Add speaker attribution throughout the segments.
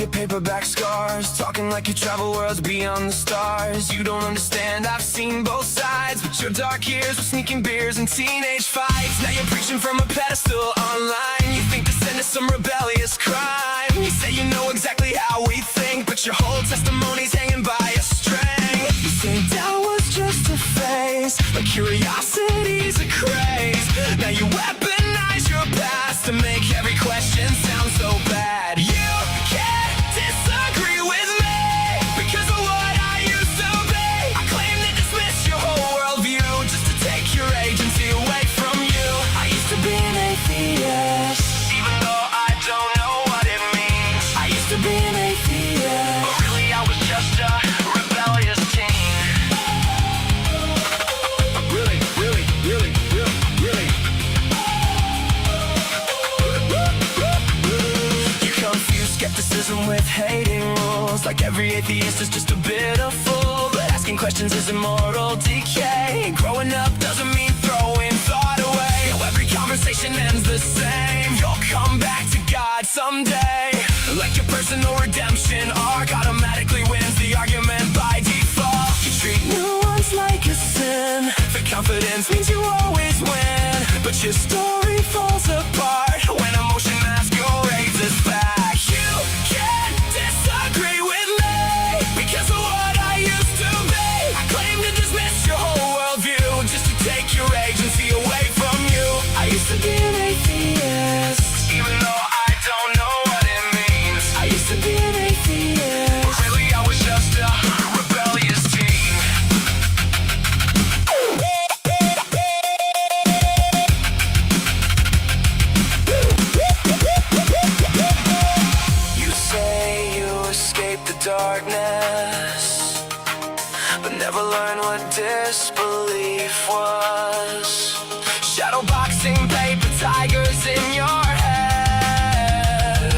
Speaker 1: your paperback scars, talking like you travel worlds beyond the stars. You don't understand, I've seen both sides, but your dark years were sneaking beers and teenage fights. Now you're preaching from a pedestal online. You think to send us some rebellious crime. You say you know exactly how we think, but your whole testimony's hanging by a string. You say doubt was just a phase, but curiosity's a craze. Now you weaponize your past to make every question sound so bad. You can't disagree with me because of what I used to be. I claim to dismiss your whole worldview just to take your agency away from you. I used to be an atheist, even though I don't know what it means. I used to be an atheist, but really I was just a rebellious teen. Really. You confuse skepticism with hating rules, like every atheist is just a bit of fool. But asking questions is immortal decay. Growing up doesn't mean throwing thought away. Every conversation ends the same. You'll come back to God someday. Like your personal redemption arc automatically wins the argument by default. You treat nuance like a sin. The confidence means you always win, but your story falls apart when emotion masquerades as fact. You can't disagree with me because of what I used to be. I claim to dismiss your whole worldview just to take your agency away from you. I used to be an atheist, even though I don't know what it means. I used to be an atheist, but really I was just a rebellious teen. You say you escaped the darkness, but never learned what disbelief was. Shadowboxing paper tigers in your head,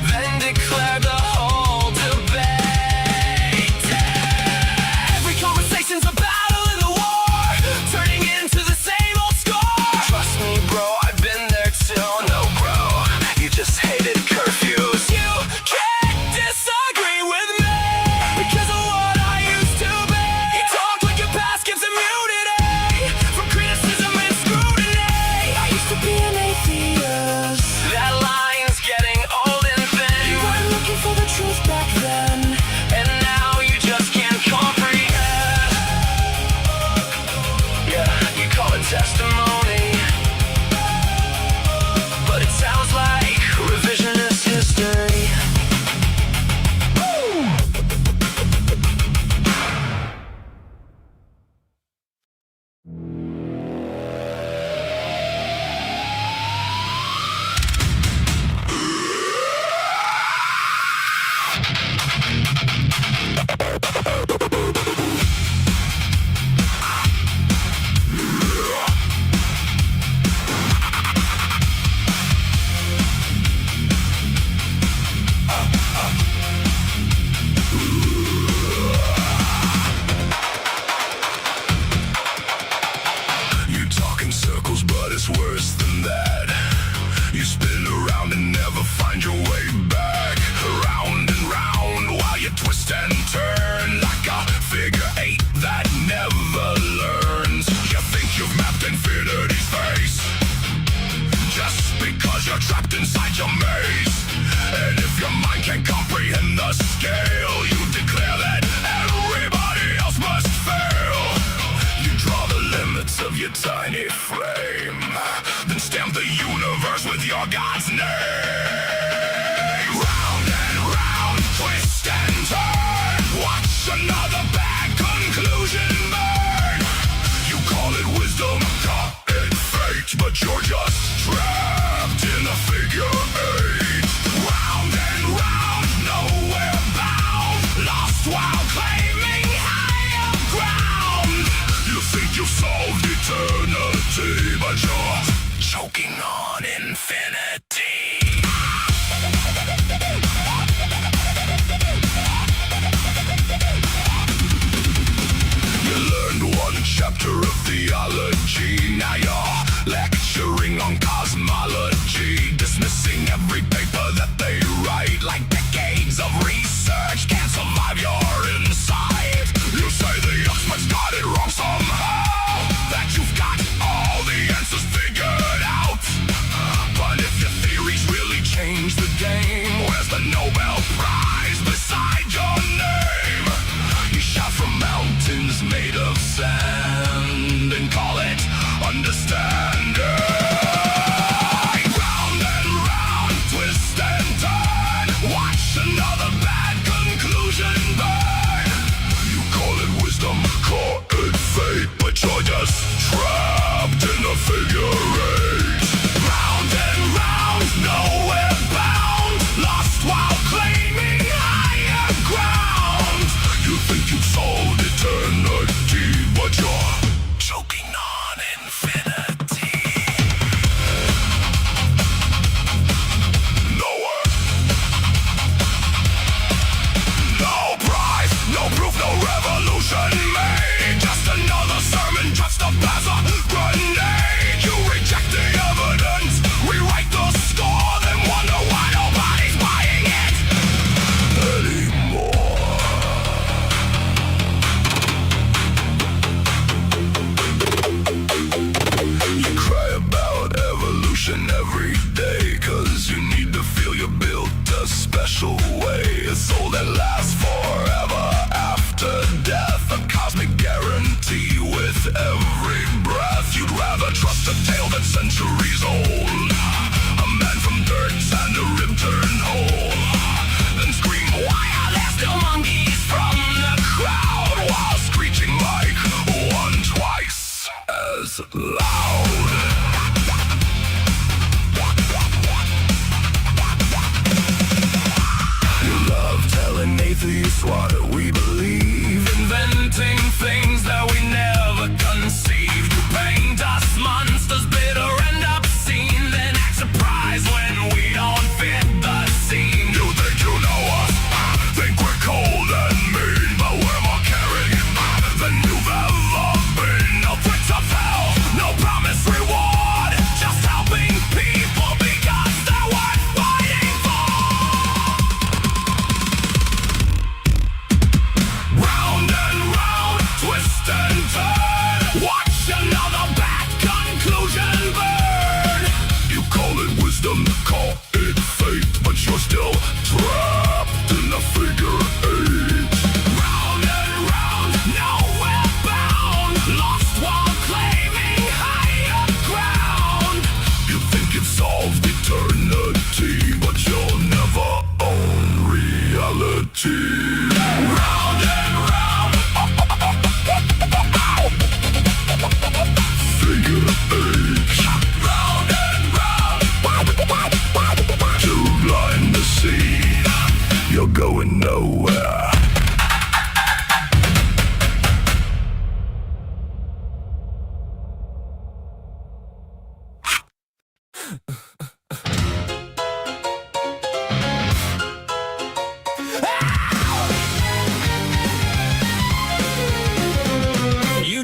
Speaker 1: then declare the whole debate dead. Every conversation's a battle in the war, turning into the same old score. Trust me bro, I've been there too. No bro, you just hated curfews. You can't disagree with me because of what I used to be. You talk like your past gives immunity from criticism and scrutiny. I used to be an atheist. That line's getting old and thin. You weren't looking for the truth back then, and now you just can't comprehend. Yeah, you call it testimony, but it sounds like revisionist history. You talk in circles, but it's worse than that. You spin around and never find your way back. Round and round while you twist and turn like a figure eight that never learns. You think you've mapped infinity's face just because you're trapped inside your maze. And if your mind can't comprehend the scale, you declare that everybody else must fail. You draw the limits of your tiny frame, then stamp the universe with your God's name. Round and round, twist and turn, watch another bad conclusion burn. You call it wisdom, call it fate, but you're just trapped in a figure eight. Round and round, nowhere bound, lost while claiming higher ground. You think you've solved eternity, but you're choking on infinity. You learned one chapter of theology, now you're lecturing on cosmology, dismissing every paper that they write like decades up as a grenade. You reject the evidence, rewrite the score, then wonder why nobody's buying it anymore. You cry about evolution every day, 'cause you need to feel you're built a special way. A soul that lasts forever after death, a cosmic guarantee with every breath. You'd rather trust a tale that's centuries old, a man from dirt and a rib turned whole, than scream, why are there still monkeys from the crowd, while screeching like one twice as loud. Atheists what we believe, inventing things that we never conceived. You paint us monsters, bitter and obscene, then act surprised when we don't fit the scene. You think you know us, think we're cold and mean, but we're more caring than you've ever been. No threats of hell, no promised reward, just helping people because they're worth fighting for. Twist and turn, watch another bad conclusion burn. You call it wisdom, call it fate, but you're still trapped in the figure eight. Round and round, nowhere bound, lost while claiming higher ground. You think you've solved eternity, but you'll never own reality. Round and round, figure eight. Round and round, too blind to see, you're going nowhere.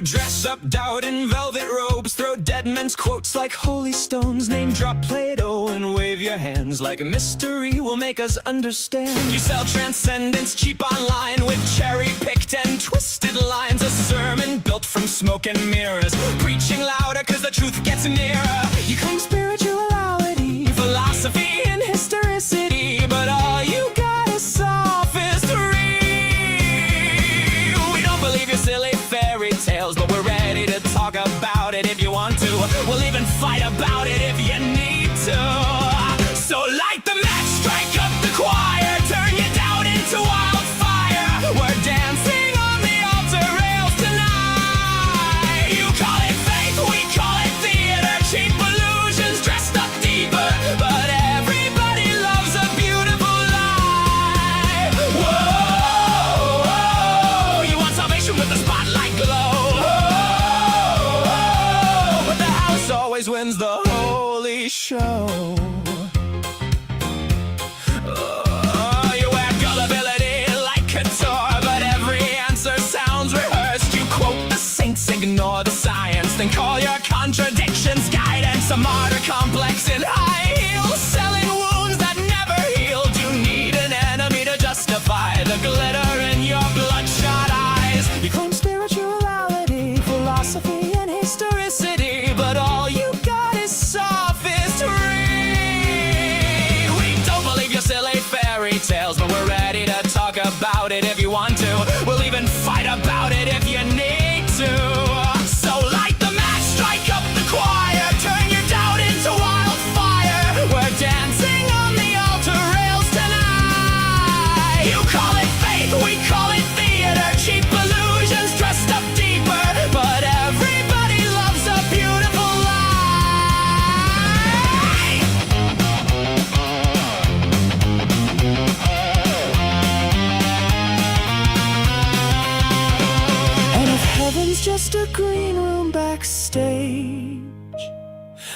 Speaker 2: Dress up doubt in velvet robes, throw dead men's quotes like holy stones, name drop Plato and wave your hands like a mystery will make us understand. You sell transcendence cheap online with cherry-picked and twisted lines, a sermon built from smoke and mirrors, preaching louder 'cause the truth gets nearer. You claim spirituality, philosophy and historicity, but all you got is sophistry. We don't believe your silly fairy tales, but we're ready to talk about it if you want to. We'll even fight about it if you need to. So light the match, strike up the choir, turn your doubt into wildfire. We're dancing on the altar rails tonight. You call it faith, we call it theater, cheap illusions dressed up deeper, but everybody loves a beautiful lie. Whoa, whoa, you want salvation with the spotlight glow, but the house always wins the holy show. You wear gullibility like couture, but every answer sounds rehearsed. You quote the saints, ignore the science, then call your contradictions guidance. A martyr complex in high heels, selling wounds that never healed. You need an enemy to justify the glitter in your bloodshot eyes. You claim spirituality, philosophy and historicity, but all you got is sophistry. We don't believe your silly fairy tales, but we're ready to talk about it if you want to. We'll even fight about it if you need to. So light the match, strike up the choir, turn your doubt into wildfire. We're dancing on the altar rails tonight. You call it faith, we call it theater, cheap illusions dressed up deeper, but everybody loves a beautiful lie. And if heaven's just a green room backstage,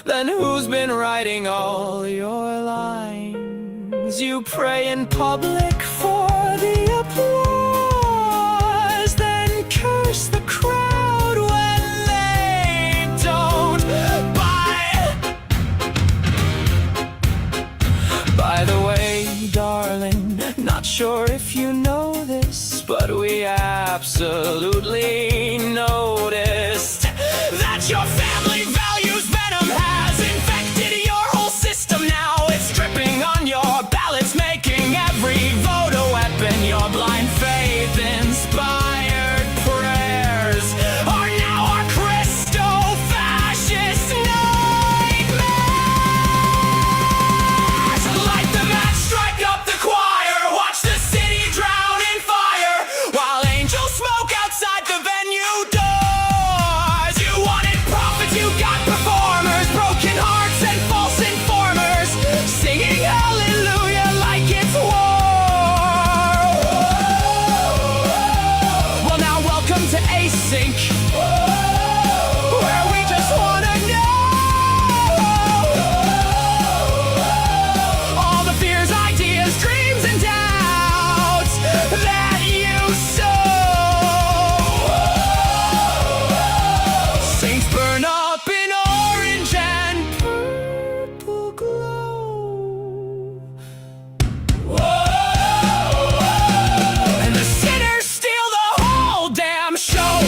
Speaker 2: then who's been writing all your lines? You pray in public for the applause, then curse the crowd when they absolutely noticed that your family values venom has infected your whole system now. It's dripping on your ballots, making every vote a weapon. Your blind faith inspired prayers are now our Christo-fascist nightmares. Light the match, strike up the choir, watch the city drown in fire while angels smoke outside the venue doors. You wanted prophets, you got performers, broken hearts and false informers, singing hallelujah like it's war. Well, now welcome to Async, where we just wanna know all the fears, ideas, dreams, and doubts that you sow. Saints burn up in orange and purple glow. And the sinners steal the whole damn show.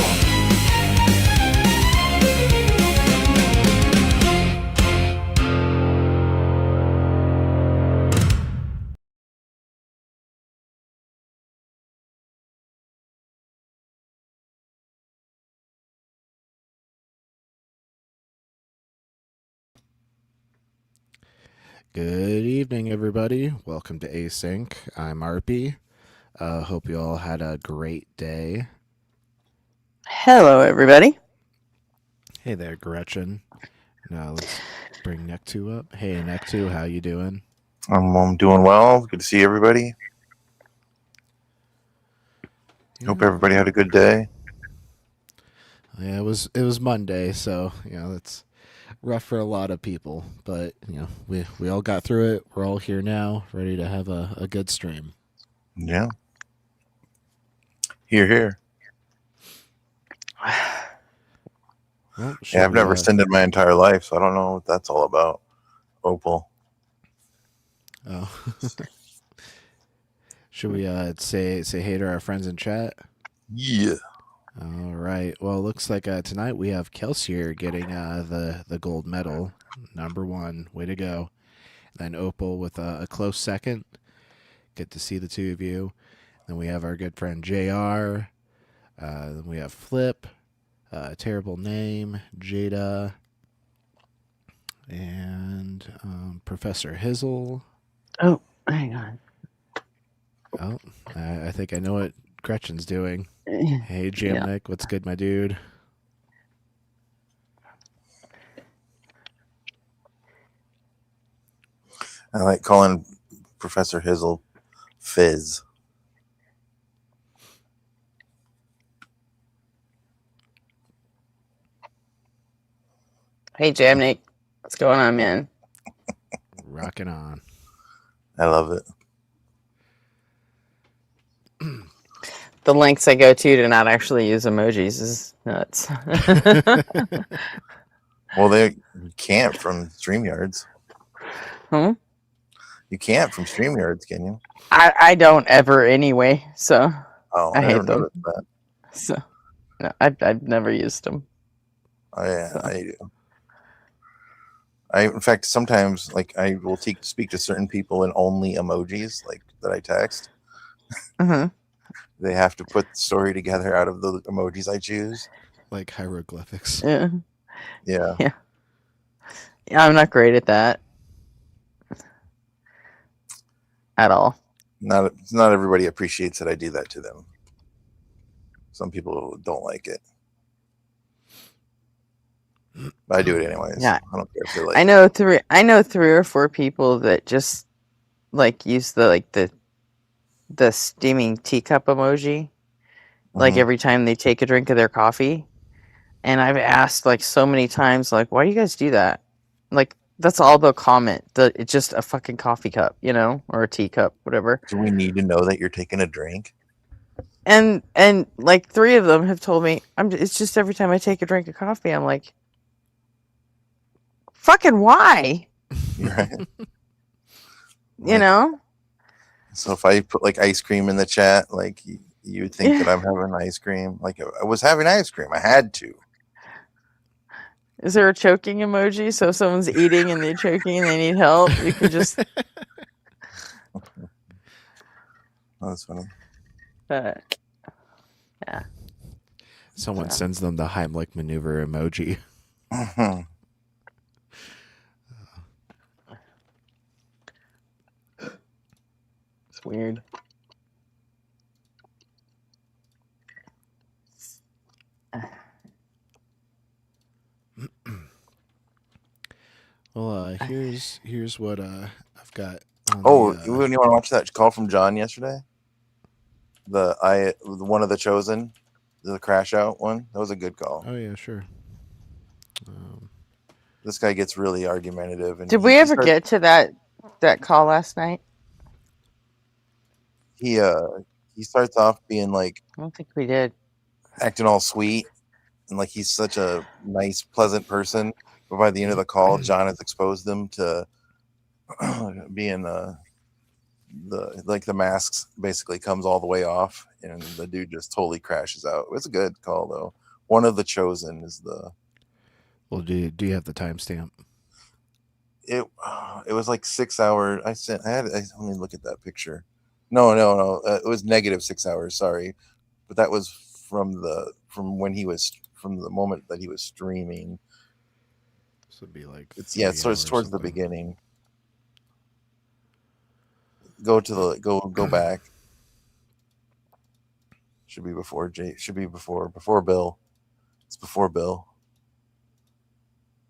Speaker 3: Good evening, everybody. Welcome to Async. I'm Arpy. Hope you all had a great day.
Speaker 4: Hello, everybody.
Speaker 3: Hey there, Gretchen. Now let's bring Nectu up. Hey, Nectu, how you doing?
Speaker 5: I'm doing well. Good to see everybody. Hope everybody had a good day.
Speaker 3: Yeah, it was Monday, so it's rough for a lot of people, but we all got through it. We're all here now, ready to have a good stream.
Speaker 5: Yeah. Here.
Speaker 3: Well,
Speaker 5: Yeah, I've never sinned in my entire life, so I don't know what that's all about. Opal.
Speaker 3: Oh. Should we say hey to our friends in chat?
Speaker 5: Yeah.
Speaker 3: All right. Well, it looks like tonight we have Kelsier getting the gold medal, #1. Way to go. Then Opal with a close second. Good to see the two of you. Then we have our good friend JR. Then we have Flip, Terrible Name, Jada, and Professor Hizzle.
Speaker 4: Oh, hang on.
Speaker 3: Oh, I think I know what Gretchen's doing. Hey, Jamnik, what's good, my dude?
Speaker 5: I like calling Professor Hizzle Fizz.
Speaker 4: Hey, Jamnik. What's going on, man?
Speaker 3: Rocking on.
Speaker 5: I love it.
Speaker 4: The lengths I go to not actually use emojis is nuts.
Speaker 5: Well, they can't from StreamYards. You can't from StreamYards, can you?
Speaker 4: I don't ever anyway, so
Speaker 5: Oh,
Speaker 4: I hate
Speaker 5: never
Speaker 4: them.
Speaker 5: noticed that.
Speaker 4: So no, I've never used them.
Speaker 5: Oh, yeah,
Speaker 4: So.
Speaker 5: I do. In fact, sometimes I will speak to certain people in only emojis that I text.
Speaker 4: Uh-huh.
Speaker 5: They have to put the story together out of the emojis I choose.
Speaker 3: Like hieroglyphics.
Speaker 4: Yeah.
Speaker 5: Yeah.
Speaker 4: Yeah, I'm not great at that at all.
Speaker 5: Not everybody appreciates that I do that to them. Some people don't like it. But I do it anyways.
Speaker 4: Yeah.
Speaker 5: I don't care if they like
Speaker 4: I know three or four people that just use the steaming teacup emoji
Speaker 5: Mhm.
Speaker 4: every time they take a drink of their coffee. And I've asked so many times, why do you guys do that? That's all they'll comment. It's just a fucking coffee cup, or a teacup, whatever.
Speaker 5: Do we need to know that you're taking a drink?
Speaker 4: And three of them have told me it's just every time I take a drink of coffee, I'm like, fucking why?
Speaker 5: Right.
Speaker 4: You know?
Speaker 5: So if I put ice cream in the chat, you'd think that I'm having ice cream. Like I was having ice cream. I had to.
Speaker 4: Is there a choking emoji? So if someone's eating and they're choking and they need help, you can just.
Speaker 5: That's funny.
Speaker 4: Yeah.
Speaker 3: Someone
Speaker 4: So.
Speaker 3: sends them the Heimlich maneuver emoji.
Speaker 4: It's weird.
Speaker 3: Well, here's what I've got. On
Speaker 5: Oh,
Speaker 3: the,
Speaker 5: you want to watch that call from John yesterday? The one of the chosen, the crash out one. That was a good call.
Speaker 3: oh yeah, sure.
Speaker 5: This guy gets really argumentative, and
Speaker 4: Did we ever get to that call last night?
Speaker 5: He starts off being like
Speaker 4: I don't think we did.
Speaker 5: acting all sweet and like he's such a nice, pleasant person. But by the end of the call, John has exposed them to being the masks basically comes all the way off, and the dude just totally crashes out. It was a good call though. One of the chosen is the.
Speaker 3: Well, do you have the timestamp?
Speaker 5: It was like 6 hours. Let me look at that picture. No. It was negative 6 hours. Sorry, but that was from the moment that he was streaming.
Speaker 3: This would be like
Speaker 5: It's towards the beginning. Go back. Should be before Bill. It's before Bill.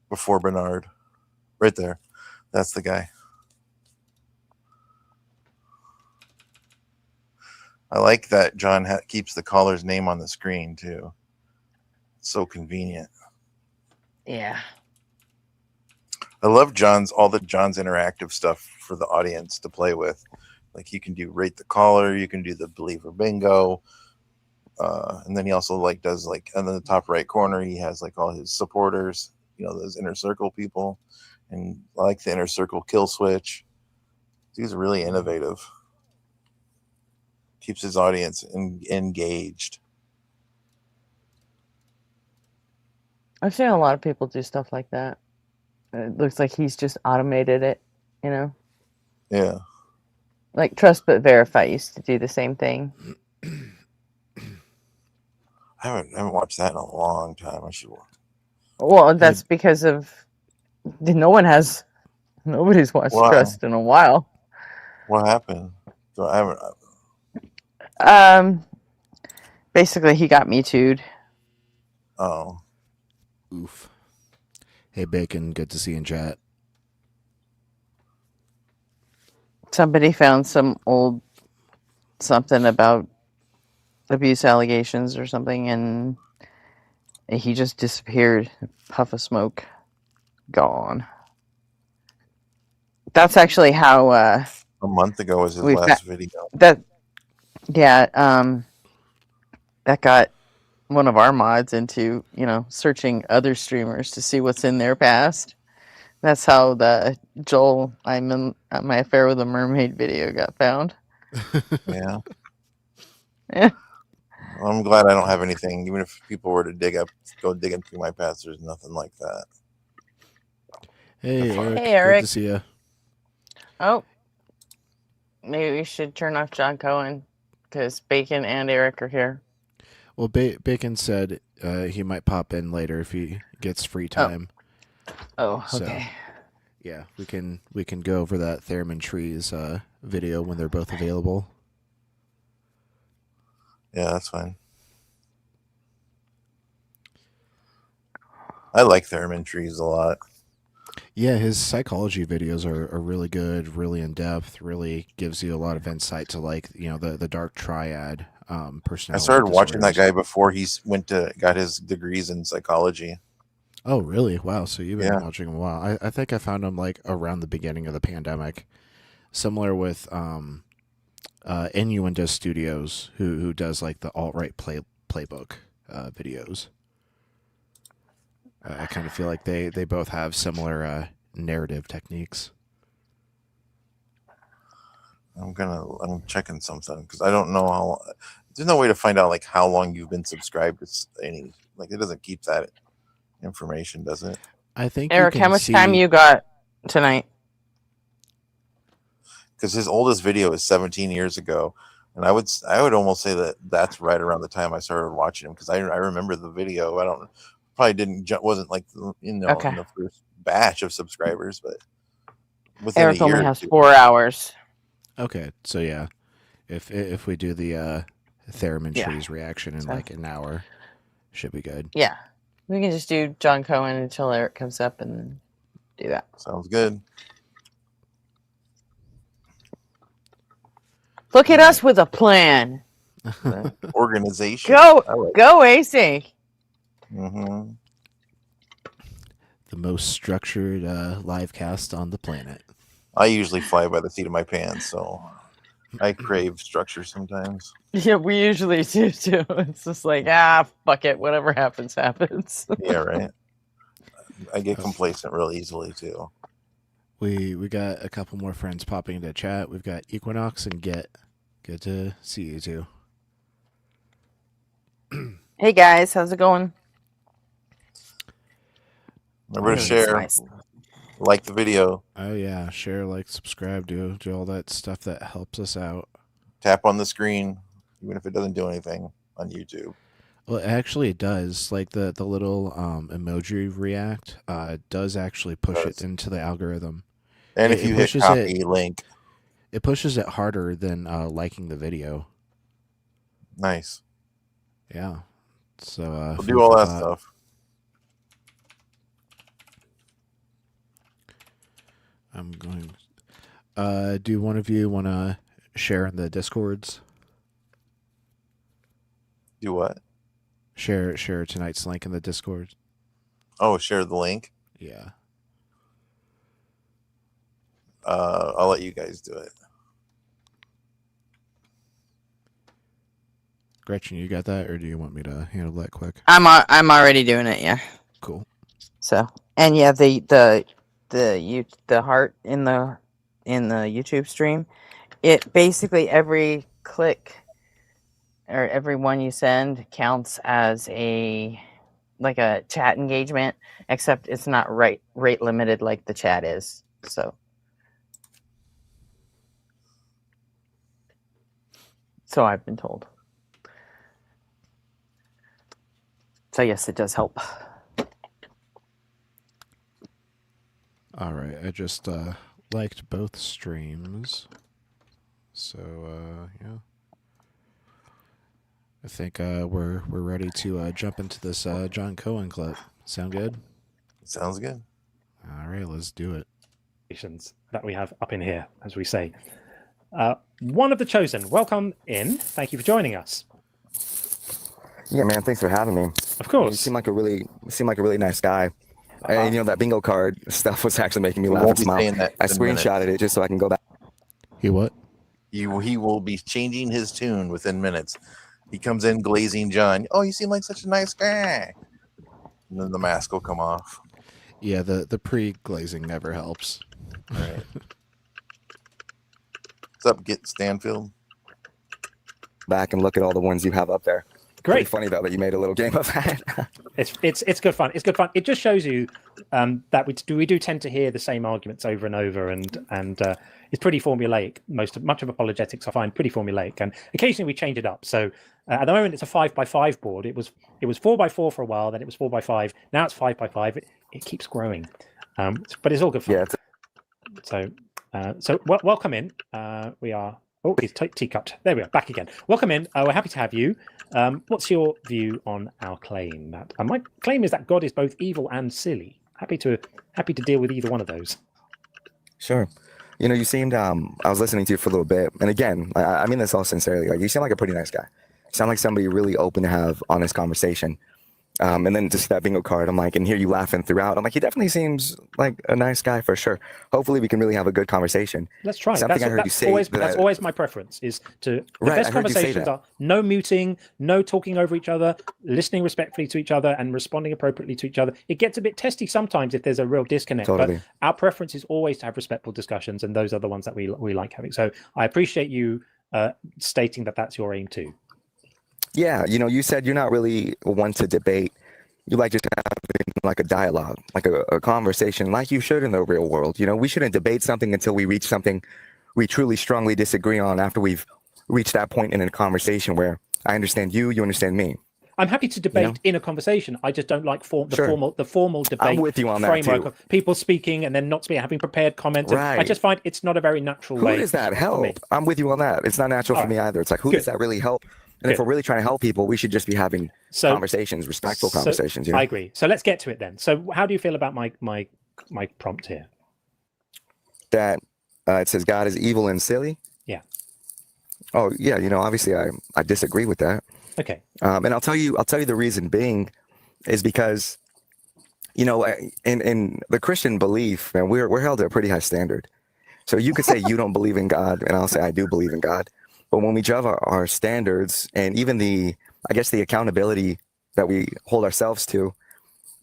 Speaker 5: Before Bernard. Right there. That's the guy. I like that John keeps the caller's name on the screen too. It's so convenient.
Speaker 4: Yeah.
Speaker 5: I love all the John's interactive stuff for the audience to play with. Like you can do rate the caller, you can do the believer bingo, and then he also does in the top right corner he has all his supporters, those inner circle people, and I like the inner circle kill switch. He's really innovative. Keeps his audience engaged.
Speaker 4: I've seen a lot of people do stuff like that. It looks like he's just automated it,
Speaker 5: Yeah.
Speaker 4: Like Trust But Verify used to do the same thing.
Speaker 5: I haven't watched that in a long time. I should watch.
Speaker 4: Well, that's because of nobody's watched Trust in a while.
Speaker 5: What happened? So I haven't.
Speaker 4: Basically, he got Me Too'd.
Speaker 5: Oh.
Speaker 3: Oof. Hey, Bacon, good to see you in chat.
Speaker 4: Somebody found some old something about abuse allegations or something, and he just disappeared. Puff of smoke. Gone. That's actually how...
Speaker 5: a month ago was his last video.
Speaker 4: That got one of our mods into, searching other streamers to see what's in their past. That's how the Joel, I'm in My Affair with a Mermaid video got found.
Speaker 5: Yeah.
Speaker 4: Yeah.
Speaker 5: Well, I'm glad I don't have anything. Even if people were to go digging through my past, there's nothing like that.
Speaker 3: Hey, Eric.
Speaker 4: Hey, Eric.
Speaker 3: Good to see you.
Speaker 4: Oh. Maybe we should turn off John Cohen because Bacon and Eric are here.
Speaker 3: Well, Bacon said he might pop in later if he gets free time.
Speaker 4: Oh, okay.
Speaker 3: So, yeah, we can go over that Theremin Trees video when they're both available.
Speaker 5: Yeah, that's fine. I like Theremin Trees a lot.
Speaker 3: Yeah, his psychology videos are really good, really in depth, really gives you a lot of insight to the dark triad personality.
Speaker 5: I started watching that guy before he got his degrees in psychology.
Speaker 3: Oh, really? Wow. So you've been watching him a while. I think I found him around the beginning of the pandemic. Similar with Innuendo Studios, who does the alt-right playbook videos. I kind of feel like they both have similar narrative techniques.
Speaker 5: I'm checking something because I don't know how. There's no way to find out like how long you've been subscribed to any. Like it doesn't keep that information, does it?
Speaker 3: I think you
Speaker 4: Eric, how
Speaker 3: can
Speaker 4: much time
Speaker 3: see.
Speaker 4: you got tonight?
Speaker 5: Because his oldest video is 17 years ago, and I would almost say that that's right around the time I started watching him because I remember the video. I don't probably wasn't like in
Speaker 4: Okay.
Speaker 5: the first batch of subscribers, but within
Speaker 4: Eric
Speaker 5: a year.
Speaker 4: only has 4 hours.
Speaker 3: Okay, so yeah, if we do the theremin
Speaker 4: Yeah.
Speaker 3: trees reaction in
Speaker 4: So-
Speaker 3: like an hour, should be good.
Speaker 4: Yeah. We can just do John Cohen until Eric comes up and do that.
Speaker 5: Sounds good.
Speaker 4: Look at us with a plan.
Speaker 5: Organization.
Speaker 4: Go,
Speaker 5: I like.
Speaker 4: go, AC.
Speaker 5: Mm-hmm.
Speaker 3: The most structured live cast on the planet.
Speaker 5: I usually fly by the seat of my pants, so I crave structure sometimes.
Speaker 4: Yeah, we usually do too. It's just like, fuck it. Whatever happens, happens.
Speaker 5: Yeah, right. I get complacent real easily too.
Speaker 3: We got a couple more friends popping into chat. We've got Equinox and Get. Good to see you two.
Speaker 4: Hey guys, how's it going?
Speaker 5: Remember to
Speaker 4: That's
Speaker 5: share,
Speaker 4: nice.
Speaker 5: like the video,
Speaker 3: Oh yeah, share, like, subscribe, do all that stuff that helps us out.
Speaker 5: tap on the screen, even if it doesn't do anything on YouTube.
Speaker 3: Well, actually, it does. Like the little emoji react does actually push
Speaker 5: Does.
Speaker 3: it into the algorithm.
Speaker 5: And
Speaker 3: It
Speaker 5: if you hit
Speaker 3: pushes
Speaker 5: copy link,
Speaker 3: It pushes it harder than liking the video.
Speaker 5: nice.
Speaker 3: Yeah. So
Speaker 5: We'll
Speaker 3: food
Speaker 5: do all
Speaker 3: for
Speaker 5: that
Speaker 3: thought.
Speaker 5: stuff.
Speaker 3: I'm going. Do one of you want to share in the Discords?
Speaker 5: Do what?
Speaker 3: Share tonight's link in the Discord.
Speaker 5: Oh, share the link.
Speaker 3: Yeah.
Speaker 5: I'll let you guys do it.
Speaker 3: Gretchen, you got that, or do you want me to handle that quick?
Speaker 4: I'm already doing it. Yeah.
Speaker 3: Cool.
Speaker 4: So, and yeah, the heart in the YouTube stream, it basically every click or every one you send counts as a chat engagement, except it's not rate limited like the chat is. So I've been told. So yes, it does help.
Speaker 3: All right. I just liked both streams. So yeah. I think we're ready to jump into this John Cohen clip. Sound good?
Speaker 5: Sounds good.
Speaker 3: All right, let's do it.
Speaker 6: That we have up in here, as we say. One of the chosen, welcome in. Thank you for joining us.
Speaker 7: Yeah, man. Thanks for having me.
Speaker 6: Of
Speaker 7: You
Speaker 6: course.
Speaker 7: seem like a really nice guy. And you know that bingo card stuff was actually making me
Speaker 5: We
Speaker 7: laugh
Speaker 5: won't
Speaker 7: and
Speaker 5: be
Speaker 7: smile.
Speaker 5: saying that
Speaker 7: I
Speaker 5: in a minute.
Speaker 7: screenshotted it just so I can go back.
Speaker 3: He what?
Speaker 5: He will be changing his tune within minutes. He comes in glazing John. Oh, you seem like such a nice guy. And then the mask will come off.
Speaker 3: Yeah, the pre-glazing never helps.
Speaker 5: All right. What's up, Get Stanfield?
Speaker 7: Back and look at all the ones you have up there. Pretty
Speaker 6: Great.
Speaker 7: funny though that you made a little game of that.
Speaker 6: It's good fun. It's good fun. It just shows you that we do tend to hear the same arguments over and over, and it's pretty formulaic. Much of apologetics I find pretty formulaic, and occasionally we change it up. So at the moment it's a 5x5 board. It was 4x4 for a while, then it was 4x5. Now it's 5x5. It keeps growing, but it's all good fun.
Speaker 7: Yeah,
Speaker 6: So welcome in. We are. Oh, he's teacupped. There we are, back again. Welcome in. We're happy to have you. What's your view on our claim? That my claim is that God is both evil and silly. Happy to deal with either one of those.
Speaker 7: sure. You know, you seemed. I was listening to you for a little bit, and again, I mean this all sincerely. Like you seem like a pretty nice guy. You sound like somebody really open to have honest conversation. And then to see that bingo card, I'm like, and hear you laughing throughout. I'm like, he definitely seems like a nice guy for sure. Hopefully, we can really have a good conversation.
Speaker 6: Let's try.
Speaker 7: Something I heard you say.
Speaker 6: That's always my preference. Is to the
Speaker 7: Right,
Speaker 6: best
Speaker 7: I heard you say
Speaker 6: conversations
Speaker 7: that.
Speaker 6: are no muting, no talking over each other, listening respectfully to each other, and responding appropriately to each other. It gets a bit testy sometimes if there's a real disconnect.
Speaker 7: Totally.
Speaker 6: But our preference is always to have respectful discussions, and those are the ones that we like having. So I appreciate you stating that that's your aim too.
Speaker 7: Yeah, you said you're not really one to debate. You like just having like a dialogue, like a conversation, like you should in the real world. We shouldn't debate something until we reach something we truly strongly disagree on after we've reached that point in a conversation where I understand you, you understand me.
Speaker 6: I'm happy to debate in a conversation. I just don't like the formal debate
Speaker 7: I'm with you on that
Speaker 6: framework
Speaker 7: too.
Speaker 6: of people speaking and then not having prepared comments.
Speaker 7: Right.
Speaker 6: I just find it's not a very natural way.
Speaker 7: Who does that
Speaker 6: for
Speaker 7: help?
Speaker 6: me.
Speaker 7: I'm with you on that. It's not natural for me either. It's like, who does that really help? And if we're really trying to help people, we should just be having conversations, respectful conversations.
Speaker 6: I agree. So let's get to it then. So how do you feel about my prompt here?
Speaker 7: That it says God is evil and silly.
Speaker 6: Yeah.
Speaker 7: Oh yeah, obviously I disagree with that.
Speaker 6: Okay.
Speaker 7: And I'll tell you the reason being is because, in the Christian belief, man, we're held to a pretty high standard. So you could say you don't believe in God, and I'll say I do believe in God. But when we judge our standards and even the accountability that we hold ourselves to,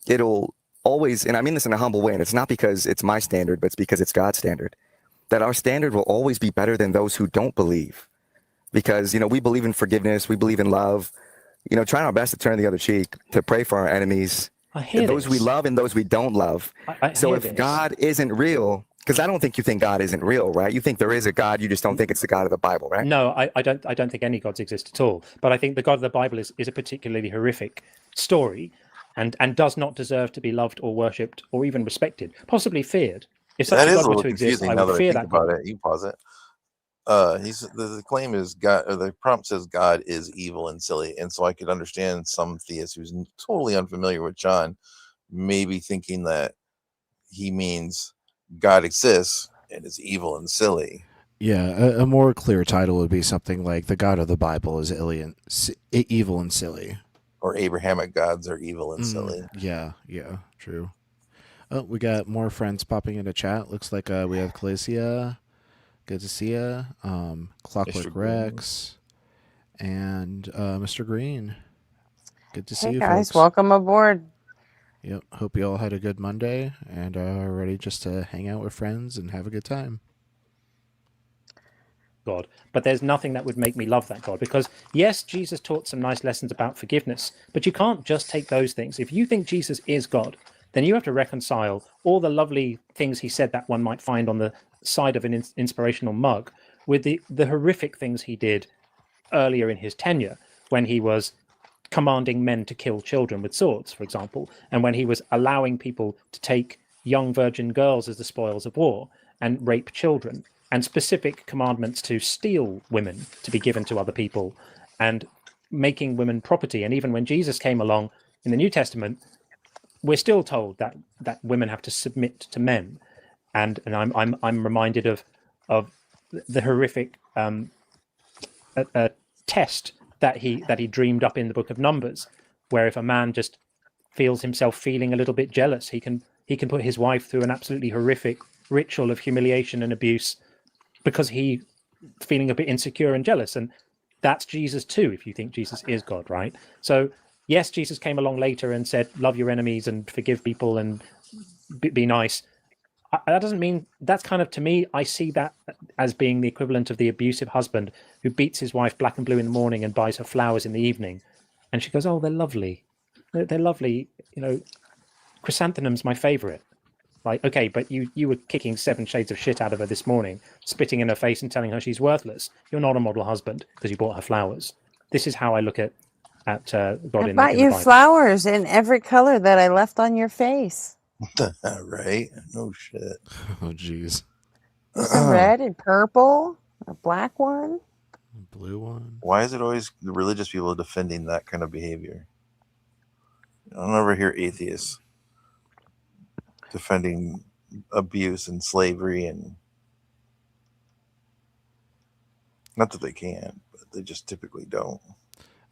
Speaker 7: it'll always, and I mean this in a humble way, and it's not because it's my standard, but it's because it's God's standard, that our standard will always be better than those who don't believe. Because, we believe in forgiveness, we believe in love, trying our best to turn the other cheek, to pray for our enemies, those we love and those we don't love. So if God isn't real, because I don't think you think God isn't real, right? You think there is a God, you just don't think it's the God of the Bible, right?
Speaker 6: No, I don't think any gods exist at all. But I think the God of the Bible is a particularly horrific story and does not deserve to be loved or worshipped or even respected, possibly feared. If such a God were to exist, I would fear that God.
Speaker 5: About it. You pause it. The claim is God, or the prompt says God is evil and silly, and so I could understand some theist who's totally unfamiliar with John, maybe thinking that he means God exists and is evil and silly.
Speaker 3: Yeah, a more clear title would be something like "The God of the Bible is evil and silly,"
Speaker 5: or Abrahamic gods are evil and silly.
Speaker 3: Yeah, true. Oh, we got more friends popping into chat. Looks like we have Calacia. Good to see you. Clockwork Rex and Mr. Green. Good to see you,
Speaker 4: guys.
Speaker 3: folks.
Speaker 4: Welcome aboard.
Speaker 3: Yep. Hope you all had a good Monday and are ready just to hang out with friends and have a good time.
Speaker 6: God, but there's nothing that would make me love that God, because yes, Jesus taught some nice lessons about forgiveness, but you can't just take those things. If you think Jesus is God, then you have to reconcile all the lovely things he said that one might find on the side of an inspirational mug with the horrific things he did earlier in his tenure, when he was commanding men to kill children with swords, for example, and when he was allowing people to take young virgin girls as the spoils of war and rape children, and specific commandments to steal women to be given to other people and making women property. And even when Jesus came along in the New Testament, we're still told that women have to submit to men. And I'm reminded of the horrific test that he dreamed up in the book of Numbers, where if a man just feels himself feeling a little bit jealous, he can put his wife through an absolutely horrific ritual of humiliation and abuse because he feeling a bit insecure and jealous. And that's Jesus too, if you think Jesus is God, right? So yes, Jesus came along later and said, love your enemies and forgive people and be nice. That doesn't mean, that's kind of, to me, I see that as being the equivalent of the abusive husband who beats his wife black and blue in the morning and buys her flowers in the evening. And she goes, oh, they're lovely. They're lovely. Chrysanthemum's my favorite. Like, okay, but you were kicking 7 shades of shit out of her this morning, spitting in her face and telling her she's worthless. You're not a model husband because you bought her flowers. This is how I look at God. I
Speaker 4: bought you flowers in every color that I left on your face.
Speaker 5: Right? No shit.
Speaker 3: Oh, jeez.
Speaker 4: A red and purple, a black one,
Speaker 3: blue one.
Speaker 5: Why is it always the religious people defending that kind of behavior? I don't ever hear atheists defending abuse and slavery, and not that they can, but they just typically don't.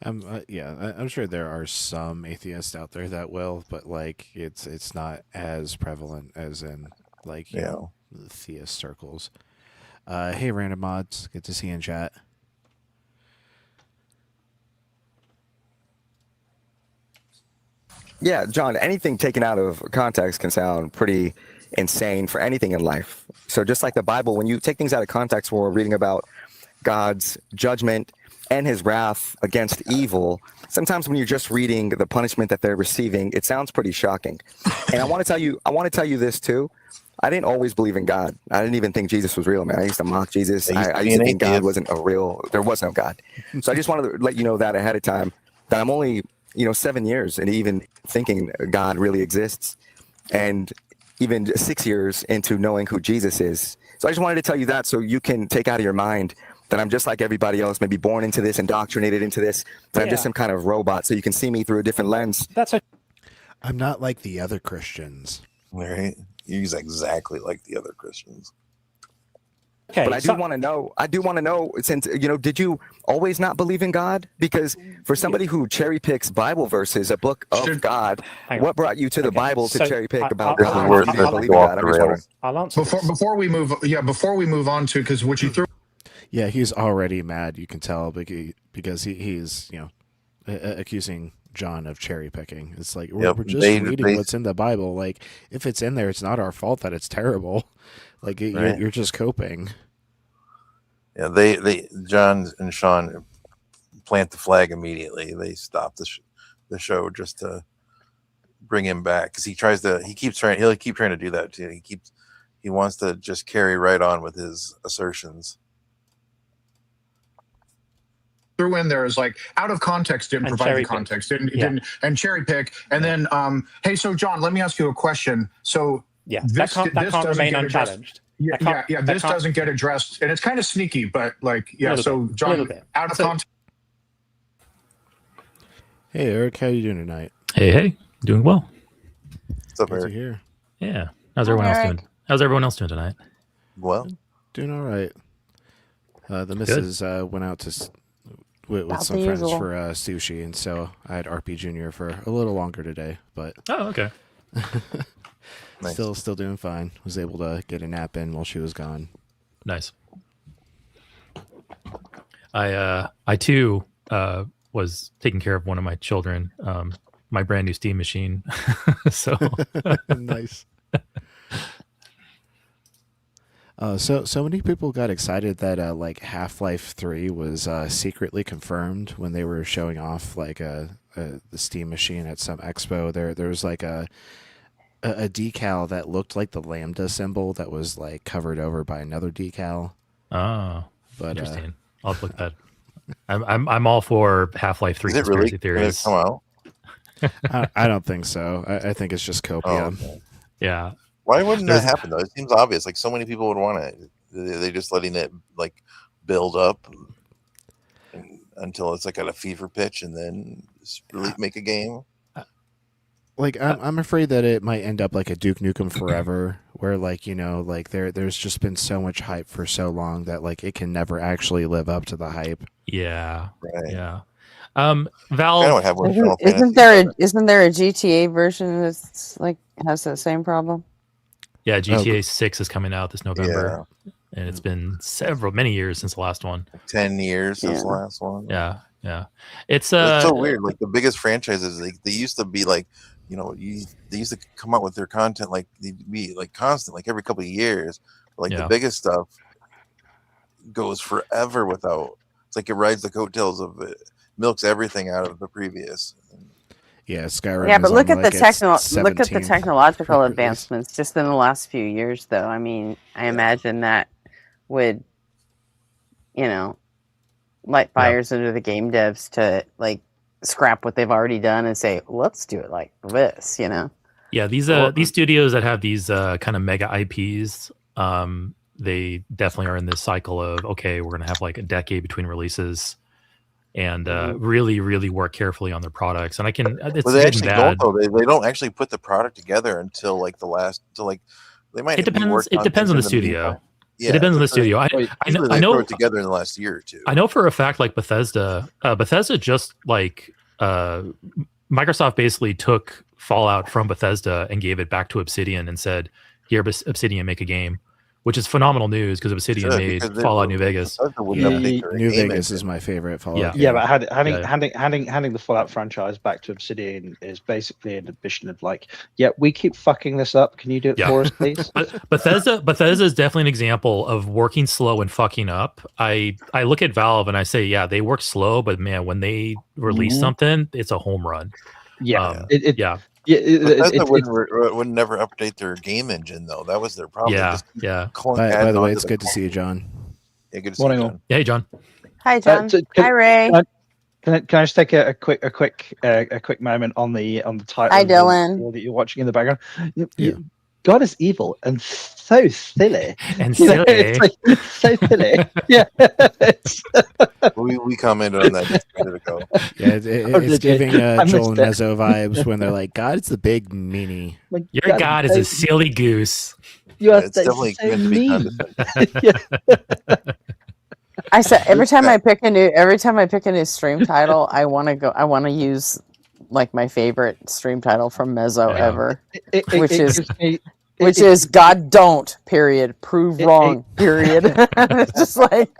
Speaker 3: I'm sure there are some atheists out there that will, but like it's not as prevalent as in like
Speaker 5: Yeah.
Speaker 3: theist circles. Hey, random mods, good to see you in chat.
Speaker 7: Yeah, John, anything taken out of context can sound pretty insane for anything in life. So just like the Bible, when you take things out of context, when we're reading about God's judgment and his wrath against evil, sometimes when you're just reading the punishment that they're receiving, it sounds pretty shocking. And I want to tell you this too. I didn't always believe in God. I didn't even think Jesus was real, man. I used to mock Jesus. I used to think God wasn't a real, there was no God. So I just wanted to let you know that ahead of time, that I'm only, 7 years and even thinking God really exists, and even 6 years into knowing who Jesus is. So I just wanted to tell you that so you can take out of your mind that I'm just like everybody else, maybe born into this, indoctrinated into this, that I'm just some kind of robot, so you can see me through a different lens.
Speaker 3: I'm not like the other Christians.
Speaker 5: Right? He's exactly like the other Christians.
Speaker 6: Okay,
Speaker 7: but I do want to know, since, did you always not believe in God? Because for somebody who cherry picks Bible verses, a book of God, what brought you to the Bible to cherry pick about God?
Speaker 6: I'll answer
Speaker 8: before we move. Yeah, before we move on to, because what you threw.
Speaker 3: Yeah, he's already mad. You can tell because he's accusing John of cherry picking. It's like we're just reading what's in the Bible. Like if it's in there, it's not our fault that it's terrible. Like you're just coping.
Speaker 5: Yeah, they John and Sean plant the flag immediately. They stop the show just to bring him back because he'll keep trying to do that too. He wants to just carry right on with his assertions.
Speaker 8: Threw in there is like out of context, didn't provide the context, didn't and cherry pick, and then hey, so John, let me ask you a question. So
Speaker 6: this can't remain unchallenged.
Speaker 8: This doesn't get addressed, and it's kind of sneaky, but so John, out of context.
Speaker 3: Hey Eric, how you doing tonight?
Speaker 9: Hey, doing well.
Speaker 5: What's up,
Speaker 3: Good
Speaker 5: Eric?
Speaker 3: to hear.
Speaker 9: Yeah. How's everyone else doing tonight?
Speaker 5: Well,
Speaker 3: doing all right. The missus went out to with some friends for sushi, and so I had RP Junior for a little longer today. But
Speaker 9: okay.
Speaker 5: Nice.
Speaker 3: Still doing fine. Was able to get a nap in while she was gone.
Speaker 9: Nice. I too was taking care of one of my children, my brand new steam machine. So
Speaker 3: nice. So many people got excited that like Half-Life 3 was secretly confirmed when they were showing off like the Steam machine at some expo. There was like a decal that looked like the Lambda symbol that was like covered over by another decal.
Speaker 9: Oh, but interesting. I'll look that. I'm all for Half-Life 3 conspiracy theories.
Speaker 5: Come out?
Speaker 3: I don't think so. I think it's just copium.
Speaker 5: Oh, okay.
Speaker 9: Yeah.
Speaker 5: Why wouldn't that happen though? It seems obvious. Like so many people would want it. They're just letting it like build up until it's like at a fever pitch, and then really make a game.
Speaker 3: Like I'm afraid that it might end up like a Duke Nukem Forever, where like like there's just been so much hype for so long that like it can never actually live up to the hype.
Speaker 9: Yeah.
Speaker 5: Right.
Speaker 9: Yeah. Valve.
Speaker 4: Isn't there a GTA version that's like has that same problem?
Speaker 9: Yeah, GTA 6 is coming out this November, and it's been many years since the last one.
Speaker 5: 10 years since the last one.
Speaker 9: Yeah. It's
Speaker 5: so weird. Like the biggest franchises, they used to be like, they used to come out with their content like they'd be like constant, like every couple of years. Like the biggest stuff goes forever without. It's like it rides the coattails of it, milks everything out of the previous.
Speaker 3: Yeah, Skyrim.
Speaker 4: Yeah, but look at the technological advancements just in the last few years, though. I mean, I imagine that would, light fires under the game devs to like scrap what they've already done and say, let's do it like this,
Speaker 9: Yeah, these studios that have these kind of mega IPs, they definitely are in this cycle of we're gonna have like a decade between releases. And really, really work carefully on their products. And it's
Speaker 5: they actually don't though. They don't actually put the product together until like the last. They might.
Speaker 9: It depends on the studio.
Speaker 5: Yeah,
Speaker 9: it depends on the
Speaker 5: that's right.
Speaker 9: studio.
Speaker 5: Usually
Speaker 9: I
Speaker 5: they
Speaker 9: know
Speaker 5: throw it together in the last year or two.
Speaker 9: I know for a fact, like Bethesda just like Microsoft basically took Fallout from Bethesda and gave it back to Obsidian and said, "Here, Obsidian, make a game," which is phenomenal news because Obsidian made Fallout New Vegas.
Speaker 3: New Vegas is my favorite Fallout.
Speaker 10: Yeah,
Speaker 3: game.
Speaker 10: but handing the Fallout franchise back to Obsidian is basically an admission of like, yeah, we keep fucking this up. Can you do it for us, please?
Speaker 9: But Bethesda is definitely an example of working slow and fucking up. I look at Valve and I say, yeah, they work slow, but man, when they release something, it's a home run.
Speaker 10: Yeah,
Speaker 5: Bethesda would never update their game engine though. That was their problem.
Speaker 9: Yeah.
Speaker 3: By the way, it's good to see you, John.
Speaker 5: Yeah, good to see you, John.
Speaker 9: Hey, John.
Speaker 4: Hi, John. Hi, Ray.
Speaker 10: Can I just take a quick moment on the title?
Speaker 4: Hi, Dylan.
Speaker 10: That you're watching in the background. God is evil and so silly.
Speaker 9: And silly.
Speaker 10: It's so silly. Yeah.
Speaker 5: we commented on that just a minute ago.
Speaker 3: Yeah, it's giving Joel and Mezzo vibes when they're like, "God, it's the big meanie."
Speaker 9: Your God is a silly goose.
Speaker 5: It's definitely meant to be condescending.
Speaker 4: I said every time I pick a new stream title, I want to use like my favorite stream title from Mezzo ever, which is God don't period prove wrong period. It's just like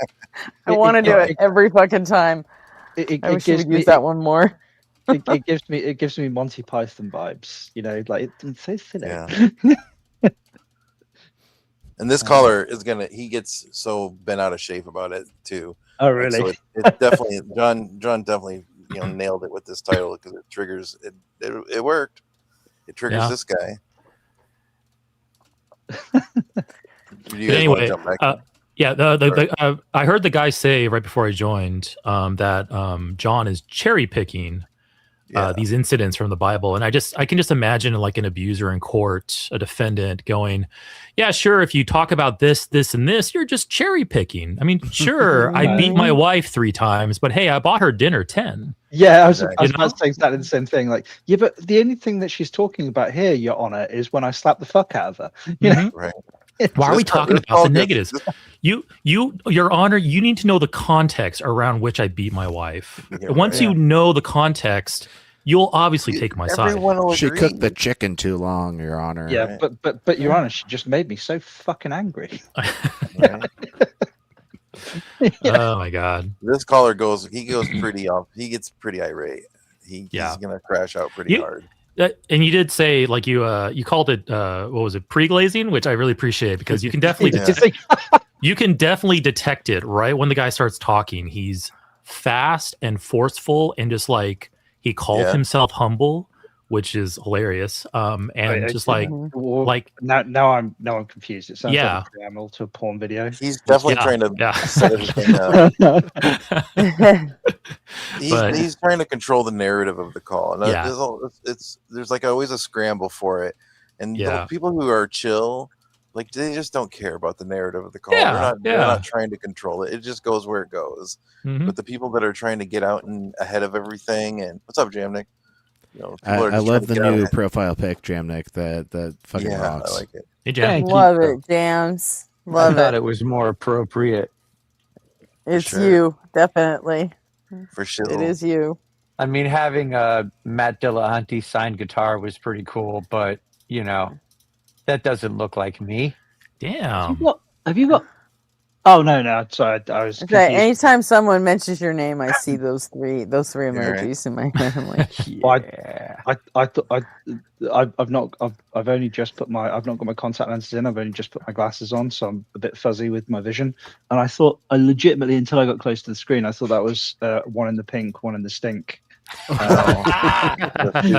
Speaker 4: I want to do it every fucking time. I wish you would use that one more.
Speaker 10: it gives me Monty Python vibes. You know, like it's so silly.
Speaker 5: Yeah. And this caller he gets so bent out of shape about it too.
Speaker 10: Oh, really?
Speaker 5: So it's definitely John definitely nailed it with this title because it triggers it worked. It triggers this guy.
Speaker 9: Anyway, I heard the guy say right before I joined that John is cherry picking these incidents from the Bible, and I can just imagine like an abuser in court, a defendant going, "Yeah, sure, if you talk about this, this, and this, you're just cherry picking. I mean, sure, I beat my wife 3 times, but hey, I bought her dinner 10."
Speaker 10: Yeah, I was about to say exactly the same thing. Like, yeah, but the only thing that she's talking about here, Your Honor, is when I slapped the fuck out of her. You know?
Speaker 5: Right.
Speaker 9: Why are we talking about the negatives? Your Honor, you need to know the context around which I beat my wife. Once you know the context, you'll obviously take my side.
Speaker 3: She cooked the chicken too long, Your Honor.
Speaker 10: Yeah, but Your Honor, she just made me so fucking angry.
Speaker 9: Oh my God!
Speaker 5: This caller goes pretty off. He gets pretty irate. He's gonna crash out pretty hard.
Speaker 9: And you did say like you called it what was it, pre-glazing, which I really appreciate because you can definitely you can definitely detect it right when the guy starts talking. He's fast and forceful and just like he called himself humble, which is hilarious. And just like
Speaker 10: now I'm confused. It sounds like a preamble to a porn video.
Speaker 5: He's definitely trying to set everything up. He's trying to control the narrative of the call, and there's like always a scramble for it. And the people who are chill, like they just don't care about the narrative of the call. They're not trying to control it. It just goes where it goes. But the people that are trying to get out and ahead of everything, and what's up, Jamnik?
Speaker 3: I love the new profile pic, Jamnik. That fucking rocks.
Speaker 5: I like it.
Speaker 9: Hey, Jam.
Speaker 4: Love it, Jams. Love
Speaker 11: I thought it was more appropriate.
Speaker 4: It's you, definitely.
Speaker 5: For sure.
Speaker 4: It is you.
Speaker 11: I mean, having a Matt Dillahunty signed guitar was pretty cool, but that doesn't look like me.
Speaker 9: Damn.
Speaker 10: Have you got? Oh no! Sorry, I was.
Speaker 4: Okay, anytime someone mentions your name, I see those three emojis in my head. I'm like, I've only just put I've not got my contact lenses in. I've only just put my glasses on, so I'm a bit fuzzy with my vision. And I legitimately, until I got close to the screen, I thought that was one in the pink, one in the stink. With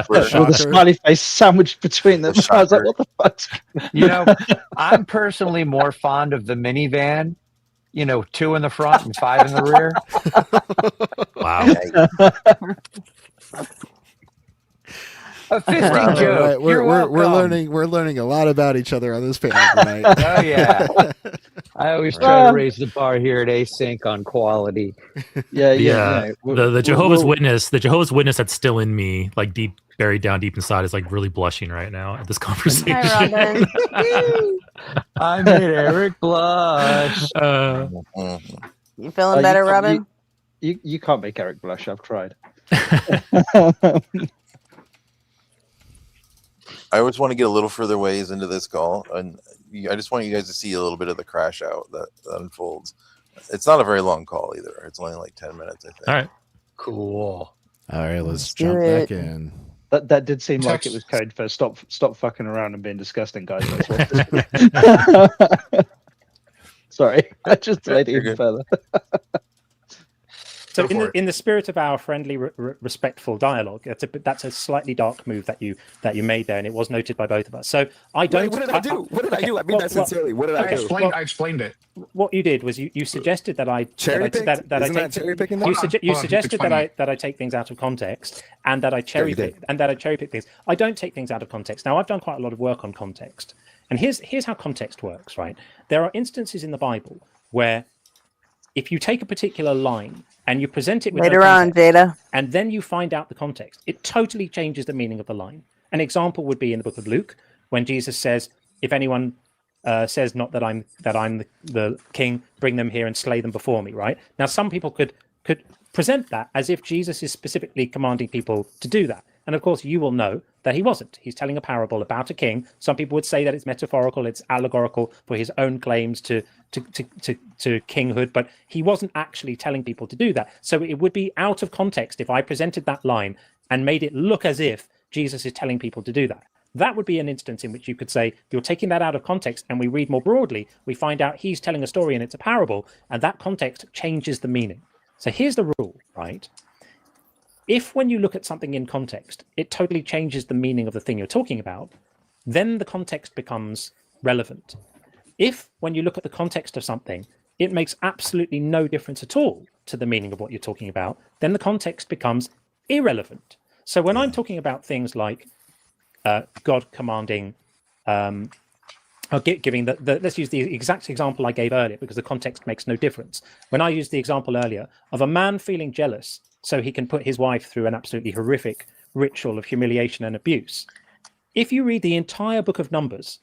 Speaker 4: a smiley face sandwiched between them. I was like, what the fuck?
Speaker 11: I'm personally more fond of the minivan. 2 in the front and 5 in the rear.
Speaker 9: Wow.
Speaker 11: A 50 joke.
Speaker 3: Right. We're learning a lot about each other on this panel tonight.
Speaker 11: Oh yeah. I always try to raise the bar here at Async on quality.
Speaker 9: The Jehovah's Witness, that's still in me, like buried down deep inside, is like really blushing right now at this conversation.
Speaker 4: Hi, Robin.
Speaker 11: I made Eric blush.
Speaker 5: Mhm.
Speaker 4: You feeling
Speaker 10: You
Speaker 4: better,
Speaker 10: can't-
Speaker 4: Robin?
Speaker 10: You can't make Eric blush. I've tried.
Speaker 5: I always want to get a little further ways into this call, and I just want you guys to see a little bit of the crash out that unfolds. It's not a very long call either. It's only like 10 minutes, I think.
Speaker 9: All right.
Speaker 11: Cool.
Speaker 3: All right, let's
Speaker 4: Let's do
Speaker 3: jump back
Speaker 4: it.
Speaker 3: in.
Speaker 10: That did seem like it
Speaker 8: Text-
Speaker 10: was code for stop fucking around and being disgusting, guys. Let's watch this. Sorry, I just delayed it
Speaker 5: You're
Speaker 10: even
Speaker 5: good.
Speaker 10: further.
Speaker 6: So
Speaker 5: Go for it.
Speaker 6: in the spirit of our friendly, respectful dialogue, that's a slightly dark move that you made there, and it was noted by both of us. So I don't.
Speaker 7: What did I do? What did I do? I mean
Speaker 6: well,
Speaker 7: that sincerely. What did I
Speaker 6: okay,
Speaker 7: do?
Speaker 6: well-
Speaker 8: I explained it.
Speaker 6: What you did was you suggested that I
Speaker 7: Cherry
Speaker 6: that I,
Speaker 7: picked?
Speaker 6: that I
Speaker 7: Isn't that
Speaker 6: take
Speaker 7: cherry picking?
Speaker 6: you,
Speaker 7: though?
Speaker 6: you
Speaker 8: Hold on,
Speaker 6: suggested that
Speaker 8: explain
Speaker 6: I take things out of context and that I cherry
Speaker 7: you did.
Speaker 6: pick things. I don't take things out of context. Now I've done quite a lot of work on context, and here's how context works. Right, there are instances in the Bible where if you take a particular line and you present it with
Speaker 4: Later
Speaker 6: no
Speaker 4: on,
Speaker 6: context,
Speaker 4: Jada.
Speaker 6: and then you find out the context, it totally changes the meaning of the line. An example would be in the book of Luke when Jesus says, "If anyone says not that I'm the king, bring them here and slay them before me." Right now, some people could present that as if Jesus is specifically commanding people to do that, and of course, you will know that he wasn't. He's telling a parable about a king. Some people would say that it's metaphorical, it's allegorical for his own claims to kinghood, but he wasn't actually telling people to do that. So it would be out of context if I presented that line and made it look as if Jesus is telling people to do that. That would be an instance in which you could say, you're taking that out of context, and we read more broadly, we find out he's telling a story and it's a parable, and that context changes the meaning. So here's the rule, right? If when you look at something in context, it totally changes the meaning of the thing you're talking about, then the context becomes relevant. If when you look at the context of something, it makes absolutely no difference at all to the meaning of what you're talking about, then the context becomes irrelevant. So when I'm talking about things like God commanding, giving let's use the exact example I gave earlier because the context makes no difference. When I used the example earlier of a man feeling jealous so he can put his wife through an absolutely horrific ritual of humiliation and abuse, if you read the entire book of Numbers,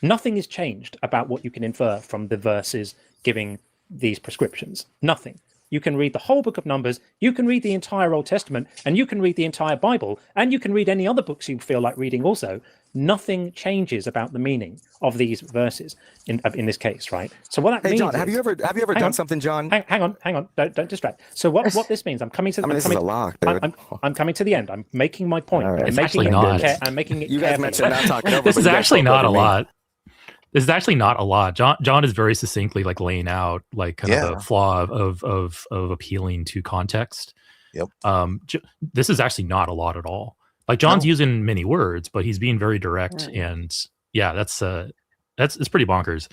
Speaker 6: nothing is changed about what you can infer from the verses giving these prescriptions. Nothing. You can read the whole book of Numbers, you can read the entire Old Testament, and you can read the entire Bible, and you can read any other books you feel like reading also. Nothing changes about the meaning of these verses in this case, right? So what that
Speaker 7: Hey
Speaker 6: means
Speaker 7: John, have
Speaker 6: is,
Speaker 7: you ever
Speaker 6: hang
Speaker 7: done
Speaker 6: on.
Speaker 7: something, John?
Speaker 6: Hang on, don't distract. So what this means, I'm coming to
Speaker 7: I mean, this is a lock, dude.
Speaker 6: I'm coming to the end. I'm making my point.
Speaker 7: All right.
Speaker 6: I'm
Speaker 7: It's
Speaker 6: making
Speaker 9: actually
Speaker 6: it
Speaker 9: not.
Speaker 6: I'm making it
Speaker 7: You guys
Speaker 6: carefully.
Speaker 7: mentioned not talking over.
Speaker 9: This
Speaker 7: but
Speaker 9: is
Speaker 7: you guys
Speaker 9: actually
Speaker 7: spoke
Speaker 9: not a
Speaker 7: over me.
Speaker 9: lot. This is actually not a lot. John is very succinctly like laying out like kind of
Speaker 5: Yeah.
Speaker 9: the flaw of appealing to context.
Speaker 5: Yep.
Speaker 9: This is actually not a lot at all. Like John's
Speaker 5: No.
Speaker 9: using many words, but he's being very direct,
Speaker 4: Yeah.
Speaker 9: and yeah, that's it's pretty bonkers.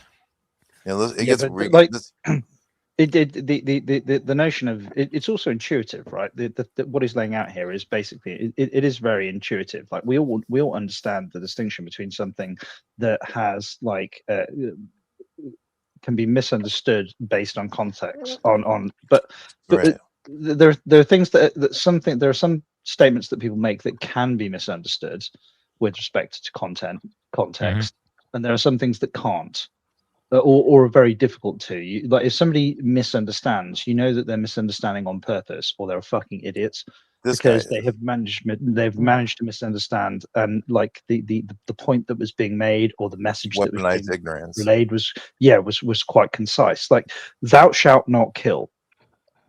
Speaker 5: Yeah, it
Speaker 10: Yeah,
Speaker 5: gets
Speaker 10: but,
Speaker 5: re-
Speaker 10: like-
Speaker 5: this-
Speaker 10: The notion of it's also intuitive, right? What he's laying out here is basically it is very intuitive. Like we all understand the distinction between something that has like can be misunderstood based on context but
Speaker 5: right.
Speaker 10: there are things that there are some statements that people make that can be misunderstood with respect to context, and there are some things that can't. Or are very difficult to you. Like if somebody misunderstands, you know that they're misunderstanding on purpose, or they're fucking idiots
Speaker 5: This
Speaker 10: because
Speaker 5: guy,
Speaker 10: they've managed to misunderstand, and like the point that was being made or the message that was
Speaker 5: weaponized
Speaker 10: being
Speaker 5: ignorance.
Speaker 10: relayed was quite concise. Like "thou shalt not kill"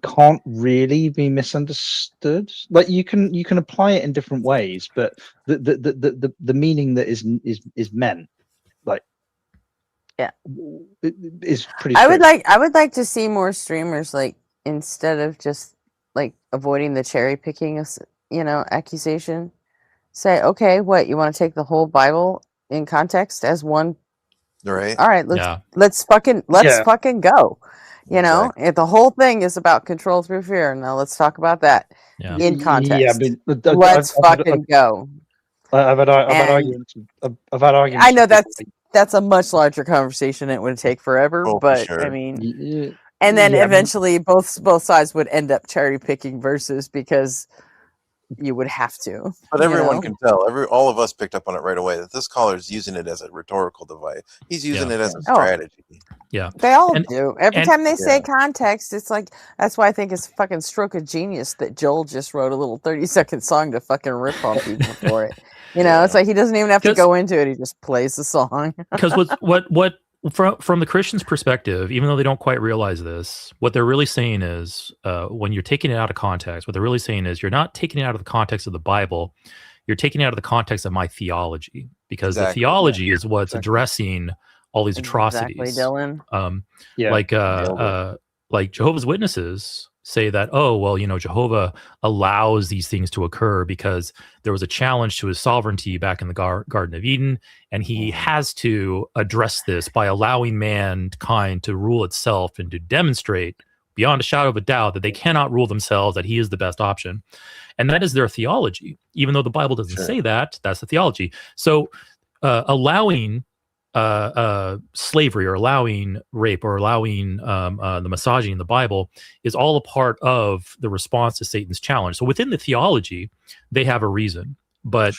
Speaker 10: can't really be misunderstood. Like you can apply it in different ways, but the meaning that is meant, like,
Speaker 4: Yeah.
Speaker 10: is pretty.
Speaker 4: I would like to see more streamers, like, instead of just like avoiding the cherry picking, accusation, say, okay, what, you want to take the whole Bible in context as one?
Speaker 5: Right.
Speaker 4: All right, let's fucking go. If the whole thing is about control through fear, now let's talk about that in context.
Speaker 10: Yeah, but
Speaker 4: let's fucking go.
Speaker 10: I've had arguments. I've had arguments.
Speaker 4: I know that's a much larger conversation. It would take forever,
Speaker 5: Oh, for
Speaker 4: but
Speaker 5: sure.
Speaker 4: I mean,
Speaker 10: Yeah,
Speaker 4: and then
Speaker 10: yeah,
Speaker 4: eventually both sides would end up cherry picking verses because you would have to.
Speaker 5: But
Speaker 4: you
Speaker 5: everyone
Speaker 4: know?
Speaker 5: can tell. All of us picked up on it right away that this caller is using it as a rhetorical device. He's using it as a strategy.
Speaker 9: Yeah,
Speaker 4: They all
Speaker 9: And-
Speaker 4: do. Every
Speaker 9: and-
Speaker 4: time they say context, it's like that's why I think it's fucking stroke of genius that Joel just wrote a little 30-second song to fucking rip on people for it. You know, it's like he doesn't even have to go into it; he just plays the song.
Speaker 9: Because what from the Christian's perspective, even though they don't quite realize this, what they're really saying is when you're taking it out of context, what they're really saying is you're not taking it out of the context of the Bible, you're taking it out of the context of my theology, because the theology is what's addressing all these atrocities.
Speaker 4: Exactly,
Speaker 9: Dylan. Like Jehovah's Witnesses say that, oh, well, Jehovah allows these things to occur because there was a challenge to his sovereignty back in the Garden of Eden, and he has to address this by allowing mankind to rule itself and to demonstrate beyond a shadow of a doubt that they cannot rule themselves, that he is the best option. And that is their theology. Even though the Bible doesn't say that, that's the theology. So allowing slavery or allowing rape or allowing the misogyny in the Bible is all a part of the response to Satan's challenge. So within the theology, they have a reason, but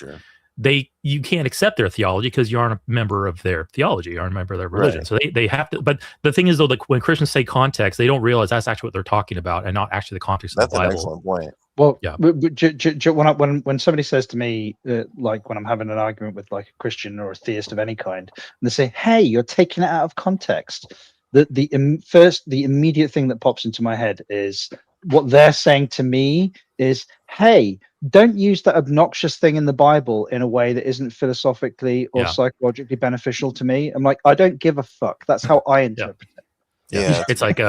Speaker 9: you can't accept their theology because you aren't a member of their theology, you aren't a member of their religion.
Speaker 5: Right.
Speaker 9: So they have to. But the thing is, though, like when Christians say context, they don't realize that's actually what they're talking about and not actually the context of the Bible.
Speaker 5: That's an excellent point.
Speaker 10: Well,
Speaker 9: yeah.
Speaker 10: When somebody says to me, like when I'm having an argument with like a Christian or a theist of any kind, and they say, "Hey, you're taking it out of context," the immediate thing that pops into my head is what they're saying to me is, "Hey, don't use that obnoxious thing in the Bible in a way that isn't philosophically or psychologically beneficial to me." I'm like, I don't give a fuck. That's how I interpret it.
Speaker 5: Yeah,
Speaker 9: it's like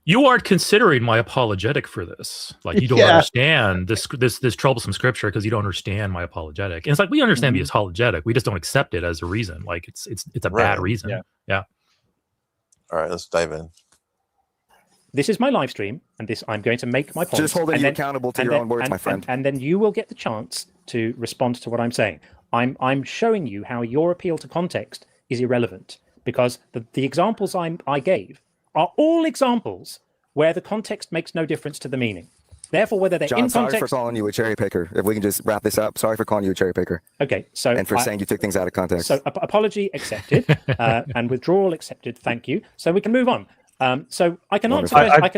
Speaker 9: you aren't considering my apologetic for this. Like you don't understand this troublesome scripture because you don't understand my apologetic. And it's like we understand the apologetic, we just don't accept it as a reason. Like it's a bad reason. Yeah.
Speaker 5: All right, let's dive in.
Speaker 6: This is my live stream, and I'm going to make my point.
Speaker 7: Just holding you accountable to your own words, my friend.
Speaker 6: And then you will get the chance to respond to what I'm saying. I'm showing you how your appeal to context is irrelevant because the examples I gave are all examples where the context makes no difference to the meaning. Therefore, whether they're
Speaker 7: John,
Speaker 6: in context...
Speaker 7: sorry for calling you a cherry picker. If we can just wrap this up. Sorry for calling you a cherry picker.
Speaker 6: Okay, so...
Speaker 7: And for saying you took things out of context.
Speaker 6: So apology accepted and withdrawal accepted. Thank you. So we can move on. So I can answer...
Speaker 10: I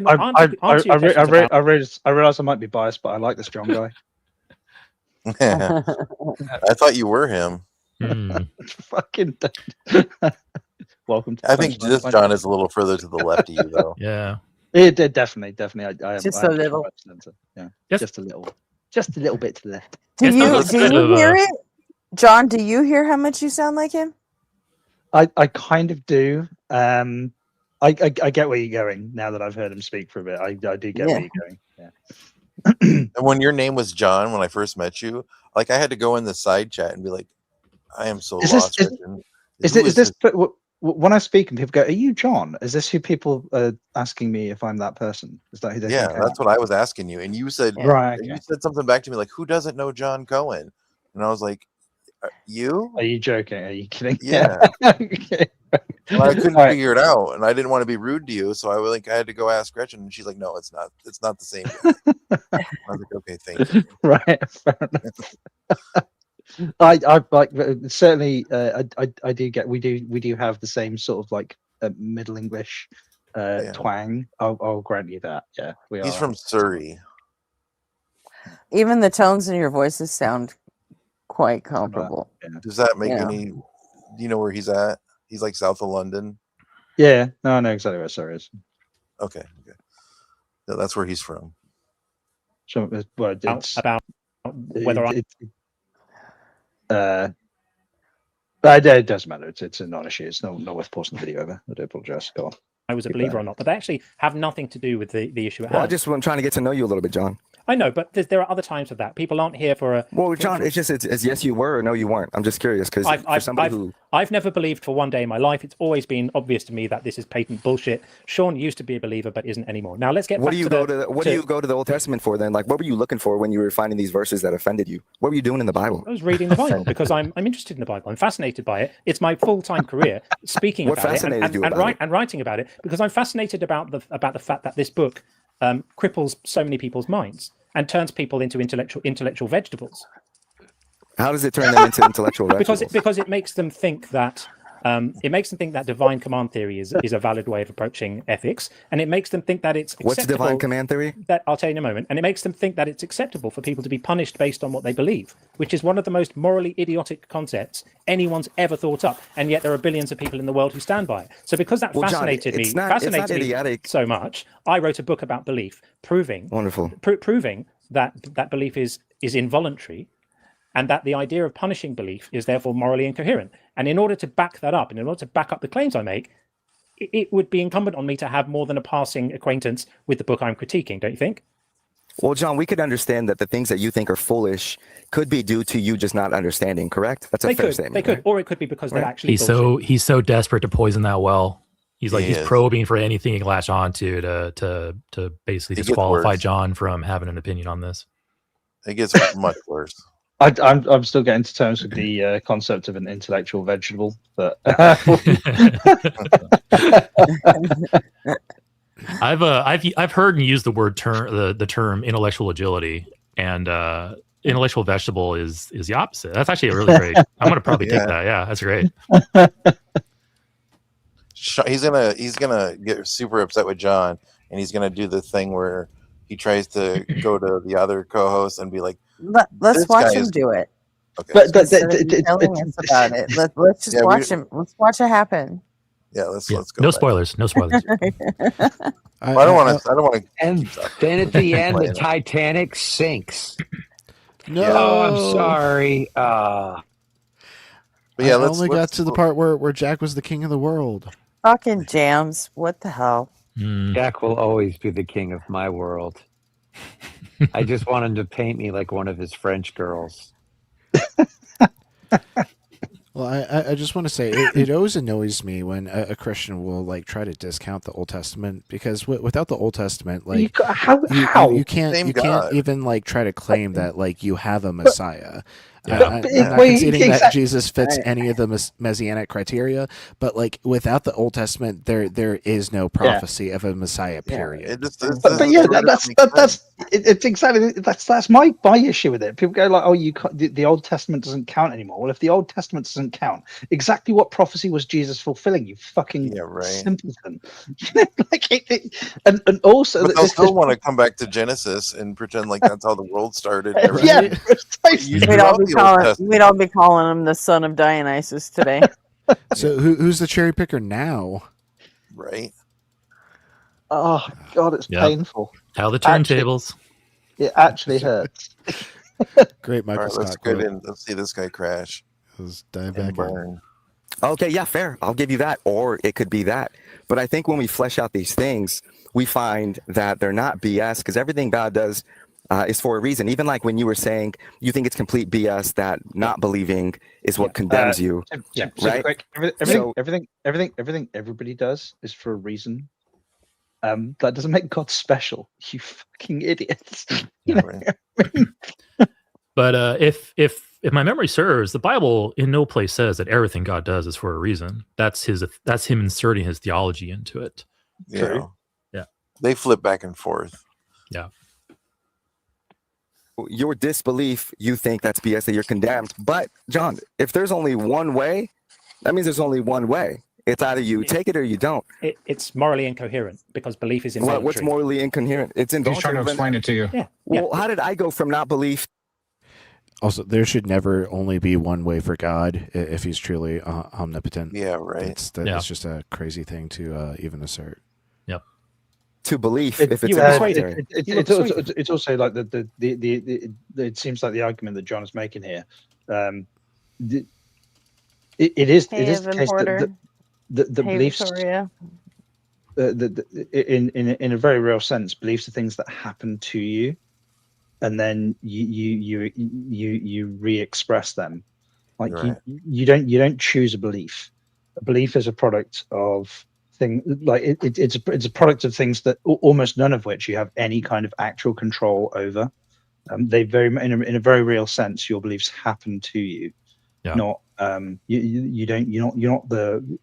Speaker 10: realize I might be biased, but I like this John guy.
Speaker 5: I thought you were him.
Speaker 10: Fucking... Welcome to...
Speaker 5: I think this John is a little further to the left of you, though.
Speaker 9: Yeah.
Speaker 10: It definitely. I am,
Speaker 4: just
Speaker 10: a
Speaker 4: little.
Speaker 10: Yeah, just a little bit to the left.
Speaker 4: Do you hear it, John? Do you hear how much you sound like him?
Speaker 10: I kind of do. I get where you're going now that I've heard him speak for a bit. I do get where you're going. Yeah.
Speaker 5: And when your name was John, when I first met you, like I had to go in the side chat and be like, "I am so lost."
Speaker 10: Is this when I speak and people go, "Are you John?" Is this who people are asking me if I'm that person? Is that who they?
Speaker 5: Yeah, that's what I was asking you, and you said
Speaker 10: right.
Speaker 5: You said something back to me like, "Who doesn't know John Cohen?" And I was like, "You?
Speaker 10: Are you joking? Are you kidding?"
Speaker 5: Yeah.
Speaker 10: Okay.
Speaker 5: And I couldn't figure it out, and I didn't want to be rude to you, so I had to go ask Gretchen, and she's like, "No, it's not. It's not the same." I was like, "Okay, thank you."
Speaker 10: Right. Fair enough. I like certainly. I do get. We do have the same sort of like Middle English twang. I'll grant you that. Yeah, we are.
Speaker 5: He's from Surrey.
Speaker 4: Even the tones in your voices sound quite comparable.
Speaker 10: Yeah.
Speaker 5: Does that make any? Do you know where he's at? He's like south of London.
Speaker 10: Yeah, no, I know exactly where Surrey is.
Speaker 5: Okay. Yeah, that's where he's from.
Speaker 10: So, well, it's
Speaker 6: about whether
Speaker 10: it doesn't matter. It's a non-issue. It's not worth pausing the video over. I do apologize. Go on.
Speaker 6: I was a believer or not, but they actually have nothing to do with the issue at hand.
Speaker 7: I just am trying to get to know you a little bit, John.
Speaker 6: I know, but there are other times of that. People aren't here for a...
Speaker 7: Well, John, it's yes, you were, or no, you weren't. I'm just curious, because for somebody who...
Speaker 6: I've never believed for one day in my life. It's always been obvious to me that this is patent bullshit. Sean used to be a believer, but isn't anymore. Now, let's get back to
Speaker 7: What do you go to the Old Testament for, then? Like, what were you looking for when you were finding these verses that offended you? What were you doing in the Bible?
Speaker 6: I was reading the Bible because I'm interested in the Bible. I'm fascinated by it. It's my full-time career, speaking about it and writing about it, because I'm fascinated about the fact that this book cripples so many people's minds. and turns people into intellectual vegetables.
Speaker 7: How does it turn them into intellectual vegetables?
Speaker 6: Because it makes them think that divine command theory is a valid way of approaching ethics, and it makes them think that it's acceptable.
Speaker 7: What's divine command theory?
Speaker 6: That I'll tell you in a moment. And it makes them think that it's acceptable for people to be punished based on what they believe, which is one of the most morally idiotic concepts anyone's ever thought up. And yet there are billions of people in the world who stand by it. So because that fascinated me so much, I wrote a book about belief, proving that belief is involuntary, and that the idea of punishing belief is therefore morally incoherent. And in order to back that up, and in order to back up the claims I make, it would be incumbent on me to have more than a passing acquaintance with the book I'm critiquing, don't you think?
Speaker 7: Well, John, we could understand that the things that you think are foolish could be due to you just not understanding, correct? That's a fair statement.
Speaker 6: They could,
Speaker 7: right?
Speaker 6: or it could be because they're actually bullshit.
Speaker 9: He's so desperate to poison that well. He's probing for anything he can latch on to basically disqualify John from having an opinion on this.
Speaker 5: It gets much worse.
Speaker 10: I'm still getting to terms with the concept of an intellectual vegetable, but
Speaker 9: I've heard and used the term intellectual agility, and intellectual vegetable is the opposite. That's actually a really great. I'm gonna probably take that. Yeah, that's great.
Speaker 5: He's gonna get super upset with John, and he's gonna do the thing where he tries to go to the other co-host and be like,
Speaker 4: let's watch him do it.
Speaker 5: Okay.
Speaker 4: But telling us about it. Let's just watch him. Let's watch it happen.
Speaker 5: Yeah, let's go.
Speaker 9: No spoilers. No spoilers.
Speaker 5: I don't want to.
Speaker 11: And then at the end, the Titanic sinks.
Speaker 3: No,
Speaker 11: oh, I'm sorry.
Speaker 3: But yeah, I only got to the part where Jack was the king of the world.
Speaker 4: Fucking jams. What the hell?
Speaker 11: Jack will always be the king of my world. I just want him to paint me like one of his French girls.
Speaker 3: Well, I just want to say it always annoys me when a Christian will like try to discount the Old Testament, because without the Old Testament, like you can't even like try to claim that like you have a Messiah. I'm not conceding that Jesus fits any of the messianic criteria, but like without the Old Testament, there is no prophecy of a Messiah. Period.
Speaker 10: It's exactly that's my issue with it. People go like, "Oh, the Old Testament doesn't count anymore." Well, if the Old Testament doesn't count, exactly what prophecy was Jesus fulfilling? You fucking simpleton! and also,
Speaker 5: but they'll still want to come back to Genesis and pretend like that's how the world started.
Speaker 10: Yeah,
Speaker 4: we'd all be calling him the son of Dionysus today.
Speaker 3: So who's the cherry picker now?
Speaker 5: Right.
Speaker 10: Oh God, it's painful.
Speaker 9: How the turntables.
Speaker 10: It actually hurts.
Speaker 3: Great, Michael
Speaker 5: All right,
Speaker 3: Scott.
Speaker 5: let's see this guy crash.
Speaker 3: Let's dive back in.
Speaker 7: Okay, yeah, fair. I'll give you that. Or it could be that. But I think when we flesh out these things, we find that they're not BS, because everything God does is for a reason. Even like when you were saying you think it's complete BS that not believing is what condemns you.
Speaker 10: Yeah,
Speaker 7: right?
Speaker 10: Quick. Everything everybody does is for a reason. That doesn't make God special. You fucking idiots.
Speaker 9: But if my memory serves, the Bible in no place says that everything God does is for a reason. That's him inserting his theology into it.
Speaker 5: True.
Speaker 9: Yeah.
Speaker 5: They flip back and forth.
Speaker 9: Yeah.
Speaker 7: Your disbelief, you think that's BS, that you're condemned. But John, if there's only one way, that means there's only one way. It's either you take it or you don't.
Speaker 6: It's morally incoherent because belief is involuntary.
Speaker 7: What's morally incoherent? It's involuntary.
Speaker 8: He's trying to explain it to you.
Speaker 6: Yeah.
Speaker 7: Well, how did I go from not belief?
Speaker 3: Also, there should never only be one way for God if he's truly omnipotent.
Speaker 5: Yeah, right.
Speaker 3: It's just a crazy thing to even assert.
Speaker 9: Yep.
Speaker 7: To belief,
Speaker 10: if
Speaker 7: it's
Speaker 10: it's also like it seems like the argument that John is making here. It is the case that the beliefs, in a very real sense, beliefs are things that happen to you, and then you re-express them. Like you don't choose a belief. A belief is a product of thing, like it's a product of things that almost none of which you have any kind of actual control over. They in a very real sense, your beliefs happen to you. Not you're not the,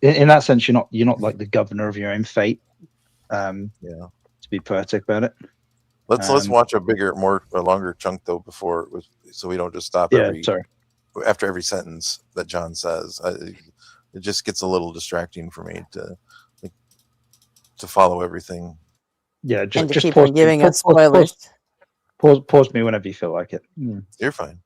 Speaker 10: in that sense, you're not like the governor of your own fate. To be poetic about it.
Speaker 5: Let's watch a longer chunk though so we don't just stop after every sentence that John says. It just gets a little distracting for me to follow everything.
Speaker 10: Yeah, just
Speaker 4: keep
Speaker 10: pause,
Speaker 4: on giving us spoilers.
Speaker 10: Pause me whenever you feel like it.
Speaker 5: You're fine.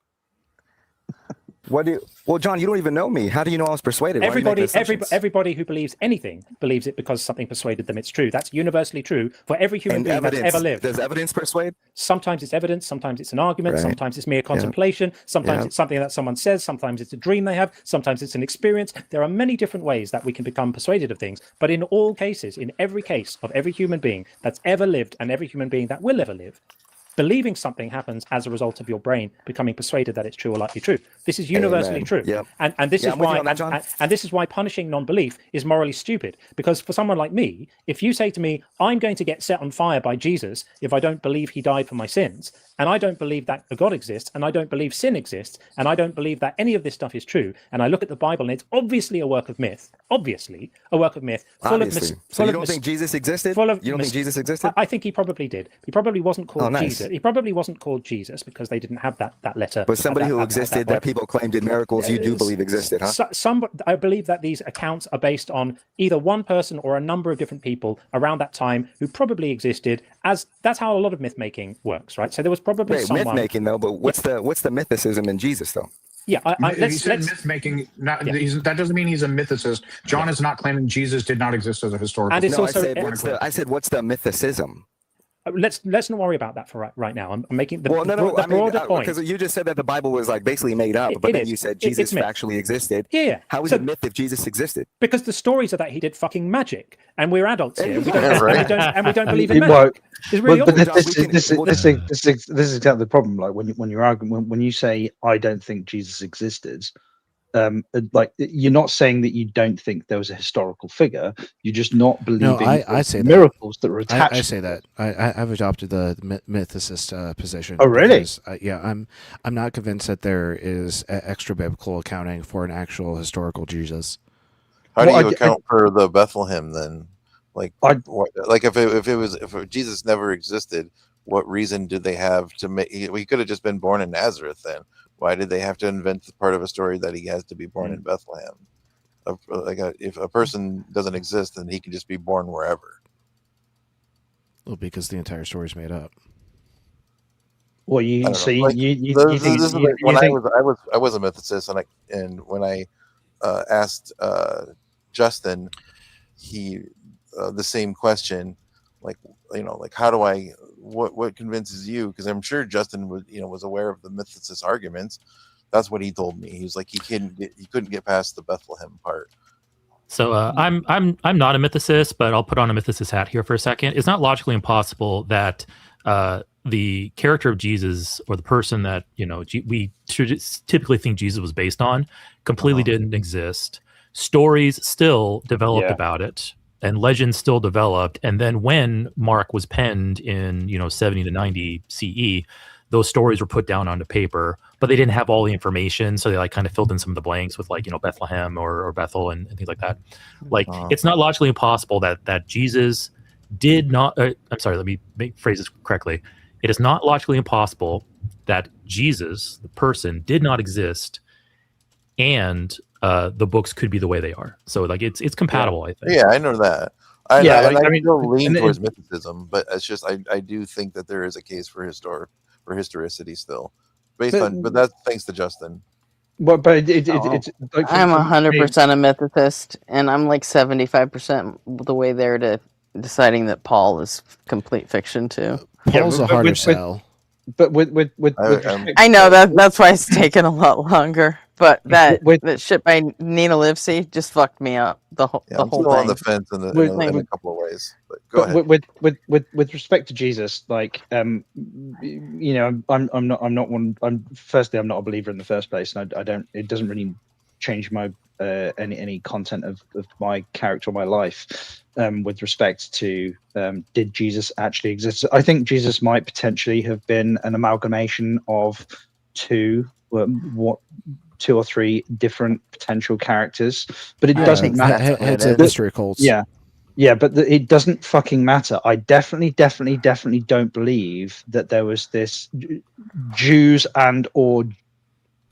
Speaker 7: Well, John, you don't even know me. How do you know I was persuaded?
Speaker 6: Everybody who believes anything believes it because something persuaded them it's true. That's universally true for every human being that's ever lived.
Speaker 7: Does evidence persuade?
Speaker 6: Sometimes it's evidence, sometimes it's an argument, sometimes it's mere contemplation, sometimes it's something that someone says, sometimes it's a dream they have, sometimes it's an experience. There are many different ways that we can become persuaded of things, but in all cases, in every case of every human being that's ever lived and every human being that will ever live, believing something happens as a result of your brain becoming persuaded that it's true or likely true. This is universally true.
Speaker 7: Yep.
Speaker 6: And this is why and this is why punishing non-belief is morally stupid. Because for someone like me, if you say to me, I'm going to get set on fire by Jesus if I don't believe he died for my sins, and I don't believe that a God exists, and I don't believe sin exists, and I don't believe that any of this stuff is true, and I look at the Bible and it's obviously a work of myth, full of
Speaker 7: So you don't think Jesus existed? You don't think Jesus existed?
Speaker 6: I think he probably did. He probably wasn't called Jesus. He probably wasn't called Jesus because they didn't have that letter.
Speaker 7: But somebody who existed that people claimed did miracles, you do believe existed, huh?
Speaker 6: I believe that these accounts are based on either one person or a number of different people around that time who probably existed. As that's how a lot of myth making works, right? So there was probably someone
Speaker 7: myth making though. But what's the mythicism in Jesus though?
Speaker 6: Yeah,
Speaker 8: let's myth making. That doesn't mean he's a mythicist. John is not claiming Jesus did not exist as a historical.
Speaker 6: And it's
Speaker 7: I said, what's the mythicism?
Speaker 6: Let's not worry about that for right now. I'm making the broader point.
Speaker 7: Because you just said that the Bible was like basically made up, but then you said Jesus actually existed.
Speaker 6: Yeah.
Speaker 7: How is it myth if Jesus existed?
Speaker 6: Because the stories are that he did fucking magic, and we're adults here. We don't believe in magic. It's really
Speaker 10: this is exactly the problem. Like when you're arguing, when you say I don't think Jesus existed, like you're not saying that you don't think there was a historical figure. You're just not believing
Speaker 3: I say
Speaker 10: miracles that were attached.
Speaker 3: I say that. I've adopted the mythicist position.
Speaker 10: Oh, really?
Speaker 3: Because, I'm not convinced that there is extra biblical accounting for an actual historical Jesus.
Speaker 5: How do you account for the Bethlehem then? If Jesus never existed, what reason did they have to make? He could have just been born in Nazareth then. Why did they have to invent the part of a story that he has to be born in Bethlehem? If a person doesn't exist, then he can just be born wherever.
Speaker 3: Well, because the entire story is made up.
Speaker 10: Well, I was
Speaker 5: a mythicist, and when I asked Justin, he the same question, how do I? What convinces you? Because I'm sure Justin was aware of the mythicist arguments. That's what he told me. He was like he couldn't get past the Bethlehem part.
Speaker 9: So I'm not a mythicist, but I'll put on a mythicist hat here for a second. It's not logically impossible that the character of Jesus or the person that we typically think Jesus was based on completely didn't exist. Stories still developed about it. And legends still developed. And then when Mark was penned in 70 to 90 CE, those stories were put down onto paper, but they didn't have all the information. So they kind of filled in some of the blanks with Bethlehem or Bethel and things like that. It's not logically impossible that Jesus did not. I'm sorry, let me phrase this correctly. It is not logically impossible that Jesus, the person, did not exist, and the books could be the way they are. So it's compatible, I think.
Speaker 5: Yeah, I know that. I still lean towards mythicism, but it's just I do think that there is a case for historicity still, but that's thanks to Justin.
Speaker 10: But I'm
Speaker 4: 100% a mythicist, and I'm 75% the way there to deciding that Paul is complete fiction too.
Speaker 3: Paul's a harder sell.
Speaker 10: But
Speaker 4: I know that's why it's taken a lot longer. But that shit by Nina Livesey just fucked me up. The whole
Speaker 5: I'm still on the fence in a couple of ways. But go ahead.
Speaker 10: With respect to Jesus, I'm not one. Firstly, I'm not a believer in the first place, and I don't. It doesn't really change my any content of my character or my life. With respect to did Jesus actually exist? I think Jesus might potentially have been an amalgamation of two or three different potential characters, but it doesn't matter.
Speaker 3: Heads of mystery cults.
Speaker 10: Yeah, Yeah, but it doesn't fucking matter. I definitely don't believe that there was this Jews and or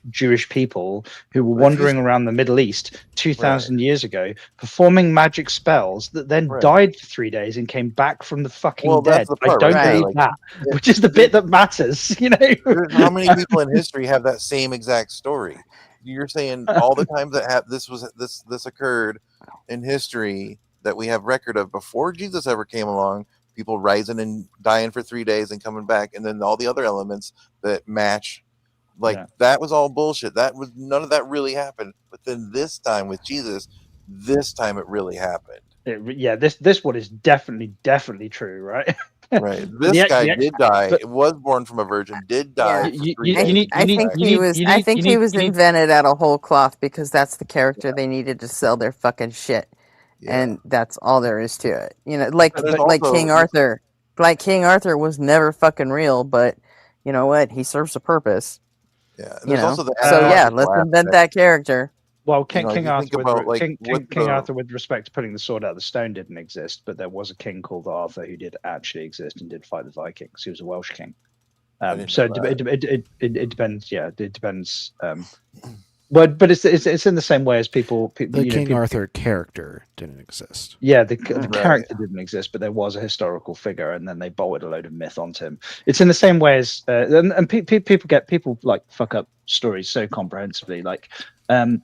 Speaker 10: Jewish people who were wandering around the Middle East 2,000 years ago, performing magic spells that then died for 3 days and came back from the fucking dead.
Speaker 5: That's the part,
Speaker 10: I don't believe that, which is the bit that matters. You know,
Speaker 5: how many people in history have that same exact story? You're saying all the times that this occurred in history that we have record of before Jesus ever came along, people rising and dying for 3 days and coming back, and then all the other elements that match. That was all bullshit. That was none of that really happened. But then this time with Jesus, this time it really happened.
Speaker 10: This one is definitely true, right?
Speaker 5: Right. This guy did die. It was born from a virgin. Did die.
Speaker 4: I think he was invented out of whole cloth because that's the character they needed to sell their fucking shit, and that's all there is to it. You know, like King Arthur. Like King Arthur was never fucking real, but you know what? He serves a purpose.
Speaker 5: Yeah.
Speaker 4: You know? Let's invent that character.
Speaker 10: Well, King Arthur with respect to putting the sword out of the stone didn't exist, but there was a king called Arthur who did actually exist and did fight the Vikings. He was a Welsh king. So it depends. Yeah, it depends. But it's in the same way as people.
Speaker 3: King Arthur character didn't exist.
Speaker 10: Yeah, the character didn't exist, but there was a historical figure, and then they bolted a load of myth onto him. It's in the same way as people like fuck up stories so comprehensively. What was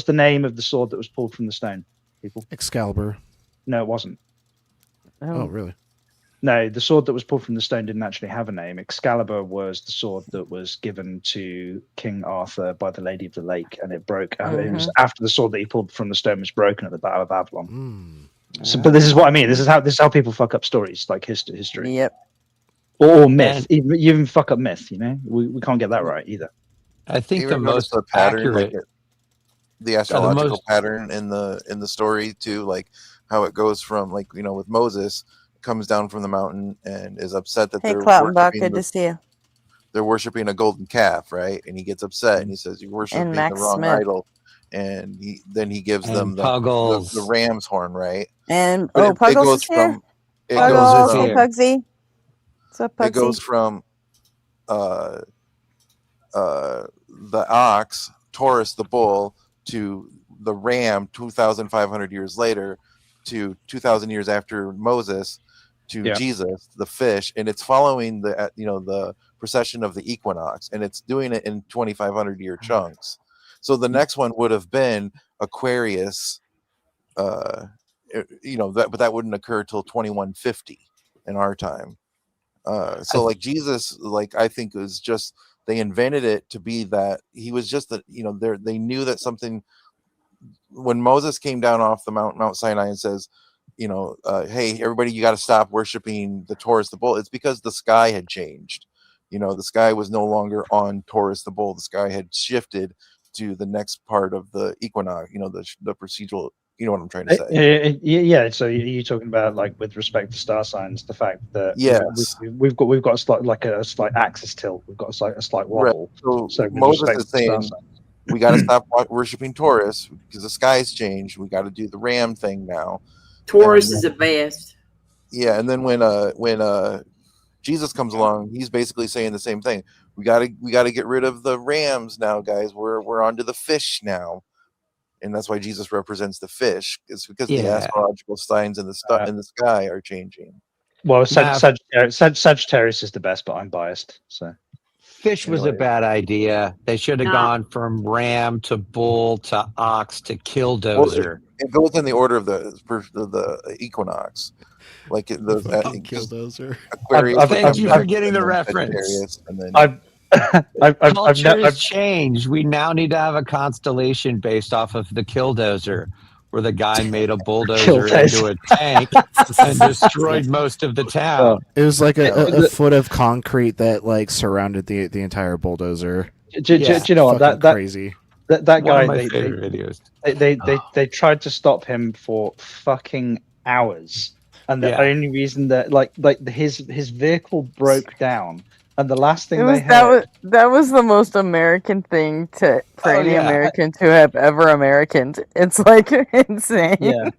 Speaker 10: the name of the sword that was pulled from the stone? People.
Speaker 3: Excalibur.
Speaker 10: No, it wasn't.
Speaker 3: Oh, really?
Speaker 10: No, the sword that was pulled from the stone didn't actually have a name. Excalibur was the sword that was given to King Arthur by the Lady of the Lake, and it broke. It was after the sword that he pulled from the stone was broken at the Battle of Avalon. So, but this is what I mean. This is how people fuck up stories, like history.
Speaker 4: Yep.
Speaker 10: Or myth. You even fuck up myth. You know, we can't get that right either.
Speaker 11: I think the most
Speaker 5: pattern,
Speaker 11: accurate,
Speaker 5: the astrological pattern in the story too, like how it goes from with Moses, comes down from the mountain and is upset that they're worshiping a golden calf, right? And he gets upset and he says, "You're worshiping the wrong idol." And he gives them the ram's horn, right?
Speaker 4: And Puggles is here. Pugsy. What's up, Pugsy?
Speaker 5: It goes from the ox, Taurus the bull, to the ram 2,500 years later, to 2,000 years after Moses, to Jesus the fish, and it's following the procession of the equinox, and it's doing it in 2,500 year chunks. So the next one would have been Aquarius, but that wouldn't occur till 2150 in our time. So Jesus, I think it was just, they invented it to be that he was just that, they knew that something, when Moses came down off the Mount Sinai and says, hey, everybody, you got to stop worshiping the Taurus the bull. It's because the sky had changed. The sky was no longer on Taurus the bull. The sky had shifted to the next part of the equinox, the procedural, you know what I'm trying to say.
Speaker 10: Yeah. So you're talking about, with respect to star signs, the fact that we've got a slight axis tilt. We've got a slight wobble.
Speaker 5: Right. So Moses is saying we got to stop worshiping Taurus because the sky's changed. We got to do the ram thing now.
Speaker 12: Taurus is advanced.
Speaker 5: Yeah, and then when Jesus comes along, he's basically saying the same thing. We gotta get rid of the rams now, guys. We're onto the fish now, and that's why Jesus represents the fish. It's because the astrological signs in the sky are changing.
Speaker 10: Well, Sagittarius is the best, but I'm biased. So
Speaker 11: fish was a bad idea. They should have gone from ram to bull to ox to killdozer.
Speaker 5: It goes in the order of the equinox. Like the
Speaker 3: killdozer.
Speaker 11: Thank you for getting the reference. Culture has changed. We now need to have a constellation based off of the killdozer, where the guy made a bulldozer into a tank and destroyed most of the town.
Speaker 3: It was like a foot of concrete that surrounded the entire bulldozer.
Speaker 10: Do you know what that
Speaker 3: crazy?
Speaker 10: That guy, they tried to stop him for fucking hours, and the only reason that his vehicle broke down And the last thing
Speaker 4: It was
Speaker 10: they heard,
Speaker 4: that was the most American thing for any American to have ever Americaned. It's like insane.
Speaker 10: Yeah.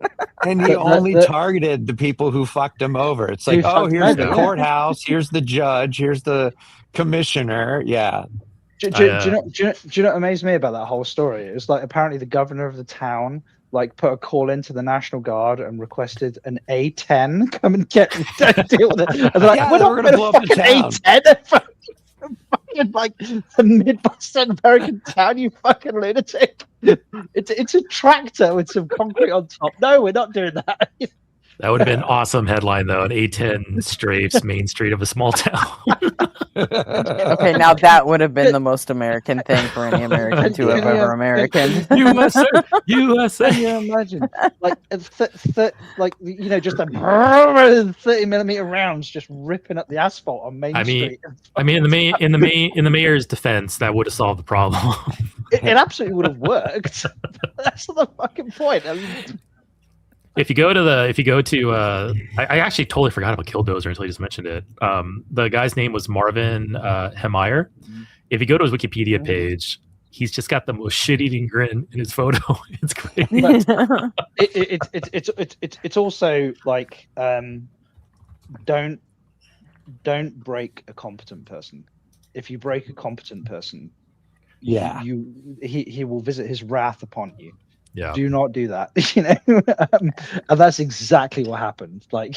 Speaker 11: And he only targeted the people who fucked him over. It's like, oh, here's the courthouse, here's the judge, here's the commissioner. Yeah.
Speaker 10: Do you know what amazed me about that whole story? It was like apparently the governor of the town like put a call into the National Guard and requested an A10 come and deal with it. And they're like, we're not going to blow up the town. A10, like the Midwestern American town, you fucking lunatic. It's a tractor with some concrete on top. No, we're not doing that.
Speaker 9: That would have been an awesome headline, though. An A10 strafes Main Street of a small town.
Speaker 4: Okay, now that would have been the most American thing for any American to have ever American.
Speaker 9: USA, USA.
Speaker 10: Can you imagine? Like, like you know, just a 30mm rounds just ripping up the asphalt on Main Street.
Speaker 9: I mean, in the mayor's defense, that would have solved the problem.
Speaker 10: It absolutely would have worked. That's the fucking point. I mean,
Speaker 9: If you go to I actually totally forgot about Killdozer until you just mentioned it. The guy's name was Marvin Hemeyer. If you go to his Wikipedia page, he's just got the most shit-eating grin in his photo. It's great.
Speaker 10: It's also like don't break a competent person. If you break a competent person, he will visit his wrath upon you.
Speaker 9: Yeah.
Speaker 10: Do not do that, you know. And that's exactly what happened. Like,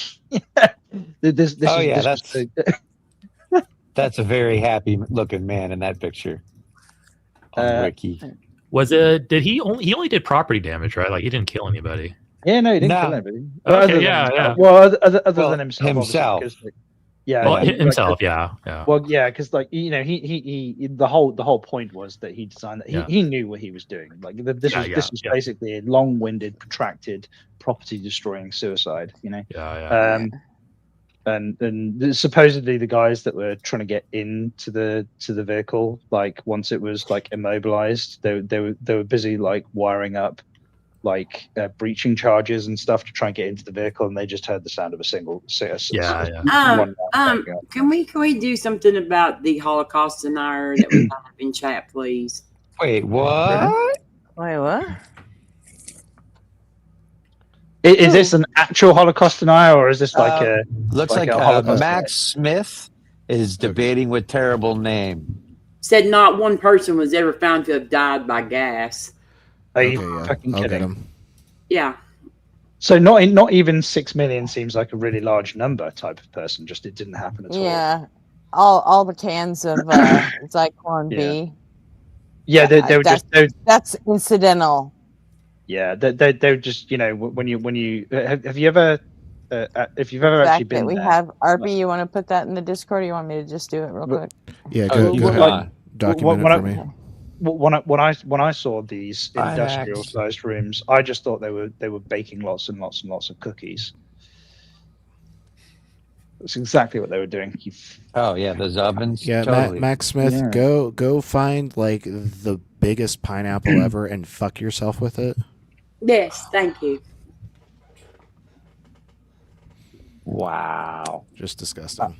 Speaker 11: that's a very happy looking man in that picture. Ricky.
Speaker 9: Was it? Did he only did property damage, right? Like he didn't kill anybody.
Speaker 10: Yeah, no, he didn't kill anybody.
Speaker 9: Okay, yeah.
Speaker 10: Well, other than himself. Yeah,
Speaker 9: well, himself, yeah.
Speaker 10: Well, yeah, because like you know, he the whole point was that he designed that he knew what he was doing. Like this was basically a long-winded, protracted, property-destroying suicide. You know. And supposedly the guys that were trying to get into the vehicle, like once it was like immobilized, they were busy like wiring up like breaching charges and stuff to try and get into the vehicle, and they just heard the sound of a single
Speaker 12: Can we do something about the Holocaust denier that we have in chat, please?
Speaker 11: Wait, what?
Speaker 4: Wait, what?
Speaker 10: Is this an actual Holocaust denier, or is this like a
Speaker 11: looks like
Speaker 10: a Holocaust
Speaker 11: Max Smith is debating with terrible name.
Speaker 12: Said not one person was ever found to have died by gas.
Speaker 10: Are you fucking kidding?
Speaker 12: Yeah.
Speaker 10: So not even 6 million seems like a really large number type of person. Just it didn't happen at all.
Speaker 4: Yeah, all the cans of Zyklon B.
Speaker 10: Yeah, they were
Speaker 4: that's incidental.
Speaker 10: Yeah, they were just, you know, when you have you ever if you've ever actually been
Speaker 4: we
Speaker 10: there,
Speaker 4: have RB, you want to put that in the Discord, or you want me to just do it real quick?
Speaker 3: Yeah, go ahead. Document it for me.
Speaker 10: When I saw these industrial sized rooms, I just thought they were baking lots and lots and lots of cookies. That's exactly what they were doing.
Speaker 11: Oh yeah, those ovens.
Speaker 3: Yeah,
Speaker 11: totally.
Speaker 3: Max Smith, go find like the biggest pineapple ever and fuck yourself with it.
Speaker 12: Yes, thank you.
Speaker 10: Wow,
Speaker 3: just disgusting.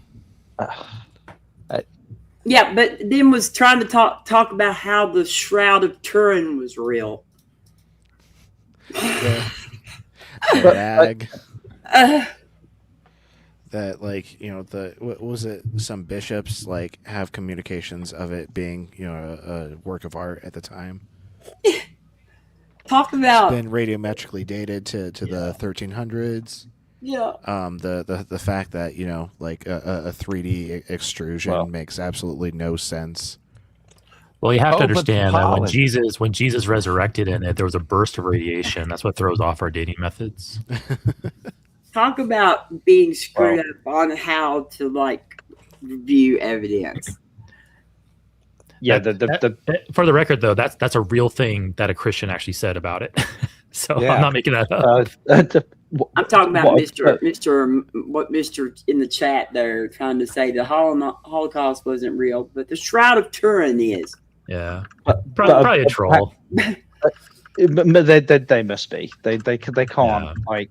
Speaker 12: Yeah, but then was trying to talk about how the Shroud of Turin was real.
Speaker 3: Brag. That like, you know, what was it? Some bishops like have communications of it being, you know, a work of art at the time.
Speaker 12: Talk about
Speaker 3: it's been radiometrically dated to the 1300s.
Speaker 12: Yeah.
Speaker 3: The fact that, you know, like a 3D extrusion makes absolutely no sense.
Speaker 9: Well, you have to understand that when Jesus resurrected in it, there was a burst of radiation. That's what throws off our dating methods.
Speaker 12: Talk about being screwed up on how to like review evidence.
Speaker 9: Yeah, for the record, though, that's a real thing that a Christian actually said about it. So I'm not making that up.
Speaker 12: I'm talking about Mr. in the chat there trying to say the Holocaust wasn't real, but the Shroud of Turin is.
Speaker 9: Yeah, probably a troll.
Speaker 10: They must be. They can't like,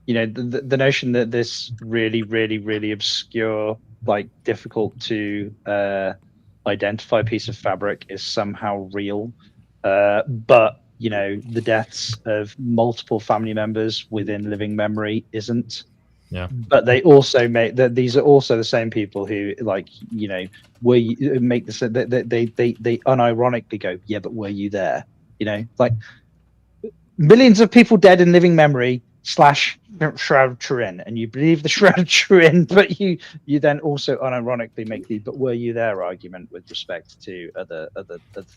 Speaker 10: you know, the notion that this really, really, really obscure like difficult to identify piece of fabric is somehow real, but you know, the deaths of multiple family members within living memory isn't.
Speaker 9: Yeah.
Speaker 10: But they also make that these are also the same people who, like, you know, make this they unironically go, yeah, but were you there? You know, like millions of people dead in living memory / Shroud of Turin, and you believe the Shroud of Turin, but you then also unironically make the "but were you there" argument with respect to other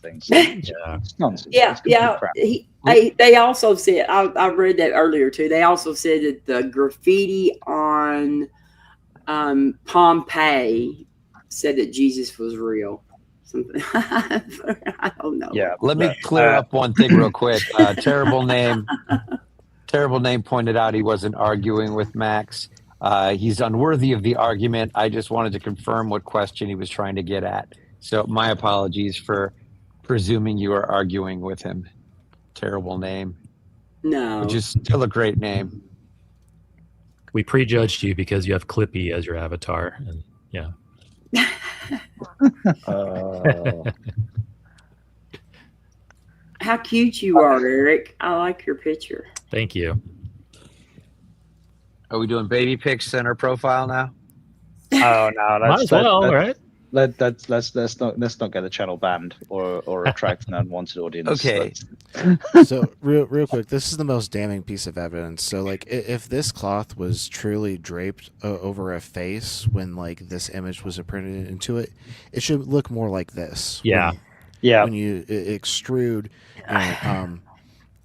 Speaker 10: things. It's nonsense.
Speaker 12: Yeah,
Speaker 10: It's complete crap.
Speaker 12: they also said, I read that earlier too. They also said that the graffiti on Pompeii said that Jesus was real. Something I don't know.
Speaker 10: Yeah.
Speaker 11: Let me clear up one thing real quick. Terrible name. Terrible name pointed out he wasn't arguing with Max. He's unworthy of the argument. I just wanted to confirm what question he was trying to get at. So my apologies for presuming you were arguing with him. Terrible name.
Speaker 12: No.
Speaker 11: Which is still a great name.
Speaker 9: We prejudged you because you have Clippy as your avatar, and yeah.
Speaker 12: How cute you are, Eric. I like your picture.
Speaker 9: Thank you.
Speaker 11: Are we doing baby pics in our profile now?
Speaker 10: Oh no,
Speaker 9: Might as well, right?
Speaker 10: Let's not get the channel banned or attract an unwanted audience.
Speaker 11: Okay.
Speaker 3: So real quick, this is the most damning piece of evidence. So like, if this cloth was truly draped over a face when like this image was printed into it, it should look more like this.
Speaker 9: Yeah.
Speaker 3: When you extrude, you know,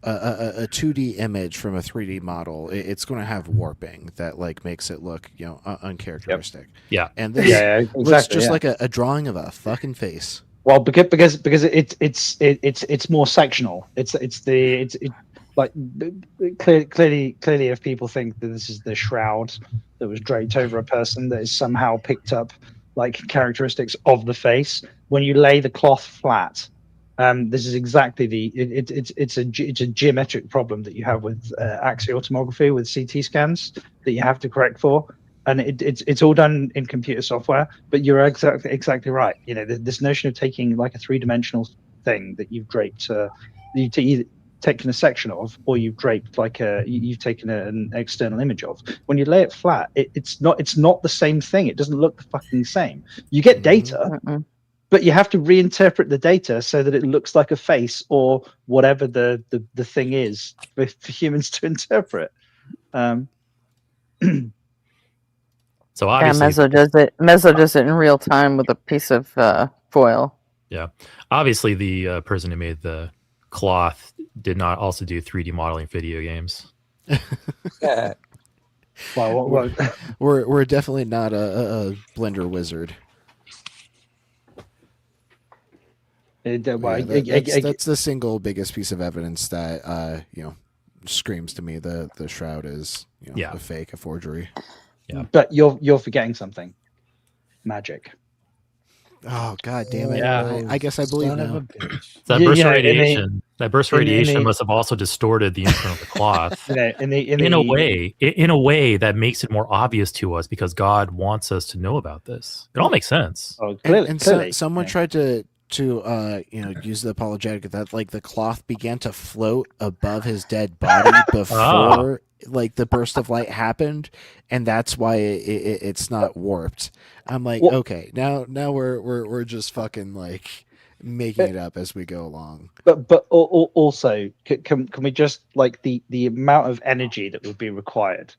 Speaker 3: a 2D image from a 3D model, it's going to have warping that like makes it look, you know, uncharacteristic.
Speaker 9: Yeah.
Speaker 3: And this looks just like a drawing of a fucking face.
Speaker 10: Well, because it's more sectional. It's like clearly if people think that this is the shroud that was draped over a person that is somehow picked up like characteristics of the face, when you lay the cloth flat, this is exactly it's a geometric problem that you have with axial tomography with CT scans that you have to correct for, and it's all done in computer software. But you're exactly right. You know, this notion of taking like a 3-dimensional thing that you've draped, you've either taken a section of, or you've draped like you've taken an external image of. When you lay it flat, it's not the same thing. It doesn't look the fucking same. You get data. But you have to reinterpret the data so that it looks like a face or whatever the thing is for humans to interpret.
Speaker 9: So obviously,
Speaker 4: Mezzo does it in real time with a piece of foil.
Speaker 9: Yeah, obviously the person who made the cloth did not also do 3D modeling video games.
Speaker 10: Well,
Speaker 3: we're definitely not a Blender wizard. That's the single biggest piece of evidence that you know, screams to me the shroud is, you know, a fake, a forgery.
Speaker 9: Yeah.
Speaker 10: But you're forgetting something. Magic.
Speaker 3: Oh god damn it.
Speaker 9: Yeah.
Speaker 3: I guess I believe now.
Speaker 9: That burst of radiation. That burst of radiation must have also distorted the imprint of the cloth. In a way that makes it more obvious to us because God wants us to know about this. It all makes sense.
Speaker 10: Oh, clearly.
Speaker 3: Someone tried to you know, use the apologetic that like the cloth began to float above his dead body before like the burst of light happened, and that's why it's not warped. I'm like, okay, now we're just fucking like making it up as we go along.
Speaker 10: But also, can we just like the amount of energy that would be required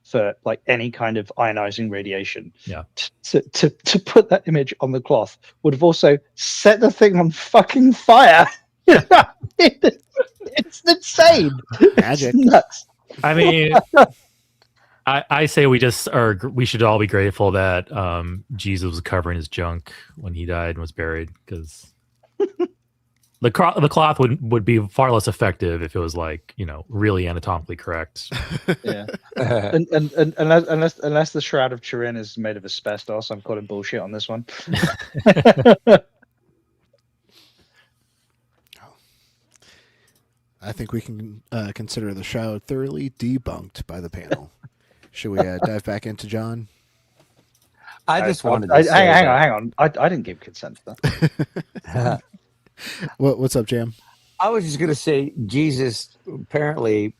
Speaker 10: for like any kind of ionizing radiation to put that image on the cloth would have also set the thing on fucking fire. It's insane.
Speaker 3: Magic.
Speaker 10: It's nuts.
Speaker 9: I mean, I say we should all be grateful that Jesus was covering his junk when he died and was buried, because the cloth would be far less effective if it was like, you know, really anatomically correct.
Speaker 10: Yeah. and unless the Shroud of Turin is made of asbestos, I'm calling bullshit on this one.
Speaker 3: I think we can consider the shroud thoroughly debunked by the panel. Should we dive back into John?
Speaker 11: I just wanted to
Speaker 10: hang on. I didn't give consent to that.
Speaker 3: What's up, Jam?
Speaker 11: I was just going to say Jesus apparently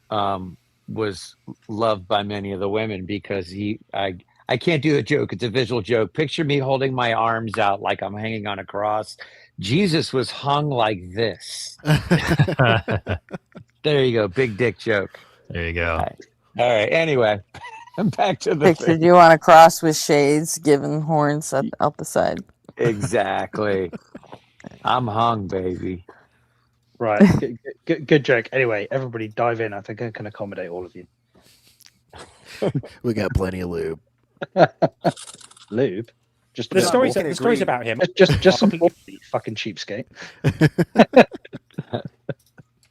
Speaker 11: was loved by many of the women because I can't do a joke. It's a visual joke. Picture me holding my arms out like I'm hanging on a cross. Jesus was hung like this. There you go. Big dick joke.
Speaker 9: There you go.
Speaker 11: All right. Anyway, back to the
Speaker 4: Pictured you on a cross with shades, giving horns out the side.
Speaker 11: Exactly. I'm hung, baby.
Speaker 10: Right. Good joke. Anyway, everybody dive in. I think I can accommodate all of you.
Speaker 3: We got plenty of lube.
Speaker 10: Lube? Just
Speaker 6: The stories about him.
Speaker 10: Just some fucking cheapskate.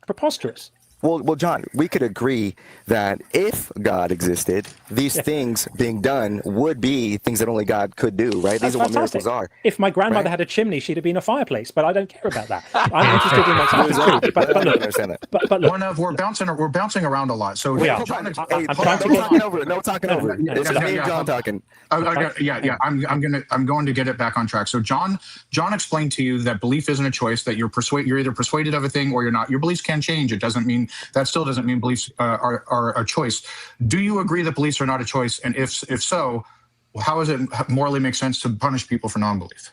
Speaker 6: Preposterous.
Speaker 7: Well, John, we could agree that if God existed, these things being done would be things that only God could do, right?
Speaker 6: That's
Speaker 7: These are what
Speaker 6: fantastic.
Speaker 7: miracles are.
Speaker 6: If my grandmother had a chimney, she'd have been a fireplace, but I don't care about that. I'm interested in what's happening. But look,
Speaker 8: one of we're bouncing around a lot. So
Speaker 6: we are.
Speaker 8: John,
Speaker 6: I'm trying to get
Speaker 7: no talking over it. It's just me and John talking.
Speaker 8: I'm going to get it back on track. So John explained to you that belief isn't a choice, that you're either persuaded of a thing or you're not. Your beliefs can change. That still doesn't mean beliefs are a choice. Do you agree that beliefs are not a choice? And if so, how does it morally make sense to punish people for non-belief?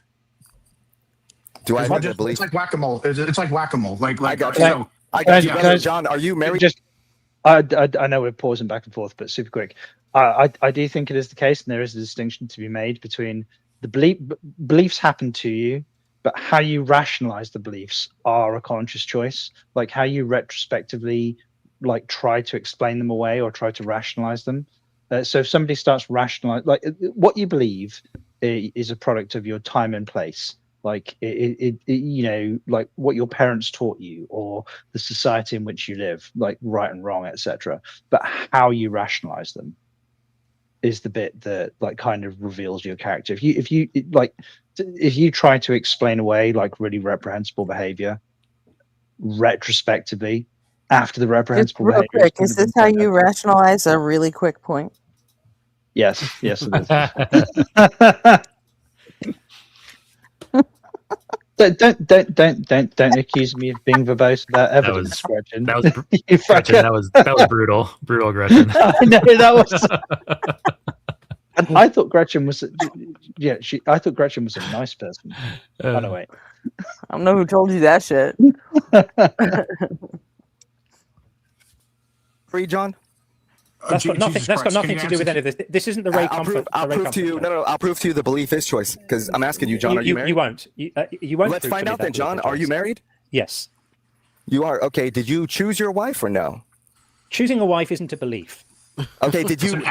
Speaker 7: Do I believe?
Speaker 8: It's like whack-a-mole. It's like whack-a-mole.
Speaker 7: I got you. John, are you married?
Speaker 10: I know we're pausing back and forth, but super quick. I do think it is the case, and there is a distinction to be made between the beliefs happen to you, but how you rationalize the beliefs are a conscious choice. Like how you retrospectively try to explain them away or try to rationalize them. So if somebody starts rationalizing, what you believe is a product of your time and place. Like like what your parents taught you or the society in which you live, like right and wrong, etc. But how you rationalize them is the bit that kind of reveals your character. If you try to explain away really reprehensible behavior retrospectively after the reprehensible
Speaker 4: Real
Speaker 10: behavior,
Speaker 4: quick, is this how you rationalize a really quick point?
Speaker 10: Yes, it is. Don't accuse me of being verbose without evidence, Gretchen.
Speaker 9: That was brutal, Gretchen.
Speaker 10: I know that was. And I thought Gretchen was, I thought Gretchen was a nice person. Oh no, wait.
Speaker 4: I don't know who told you that shit.
Speaker 7: Free, John?
Speaker 6: That's got nothing to do with any of this. This isn't the Ray Comfort.
Speaker 7: I'll prove to you. No. I'll prove to you the belief is choice. Because I'm asking you, John. Are you married?
Speaker 6: You won't. You won't.
Speaker 7: Let's find out then, John. Are you married?
Speaker 6: Yes.
Speaker 7: You are. Okay. Did you choose your wife or no?
Speaker 6: Choosing a wife isn't a belief.
Speaker 7: Okay. Did you?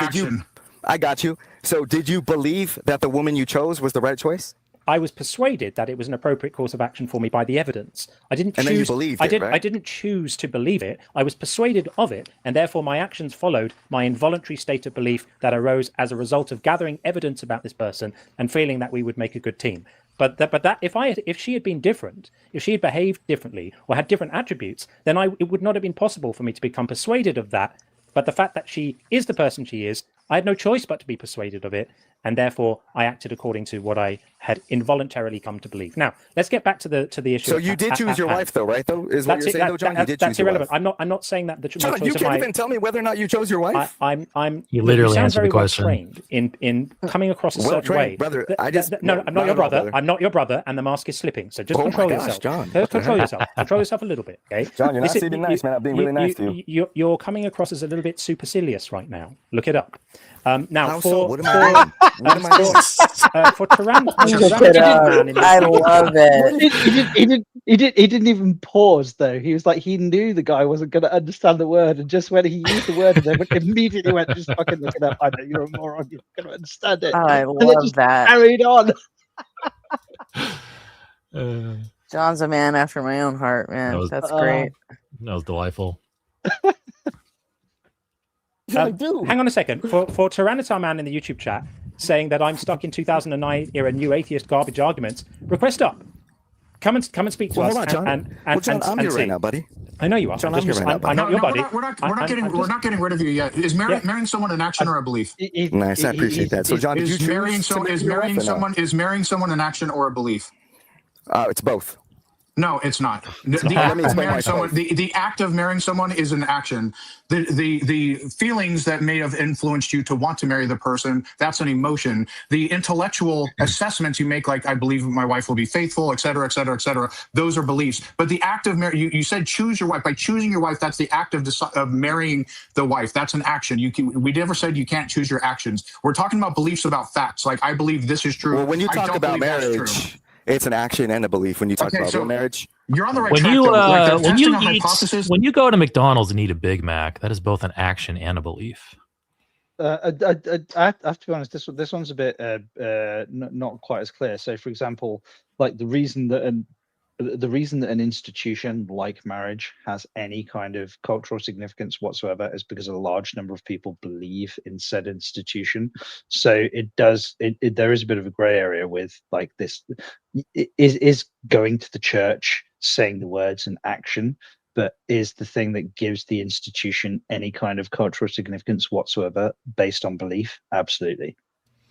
Speaker 7: I got you. So, did you believe that the woman you chose was the right choice?
Speaker 6: I was persuaded that it was an appropriate course of action for me by the evidence. I didn't choose.
Speaker 7: And then you believed it, right?
Speaker 6: I didn't choose to believe it. I was persuaded of it, and therefore my actions followed my involuntary state of belief that arose as a result of gathering evidence about this person and feeling that we would make a good team. But that if she had been different, if she had behaved differently or had different attributes, then it would not have been possible for me to become persuaded of that. But the fact that she is the person she is, I had no choice but to be persuaded of it, and therefore I acted according to what I had involuntarily come to believe. Now, let's get back to the issue.
Speaker 7: So you did choose your wife, though, right? Though is what you're saying, though, John. You did choose
Speaker 6: that's
Speaker 7: your
Speaker 6: irrelevant.
Speaker 7: wife.
Speaker 6: I'm not saying that the choice
Speaker 7: John, you can't even tell me whether or not you chose your wife.
Speaker 9: You literally
Speaker 6: sound
Speaker 9: answered
Speaker 6: very
Speaker 9: the question.
Speaker 6: Well trained in coming across a certain way,
Speaker 7: brother.
Speaker 6: No, I'm not your brother. I'm not your brother, and the mask is slipping. So just control yourself.
Speaker 7: John.
Speaker 6: Control yourself. Control yourself a little bit, okay?
Speaker 7: John, you're not being nice, man. I'm being really nice to you.
Speaker 6: You're coming across as a little bit supercilious right now. Look it up. Now,
Speaker 7: what am I doing?
Speaker 6: For Tyrann,
Speaker 4: I love it.
Speaker 10: He didn't even pause though. He was like, he knew the guy wasn't going to understand the word, and just when he used the word, and then immediately went, just fucking look it up. I know you're a moron. You're not going to understand it.
Speaker 4: I
Speaker 10: and then
Speaker 4: love
Speaker 10: just
Speaker 4: that.
Speaker 10: Carried on.
Speaker 4: John's a man after my own heart, man. That's great.
Speaker 9: That was delightful.
Speaker 6: Hang on a second. For Tyranitar Man in the YouTube chat saying that I'm stuck in 2009 era new atheist garbage arguments, request up. come and speak to
Speaker 7: Well,
Speaker 6: us.
Speaker 7: hold on, John.
Speaker 6: And
Speaker 7: John, I'm here
Speaker 6: see.
Speaker 7: right now, buddy.
Speaker 6: I know you are.
Speaker 7: John, I'm here right now, buddy.
Speaker 6: I'm not your buddy.
Speaker 8: We're not getting rid of you yet. Is marrying someone an action or a belief?
Speaker 7: Nice, I appreciate that. So, John, did you
Speaker 8: Is
Speaker 7: choose
Speaker 8: marrying
Speaker 7: to marry your wife or no?
Speaker 8: marrying someone an action or a belief?
Speaker 7: It's both.
Speaker 8: No, it's not.
Speaker 7: Let me explain why it's both.
Speaker 8: The act of marrying someone is an action. The feelings that may have influenced you to want to marry the person, that's an emotion. The intellectual assessments you make, like I believe my wife will be faithful, et cetera, et cetera, et cetera, those are beliefs. But the act of marriage, you said choose your wife. By choosing your wife, that's the act of marrying the wife. That's an action. We never said you can't choose your actions. We're talking about beliefs about facts. Like I believe this is true.
Speaker 7: Well, when you talk about marriage, it's an action and a belief. When you talk about real marriage,
Speaker 8: you're on the right
Speaker 9: when
Speaker 8: track.
Speaker 9: When you go to McDonald's and eat a Big Mac, that is both an action and a belief.
Speaker 10: I have to be honest. This one's a bit not quite as clear. So, for example, like the reason that an institution like marriage has any kind of cultural significance whatsoever is because a large number of people believe in said institution. So there is a bit of a gray area with like this. Is going to the church, saying the words, an action, but is the thing that gives the institution any kind of cultural significance whatsoever based on belief? Absolutely.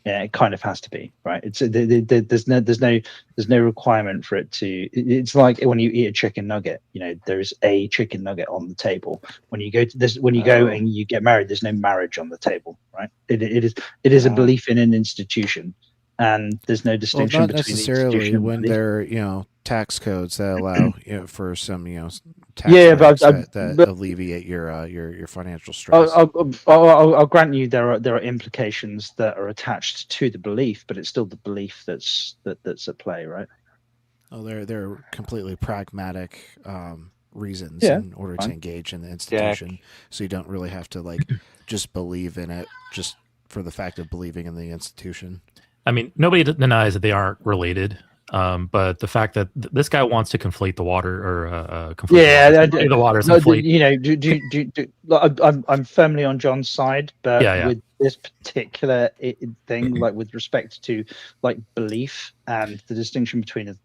Speaker 10: Yeah, it kind of has to be, right? It's there's no requirement for it to. It's like when you eat a chicken nugget. You know, there is a chicken nugget on the table. When you go to this, when you go and you get married, there's no marriage on the table, right? It is a belief in an institution, and there's no distinction
Speaker 3: not
Speaker 10: between
Speaker 3: necessarily
Speaker 10: the institution
Speaker 3: when
Speaker 10: and the
Speaker 3: there are tax codes that allow for some tax that alleviate your financial stress.
Speaker 10: I'll grant you there are implications that are attached to the belief, but it's still the belief that's at play, right?
Speaker 3: Oh, they're completely pragmatic reasons in order to engage in the institution, so you don't really have to just believe in it just for the fact of believing in the institution.
Speaker 9: I mean, nobody denies that they aren't related. But the fact that this guy wants to conflate the water or conflate the waters.
Speaker 10: I'm firmly on John's side, but with this particular thing, like with respect to belief and the distinction between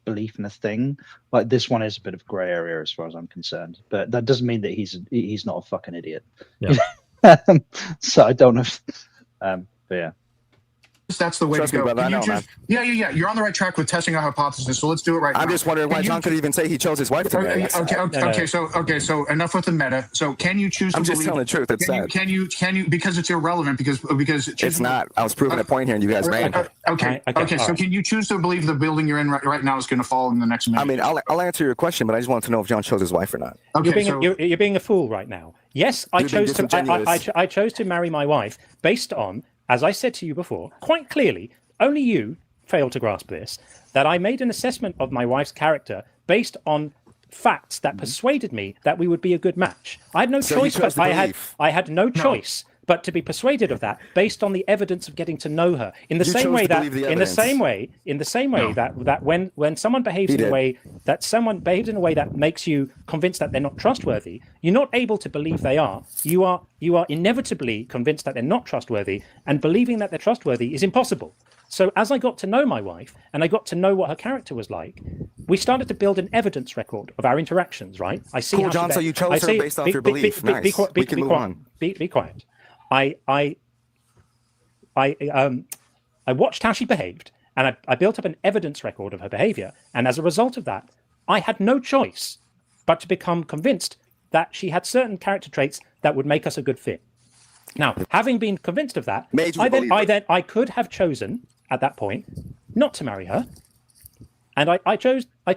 Speaker 10: belief and a thing, like this one is a bit of grey area as far as I'm concerned. But that doesn't mean that he's not a fucking idiot.
Speaker 9: Yeah.
Speaker 10: So I don't know. But yeah.
Speaker 8: That's the way to go. You're on the right track with testing a hypothesis. So let's do it right now.
Speaker 7: I'm just wondering why John could even say he chose his wife to marry.
Speaker 8: So enough with the meta. So can you choose?
Speaker 7: I'm just telling the truth. It's sad.
Speaker 8: Can you? Because it's irrelevant. Because
Speaker 7: it's not. I was proving a point here, and you guys ran.
Speaker 8: Okay. So can you choose to believe the building you're in right now is going to fall in the next minute?
Speaker 7: I mean, I'll answer your question, but I just want to know if John chose his wife or not.
Speaker 6: Okay, you're being a fool right now. Yes, I chose to marry my wife based on, as I said to you before, quite clearly. Only you failed to grasp this, that I made an assessment of my wife's character based on facts that persuaded me that we would be a good match. I had no choice, but I had no choice but to be persuaded of that based on the evidence of getting to know her. In the same way that when someone behaves in a way that makes you convinced that they're not trustworthy, you're not able to believe they are. You are inevitably convinced that they're not trustworthy, and believing that they're trustworthy is impossible. So as I got to know my wife and I got to know what her character was like, we started to build an evidence record of our interactions, right? I see
Speaker 7: cool, John, so you chose her based off your belief. Nice. We can move on.
Speaker 6: Be quiet. I watched how she behaved, and I built up an evidence record of her behavior. And as a result of that, I had no choice but to become convinced that she had certain character traits that would make us a good fit. Now, having been convinced of that, I could have chosen at that point not to marry her, and I chose a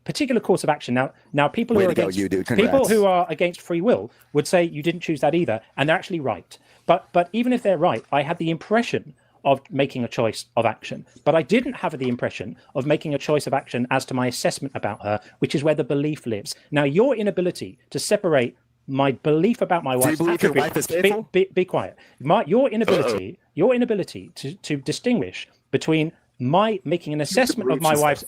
Speaker 6: particular course of action. Now people who are against free will would say you didn't choose that either, and they're actually right. But even if they're right, I had the impression of making a choice of action, but I didn't have the impression of making a choice of action as to my assessment about her, which is where the belief lives. Now, your inability to separate my belief about my wife's attributes. Be quiet. Your inability to distinguish between my making an assessment of my wife's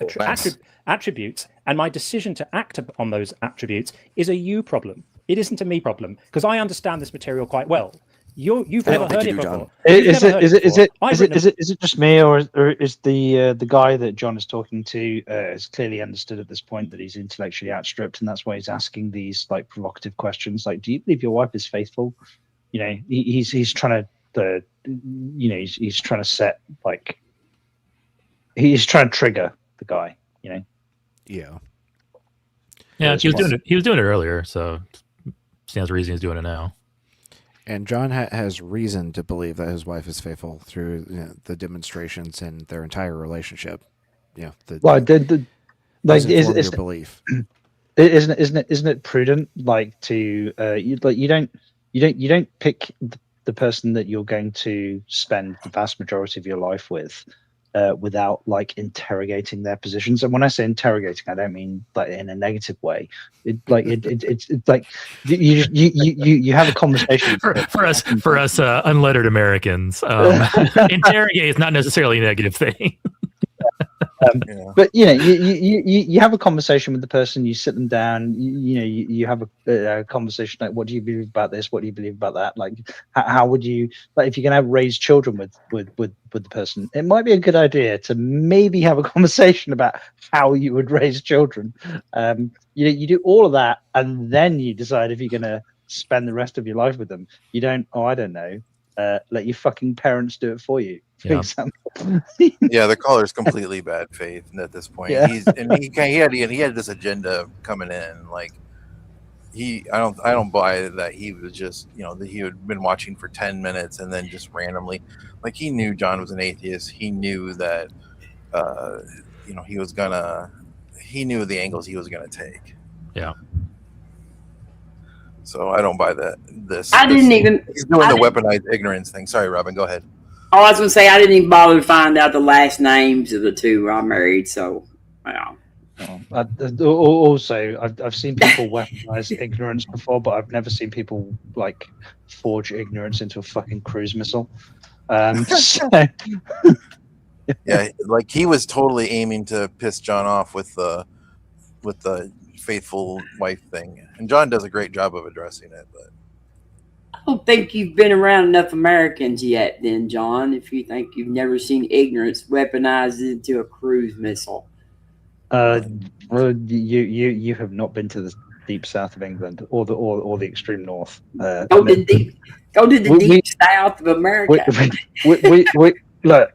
Speaker 6: attributes and my decision to act on those attributes is a you problem. It isn't a me problem, because I understand this material quite well. You've
Speaker 7: I
Speaker 6: never
Speaker 7: don't think
Speaker 6: heard
Speaker 7: you
Speaker 6: it
Speaker 7: do,
Speaker 6: before.
Speaker 7: John.
Speaker 6: You've
Speaker 10: Is
Speaker 6: never
Speaker 10: it
Speaker 6: heard
Speaker 10: is
Speaker 6: it
Speaker 10: it is
Speaker 6: before.
Speaker 10: it
Speaker 6: I've
Speaker 10: is it
Speaker 6: written
Speaker 10: is it is it just me, or is the guy that John is talking to has clearly understood at this point that he's intellectually outstripped, and that's why he's asking these like provocative questions, like, "Do you believe your wife is faithful?" You know, he's trying to he's trying to set like he's trying to trigger the guy. You know.
Speaker 3: Yeah.
Speaker 9: Yeah,
Speaker 3: Whereas
Speaker 9: he was
Speaker 3: Mark-
Speaker 9: doing it. He was doing it earlier, so stands to reason he's doing it now.
Speaker 3: And John has reason to believe that his wife is faithful through the demonstrations in their entire relationship. Yeah,
Speaker 10: Well, like
Speaker 3: inform your belief.
Speaker 10: isn't it prudent like to you don't pick the person that you're going to spend the vast majority of your life with without like interrogating their positions. And when I say interrogating, I don't mean like in a negative way. It's like you have a conversation
Speaker 9: for us unlettered Americans. Interrogate is not necessarily a negative thing.
Speaker 10: But you know, you have a conversation with the person. You sit them down. You have a conversation like, what do you believe about this? What do you believe about that? Like, how would you like if you're going to raise children with the person? It might be a good idea to maybe have a conversation about how you would raise children. You do all of that, and then you decide if you're going to spend the rest of your life with them. You don't. Oh, I don't know. Let your fucking parents do it for you. For example.
Speaker 5: Yeah, the caller's completely bad faith at this point.
Speaker 10: Yeah.
Speaker 5: He had this agenda coming in. Like I don't buy that he was just that he had been watching for 10 minutes and then just randomly, like, he knew John was an atheist. He knew that he knew the angles he was gonna take.
Speaker 9: Yeah.
Speaker 5: So I don't buy that.
Speaker 12: He's
Speaker 5: doing the weaponized ignorance thing. Sorry, Robin, go ahead.
Speaker 12: Oh, I was going to say, I didn't even bother to find out the last names of the two I married. So, yeah.
Speaker 10: Also, I've seen people weaponize ignorance before, but I've never seen people like forge ignorance into a fucking cruise missile.
Speaker 5: Yeah, like he was totally aiming to piss John off with the faithful wife thing, and John does a great job of addressing it. But
Speaker 12: I don't think you've been around enough Americans yet, then, John, if you think you've never seen ignorance weaponized into a cruise missile.
Speaker 10: Well, you have not been to the deep south of England or the extreme north.
Speaker 12: Go to the deep south of America.
Speaker 10: Look,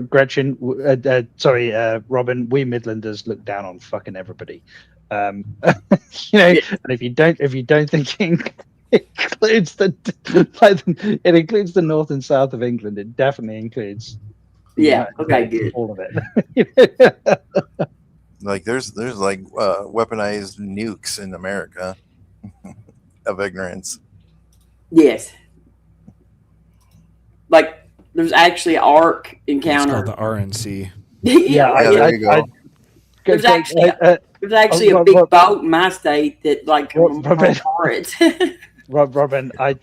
Speaker 10: Gretchen, Robin, we Midlanders look down on fucking everybody. And if you don't think it includes it includes the north and south of England, it definitely includes
Speaker 12: good,
Speaker 10: all of it.
Speaker 5: like there's like weaponized nukes in America of ignorance.
Speaker 12: Yes, like there's actually ARC encounter.
Speaker 3: It's called the RNC.
Speaker 5: There you go.
Speaker 12: There's actually a big boat in my state that like for it.
Speaker 10: Robin, I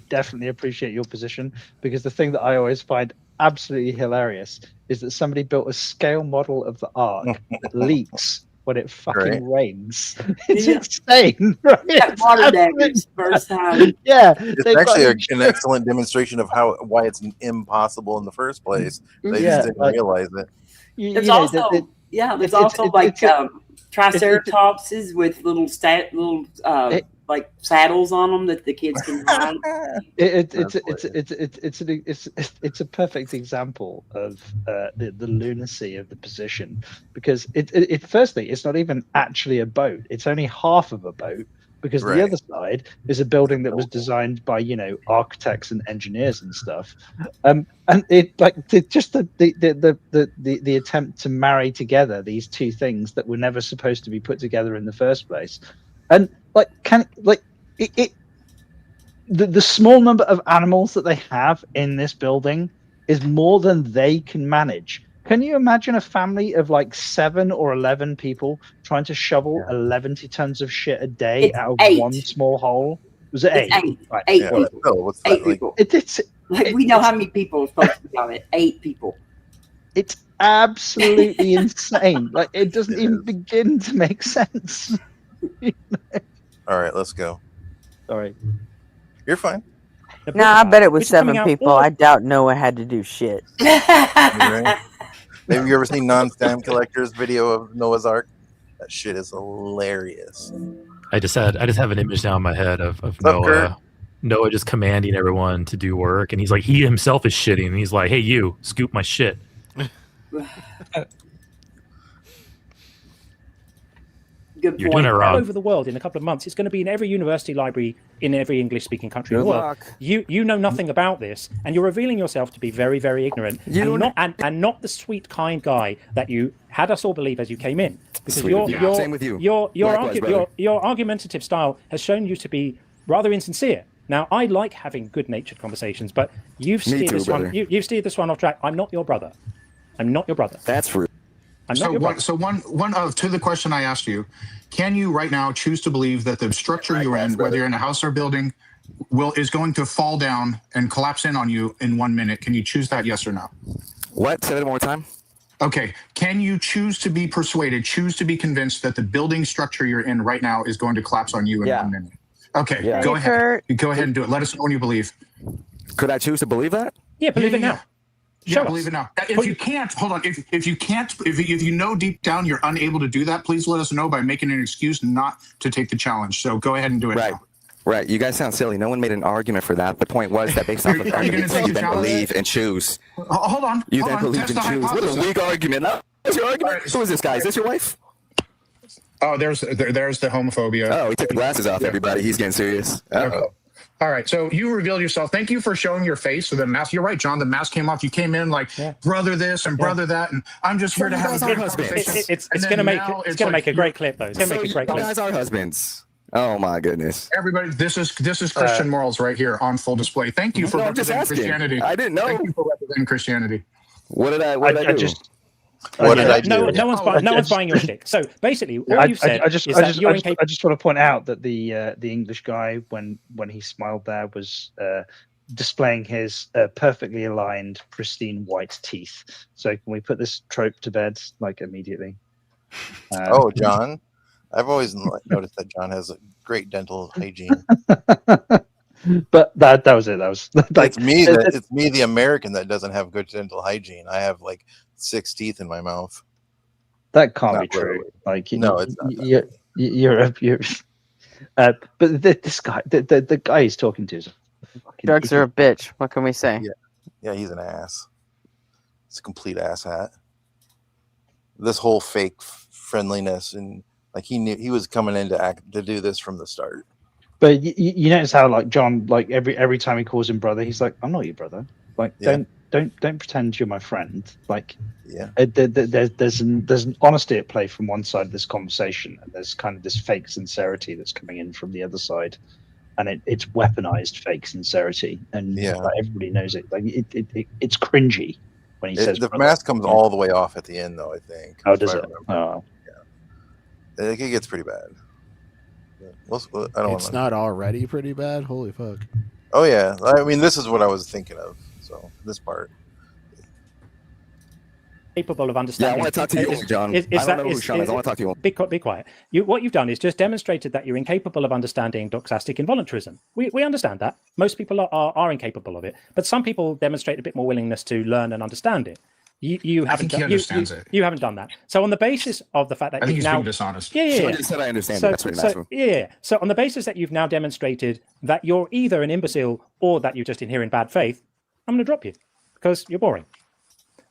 Speaker 10: definitely appreciate your position, because the thing that I always find absolutely hilarious is that somebody built a scale model of the Ark that leaks when it fucking rains. It's insane, right?
Speaker 12: That water damage first time.
Speaker 10: Yeah,
Speaker 5: it's actually an excellent demonstration of why it's impossible in the first place. They just didn't realize it.
Speaker 12: There's also triceratopses with little like saddles on them that the kids can ride.
Speaker 10: It's a perfect example of the lunacy of the position, because it firstly, it's not even actually a boat. It's only half of a boat, because the other side is a building that was designed by architects and engineers and stuff, and it just the attempt to marry together these two things that were never supposed to be put together in the first place, and the small number of animals that they have in this building is more than they can manage. Can you imagine a family of like 7 or 11 people trying to shovel 11 tons of shit a day out of
Speaker 12: 8.
Speaker 10: one small hole? Was it 8?
Speaker 12: 8.
Speaker 10: Right.
Speaker 12: 8 people. 8 people. We know how many people are supposed to be on it. 8 people.
Speaker 10: It's absolutely insane. Like, it doesn't even begin to make sense.
Speaker 5: All right, let's go.
Speaker 10: All right.
Speaker 5: You're fine.
Speaker 4: Nah, I bet it was
Speaker 6: which is coming
Speaker 4: 7
Speaker 6: out
Speaker 4: people.
Speaker 6: all-
Speaker 4: I doubt Noah had to do shit.
Speaker 5: Right? Maybe you ever seen non-stamp collectors video of Noah's Ark? That shit is hilarious.
Speaker 9: I just have an image now in my head of
Speaker 5: What's up, Kurt?
Speaker 9: Noah just commanding everyone to do work, and he's like, he himself is shitting, and he's like, hey, you, scoop my shit.
Speaker 12: Good
Speaker 9: You're
Speaker 12: point.
Speaker 9: doing it
Speaker 6: all
Speaker 9: wrong.
Speaker 6: over the world in a couple of months. It's going to be in every university library in every English-speaking country in the
Speaker 7: Good
Speaker 6: world.
Speaker 7: luck.
Speaker 6: You know nothing about this, and you're revealing yourself to be very, very ignorant, and not the sweet, kind guy that you had us all believe as you came in. Because
Speaker 7: Sweet with you. Same with you. Likewise, brother.
Speaker 6: your argumentative style has shown you to be rather insincere. Now, I like having good-natured conversations, but you've steered this one. You've steered this one off track. I'm not your brother. I'm not your brother.
Speaker 7: That's rude.
Speaker 6: I'm not your brother.
Speaker 8: So one of to the question I asked you, can you right now choose to believe that the structure you're in, whether you're in a house or building, is going to fall down and collapse in on you in 1 minute? Can you choose that, yes or no?
Speaker 7: What? Say that one more time.
Speaker 8: Okay. Can you choose to be persuaded, choose to be convinced that the building structure you're in right now is going to collapse on you in 1 minute? Okay.
Speaker 7: Yeah.
Speaker 8: Go ahead. Go ahead and do it. Let us know when you believe.
Speaker 7: Could I choose to believe that?
Speaker 6: Yeah, believe it now.
Speaker 8: Yeah, believe it now. If you can't, hold on. If you can't, if you know deep down you're unable to do that, please let us know by making an excuse not to take the challenge. So go ahead and do it now.
Speaker 7: Right. You guys sound silly. No one made an argument for that. The point was that based off of arguments, you then believe and choose.
Speaker 8: Hold on.
Speaker 7: You then believe and choose. What a weak argument. What's your argument? Who is this guy? Is this your wife?
Speaker 8: Oh, there's the homophobia.
Speaker 7: Oh, he took the glasses off, everybody. He's getting serious. Uh-oh.
Speaker 8: All right, so you revealed yourself. Thank you for showing your face. So the mask, you're right, John. The mask came off. You came in like brother this and brother that, and I'm just here to have a good conversation.
Speaker 6: It's going to make a great clip, though. It's going to make a great clip.
Speaker 7: You guys are husbands. Oh my goodness!
Speaker 8: Everybody, this is Christian morals right here on full display. Thank you for representing Christianity.
Speaker 7: I didn't know.
Speaker 8: Thank you for representing Christianity.
Speaker 7: What did I do?
Speaker 5: What did I do?
Speaker 6: No one's buying your shtick. So basically, all you've said is that you're incapable.
Speaker 10: I just want to point out that the English guy, when he smiled there, was displaying his perfectly aligned, pristine white teeth. So can we put this trope to bed like immediately?
Speaker 5: Oh, John, I've always noticed that John has a great dental hygiene.
Speaker 10: But that was it. That was like,
Speaker 5: it's me, the American, that doesn't have good dental hygiene. I have like 6 teeth in my mouth.
Speaker 10: That can't be true. Like,
Speaker 5: no, it's not.
Speaker 10: You're but this guy, the guy he's talking to is
Speaker 4: drugs are a bitch. What can we say?
Speaker 5: Yeah, he's an ass. It's a complete ass hat. This whole fake friendliness, and like he knew he was coming in to do this from the start.
Speaker 10: But you notice how like John, like every time he calls him brother, he's like, "I'm not your brother. Like, don't pretend you're my friend." Like, there's an honesty at play from one side of this conversation, and there's kind of this fake sincerity that's coming in from the other side, and it's weaponized fake sincerity, and like, everybody knows it. Like, it's cringy when he says
Speaker 5: the mask comes all the way off at the end, though. I think.
Speaker 10: Oh, does it? Oh,
Speaker 5: yeah. It gets pretty bad.
Speaker 3: It's not already pretty bad. Holy fuck!
Speaker 5: Oh yeah, I mean, this is what I was thinking of. So this part.
Speaker 6: Capable of understanding.
Speaker 7: Yeah, I want to talk to you, John. I don't know who Sean is. I want to talk to you.
Speaker 6: Be quiet. What you've done is just demonstrated that you're incapable of understanding doxastic involuntarism. We understand that. Most people are incapable of it, but some people demonstrate a bit more willingness to learn and understand it. You haven't done it. You haven't done that. So on the basis of the fact that
Speaker 8: I think
Speaker 6: you've
Speaker 8: he's
Speaker 6: now
Speaker 8: being dishonest.
Speaker 7: I just said I understand.
Speaker 6: So on the basis that you've now demonstrated that you're either an imbecile or that you're just in here in bad faith, I'm going to drop you because you're boring.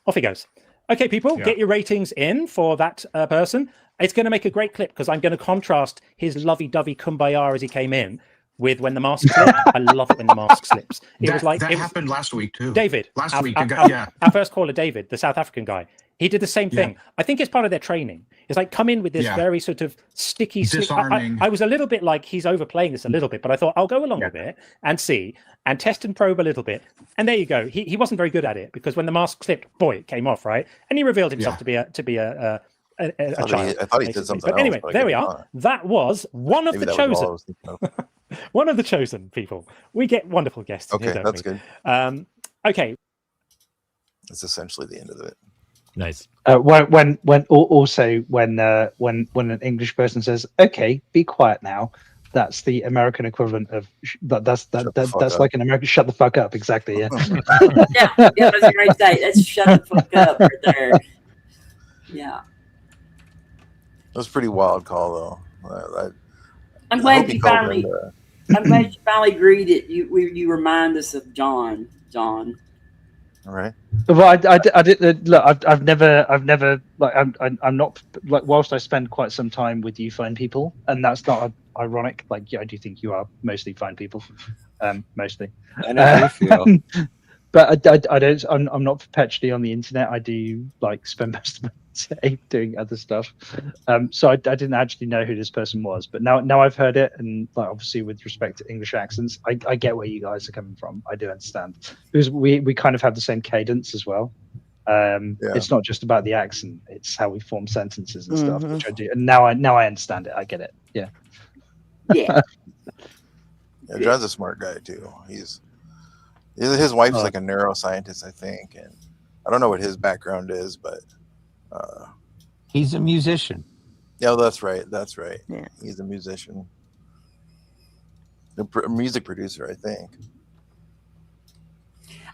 Speaker 6: Off he goes. Okay, people, get your ratings in for that person. It's going to make a great clip because I'm going to contrast his lovey-dovey kumbaya as he came in with when the mask slipped. I love it when the mask slips. It
Speaker 8: happened last week too.
Speaker 6: David, our first caller, David, the South African guy, he did the same thing. I think it's part of their training. It's like come in with this very sort of sticky, disarming. I was a little bit like he's overplaying this a little bit, but I thought I'll go along with it and see and test and probe a little bit. And there you go. He wasn't very good at it because when the mask slipped, boy, it came off, right? And he revealed himself to be a child.
Speaker 5: I thought he did something.
Speaker 6: But anyway, there we are. That was one of the chosen. One of the chosen people. We get wonderful guests.
Speaker 5: Okay,
Speaker 6: here,
Speaker 5: that's good.
Speaker 6: Okay,
Speaker 5: it's essentially the end of it.
Speaker 9: Nice.
Speaker 10: When an English person says, "Okay, be quiet now," That's the American equivalent of that's
Speaker 5: Shut the fuck up.
Speaker 10: like an American shut the fuck up. Exactly. Yeah.
Speaker 12: Yeah, that's a great state. That's shut the fuck up right there. Yeah.
Speaker 5: That was a pretty wild call, though.
Speaker 12: I'm
Speaker 5: I
Speaker 12: glad
Speaker 5: hope he
Speaker 12: you
Speaker 5: called
Speaker 12: finally.
Speaker 5: in,
Speaker 12: I'm glad you finally agreed that you remind us of John. John.
Speaker 5: all right.
Speaker 10: Well, I did look. I've never like I'm not like whilst I spend quite some time with you fine people, and that's not ironic. Like, yeah, I do think you are mostly fine people, mostly.
Speaker 11: I know how you feel.
Speaker 10: But I don't. I'm not perpetually on the internet. I do like spend most of my day doing other stuff. So I didn't actually know who this person was, but now I've heard it, and like obviously with respect to English accents, I get where you guys are coming from. I do understand because we kind of have the same cadence as well. It's not just about the accent; it's how we form sentences and stuff, which I do. And now I understand it. I get it. Yeah.
Speaker 12: Yeah.
Speaker 5: Yeah, John's a smart guy too. His wife's like a neuroscientist, I think, and I don't know what his background is, but
Speaker 11: he's a musician.
Speaker 5: Yeah, that's right. That's right.
Speaker 4: Yeah.
Speaker 5: He's a musician, a music producer, I think.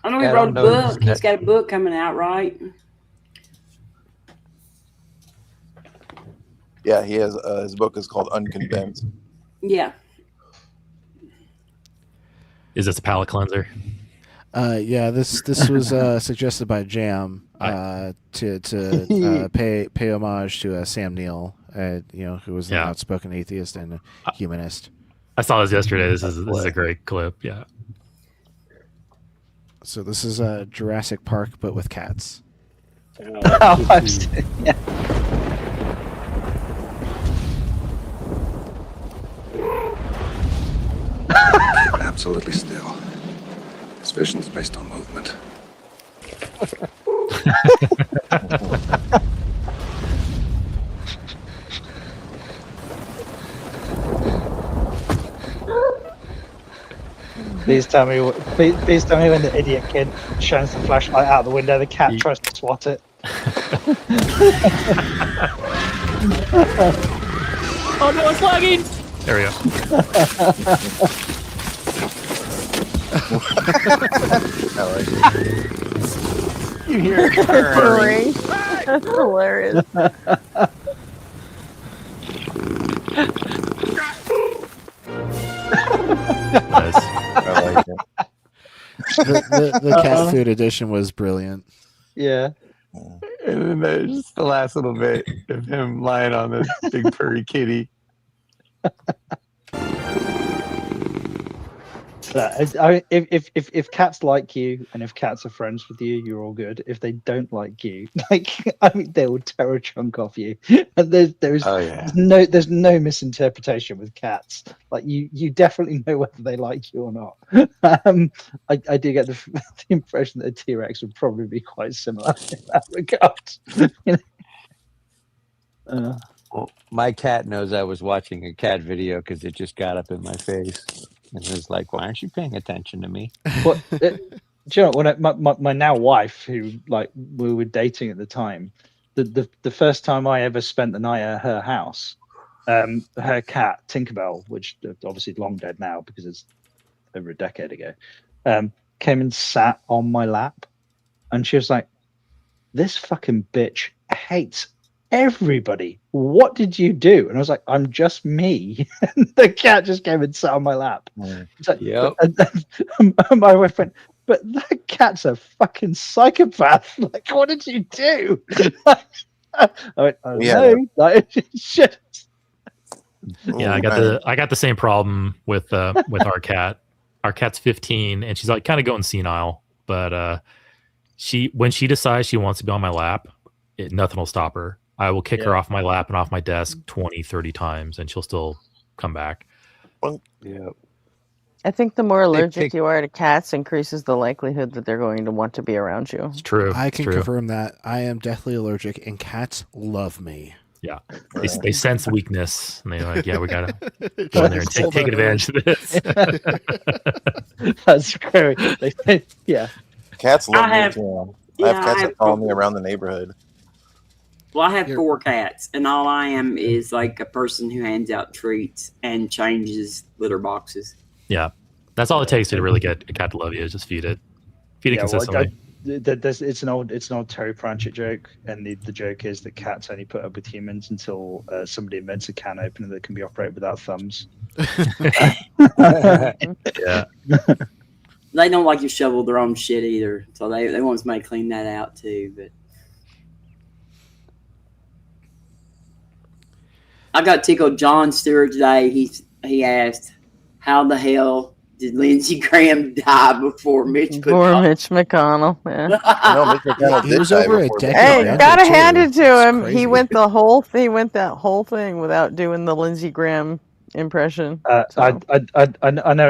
Speaker 12: I know he wrote a book. He's got a book coming out, right?
Speaker 5: Yeah, he has. His book is called Unconvinced.
Speaker 12: Yeah.
Speaker 9: Is this a palate cleanser?
Speaker 3: Yeah, this was suggested by Jam to pay homage to Sam Neill, who was an outspoken atheist and a humanist.
Speaker 9: I saw this yesterday. This is a great clip. Yeah.
Speaker 3: So this is Jurassic Park, but with cats.
Speaker 13: Absolutely still. His vision is based on movement.
Speaker 10: Please tell me when the idiot kid shines the flashlight out the window, the cat tries to swat it.
Speaker 9: Oh no, it's lagging! There we go.
Speaker 5: I like it.
Speaker 11: You hear it purring.
Speaker 4: That's hilarious.
Speaker 9: Nice.
Speaker 5: I like it.
Speaker 3: The cat food edition was brilliant.
Speaker 10: Yeah.
Speaker 11: And then there's the last little bit of him lying on this big furry kitty.
Speaker 10: If cats like you and if cats are friends with you, you're all good. If they don't like you, they will tear a chunk off you. And there's no misinterpretation with cats. Like you definitely know whether they like you or not. I do get the impression that a T-Rex would probably be quite similar in that regard.
Speaker 11: Well, my cat knows I was watching a cat video because it just got up in my face. And it was like, why aren't you paying attention to me?
Speaker 10: Well, do you know, when my now wife, who we were dating at the time, the first time I ever spent the night at her house, her cat Tinkerbell, which obviously long dead now because it's over a decade ago, came and sat on my lap, and she was like, "This fucking bitch hates everybody. What did you do?" And I was like, "I'm just me." And the cat just came and sat on my lap. It's like,
Speaker 11: Yep.
Speaker 10: and my wife went, "But that cat's a fucking psychopath. Like, what did you do?" I went, "I don't know." Like, shit.
Speaker 9: Yeah, I got the same problem with our cat. Our cat's 15, and she's like kind of going senile. But when she decides she wants to be on my lap, nothing will stop her. I will kick her off my lap and off my desk 20, 30 times, and she'll still come back.
Speaker 11: Yeah.
Speaker 4: I think the more allergic you are to cats increases the likelihood that they're going to want to be around you.
Speaker 9: It's true.
Speaker 3: I can confirm that. I am deathly allergic, and cats love me.
Speaker 9: Yeah, they sense weakness, and they're like, "Yeah, we gotta go in there and take advantage of this."
Speaker 10: That's great. Yeah,
Speaker 5: Cats love me too. I have cats that follow me around the neighborhood.
Speaker 12: Well, I have 4 cats, and all I am is like a person who hands out treats and changes litter boxes.
Speaker 9: Yeah, that's all it takes to really get a cat to love you. Is just feed it consistently.
Speaker 10: It's an old Terry Pratchett joke, and the joke is that cats only put up with humans until somebody invents a can opener that can be operated without thumbs.
Speaker 9: Yeah.
Speaker 12: They don't like to shovel their own shit either, so they want somebody to clean that out too. But I got tickled. John Stewart today. He asked, "How the hell did Lindsey Graham die before Mitch McConnell?"
Speaker 4: Mitch McConnell. Yeah.
Speaker 5: No, Mitch McConnell
Speaker 3: He
Speaker 5: did
Speaker 3: was
Speaker 5: die
Speaker 3: over a
Speaker 5: before
Speaker 3: decade.
Speaker 5: that.
Speaker 4: Hey, gotta hand it to
Speaker 3: It's
Speaker 4: him.
Speaker 3: crazy.
Speaker 4: He went that whole thing without doing the Lindsey Graham impression.
Speaker 10: I know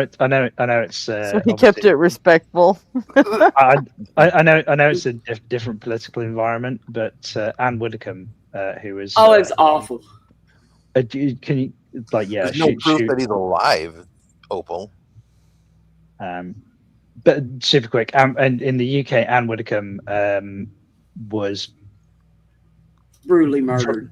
Speaker 10: it's.
Speaker 4: So he kept it respectful.
Speaker 10: I know it's a different political environment, but Anne Widdecombe, who was
Speaker 12: it's awful.
Speaker 10: Can you
Speaker 5: There's no proof that he's alive, Opal.
Speaker 10: But super quick, and in the UK, Anne Widdecombe was
Speaker 12: brutally murdered.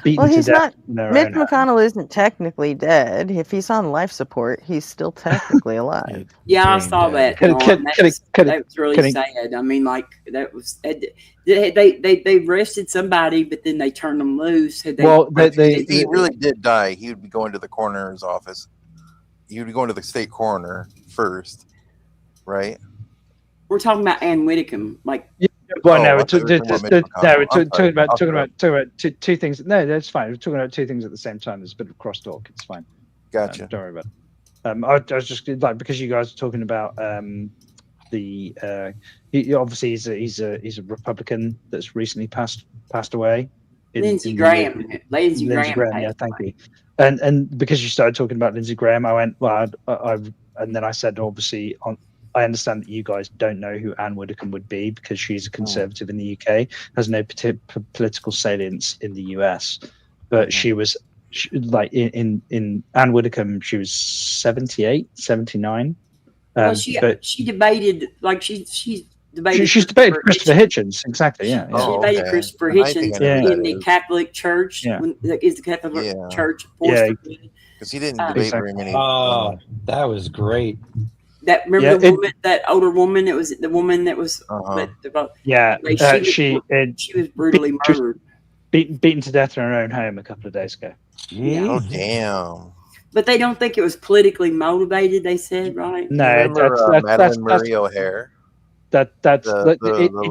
Speaker 10: Beaten
Speaker 4: he's
Speaker 10: to death.
Speaker 4: not. Mitch McConnell isn't technically dead. If he's on life support, he's still technically alive.
Speaker 12: Yeah, I saw that. That was really sad. I mean, like that was they arrested somebody, but then they turned them loose.
Speaker 5: If he really did die, he would be going to the coroner's office. He would be going to the state coroner first, right?
Speaker 12: We're talking about Anne Widdecombe, like.
Speaker 10: Well, no, we're talking about two things. No, that's fine. We're talking about two things at the same time. There's a bit of crosstalk. It's fine.
Speaker 5: Gotcha.
Speaker 10: Don't worry about it. I was just like, because you guys are talking about obviously he's a Republican that's recently passed away.
Speaker 12: Lindsey Graham. Lindsey Graham.
Speaker 10: Yeah, thank you. And because you started talking about Lindsey Graham, I went, well, and then I said, obviously, I understand that you guys don't know who Anne Widdecombe would be because she's a conservative in the UK, has no political salience in the US. But she was like in Anne Widdecombe, she was 78, 79.
Speaker 12: Well, she debated, like she's debated.
Speaker 10: She's debated Christopher Hitchens, exactly. Yeah.
Speaker 12: She debated Christopher Hitchens in the Catholic Church.
Speaker 10: Yeah.
Speaker 12: Is the Catholic Church?
Speaker 10: Yeah.
Speaker 5: Because he didn't debate very many.
Speaker 11: Oh, that was great.
Speaker 12: That the woman, that older woman. It was the woman that was. She was brutally murdered,
Speaker 10: beaten to death in her own home a couple of days ago.
Speaker 5: Yeah. Oh damn!
Speaker 12: But they don't think it was politically motivated. They said, right?
Speaker 5: No, that's Madeline Murray O'Hare.
Speaker 10: That's
Speaker 5: the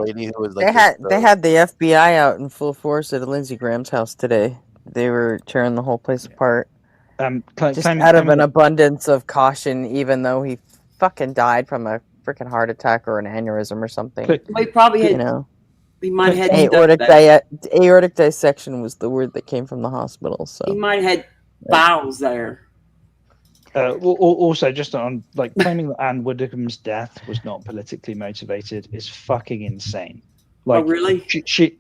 Speaker 5: lady who was like.
Speaker 4: They had the FBI out in full force at Lindsey Graham's house today. They were tearing the whole place apart. Just out of an abundance of caution, even though he fucking died from a freaking heart attack or an aneurysm or something.
Speaker 12: We probably had, we might have had
Speaker 4: aortic dissection was the word that came from the hospital. So
Speaker 12: he might have had bowels there.
Speaker 10: Also, just on like claiming that Anne Widdecombe's death was not politically motivated is fucking insane. Like,
Speaker 12: really?
Speaker 10: She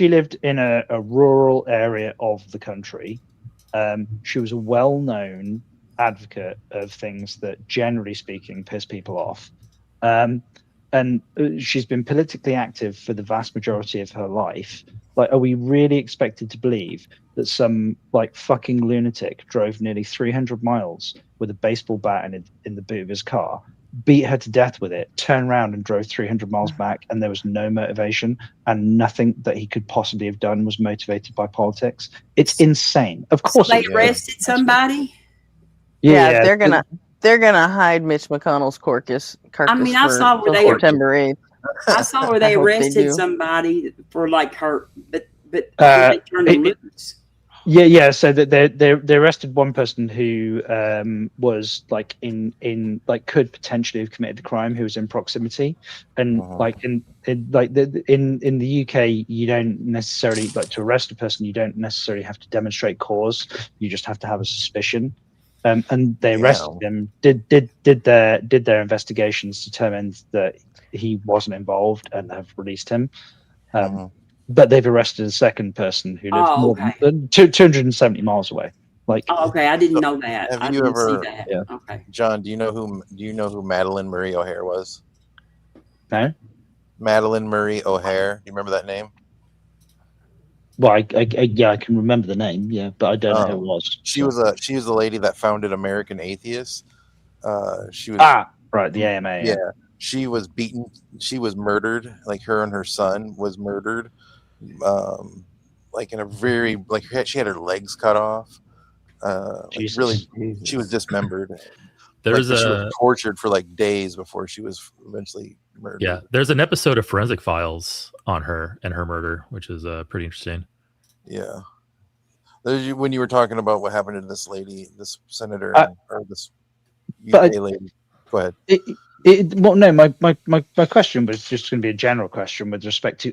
Speaker 10: lived in a rural area of the country. She was a well-known advocate of things that, generally speaking, piss people off. And she's been politically active for the vast majority of her life. Like, are we really expected to believe that some like fucking lunatic drove nearly 300 miles with a baseball bat in the boot of his car, beat her to death with it, turned around and drove 300 miles back, and there was no motivation, and nothing that he could possibly have done was motivated by politics? It's insane. Of course,
Speaker 12: they arrested somebody.
Speaker 4: Yeah, they're gonna hide Mitch McConnell's carcass.
Speaker 12: I mean, I saw where they
Speaker 4: September 8th.
Speaker 12: I saw where they arrested somebody for like her, but they turned them loose.
Speaker 10: Yeah. So that they arrested one person who was like in could potentially have committed the crime, who was in proximity, and like in the UK, you don't necessarily to arrest a person. You don't necessarily have to demonstrate cause. You just have to have a suspicion. And they arrested him. Did their investigations, determined that he wasn't involved, and have released him. But they've arrested a second person who lives more than 270 miles away. Like,
Speaker 12: I didn't know that.
Speaker 5: Have you ever?
Speaker 12: See that.
Speaker 10: Yeah.
Speaker 12: Okay.
Speaker 5: John, do you know who Madeline Murray O'Hare was?
Speaker 10: No.
Speaker 5: Madeline Murray O'Hare. Do you remember that name?
Speaker 10: Well, yeah, I can remember the name, yeah, but I don't know who it was.
Speaker 5: She was the lady that founded American Atheists. She was
Speaker 10: right, the AMA.
Speaker 5: Yeah, she was beaten. She was murdered. Like her and her son was murdered. Like in a very she had her legs cut off. Like really, she was dismembered. She was tortured for like days before she was eventually murdered.
Speaker 9: Yeah, there's an episode of Forensic Files on her and her murder, which is pretty interesting.
Speaker 5: Yeah. When you were talking about what happened to this lady, this senator, or this UK lady, go ahead.
Speaker 10: Well, no, my question was just going to be a general question with respect to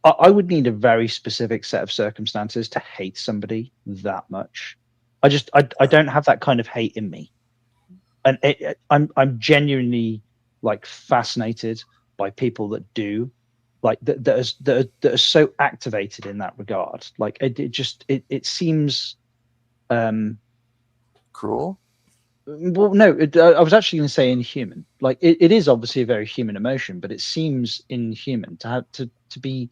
Speaker 10: I would need a very specific set of circumstances to hate somebody that much. I don't have that kind of hate in me, and I'm genuinely like fascinated by people that do, like that are so activated in that regard. Like it seems
Speaker 5: cruel.
Speaker 10: Well, no, I was actually going to say inhuman. Like it is obviously a very human emotion, but it seems inhuman to have to be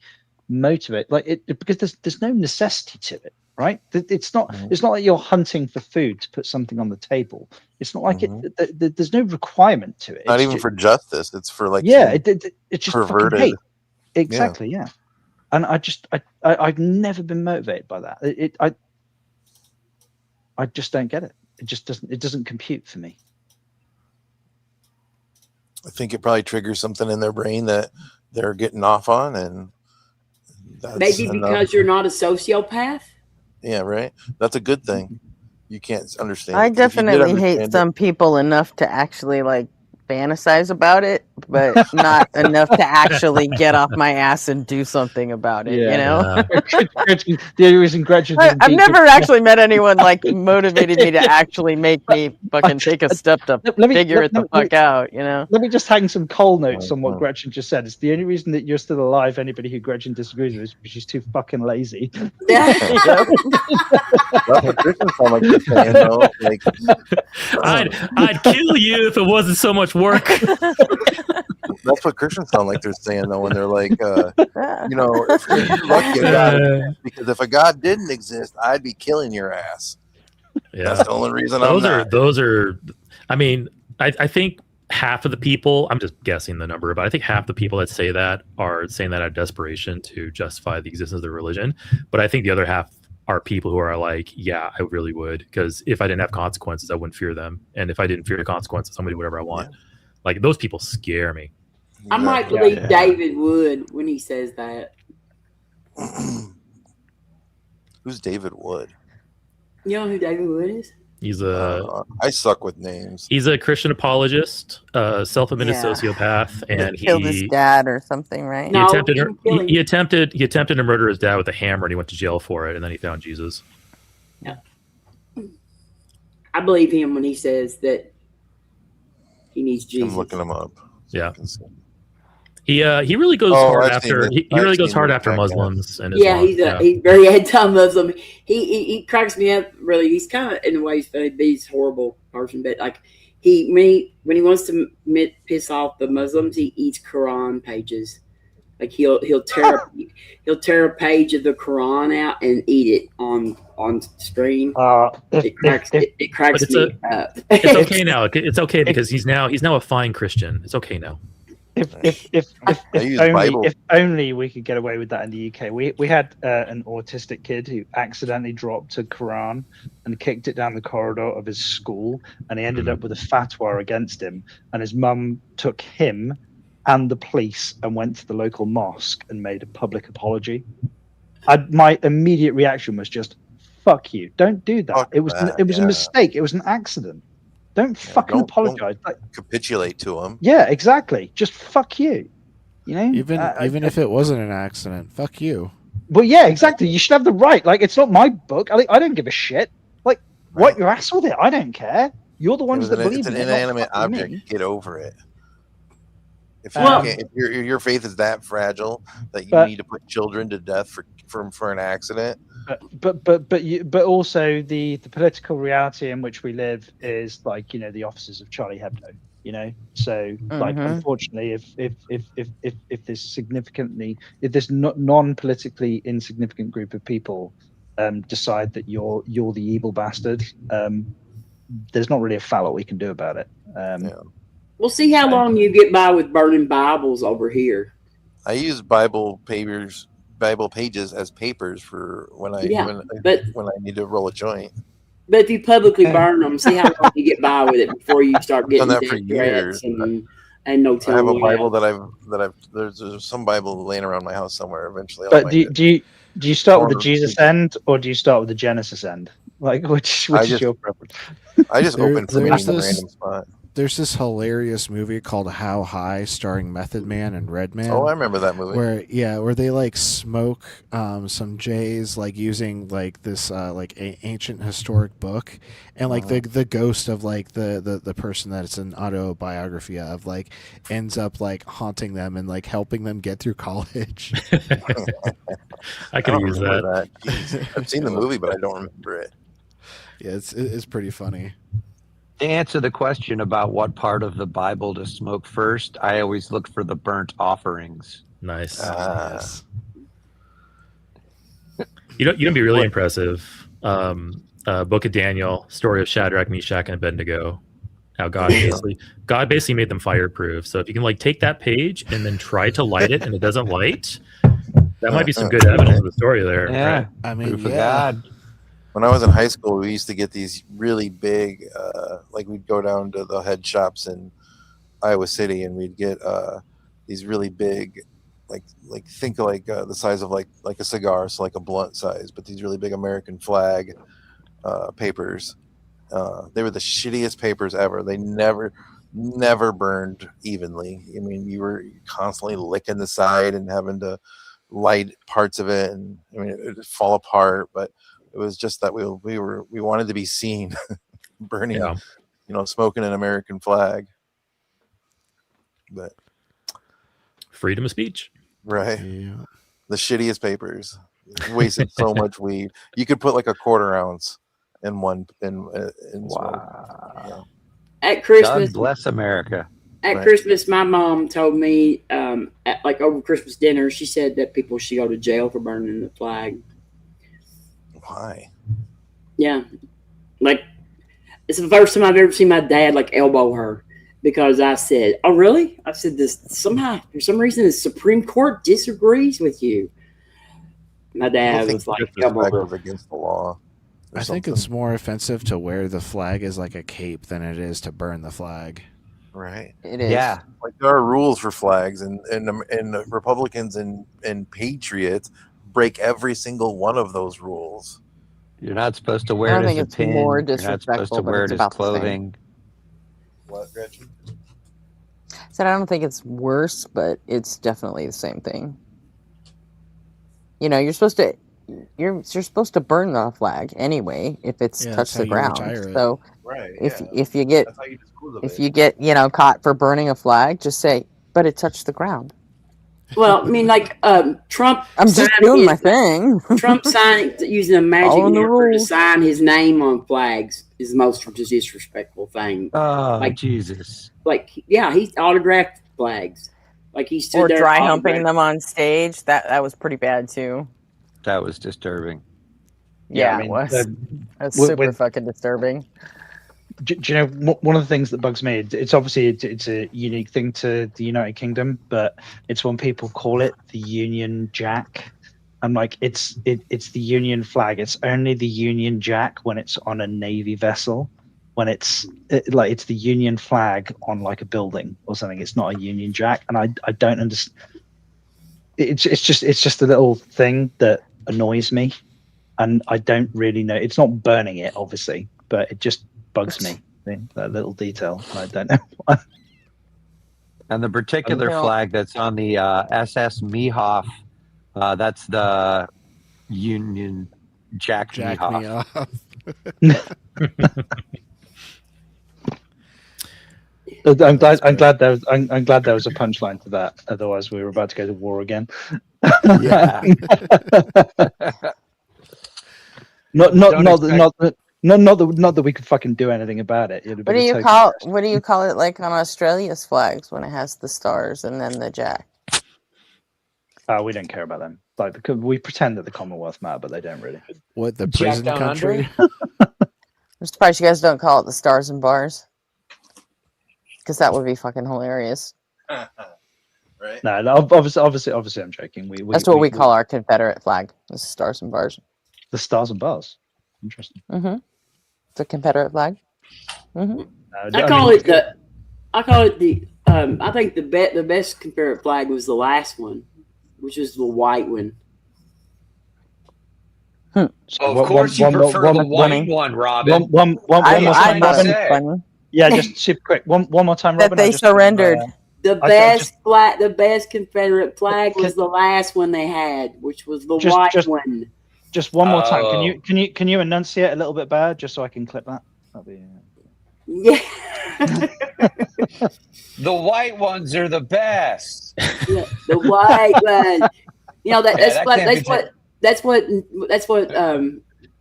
Speaker 10: motivated, like because there's no necessity to it, right? It's not like you're hunting for food to put something on the table. It's not like there's no requirement to it.
Speaker 5: Not even for justice. It's for like
Speaker 10: it's just
Speaker 5: perverted.
Speaker 10: hate. Exactly, yeah. And I've never been motivated by that. I just don't get it. It doesn't compute for me.
Speaker 5: I think it probably triggers something in their brain that they're getting off on, and
Speaker 12: maybe because you're not a sociopath.
Speaker 5: Yeah, right. That's a good thing. You can't understand.
Speaker 4: I definitely hate some people enough to actually like fantasize about it, but not enough to actually get off my ass and do something about it. You know,
Speaker 10: the only reason Gretchen
Speaker 4: I've never actually met anyone like motivated me to actually make me fucking take a step to figure it the fuck out. You know,
Speaker 10: let me just hang some coal notes on what Gretchen just said. It's the only reason that you're still alive. Anybody who Gretchen disagrees with is because she's too fucking lazy.
Speaker 5: That's what Gretchen sound like you're saying, though. Like,
Speaker 9: I'd kill you if it wasn't so much work.
Speaker 5: That's what Christians sound like they're saying, though, when they're like, you know, if you're lucky, because if a God didn't exist, I'd be killing your ass.
Speaker 9: Yeah,
Speaker 5: that's the only reason.
Speaker 9: Those are. I mean, I think half of the people. I'm just guessing the number, but I think half the people that say that are saying that out of desperation to justify the existence of their religion. But I think the other half are people who are like, yeah, I really would, because if I didn't have consequences, I wouldn't fear them, and if I didn't fear the consequences, I'm gonna do whatever I want. Like those people scare me.
Speaker 12: I might believe David Wood when he says that.
Speaker 5: Who's David Wood?
Speaker 12: You know who David Wood is?
Speaker 9: He's
Speaker 5: I suck with names.
Speaker 9: He's a Christian apologist, self-admitted sociopath, and he
Speaker 4: killed his dad or something, right?
Speaker 9: He attempted to murder his dad with a hammer, and he went to jail for it, and then he found Jesus.
Speaker 12: Yeah, I believe him when he says that he needs Jesus.
Speaker 5: I'm looking him up.
Speaker 9: Yeah. He really goes hard after he really goes hard after Muslims and Islam.
Speaker 12: He's very anti-Muslim. He cracks me up. Really, he's kind of in a way he's funny, but he's a horrible person. But like when he wants to piss off the Muslims, he eats Quran pages. Like he'll tear a page of the Quran out and eat it on screen. It cracks me up.
Speaker 9: It's okay now. It's okay because he's now a fine Christian. It's okay now.
Speaker 10: If only we could get away with that in the UK. We had an autistic kid who accidentally dropped a Quran and kicked it down the corridor of his school, and he ended up with a fatwa against him. And his mum took him and the police and went to the local mosque and made a public apology. My immediate reaction was just, "Fuck you! Don't do that. It was a mistake. It was an accident. Don't fucking apologize.
Speaker 5: Don't capitulate to him."
Speaker 10: Yeah, exactly. Just fuck you. You know,
Speaker 3: even if it wasn't an accident, fuck you.
Speaker 10: Well, yeah, exactly. You should have the right. Like, it's not my book. I don't give a shit. Like, wipe your ass with it. I don't care. You're the ones that believe
Speaker 5: it's an
Speaker 10: in it.
Speaker 5: inanimate object. Get over it. If your faith is that fragile that you need to put children to death for an accident.
Speaker 10: But also the political reality in which we live is like, you know, the officers of Charlie Hebdo. You know, so like unfortunately, if this non-politically insignificant group of people decide that you're the evil bastard, there's not really a foul lot we can do about it.
Speaker 12: We'll see how long you get by with burning Bibles over here.
Speaker 5: I use Bible pages as papers for when I need to roll a joint.
Speaker 12: But if you publicly burn them, see how long you get by with it before you start getting
Speaker 5: done that for years.
Speaker 12: And no telling.
Speaker 5: I have a Bible that I've there's some Bible laying around my house somewhere. Eventually,
Speaker 10: but do you start with the Jesus end or do you start with the Genesis end? Like which is your preference?
Speaker 5: I just open for me in a random spot.
Speaker 3: There's this hilarious movie called How High, starring Method Man and Redman.
Speaker 5: Oh, I remember that movie.
Speaker 3: Where they like smoke some J's, like using like this like ancient historic book, and like the ghost of like the person that it's an autobiography of like ends up like haunting them and like helping them get through college.
Speaker 9: I could use that.
Speaker 5: I've seen the movie, but I don't remember it.
Speaker 3: Yeah, it's pretty funny.
Speaker 11: To answer the question about what part of the Bible to smoke first, I always look for the burnt offerings.
Speaker 9: Nice.
Speaker 3: Yes.
Speaker 9: You know, be really impressive. Book of Daniel, story of Shadrach, Meshach, and Abednego. How God basically made them fireproof. So if you can like take that page and then try to light it and it doesn't light, that might be some good evidence of the story there.
Speaker 11: Yeah,
Speaker 9: right?
Speaker 3: I mean,
Speaker 11: proof of God.
Speaker 5: When I was in high school, we used to get these really big, like we'd go down to the head shops in Iowa City, and we'd get these really big, like think like the size of like a cigar, so like a blunt size, but these really big American flag papers. They were the shittiest papers ever. They never burned evenly. I mean, you were constantly licking the side and having to light parts of it, and I mean, it would fall apart, but it was just that we wanted to be seen burning, smoking an American flag. But
Speaker 9: freedom of speech,
Speaker 5: right? Yeah. The shittiest papers, wasted so much weed. You could put like a quarter ounce in one in
Speaker 11: wow.
Speaker 5: Yeah.
Speaker 12: At Christmas,
Speaker 11: God bless America.
Speaker 12: At Christmas, my mom told me, at over Christmas dinner, she said that people should go to jail for burning the flag.
Speaker 5: Why?
Speaker 12: Yeah, like it's the first time I've ever seen my dad like elbow her because I said, "Oh, really?" I said, "This somehow for some reason the Supreme Court disagrees with you." My dad was like,
Speaker 5: "Elbow against the law."
Speaker 3: I think it's more offensive to wear the flag as like a cape than it is to burn the flag.
Speaker 5: Right.
Speaker 4: It is.
Speaker 11: Yeah.
Speaker 5: Like there are rules for flags, and Republicans and Patriots break every single one of those rules.
Speaker 11: You're not supposed to wear it as a pin.
Speaker 4: More
Speaker 11: You're not supposed to wear it as clothing.
Speaker 5: What, Gretchen?
Speaker 4: So I don't think it's worse, but it's definitely the same thing. You know, you're supposed to burn the flag anyway if it's touched the ground. So
Speaker 5: right,
Speaker 4: if you get caught for burning a flag, just say, "But it touched the ground."
Speaker 12: Well, I mean, like Trump.
Speaker 4: I'm just doing my thing.
Speaker 12: Trump using a magic marker to sign his name on flags is the most disrespectful thing.
Speaker 11: Oh,
Speaker 12: like
Speaker 11: Jesus!
Speaker 12: Like, yeah, he autographed flags. Like he stood there
Speaker 4: dry humping them on stage. That was pretty bad too.
Speaker 11: That was disturbing.
Speaker 4: Yeah, I mean, it was. That's super fucking disturbing.
Speaker 10: Do you know one of the things that bugs me? It's obviously it's a unique thing to the United Kingdom, but it's when people call it the Union Jack. I'm like, it's the Union flag. It's only the Union Jack when it's on a Navy vessel. When it's the Union flag on like a building or something. It's not a Union Jack, and I don't understand. It's just a little thing that annoys me, and I don't really know. It's not burning it, obviously, but it just bugs me, that little detail. I don't know why.
Speaker 11: And the particular flag that's on the SS Meehoff, that's the Union Jack Meehoff.
Speaker 10: I'm glad there was a punchline to that. Otherwise, we were about to go to war again.
Speaker 11: Yeah.
Speaker 10: not Not that we could fucking do anything about it.
Speaker 4: What do you call it like on Australia's flags when it has the stars and then the jack?
Speaker 10: We don't care about them. Like because we pretend that the Commonwealth matter, but they don't really.
Speaker 3: What, the
Speaker 11: Jack
Speaker 3: prison
Speaker 11: Down
Speaker 3: country?
Speaker 4: I'm surprised you guys don't call it the stars and bars, because that would be fucking hilarious.
Speaker 5: Right?
Speaker 10: No, obviously, I'm joking.
Speaker 4: That's what we call our Confederate flag. The stars and bars.
Speaker 10: The stars and bars. Interesting.
Speaker 4: Mm-hmm. The Confederate flag. Mm-hmm.
Speaker 12: I call it the. I think the best Confederate flag was the last one, which was the white one.
Speaker 11: So of course you prefer the white one, Robin.
Speaker 10: One more time, Robin.
Speaker 4: Funny.
Speaker 10: Yeah, just super quick. One more time,
Speaker 4: That
Speaker 10: Robin.
Speaker 4: they surrendered.
Speaker 12: The best Confederate flag was the last one they had, which was the white one.
Speaker 10: Just one more time. Can you enunciate a little bit better, just so I can clip that? That'll be.
Speaker 12: Yeah.
Speaker 11: The white ones are the best.
Speaker 12: Yeah, the white one. You know that's what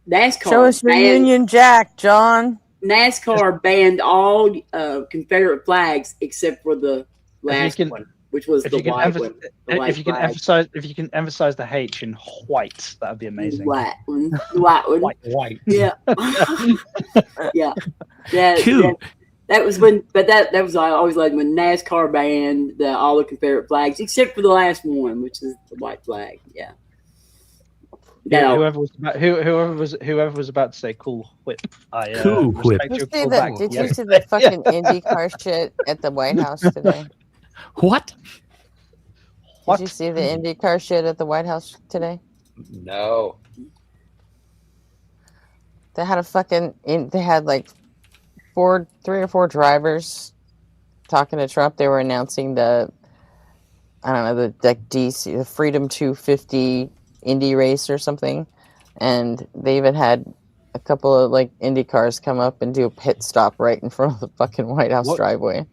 Speaker 12: NASCAR.
Speaker 4: Show us your Union Jack, John.
Speaker 12: NASCAR banned all Confederate flags except for the last one, which was the white one.
Speaker 10: If you can emphasize the H in white, that would be amazing.
Speaker 12: White one.
Speaker 10: White.
Speaker 12: Yeah. Yeah.
Speaker 9: Cool.
Speaker 12: That was when, but that was I always like when NASCAR banned all the Confederate flags except for the last one, which is the white flag. Yeah.
Speaker 10: Yeah, whoever was about to say "cool whip,"
Speaker 9: Cool whip.
Speaker 4: Did you see the fucking IndyCar shit at the White House today?
Speaker 9: What?
Speaker 4: Did you see the IndyCar shit at the White House today?
Speaker 11: No.
Speaker 4: They had they had like 3 or 4 drivers talking to Trump. They were announcing the DC, the Freedom 250 Indy race or something, and they even had a couple of like Indy cars come up and do a pit stop right in front of the fucking White House driveway.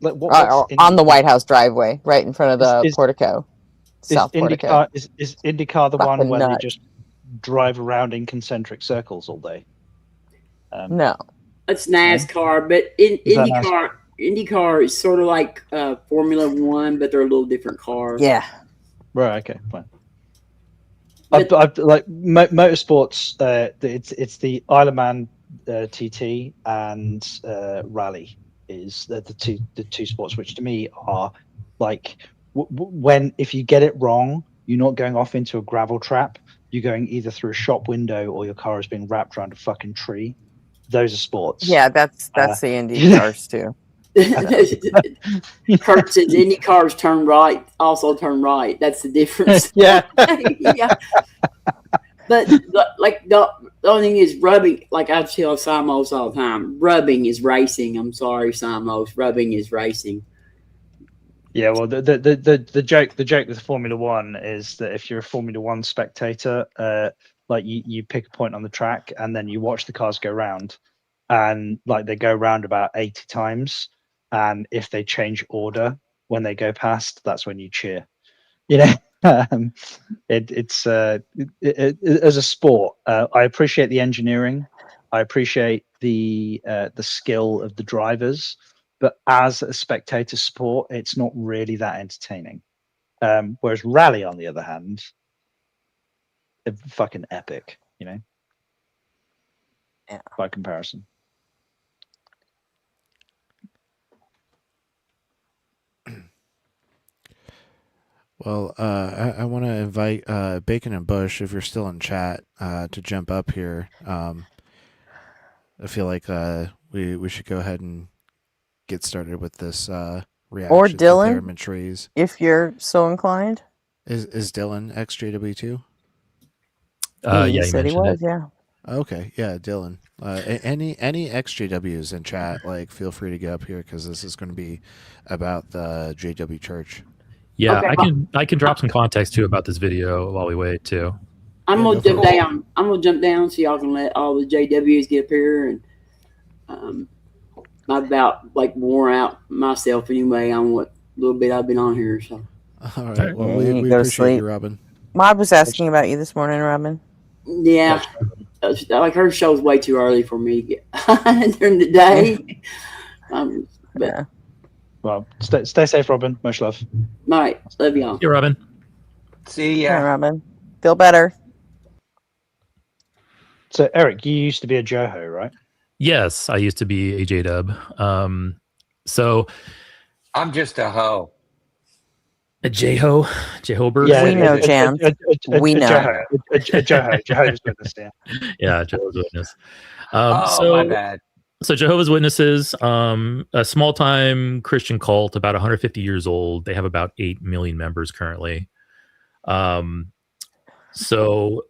Speaker 4: On the White House driveway, right in front of the portico. South portico.
Speaker 10: Is IndyCar the one where they just drive around in concentric circles all day?
Speaker 4: No,
Speaker 12: it's NASCAR, but IndyCar is sort of like Formula One, but they're a little different cars.
Speaker 4: Yeah.
Speaker 10: Right. Okay. Fine. I've like motorsports. It's the Isle of Man TT and rally is the two sports which to me are like when if you get it wrong, you're not going off into a gravel trap. You're going either through a shop window or your car is being wrapped around a fucking tree. Those are sports.
Speaker 4: Yeah, that's the Indy cars too.
Speaker 12: Kurt says Indy cars turn right, also turn right. That's the difference.
Speaker 10: Yeah.
Speaker 12: Yeah. But the only thing is rubbing. Like I tell Simos all the time, rubbing is racing. I'm sorry, Simos, rubbing is racing.
Speaker 10: Yeah, well, the joke with Formula One is that if you're a Formula One spectator, like you pick a point on the track and then you watch the cars go round, and like they go round about 80 times. And if they change order when they go past, that's when you cheer. You know, it's as a sport. I appreciate the engineering. I appreciate the skill of the drivers. But as a spectator sport, it's not really that entertaining. Whereas rally, on the other hand, fucking epic. You know, by comparison.
Speaker 3: Well, I want to invite Bacon and Bush, if you're still in chat, to jump up here. I feel like we should go ahead and get started with this reaction.
Speaker 4: Or Dylan,
Speaker 3: to trees.
Speaker 4: If you're so inclined.
Speaker 3: Is Dylan XJW2?
Speaker 9: Yeah,
Speaker 4: he said he was.
Speaker 9: it.
Speaker 4: Yeah.
Speaker 3: Okay, yeah, Dylan. Any XJWs in chat, like feel free to get up here because this is going to be about the JW Church.
Speaker 9: Yeah,
Speaker 12: Okay.
Speaker 9: I can drop some context too about this video while we wait too.
Speaker 12: I'm gonna jump down. I'm gonna jump down so y'all can let all the JWs get up here, and I'm about like wore out myself anyway on what little bit I've been on here. So.
Speaker 3: All right. Well, we
Speaker 4: go to
Speaker 3: appreciate
Speaker 4: sleep.
Speaker 3: you, Robin.
Speaker 4: Mob was asking about you this morning, Robin.
Speaker 12: Yeah. like her show's way too early for me during the day. But
Speaker 4: Yeah.
Speaker 10: Well, stay safe, Robin. Much love.
Speaker 12: Mike, love y'all.
Speaker 9: Hey, Robin.
Speaker 11: See
Speaker 4: Hi,
Speaker 11: ya.
Speaker 4: Robin. Feel better.
Speaker 10: So, Eric, you used to be a Joho, right?
Speaker 9: Yes, I used to be a J-Dub. So
Speaker 11: I'm just a hoe.
Speaker 9: a J-Ho, Jehovah.
Speaker 10: Yeah,
Speaker 4: We know, Jan. We know.
Speaker 10: A Joho, Jehovah's Witness. Yeah.
Speaker 9: Yeah, Jehovah's Witness.
Speaker 11: My bad.
Speaker 9: So Jehovah's Witnesses, a small-time Christian cult, about 150 years old. They have about 8 million members currently. So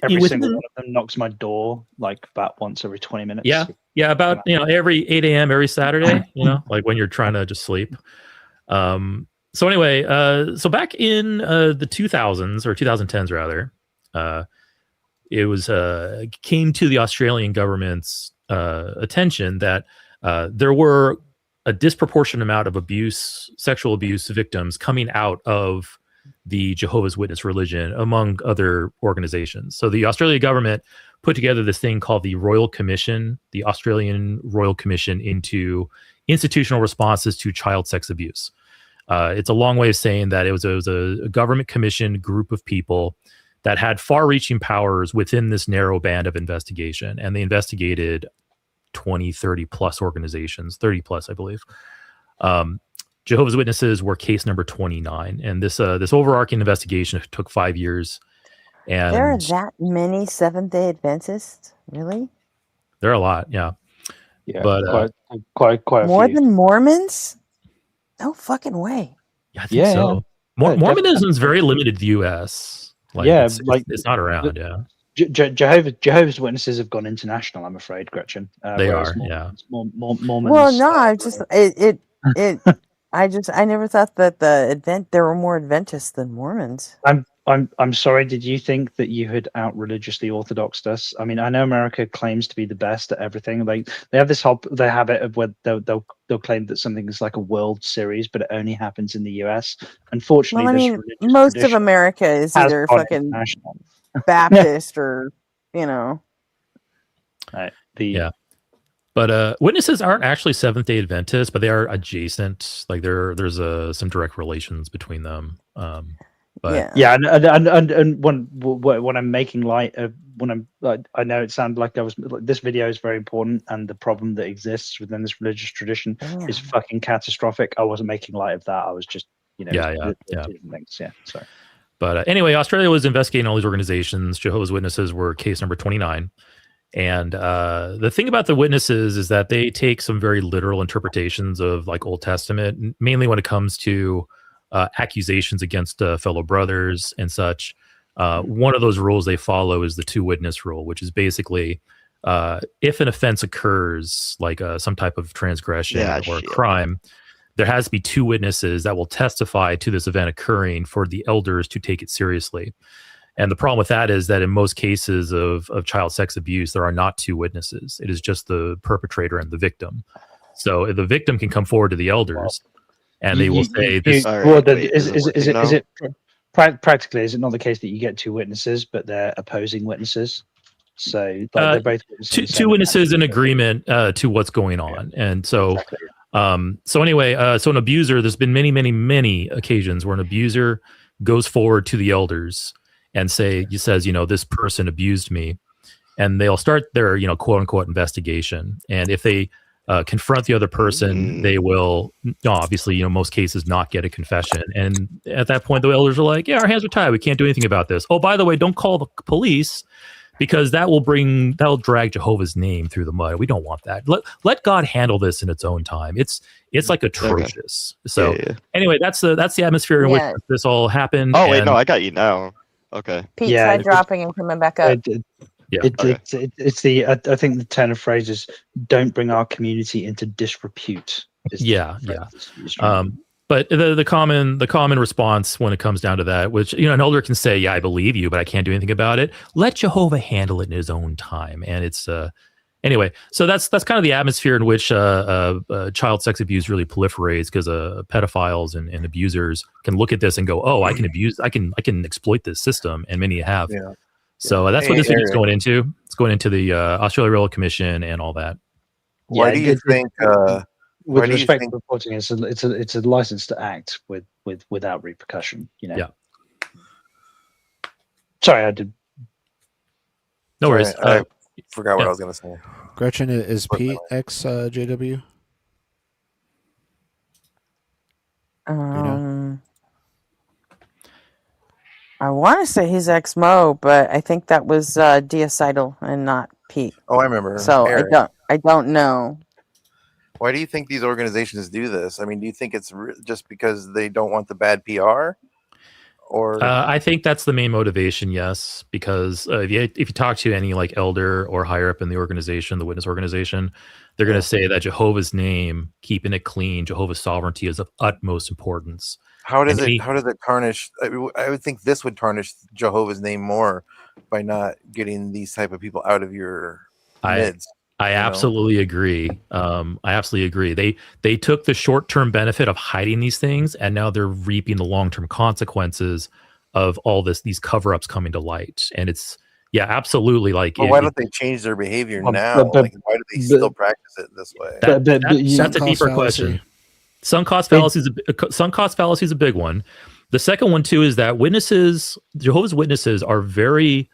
Speaker 10: Every
Speaker 9: within-
Speaker 10: single one of them knocks my door like about once every 20 minutes.
Speaker 9: Yeah, about every 8 a.m. every Saturday. Like when you're trying to just sleep. So anyway, so back in the 2000s or 2010s rather, it was came to the Australian government's attention that there were a disproportionate amount of sexual abuse victims coming out of the Jehovah's Witness religion among other organizations. So the Australian government put together this thing called the Royal Commission, the Australian Royal Commission into institutional responses to child sex abuse. It's a long way of saying that it was a government commissioned group of people that had far-reaching powers within this narrow band of investigation. And they investigated 20, 30 plus organizations, 30 plus, I believe. Jehovah's Witnesses were case number 29. And this overarching investigation took 5 years. And
Speaker 4: There are that many Seventh-day Adventists? Really?
Speaker 9: there are a lot, yeah.
Speaker 10: Yeah,
Speaker 9: But
Speaker 10: quite a
Speaker 4: More
Speaker 10: few.
Speaker 4: than Mormons? No fucking way.
Speaker 9: yeah, I think so. Mormonism is very limited to the U.S. It's not around, yeah.
Speaker 10: Jehovah's Witnesses have gone international, I'm afraid, Gretchen.
Speaker 9: They
Speaker 10: whereas
Speaker 9: are, yeah.
Speaker 10: Mormons,
Speaker 4: Well, no, I never thought that there were more Adventists than Mormons.
Speaker 10: I'm sorry. Did you think that you had out religiously orthodoxed us? I mean, I know America claims to be the best at everything. Like they have this the habit of where they'll claim that something is like a World Series, but it only happens in the US. Unfortunately,
Speaker 4: Well, I
Speaker 10: this
Speaker 4: mean,
Speaker 10: religious
Speaker 4: most of
Speaker 10: tradition
Speaker 4: America is
Speaker 10: has
Speaker 4: either
Speaker 10: gone
Speaker 4: fucking
Speaker 10: international.
Speaker 4: Baptist or,
Speaker 10: Right.
Speaker 9: Yeah. But witnesses aren't actually Seventh-day Adventists, but they are adjacent. Like there's some direct relations between them. But
Speaker 10: yeah, and when I'm making light of I know it sounded like this video is very important, and the problem that exists within this religious tradition is fucking catastrophic. I wasn't making light of that. I was just different things. Yeah, sorry.
Speaker 9: But anyway, Australia was investigating all these organizations. Jehovah's Witnesses were case number 29. And the thing about the witnesses is that they take some very literal interpretations of like Old Testament, mainly when it comes to accusations against fellow brothers and such. One of those rules they follow is the two witness rule, which is basically if an offense occurs, like some type of transgression or a crime, there has to be two witnesses that will testify to this event occurring for the elders to take it seriously. And the problem with that is that in most cases of child sex abuse, there are not two witnesses. It is just the perpetrator and the victim. So the victim can come forward to the elders, and they will say,
Speaker 10: practically, is it not the case that you get two witnesses, but they're opposing witnesses? So they're both
Speaker 9: two witnesses in agreement to what's going on. And so, so anyway, so an abuser, there's been many, many, many occasions where an abuser goes forward to the elders and says, this person abused me, and they'll start their, quote unquote investigation. And if they confront the other person, they will obviously, most cases not get a confession. And at that point, the elders are like, yeah, our hands are tied. We can't do anything about this. Oh, by the way, don't call the police, because that'll drag Jehovah's name through the mud. We don't want that. Let God handle this in its own time. It's like atrocious. Okay. So anyway, that's the atmosphere in which this all happened.
Speaker 14: Oh wait, no, I got you now. Okay.
Speaker 4: Pete tried dropping and coming back up.
Speaker 10: It's the I think the turn of phrase is "Don't bring our community into disrepute."
Speaker 9: But the common response when it comes down to that, which an elder can say, "Yeah, I believe you, but I can't do anything about it. Let Jehovah handle it in His own time." And it's anyway. So that's kind of the atmosphere in which child sex abuse really proliferates, because pedophiles and abusers can look at this and go, "Oh, I can exploit this system," and many have. So that's what
Speaker 5: Hey,
Speaker 9: this week is
Speaker 5: Eric.
Speaker 9: going into. It's going into the Australia Railroad Commission and all that.
Speaker 5: Why do you think? Why
Speaker 10: with
Speaker 5: do you
Speaker 10: respect
Speaker 5: think?
Speaker 10: to reporting, it's a license to act without repercussion. You know.
Speaker 9: Yeah.
Speaker 10: Sorry, I did.
Speaker 9: No worries.
Speaker 5: I forgot what
Speaker 9: yeah.
Speaker 5: I was going to say.
Speaker 3: Gretchen, is Pete ex JW?
Speaker 4: I want to say he's ex Mo, but I think that was Seidel and not Pete.
Speaker 5: Oh, I remember.
Speaker 4: So
Speaker 5: Eric.
Speaker 4: I don't know.
Speaker 5: Why do you think these organizations do this? I mean, do you think it's just because they don't want the bad PR, or
Speaker 9: I think that's the main motivation. Yes, because if you talk to any like elder or higher up in the organization, the witness organization, they're going to say that Jehovah's name, keeping it clean, Jehovah's sovereignty is of utmost importance.
Speaker 5: how does it tarnish? I would think this would tarnish Jehovah's name more by not getting these type of people out of your midst.
Speaker 9: I absolutely agree. I absolutely agree. They took the short-term benefit of hiding these things, and now they're reaping the long-term consequences of all these cover-ups coming to light. And it's absolutely like.
Speaker 5: Well, why don't they change their behavior now? Like, why do they still practice it this way?
Speaker 9: That's a deeper question. Sunk cost fallacy is a big one. The second one too is that Jehovah's Witnesses are very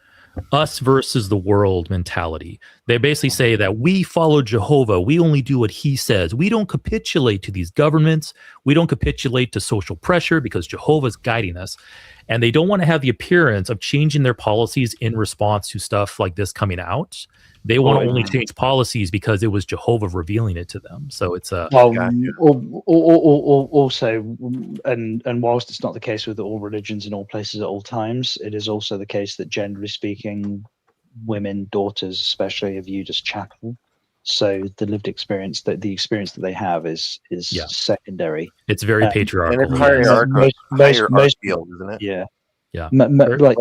Speaker 9: us versus the world mentality. They basically say that we follow Jehovah. We only do what he says. We don't capitulate to these governments. We don't capitulate to social pressure because Jehovah's guiding us. And they don't want to have the appearance of changing their policies in response to stuff like this coming out. They want to only change policies because it was Jehovah revealing it to them. So it's a
Speaker 10: also, and whilst it's not the case with all religions in all places at all times, it is also the case that generally speaking, women, daughters especially, are viewed as chattel. So the lived experience, the experience that they have is secondary.
Speaker 9: It's very patriarchal.
Speaker 5: And it's hierarchical, isn't it?
Speaker 10: Yeah.
Speaker 9: Yeah,
Speaker 5: like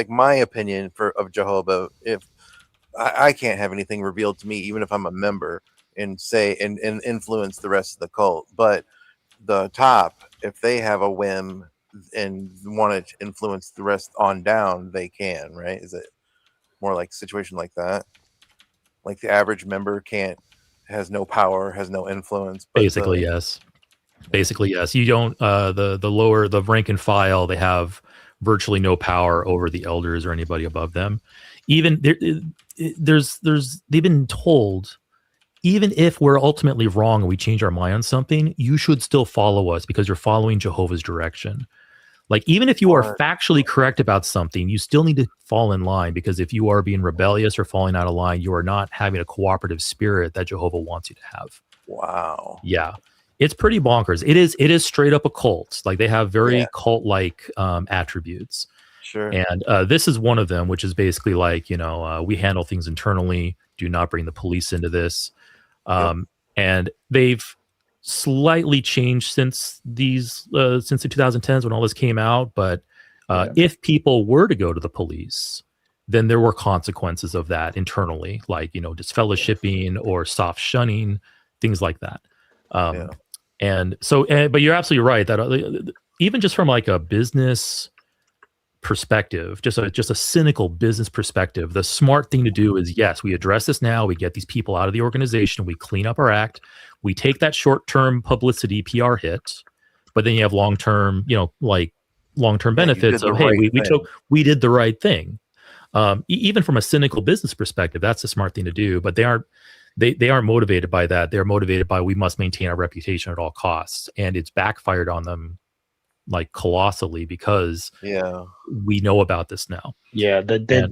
Speaker 5: my opinion of Jehovah, if I can't have anything revealed to me, even if I'm a member, and say and influence the rest of the cult, but the top, if they have a whim and want to influence the rest on down, they can, right? Is it more like a situation like that? Like the average member has no power, has no influence.
Speaker 9: Basically, yes. Basically, yes. You don't. The rank and file, they have virtually no power over the elders or anybody above them. Even they've been told, even if we're ultimately wrong and we change our mind on something, you should still follow us because you're following Jehovah's direction. Like, even if you are factually correct about something, you still need to fall in line, because if you are being rebellious or falling out of line, you are not having a cooperative spirit that Jehovah wants you to have.
Speaker 5: Wow.
Speaker 9: Yeah. It's pretty bonkers. It is straight up a cult. Like, they have very cult-like attributes.
Speaker 5: Sure.
Speaker 9: And this is one of them, which is basically like, we handle things internally. Do not bring the police into this. And they've slightly changed since the 2010s when all this came out. But if people were to go to the police, then there were consequences of that internally, like, disfellowshipping or soft shunning, things like that. And so, but you're absolutely right that even just from like a business perspective, just a cynical business perspective, the smart thing to do is, yes, we address this now. We get these people out of the organization. We clean up our act. We take that short-term publicity PR hit, but then you have long-term, long-term benefits of, hey, we did the right thing. Even from a cynical business perspective, that's a smart thing to do. But they aren't motivated by that. They're motivated by, we must maintain our reputation at all costs, and it's backfired on them like colossally, because we know about this now.
Speaker 10: Yeah, they've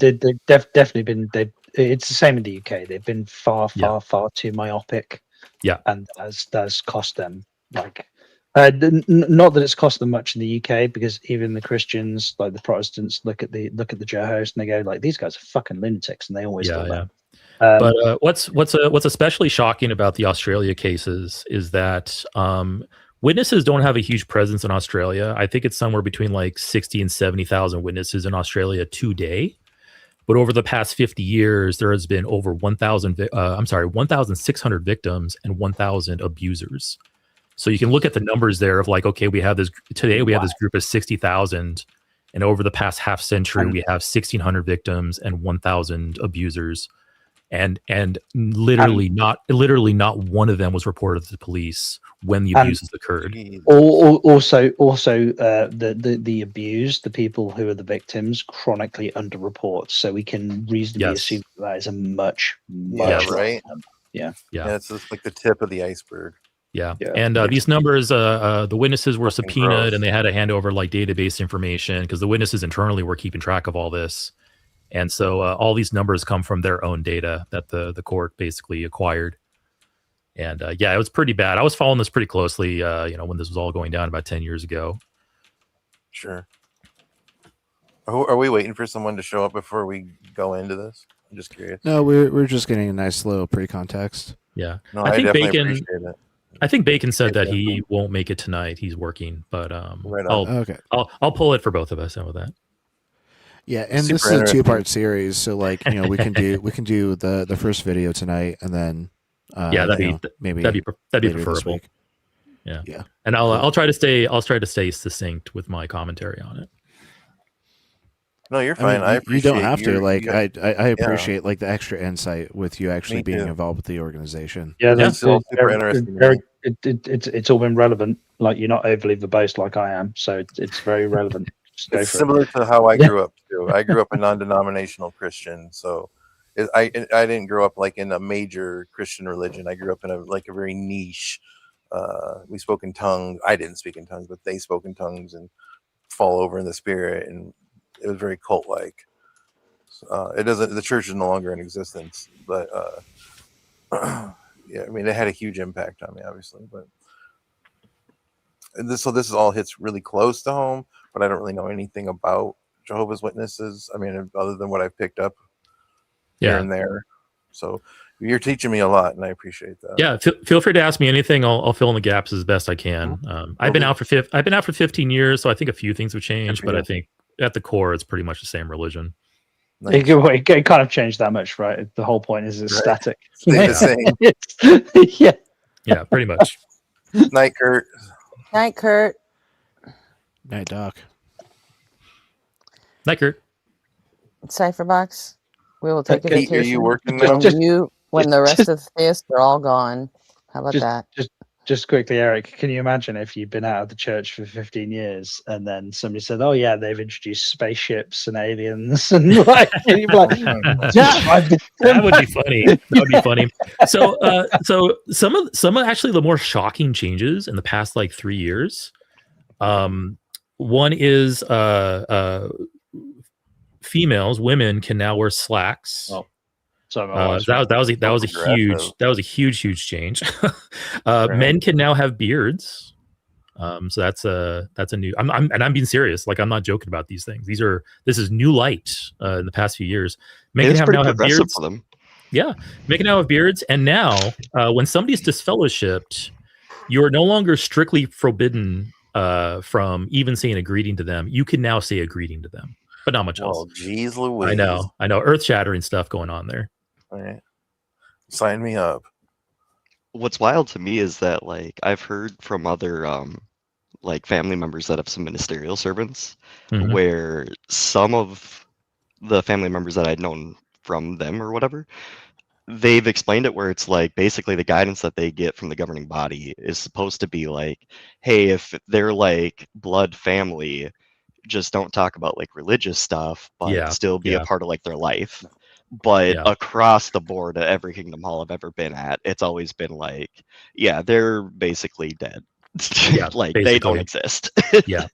Speaker 10: definitely been. It's the same in the UK. They've been far too myopic.
Speaker 9: Yeah,
Speaker 10: and that's cost them like. Not that it's cost them much in the UK, because even the Christians, like the Protestants, look at the Jehovah's and they go like, these guys are fucking lunatics, and they always do that.
Speaker 9: But what's especially shocking about the Australia cases is that witnesses don't have a huge presence in Australia. I think it's somewhere between like 60 and 70,000 witnesses in Australia today. But over the past 50 years, there has been over 1,600 victims and 1,000 abusers. So you can look at the numbers there of like, okay, we have this today. We have this group of 60,000, And over the past half century, we have 1,600 victims and 1,000 abusers, and literally not one of them was reported to the police when the abuses occurred.
Speaker 10: Also, the abused, the people who are the victims, chronically underreport. So we can reasonably assume that is a much
Speaker 5: right.
Speaker 10: Yeah.
Speaker 5: It's just like the tip of the iceberg.
Speaker 9: Yeah. And these numbers, the witnesses were subpoenaed and they had to hand over like database information because the witnesses internally were keeping track of all this. And so all these numbers come from their own data that the court basically acquired. And it was pretty bad. I was following this pretty closely, when this was all going down about 10 years ago.
Speaker 5: Sure. Are we waiting for someone to show up before we go into this? I'm just curious.
Speaker 3: No, we're just getting a nice little pre-context.
Speaker 9: Yeah.
Speaker 5: No, I definitely appreciate it.
Speaker 9: I think Bacon said that he won't make it tonight. He's working, but I'll pull it for both of us with that.
Speaker 3: Yeah, and this is a 2-part series, so like we can do the first video tonight, and then that'd be preferable. Yeah, and I'll try to stay succinct with my commentary on it.
Speaker 5: No, you're fine. I appreciate
Speaker 3: you don't have to. I appreciate like the extra insight with you actually being involved with the organization.
Speaker 10: Yeah,
Speaker 5: that's super interesting.
Speaker 10: It's all been relevant. Like you're not overly verbose like I am, so it's very relevant.
Speaker 5: It's similar to how I grew up too. I grew up a non-denominational Christian, so I didn't grow up like in a major Christian religion. I grew up in a very niche. We spoke in tongues. I didn't speak in tongues, but they spoke in tongues and fall over in the spirit, and it was very cult-like. The church is no longer in existence, but it had a huge impact on me, obviously. But this all hits really close to home. But I don't really know anything about Jehovah's Witnesses. I mean, other than what I've picked up here and there. So you're teaching me a lot, and I appreciate that.
Speaker 9: Yeah, feel free to ask me anything. I'll fill in the gaps as best I can. I've been out for 15 years, so I think a few things have changed, but I think at the core, it's pretty much the same religion.
Speaker 10: Nice. It kind of changed that much, right? The whole point is it's static.
Speaker 5: Stay the
Speaker 10: same.
Speaker 9: Yeah, pretty much.
Speaker 5: Night, Kurt.
Speaker 4: Night, Kurt.
Speaker 3: Night, Doc.
Speaker 9: Night, Kurt.
Speaker 4: Cypherbox. We will take a vacation.
Speaker 5: Are you working
Speaker 4: now? When the rest of the theists are all gone. How about that?
Speaker 10: Just quickly, Eric, can you imagine if you've been out of the church for 15 years and then somebody said, "Oh yeah, they've introduced spaceships and aliens," and you'd be like,
Speaker 9: that would be funny. That would be funny. So some of actually the more shocking changes in the past 3 years. One is women can now wear slacks.
Speaker 10: Oh. So
Speaker 9: that was a huge change. Men can now have beards. So that's a new. I'm being serious. Like I'm not joking about these things. This is new light in the past few years. Men can now have beards.
Speaker 14: For them.
Speaker 9: Yeah, men can now have beards. And now, when somebody's disfellowshipped, you are no longer strictly forbidden from even saying a greeting to them. You can now say a greeting to them, but not much else.
Speaker 5: Oh, geez, Louise.
Speaker 9: I know, earth-shattering stuff going on there.
Speaker 5: All right. Sign me up.
Speaker 14: What's wild to me is that I've heard from other family members that have some ministerial servants where some of the family members that I'd known from them or whatever, they've explained it where it's basically the guidance that they get from the governing body is supposed to be hey, if they're blood family, just don't talk about religious stuff, but still be a part of their life. But across the board at every Kingdom Hall I've ever been at, it's always been they're basically dead. They don't exist.
Speaker 9: yeah.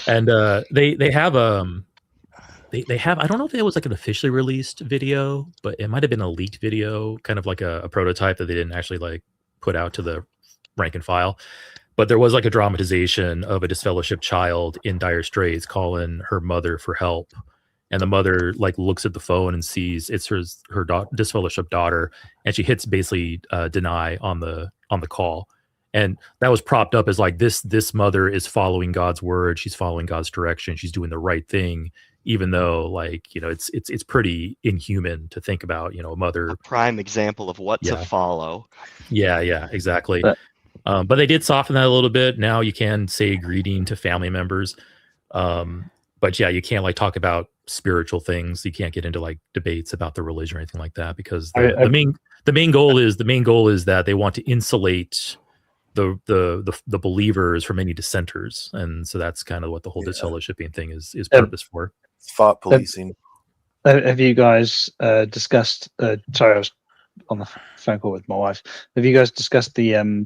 Speaker 9: And they have they have, I don't know if it was an officially released video, but it might have been a leaked video, kind of a prototype that they didn't actually put out to the rank and file. But there was a dramatization of a disfellowshipped child in dire straits calling her mother for help. And the mother looks at the phone and sees it's her disfellowshipped daughter, and she hits basically deny on the call. And that was propped up as this mother is following God's word, she's following God's direction, she's doing the right thing, even though it's pretty inhuman to think about a mother.
Speaker 14: A prime example of what to follow.
Speaker 9: Yeah, exactly. But they did soften that a little bit. Now you can say greeting to family members. but yeah, you can't like talk about spiritual things. You can't get into like debates about the religion or anything like that, because the main goal is that they want to insulate the believers from any dissenters, and so that's kind of what the whole disfellowshipping thing is purpose for.
Speaker 5: Thought policing.
Speaker 10: Have you guys discussed? Sorry, I was on the phone call with my wife. Have you guys discussed the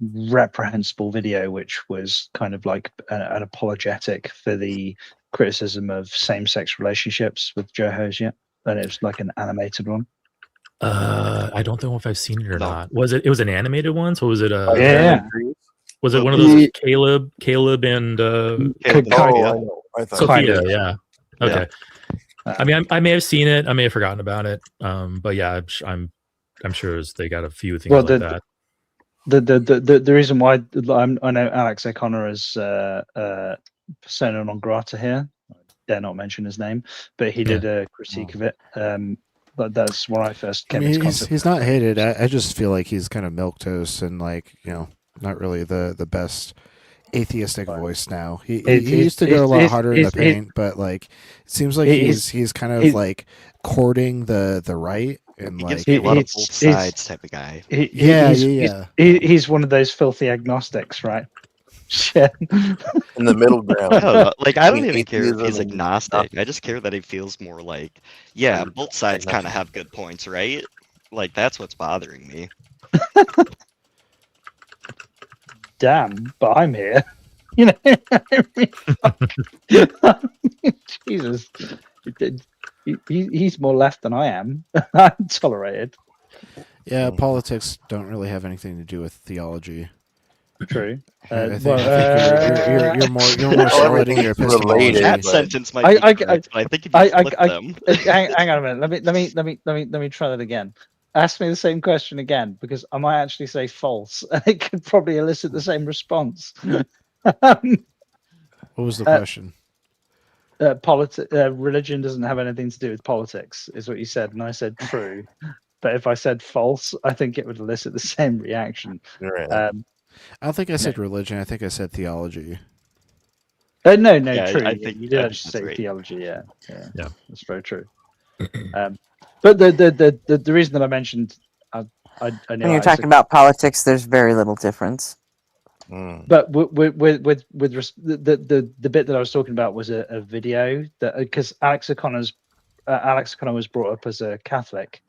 Speaker 10: reprehensible video, which was kind of like an apologetic for the criticism of same-sex relationships with Joe Hosier, and it was like an animated one?
Speaker 9: I don't know if I've seen it or not. Was it? It was an animated one. So was it a?
Speaker 10: Yeah.
Speaker 9: Was it one of those Caleb and
Speaker 5: I thought
Speaker 9: Sophia? Yeah. Okay. I mean, I may have seen it. I may have forgotten about it. But yeah, I'm sure they got a few things like that.
Speaker 10: The reason why I know Alex O'Connor is persona non grata here. I dare not mention his name, but he did a critique of it. But that's when I first came into contact.
Speaker 3: He's not hated. I just feel like he's kind of milquetoast and like, you know, not really the best atheistic voice now. He used to go a lot harder in the paint, but like it seems like he's kind of like courting the right and
Speaker 14: He
Speaker 3: like
Speaker 14: gives me a lot of both sides type of guy.
Speaker 10: He's one of those filthy agnostics, right? Shit.
Speaker 5: In the middle ground.
Speaker 14: Like I don't even care if he's agnostic. I just care that he feels more like, yeah, both sides kind of have good points, right? Like that's what's bothering me.
Speaker 10: Damn, but I'm here. You know, Jesus, he's more left than I am. I'm tolerated.
Speaker 3: Yeah, politics don't really have anything to do with theology.
Speaker 10: True.
Speaker 3: I think you're more solid in your epistemology.
Speaker 14: That sentence might be correct, but I think if you flip them.
Speaker 10: Hang on a minute. Let me try that again. Ask me the same question again, because I might actually say false, and it could probably elicit the same response.
Speaker 3: What was the question?
Speaker 10: Religion doesn't have anything to do with politics, is what you said, and I said true. But if I said false, I think it would elicit the same reaction.
Speaker 3: Right. I don't think I said religion. I think I said theology.
Speaker 10: No,
Speaker 14: Yeah,
Speaker 10: true.
Speaker 14: I think
Speaker 10: you did
Speaker 14: that's
Speaker 10: actually say
Speaker 14: right.
Speaker 10: theology. Yeah, that's very true. But the reason that I mentioned, I know
Speaker 4: When you're talking about politics, there's very little difference.
Speaker 10: But with the bit that I was talking about was a video that, because Alex O'Connor was brought up as a Catholic,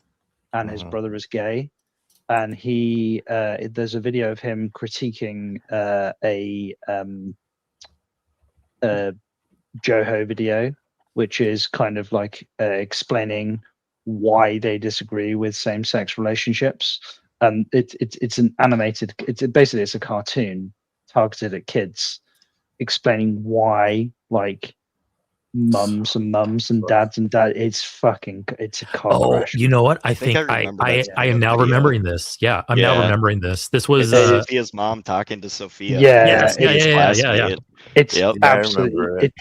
Speaker 10: and his brother is gay, and there's a video of him critiquing a Joho video, which is kind of like explaining why they disagree with same-sex relationships. It's an animated. It's a cartoon targeted at kids, explaining why like mums and dads. It's a car crash.
Speaker 9: You know what? I think I am now remembering this. Yeah, I'm now remembering this. This was
Speaker 14: Sophia's mom talking to Sophia.
Speaker 9: Yeah.
Speaker 10: It's
Speaker 14: Yep.
Speaker 10: absolutely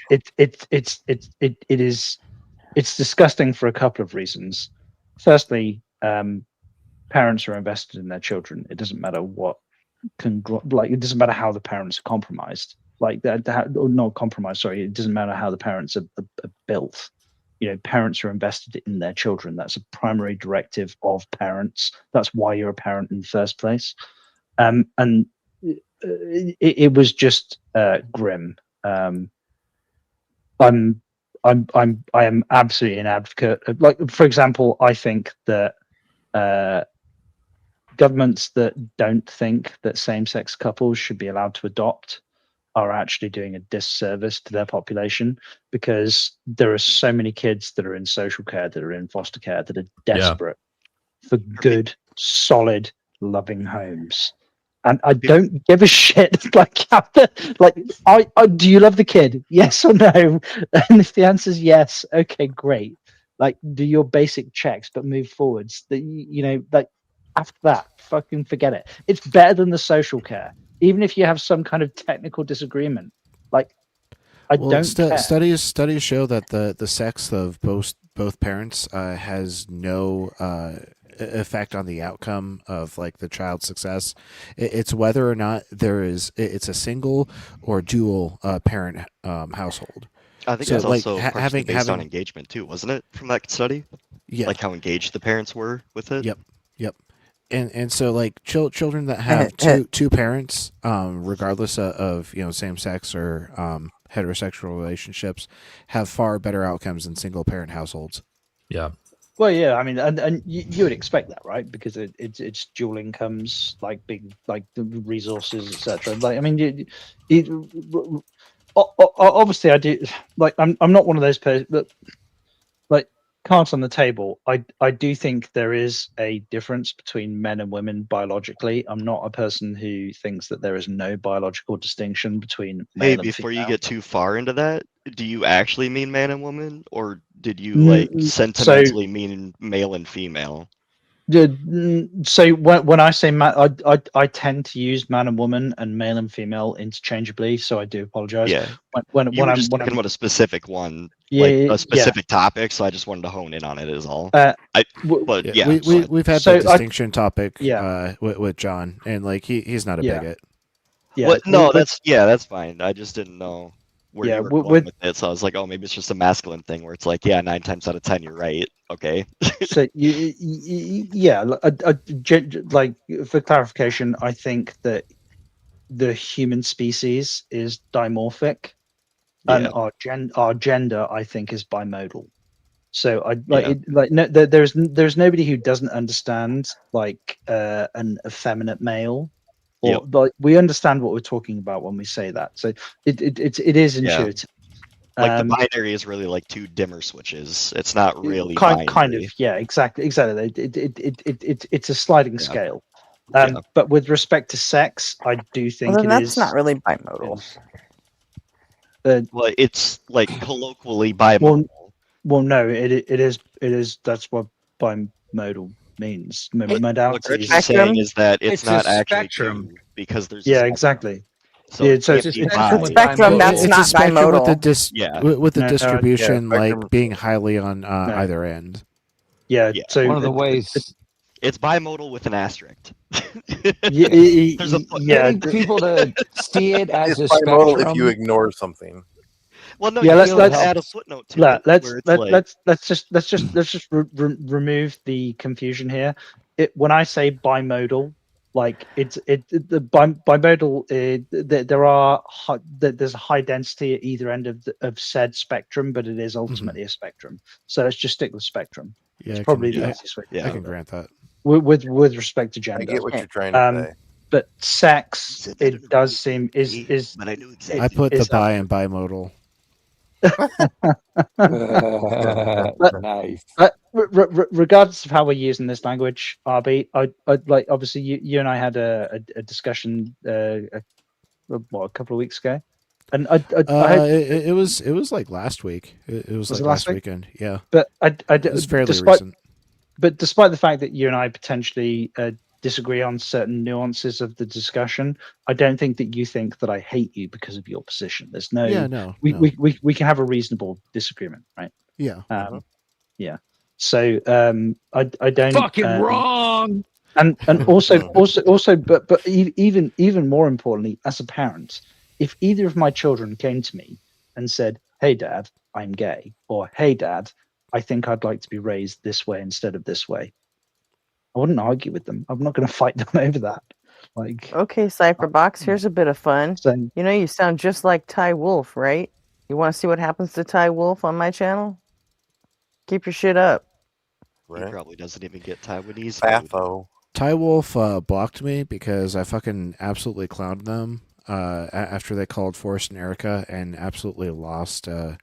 Speaker 10: it's disgusting for a couple of reasons. Firstly, parents are invested in their children. It doesn't matter what it doesn't matter how the parents are compromised. Like that, or not compromised. Sorry, it doesn't matter how the parents are built. You know, parents are invested in their children. That's a primary directive of parents. That's why you're a parent in the first place. And it was just grim. I am absolutely an advocate. Like, for example, I think that governments that don't think that same-sex couples should be allowed to adopt are actually doing a disservice to their population, because there are so many kids that are in social care, that are in foster care, that are desperate for good, solid, loving homes. And I don't give a shit. Like, do you love the kid? Yes or no? And if the answer is yes, okay, great. Like, do your basic checks, but move forwards. Like after that, fucking forget it. It's better than the social care, even if you have some kind of technical disagreement. Like, I don't care.
Speaker 3: Studies show that the sex of both parents has no effect on the outcome of like the child's success. It's whether or not it's a single or dual parent household.
Speaker 14: I think
Speaker 3: So
Speaker 14: it's
Speaker 3: like
Speaker 14: also partially
Speaker 3: having
Speaker 14: based on
Speaker 3: having
Speaker 14: engagement too, wasn't it? From that study,
Speaker 3: yeah.
Speaker 14: like how engaged the parents were with it.
Speaker 3: Yep. Yep. And so like children that have two parents, regardless of same sex or heterosexual relationships, have far better outcomes than single parent households.
Speaker 9: Yeah.
Speaker 10: Well, yeah, I mean, and you would expect that, right? Because it's dual incomes, like big, like the resources, etc. Like, I mean, obviously, I do. Like, I'm not one of those people, but like cards on the table. I do think there is a difference between men and women biologically. I'm not a person who thinks that there is no biological distinction between male
Speaker 14: Hey,
Speaker 10: and
Speaker 14: before you
Speaker 10: female.
Speaker 14: get too far into that, do you actually mean man and woman, or did you like
Speaker 10: So
Speaker 14: sentimentally mean male and female?
Speaker 10: So when I say I tend to use man and woman and male and female interchangeably. So I do apologize.
Speaker 14: Yeah,
Speaker 10: When
Speaker 14: you were just
Speaker 10: when
Speaker 14: talking
Speaker 10: I'm
Speaker 14: about a specific one,
Speaker 10: yeah
Speaker 14: like a
Speaker 10: yeah.
Speaker 14: specific topic, so I just wanted to hone in on it is all.
Speaker 10: Uh,
Speaker 14: But
Speaker 3: Yeah,
Speaker 14: yeah,
Speaker 3: we,
Speaker 14: go
Speaker 3: we
Speaker 14: ahead.
Speaker 3: we've had
Speaker 10: So
Speaker 3: the distinction topic
Speaker 10: yeah.
Speaker 3: with John, and like he's not a
Speaker 10: Yeah.
Speaker 3: bigot.
Speaker 10: Yeah,
Speaker 14: What? No, that's fine. I just didn't know where
Speaker 10: yeah
Speaker 14: you were
Speaker 10: with,
Speaker 14: going with it, so I was like, oh, maybe it's just a masculine thing where it's like, yeah, 9 times out of 10, you're right. Okay.
Speaker 10: so yeah, like for clarification, I think that the human species is dimorphic, and
Speaker 14: Yeah.
Speaker 10: our gender I think is bimodal. So I like
Speaker 14: Yeah.
Speaker 10: it, like no, there's nobody who doesn't understand like an effeminate male, or
Speaker 14: Yep.
Speaker 10: like we understand what we're talking about when we say that. So it is
Speaker 14: Yeah.
Speaker 10: intuitive.
Speaker 14: Like the binary is really like two dimmer switches. It's not really
Speaker 10: kind of,
Speaker 14: binary.
Speaker 10: yeah, exactly. It's a sliding
Speaker 14: Yeah.
Speaker 10: scale.
Speaker 14: Yeah.
Speaker 10: But with respect to sex, I do think
Speaker 4: Well, then
Speaker 10: it
Speaker 4: that's
Speaker 10: is
Speaker 4: not really bimodal.
Speaker 14: Well, it's like colloquially bimodal.
Speaker 10: Well, no, it is. That's what bimodal means.
Speaker 14: What
Speaker 10: Modalities.
Speaker 14: Gretchen's saying is that it's
Speaker 11: It's a
Speaker 14: not actually
Speaker 11: spectrum.
Speaker 14: two because there's a
Speaker 10: Yeah,
Speaker 14: spectrum.
Speaker 10: exactly.
Speaker 14: So
Speaker 10: Yeah,
Speaker 14: it
Speaker 10: so
Speaker 14: can't
Speaker 10: it's
Speaker 14: be
Speaker 10: a
Speaker 14: bi.
Speaker 4: With spectrum, that's
Speaker 3: it's
Speaker 4: not
Speaker 3: a spectrum with the
Speaker 4: bimodal.
Speaker 3: with the
Speaker 10: No, no,
Speaker 3: distribution
Speaker 5: spectrum.
Speaker 3: like being highly on either end.
Speaker 10: Yeah.
Speaker 14: Yeah.
Speaker 10: So
Speaker 11: One of the ways
Speaker 14: It's bimodal with an asterisk.
Speaker 10: There's
Speaker 14: a
Speaker 11: getting people to see it as
Speaker 5: It's
Speaker 11: a
Speaker 5: bimodal
Speaker 11: spectrum.
Speaker 5: if you ignore something.
Speaker 14: Well, no,
Speaker 10: Yeah,
Speaker 14: you
Speaker 10: let's-
Speaker 14: have to
Speaker 10: let's-
Speaker 14: add a footnote to it.
Speaker 10: let's
Speaker 14: where it's
Speaker 10: let,
Speaker 14: like,
Speaker 10: let's just remove the confusion here. When I say bimodal, like the bimodal, there's a high density at either end of said spectrum, but it is ultimately a spectrum. So let's just stick with spectrum.
Speaker 3: Yeah,
Speaker 10: It's
Speaker 3: I
Speaker 10: probably
Speaker 3: can,
Speaker 10: the
Speaker 3: I,
Speaker 10: easiest way.
Speaker 3: I can grant that.
Speaker 10: With respect to gender.
Speaker 5: I get what you're trying to say.
Speaker 10: But sex,
Speaker 14: Said that in
Speaker 10: it
Speaker 14: a
Speaker 10: does
Speaker 14: really
Speaker 10: seem is
Speaker 14: but I knew
Speaker 3: I
Speaker 14: exactly.
Speaker 3: put the
Speaker 10: is
Speaker 3: bi and bimodal.
Speaker 11: Nice.
Speaker 10: Regardless of how we're using this language, RB, I'd like obviously you and I had a discussion a couple of weeks ago, and
Speaker 3: It was like last week. It was
Speaker 10: Was
Speaker 3: like
Speaker 10: it last
Speaker 3: last
Speaker 10: week?
Speaker 3: weekend. Yeah,
Speaker 10: but
Speaker 3: it was fairly
Speaker 10: despite
Speaker 3: recent.
Speaker 10: but despite the fact that you and I potentially disagree on certain nuances of the discussion, I don't think that you think that I hate you because of your position. There's no
Speaker 3: Yeah, no.
Speaker 10: we can have a reasonable disagreement, right?
Speaker 3: Yeah.
Speaker 10: Yeah. So I don't
Speaker 11: Fucking wrong.
Speaker 10: and also but even more importantly, as a parent, if either of my children came to me and said, "Hey dad, I'm gay," or "Hey dad, I think I'd like to be raised this way instead of this way," I wouldn't argue with them. I'm not going to fight them over that. Like,
Speaker 4: Okay, Cypherbox, here's a bit of fun.
Speaker 10: so,
Speaker 4: You know, you sound just like Ty Wolf, right? You want to see what happens to Ty Wolf on my channel? Keep your shit up.
Speaker 14: He
Speaker 5: Right?
Speaker 14: probably doesn't even get Taiwanese. food.
Speaker 5: Baffo.
Speaker 3: Ty Wolf blocked me because I fucking absolutely clowned them after they called Forrest and Erica and absolutely lost, in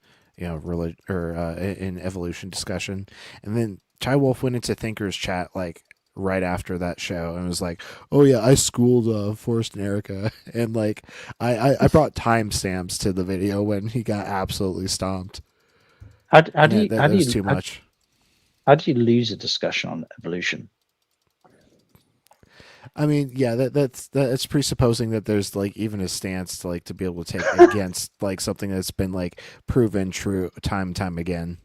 Speaker 3: evolution discussion. And then Ty Wolf went into Thinker's chat like right after that show and was like, "Oh yeah, I schooled Forrest and Erica," and like I brought timestamps to the video when he got absolutely stomped.
Speaker 10: how do you
Speaker 3: That was too much.
Speaker 10: how do you lose a discussion on evolution?
Speaker 3: I mean, yeah, that's presupposing that there's like even a stance to like to be able to take against like something that's been like proven true time and time again.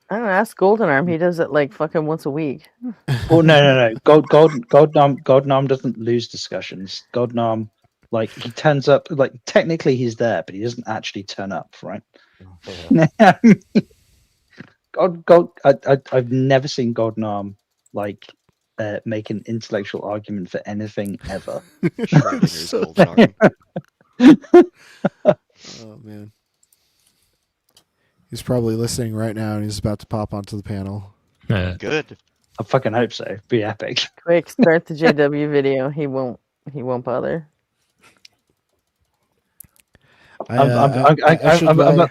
Speaker 4: I don't know, ask Golden Arm. He does it like fucking once a week.
Speaker 10: Well, no. Golden Arm doesn't lose discussions. Golden Arm, like he turns up. Like technically he's there, but he doesn't actually turn up, right? I've never seen Golden Arm like make an intellectual argument for anything ever.
Speaker 14: Schrodinger's Golden Arm.
Speaker 3: Oh man. He's probably listening right now and he's about to pop onto the panel.
Speaker 14: Good.
Speaker 10: I fucking hope so. It'd be epic.
Speaker 4: Quick, start the JW video. He won't bother.
Speaker 10: I'm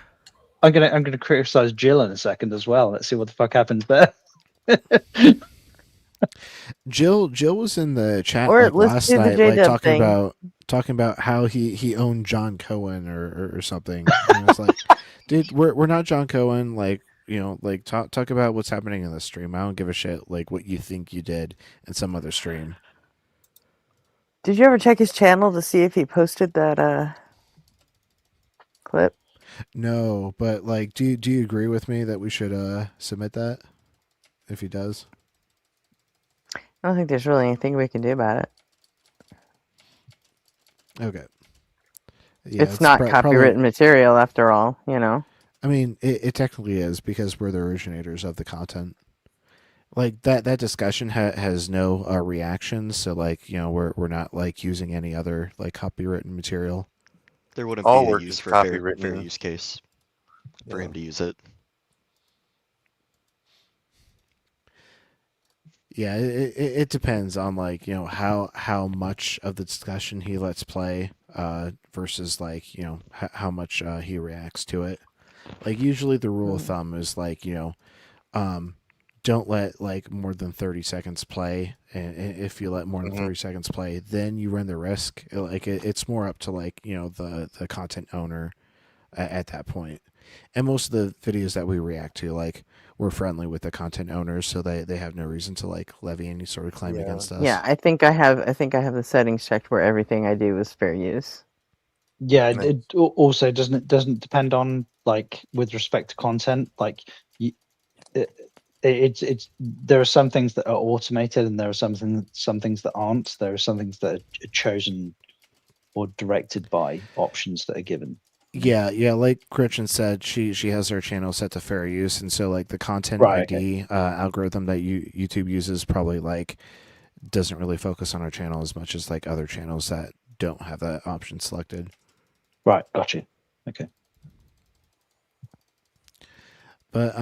Speaker 10: gonna criticize Jill in a second as well. Let's see what the fuck happens there.
Speaker 3: Jill was in the chat
Speaker 4: Or
Speaker 3: like,
Speaker 4: let's
Speaker 3: last
Speaker 4: do the
Speaker 3: night, like
Speaker 4: J-Dub thing.
Speaker 3: talking about how he owned John Cohen or something. And it's like, dude, we're not John Cohen. Like, you know, like talk about what's happening in the stream. I don't give a shit like what you think you did in some other stream.
Speaker 4: Did you ever check his channel to see if he posted that clip?
Speaker 3: No, but like, do you agree with me that we should submit that if he does?
Speaker 4: I don't think there's really anything we can do about it.
Speaker 3: Okay. Yeah,
Speaker 4: it's not copywritten material after all, you know.
Speaker 3: I mean, it technically is because we're the originators of the content. Like that discussion has no reactions, so like, you know, we're not like using any other like copywritten material.
Speaker 14: There wouldn't
Speaker 5: All
Speaker 14: be a
Speaker 5: work
Speaker 14: use
Speaker 5: is
Speaker 14: for
Speaker 5: copywritten.
Speaker 14: fair use case for him to use it.
Speaker 3: Yeah, it depends on like, you know, how much of the discussion he lets play versus like, you know, how much he reacts to it. Like usually the rule of thumb is like, you know, don't let like more than 30 seconds play, and if you let more than 30 seconds play, then you run the risk. Like it's more up to like, you know, the content owner at that point. And most of the videos that we react to, like, we're friendly with the content owners, so they have no reason to like levy any sort of claim against us.
Speaker 4: Yeah, I think I have the settings checked where everything I do is fair use.
Speaker 10: Yeah, it also doesn't depend on like with respect to content. Like, it's there are some things that are automated, and there are some things that aren't. There are some things that are chosen or directed by options that are given.
Speaker 3: Yeah, like Gretchen said, she has her channel set to fair use, and so like the content ID algorithm that YouTube uses probably like doesn't really focus on our channel as much as like other channels that don't have that option selected.
Speaker 10: Right, gotcha. Okay.
Speaker 3: But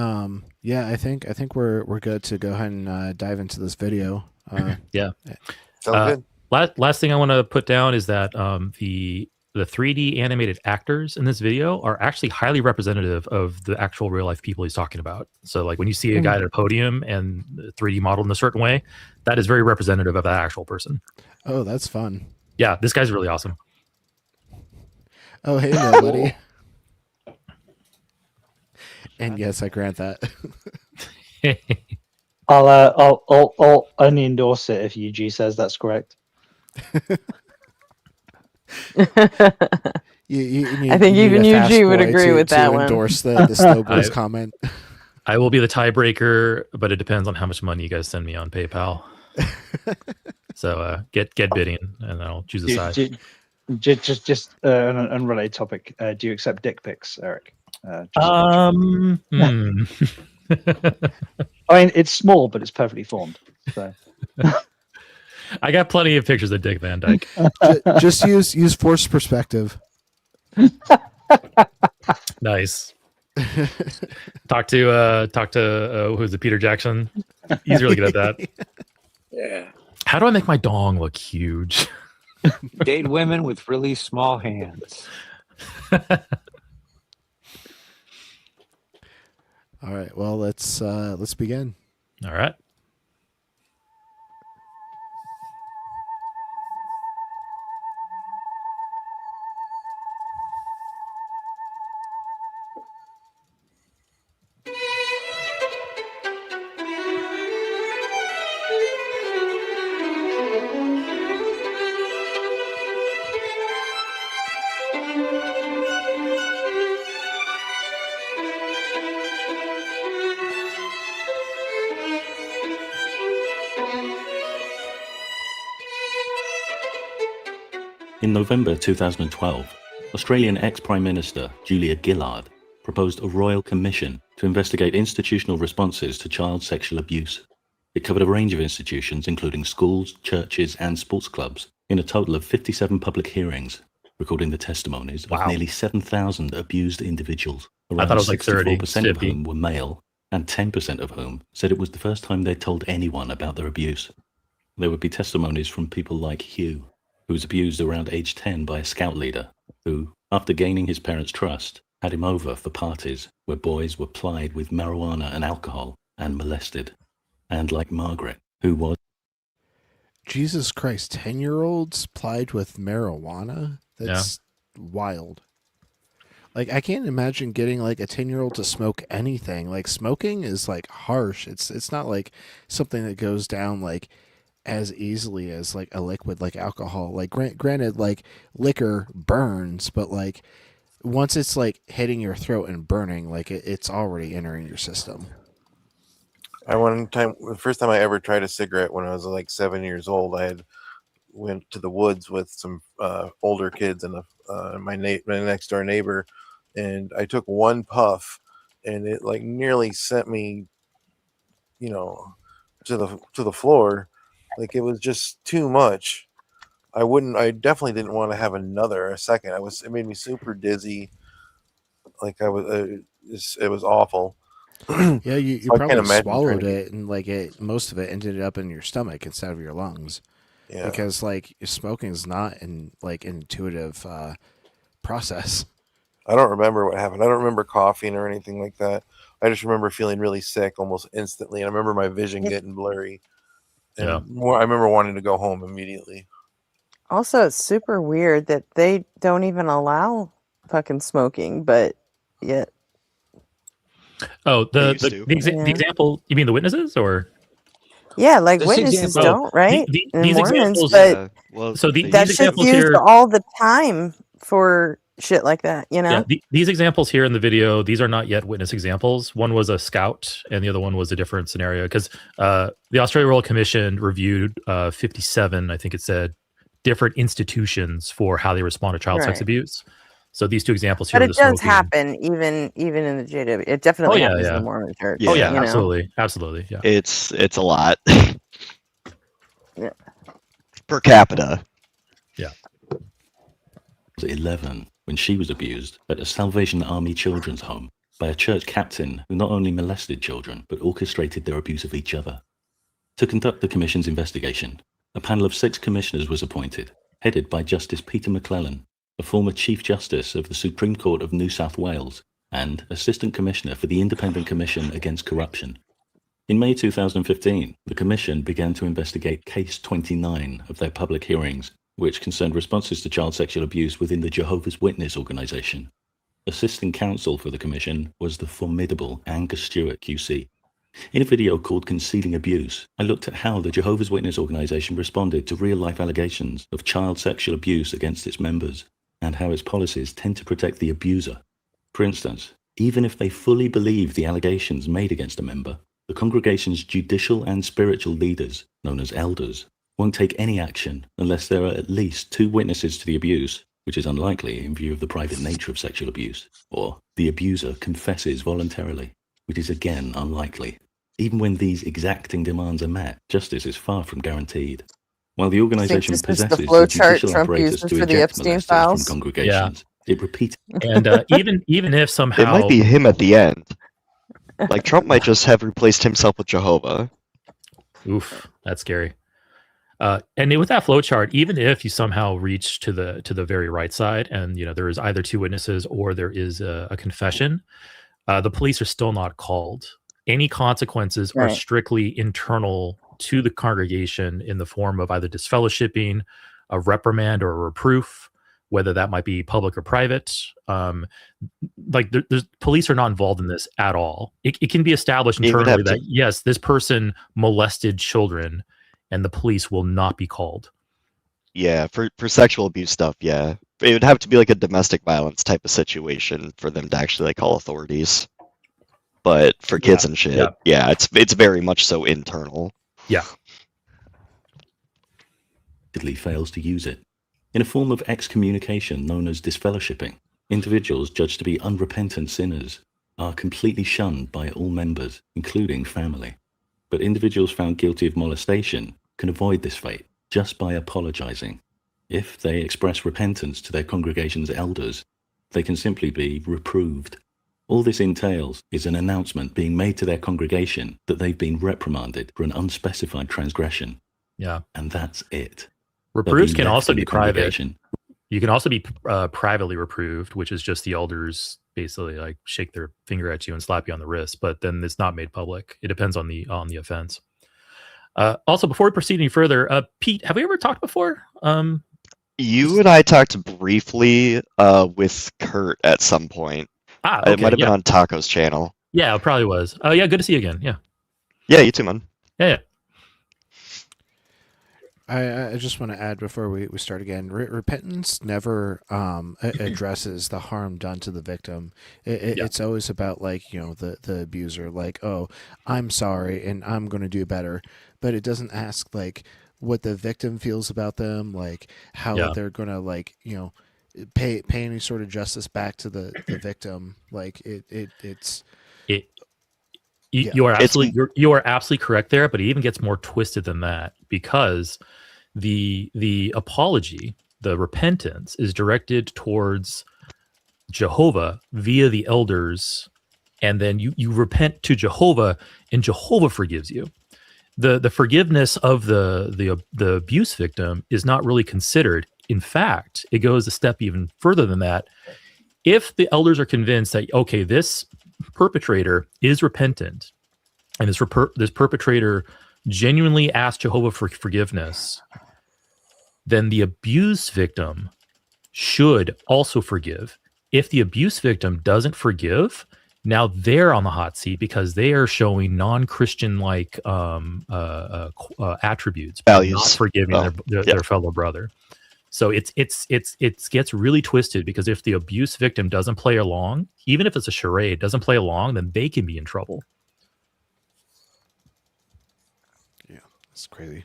Speaker 3: yeah, I think we're good to go ahead and dive into this video.
Speaker 9: Yeah.
Speaker 5: Sounds good.
Speaker 9: Last thing I want to put down is that the 3D animated actors in this video are actually highly representative of the actual real life people he's talking about. So like when you see a guy at a podium and 3D modeled in a certain way, that is very representative of that actual person.
Speaker 3: Oh, that's fun.
Speaker 9: Yeah, this guy's really awesome.
Speaker 3: Oh, hey, nobody. And yes, I grant that.
Speaker 10: I'll only endorse it if UG says that's correct.
Speaker 3: I
Speaker 4: think even UG would agree with that one.
Speaker 3: Endorse the Snowboys comment.
Speaker 9: I will be the tiebreaker, but it depends on how much money you guys send me on PayPal. So get bidding, and I'll choose a side.
Speaker 10: Just an unrelated topic. Do you accept dick pics, Eric?
Speaker 9: I
Speaker 10: mean, it's small, but it's perfectly formed. So.
Speaker 9: I got plenty of pictures of Dick Van Dyke.
Speaker 3: Just use forced perspective.
Speaker 9: Nice. Talk to who's it, Peter Jackson? He's really good at that.
Speaker 11: Yeah.
Speaker 9: How do I make my dong look huge?
Speaker 11: Date women with really small hands.
Speaker 3: All right. Well, let's begin.
Speaker 9: All right.
Speaker 15: In November 2012, Australian ex-Prime Minister Julia Gillard proposed a royal commission to investigate institutional responses to child sexual abuse. It covered a range of institutions, including schools, churches, and sports clubs, in a total of 57 public hearings, recording the testimonies of nearly 7,000 abused individuals,
Speaker 9: I
Speaker 15: around
Speaker 9: thought it was like 30,
Speaker 15: 64% of
Speaker 9: 50.
Speaker 15: whom were male, and 10% of whom said it was the first time they'd told anyone about their abuse. There would be testimonies from people like Hugh, who was abused around age 10 by a scout leader, who, after gaining his parents' trust, had him over for parties where boys were plied with marijuana and alcohol and molested. And like Margaret, who was...
Speaker 3: Jesus Christ, 10-year-olds plied with marijuana? That's wild. Like, I can't imagine getting like a 10-year-old to smoke anything. Like, smoking is like harsh. It's not like something that goes down like as easily as like a liquid like alcohol. Like, granted, like liquor burns, but like once it's like hitting your throat and burning, like it's already entering your system.
Speaker 5: The first time I ever tried a cigarette when I was like 7 years old, I had went to the woods with some older kids and my next door neighbor, and I took one puff, and it like nearly sent me, to the floor. Like, it was just too much. I definitely didn't want to have a second. It made me super dizzy. Like, it was awful.
Speaker 3: Yeah, you
Speaker 5: So I can't
Speaker 3: probably
Speaker 5: imagine
Speaker 3: swallowed
Speaker 5: trying to
Speaker 3: it, and like most of it ended up in your stomach instead of your lungs.
Speaker 5: Yeah.
Speaker 3: Because like smoking is not an intuitive process.
Speaker 5: I don't remember what happened. I don't remember coughing or anything like that. I just remember feeling really sick almost instantly. And I remember my vision getting blurry. And I remember wanting to go home immediately.
Speaker 4: Also, it's super weird that they don't even allow fucking smoking, but yet.
Speaker 9: Oh, the example, you mean the witnesses, or?
Speaker 4: Yeah, like
Speaker 9: This
Speaker 4: witnesses
Speaker 9: example-
Speaker 4: don't, right?
Speaker 9: These
Speaker 4: In Mormons,
Speaker 9: examples,
Speaker 4: but
Speaker 9: so
Speaker 4: that
Speaker 9: these
Speaker 4: shit's
Speaker 9: examples
Speaker 4: used
Speaker 9: here,
Speaker 4: all the time for shit like that, you know?
Speaker 9: yeah, these examples here in the video, these are not yet witness examples. One was a scout, and the other one was a different scenario, because the Australian Royal Commission reviewed 57, I think it said, different institutions for how they respond to child sex
Speaker 4: Right.
Speaker 9: abuse. So these two examples here,
Speaker 4: But
Speaker 9: the
Speaker 4: it does
Speaker 9: smoking-
Speaker 4: happen even in the JW. It definitely happens in the Mormon church.
Speaker 9: Oh yeah,
Speaker 4: you know?
Speaker 9: absolutely, yeah.
Speaker 14: It's a lot.
Speaker 4: Yeah.
Speaker 14: Per capita.
Speaker 9: Yeah.
Speaker 15: Was 11 when she was abused at a Salvation Army children's home by a church captain who not only molested children but orchestrated their abuse of each other. To conduct the commission's investigation, a panel of 6 commissioners was appointed, headed by Justice Peter McClellan, a former Chief Justice of the Supreme Court of New South Wales and Assistant Commissioner for the Independent Commission Against Corruption. In May 2015, the Commission began to investigate Case 29 of their public hearings, which concerned responses to child sexual abuse within the Jehovah's Witness organization. Assisting counsel for the Commission was the formidable Angus Stewart QC. In a video called Concealing Abuse, I looked at how the Jehovah's Witness organization responded to real-life allegations of child sexual abuse against its members, and how its policies tend to protect the abuser. For instance, even if they fully believe the allegations made against a member, the congregation's judicial and spiritual leaders, known as elders, won't take any action unless there are at least 2 witnesses to the abuse, which is unlikely in view of the private nature of sexual abuse, or the abuser confesses voluntarily, which is again unlikely. Even when these exacting demands are met, justice is far from guaranteed. While the organization
Speaker 4: this is the
Speaker 15: possesses the
Speaker 4: flowchart
Speaker 15: judicial
Speaker 4: Trump
Speaker 15: apparatus
Speaker 4: uses
Speaker 15: to
Speaker 4: for the
Speaker 15: eject
Speaker 4: Epstein
Speaker 15: molesters
Speaker 4: files?
Speaker 15: from congregations, it repeats.
Speaker 9: And even if somehow
Speaker 14: It might be him at the end. Like, Trump might just have replaced himself with Jehovah.
Speaker 9: Oof, that's scary. And with that flowchart, even if you somehow reach to the very right side, and there is either 2 witnesses or there is a confession, the police are still not called. Any consequences are
Speaker 4: Right.
Speaker 9: strictly internal to the congregation in the form of either disfellowshipping, a reprimand, or a reproof, whether that might be public or private. There's police are not involved in this at all. It can be established
Speaker 14: They would
Speaker 9: internally
Speaker 14: have
Speaker 9: that
Speaker 14: to-
Speaker 9: yes, this person molested children, and the police will not be called.
Speaker 14: Yeah, for sexual abuse stuff, yeah. It would have to be like a domestic violence type of situation for them to actually like call authorities. But for kids and shit, yeah, it's very much so internal.
Speaker 9: Yeah.
Speaker 15: Fails to use it. In a form of excommunication known as disfellowshipping, individuals judged to be unrepentant sinners are completely shunned by all members, including family. But individuals found guilty of molestation can avoid this fate just by apologizing. If they express repentance to their congregation's elders, they can simply be reproved. All this entails is an announcement being made to their congregation that they've been reprimanded for an unspecified transgression.
Speaker 9: Yeah.
Speaker 15: And that's it.
Speaker 9: Reproofs can
Speaker 15: left
Speaker 9: also
Speaker 15: in
Speaker 9: be
Speaker 15: the
Speaker 9: private.
Speaker 15: congregation.
Speaker 9: You can also be privately reproved, which is just the elders basically like shake their finger at you and slap you on the wrist, but then it's not made public. It depends on the offense. Also, before we proceed any further, Pete, have we ever talked before?
Speaker 14: You and I talked briefly with Kurt at some point.
Speaker 9: Okay,
Speaker 14: it might have been on Taco's channel.
Speaker 9: Yeah, it probably was. Oh, yeah, good to see you again. Yeah.
Speaker 14: Yeah, you too, man.
Speaker 9: Yeah.
Speaker 3: I just want to add before we start again, repentance never addresses the harm done to the victim. It's always about like, the abuser, like, oh, I'm sorry and I'm going to do better. But it doesn't ask like what the victim feels about them, like how they're going to like, pay any sort of justice back to the victim. Like
Speaker 9: you are absolutely correct there, but it even gets more twisted than that, because the apology, the repentance, is directed towards Jehovah via the elders, and then you repent to Jehovah and Jehovah forgives you. The forgiveness of the abuse victim is not really considered. In fact, it goes a step even further than that. If the elders are convinced that, okay, this perpetrator is repentant and this perpetrator genuinely asked Jehovah for forgiveness, then the abuse victim should also forgive. If the abuse victim doesn't forgive, now they're on the hot seat because they are showing non-Christian like attributes,
Speaker 14: values,
Speaker 9: not forgiving their fellow brother. So it gets really twisted, because if the abuse victim doesn't play along, even if it's a charade, doesn't play along, then they can be in trouble.
Speaker 3: Yeah, that's crazy.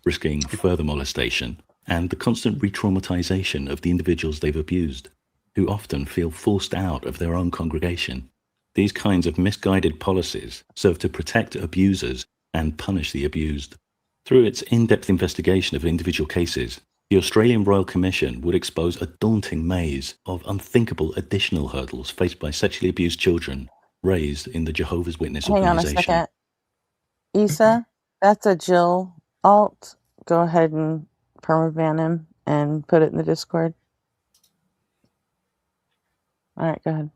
Speaker 15: Risking further molestation and the constant re-traumatization of the individuals they've abused, who often feel forced out of their own congregation. These kinds of misguided policies serve to protect abusers and punish the abused. Through its in-depth investigation of individual cases, the Australian Royal Commission would expose a daunting maze of unthinkable additional hurdles faced by sexually abused children raised in the Jehovah's Witness
Speaker 4: Hang on a
Speaker 15: organization.
Speaker 4: second. Isa, that's a Jill alt. Go ahead and permaban him and put it in the Discord. All right, go ahead.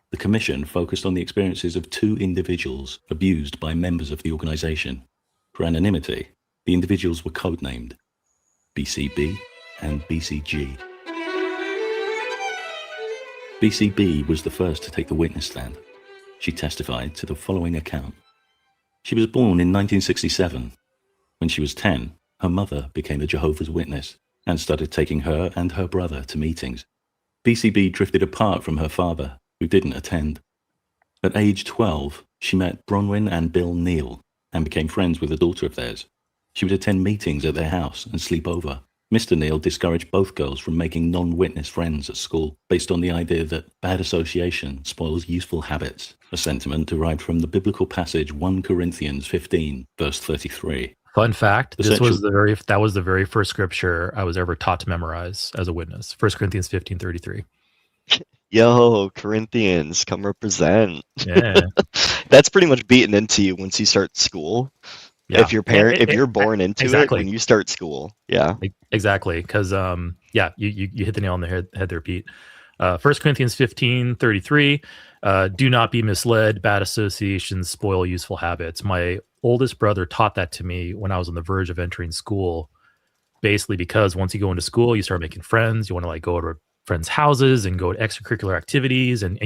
Speaker 15: The Commission focused on the experiences of 2 individuals abused by members of the organization. For anonymity, the individuals were codenamed BCB and BCG. BCB was the first to take the witness stand. She testified to the following account. She was born in 1967. When she was 10, her mother became a Jehovah's Witness and started taking her and her brother to meetings. BCB drifted apart from her father, who didn't attend. At age 12, she met Bronwyn and Bill Neal and became friends with a daughter of theirs. She would attend meetings at their house and sleep over. Mr. Neal discouraged both girls from making non-witness friends at school based on the idea that bad association spoils useful habits, a sentiment derived from the biblical passage 1 Corinthians 15, verse 33.
Speaker 9: Fun fact, that was the very first scripture I was ever taught to memorize as a witness. 1 Corinthians 15:33.
Speaker 14: Yo, Corinthians, come represent.
Speaker 9: Yeah.
Speaker 14: That's pretty much beaten into you once you start school. Yeah. If you're born into it when you start school. Yeah.
Speaker 9: Exactly. Because you hit the nail on the head there, Pete. 1 Corinthians 15:33. Do not be misled. Bad associations spoil useful habits. My oldest brother taught that to me when I was on the verge of entering school. Basically, because once you go into school, you start making friends. You want to like go to friends' houses and go to extracurricular activities and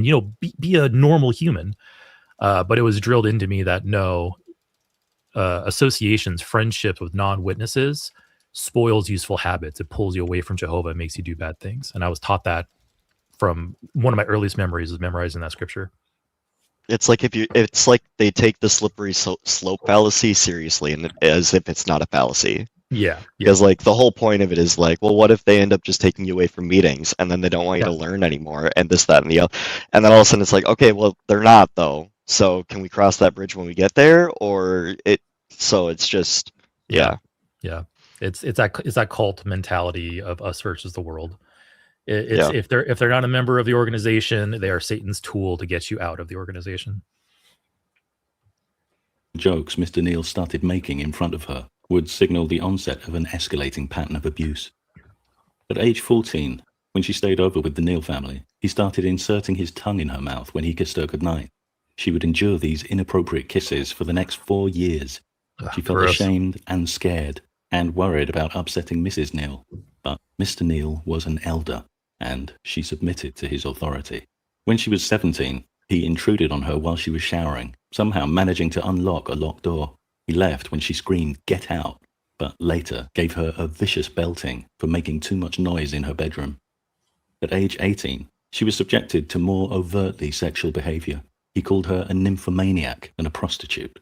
Speaker 9: be a normal human. But it was drilled into me that no, associations, friendships with non-witnesses spoils useful habits. It pulls you away from Jehovah and makes you do bad things. And I was taught that from one of my earliest memories is memorizing that scripture.
Speaker 14: It's like they take the slippery slope fallacy seriously, and as if it's not a fallacy.
Speaker 9: Yeah.
Speaker 14: Because like the whole point of it is like, well, what if they end up just taking you away from meetings and then they don't want you to learn anymore and this, that, and the other. And then all of a sudden it's like, okay, well, they're not though. So can we cross that bridge when we get there? Or so it's just, yeah.
Speaker 9: Yeah. It's that cult mentality of us versus the world. If they're not a member of the organization, they are Satan's tool to get you out of the organization.
Speaker 15: Jokes Mr. Neal started making in front of her would signal the onset of an escalating pattern of abuse. At age 14, when she stayed over with the Neal family, he started inserting his tongue in her mouth when he kissed her goodnight. She would endure these inappropriate kisses for the next 4 years. She felt ashamed and scared and worried about upsetting Mrs. Neal. But Mr. Neal was an elder, and she submitted to his authority. When she was 17, he intruded on her while she was showering, somehow managing to unlock a locked door. He left when she screamed, "Get out," but later gave her a vicious belting for making too much noise in her bedroom. At age 18, she was subjected to more overtly sexual behavior. He called her a nymphomaniac and a prostitute.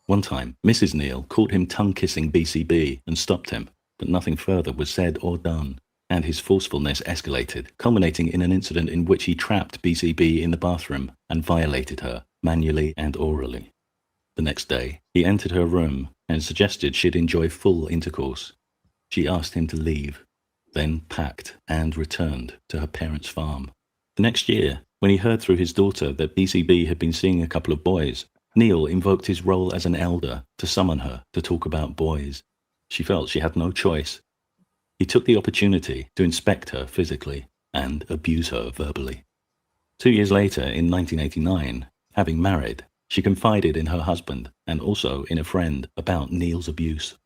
Speaker 15: One time, Mrs. Neal caught him tongue-kissing BCB and stopped him, but nothing further was said or done, and his forcefulness escalated, culminating in an incident in which he trapped BCB in the bathroom and violated her, manually and orally. The next day, he entered her room and suggested she'd enjoy full intercourse. She asked him to leave, then packed and returned to her parents' farm. The next year, when he heard through his daughter that BCB had been seeing a couple of boys, Neal invoked his role as an elder to summon her to talk about boys. She felt she had no choice. He took the opportunity to inspect her physically and abuse her verbally. 2 years later, in 1989, having married, she confided in her husband and also in a friend about Neal's abuse.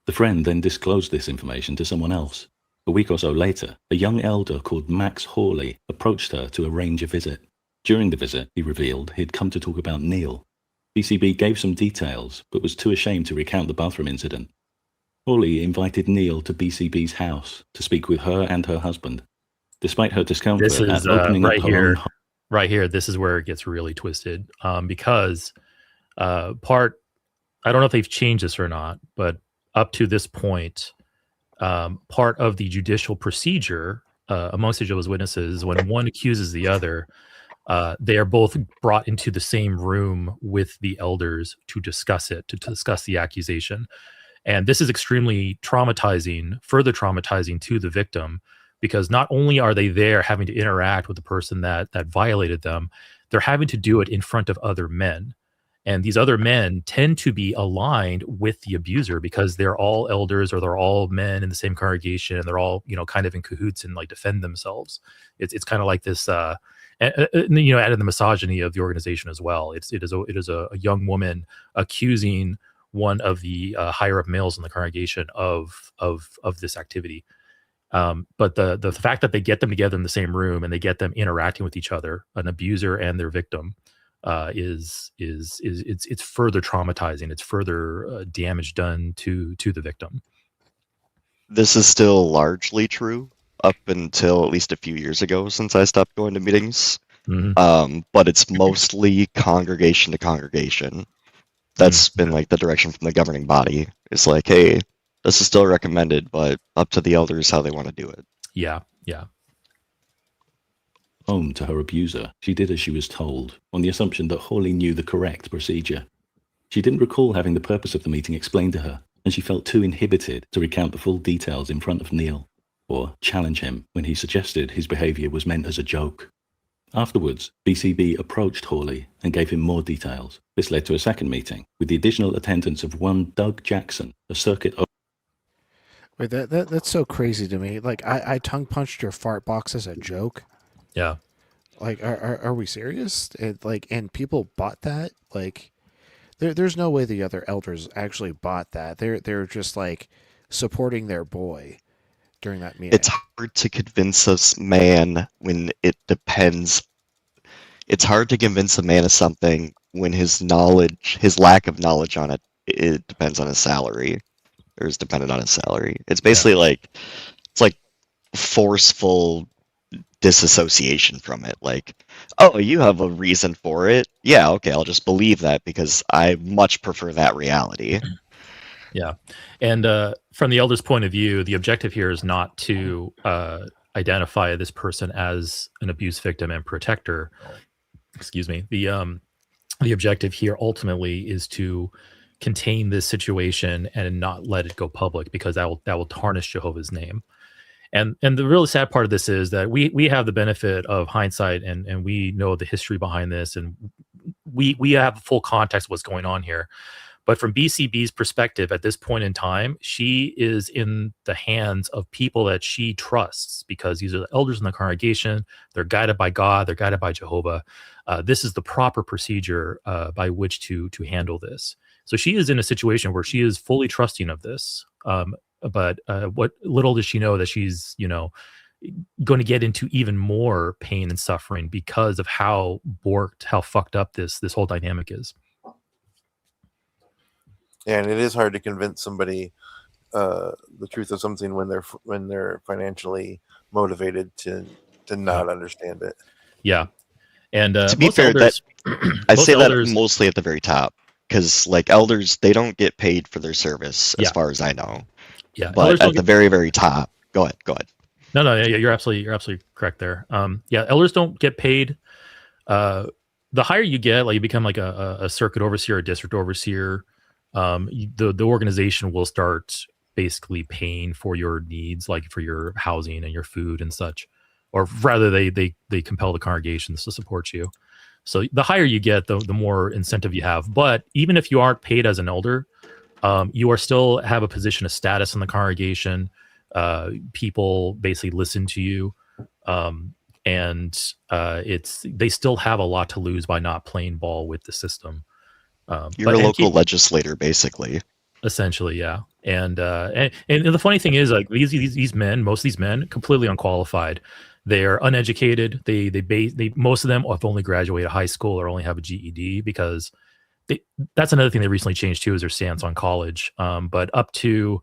Speaker 15: The friend then disclosed this information to someone else. A week or so later, a young elder called Max Hawley approached her to arrange a visit. During the visit, he revealed he'd come to talk about Neal. BCB gave some details, but was too ashamed to recount the bathroom incident. Hawley invited Neal to BCB's house to speak with her and her husband. Despite her discomfort
Speaker 9: This is
Speaker 15: at opening
Speaker 9: right
Speaker 15: up her
Speaker 9: here.
Speaker 15: own
Speaker 9: Right here, this is where it gets really twisted, because I don't know if they've changed this or not, but up to this point, part of the judicial procedure amongst the Jehovah's Witnesses, when one accuses the other, they are both brought into the same room with the elders to discuss it, to discuss the accusation. And this is extremely traumatizing, further traumatizing to the victim, because not only are they there having to interact with the person that violated them, they're having to do it in front of other men. And these other men tend to be aligned with the abuser because they're all elders or they're all men in the same congregation, and they're all, kind of in cahoots and like defend themselves. It's kind of like this, added the misogyny of the organization as well. It is a young woman accusing one of the higher up males in the congregation of this activity. But the fact that they get them together in the same room and they get them interacting with each other, an abuser and their victim, it's further traumatizing. It's further damage done to the victim.
Speaker 14: This is still largely true up until at least a few years ago, since I stopped going to meetings.
Speaker 9: Mm-hmm.
Speaker 14: But it's mostly congregation to congregation. That's been like the direction from the governing body. It's like, hey, this is still recommended, but up to the elders how they want to do it.
Speaker 9: Yeah.
Speaker 15: home to her abuser, she did as she was told, on the assumption that Hawley knew the correct procedure. She didn't recall having the purpose of the meeting explained to her, and she felt too inhibited to recount the full details in front of Neal, or challenge him when he suggested his behavior was meant as a joke. Afterwards, BCB approached Hawley and gave him more details. This led to a second meeting, with the additional attendance of one Doug Jackson, a circuit...
Speaker 3: Wait, that's so crazy to me. Like, I tongue punched your fart box as a joke.
Speaker 9: Yeah.
Speaker 3: Like, are we serious? And people bought that? Like, there's no way the other elders actually bought that. They're just like supporting their boy during that meeting.
Speaker 14: It's hard to convince a man when it depends. It's hard to convince a man of something when his lack of knowledge on it, it depends on his salary, or is dependent on his salary. It's basically it's like forceful disassociation from it. Like, oh, you have a reason for it. Yeah, okay, I'll just believe that because I much prefer that reality.
Speaker 9: Yeah. And from the elders' point of view, the objective here is not to identify this person as an abuse victim and protector. Excuse me. The objective here ultimately is to contain this situation and not let it go public, because that will tarnish Jehovah's name. And the really sad part of this is that we have the benefit of hindsight, and we know the history behind this, and we have full context of what's going on here. But from BCB's perspective, at this point in time, she is in the hands of people that she trusts, because these are the elders in the congregation. They're guided by God. They're guided by Jehovah. This is the proper procedure by which to handle this. So she is in a situation where she is fully trusting of this. But what little does she know that she's, going to get into even more pain and suffering because of how borked, how fucked up this whole dynamic is.
Speaker 5: Yeah, and it is hard to convince somebody the truth of something when they're financially motivated to not understand it.
Speaker 9: Yeah, and
Speaker 14: to be fair,
Speaker 9: elders,
Speaker 14: I say that mostly at the very top, because like elders, they don't get paid for their service, as far as I know.
Speaker 9: Yeah,
Speaker 14: but at the very, very top, go ahead.
Speaker 9: No, yeah, you're absolutely correct there. Yeah, elders don't get paid. The higher you get, like you become like a circuit overseer, a district overseer. The organization will start basically paying for your needs, like for your housing and your food and such, or rather they compel the congregations to support you. So the higher you get, the more incentive you have. But even if you aren't paid as an elder, you are still have a position of status in the congregation. People basically listen to you, and they still have a lot to lose by not playing ball with the system.
Speaker 14: You're a local legislator, basically.
Speaker 9: Essentially, yeah. And the funny thing is, like these men, most of these men, completely unqualified. They are uneducated. They most of them have only graduated high school or only have a GED, because that's another thing they recently changed too, is their stance on college. But up to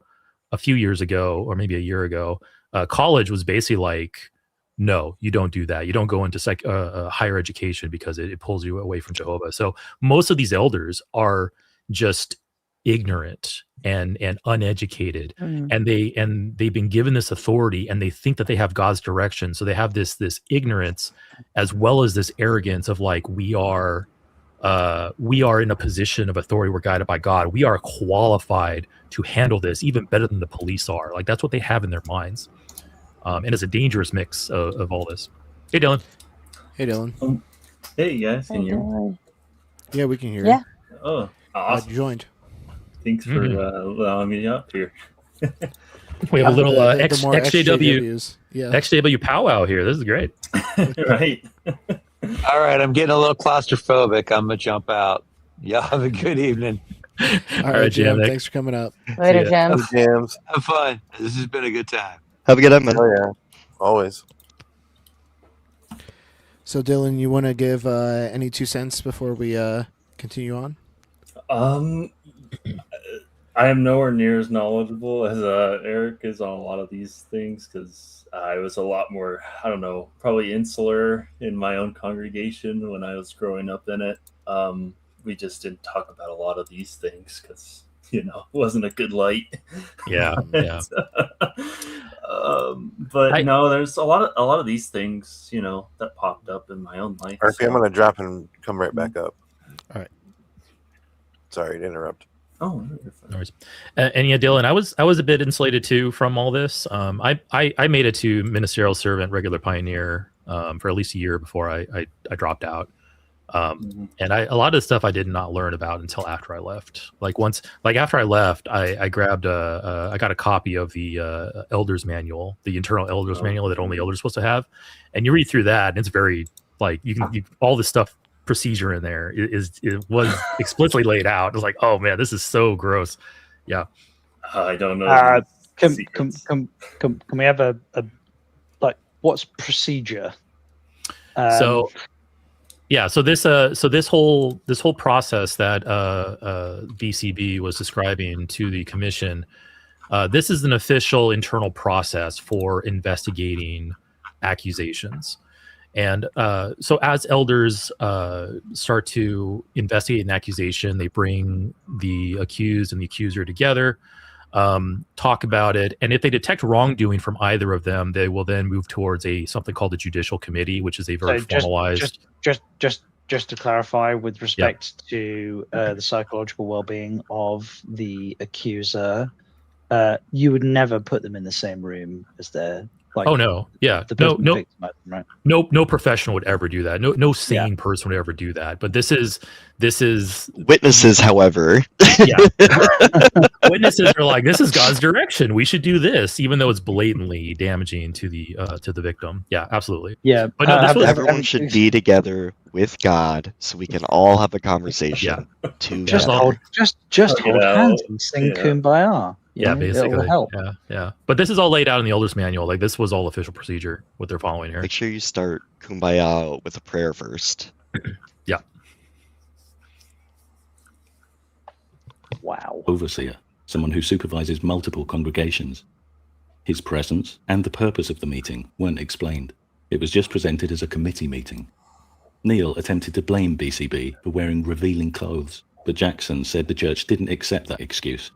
Speaker 9: a few years ago, or maybe a year ago, college was basically like, no, you don't do that. You don't go into higher education, because it pulls you away from Jehovah. So most of these elders are just ignorant and uneducated, and they've been given this authority, and they think that they have God's direction. So they have this ignorance as well as this arrogance of like, we are in a position of authority. We're guided by God. We are qualified to handle this even better than the police are. Like, that's what they have in their minds. And it's a dangerous mix of all this. Hey, Dylan.
Speaker 3: Hey, Dylan.
Speaker 16: Hey, guys. Can you hear me?
Speaker 3: Yeah, we can hear
Speaker 12: Yeah.
Speaker 3: you.
Speaker 16: Oh, awesome.
Speaker 3: You joined.
Speaker 16: Thanks for allowing me up here.
Speaker 9: We have a little
Speaker 3: more
Speaker 9: XJW,
Speaker 3: XJWs. Yeah.
Speaker 9: XJW powwow here. This is great.
Speaker 16: Right.
Speaker 11: All right, I'm getting a little claustrophobic. I'm gonna jump out. Y'all have a good evening.
Speaker 3: All right, Jim. Thanks for coming up.
Speaker 4: Later, Jim.
Speaker 5: Jams.
Speaker 11: Have fun. This has been a good time.
Speaker 14: Have a good night, man.
Speaker 5: Oh yeah, always.
Speaker 3: So, Dylan, you want to give any 2 cents before we continue on?
Speaker 16: I am nowhere near as knowledgeable as Eric is on a lot of these things, because I was a lot more, I don't know, probably insular in my own congregation when I was growing up in it. We just didn't talk about a lot of these things because, it wasn't a good light.
Speaker 9: Yeah.
Speaker 16: But no, there's a lot of these things, that popped up in my own life.
Speaker 5: RP, I'm going to drop and come right back up.
Speaker 3: All right.
Speaker 5: Sorry to interrupt.
Speaker 16: Oh, no
Speaker 9: worries. And yeah, Dylan, I was a bit insulated too from all this. I made it to ministerial servant, regular pioneer, for at least a year before I dropped out. And a lot of the stuff I did not learn about until after I left. After I left, I grabbed I got a copy of the elders manual, the internal elders manual that only elders are supposed to have. And you read through that, and it's very all this stuff. Procedure in there it was explicitly laid out. It was like, oh man, this is so gross. Yeah.
Speaker 16: I don't know.
Speaker 10: Can we have a what's procedure?
Speaker 9: So this whole process that VCB was describing to the commission, this is an official internal process for investigating accusations. And so as elders start to investigate an accusation, they bring the accused and the accuser together, talk about it, and if they detect wrongdoing from either of them, they will then move towards something called the judicial committee, which is a very formalized.
Speaker 10: Just to clarify, with respect to the psychological well-being of the accuser, you would never put them in the same room as their
Speaker 9: Oh no, yeah,
Speaker 10: the person victimized them, right?
Speaker 9: No professional would ever do that. No sane person would ever do that. But this is
Speaker 14: witnesses, however.
Speaker 9: Yeah. Witnesses are like, this is God's direction. We should do this, even though it's blatantly damaging to the victim. Yeah, absolutely.
Speaker 10: Yeah.
Speaker 9: But no,
Speaker 14: everyone should be together with God so we can all have a conversation.
Speaker 10: Just hold hands and sing Kumbaya.
Speaker 9: Yeah,
Speaker 10: It will
Speaker 9: basically.
Speaker 10: help.
Speaker 9: Yeah. But this is all laid out in the Elder's Manual. Like, this was all official procedure, what they're following here.
Speaker 14: Make sure you start Kumbaya with a prayer first.
Speaker 9: Yeah.
Speaker 10: Wow.
Speaker 15: Overseer, someone who supervises multiple congregations. His presence and the purpose of the meeting weren't explained. It was just presented as a committee meeting. Neil attempted to blame BCB for wearing revealing clothes, but Jackson said the church didn't accept that excuse.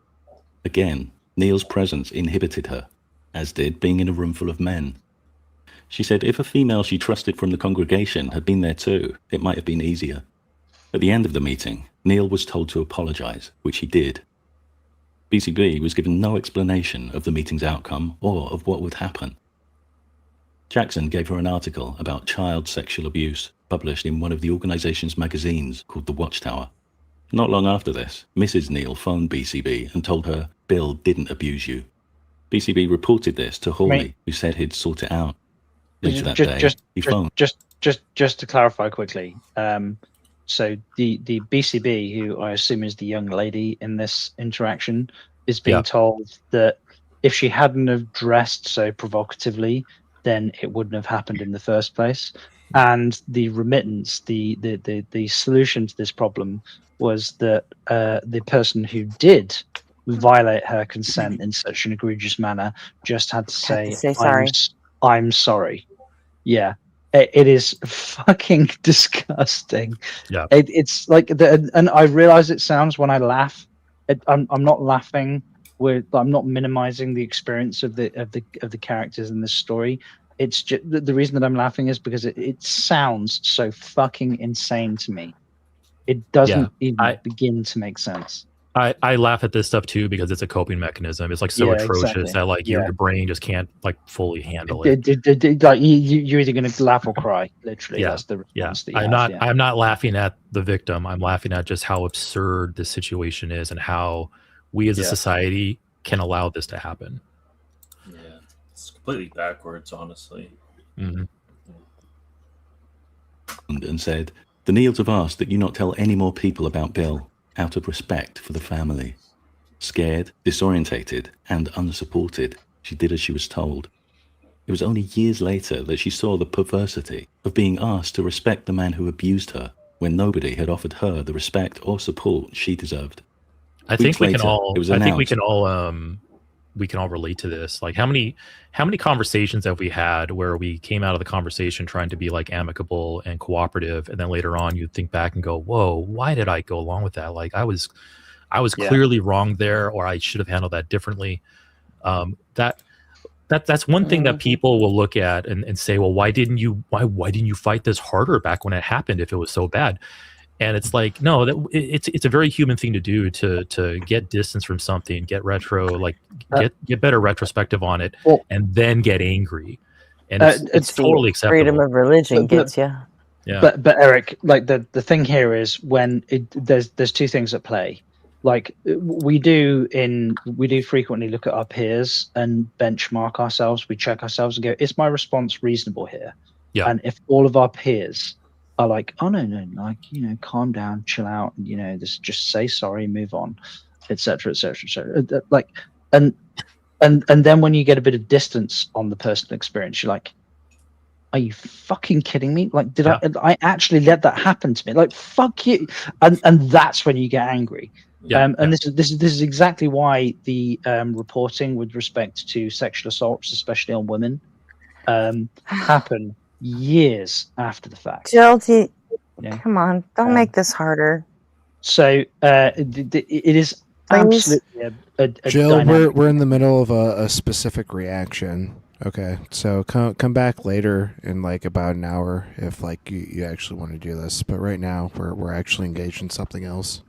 Speaker 15: Again, Neil's presence inhibited her, as did being in a room full of men. She said if a female she trusted from the congregation had been there too, it might have been easier. At the end of the meeting, Neil was told to apologize, which he did. BCB was given no explanation of the meeting's outcome or of what would happen. Jackson gave her an article about child sexual abuse published in one of the organization's magazines called The Watchtower. Not long after this, Mrs. Neil phoned BCB and told her Bill didn't abuse you. BCB reported this to Hawley, who said he'd sort it out. Later that day, he phoned.
Speaker 10: Just to clarify quickly, so the BCB, who I assume is the young lady in this interaction, is being told that if she hadn't have dressed so provocatively, then it wouldn't have happened in the first place. And the remittance, the solution to this problem was that the person who did violate her consent in such an egregious manner just had to say
Speaker 4: sorry.
Speaker 10: I'm sorry. Yeah. It is fucking disgusting.
Speaker 9: Yeah,
Speaker 10: it's like, and I realize it sounds when I laugh. I'm not laughing. I'm not minimizing the experience of the characters in this story. It's just the reason that I'm laughing is because it sounds so fucking insane to me. It doesn't even begin to make sense.
Speaker 9: I laugh at this stuff too because it's a coping mechanism. It's like so atrocious that like your brain just can't like fully handle it.
Speaker 10: Like you're either going to laugh or cry. Literally, that's the response that you have.
Speaker 9: I'm not laughing at the victim. I'm laughing at just how absurd this situation is and how we as a society can allow this to happen.
Speaker 16: Yeah, it's completely backwards, honestly.
Speaker 9: Mm-hmm.
Speaker 15: And said, the Neils have asked that you not tell any more people about Bill, out of respect for the family. Scared, disorientated, and unsupported, she did as she was told. It was only years later that she saw the perversity of being asked to respect the man who abused her when nobody had offered her the respect or support she deserved.
Speaker 9: I think we can all relate to this. Like how many conversations have we had where we came out of the conversation trying to be like amicable and cooperative, and then later on you think back and go, whoa, why did I go along with that? Like I was clearly wrong there, or I should have handled that differently. That's one thing that people will look at and say, well, why didn't you fight this harder back when it happened if it was so bad? And it's like, no, it's a very human thing to do to get distance from something, get get better retrospective on it, and then get angry. And it's totally acceptable.
Speaker 4: Freedom of religion gets you.
Speaker 9: Yeah.
Speaker 10: But Eric, like the thing here is when there's two things at play. Like we do frequently look at our peers and benchmark ourselves. We check ourselves and go, is my response reasonable here?
Speaker 9: Yeah.
Speaker 10: And if all of our peers are like, oh no, like, calm down, chill out, just say sorry, move on, etc., like, and then when you get a bit of distance on the personal experience, you're like, are you fucking kidding me? Like, did I actually let that happen to me? Like, fuck you. And that's when you get angry. And this is exactly why the reporting with respect to sexual assaults, especially on women, happen years after the fact.
Speaker 4: Guilty.
Speaker 10: Yeah.
Speaker 4: Come on, don't make this harder.
Speaker 10: So it is
Speaker 4: Please?
Speaker 10: absolutely a
Speaker 3: Jill,
Speaker 10: dynamic.
Speaker 3: we're in the middle of a specific reaction. Okay, so come back later in like about an hour if like you actually want to do this. But right now we're actually engaged in something else.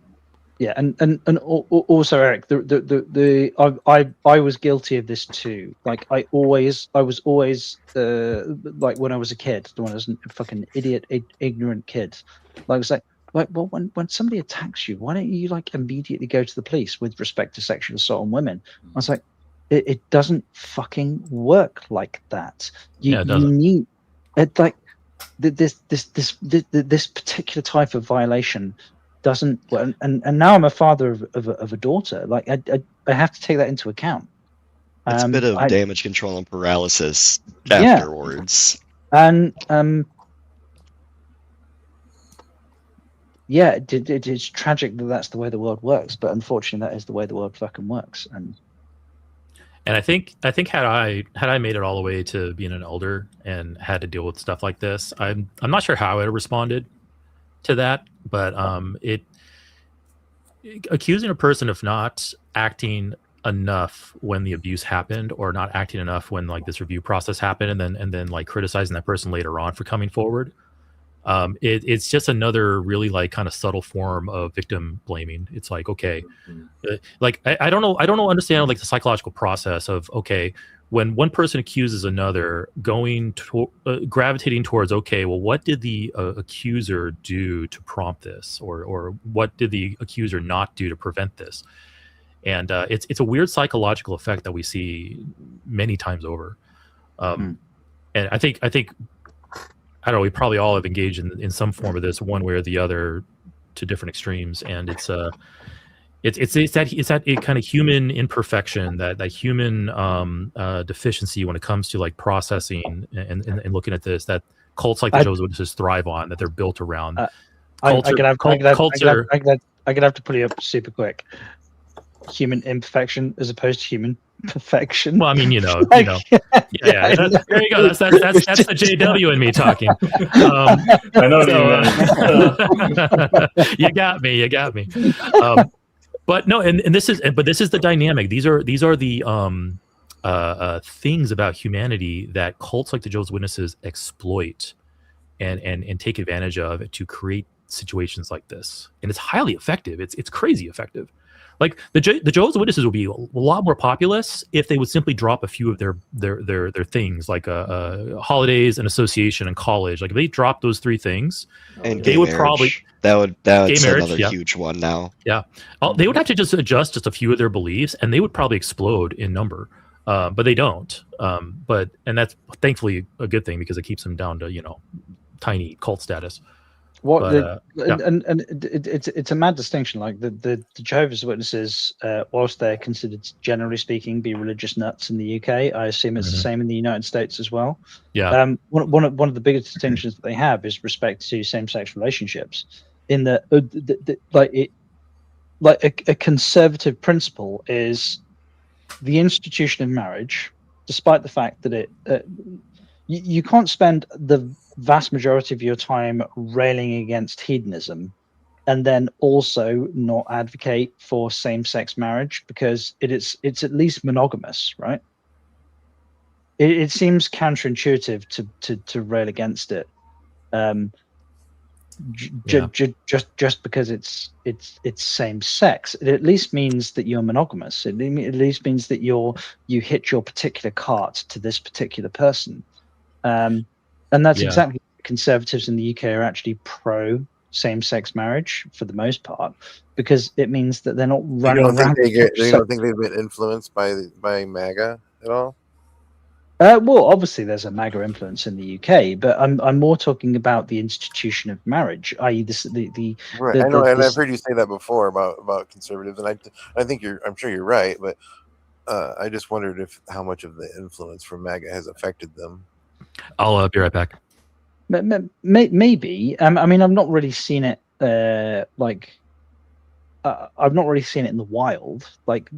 Speaker 10: Yeah, and also Eric, I was guilty of this too. Like I was always like when I was a kid, when I was a fucking idiot, ignorant kid. Like I was like, well, when somebody attacks you, why don't you like immediately go to the police with respect to sexual assault on women? I was like, it doesn't fucking work like that. You need it like this particular type of violation doesn't, and now I'm a father of a daughter. Like I have to take that into account.
Speaker 14: It's a bit of damage control and paralysis
Speaker 10: Yeah.
Speaker 14: afterwards.
Speaker 10: And yeah, it's tragic that that's the way the world works, but unfortunately that is the way the world fucking works.
Speaker 9: And I think had I made it all the way to being an elder and had to deal with stuff like this, I'm not sure how I would have responded to that, but accusing a person of not acting enough when the abuse happened, or not acting enough when like this review process happened, and then like criticizing that person later on for coming forward, it's just another really like kind of subtle form of victim blaming. It's like, okay, like I don't understand like the psychological process of, okay, when one person accuses another, gravitating towards, okay, well, what did the accuser do to prompt this, or what did the accuser not do to prevent this? And it's a weird psychological effect that we see many times over. And I think I don't know, we probably all have engaged in some form of this, one way or the other, to different extremes, and it's that kind of human imperfection, that human deficiency when it comes to like processing and looking at this, that cults like the Jehovah's Witnesses thrive on, that they're built around.
Speaker 10: I'm gonna have to pull you up super quick. Human imperfection as opposed to human perfection.
Speaker 9: Well, I mean, you know, there you go. That's the JW in me talking.
Speaker 16: I know what you meant.
Speaker 9: You got me. But no, and this is the dynamic. These are the things about humanity that cults like the Jehovah's Witnesses exploit and take advantage of to create situations like this. And it's highly effective. It's crazy effective. Like the Jehovah's Witnesses would be a lot more populous if they would simply drop a few of their things, like holidays and association and college. Like if they dropped those three things,
Speaker 14: and
Speaker 9: they would probably
Speaker 14: that's another huge one now.
Speaker 9: Yeah, they would have to just adjust just a few of their beliefs, and they would probably explode in number. But they don't. And that's thankfully a good thing, because it keeps them down to tiny cult status.
Speaker 10: It's a mad distinction. Like the Jehovah's Witnesses, whilst they're considered, generally speaking, be religious nuts in the UK, I assume it's the same in the United States as well.
Speaker 9: Yeah.
Speaker 10: One of the biggest distinctions that they have is respect to same-sex relationships. In a conservative principle is the institution of marriage, despite the fact that you can't spend the vast majority of your time railing against hedonism and then also not advocate for same-sex marriage, because it's at least monogamous, right? It seems counterintuitive to rail against it, just because it's same sex. It at least means that you're monogamous. It at least means that you hit your particular cart to this particular person. And that's exactly what conservatives in the UK are actually pro same-sex marriage for the most part, because it means that they're not running around.
Speaker 5: You don't think they've been influenced by MAGA at all?
Speaker 10: Well, obviously there's a MAGA influence in the UK, but I'm more talking about the institution of marriage, i.e.,
Speaker 5: Right. I know, and I've heard you say that before about conservatives, and I think I'm sure you're right, but I just wondered how much of the influence from MAGA has affected them.
Speaker 9: I'll be right back.
Speaker 10: Maybe. I mean, I've not really seen it. I've not really seen it in the wild. Like,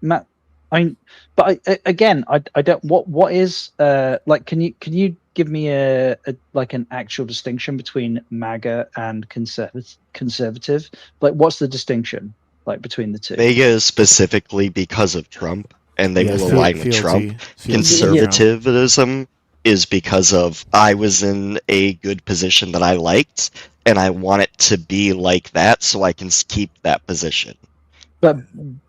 Speaker 10: Matt, again, I don't. What is like? Can you give me a like an actual distinction between MAGA and conservative? Like, what's the distinction like between the two?
Speaker 14: MAGA is specifically because of Trump, and they will align with Trump. Conservatism is because of I was in a good position that I liked, and I want it to be like that so I can keep that position.
Speaker 10: But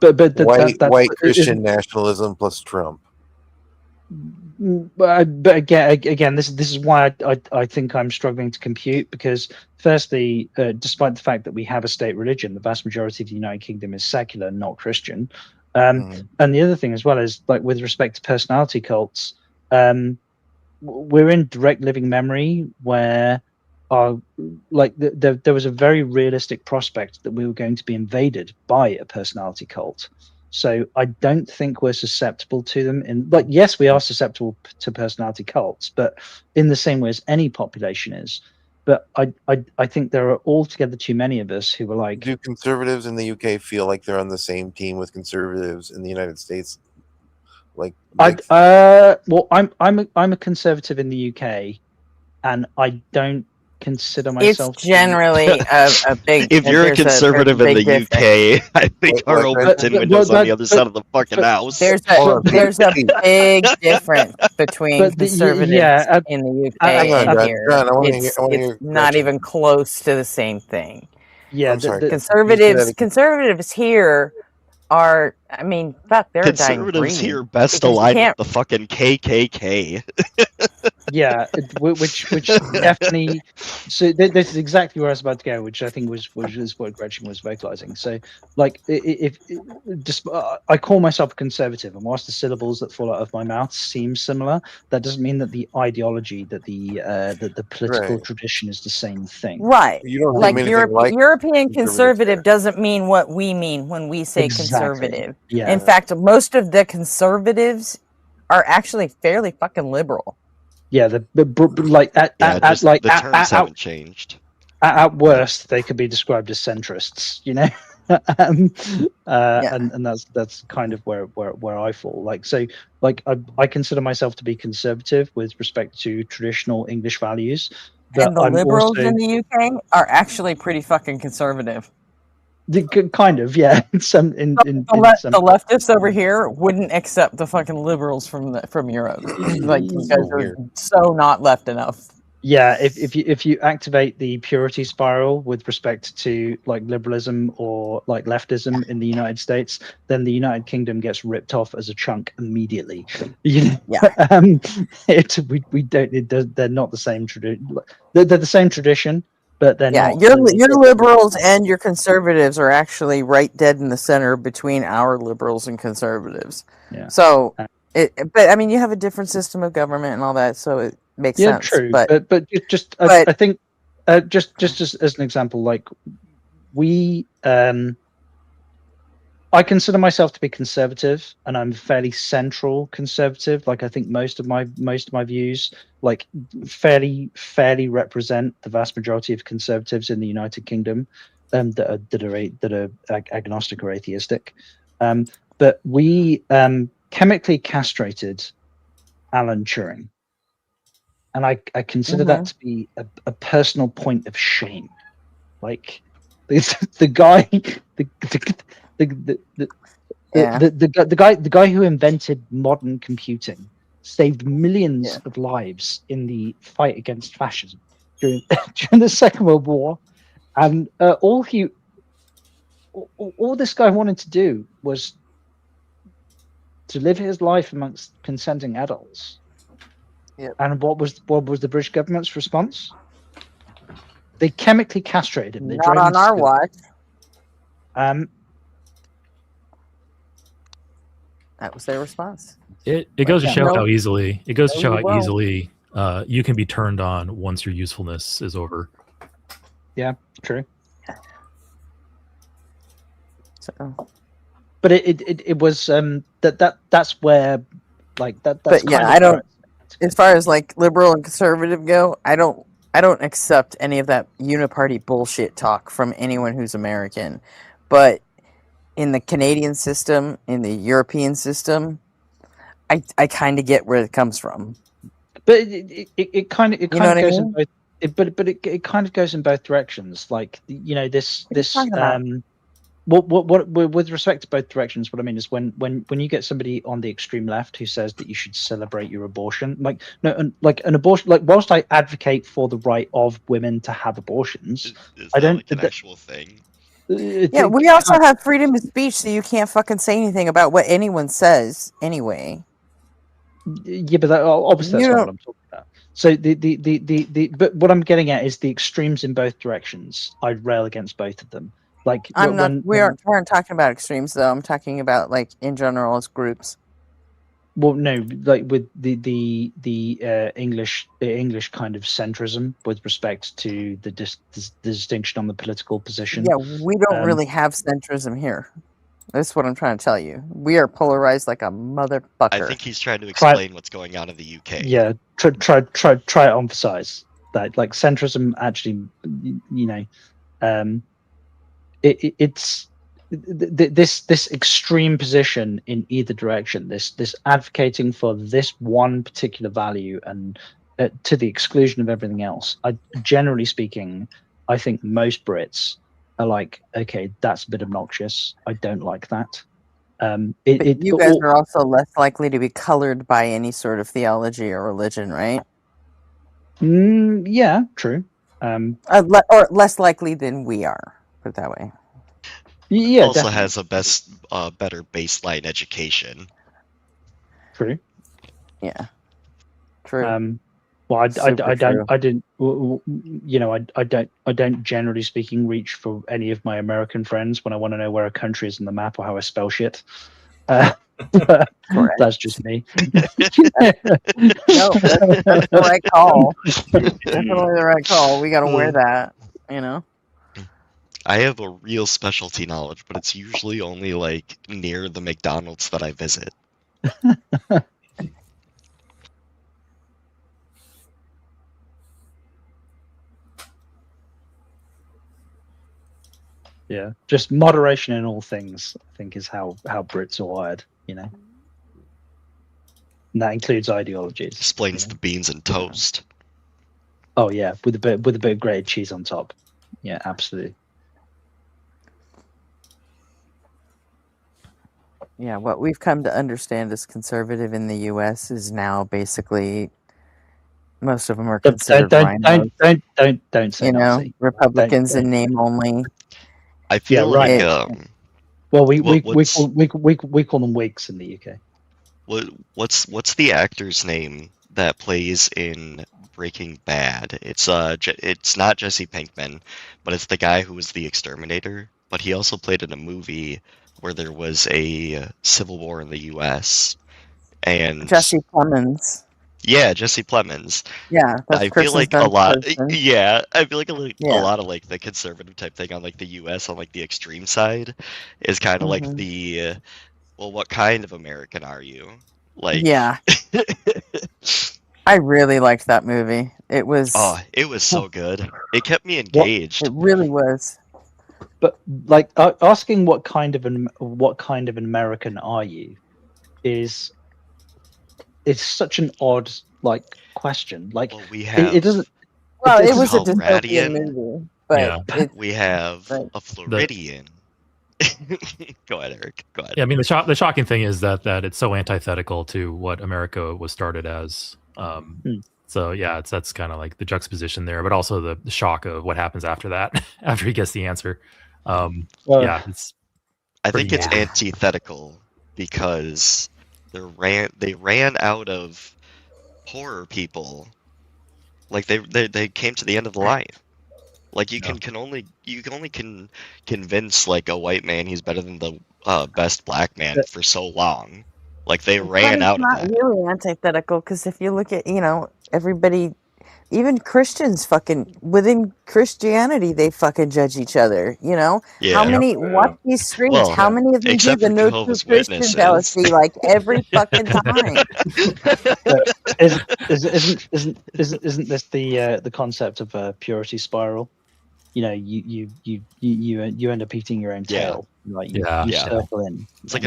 Speaker 5: white Christian nationalism plus Trump.
Speaker 10: But again, this is why I think I'm struggling to compute, because firstly, despite the fact that we have a state religion, the vast majority of the United Kingdom is secular, not Christian. And the other thing as well is, like, with respect to personality cults, we're in direct living memory where there was a very realistic prospect that we were going to be invaded by a personality cult. So I don't think we're susceptible to them. Yes, we are susceptible to personality cults, but in the same way as any population is. But I think there are altogether too many of us who are like.
Speaker 5: Do conservatives in the UK feel like they're on the same team with conservatives in the United States?
Speaker 10: Well, I'm a conservative in the UK, and I don't consider myself.
Speaker 4: It's generally a big.
Speaker 14: If you're a conservative in the UK, I think our open windows on the other side of the fucking house.
Speaker 4: There's a big difference between conservatives in the UK and here. It's not even close to the same thing.
Speaker 10: Yeah,
Speaker 4: conservatives here are, I mean, fuck, they're
Speaker 14: conservatives here best aligned with the fucking KKK.
Speaker 10: Yeah, which definitely. So this is exactly where I was about to go, which I think was what Gretchen was vocalizing. So, like, I call myself a conservative, and whilst the syllables that fall out of my mouth seem similar, that doesn't mean that the ideology, that the political tradition is the same thing.
Speaker 4: Right. You don't like European conservative doesn't mean what we mean when we say conservative.
Speaker 10: Yeah.
Speaker 4: In fact, most of the conservatives are actually fairly fucking liberal.
Speaker 10: Yeah, the
Speaker 14: terms haven't changed.
Speaker 10: At worst, they could be described as centrists, you know, and that's kind of where I fall. Like, so, like, I consider myself to be conservative with respect to traditional English values.
Speaker 4: And the liberals in the UK are actually pretty fucking conservative.
Speaker 10: Kind of, yeah.
Speaker 4: The leftists over here wouldn't accept the fucking liberals from Europe. Like, you guys are so not left enough.
Speaker 10: Yeah, if you activate the purity spiral with respect to, like, liberalism or, like, leftism in the United States, then the United Kingdom gets ripped off as a chunk immediately. Yeah. They're not the same tradition. They're the same tradition. But then
Speaker 4: your liberals and your conservatives are actually right dead in the center between our liberals and conservatives.
Speaker 10: Yeah.
Speaker 4: So, but I mean, you have a different system of government and all that, so it makes sense.
Speaker 10: True.
Speaker 4: But
Speaker 10: I think just as an example, like, we I consider myself to be conservative, and I'm fairly central conservative. Like, I think most of my views, like, fairly represent the vast majority of conservatives in the United Kingdom, that are agnostic or atheistic. But we chemically castrated Alan Turing, and I consider that to be a personal point of shame. Like, the guy. The guy who invented modern computing saved millions of lives in the fight against fascism during the Second World War, and all this guy wanted to do was to live his life amongst consenting adults.
Speaker 4: Yep.
Speaker 10: And what was the British government's response? They chemically castrated him.
Speaker 4: Not on our watch. That was their response.
Speaker 9: It goes to show how easily you can be turned on once your usefulness is over.
Speaker 10: Yeah, true.
Speaker 4: So,
Speaker 10: but it was that's where, like, that's.
Speaker 4: But yeah, I don't. As far as, like, liberal and conservative go, I don't accept any of that uniparty bullshit talk from anyone who's American. But in the Canadian system, in the European system, I kind of get where it comes from.
Speaker 10: But it kind of
Speaker 4: You know what I
Speaker 10: goes in
Speaker 4: mean?
Speaker 10: both. It kind of goes in both directions. Like this
Speaker 4: talking about?
Speaker 10: what with respect to both directions, what I mean is when you get somebody on the extreme left who says that you should celebrate your abortion, like an abortion, like whilst I advocate for the right of women to have abortions,
Speaker 14: Is
Speaker 10: I
Speaker 14: that
Speaker 10: don't.
Speaker 14: like an actual thing?
Speaker 4: Yeah, we also have freedom of speech, so you can't fucking say anything about what anyone says anyway.
Speaker 10: Yeah, but obviously that's not what I'm talking about. So but what I'm getting at is the extremes in both directions. I'd rail against both of them. Like
Speaker 4: I'm not. We aren't talking about extremes though. I'm talking about like in general as groups.
Speaker 10: Well, no, like with the English kind of centrism with respect to the distinction on the political position.
Speaker 4: Yeah, we don't really have centrism here. That's what I'm trying to tell you. We are polarized like a motherfucker.
Speaker 14: I think he's trying to explain what's going on in the UK.
Speaker 10: Yeah, try to emphasize that like centrism actually, it's this extreme position in either direction, this advocating for this one particular value and to the exclusion of everything else. Generally speaking, I think most Brits are like, okay, that's a bit obnoxious. I don't like that.
Speaker 4: But you guys are also less likely to be colored by any sort of theology or religion, right?
Speaker 10: Yeah, true.
Speaker 4: Or less likely than we are. Put it that way.
Speaker 10: Yeah,
Speaker 14: also
Speaker 10: definitely.
Speaker 14: has a better baseline education.
Speaker 10: True.
Speaker 4: Yeah. True.
Speaker 10: Well, I
Speaker 4: Super
Speaker 10: don't generally speaking reach for any of my American friends when I want to know where a country is on the map or how I spell shit. That's just me.
Speaker 4: No, that's the right call. Definitely the right call. We got to wear that, you know.
Speaker 14: I have a real specialty knowledge, but it's usually only like near the McDonald's that I visit.
Speaker 10: Yeah, just moderation in all things, I think, is how Brits are wired, you know. And that includes ideologies.
Speaker 14: Explains the beans and toast.
Speaker 10: Oh yeah, with a bit of grated cheese on top. Yeah, absolutely.
Speaker 4: Yeah, what we've come to understand as conservative in the U.S. is now basically most of them are considered rhinos.
Speaker 10: Don't say
Speaker 4: you know,
Speaker 10: Nazi.
Speaker 4: Republicans in name only.
Speaker 14: I feel like
Speaker 10: well, we call them Whigs in the UK.
Speaker 14: What's the actor's name that plays in Breaking Bad? It's not Jesse Pinkman, but it's the guy who was the exterminator. But he also played in a movie where there was a civil war in the U.S. and
Speaker 4: Jesse Plemons.
Speaker 14: Yeah, Jesse Plemons.
Speaker 4: Yeah, that's
Speaker 14: I feel like a lot.
Speaker 4: person.
Speaker 14: Yeah, I feel like a
Speaker 4: Yeah.
Speaker 14: lot of like the conservative type thing on like the U.S. on like the extreme side is kind of like the well, what kind of American are you? Like,
Speaker 4: Yeah. I really liked that movie. It was.
Speaker 14: oh, it was so good. It kept me engaged.
Speaker 4: It really was.
Speaker 10: But like asking what kind of an American are you is such an odd like question. Like
Speaker 14: we have.
Speaker 10: It doesn't.
Speaker 4: Well, it was a
Speaker 14: Floridian.
Speaker 4: dystopian movie, but
Speaker 14: we have a Floridian. Go ahead, Eric. Go ahead.
Speaker 9: Yeah, I mean the shocking thing is that it's so antithetical to what America was started as. So yeah, that's kind of like the juxtaposition there, but also the shock of what happens after that, after he gets the answer. Yeah,
Speaker 14: I think it's antithetical because they ran out of poorer people. Like they came to the end of the line. Like you can only convince like a white man he's better than the best black man for so long. Like they ran out of that.
Speaker 4: It's not really antithetical because if you look at everybody, even Christians fucking within Christianity they fucking judge each other. You know how many watch these streams?
Speaker 14: Well,
Speaker 4: how many of them do
Speaker 14: except
Speaker 4: the
Speaker 14: for
Speaker 4: no
Speaker 14: Jehovah's
Speaker 4: true Christian
Speaker 14: Witnesses.
Speaker 4: fallacy like every fucking time?
Speaker 10: Isn't this the concept of a purity spiral? you end up eating your own tail. Like you circle in.
Speaker 14: It's like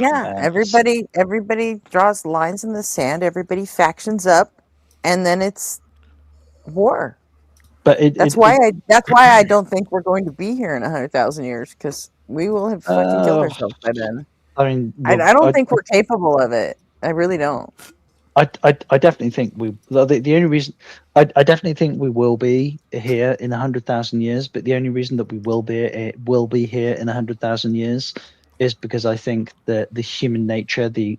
Speaker 4: everybody draws lines in the sand. Everybody factions up, and then it's war.
Speaker 10: But
Speaker 4: that's why I don't think we're going to be here in 100,000 years, because we will have fucking killed ourselves by then.
Speaker 10: I mean,
Speaker 4: I don't think we're capable of it. I really don't.
Speaker 10: I definitely think the only reason I definitely think we will be here in 100,000 years, but the only reason that we will be here in 100,000 years is because I think that the human nature, the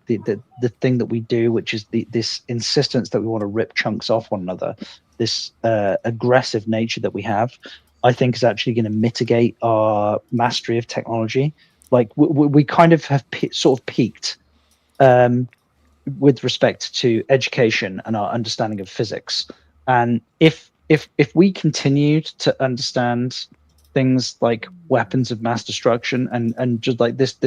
Speaker 10: thing that we do, which is this insistence that we want to rip chunks off one another, this aggressive nature that we have, I think is actually going to mitigate our mastery of technology. Like we kind of have sort of peaked. With respect to education and our understanding of physics, and if we continued to understand things like weapons of mass destruction and just like this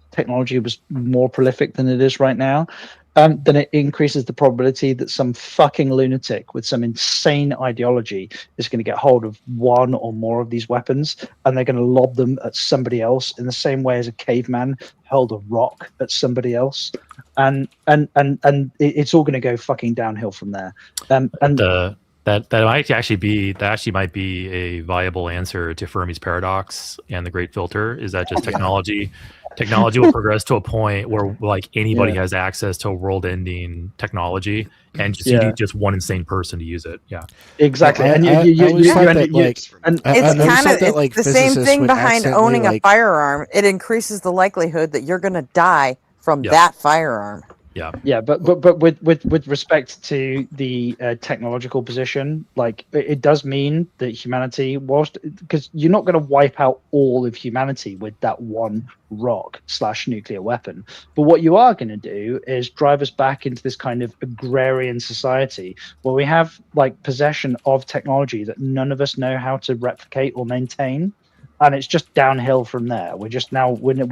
Speaker 10: technology was more prolific than it is right now, then it increases the probability that some fucking lunatic with some insane ideology is going to get hold of one or more of these weapons, and they're going to lob them at somebody else in the same way as a caveman held a rock at somebody else, and it's all going to go fucking downhill from there.
Speaker 9: That actually might be a viable answer to Fermi's paradox and the Great Filter. Is that just technology will progress to a point where like anybody has access to a world-ending technology, and just you need just one insane person to use it. Yeah,
Speaker 10: exactly.
Speaker 4: It's the same thing behind owning a firearm. It increases the likelihood that you're going to die from that firearm.
Speaker 10: Yeah, but with respect to the technological position, like it does mean that humanity, because you're not going to wipe out all of humanity with that one rock/nuclear weapon, but what you are going to do is drive us back into this kind of agrarian society where we have like possession of technology that none of us know how to replicate or maintain, and it's just downhill from there. We're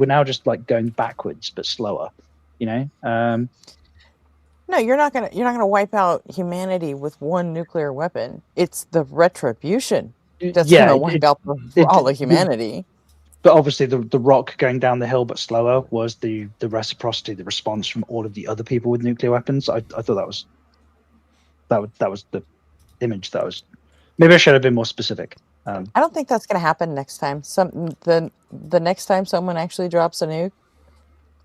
Speaker 10: now just like going backwards but slower. No,
Speaker 4: you're not gonna wipe out humanity with one nuclear weapon. It's the retribution that's gonna wipe out all of humanity.
Speaker 10: But obviously, the rock going down the hill but slower was the reciprocity, the response from all of the other people with nuclear weapons. I thought that was the image that was. Maybe I should have been more specific.
Speaker 4: I don't think that's gonna happen next time. The next time someone actually drops a nuke,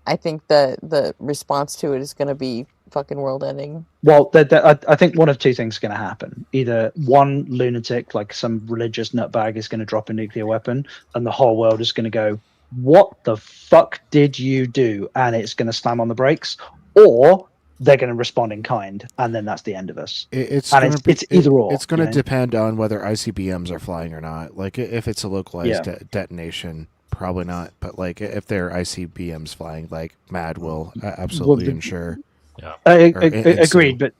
Speaker 4: I think the response to it is going to be fucking world ending.
Speaker 10: Well, I think one of two things is going to happen. Either one lunatic, like some religious nutbag, is going to drop a nuclear weapon, and the whole world is going to go, "What the fuck did you do?" And it's going to slam on the brakes, or they're going to respond in kind, and then that's the end of us. It's either or.
Speaker 3: It's going to depend on whether ICBMs are flying or not. Like if it's a localized detonation. Probably not, but like if there are ICBMs flying, like MAD will absolutely ensure.
Speaker 9: Yeah,
Speaker 10: agreed. But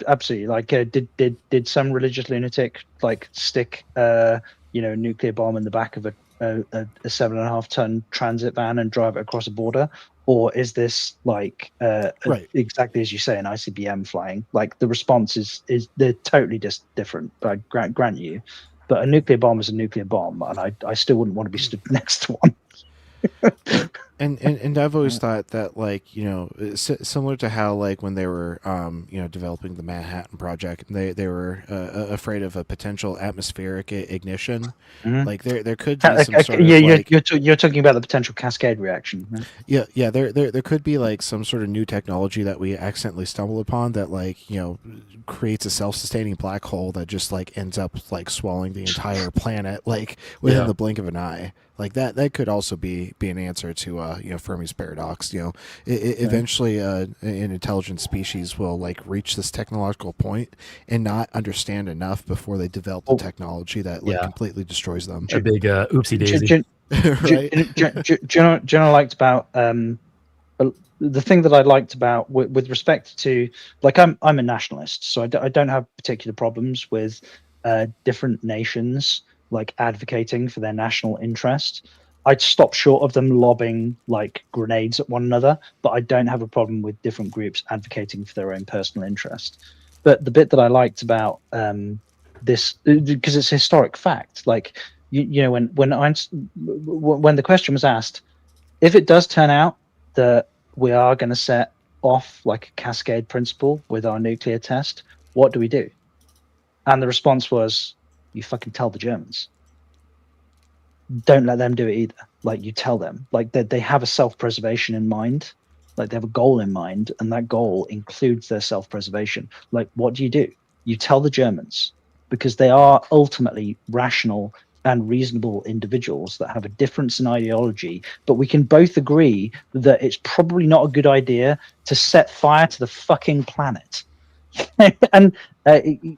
Speaker 10: absolutely. Like, did some religious lunatic like stick a nuclear bomb in the back of a 7.5 ton transit van and drive it across a border, or is this like exactly as you say, an ICBM flying? Like the response is they're totally different. I grant you. But a nuclear bomb is a nuclear bomb, and I still wouldn't want to be stood next to one.
Speaker 3: And I've always thought that, like, similar to how, like, when they were developing the Manhattan Project, they were afraid of a potential atmospheric ignition.
Speaker 10: Mm-hmm.
Speaker 3: Like there could be some sort of
Speaker 10: you're talking about the potential cascade reaction. Right?
Speaker 3: Yeah. There could be like some sort of new technology that we accidentally stumble upon that, like, creates a self-sustaining black hole that just like ends up like swallowing the entire planet like within the blink of an eye. Like that could also be an answer to Fermi's paradox. Eventually an intelligent species will like reach this technological point and not understand enough before they develop the technology that like completely destroys them.
Speaker 9: A big oopsie daisy.
Speaker 3: Right.
Speaker 10: Do you know liked about the thing that I liked about with respect to, like, I'm a nationalist, so I don't have particular problems with different nations like advocating for their national interest. I'd stop short of them lobbing like grenades at one another, but I don't have a problem with different groups advocating for their own personal interest. But the bit that I liked about this because it's a historic fact. Like you know, when the question was asked, if it does turn out that we are going to set off like a cascade principle with our nuclear test, what do we do? And the response was, you fucking tell the Germans. Don't let them do it either. Like, you tell them. Like, they have a self-preservation in mind. Like, they have a goal in mind, and that goal includes their self-preservation. Like, what do? You tell the Germans, because they are ultimately rational and reasonable individuals that have a difference in ideology, but we can both agree that it's probably not a good idea to set fire to the fucking planet. And that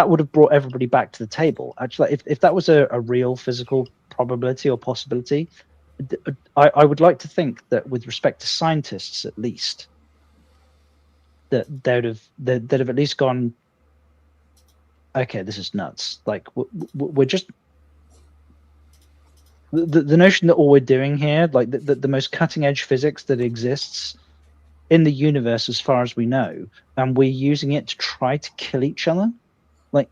Speaker 10: would have brought everybody back to the table. Actually, if that was a real physical probability or possibility, I would like to think that with respect to scientists, at least, that they'd have at least gone, okay, this is nuts. Like, we're just the notion that all we're doing here, like the most cutting edge physics that exists in the universe as far as we know, and we're using it to try to kill each other. Like,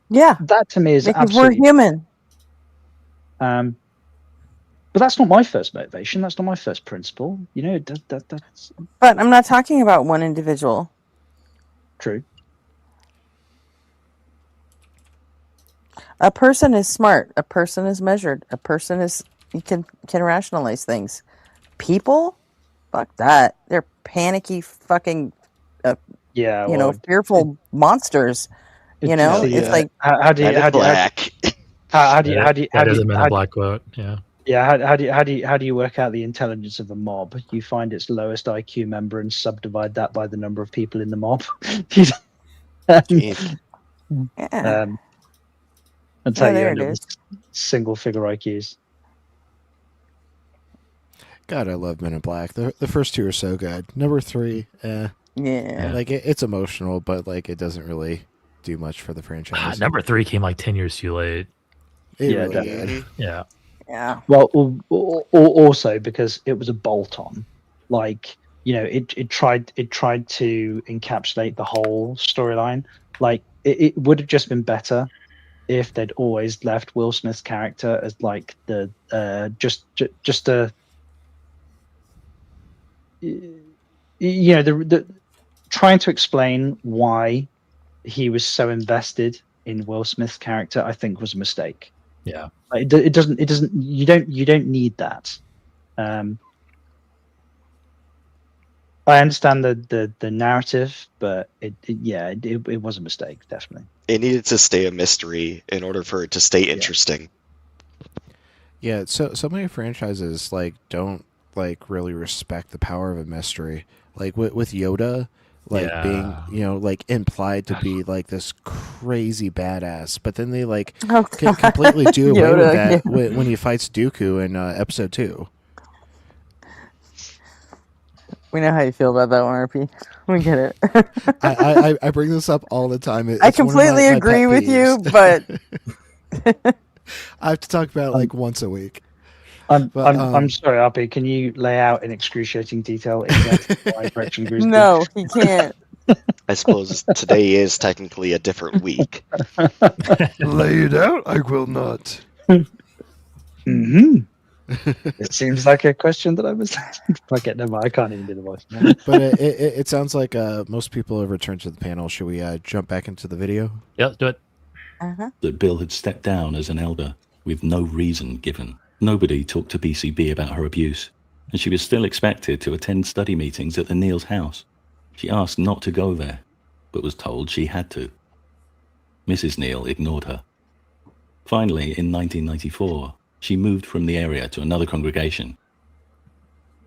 Speaker 4: yeah,
Speaker 10: that to me is
Speaker 4: because
Speaker 10: absolutely,
Speaker 4: we're human.
Speaker 10: But that's not my first motivation. That's not my first principle. You know, that's.
Speaker 4: But I'm not talking about one individual.
Speaker 10: True.
Speaker 4: A person is smart. A person is measured. A person can rationalize things. People, fuck that. They're panicky fucking. Fearful monsters. You know, it's like
Speaker 10: how do you
Speaker 9: black quote? Yeah.
Speaker 10: Yeah, how do you work out the intelligence of a mob? You find its lowest IQ member and subdivide that by the number of people in the mob. And tell you end up with single figure IQs.
Speaker 3: God, I love Men in Black. The first two are so good. Number 3,
Speaker 4: yeah,
Speaker 3: like it's emotional, but like it doesn't really do much for the franchise.
Speaker 9: Number 3 came like 10 years too late.
Speaker 3: Yeah.
Speaker 4: Yeah.
Speaker 10: Well, also because it was a bolt-on. Like, you know, it tried to encapsulate the whole storyline. Like, it would have just been better if they'd always left Will Smith's character as like the just a the trying to explain why he was so invested in Will Smith's character, I think, was a mistake.
Speaker 9: Yeah.
Speaker 10: It doesn't you don't need that. I understand the narrative, but it was a mistake, definitely.
Speaker 14: It needed to stay a mystery in order for it to stay interesting.
Speaker 3: Yeah, so many franchises like don't like really respect the power of a mystery. Like with Yoda, like being, you know, like implied to be like this crazy badass, but then they like completely do away with that when he fights Dooku in episode 2.
Speaker 4: We know how you feel about that one, RP. We get it.
Speaker 3: I bring this up all the time.
Speaker 4: I completely agree with you, but
Speaker 3: I have to talk about it like once a week.
Speaker 10: I'm sorry, RP. Can you lay out in excruciating detail exactly why Gretchen agrees?
Speaker 4: No, he can't.
Speaker 14: I suppose today is technically a different week.
Speaker 3: Lay it out. I will not.
Speaker 10: Mm-hmm. It seems like a question that I was. Okay, never mind. I can't even do the voice.
Speaker 3: But it sounds like most people have returned to the panel. Should we jump back into the video?
Speaker 9: Yeah, let's do it.
Speaker 15: That Bill had stepped down as an elder with no reason given. Nobody talked to BCB about her abuse, and she was still expected to attend study meetings at the Neal's house. She asked not to go there, but was told she had to. Mrs. Neal ignored her. Finally, in 1994, she moved from the area to another congregation.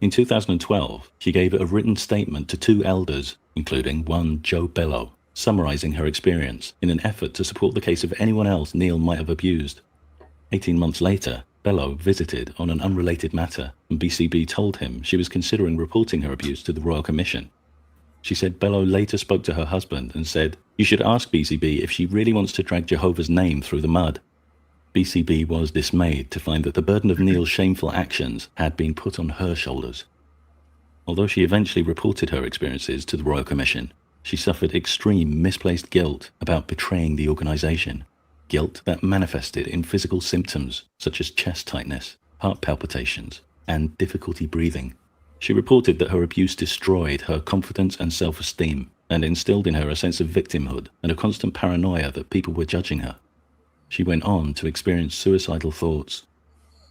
Speaker 15: In 2012, she gave a written statement to 2 elders, including one Joe Bello, summarizing her experience in an effort to support the case of anyone else Neal might have abused. 18 months later, Bello visited on an unrelated matter, and BCB told him she was considering reporting her abuse to the Royal Commission. She said Bello later spoke to her husband and said, "You should ask BCB if she really wants to drag Jehovah's name through the mud." BCB was dismayed to find that the burden of Neal's shameful actions had been put on her shoulders. Although she eventually reported her experiences to the Royal Commission, She suffered extreme misplaced guilt about betraying the organization, guilt that manifested in physical symptoms such as chest tightness, heart palpitations, and difficulty breathing. She reported that her abuse destroyed her confidence and self-esteem and instilled in her a sense of victimhood and a constant paranoia that people were judging her. She went on to experience suicidal thoughts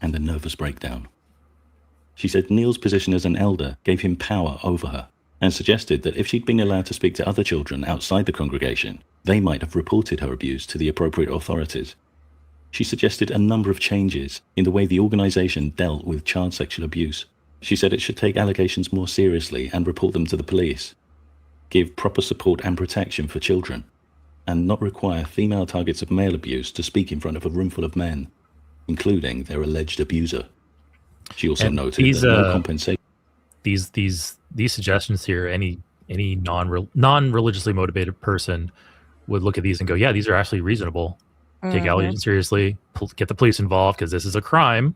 Speaker 15: and a nervous breakdown. She said Neil's position as an elder gave him power over her and suggested that if she'd been allowed to speak to other children outside the congregation, they might have reported her abuse to the appropriate authorities. She suggested a number of changes in the way the organization dealt with child sexual abuse. She said it should take allegations more seriously and report them to the police, give proper support and protection for children, and not require female targets of male abuse to speak in front of a room full of men, including their alleged abuser. She also noted that no compensation.
Speaker 9: These suggestions here, any non-religiously motivated person would look at these and go, yeah, these are actually reasonable. Take allegations seriously, get the police involved because this is a crime.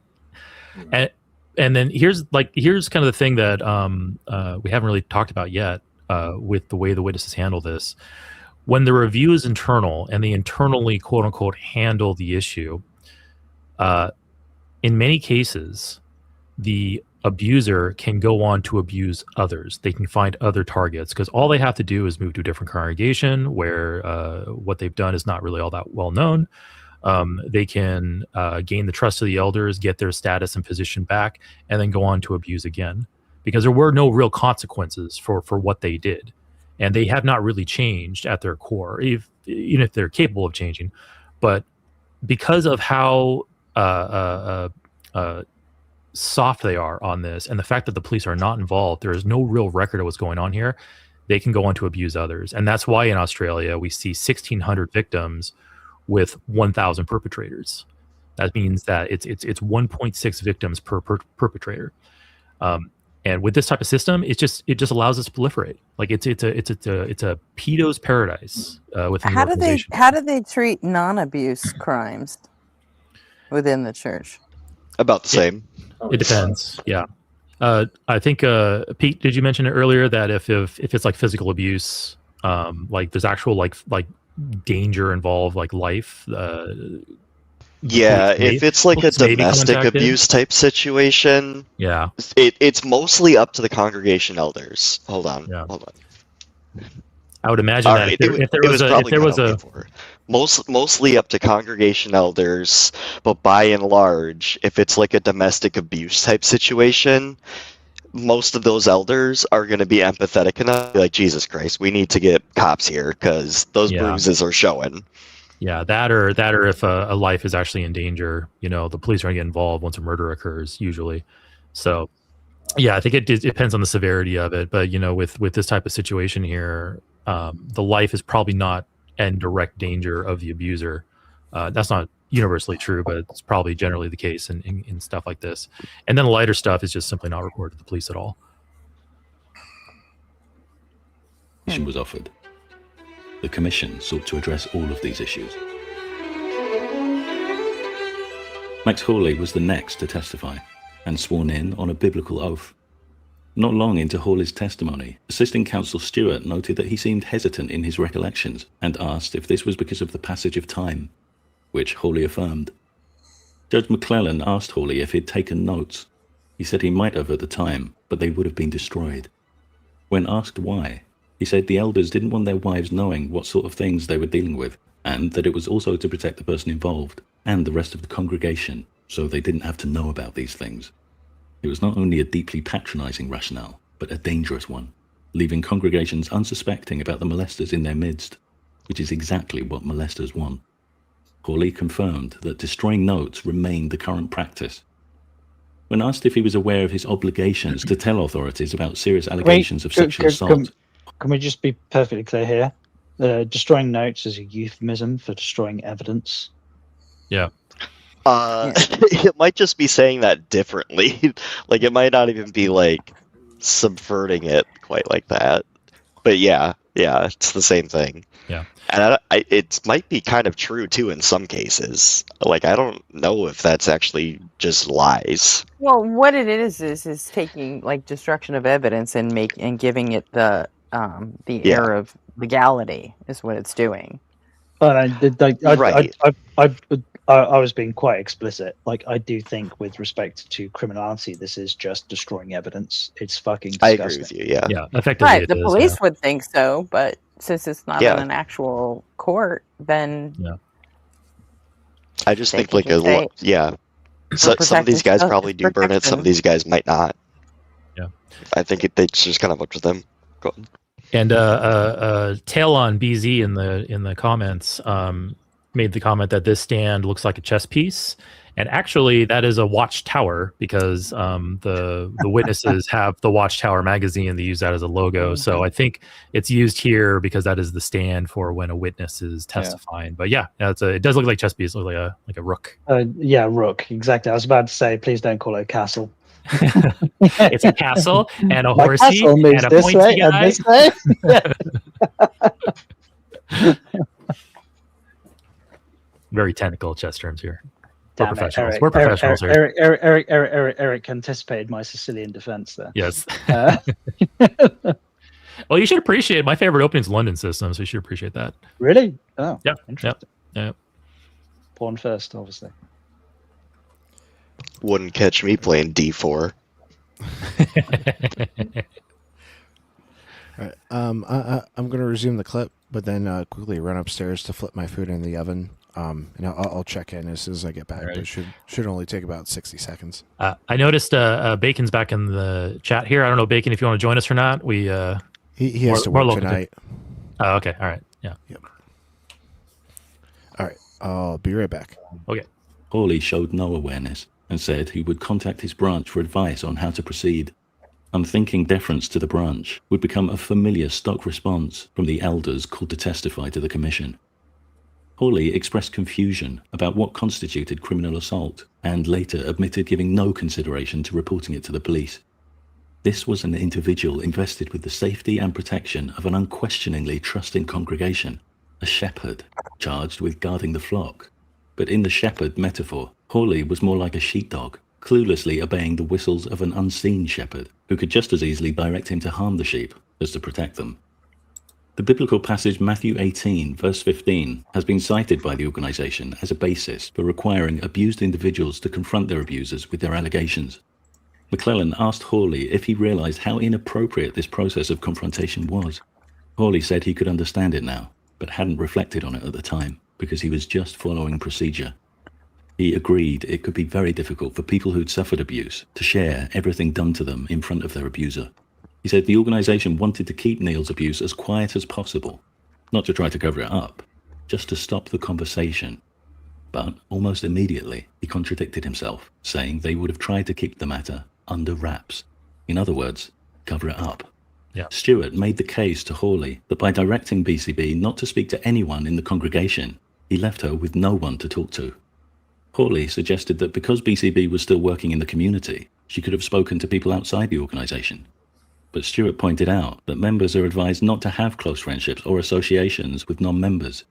Speaker 9: And then here's kind of the thing that we haven't really talked about yet with the way the witnesses handle this. When the review is internal and they internally, quote unquote, handle the issue, in many cases, the abuser can go on to abuse others. They can find other targets because all they have to do is move to a different congregation where what they've done is not really all that well known. They can gain the trust of the elders, get their status and position back, and then go on to abuse again because there were no real consequences for what they did. And they have not really changed at their core, even if they're capable of changing. But because of how soft they are on this and the fact that the police are not involved, there is no real record of what's going on here. They can go on to abuse others. And that's why in Australia, we see 1,600 victims with 1,000 perpetrators. That means that it's 1.6 victims per perpetrator. And with this type of system, it just allows us to proliferate. Like it's a pedo's paradise within the organization.
Speaker 4: How do they treat non-abuse crimes within the church?
Speaker 14: About the same.
Speaker 9: It depends. Yeah. I think Pete, did you mention it earlier that if it's like physical abuse, like there's actual like danger involved, like life.
Speaker 14: Yeah, if it's like a domestic abuse type situation,
Speaker 9: yeah,
Speaker 14: it's mostly up to the congregation elders. Hold on.
Speaker 9: I would imagine that if there was
Speaker 14: mostly up to congregation elders, but by and large, if it's like a domestic abuse type situation, most of those elders are going to be empathetic enough to be like, Jesus Christ, we need to get cops here because those bruises are showing.
Speaker 9: Yeah, that or if a life is actually in danger, the police are going to get involved once a murder occurs, usually. So, yeah, I think it depends on the severity of it. But, with this type of situation here, the life is probably not in direct danger of the abuser. That's not universally true, but it's probably generally the case in stuff like this. And then the lighter stuff is just simply not reported to the police at all.
Speaker 15: Was offered. The commission sought to address all of these issues. Max Hawley was the next to testify and sworn in on a biblical oath. Not long into Hawley's testimony, Assistant Counsel Stewart noted that he seemed hesitant in his recollections and asked if this was because of the passage of time, which Hawley affirmed. Judge McClellan asked Hawley if he'd taken notes. He said he might have at the time, but they would have been destroyed. When asked why, he said the elders didn't want their wives knowing what sort of things they were dealing with, and that it was also to protect the person involved and the rest of the congregation, so they didn't have to know about these things. It was not only a deeply patronizing rationale, but a dangerous one, leaving congregations unsuspecting about the molesters in their midst, which is exactly what molesters want. Hawley confirmed that destroying notes remained the current practice. When asked if he was aware of his obligations to tell authorities about serious allegations of sexual assault...
Speaker 10: Can we just be perfectly clear here? Destroying notes is a euphemism for destroying evidence.
Speaker 9: Yeah.
Speaker 14: It might just be saying that differently. Like, it might not even be, like, subverting it quite like that. But yeah, it's the same thing.
Speaker 9: Yeah.
Speaker 14: And it might be kind of true, too, in some cases. Like, I don't know if that's actually just lies.
Speaker 4: Well, what it is taking, like, destruction of evidence and giving it the air of legality is what it's doing.
Speaker 10: But
Speaker 14: Right.
Speaker 10: I was being quite explicit. Like, I do think, with respect to criminality, this is just destroying evidence. It's fucking
Speaker 14: I
Speaker 10: disgusting.
Speaker 14: agree with you. Yeah.
Speaker 9: Yeah, effectively
Speaker 4: Right,
Speaker 9: it
Speaker 4: the
Speaker 9: is,
Speaker 4: police
Speaker 9: yeah.
Speaker 4: would think so, but since it's not in
Speaker 14: Yeah.
Speaker 4: an actual court, then
Speaker 14: I just
Speaker 4: They
Speaker 14: think
Speaker 4: can
Speaker 14: like
Speaker 4: just say,
Speaker 14: yeah. So, some of these guys
Speaker 4: protection-
Speaker 14: probably do burn it. Some of these guys might not.
Speaker 9: Yeah.
Speaker 14: I think it's just kind of up to them. Go ahead.
Speaker 9: And tail on BZ in the comments made the comment that this stand looks like a chess piece, and actually that is a watchtower because the witnesses have the Watchtower magazine. They use that as a logo, so I think it's used here because that is the stand for when a witness is testifying. But yeah, it does look like a chess piece. It looks like a rook.
Speaker 10: Yeah, rook. Exactly. I was about to say, please don't call it a castle.
Speaker 9: It's a castle and a
Speaker 10: My
Speaker 9: horsey
Speaker 10: castle moves
Speaker 9: and a
Speaker 10: this
Speaker 9: pointy
Speaker 10: way
Speaker 9: guy.
Speaker 10: and this way.
Speaker 9: Very technical chess terms here.
Speaker 10: Damn
Speaker 9: We're
Speaker 10: it,
Speaker 9: professionals.
Speaker 10: Eric,
Speaker 9: We're professionals here.
Speaker 10: Eric anticipated my Sicilian defense there.
Speaker 9: Yes. Well, you should appreciate my favorite opening is London System, so you should appreciate that.
Speaker 10: Really? Oh,
Speaker 9: yeah.
Speaker 10: Interesting.
Speaker 9: Yeah.
Speaker 10: Pawn first, obviously.
Speaker 14: Wouldn't catch me playing D4.
Speaker 3: All right. I'm going to resume the clip, but then quickly run upstairs to flip my food in the oven. And I'll check in as soon as I get back. But it should only take about 60 seconds.
Speaker 9: I noticed Bacon's back in the chat here. I don't know, Bacon, if you want to join us or not. We
Speaker 3: he has to work tonight.
Speaker 9: Oh, okay. All right. Yeah.
Speaker 3: Yep. All right. I'll be right back.
Speaker 9: Okay.
Speaker 15: Hawley showed no awareness and said he would contact his branch for advice on how to proceed. Unthinking deference to the branch would become a familiar stock response from the elders called to testify to the commission. Hawley expressed confusion about what constituted criminal assault and later admitted giving no consideration to reporting it to the police. This was an individual invested with the safety and protection of an unquestioningly trusting congregation, a shepherd charged with guarding the flock. But in the shepherd metaphor, Hawley was more like a sheepdog, cluelessly obeying the whistles of an unseen shepherd who could just as easily direct him to harm the sheep as to protect them. The biblical passage Matthew 18, verse 15, has been cited by the organization as a basis for requiring abused individuals to confront their abusers with their allegations. McClellan asked Hawley if he realized how inappropriate this process of confrontation was. Hawley said he could understand it now, but hadn't reflected on it at the time because he was just following procedure. He agreed it could be very difficult for people who'd suffered abuse to share everything done to them in front of their abuser. He said the organization wanted to keep Neil's abuse as quiet as possible, not to try to cover it up, just to stop the conversation. But almost immediately, he contradicted himself, saying they would have tried to keep the matter under wraps. In other words, cover it up.
Speaker 9: Yeah.
Speaker 15: Stewart made the case to Hawley that by directing BCB not to speak to anyone in the congregation, he left her with no one to talk to. Hawley suggested that because BCB was still working in the community, she could have spoken to people outside the organization. But Stewart pointed out that members are advised not to have close friendships or associations with non-members.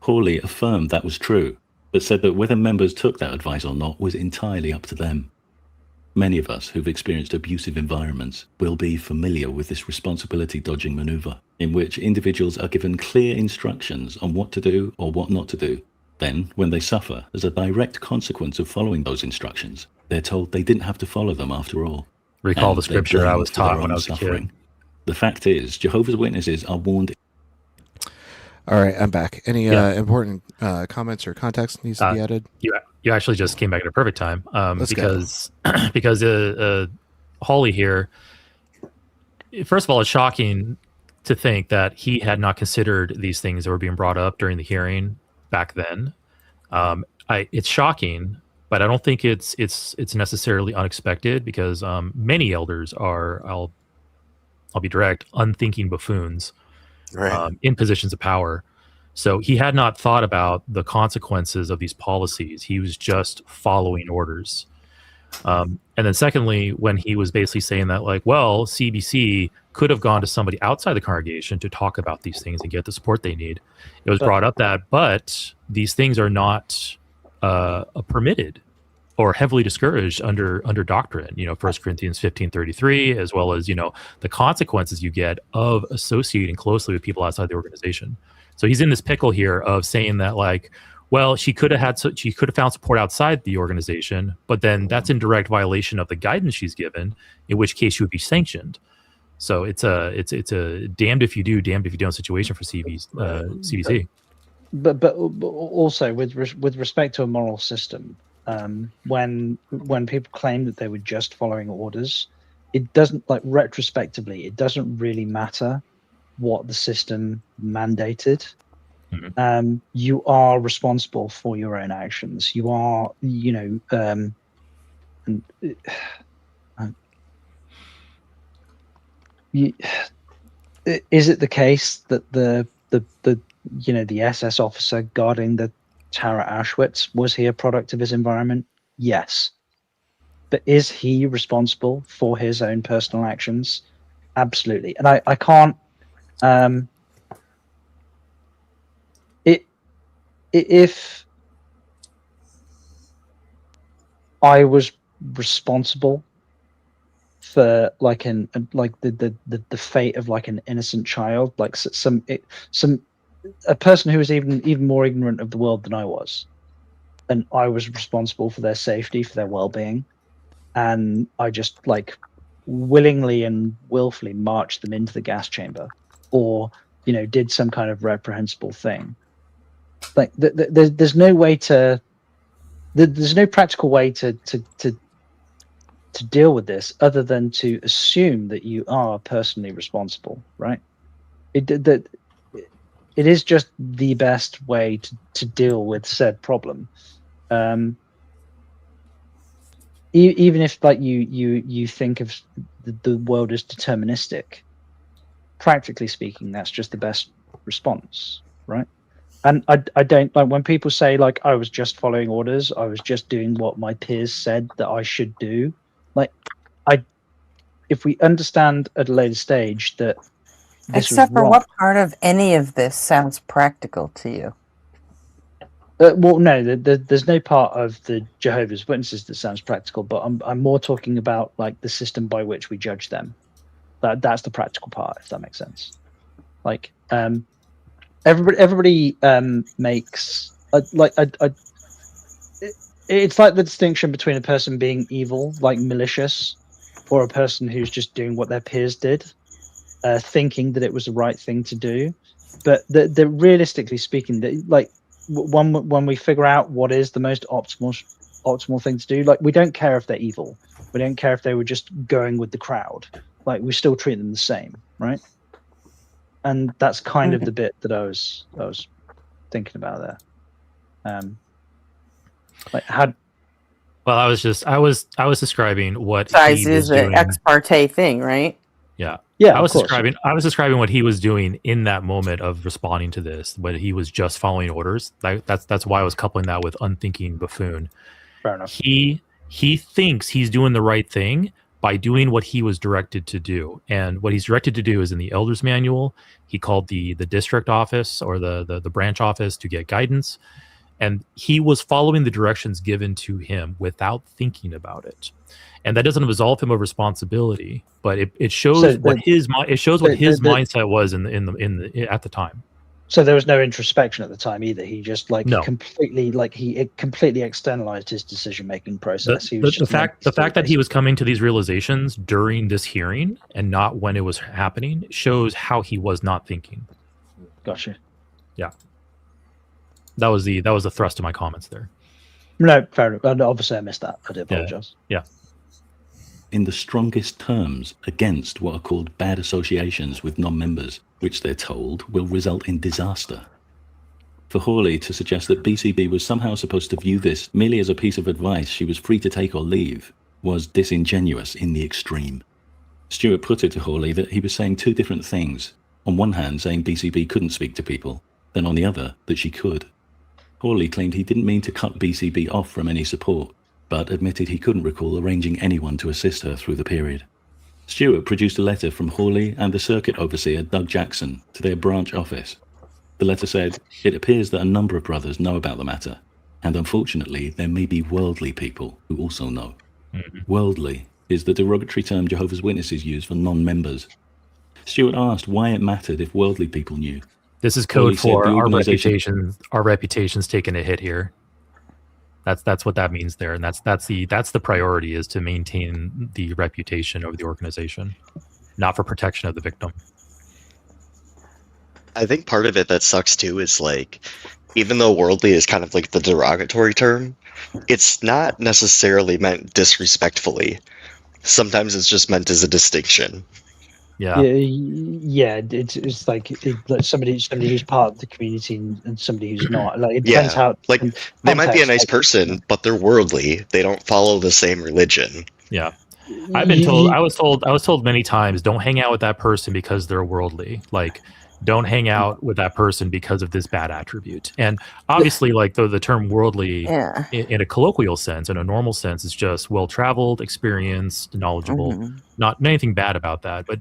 Speaker 15: Hawley affirmed that was true, but said that whether members took that advice or not was entirely up to them. Many of us who've experienced abusive environments will be familiar with this responsibility-dodging maneuver, in which individuals are given clear instructions on what to do or what not to do. Then, when they suffer as a direct consequence of following those instructions, they're told they didn't have to follow them after all.
Speaker 9: Recall the
Speaker 15: And they're
Speaker 9: scripture I
Speaker 15: blamed
Speaker 9: was
Speaker 15: for their
Speaker 9: taught when
Speaker 15: own
Speaker 9: I was a kid.
Speaker 15: suffering. The fact is, Jehovah's Witnesses are warned.
Speaker 3: All right, I'm back. Any
Speaker 9: Yeah.
Speaker 3: important comments or context needs to be added?
Speaker 9: You actually just came back at a perfect time
Speaker 3: Let's go.
Speaker 9: because Hawley here. First of all, it's shocking to think that he had not considered these things that were being brought up during the hearing back then. It's shocking, but I don't think it's necessarily unexpected because many elders are, I'll be direct, unthinking buffoons in positions of power. So he had not thought about the consequences of these policies. He was just following orders. And then secondly, when he was basically saying that, like, well, CBC could have gone to somebody outside the congregation to talk about these things and get the support they need. It was brought up that, but these things are not permitted or heavily discouraged under doctrine. 1 Corinthians 15:33, as well as the consequences you get of associating closely with people outside the organization. So he's in this pickle here of saying that, like, well, she could have found support outside the organization, but then that's in direct violation of the guidance she's given, in which case she would be sanctioned. So it's a damned if you do, damned if you don't situation for CDC.
Speaker 10: But also with respect to a moral system, when people claim that they were just following orders, it doesn't, like, retrospectively, it doesn't really matter what the system mandated.
Speaker 9: Mm-hmm.
Speaker 10: You are responsible for your own actions. You are, is it the case that the SS officer guarding the tower at Auschwitz, was he a product of his environment? Yes. But is he responsible for his own personal actions? Absolutely. And I can't if I was responsible for the fate of like an innocent child, like a person who was even more ignorant of the world than I was, and I was responsible for their safety, for their well-being, and I just like willingly and willfully marched them into the gas chamber, or did some kind of reprehensible thing. Like there's no way to there's no practical way to deal with this other than to assume that you are personally responsible, right? It is just the best way to deal with said problem. Even if like you think of the world as deterministic, practically speaking, that's just the best response, right? And I don't like when people say like I was just following orders, I was just doing what my peers said that I should do. Like if we understand at a later stage that this
Speaker 4: Except
Speaker 10: was
Speaker 4: for
Speaker 10: wrong,
Speaker 4: what part of any of this sounds practical to you?
Speaker 10: well, no, there's no part of the Jehovah's Witnesses that sounds practical, but I'm more talking about like the system by which we judge them. That's the practical part, if that makes sense. Like everybody makes it's like the distinction between a person being evil, like malicious, or a person who's just doing what their peers did, thinking that it was the right thing to do. But the realistically speaking, like when we figure out what is the most optimal thing to do, like we don't care if they're evil, we don't care if they were just going with the crowd, like we still treat them the same, right? And that's kind of the bit that I was thinking about there. Like how.
Speaker 9: Well, I was describing what
Speaker 4: Size
Speaker 9: he was
Speaker 4: is an
Speaker 9: doing.
Speaker 4: ex parte thing, right?
Speaker 9: Yeah.
Speaker 10: Yeah,
Speaker 9: I was
Speaker 10: of course.
Speaker 9: describing what he was doing in that moment of responding to this, but he was just following orders. That's why I was coupling that with unthinking buffoon.
Speaker 10: Fair enough.
Speaker 9: He thinks he's doing the right thing by doing what he was directed to do. And what he's directed to do is in the Elders Manual. He called the district office or the branch office to get guidance. And he was following the directions given to him without thinking about it. And that doesn't absolve him of responsibility, but it shows what his mindset was at the time.
Speaker 10: So there was no introspection at the time either. He just completely externalized his decision making process.
Speaker 9: The fact that he was coming to these realizations during this hearing and not when it was happening shows how he was not thinking.
Speaker 10: Gotcha.
Speaker 9: Yeah. That was the thrust of my comments there.
Speaker 10: No, fair enough. Obviously, I missed that. I do apologize.
Speaker 9: Yeah.
Speaker 15: In the strongest terms against what are called bad associations with non-members, which they're told will result in disaster. For Hawley to suggest that BCB was somehow supposed to view this merely as a piece of advice she was free to take or leave was disingenuous in the extreme. Stewart put it to Hawley that he was saying two different things. On one hand, saying BCB couldn't speak to people, then on the other, that she could. Hawley claimed he didn't mean to cut BCB off from any support, but admitted he couldn't recall arranging anyone to assist her through the period. Stewart produced a letter from Hawley and the circuit overseer Doug Jackson to their branch office. The letter said, "It appears that a number of brothers know about the matter. And unfortunately, there may be worldly people who also know.
Speaker 9: Mhm.
Speaker 15: Worldly is the derogatory term Jehovah's Witnesses use for non-members. Stuart asked why it mattered if worldly people knew.
Speaker 9: This is
Speaker 15: Well,
Speaker 9: code
Speaker 15: he said
Speaker 9: for
Speaker 15: the
Speaker 9: our
Speaker 15: organization.
Speaker 9: reputation. Our reputation's taking a hit here. That's what that means there, and that's the priority, is to maintain the reputation of the organization, not for protection of the victim.
Speaker 14: I think part of it that sucks too is like, even though worldly is kind of like the derogatory term, it's not necessarily meant disrespectfully. Sometimes it's just meant as a distinction.
Speaker 9: Yeah.
Speaker 10: It's like somebody who's part of the community and somebody who's not. Like it depends how.
Speaker 14: Like they might be a
Speaker 10: context,
Speaker 14: nice
Speaker 10: like,
Speaker 14: person, but they're worldly. They don't follow the same religion.
Speaker 9: Yeah. I've been told. I was told many times, don't hang out with that person because they're worldly. Like, don't hang out with that person because of this bad attribute. And obviously, like the term worldly,
Speaker 4: Yeah.
Speaker 9: in a colloquial sense, in a normal sense, is just well-traveled, experienced, knowledgeable.
Speaker 4: Mhm.
Speaker 9: Not anything bad about that. But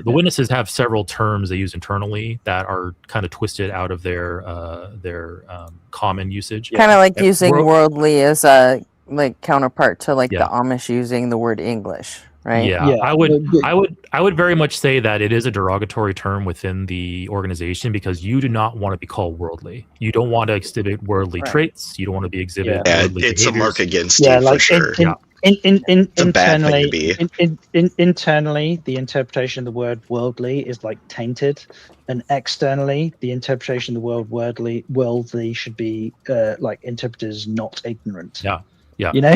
Speaker 9: the witnesses have several terms they use internally that are kind of twisted out of their common usage.
Speaker 4: Kind of like using
Speaker 9: World-
Speaker 4: worldly as a like counterpart to like
Speaker 9: Yeah.
Speaker 4: the Amish using the word English, right?
Speaker 9: Yeah, I would very much say that it is a derogatory term within the organization, because you do not want to be called worldly. You don't want to exhibit worldly traits. You don't want to be exhibited.
Speaker 14: Yeah,
Speaker 9: worldly
Speaker 14: it's a mark
Speaker 9: behaviors.
Speaker 14: against you for sure.
Speaker 9: Yeah.
Speaker 14: a bad thing to be.
Speaker 10: Internally, the interpretation of the word worldly is like tainted, and externally, the interpretation of the word worldly should be like interpreted as not ignorant.
Speaker 9: Yeah. Yeah.
Speaker 10: You know?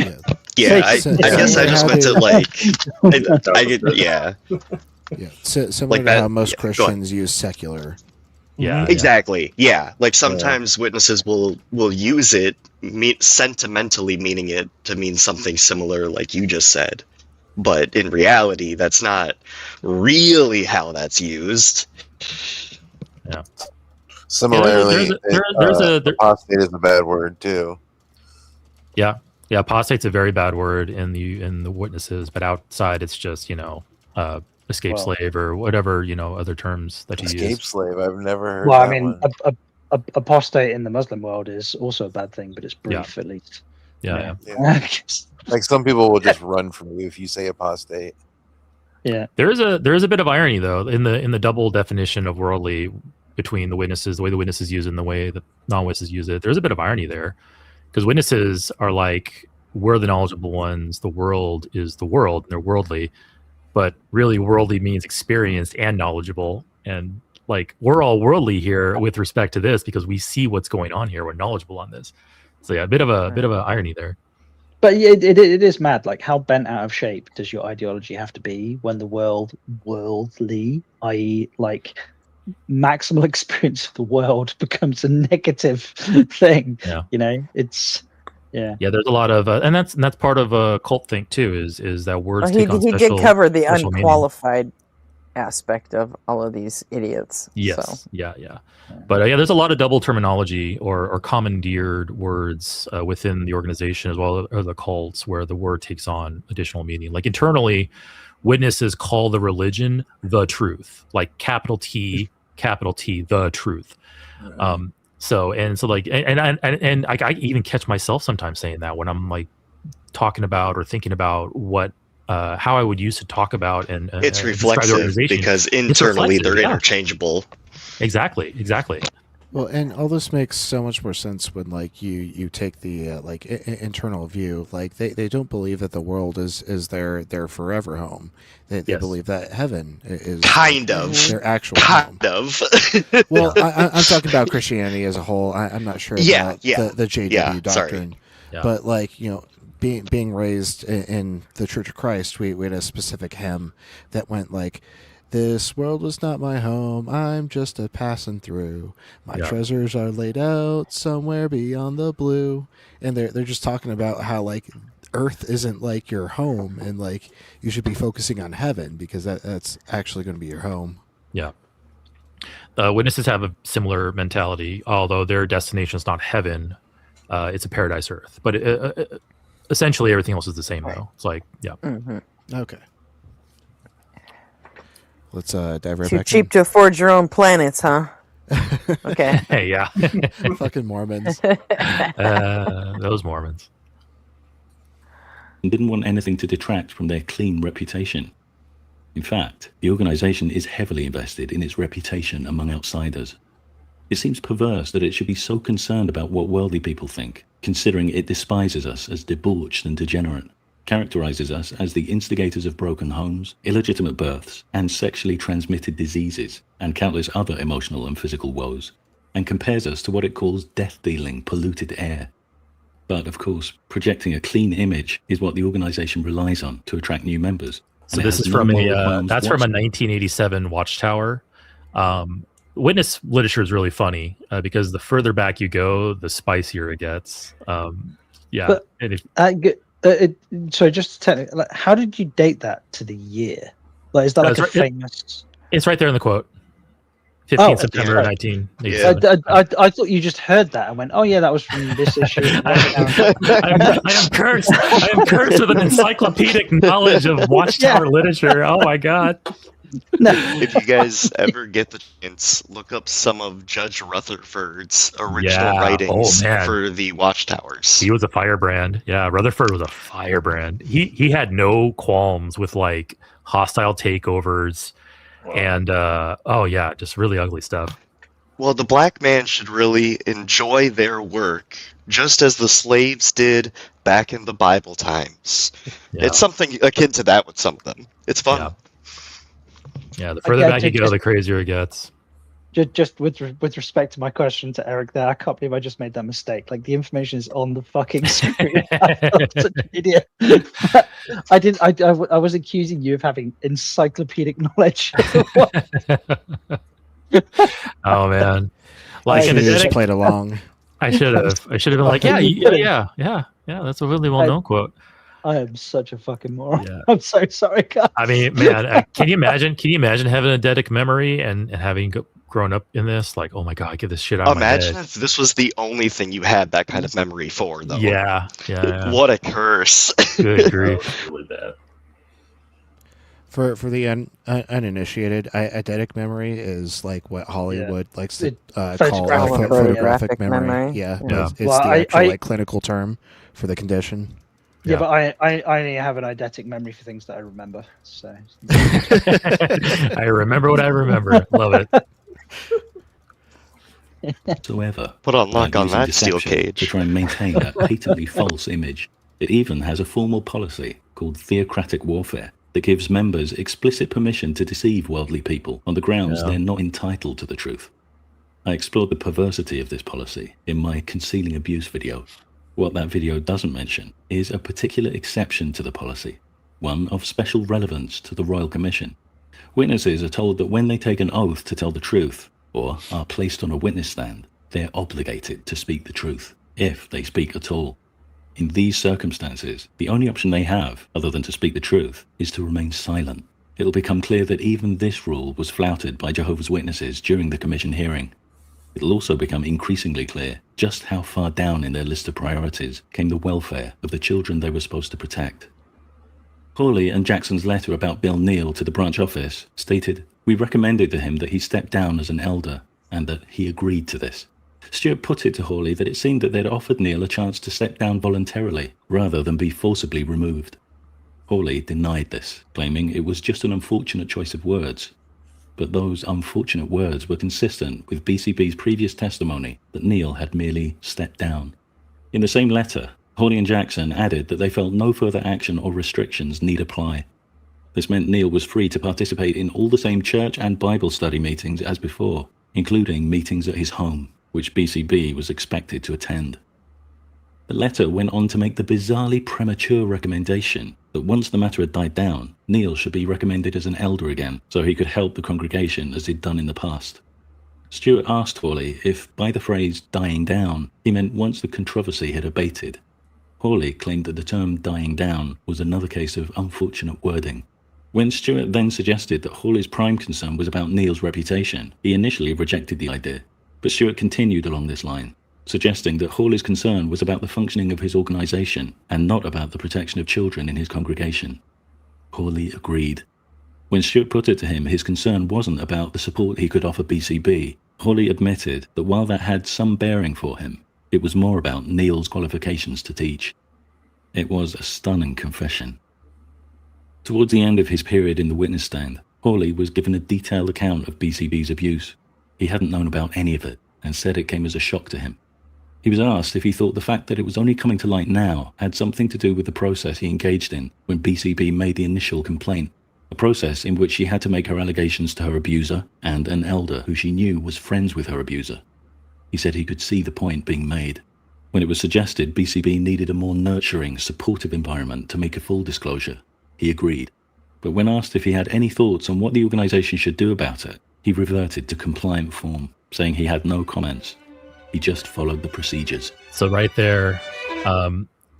Speaker 14: Yeah,
Speaker 10: Like,
Speaker 14: I guess I just meant to like, yeah.
Speaker 3: Yeah, similar
Speaker 14: Like
Speaker 3: to how
Speaker 14: that-
Speaker 3: most
Speaker 14: yeah, go ahead.
Speaker 3: Christians use secular.
Speaker 9: Yeah,
Speaker 14: exactly. Yeah, like sometimes witnesses will use it sentimentally, meaning it to mean something similar, like you just said. But in reality, that's not really how that's used.
Speaker 9: Yeah.
Speaker 5: Similarly,
Speaker 9: there's
Speaker 5: apostate is a bad word too.
Speaker 9: Yeah, apostate's a very bad word in the witnesses, but outside it's just escape
Speaker 10: Well-
Speaker 9: slave or whatever other terms that you
Speaker 5: Escape
Speaker 9: use.
Speaker 5: slave. I've never heard.
Speaker 10: Well, I
Speaker 5: that
Speaker 10: mean,
Speaker 5: one.
Speaker 10: apostate in the Muslim world is also a bad thing, but it's brief at least.
Speaker 9: Yeah.
Speaker 5: Like some people will just run from you if you say apostate.
Speaker 10: Yeah.
Speaker 9: There is a bit of irony though in the double definition of worldly between the witnesses, the way the witnesses use it and the way the non-witnesses use it. There's a bit of irony there, because witnesses are like, we're the knowledgeable ones, the world is the world, and they're worldly, but really worldly means experienced and knowledgeable, and like we're all worldly here with respect to this because we see what's going on here, we're knowledgeable on this. So yeah, a bit of a irony there.
Speaker 10: But yeah, it is mad. Like, how bent out of shape does your ideology have to be when the worldly, i.e., like maximal experience of the world, becomes a negative thing?
Speaker 9: Yeah.
Speaker 10: It's yeah.
Speaker 9: Yeah, there's a lot of, and that's part of a cult think too. Is that words
Speaker 4: Well, he
Speaker 9: take on
Speaker 4: he
Speaker 9: special,
Speaker 4: did cover the
Speaker 9: special meaning.
Speaker 4: unqualified aspect of all of these idiots.
Speaker 9: Yes.
Speaker 4: So.
Speaker 9: Yeah. But yeah, there's a lot of double terminology or commandeered words within the organization as well as the cults, where the word takes on additional meaning. Like internally, witnesses call the religion the truth, like capital T, the truth. So like, and I even catch myself sometimes saying that when I'm like talking about or thinking about what how I would use to talk about and
Speaker 14: It's
Speaker 9: describe the
Speaker 14: reflexive
Speaker 9: organization.
Speaker 14: because
Speaker 9: It's
Speaker 14: internally
Speaker 9: reflexive,
Speaker 14: they're
Speaker 9: yeah.
Speaker 14: interchangeable.
Speaker 9: Exactly.
Speaker 3: Well, and all this makes so much more sense when like you take the internal view. Like they don't believe that the world is their forever home. They believe that heaven is
Speaker 14: Kind of
Speaker 3: their actual home.
Speaker 14: kind of.
Speaker 3: Well, I'm talking about Christianity as a whole. I'm not sure about the JW doctrine, but like being raised in the Church of Christ, we had a specific hymn that went like, "This world was not my home. I'm just a passing through. My treasures are laid out somewhere beyond the blue." And they're just talking about how like Earth isn't like your home, and like you should be focusing on heaven because that's actually going to be your home.
Speaker 9: Yeah. Witnesses have a similar mentality, although their destination is not heaven. It's a paradise Earth, but essentially everything else is the same though. It's like, yeah.
Speaker 4: Mm-hmm.
Speaker 3: Okay. Let's dive right
Speaker 4: Too
Speaker 3: back
Speaker 4: cheap to afford your own planets, huh? Okay.
Speaker 9: Hey, yeah.
Speaker 3: Fucking Mormons.
Speaker 9: Those Mormons.
Speaker 15: And didn't want anything to detract from their clean reputation. In fact, the organization is heavily invested in its reputation among outsiders. It seems perverse that it should be so concerned about what worldly people think, considering it despises us as debauched and degenerate, characterizes us as the instigators of broken homes, illegitimate births, and sexually transmitted diseases, and countless other emotional and physical woes, and compares us to what it calls death-dealing polluted air. But, of course, projecting a clean image is what the organization relies on to attract new members.
Speaker 9: So this is from that's from a 1987 Watchtower. Witness literature is really funny because the further back you go, the spicier it gets. Yeah.
Speaker 10: But, so just technically, like, how did you date that to the year? Like, is that like a famous?
Speaker 9: It's right there in the quote. 15 September 1987.
Speaker 10: I thought you just heard that and went, "Oh yeah, that was from this issue."
Speaker 9: I am cursed. I am cursed with an encyclopedic knowledge of Watchtower literature. Oh my god.
Speaker 14: If you guys ever get the chance, look up some of Judge Rutherford's original writings for the Watchtowers.
Speaker 9: He was a firebrand. Yeah, Rutherford was a firebrand. He had no qualms with like hostile takeovers and just really ugly stuff.
Speaker 14: Well, the black man should really enjoy their work, just as the slaves did back in the Bible times. Yeah. It's something akin to that with some of them. It's fun.
Speaker 9: Yeah, the further back you go, the crazier it gets.
Speaker 10: Just with respect to my question to Eric there, I can't believe I just made that mistake. Like, the information is on the fucking screen. I'm such an idiot. I was accusing you of having encyclopedic knowledge.
Speaker 9: Oh man,
Speaker 3: like I just played along.
Speaker 9: I should have been like, yeah. That's a really well-known quote.
Speaker 10: I am such a fucking moron. Yeah. I'm so sorry, guys.
Speaker 9: I mean, man, can you imagine? Can you imagine having a eidetic memory and having grown up in this? Like, oh my god, get this shit out of my head.
Speaker 14: Imagine if this was the only thing you had that kind of memory for, though.
Speaker 9: Yeah.
Speaker 14: What a curse.
Speaker 9: Good grief.
Speaker 16: Really bad.
Speaker 3: For the uninitiated, eidetic memory is like what Hollywood likes to call photographic memory. Yeah. It's the actual clinical term for the condition.
Speaker 10: Yeah, but I only have an eidetic memory for things that I remember. So
Speaker 9: I remember what I remember. Love
Speaker 15: it. Whatsoever.
Speaker 14: Put on lock on that steel cage
Speaker 15: to try and maintain that patently false image. It even has a formal policy called theocratic warfare that gives members explicit permission to deceive worldly people on the grounds they're not entitled to the truth. I explored the perversity of this policy in my Concealing Abuse video. What that video doesn't mention is a particular exception to the policy, one of special relevance to the Royal Commission. Witnesses are told that when they take an oath to tell the truth, or are placed on a witness stand, they're obligated to speak the truth, if they speak at all. In these circumstances, the only option they have, other than to speak the truth, is to remain silent. It'll become clear that even this rule was flouted by Jehovah's Witnesses during the Commission hearing. It'll also become increasingly clear just how far down in their list of priorities came the welfare of the children they were supposed to protect. Hawley and Jackson's letter about Bill Neal to the branch office stated, "We recommended to him that he step down as an elder, and that he agreed to this." Stewart put it to Hawley that it seemed that they'd offered Neal a chance to step down voluntarily, rather than be forcibly removed. Hawley denied this, claiming it was just an unfortunate choice of words. But those unfortunate words were consistent with BCB's previous testimony that Neal had merely stepped down. In the same letter, Hawley and Jackson added that they felt no further action or restrictions need apply. This meant Neal was free to participate in all the same church and Bible study meetings as before, including meetings at his home, which BCB was expected to attend. The letter went on to make the bizarrely premature recommendation that once the matter had died down, Neal should be recommended as an elder again, so he could help the congregation as he'd done in the past. Stewart asked Hawley if, by the phrase dying down, he meant once the controversy had abated. Hawley claimed that the term dying down was another case of unfortunate wording. When Stewart then suggested that Hawley's prime concern was about Neal's reputation, he initially rejected the idea, but Stewart continued along this line, suggesting that Hawley's concern was about the functioning of his organization and not about the protection of children in his congregation. Hawley agreed. When Stewart put it to him, his concern wasn't about the support he could offer BCB. Hawley admitted that while that had some bearing for him, it was more about Neil's qualifications to teach. It was a stunning confession. Towards the end of his period in the witness stand, Hawley was given a detailed account of BCB's abuse. He hadn't known about any of it and said it came as a shock to him. He was asked if he thought the fact that it was only coming to light now had something to do with the process he engaged in when BCB made the initial complaint, a process in which she had to make her allegations to her abuser and an elder who she knew was friends with her abuser. He said he could see the point being made. When it was suggested BCB needed a more nurturing, supportive environment to make a full disclosure, he agreed. But when asked if he had any thoughts on what the organisation should do about it, he reverted to compliant form, saying he had no comments. He just followed the procedures.
Speaker 9: So right there,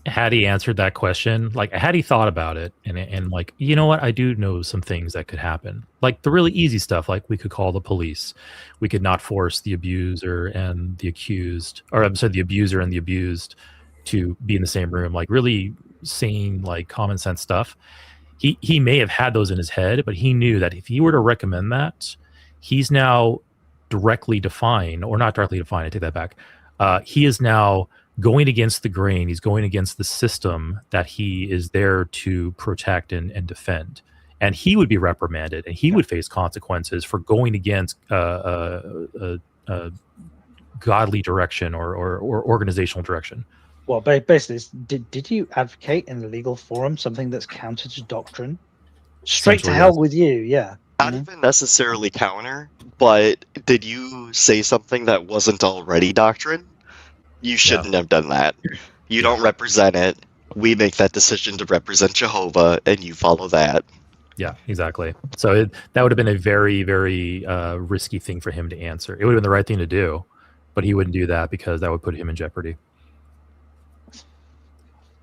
Speaker 9: had he answered that question, like had he thought about it and like, you know what, I do know some things that could happen. Like the really easy stuff, like we could call the police. We could not force the abuser and the accused, or I'm sorry, the abuser and the abused to be in the same room, like really sane, like common sense stuff. He may have had those in his head, but he knew that if he were to recommend that, he's now directly defined, or not directly defined, I take that back. He is now going against the grain. He's going against the system that he is there to protect and defend. And he would be reprimanded and he would face consequences for going against godly direction or organizational direction.
Speaker 10: Well, basically, did you advocate in the legal forum something that's counter to doctrine? Straight to hell with you, yeah.
Speaker 14: Not even necessarily counter, but did you say something that wasn't already doctrine? You shouldn't have done that. You don't represent it. We make that decision to represent Jehovah, and you follow that.
Speaker 9: Yeah, exactly. So that would have been a very, very risky thing for him to answer. It would have been the right thing to do, but he wouldn't do that because that would put him in jeopardy.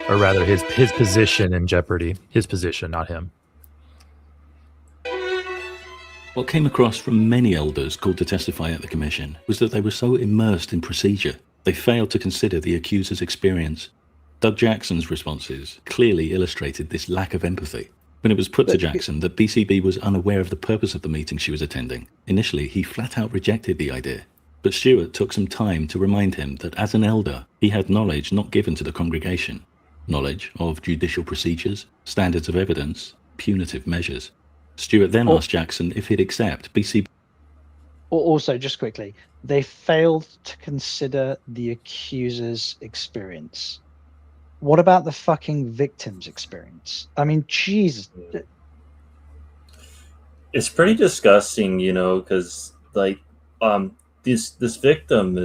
Speaker 9: Or rather, his position in jeopardy. His position, not him.
Speaker 15: What came across from many elders called to testify at the commission was that they were so immersed in procedure, they failed to consider the accuser's experience. Doug Jackson's responses clearly illustrated this lack of empathy. When it was put to Jackson that BCB was unaware of the purpose of the meeting she was attending, initially he flat out rejected the idea. But Stewart took some time to remind him that as an elder, he had knowledge not given to the congregation. Knowledge of judicial procedures, standards of evidence, punitive measures. Stewart then asked Jackson if he'd accept BCB.
Speaker 10: Also, just quickly, they failed to consider the accuser's experience. What about the fucking victim's experience? I mean, Jesus.
Speaker 16: It's pretty disgusting, you know, because like this victim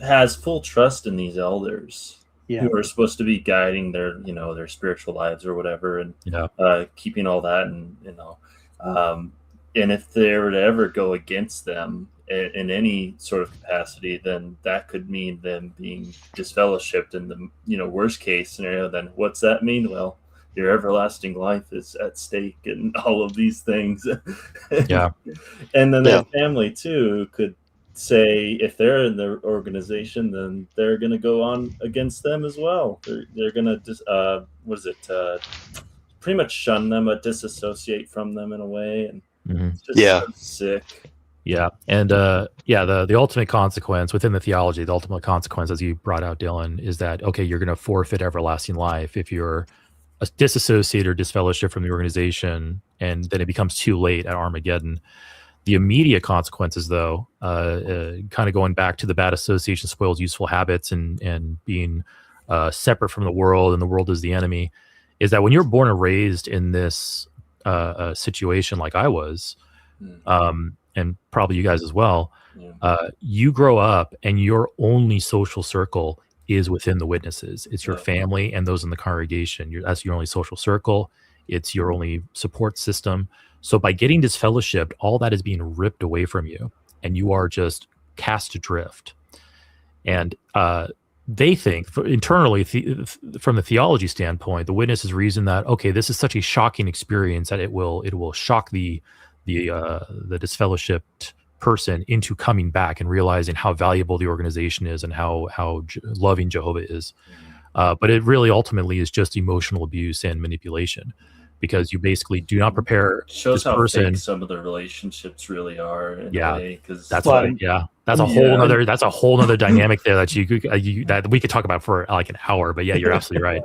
Speaker 16: has full trust in these elders who are supposed to be guiding their, you know, their spiritual lives or whatever, and keeping all that, and you know. And if they were to ever go against them in any sort of capacity, then that could mean them being disfellowshipped in the, you know, worst case scenario. Then what's that mean? Well, your everlasting life is at stake and all of these things.
Speaker 9: Yeah.
Speaker 16: And then their family too could say, if they're in the organization, then they're going to go on against them as well. They're going to pretty much shun them, but disassociate from them in a way, and it's just so sick.
Speaker 9: Yeah, and the ultimate consequence within the theology, the ultimate consequence, as you brought out, Dylan, is that okay, you're going to forfeit everlasting life if you're disassociated or disfellowship from the organization, and then it becomes too late at Armageddon. The immediate consequences, though, kind of going back to the bad association spoils useful habits and being separate from the world, and the world is the enemy, is that when you're born and raised in this situation like I was, and probably you guys as well, you grow up and your only social circle is within the witnesses. It's your family and those in the congregation. That's your only social circle. It's your only support system. So by getting disfellowshipped, all that is being ripped away from you, and you are just cast adrift. And they think internally, from the theology standpoint, the witnesses reason that okay, this is such a shocking experience that it will shock the disfellowshipped person into coming back and realizing how valuable the organization is and how loving Jehovah is. But it really ultimately is just emotional abuse and manipulation. because you basically do not prepare
Speaker 16: Shows
Speaker 9: this
Speaker 16: how
Speaker 9: person.
Speaker 16: fake some of the relationships really are in
Speaker 9: Yeah,
Speaker 16: a way. Because
Speaker 9: that's that's a whole nother dynamic there that that we could talk about for like an hour. But yeah, you're absolutely right.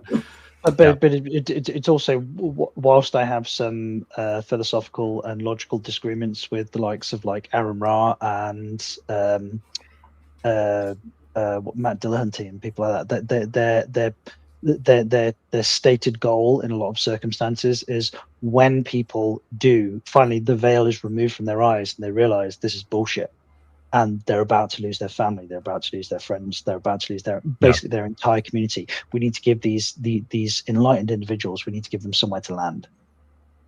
Speaker 10: But it's also, whilst I have some philosophical and logical disagreements with the likes of like Aaron Ra and Matt Dillahunty and people like that, their stated goal in a lot of circumstances is when people do finally the veil is removed from their eyes and they realize this is bullshit, and they're about to lose their family, they're about to lose their friends, they're about to lose their entire community. We need to give these enlightened individuals, we need to give them somewhere to land,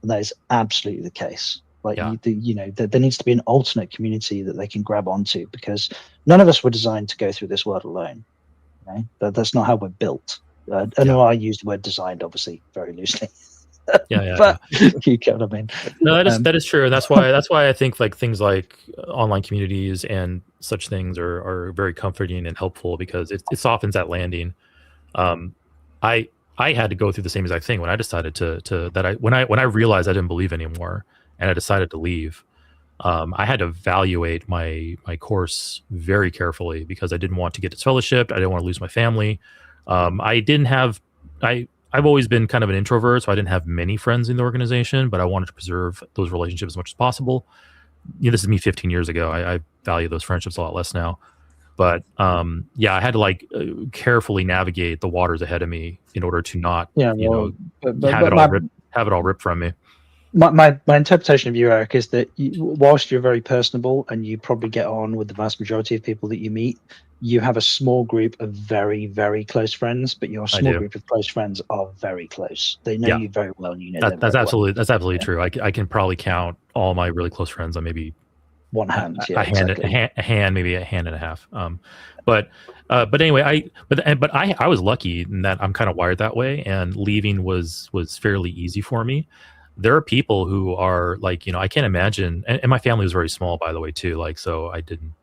Speaker 10: and that is absolutely the case. Like there needs to be an alternate community that they can grab onto, because none of us were designed to go through this world alone. That's not how we're built. I use the word designed obviously very loosely. But you get what I mean.
Speaker 9: No, that is true, and that's why I think like things like online communities and such things are very comforting and helpful, because it softens that landing. I had to go through the same exact thing when I decided when I realized I didn't believe anymore and I decided to leave. I had to evaluate my course very carefully, because I didn't want to get disfellowshipped. I didn't want to lose my family. I've always been kind of an introvert, so I didn't have many friends in the organization, but I wanted to preserve those relationships as much as possible. This is me 15 years ago. I value those friendships a lot less now. But I had to like carefully navigate the waters ahead of me in order to not, have it all ripped from me.
Speaker 10: My interpretation of you, Eric, is that whilst you're very personable and you probably get on with the vast majority of people that you meet, you have a small group of very, very close friends, but your small group of close friends are very close. They know you very well, and you know
Speaker 9: that's absolutely true. I can probably count all my really close friends on maybe
Speaker 10: one hand,
Speaker 9: a hand, maybe a hand and a half. But anyway, I was lucky in that I'm kind of wired that way, and leaving was fairly easy for me. There are people who are like, I can't imagine, and my family was very small, by the way, too. Like, so I didn't,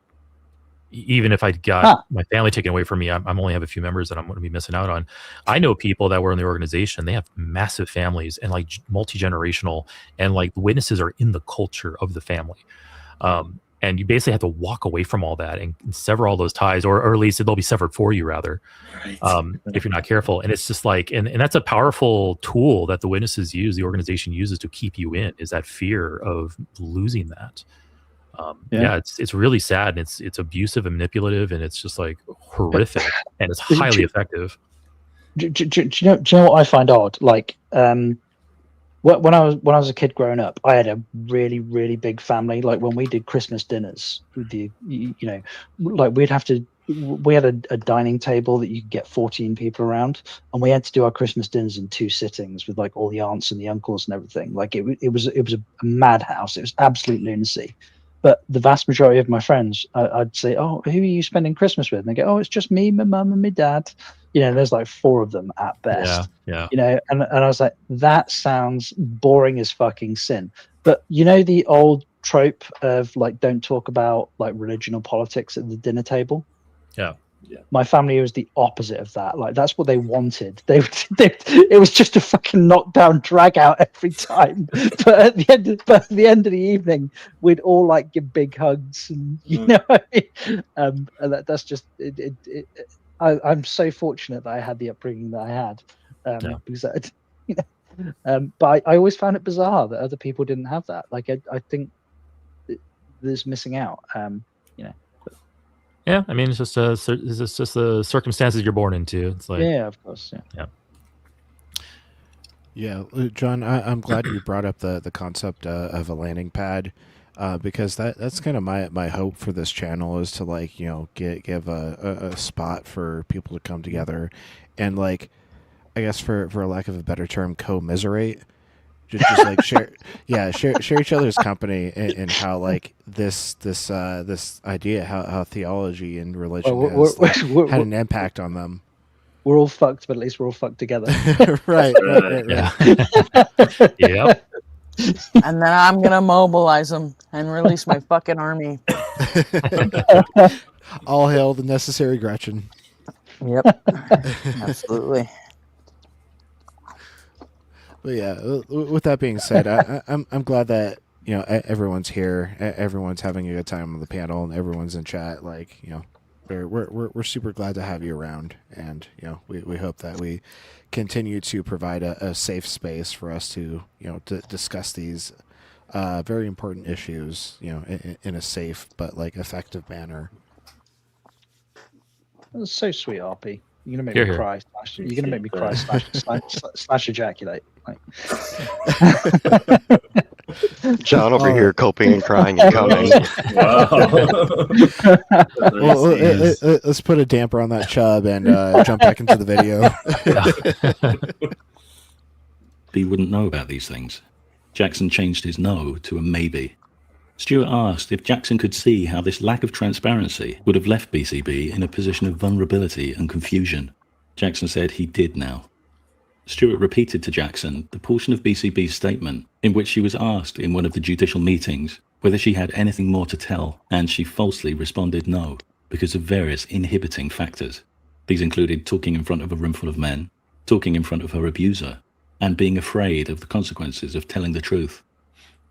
Speaker 9: even if I got my family taken away from me, I'm only have a few members that I'm going to be missing out on. I know people that were in the organization, they have massive families and like multi-generational, and like witnesses are in the culture of the family. And you basically have to walk away from all that and sever all those ties, or at least they'll be severed for you, rather, if you're not careful. And it's just like, and that's a powerful tool that the witnesses use, the organization uses to keep you in, is that fear of losing that. It's really sad, and it's abusive and manipulative, and it's just like horrific, and it's highly effective.
Speaker 10: Do you know what I find odd? Like, when I was a kid growing up, I had a really, really big family. Like when we did Christmas dinners with like we had a dining table that you could get 14 people around, and we had to do our Christmas dinners in 2 sittings with like all the aunts and the uncles and everything. Like it was a madhouse. It was absolute lunacy. But the vast majority of my friends, I'd say, "Oh, who are you spending Christmas with?" And they go, "Oh, it's just me, my mum, and my dad." There's like 4 of them at best.
Speaker 9: Yeah.
Speaker 10: And I was like, that sounds boring as fucking sin. But the old trope of like, don't talk about like religion or politics at the dinner table.
Speaker 9: Yeah.
Speaker 10: My family was the opposite of that. Like that's what they wanted. It was just a fucking knockdown, drag out every time. But at the end of the evening, we'd all like give big hugs, and and that's just it. I'm so fortunate that I had the upbringing that I had, because but I always found it bizarre that other people didn't have that. Like I think there's missing out.
Speaker 9: Yeah, I mean, it's just the circumstances you're born into. It's like,
Speaker 10: of course,
Speaker 3: yeah. John, I'm glad you brought up the concept of a landing pad, because that's kind of my hope for this channel, is to like give a spot for people to come together and like, I guess for lack of a better term, commiserate. Just like share each other's company, and how like this idea, how theology and religion had an impact on them.
Speaker 10: We're all fucked, but at least we're all fucked together.
Speaker 3: Right.
Speaker 9: Yep.
Speaker 4: And then I'm gonna mobilize them and release my fucking army.
Speaker 3: All hail the necessary Gretchen.
Speaker 4: Yep. Absolutely.
Speaker 3: But yeah, with that being said, I'm glad that everyone's here, everyone's having a good time on the panel, and everyone's in chat. Like we're super glad to have you around, and we hope that we continue to provide a safe space for us to to discuss these very important issues in a safe but effective manner.
Speaker 10: That's so sweet, RP. You're gonna make
Speaker 9: Hear,
Speaker 10: me
Speaker 9: hear.
Speaker 10: cry. You're gonna make me cry. Slash ejaculate. Like.
Speaker 14: John over here coping and crying and coming.
Speaker 3: Well, let's put a damper on that chub and jump back into the video.
Speaker 15: He wouldn't know about these things. Jackson changed his no to a maybe. Stewart asked if Jackson could see how this lack of transparency would have left BCB in a position of vulnerability and confusion. Jackson said he did now. Stewart repeated to Jackson the portion of BCB's statement in which she was asked in one of the judicial meetings whether she had anything more to tell, and she falsely responded no, because of various inhibiting factors. These included talking in front of a room full of men, talking in front of her abuser, and being afraid of the consequences of telling the truth.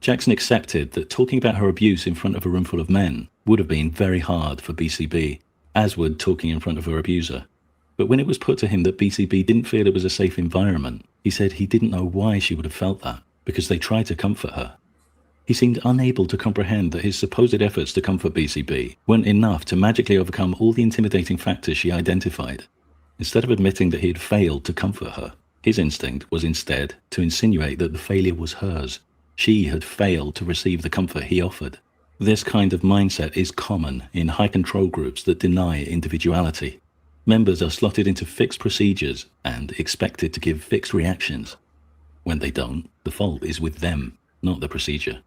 Speaker 15: Jackson accepted that talking about her abuse in front of a room full of men would have been very hard for BCB, as would talking in front of her abuser. But when it was put to him that BCB didn't feel it was a safe environment, he said he didn't know why she would have felt that, because they tried to comfort her. He seemed unable to comprehend that his supposed efforts to comfort BCB weren't enough to magically overcome all the intimidating factors she identified. Instead of admitting that he had failed to comfort her, his instinct was instead to insinuate that the failure was hers. She had failed to receive the comfort he offered. This kind of mindset is common in high-control groups that deny individuality. Members are slotted into fixed procedures and expected to give fixed reactions. When they don't, the fault is with them, not the procedure.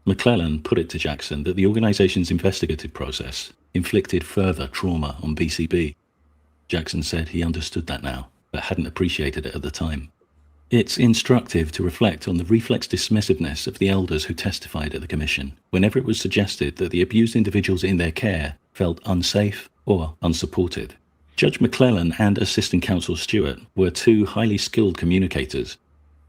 Speaker 15: McClellan put it to Jackson that the organization's investigative process inflicted further trauma on BCB. Jackson said he understood that now, but hadn't appreciated it at the time. It's instructive to reflect on the reflex dismissiveness of the elders who testified at the commission whenever it was suggested that the abused individuals in their care felt unsafe or unsupported. Judge McClellan and Assistant Counsel Stewart were two highly skilled communicators.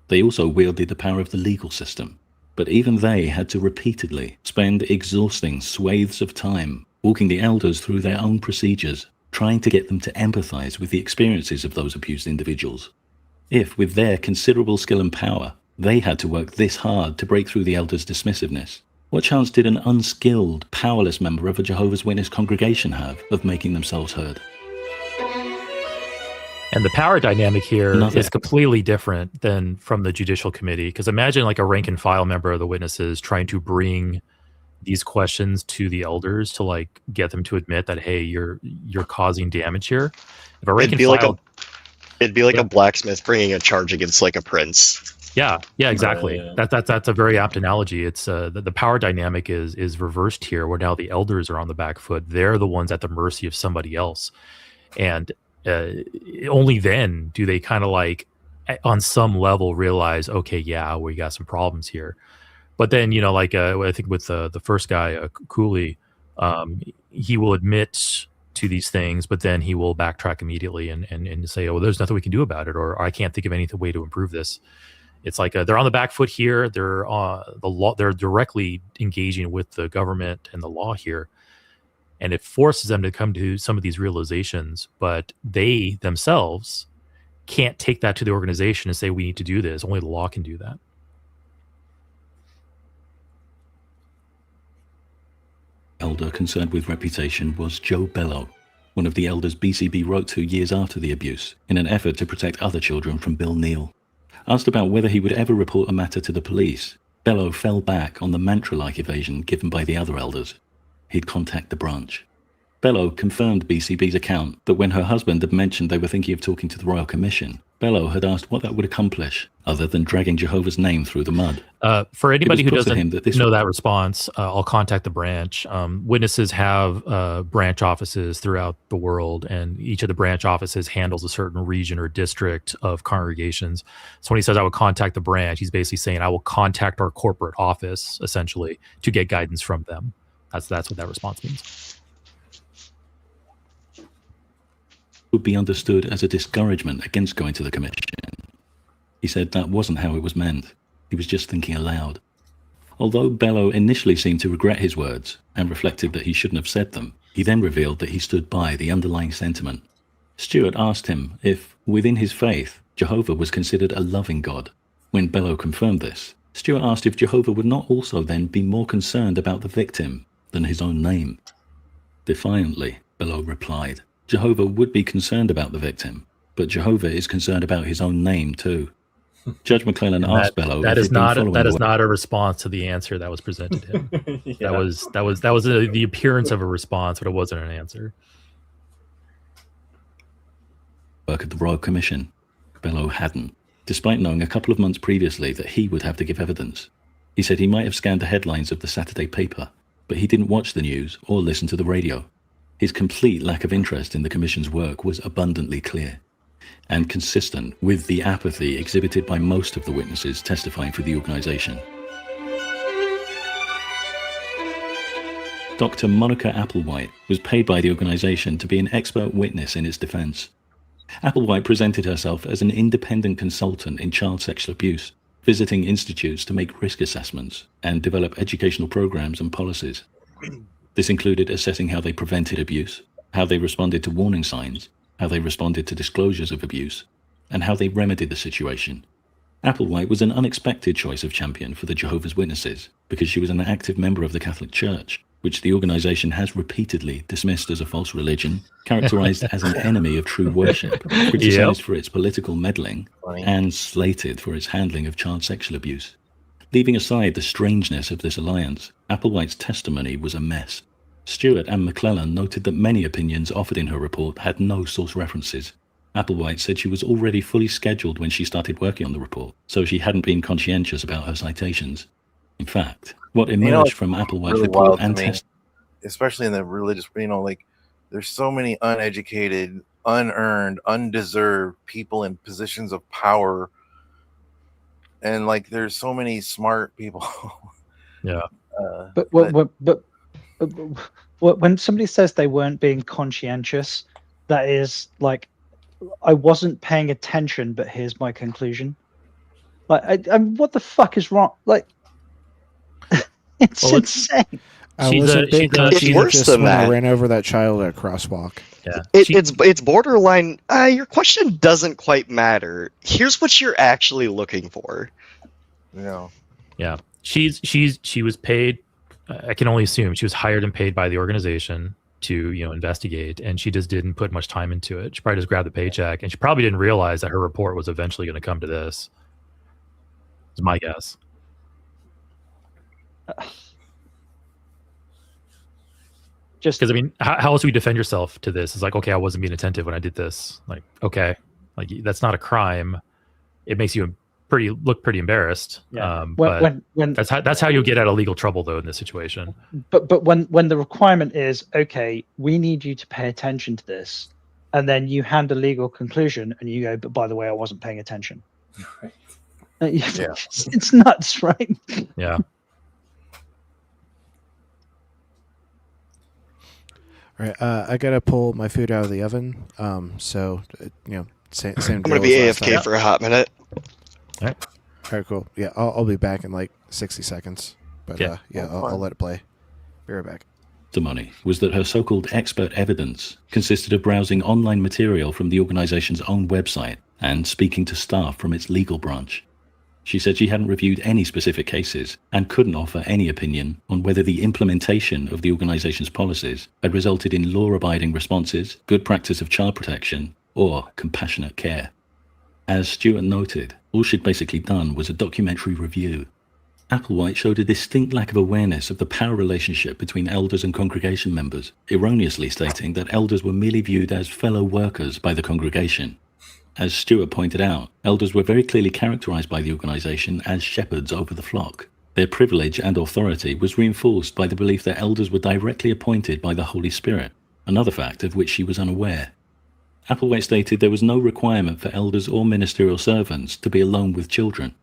Speaker 15: They also wielded the power of the legal system, but even they had to repeatedly spend exhausting swathes of time walking the elders through their own procedures, trying to get them to empathize with the experiences of those abused individuals. If, with their considerable skill and power, they had to work this hard to break through the elders' dismissiveness, what chance did an unskilled, powerless member of a Jehovah's Witness congregation have of making themselves heard?
Speaker 9: And the power dynamic here is completely different than from the judicial committee. Because imagine like a rank and file member of the witnesses trying to bring these questions to the elders to like get them to admit that, hey, you're causing damage here. If a rank and file,
Speaker 14: it'd be like a blacksmith bringing a charge against like a prince.
Speaker 9: Yeah, exactly. That's a very apt analogy. It's the power dynamic is reversed here, where now the elders are on the back foot. They're the ones at the mercy of somebody else, and only then do they kind of like on some level realize, okay, yeah, we got some problems here. But then like I think with the first guy, Cooley, he will admit to these things, but then he will backtrack immediately and say, oh, there's nothing we can do about it, or I can't think of any way to improve this. It's like they're on the back foot here. They're the law. They're directly engaging with the government and the law here, and it forces them to come to some of these realizations. But they themselves can't take that to the organization and say we need to do this. Only the law can do that.
Speaker 15: Elder concerned with reputation was Joe Bellow, one of the elders BCB wrote to years after the abuse in an effort to protect other children from Bill Neal. Asked about whether he would ever report a matter to the police, Bellow fell back on the mantra-like evasion given by the other elders. He'd contact the branch. Bellow confirmed BCB's account that when her husband had mentioned they were thinking of talking to the Royal Commission, Bellow had asked what that would accomplish, other than dragging Jehovah's name through the mud.
Speaker 9: For anybody who doesn't know that response, I'll contact the branch. Witnesses have branch offices throughout the world, and each of the branch offices handles a certain region or district of congregations. So when he says, I would contact the branch, he's basically saying, I will contact our corporate office, essentially, to get guidance from them. That's what that response means.
Speaker 15: Would be understood as a discouragement against going to the commission. He said that wasn't how it was meant. He was just thinking aloud. Although Bello initially seemed to regret his words and reflected that he shouldn't have said them, he then revealed that he stood by the underlying sentiment. Stuart asked him if, within his faith, Jehovah was considered a loving God. When Bello confirmed this, Stuart asked if Jehovah would not also then be more concerned about the victim than his own name. Defiantly, Bello replied, Jehovah would be concerned about the victim, but Jehovah is concerned about his own name too. Judge McClellan asked Bello
Speaker 9: that
Speaker 15: if
Speaker 9: is
Speaker 15: he'd been
Speaker 9: not
Speaker 15: following
Speaker 9: that
Speaker 15: the
Speaker 9: is not a response to the answer that was presented to him.
Speaker 16: Yeah.
Speaker 9: That was the appearance of a response, but it wasn't an answer.
Speaker 15: work at the Royal Commission. Bello hadn't, despite knowing a couple of months previously that he would have to give evidence. He said he might have scanned the headlines of the Saturday paper, but he didn't watch the news or listen to the radio. His complete lack of interest in the Commission's work was abundantly clear and consistent with the apathy exhibited by most of the witnesses testifying for the organization. Dr. Monica Applewhite was paid by the organization to be an expert witness in its defense. Applewhite presented herself as an independent consultant in child sexual abuse, visiting institutes to make risk assessments and develop educational programs and policies. This included assessing how they prevented abuse, how they responded to warning signs, how they responded to disclosures of abuse, and how they remedied the situation. Applewhite was an unexpected choice of champion for the Jehovah's Witnesses because she was an active member of the Catholic Church, which the organization has repeatedly dismissed as a false religion, characterized as an enemy of true worship, criticized for its political meddling, and slated for its handling of child sexual abuse. Leaving aside the strangeness of this alliance, Applewhite's testimony was a mess. Stewart and McClellan noted that many opinions offered in her report had no source references. Applewhite said she was already fully scheduled when she started working on the report, so she hadn't been conscientious about her citations. In fact, what emerged from Applewhite's
Speaker 5: really
Speaker 15: report
Speaker 5: wild
Speaker 15: and
Speaker 5: to me, especially in the religious, like there's so many uneducated, unearned, undeserved people in positions of power, and like there's so many smart people.
Speaker 9: Yeah.
Speaker 10: But when somebody says they weren't being conscientious, that is like, I wasn't paying attention, but here's my conclusion. Like, what the fuck is wrong? Like, it's insane.
Speaker 3: I wasn't being conscientious when I ran over that child at a crosswalk.
Speaker 9: Yeah,
Speaker 14: it's borderline. Your question doesn't quite matter. Here's what you're actually looking for.
Speaker 9: Yeah. She was paid. I can only assume she was hired and paid by the organization to investigate, and she just didn't put much time into it. She probably just grabbed the paycheck, and she probably didn't realize that her report was eventually going to come to this. Is my guess.
Speaker 10: Just
Speaker 9: because, I mean, how else do you defend yourself to this? It's like, okay, I wasn't being attentive when I did this. Like, okay, like that's not a crime. It makes you look pretty embarrassed.
Speaker 10: Yeah.
Speaker 9: But that's how you'll get out of legal trouble, though, in this situation.
Speaker 10: But when the requirement is, okay, we need you to pay attention to this, and then you hand a legal conclusion and you go, but by the way, I wasn't paying attention.
Speaker 16: Right.
Speaker 10: Yeah. It's nuts, right?
Speaker 9: Yeah.
Speaker 3: All right, I gotta pull my food out of the oven. So same.
Speaker 14: I'm gonna be AFK for a hot minute.
Speaker 3: All right, cool. Yeah, I'll be back in like 60 seconds. But I'll let it play. Be right back.
Speaker 15: Testimony was that her so-called expert evidence consisted of browsing online material from the organization's own website and speaking to staff from its legal branch. She said she hadn't reviewed any specific cases and couldn't offer any opinion on whether the implementation of the organization's policies had resulted in law-abiding responses, good practice of child protection, or compassionate care. As Stuart noted, all she'd basically done was a documentary review. Applewhite showed a distinct lack of awareness of the power relationship between elders and congregation members, erroneously stating that elders were merely viewed as fellow workers by the congregation. As Stuart pointed out, elders were very clearly characterized by the organization as shepherds over the flock. Their privilege and authority was reinforced by the belief that elders were directly appointed by the Holy Spirit, another fact of which she was unaware. Applewhite stated there was no requirement for elders or ministerial servants to be alone with children,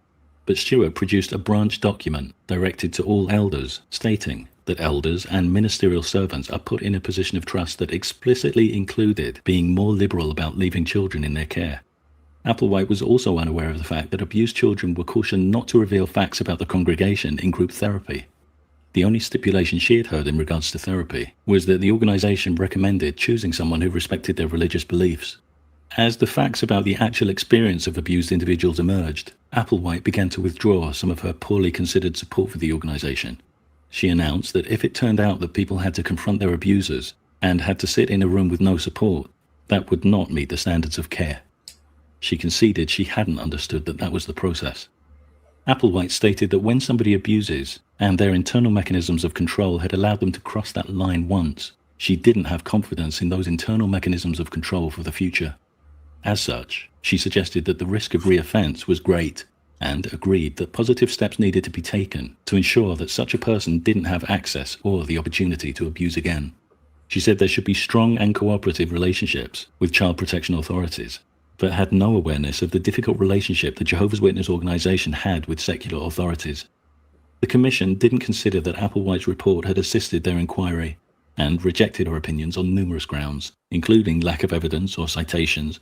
Speaker 15: but Stuart produced a branch document directed to all elders stating that elders and ministerial servants are put in a position of trust that explicitly included being more liberal about leaving children in their care. Applewhite was also unaware of the fact that abused children were cautioned not to reveal facts about the congregation in group therapy. The only stipulation she had heard in regards to therapy was that the organization recommended choosing someone who respected their religious beliefs. As the facts about the actual experience of abused individuals emerged, Applewhite began to withdraw some of her poorly considered support for the organization. She announced that if it turned out that people had to confront their abusers and had to sit in a room with no support, that would not meet the standards of care. She conceded she hadn't understood that that was the process. Applewhite stated that when somebody abuses, and their internal mechanisms of control had allowed them to cross that line once, she didn't have confidence in those internal mechanisms of control for the future. As such, she suggested that the risk of reoffense was great, and agreed that positive steps needed to be taken to ensure that such a person didn't have access or the opportunity to abuse again. She said there should be strong and cooperative relationships with child protection authorities, but had no awareness of the difficult relationship the Jehovah's Witness organization had with secular authorities. The Commission didn't consider that Applewhite's report had assisted their inquiry, and rejected her opinions on numerous grounds, including lack of evidence or citations,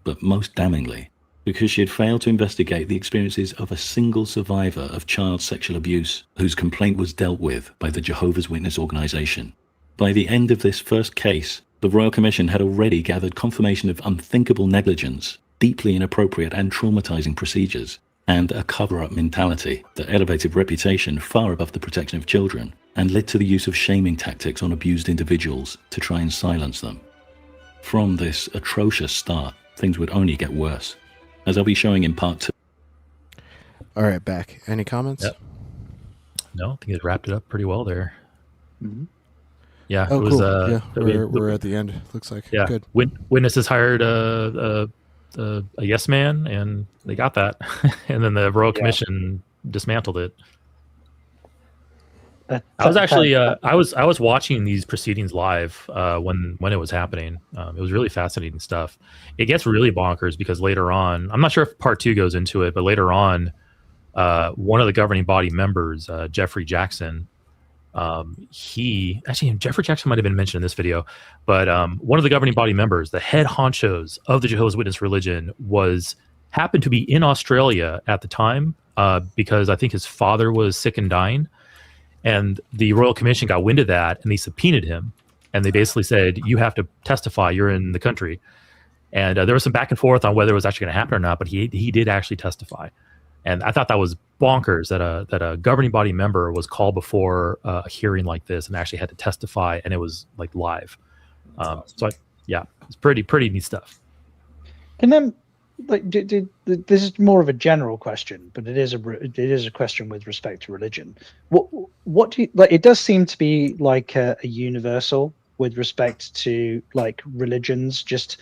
Speaker 15: but most damningly, because she had failed to investigate the experiences of a single survivor of child sexual abuse whose complaint was dealt with by the Jehovah's Witness organization. By the end of this first case, the Royal Commission had already gathered confirmation of unthinkable negligence, deeply inappropriate and traumatizing procedures, and a cover-up mentality that elevated reputation far above the protection of children and led to the use of shaming tactics on abused individuals to try and silence them. From this atrocious start, things would only get worse, as I'll be showing in part 2.
Speaker 3: All right, back. Any comments?
Speaker 9: Yep. No, I think it wrapped it up pretty well there.
Speaker 10: Mm-hmm.
Speaker 9: Yeah,
Speaker 3: Oh,
Speaker 9: it was.
Speaker 3: cool. Yeah, we're at the end. Looks like.
Speaker 9: Yeah,
Speaker 3: Good.
Speaker 9: Witnesses hired a yes man, and they got that, and then the Royal Commission dismantled it. I was actually I was watching these proceedings live when it was happening. It was really fascinating stuff. It gets really bonkers because later on, I'm not sure if part 2 goes into it, but later on, one of the governing body members, Jeffrey Jackson, Jeffrey Jackson might have been mentioned in this video, but one of the governing body members, the head honchos of the Jehovah's Witness religion, happened to be in Australia at the time because I think his father was sick and dying. And the Royal Commission got wind of that, and they subpoenaed him. And they basically said, you have to testify, you're in the country. And there was some back and forth on whether it was actually going to happen or not, but he did actually testify. And I thought that was bonkers that a governing body member was called before a hearing like this and actually had to testify, and it was like live. It's pretty neat stuff.
Speaker 10: Can then, like, this is more of a general question, but it is a question with respect to religion. What do you like? It does seem to be like a universal with respect to like religions just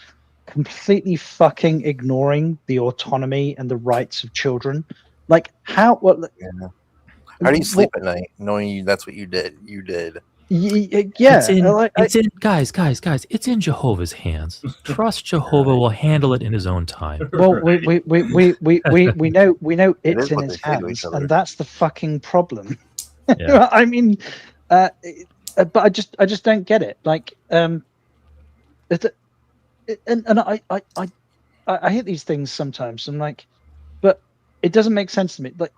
Speaker 10: completely fucking ignoring the autonomy and the rights of children. Like how?
Speaker 5: How do you sleep at night knowing that's what you did? You did.
Speaker 10: Yeah,
Speaker 9: it's in guys. It's in Jehovah's hands. Trust Jehovah will handle it in his own time.
Speaker 10: Well, we know it's in his hands, and that's the fucking problem.
Speaker 9: Yeah.
Speaker 10: I mean, but I just don't get it. Like, and I hit these things sometimes. I'm like, but it doesn't make sense to me. Like,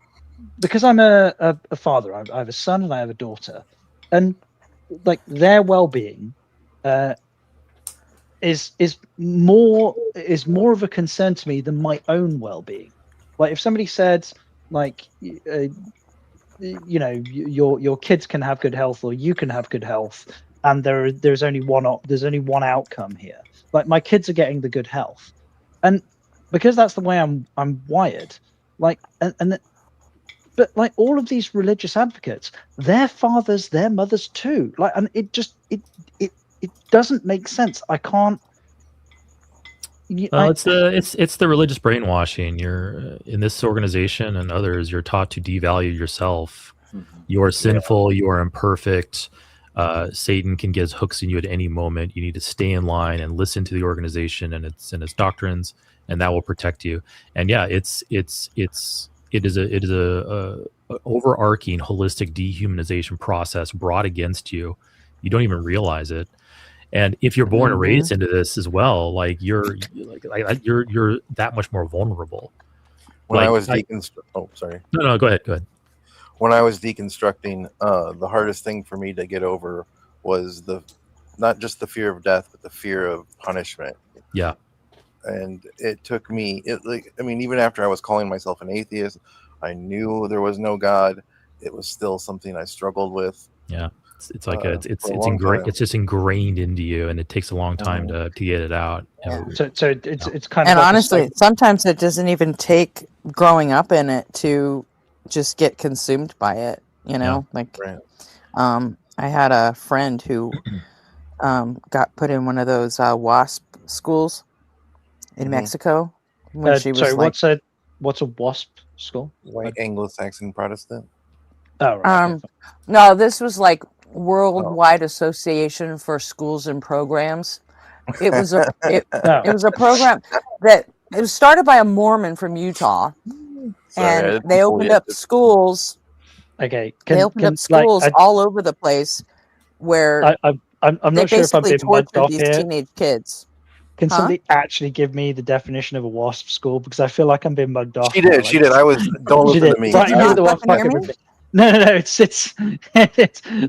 Speaker 10: because I'm a father, I have a son and I have a daughter, and like their well-being is more of a concern to me than my own well-being. Like if somebody said like your kids can have good health or you can have good health, and there's only one outcome here. Like my kids are getting the good health, and because that's the way I'm wired. Like but like all of these religious advocates, their fathers, their mothers too. Like, and it doesn't make sense. I can't.
Speaker 9: It's the religious brainwashing. You're in this organization and others. You're taught to devalue yourself. You are sinful. You are imperfect. Satan can get his hooks in you at any moment. You need to stay in line and listen to the organization and its doctrines, and that will protect you. And yeah, it is a overarching holistic dehumanization process brought against you. You don't even realize it. And if you're born and
Speaker 4: Mhm.
Speaker 9: raised into this as well, like you're that much more vulnerable.
Speaker 5: When I was
Speaker 9: no, go ahead.
Speaker 5: When I was deconstructing, the hardest thing for me to get over was not just the fear of death, but the fear of punishment.
Speaker 9: Yeah.
Speaker 5: And it took me, even after I was calling myself an atheist, I knew there was no God. It was still something I struggled with.
Speaker 9: Yeah. It's like it's
Speaker 5: time.
Speaker 9: it's just ingrained into you, and it takes a long time to get it out.
Speaker 10: So it's kind of
Speaker 4: And
Speaker 10: like
Speaker 4: honestly, sometimes it doesn't even take growing up in it to just get consumed by it. You know, I had a friend who got put in one of those WASP schools in Mexico when she was
Speaker 10: sorry,
Speaker 4: like,
Speaker 10: what's a WASP school?
Speaker 5: White Anglo-Saxon Protestant.
Speaker 10: Oh, right.
Speaker 4: no, this was like Worldwide Association for Schools and Programs. It was it was a program that it was started by a Mormon from Utah, and they opened up schools.
Speaker 10: Okay,
Speaker 4: they opened up schools all over the place where
Speaker 10: I'm not sure if I'm being mugged off
Speaker 4: these
Speaker 10: here.
Speaker 4: teenage kids.
Speaker 10: Can somebody actually give me the definition of a WASP school? Because I feel like I'm being mugged off.
Speaker 5: She did. Don't listen to me.
Speaker 10: Right, you're the one fucking ridiculous. No. It's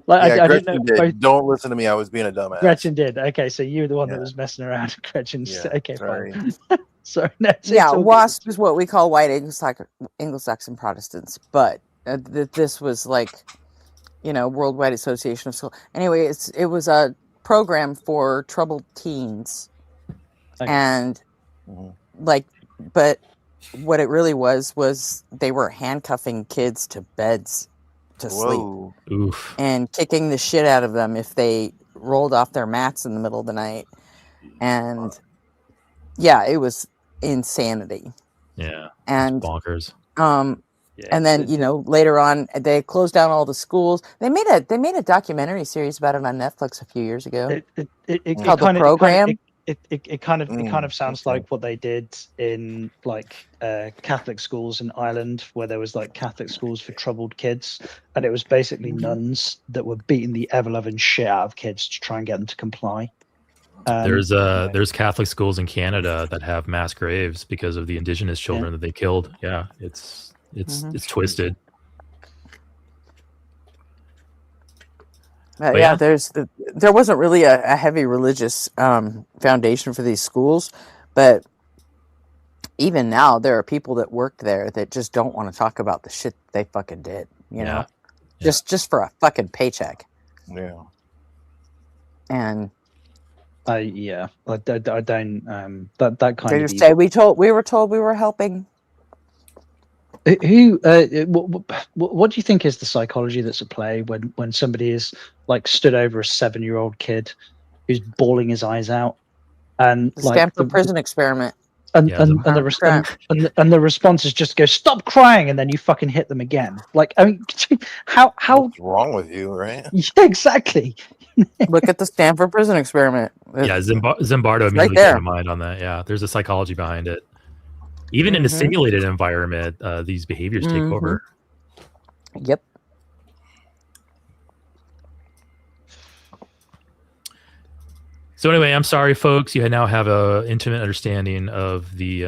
Speaker 10: like I didn't know.
Speaker 5: Did. Don't listen to me. I was being a dumbass.
Speaker 10: Gretchen did. Okay, so you were the one that was messing around. Gretchen. Okay,
Speaker 5: sorry.
Speaker 10: fine. Sorry. No,
Speaker 4: WASP is what we call white Anglo-Saxon Protestants, but this was like, Worldwide Association of Schools. Anyway, it was a program for troubled teens, and but what it really was they were handcuffing kids to beds to sleep.
Speaker 9: Oof.
Speaker 4: And kicking the shit out of them if they rolled off their mats in the middle of the night. And yeah, it was insanity.
Speaker 9: Yeah.
Speaker 4: And
Speaker 9: bonkers.
Speaker 4: And then later on they closed down all the schools. They made a documentary series about it on Netflix a few years ago.
Speaker 10: It
Speaker 4: called The Program.
Speaker 10: It kind of sounds like what they did in like Catholic schools in Ireland, where there was like Catholic schools for troubled kids, and it was basically nuns that were beating the ever-loving shit out of kids to try and get them to comply.
Speaker 9: There's Catholic schools in Canada that have mass graves because of the indigenous children that they killed. Yeah, it's twisted.
Speaker 4: Yeah, there wasn't really a heavy religious foundation for these schools, but even now there are people that worked there that just don't want to talk about the shit they fucking did. You know, just for a fucking paycheck.
Speaker 5: Yeah.
Speaker 4: And
Speaker 10: I don't that kind
Speaker 4: they
Speaker 10: of
Speaker 4: just say we were told we were helping.
Speaker 10: What do you think is the psychology that's at play when somebody is like stood over a 7-year-old kid who's bawling his eyes out, and
Speaker 4: The
Speaker 10: like
Speaker 4: Stanford prison experiment.
Speaker 10: and the response is just go stop crying, and then you fucking hit them again. Like, I mean, how
Speaker 5: What's wrong with you, right?
Speaker 10: Yeah, exactly.
Speaker 4: Look at the Stanford prison experiment.
Speaker 9: Yeah, Zimbardo immediately came to mind on that. Yeah, there's a psychology behind it. Even in a simulated environment, these behaviors take over.
Speaker 4: Yep.
Speaker 9: So anyway, I'm sorry, folks. You now have a intimate understanding of the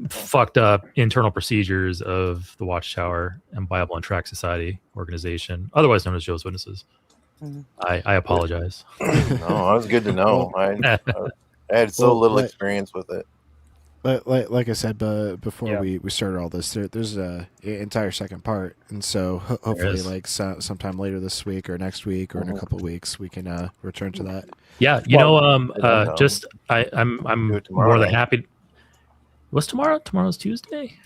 Speaker 9: fucked up internal procedures of the Watchtower and Bible and Tract Society organization, otherwise known as Jehovah's Witnesses. I apologize.
Speaker 5: No, that was good to know. I had so little experience with it.
Speaker 3: Like I said, before we started all this, there's a entire second part, and so hopefully, like sometime later this week or next week or in a couple of weeks, we can return to that.
Speaker 9: Yeah, I'm more than happy. What's tomorrow? Tomorrow's Tuesday.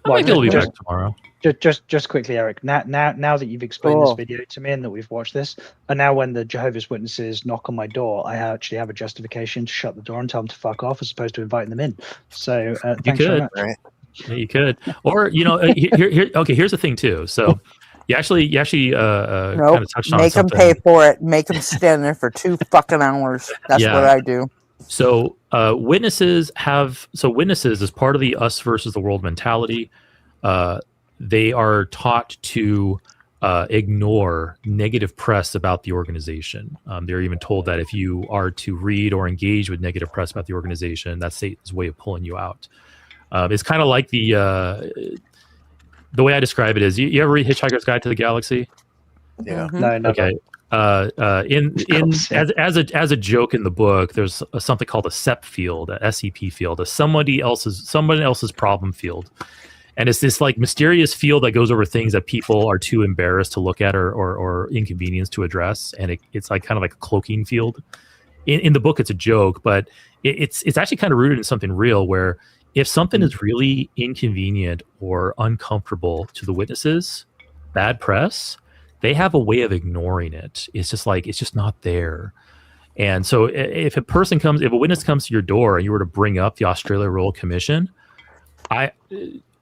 Speaker 9: I might be able to be back tomorrow.
Speaker 10: Just quickly, Eric. Now that you've explained this video to me and that we've watched this, and now when the Jehovah's Witnesses knock on my door, I actually have a justification to shut the door and tell them to fuck off, as opposed to inviting them in. So thanks very much.
Speaker 5: Right?
Speaker 9: Yeah, you could, or here's the thing too. So you actually kind of touched on
Speaker 4: Make them
Speaker 9: something.
Speaker 4: pay for it. Make them stand there for 2 fucking hours. That's what I do.
Speaker 9: So witnesses as part of the us versus the world mentality. They are taught to ignore negative press about the organization. They're even told that if you are to read or engage with negative press about the organization, that's Satan's way of pulling you out. It's kind of like the way I describe it is, you ever read Hitchhiker's Guide to the Galaxy?
Speaker 5: Yeah.
Speaker 10: No, never.
Speaker 9: Okay. As a joke in the book, there's something called a SEP field, a SEP field, a someone else's problem field. And it's this like mysterious field that goes over things that people are too embarrassed to look at or inconvenienced to address. And it's like kind of like a cloaking field. In the book, it's a joke, but it's actually kind of rooted in something real, where if something is really inconvenient or uncomfortable to the witnesses, bad press, they have a way of ignoring it. It's just not there. And so if a witness comes to your door and you were to bring up the Australia Royal Commission,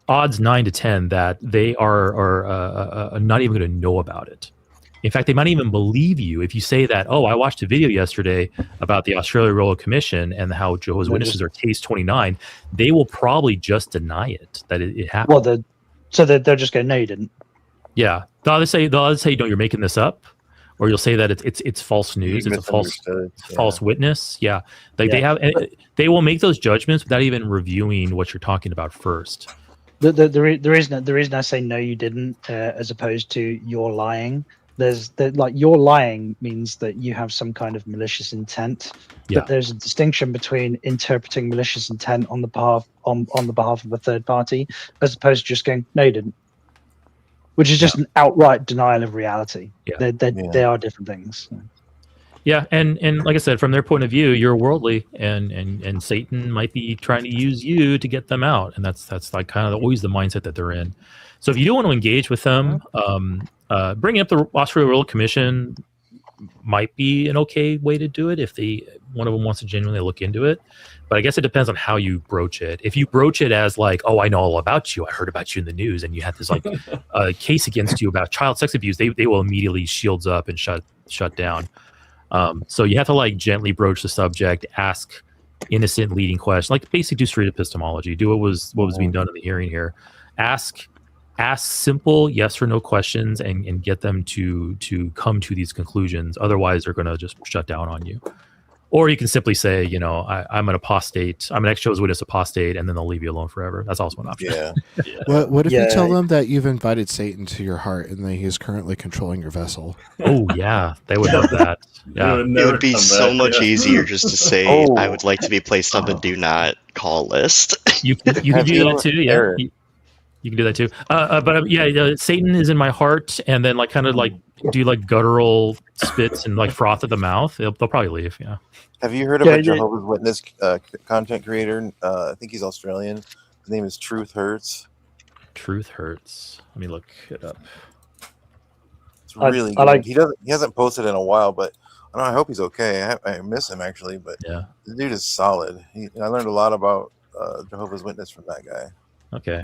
Speaker 9: odds 9 to 10 that they are not even going to know about it. In fact, they might even believe you if you say that, oh, I watched a video yesterday about the Australia Royal Commission and how Jehovah's Witnesses are case 29. They will probably just deny it, that it happened.
Speaker 10: Well, they'll just go, no, you didn't.
Speaker 9: Yeah. They'll either say, no, you're making this up, or you'll say that it's false news. It's a false witness. Yeah. They will make those judgments without even reviewing what you're talking about first.
Speaker 10: The reason I say no, you didn't, as opposed to you're lying. You're lying means that you have some kind of malicious intent.
Speaker 9: Yeah.
Speaker 10: But there's a distinction between interpreting malicious intent on the behalf of a third party, as opposed to just going, no, you didn't. Which is just an outright denial of reality.
Speaker 9: Yeah.
Speaker 10: They are different things.
Speaker 9: Yeah, and like I said, from their point of view, you're worldly, and Satan might be trying to use you to get them out, and that's like kind of always the mindset that they're in. So if you do want to engage with them, bringing up the Australia Royal Commission might be an okay way to do it if one of them wants to genuinely look into it. But I guess it depends on how you broach it. If you broach it as like, oh, I know all about you, I heard about you in the news, and you had this like case against you about child sex abuse, they will immediately shields up and shut down. So you have to like gently broach the subject, ask innocent leading questions, like basic do street epistemology, do what was being done in the hearing here. Ask simple yes or no questions and get them to come to these conclusions. Otherwise, they're going to just shut down on you. Or you can simply say, I'm an apostate, I'm an ex-Jehovah's Witness apostate, and then they'll leave you alone forever. That's also an option.
Speaker 5: Yeah.
Speaker 3: What if you tell them that you've invited Satan to your heart and that he is currently controlling your vessel?
Speaker 9: Oh, yeah. They would love that. Yeah.
Speaker 14: It would be so much easier just to say, I would like to be placed on the do not call list.
Speaker 9: You can do that too, yeah. You can do that too. But Satan is in my heart, and then like kind of like do like guttural spits and like froth at the mouth. They'll probably leave. Yeah.
Speaker 5: Have you heard of a Jehovah's Witness content creator? I think he's Australian. His name is Truth Hurts.
Speaker 9: Truth Hurts. Let me look it up.
Speaker 5: It's really good. He hasn't posted in a while, but I hope he's okay. I miss him actually, but the dude is solid. I learned a lot about Jehovah's Witness from that guy.
Speaker 9: Okay.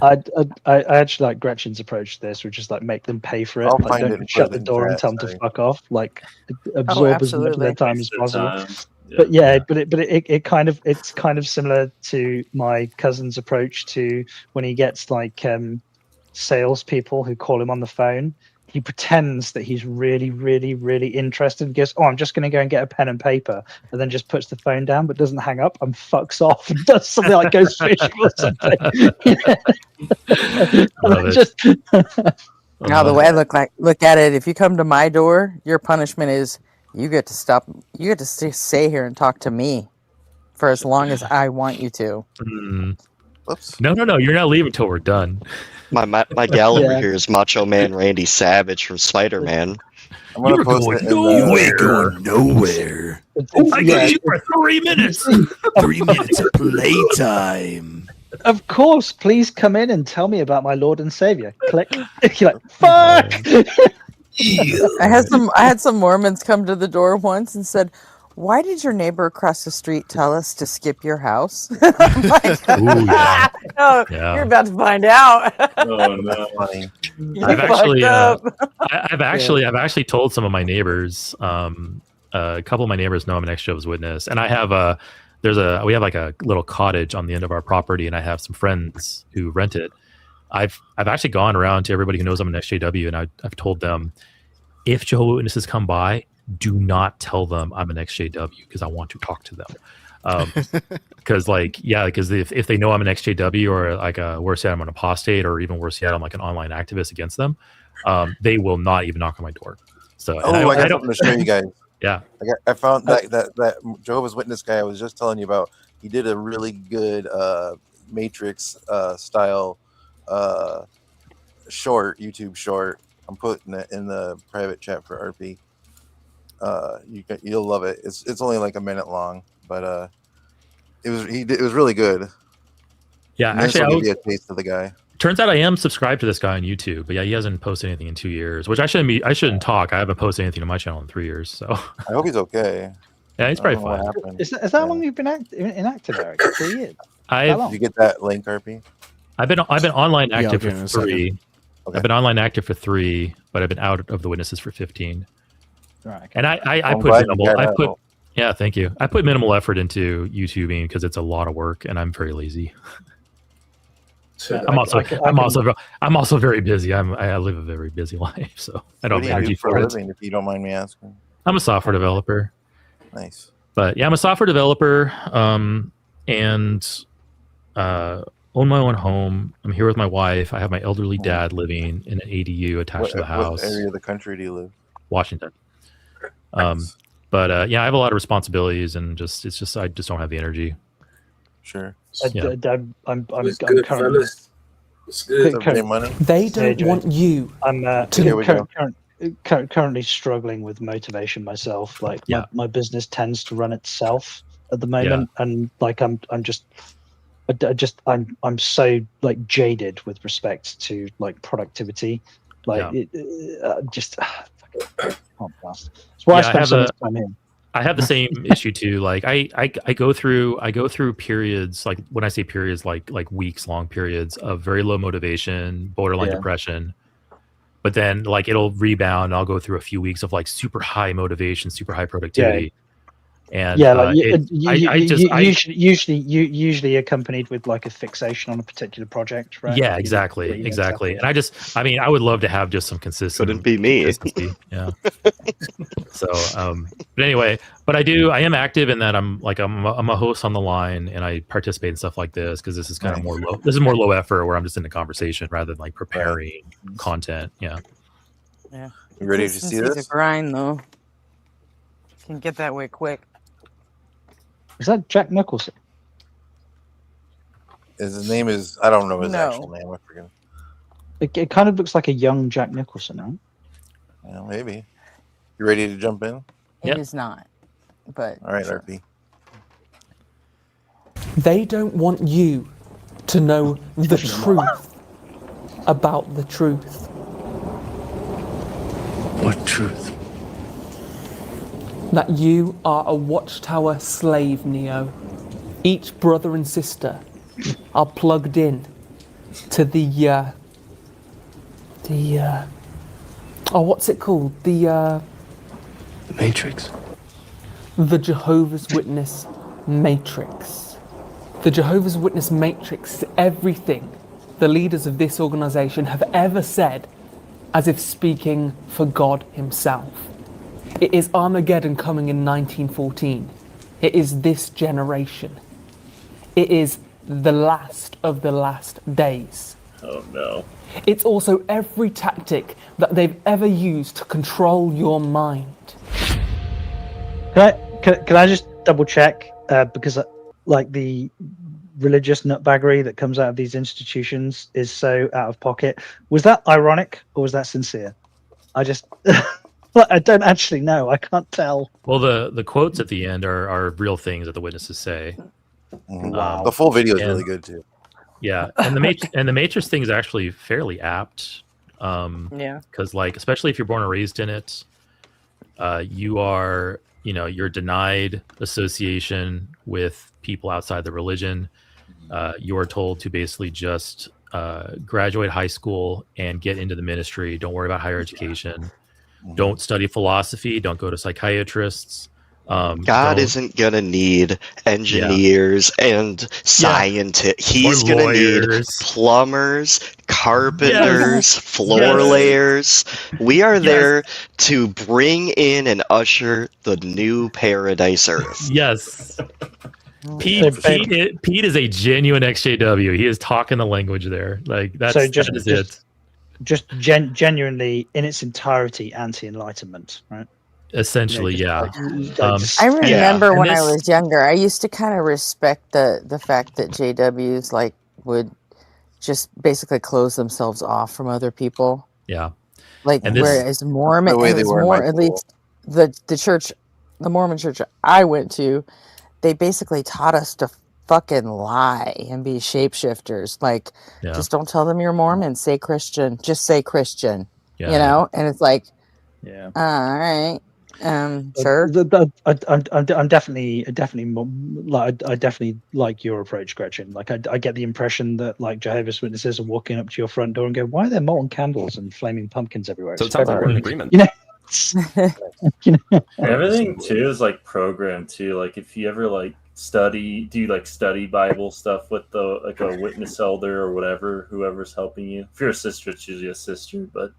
Speaker 10: I actually like Gretchen's approach to this, which is like make them pay for it.
Speaker 5: I'll
Speaker 10: Like,
Speaker 5: find
Speaker 10: don't
Speaker 5: it
Speaker 10: shut
Speaker 5: and
Speaker 10: the
Speaker 5: put it
Speaker 10: door
Speaker 5: in
Speaker 10: and
Speaker 5: chat,
Speaker 10: tell them to
Speaker 5: sorry.
Speaker 10: fuck off. Like absorb as much of their time as possible. But it's kind of similar to my cousin's approach to when he gets like salespeople who call him on the phone. He pretends that he's really, really, really interested and goes, oh, I'm just going to go and get a pen and paper, and then just puts the phone down but doesn't hang up and fucks off and does something like goes fishing or something.
Speaker 4: Now, the way I look at it, if you come to my door, your punishment is you get to stay here and talk to me for as long as I want you to.
Speaker 5: Whoops.
Speaker 9: No, you're not leaving until we're done.
Speaker 14: My gal over here is Macho Man Randy Savage from Spider-Man.
Speaker 5: I'm gonna post it.
Speaker 3: You ain't going nowhere.
Speaker 9: I got you for 3 minutes.
Speaker 3: 3 minutes of playtime.
Speaker 10: Of course, please come in and tell me about my Lord and Savior. Click. You're like, fuck.
Speaker 4: I had some Mormons come to the door once and said, why did your neighbor across the street tell us to skip your house? I'm like, you're about to find out.
Speaker 16: Oh no!
Speaker 5: Funny.
Speaker 9: I've actually told some of my neighbors. A couple of my neighbors know I'm an ex-Jehovah's Witness, and I have we have like a little cottage on the end of our property, and I have some friends who rent it. I've actually gone around to everybody who knows I'm an XJW, and I've told them, if Jehovah's Witnesses come by, do not tell them I'm an XJW because I want to talk to them. Because if they know I'm an XJW or like worse yet, I'm an apostate, or even worse yet, I'm like an online activist against them, they will not even knock on my door. So
Speaker 5: I got something to show you guys.
Speaker 9: Yeah,
Speaker 5: I found that Jehovah's Witness guy I was just telling you about. He did a really good Matrix style YouTube short. I'm putting it in the private chat for RP. You'll love it. It's only like a minute long, but it was really good.
Speaker 9: Yeah,
Speaker 5: and
Speaker 9: actually,
Speaker 5: I'll give you a taste of the guy.
Speaker 9: Turns out I am subscribed to this guy on YouTube, but yeah, he hasn't posted anything in 2 years, which I shouldn't talk. I haven't posted anything to my channel in 3 years, so
Speaker 5: I hope he's okay.
Speaker 9: Yeah, he's probably fine.
Speaker 10: Is that how long you've been inactive, Eric? 3 years.
Speaker 5: Did you get that link, RP?
Speaker 9: I've been online active
Speaker 3: give it
Speaker 9: for
Speaker 3: a
Speaker 9: 3.
Speaker 3: second.
Speaker 5: Okay.
Speaker 9: I've been online active for 3, but I've been out of the Witnesses for 15.
Speaker 10: Right.
Speaker 9: And I
Speaker 5: I'm
Speaker 9: put
Speaker 5: glad you
Speaker 9: minimal.
Speaker 5: got
Speaker 9: I
Speaker 5: that
Speaker 9: put
Speaker 5: out.
Speaker 9: yeah, thank you. I put minimal effort into YouTubing because it's a lot of work, and I'm very lazy. I'm also very busy. I live a very busy life, so I don't
Speaker 5: What do
Speaker 9: have
Speaker 5: you
Speaker 9: energy
Speaker 5: do for
Speaker 9: for
Speaker 5: a
Speaker 9: it.
Speaker 5: living, if you don't mind me asking?
Speaker 9: I'm a software developer.
Speaker 5: Nice.
Speaker 9: But yeah, I'm a software developer, and own my own home. I'm here with my wife. I have my elderly dad living in an ADU attached to the house.
Speaker 5: What area of the country do you live?
Speaker 9: Washington. But yeah, I have a lot of responsibilities, and I just don't have the energy.
Speaker 5: Sure.
Speaker 9: Yeah.
Speaker 10: I'm
Speaker 17: What's
Speaker 10: currently.
Speaker 17: good, fellas? What's good?
Speaker 5: What's up, money?
Speaker 18: They don't
Speaker 10: Jay.
Speaker 18: want you.
Speaker 10: I'm
Speaker 5: Here we go.
Speaker 10: currently struggling with motivation myself. Like my business tends to run itself at the moment, and like I'm so like jaded with respect to like productivity. Like that's why I spend so much time here.
Speaker 9: I have the same issue too. Like I go through periods, like when I say periods, like weeks long periods of very low motivation, borderline depression. But then like it'll rebound. And I'll go through a few weeks of like super high motivation, super high productivity. And
Speaker 10: usually accompanied with like a fixation on a particular project, right?
Speaker 9: Yeah, exactly. And I would love to have just some consistency.
Speaker 14: Couldn't be me.
Speaker 9: Yeah. So, but anyway, I am active in that I'm a host on the line, and I participate in stuff like this because this is kind of more low. This is more low effort, where I'm just in a conversation rather than like preparing content. Yeah.
Speaker 4: Yeah.
Speaker 5: You ready to see this?
Speaker 4: It's a grind, though. Can get that way quick.
Speaker 10: Is that Jack Nicholson?
Speaker 5: His name is, I don't know his actual name. I forget.
Speaker 10: It kind of looks like a young Jack Nicholson, right?
Speaker 5: Yeah, maybe. You ready to jump in?
Speaker 4: It is not. But
Speaker 5: all right, RP.
Speaker 18: They don't want you to know the truth about the truth.
Speaker 13: What truth?
Speaker 18: That you are a Watchtower slave, Neo. Each brother and sister are plugged in to the what's it called? The
Speaker 13: Matrix.
Speaker 18: The Jehovah's Witness Matrix. The Jehovah's Witness Matrix is everything the leaders of this organization have ever said, as if speaking for God himself. It is Armageddon coming in 1914. It is this generation. It is the last of the last days.
Speaker 16: Oh no.
Speaker 18: It's also every tactic that they've ever used to control your mind.
Speaker 10: Can I just double check? Because like the religious nutbaggery that comes out of these institutions is so out of pocket. Was that ironic or was that sincere? I just... I don't actually know. I can't tell.
Speaker 9: Well, the quotes at the end are real things that the witnesses say.
Speaker 5: Wow. The full video is really good too.
Speaker 9: Yeah, and the Matrix thing is actually fairly apt. Because like, especially if you're born and raised in it, you're denied association with people outside the religion. You are told to basically just graduate high school and get into the ministry. Don't worry about higher education. Don't study philosophy. Don't go to psychiatrists.
Speaker 14: God isn't gonna need engineers and scientists. He's gonna need plumbers, carpenters, floor layers. We are there to bring in and usher the new paradise Earth.
Speaker 9: Yes. Pete is a genuine XJW. He is talking the language there. Like that is it.
Speaker 10: Just genuinely in its entirety anti-enlightenment, right?
Speaker 9: Essentially,
Speaker 10: I
Speaker 4: remember when I was younger, I used to kind of respect the fact that JWs like would just basically close themselves off from other people.
Speaker 9: Yeah.
Speaker 4: Like whereas Mormon, at least the church, the Mormon church I went to, they basically taught us to fucking lie and be shapeshifters. Like, just don't tell them you're Mormon. Say Christian. Just say Christian. You know, and it's like, all right. Sure.
Speaker 10: I'm definitely like your approach, Gretchen. Like I get the impression that like Jehovah's Witnesses are walking up to your front door and go, "Why are there molten candles and flaming pumpkins everywhere?"
Speaker 19: So it sounds like we're in agreement.
Speaker 16: Everything too is like programmed too. Like if you ever like study Bible stuff with like a witness elder or whatever, whoever's helping you. If you're a sister, it's usually a sister, but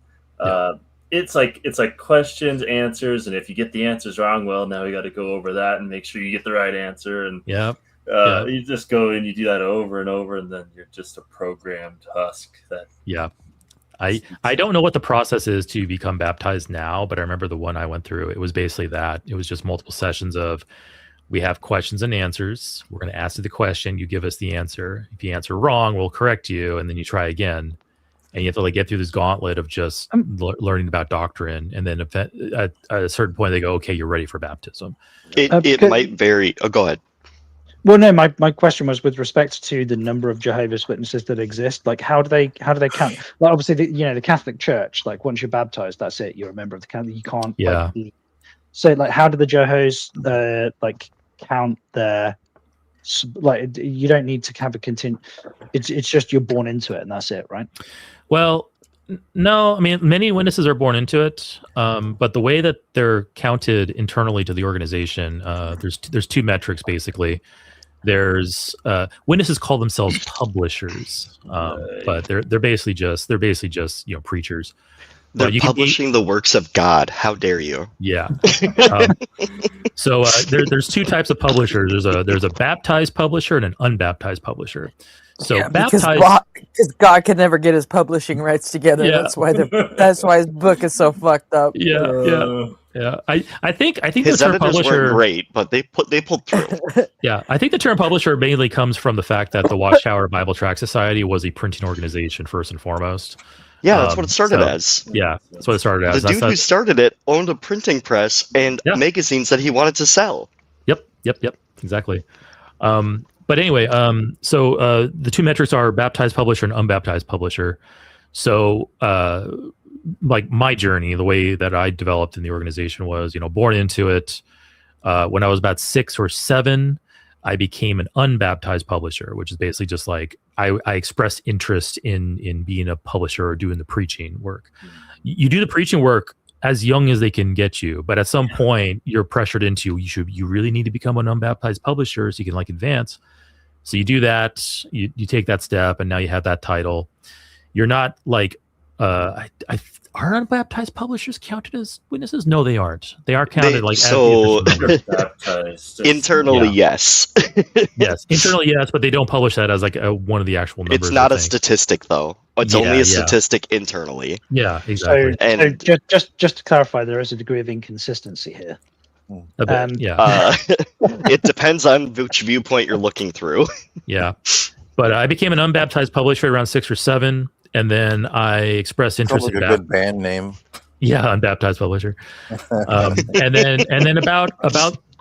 Speaker 16: it's like questions, answers, and if you get the answers wrong, well, now we got to go over that and make sure you get the right answer. And you just go and you do that over and over, and then you're just a programmed husk.
Speaker 9: I don't know what the process is to become baptized now, but I remember the one I went through. It was basically that. It was just multiple sessions of, we have questions and answers. We're going to ask you the question. You give us the answer. If you answer wrong, we'll correct you, and then you try again. And you have to like get through this gauntlet of just learning about doctrine, and then at a certain point they go, "Okay, you're ready for baptism."
Speaker 14: It might vary. Oh, go ahead.
Speaker 10: Well, no, my question was with respect to the number of Jehovah's Witnesses that exist. Like, how do they count? Like, obviously, the Catholic Church. Like, once you're baptized, that's it. You're a member of the Catholic. You can't.
Speaker 9: Yeah.
Speaker 10: Like, so, like, how do the Johos like count their? Like, you don't need to have a continue. It's just you're born into it, and that's it, right?
Speaker 9: Well, no, I mean, many witnesses are born into it, but the way that they're counted internally to the organization, there's two metrics basically. There's witnesses call themselves publishers, but they're basically just preachers.
Speaker 14: They're publishing the works of God. How dare you?
Speaker 9: Yeah. So there's two types of publishers. There's a baptized publisher and an unbaptized publisher. So
Speaker 4: because God could never get his publishing rights together.
Speaker 9: Yeah.
Speaker 4: That's why his book is so fucked up.
Speaker 9: Yeah. I think
Speaker 14: his
Speaker 9: the term
Speaker 14: editors
Speaker 9: publisher
Speaker 14: weren't great, but they pulled through.
Speaker 9: Yeah, I think the term publisher mainly comes from the fact that the Watchtower Bible Tract Society was a printing organization first and foremost.
Speaker 14: Yeah, that's what it started as.
Speaker 9: Yeah, that's what it started as.
Speaker 14: The dude who started it owned a printing press and magazines that he wanted to sell.
Speaker 9: Yep, exactly. But anyway, so the two metrics are baptized publisher and unbaptized publisher. So, like my journey, the way that I developed in the organization was, born into it. When I was about 6 or 7, I became an unbaptized publisher, which is basically just like I expressed interest in being a publisher or doing the preaching work. You do the preaching work as young as they can get you, but at some point you're pressured into you really need to become an unbaptized publisher so you can like advance. So you do that, you take that step, and now you have that title. You're not like are unbaptized publishers counted as witnesses? No, they aren't. They are counted
Speaker 14: as internally, yes.
Speaker 9: Yes, internally, yes, but they don't publish that as like one of the actual numbers.
Speaker 14: It's not a statistic, though. It's only a statistic internally.
Speaker 9: Yeah, exactly.
Speaker 10: So just to clarify, there is a degree of inconsistency here.
Speaker 9: A bit, yeah.
Speaker 14: It depends on which viewpoint you're looking through.
Speaker 9: Yeah, but I became an unbaptized publisher around 6 or 7. And then I expressed interest in
Speaker 5: a good band name.
Speaker 9: Yeah, unbaptized publisher. And then about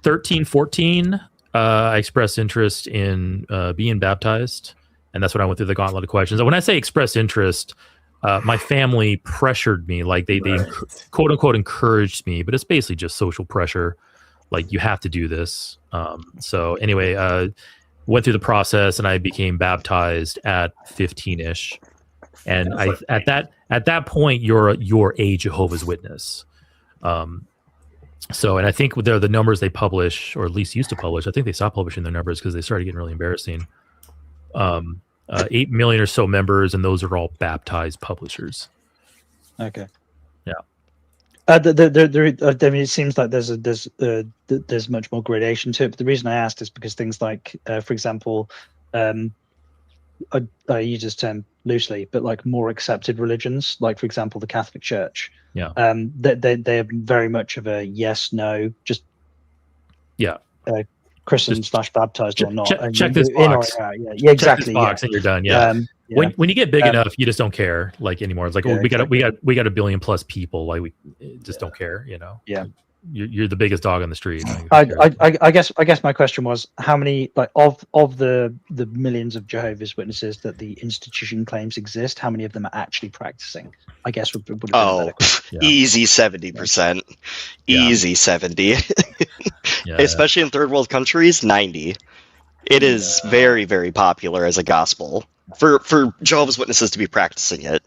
Speaker 9: 13, 14, I expressed interest in being baptized, and that's when I went through the gauntlet of questions. And when I say expressed interest, my family pressured me, like they quote unquote encouraged me, but it's basically just social pressure, like you have to do this. So anyway, went through the process, and I became baptized at 15-ish. And at that point, you're a Jehovah's Witness. So, and I think with the numbers they publish, or at least used to publish, I think they stopped publishing their numbers because they started getting really embarrassing. 8 million or so members, and those are all baptized publishers.
Speaker 10: Okay.
Speaker 9: Yeah.
Speaker 10: I mean, it seems like there's much more gradation to it. But the reason I asked is because things like, for example, I use this term loosely, but like more accepted religions, like for example the Catholic Church.
Speaker 9: Yeah.
Speaker 10: They're very much of a yes, no, just Christian / baptized or not.
Speaker 9: Check this box.
Speaker 10: Yeah, exactly.
Speaker 9: Check this box and you're done. Yeah. When you get big enough, you just don't care like anymore. It's like, we got 1 billion plus people. Like we just don't care. You know.
Speaker 10: Yeah.
Speaker 9: You're the biggest dog on the street.
Speaker 10: I guess my question was how many of the millions of Jehovah's Witnesses that the institution claims exist, how many of them are actually practicing? I guess would be
Speaker 14: easy 70%, easy 70, especially in third world countries, 90. It is very, very popular as a gospel for Jehovah's Witnesses to be practicing it.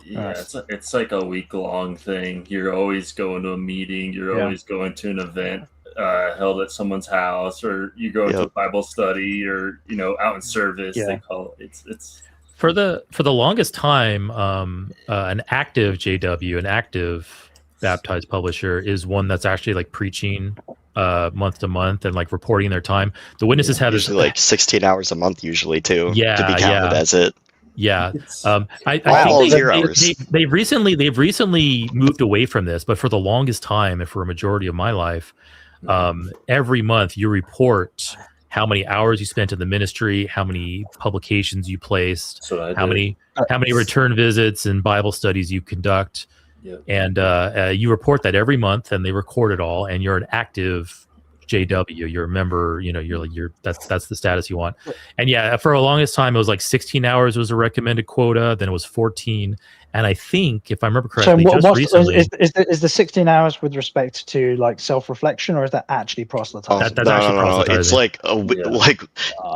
Speaker 16: Yeah, it's like a week-long thing. You're always going to a meeting. You're always going to an event held at someone's house, or you go to a Bible study, or out in service. They call it. It's
Speaker 9: for the longest time. An active JW, an active baptized publisher, is one that's actually like preaching month to month and like reporting their time. The witnesses have
Speaker 14: usually like 16 hours a month usually too. To be counted as it.
Speaker 9: Yeah, I think they've recently moved away from this, but for the longest time, and for a majority of my life, every month you report how many hours you spent in the ministry, how many publications you placed, how many return visits and Bible studies you conduct, and you report that every month, and they record it all, and you're an active JW, you're a member, that's the status you want. And for the longest time it was like 16 hours was a recommended quota, then it was 14, and I think if I remember correctly, recently
Speaker 10: is the 16 hours with respect to like self-reflection, or is that actually proselytizing?
Speaker 9: That's actually proselytizing.
Speaker 14: It's like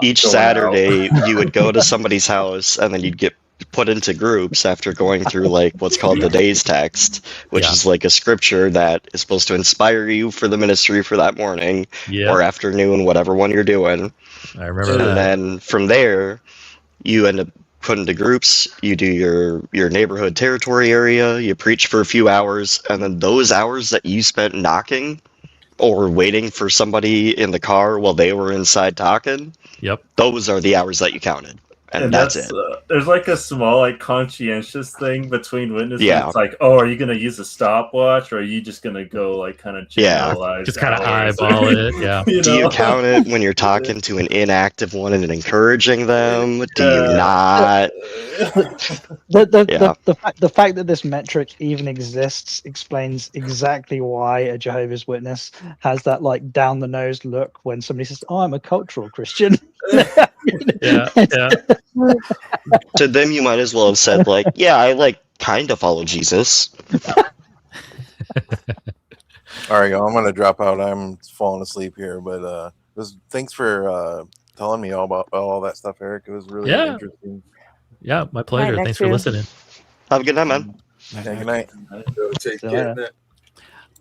Speaker 14: each Saturday you would go to somebody's house, and then you'd get put into groups after going through like what's called the day's text, which is like a scripture that is supposed to inspire you for the ministry for that morning or afternoon, whatever one you're doing.
Speaker 9: I remember that.
Speaker 14: And then from there you end up put into groups, you do your neighborhood territory area, you preach for a few hours, and then those hours that you spent knocking or waiting for somebody in the car while they were inside talking, those are the hours that you counted. And that's it.
Speaker 16: There's like a small, like conscientious thing between witnesses.
Speaker 14: Yeah.
Speaker 16: It's like, are you gonna use a stopwatch, or are you just gonna go like kind of generalize?
Speaker 9: Just kind of eyeball it. Yeah.
Speaker 14: Do you count it when you're talking to an inactive one and encouraging them? Do you not?
Speaker 10: The fact that this metric even exists explains exactly why a Jehovah's Witness has that like down the nose look when somebody says, "Oh, I'm a cultural Christian."
Speaker 14: To them, you might as well have said like, "Yeah, I like kind of follow Jesus."
Speaker 5: All right, I'm gonna drop out. I'm falling asleep here, but thanks for telling me all about all that stuff, Eric. It was really interesting.
Speaker 9: Yeah, my pleasure. Thanks for listening.
Speaker 14: Have a good night, man.
Speaker 5: Good night.
Speaker 17: Take care.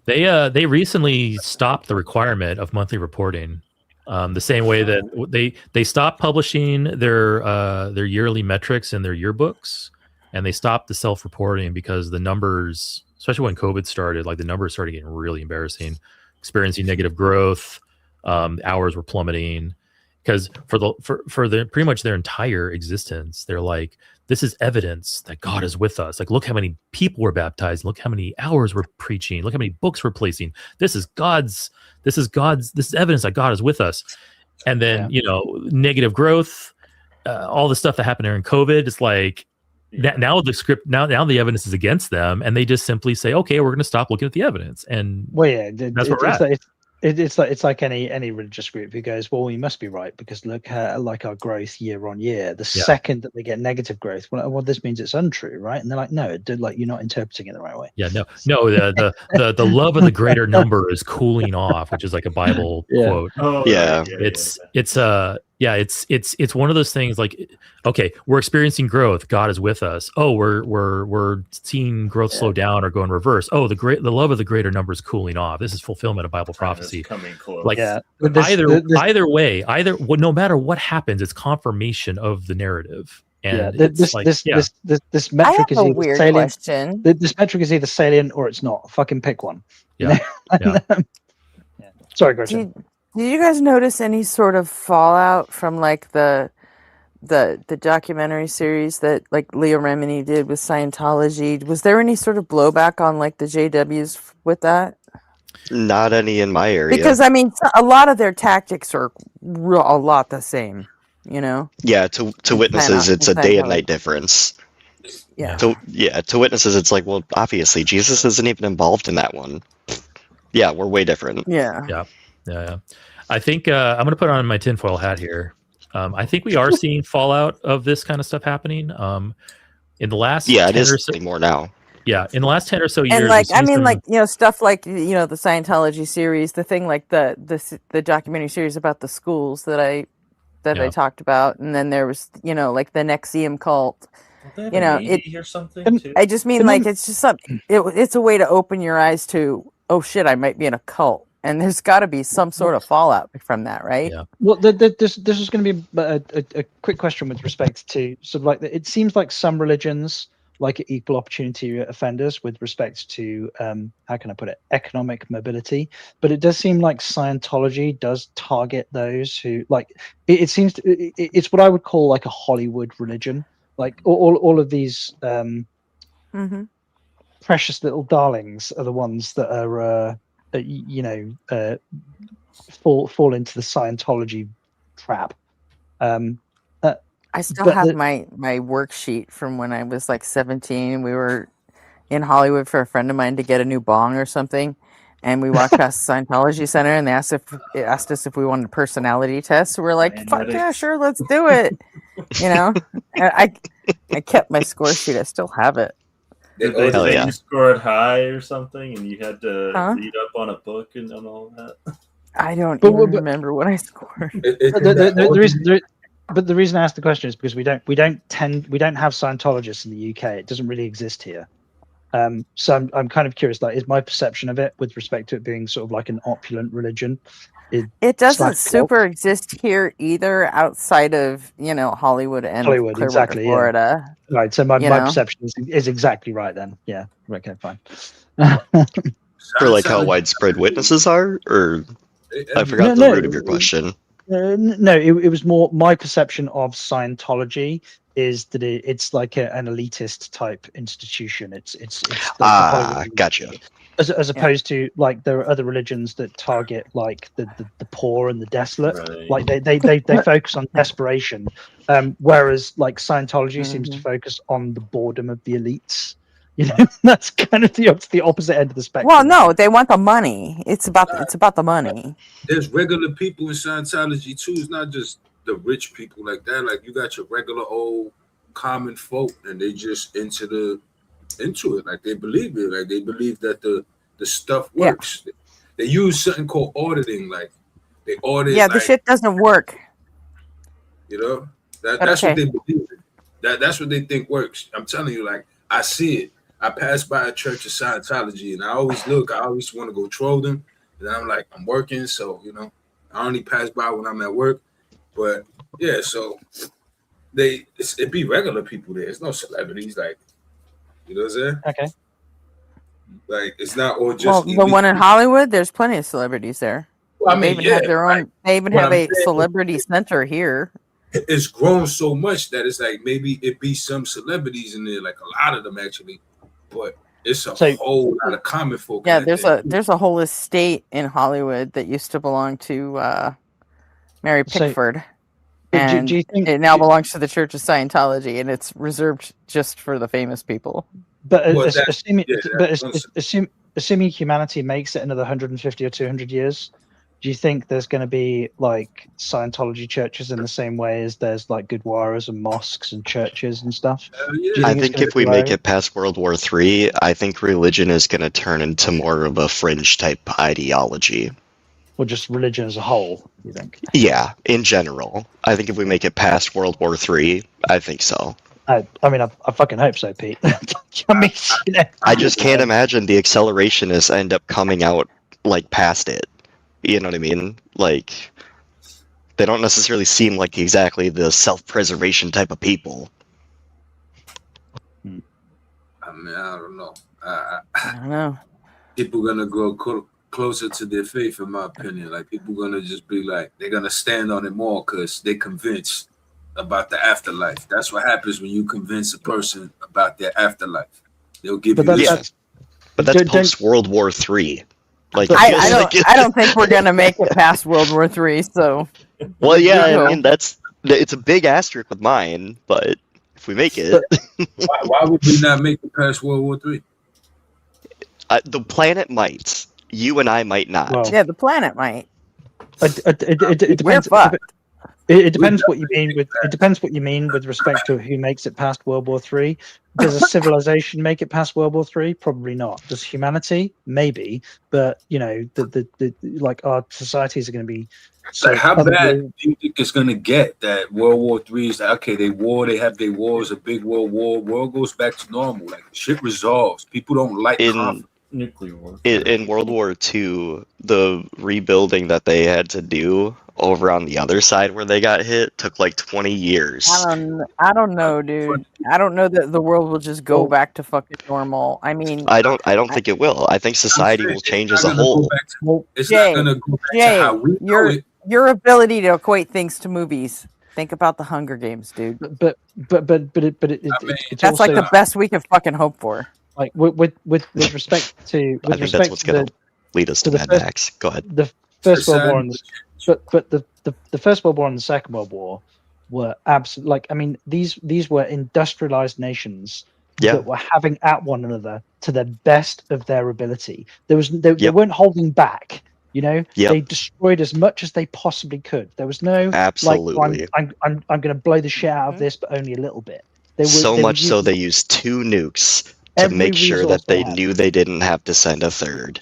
Speaker 9: They recently stopped the requirement of monthly reporting. The same way that they stopped publishing their yearly metrics in their yearbooks, and they stopped the self-reporting because the numbers, especially when COVID started, like the numbers started getting really embarrassing, experiencing negative growth. Hours were plummeting because for pretty much their entire existence, they're like, this is evidence that God is with us. Like, look how many people were baptized. Look how many hours we're preaching. Look how many books we're placing. This is evidence that God is with us. And then, negative growth, all the stuff that happened during COVID, it's like now the evidence is against them, and they just simply say, okay, we're going to stop looking at the evidence. And that's where we're at.
Speaker 10: It's like any religious group who goes, well, we must be right because look at like our growth year on year. The second that they get negative growth, well, this means it's untrue, right? And they're like, no, like you're not interpreting it the right way.
Speaker 9: Yeah, no. The love of the greater number is cooling off, which is like a Bible quote.
Speaker 14: Oh, yeah.
Speaker 9: It's Yeah, it's one of those things like, okay, we're experiencing growth. God is with us. Oh, we're seeing growth slow down or go in reverse. Oh, the love of the greater number is cooling off. This is fulfillment of Bible prophecy.
Speaker 16: Coming close.
Speaker 9: Like either way, no matter what happens, it's confirmation of the narrative. And
Speaker 10: this metric is
Speaker 4: a
Speaker 10: either
Speaker 4: weird
Speaker 10: salient.
Speaker 4: question.
Speaker 10: This metric is either salient or it's not. Fucking pick one.
Speaker 9: Yeah.
Speaker 10: Sorry, Gretchen.
Speaker 4: Did you guys notice any sort of fallout from like the documentary series that like Leah Remini did with Scientology? Was there any sort of blowback on like the JWs with that?
Speaker 14: Not any in my area.
Speaker 4: Because I mean, a lot of their tactics are a lot the same, you know.
Speaker 14: Yeah, to witnesses, it's a day and night difference.
Speaker 4: Yeah.
Speaker 14: To witnesses, it's like, well, obviously Jesus isn't even involved in that one. Yeah, we're way different.
Speaker 4: Yeah.
Speaker 9: I think I'm going to put on my tinfoil hat here. I think we are seeing fallout of this kind of stuff happening. In the last
Speaker 14: it is more now.
Speaker 9: Yeah, in the last 10 or so years.
Speaker 4: And like, I mean, like, you know, stuff like, you know, the Scientology series, the thing like the documentary series about the schools that I talked about, and then there was, you know, like the Nexium cult. You know,
Speaker 16: or something too?
Speaker 4: I just mean like it's just something. It's a way to open your eyes to, oh shit, I might be in a cult. And there's got to be some sort of fallout from that, right?
Speaker 9: Yeah.
Speaker 10: Well, this is going to be a quick question with respect to sort of like it seems like some religions like equal opportunity offenders with respect to how can I put it, economic mobility, but it does seem like Scientology does target those who like it seems to, it's what I would call like a Hollywood religion, like all of these precious little darlings are the ones that are fall into the Scientology trap.
Speaker 4: I still have my worksheet from when I was like 17. We were in Hollywood for a friend of mine to get a new bong or something, and we walked past the Scientology Center, and they asked us if we wanted a personality test. So we're like, "Fuck yeah, sure, let's do it." You know, and I kept my score sheet. I still have it.
Speaker 16: Did they say you scored high or something, and you had to read up on a book and all that?
Speaker 4: I don't even remember what I scored.
Speaker 10: But the reason I asked the question is because we don't have Scientologists in the UK. It doesn't really exist here. So I'm kind of curious. Like, is my perception of it with respect to it being sort of like an opulent religion?
Speaker 4: It doesn't super exist here either, outside of Hollywood and Clearwater,
Speaker 10: exactly,
Speaker 4: Florida.
Speaker 10: Yeah. Right. So my perception is exactly right then. Yeah. Okay. Fine.
Speaker 14: For like how widespread witnesses are, or I forgot the root of your question.
Speaker 10: No, it was more my perception of Scientology is that it's like an elitist type institution. It's
Speaker 14: gotcha.
Speaker 10: As opposed to like there are other religions that target like the poor and the desolate. Right. Like they focus on desperation, whereas like Scientology seems to focus on the boredom of the elites. You know, that's kind of the opposite end of the spectrum.
Speaker 4: Well, no, they want the money. It's about the money.
Speaker 17: There's regular people in Scientology too. It's not just the rich people like that. Like you got your regular old common folk, and they just into it. Like they believe it. Like they believe that the stuff works. Yeah. They use something called auditing. Like they audit.
Speaker 4: Yeah, the shit doesn't work.
Speaker 17: You know, that's what they believe in. That's what they think works. I'm telling you, like I see it. I pass by a church of Scientology, and I always look. I always want to go troll them, and I'm like, I'm working, so I only pass by when I'm at work. But yeah, so it be regular people there. It's no celebrities, like you know what I'm saying?
Speaker 10: Okay.
Speaker 17: Like it's not all just.
Speaker 4: Well, the one in Hollywood, there's plenty of celebrities there.
Speaker 17: Well, I mean,
Speaker 4: they even have their own. They even have a celebrity center here.
Speaker 17: It's grown so much that it's like maybe it be some celebrities in there, like a lot of them actually. But it's a whole lot of common folk.
Speaker 4: Yeah, there's a whole estate in Hollywood that used to belong to Mary Pickford, and do you think it now belongs to the Church of Scientology, and it's reserved just for the famous people.
Speaker 10: But assuming humanity makes it another 150 or 200 years, do you think there's going to be like Scientology churches in the same way as there's like Gurdwaras and mosques and churches and stuff?
Speaker 14: I think if we make it past World War III, I think religion is going to turn into more of a fringe type ideology.
Speaker 10: or just religion as a whole? You think?
Speaker 14: Yeah, in general. I think if we make it past World War III, I think so.
Speaker 10: I mean, I fucking hope so, Pete. I mean, you know.
Speaker 14: I just can't imagine the accelerationists end up coming out like past it. You know what I mean? Like, they don't necessarily seem like exactly the self-preservation type of people.
Speaker 17: I mean, I don't know.
Speaker 4: I don't know.
Speaker 17: People gonna grow closer to their faith, in my opinion. Like, people gonna just be like, they're gonna stand on it more because they're convinced about the afterlife. That's what happens when you convince a person about their afterlife. They'll give you this.
Speaker 14: But that's post World War III. Like,
Speaker 4: I don't think we're gonna make it past World War III. So.
Speaker 14: Well, yeah, I mean it's a big asterisk with mine, but if we make it,
Speaker 17: why would we not make it past World War III?
Speaker 14: The planet might. You and I might not.
Speaker 10: Well,
Speaker 4: yeah, the planet might.
Speaker 10: It depends. It depends what you mean with. It depends what you mean with respect to who makes it past World War III. Does a civilization make it past World War III? Probably not. Does humanity? Maybe. But you know, the like our societies are going to be. So
Speaker 17: like, how bad do you think it's going to get that World War III is like, okay, they have their wars, a big world war, world goes back to normal, like shit resolves. People don't like conflict.
Speaker 16: Nuclear war.
Speaker 14: In World War II, the rebuilding that they had to do over on the other side where they got hit took like 20 years.
Speaker 4: I don't know, dude. I don't know that the world will just go back to fucking normal. I mean,
Speaker 14: I don't think it will. I think society will change as a whole.
Speaker 17: It's not going to go back to how we know it.
Speaker 4: Your ability to equate things to movies. Think about the Hunger Games, dude.
Speaker 10: But it's
Speaker 4: that's
Speaker 10: also,
Speaker 4: like the best we can fucking hope for.
Speaker 10: Like with respect to,
Speaker 14: I think that's what's going to lead us to Mad Max. Go ahead.
Speaker 10: The First World War and the First World War and the Second World War were absolutely, like, I mean, these were industrialized nations that were having at one another to the best of their ability. They weren't holding back. You know, they destroyed as much as they possibly could. There was no
Speaker 14: absolutely.
Speaker 10: Like, I'm going to blow the shit out of this, but only a little bit.
Speaker 14: So they used 2 nukes to make sure that they knew they didn't have to send a third.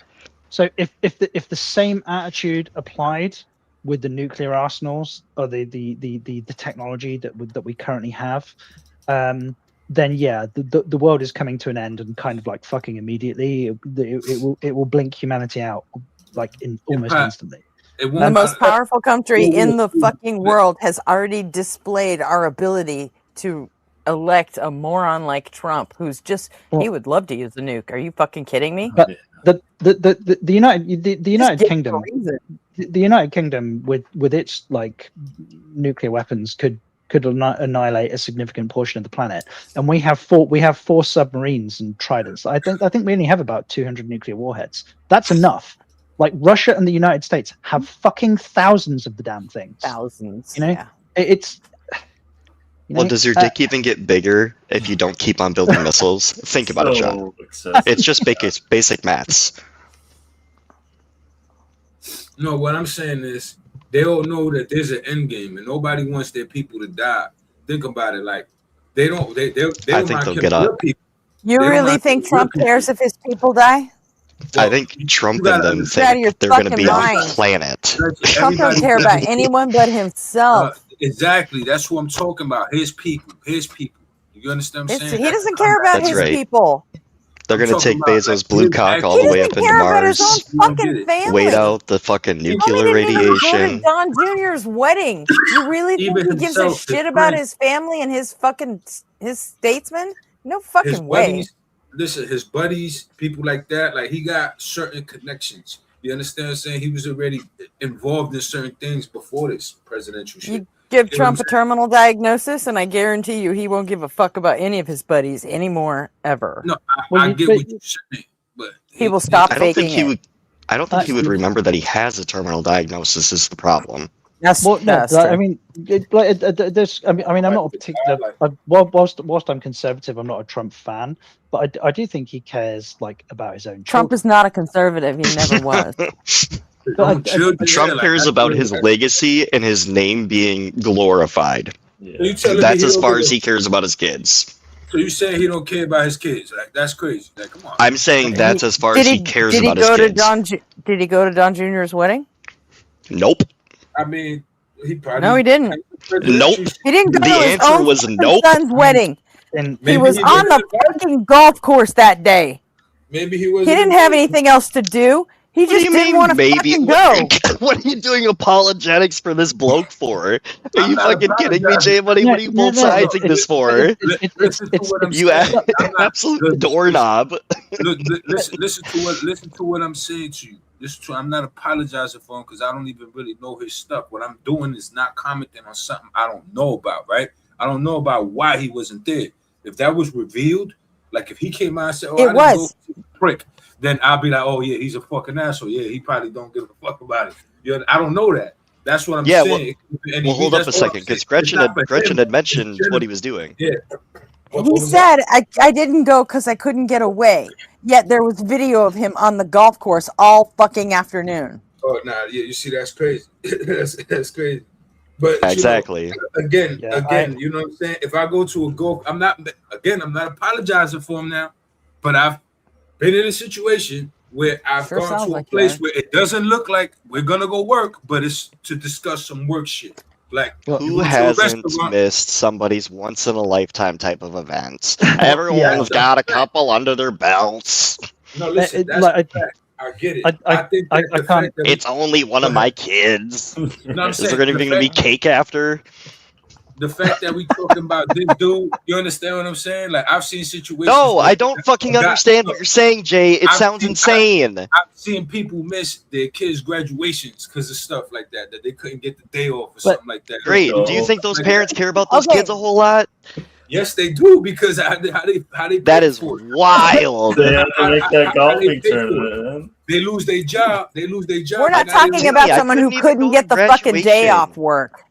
Speaker 10: So if the same attitude applied with the nuclear arsenals or the technology that we currently have, then yeah, the world is coming to an end and kind of like fucking immediately. It will blink humanity out like in almost instantly.
Speaker 4: The most powerful country in the fucking world has already displayed our ability to elect a moron like Trump, who's just he would love to use the nuke. Are you fucking kidding me?
Speaker 10: But the United Kingdom, the United Kingdom with its like nuclear weapons could annihilate a significant portion of the planet, and we have 4 submarines and tridents. I think we only have about 200 nuclear warheads. That's enough. Like, Russia and the United States have fucking thousands of the damn things.
Speaker 4: Thousands.
Speaker 10: You know,
Speaker 4: yeah.
Speaker 10: It's. You know,
Speaker 14: well, does your dick even get bigger if you don't keep on building missiles? Think about it, John. It's just basic maths.
Speaker 17: No, what I'm saying is they all know that there's an end game and nobody wants their people to die. Think about it, like they don't. They
Speaker 14: I think they'll get up.
Speaker 4: You really think Trump cares if his people die?
Speaker 14: I think Trump and them think they're going to be on the planet.
Speaker 4: Trump don't care about anyone but himself.
Speaker 17: Exactly. That's what I'm talking about. His people. You understand what I'm saying?
Speaker 4: He doesn't care about his people.
Speaker 14: They're going to take Bezos' blue cock all the way up into Mars. Wait out the fucking nuclear radiation.
Speaker 4: Don Jr.'s wedding. You really think he gives a shit about his family and his statesmen? No fucking way.
Speaker 17: Listen, his buddies, people like that, like he got certain connections. You understand what I'm saying? He was already involved in certain things before this presidential shit.
Speaker 4: You give Trump a terminal diagnosis, and I guarantee you he won't give a fuck about any of his buddies anymore, ever.
Speaker 17: No, I get what you're saying, but
Speaker 4: he will stop faking it.
Speaker 14: I don't think he would remember that he has a terminal diagnosis is the problem.
Speaker 10: I mean, there's. I mean, I'm not a particular. Whilst I'm conservative, I'm not a Trump fan, but I do think he cares like about his own.
Speaker 4: Trump is not a conservative. He never was.
Speaker 14: Trump cares about his legacy and his name being glorified. Yeah. That's as far as he cares about his kids.
Speaker 17: So you saying he don't care about his kids? Like, that's crazy. Like, come on.
Speaker 14: I'm saying that's as far as he cares about his kids.
Speaker 4: Did he go to Don Jr.'s wedding?
Speaker 14: Nope.
Speaker 17: I mean, he probably.
Speaker 4: No, he didn't.
Speaker 14: Nope.
Speaker 4: He didn't go
Speaker 14: The
Speaker 4: to his
Speaker 14: answer
Speaker 4: own
Speaker 14: was
Speaker 4: fucking
Speaker 14: nope.
Speaker 4: son's wedding.
Speaker 10: And
Speaker 4: He
Speaker 17: Maybe
Speaker 4: was
Speaker 17: he
Speaker 4: on
Speaker 17: wasn't
Speaker 4: the fucking golf course that day.
Speaker 17: Maybe he
Speaker 4: He
Speaker 17: wasn't.
Speaker 4: didn't have anything else to do. He
Speaker 14: What do
Speaker 4: just
Speaker 14: you
Speaker 4: didn't
Speaker 14: mean,
Speaker 4: want to
Speaker 14: maybe?
Speaker 4: fucking go.
Speaker 14: What are you doing apologetics for this bloke for? Are
Speaker 17: I'm
Speaker 14: you
Speaker 17: not
Speaker 14: fucking kidding me,
Speaker 17: apologizing.
Speaker 14: Jay Money? What are you both siding this for?
Speaker 17: Listen to what I'm
Speaker 14: You
Speaker 17: saying. I'm not-
Speaker 14: absolute
Speaker 17: look,
Speaker 14: doorknob.
Speaker 17: Look, listen to what I'm saying to you. I'm not apologizing for him because I don't even really know his stuff. What I'm doing is not commenting on something I don't know about, right? I don't know about why he wasn't there. If that was revealed, like if he came out and said, "Oh, I didn't go to the prick," then I'll be like, "Oh yeah, he's a fucking asshole. Yeah, he probably don't give a fuck about it." You know, I don't know that. That's what I'm
Speaker 14: Yeah,
Speaker 17: saying.
Speaker 14: well, hold up a second, because Gretchen had mentioned what he was doing.
Speaker 17: Yeah.
Speaker 4: He said, I didn't go because I couldn't get away. Yet there was video of him on the golf course all fucking afternoon.
Speaker 17: Oh, nah, yeah, you see, that's crazy. that's crazy. But
Speaker 14: Exactly.
Speaker 17: you know, again, you know what I'm saying? If I go to a golf, I'm not apologizing for him now, but I've been in a situation where I've gone to a place where it doesn't look like we're gonna go work, but it's to discuss some work shit. Like
Speaker 14: Who hasn't missed somebody's once in a lifetime type of event? Everyone's got a couple under their belts.
Speaker 17: No, listen, that's a fact. I get it. I think that the fact that
Speaker 14: It's only one of my kids.
Speaker 17: No, I'm
Speaker 14: Is
Speaker 17: saying
Speaker 14: there anything to be cake after?
Speaker 17: the fact that we talking about this dude, you understand what I'm saying? Like I've seen situations.
Speaker 14: No,
Speaker 17: where
Speaker 14: I don't fucking understand what you're saying, Jay. It sounds insane.
Speaker 17: I've seen people miss their kids' graduations because of stuff like that they couldn't get the day off or something like that.
Speaker 14: Great. Do you think those parents care about those kids a whole lot?
Speaker 17: Yes, they do because how they
Speaker 14: that is wild.
Speaker 16: They have to make that golfing tournament.
Speaker 17: They lose their job.
Speaker 4: We're not talking about someone who couldn't get the fucking day off work.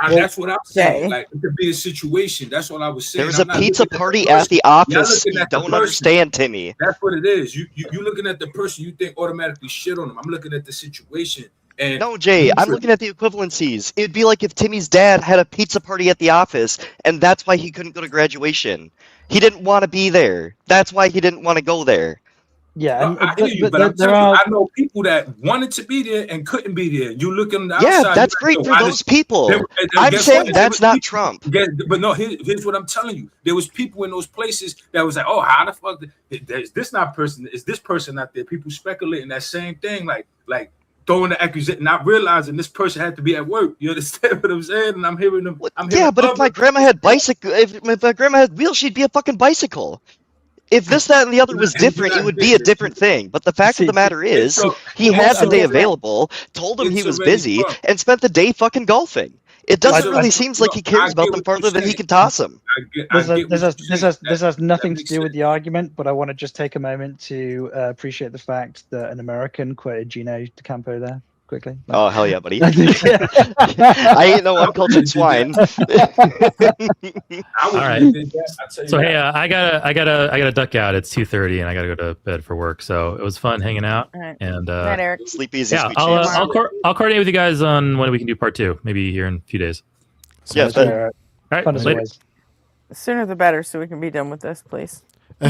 Speaker 17: That's what I'm saying. Like it could be a situation. That's what I was saying.
Speaker 14: There was a pizza party at the office. You don't understand, Timmy.
Speaker 17: That's what it is. You looking at the person, you think automatically shit on them. I'm looking at the situation. And
Speaker 14: no, Jay, I'm looking at the equivalencies. It'd be like if Timmy's dad had a pizza party at the office, and that's why he couldn't go to graduation. He didn't want to be there. That's why he didn't want to go there.
Speaker 10: Yeah,
Speaker 17: I hear you, but I'm telling you, I know people that wanted to be there and couldn't be there. You look on the outside.
Speaker 14: Yeah, that's great for those people. I'm saying that's not Trump.
Speaker 17: But no, here's what I'm telling you. There was people in those places that was like, oh, how the fuck is this not person? Is this person not there? People speculating that same thing, like throwing the accusation, not realizing this person had to be at work. You understand what I'm saying? And I'm hearing them.
Speaker 14: Yeah, but if my grandma had if my grandma had wheels, she'd be a fucking bicycle. If this, that, and the other was different, it would be a different thing. But the fact of the matter is, he had the day available, told him he was busy, and spent the day fucking golfing. It doesn't really seem like he cares about them further than he can toss them.
Speaker 10: This has nothing to do with the argument, but I want to just take a moment to appreciate the fact that an American quoted Gino D'Acampo there quickly.
Speaker 14: Oh hell yeah, buddy! I ain't no uncultured swine.
Speaker 9: All right. So hey, I gotta duck out. It's 2:30, and I gotta go to bed for work. So it was fun hanging out.
Speaker 4: All right.
Speaker 9: And
Speaker 4: Night, Eric.
Speaker 14: Sleep easy.
Speaker 9: Yeah, I'll coordinate with you guys on when we can do part 2. Maybe here in a few days.
Speaker 14: Yeah.
Speaker 9: All right.
Speaker 10: Fun as
Speaker 9: Later.
Speaker 10: always.
Speaker 4: The sooner the better, so we can be done with this, please.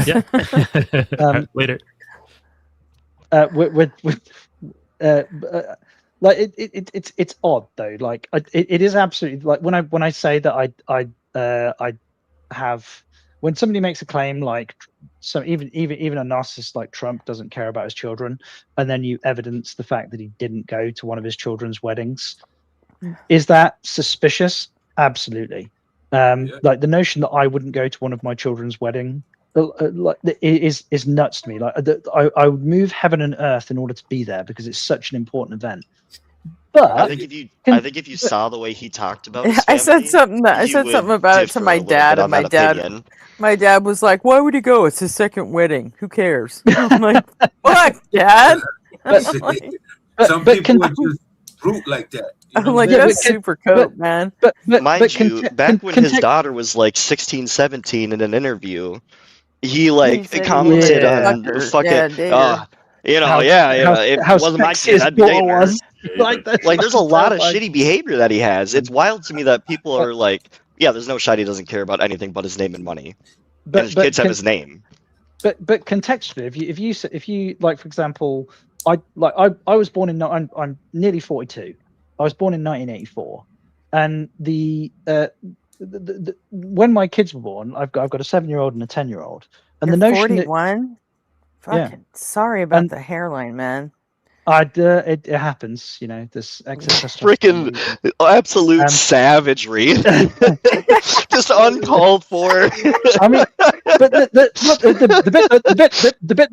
Speaker 9: Yeah. All right, later.
Speaker 10: Like it's odd though. Like it is absolutely like when I say that I have when somebody makes a claim like even a narcissist like Trump doesn't care about his children, and then you evidence the fact that he didn't go to one of his children's weddings. Is that suspicious? Absolutely. Like the notion that I wouldn't go to one of my children's wedding like is nuts to me. Like I would move heaven and earth in order to be there because it's such an important event. But
Speaker 14: I think if you saw the way he talked about his
Speaker 4: I said
Speaker 14: family,
Speaker 4: something about it to my dad, and my dad was like, "Why would he go? It's his second wedding. Who cares?" I'm like, "What, Dad?"
Speaker 17: Some people are just brute like that.
Speaker 4: I'm like, that's super coat, man.
Speaker 14: Mind you, back when his daughter was like 16, 17 in an interview, he like commented on fucking, if it wasn't my kid, I'd be dating her. Like there's a lot of shitty behavior that he has. It's wild to me that people are like, yeah, there's no shot he doesn't care about anything but his name and money. And his kids have his name.
Speaker 10: But contextually, if you like, for example, I was born in I'm nearly 42. I was born in 1984, and when my kids were born, I've got a 7-year-old and a 10-year-old, and
Speaker 4: You're
Speaker 10: the notion
Speaker 4: 41.
Speaker 10: Yeah.
Speaker 4: Fucking sorry about
Speaker 10: And-
Speaker 4: the hairline, man.
Speaker 10: it happens, this excess testosterone.
Speaker 14: Freaking absolute savagery. Just uncalled for.
Speaker 10: I mean, but the bit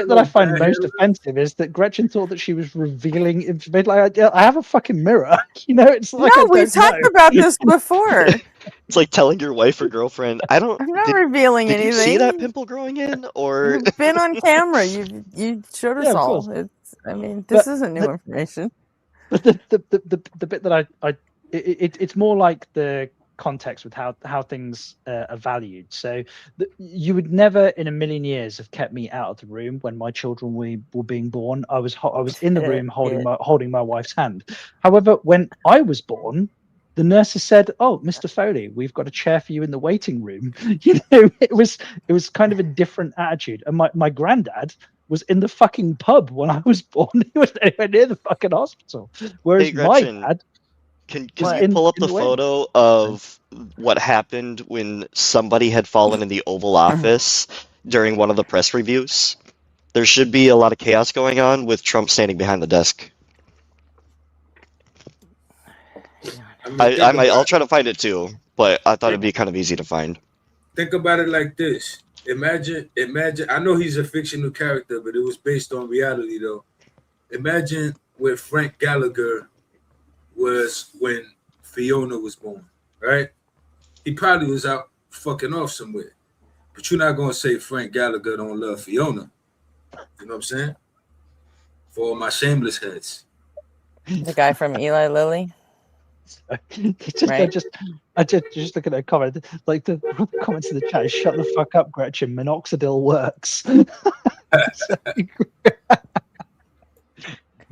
Speaker 10: that I find most offensive is that Gretchen thought that she was revealing information. Like, I have a fucking mirror. It's like
Speaker 4: No,
Speaker 10: I
Speaker 4: we've
Speaker 10: don't
Speaker 4: talked
Speaker 10: know.
Speaker 4: about this before.
Speaker 14: It's like telling your wife or girlfriend,
Speaker 4: I'm not revealing
Speaker 14: did
Speaker 4: anything.
Speaker 14: you see that pimple growing in? Or
Speaker 4: You've been on camera. You showed us
Speaker 10: Yeah, of
Speaker 4: all.
Speaker 10: course.
Speaker 4: This
Speaker 10: But
Speaker 4: isn't new information.
Speaker 10: But the bit that it's more like the context with how things are valued. So you would never in a million years have kept me out of the room when my children were being born. I was in the room holding my wife's hand. However, when I was born, the nurses said, "Oh, Mr. Foley, we've got a chair for you in the waiting room." It was kind of a different attitude. And my granddad was in the fucking pub when I was born. He was anywhere near the fucking hospital. Whereas
Speaker 14: Hey, Gretchen,
Speaker 10: my dad,
Speaker 14: can
Speaker 10: was
Speaker 14: you pull up
Speaker 10: in
Speaker 14: the
Speaker 10: the way.
Speaker 14: photo of what happened when somebody had fallen in the Oval Office during one of the press reviews? There should be a lot of chaos going on with Trump standing behind the desk. I'll try to find it too, but I thought it'd be kind of easy to find.
Speaker 17: Think about it like this. Imagine. I know he's a fictional character, but it was based on reality, though. Imagine where Frank Gallagher was when Fiona was born, right? He probably was out fucking off somewhere. But you're not gonna say Frank Gallagher don't love Fiona. You know what I'm saying? For all my shameless heads.
Speaker 4: The guy from Eli Lilly.
Speaker 10: I just look at that comment. Like the comments in the chat, shut the fuck up, Gretchen. Minoxidil works.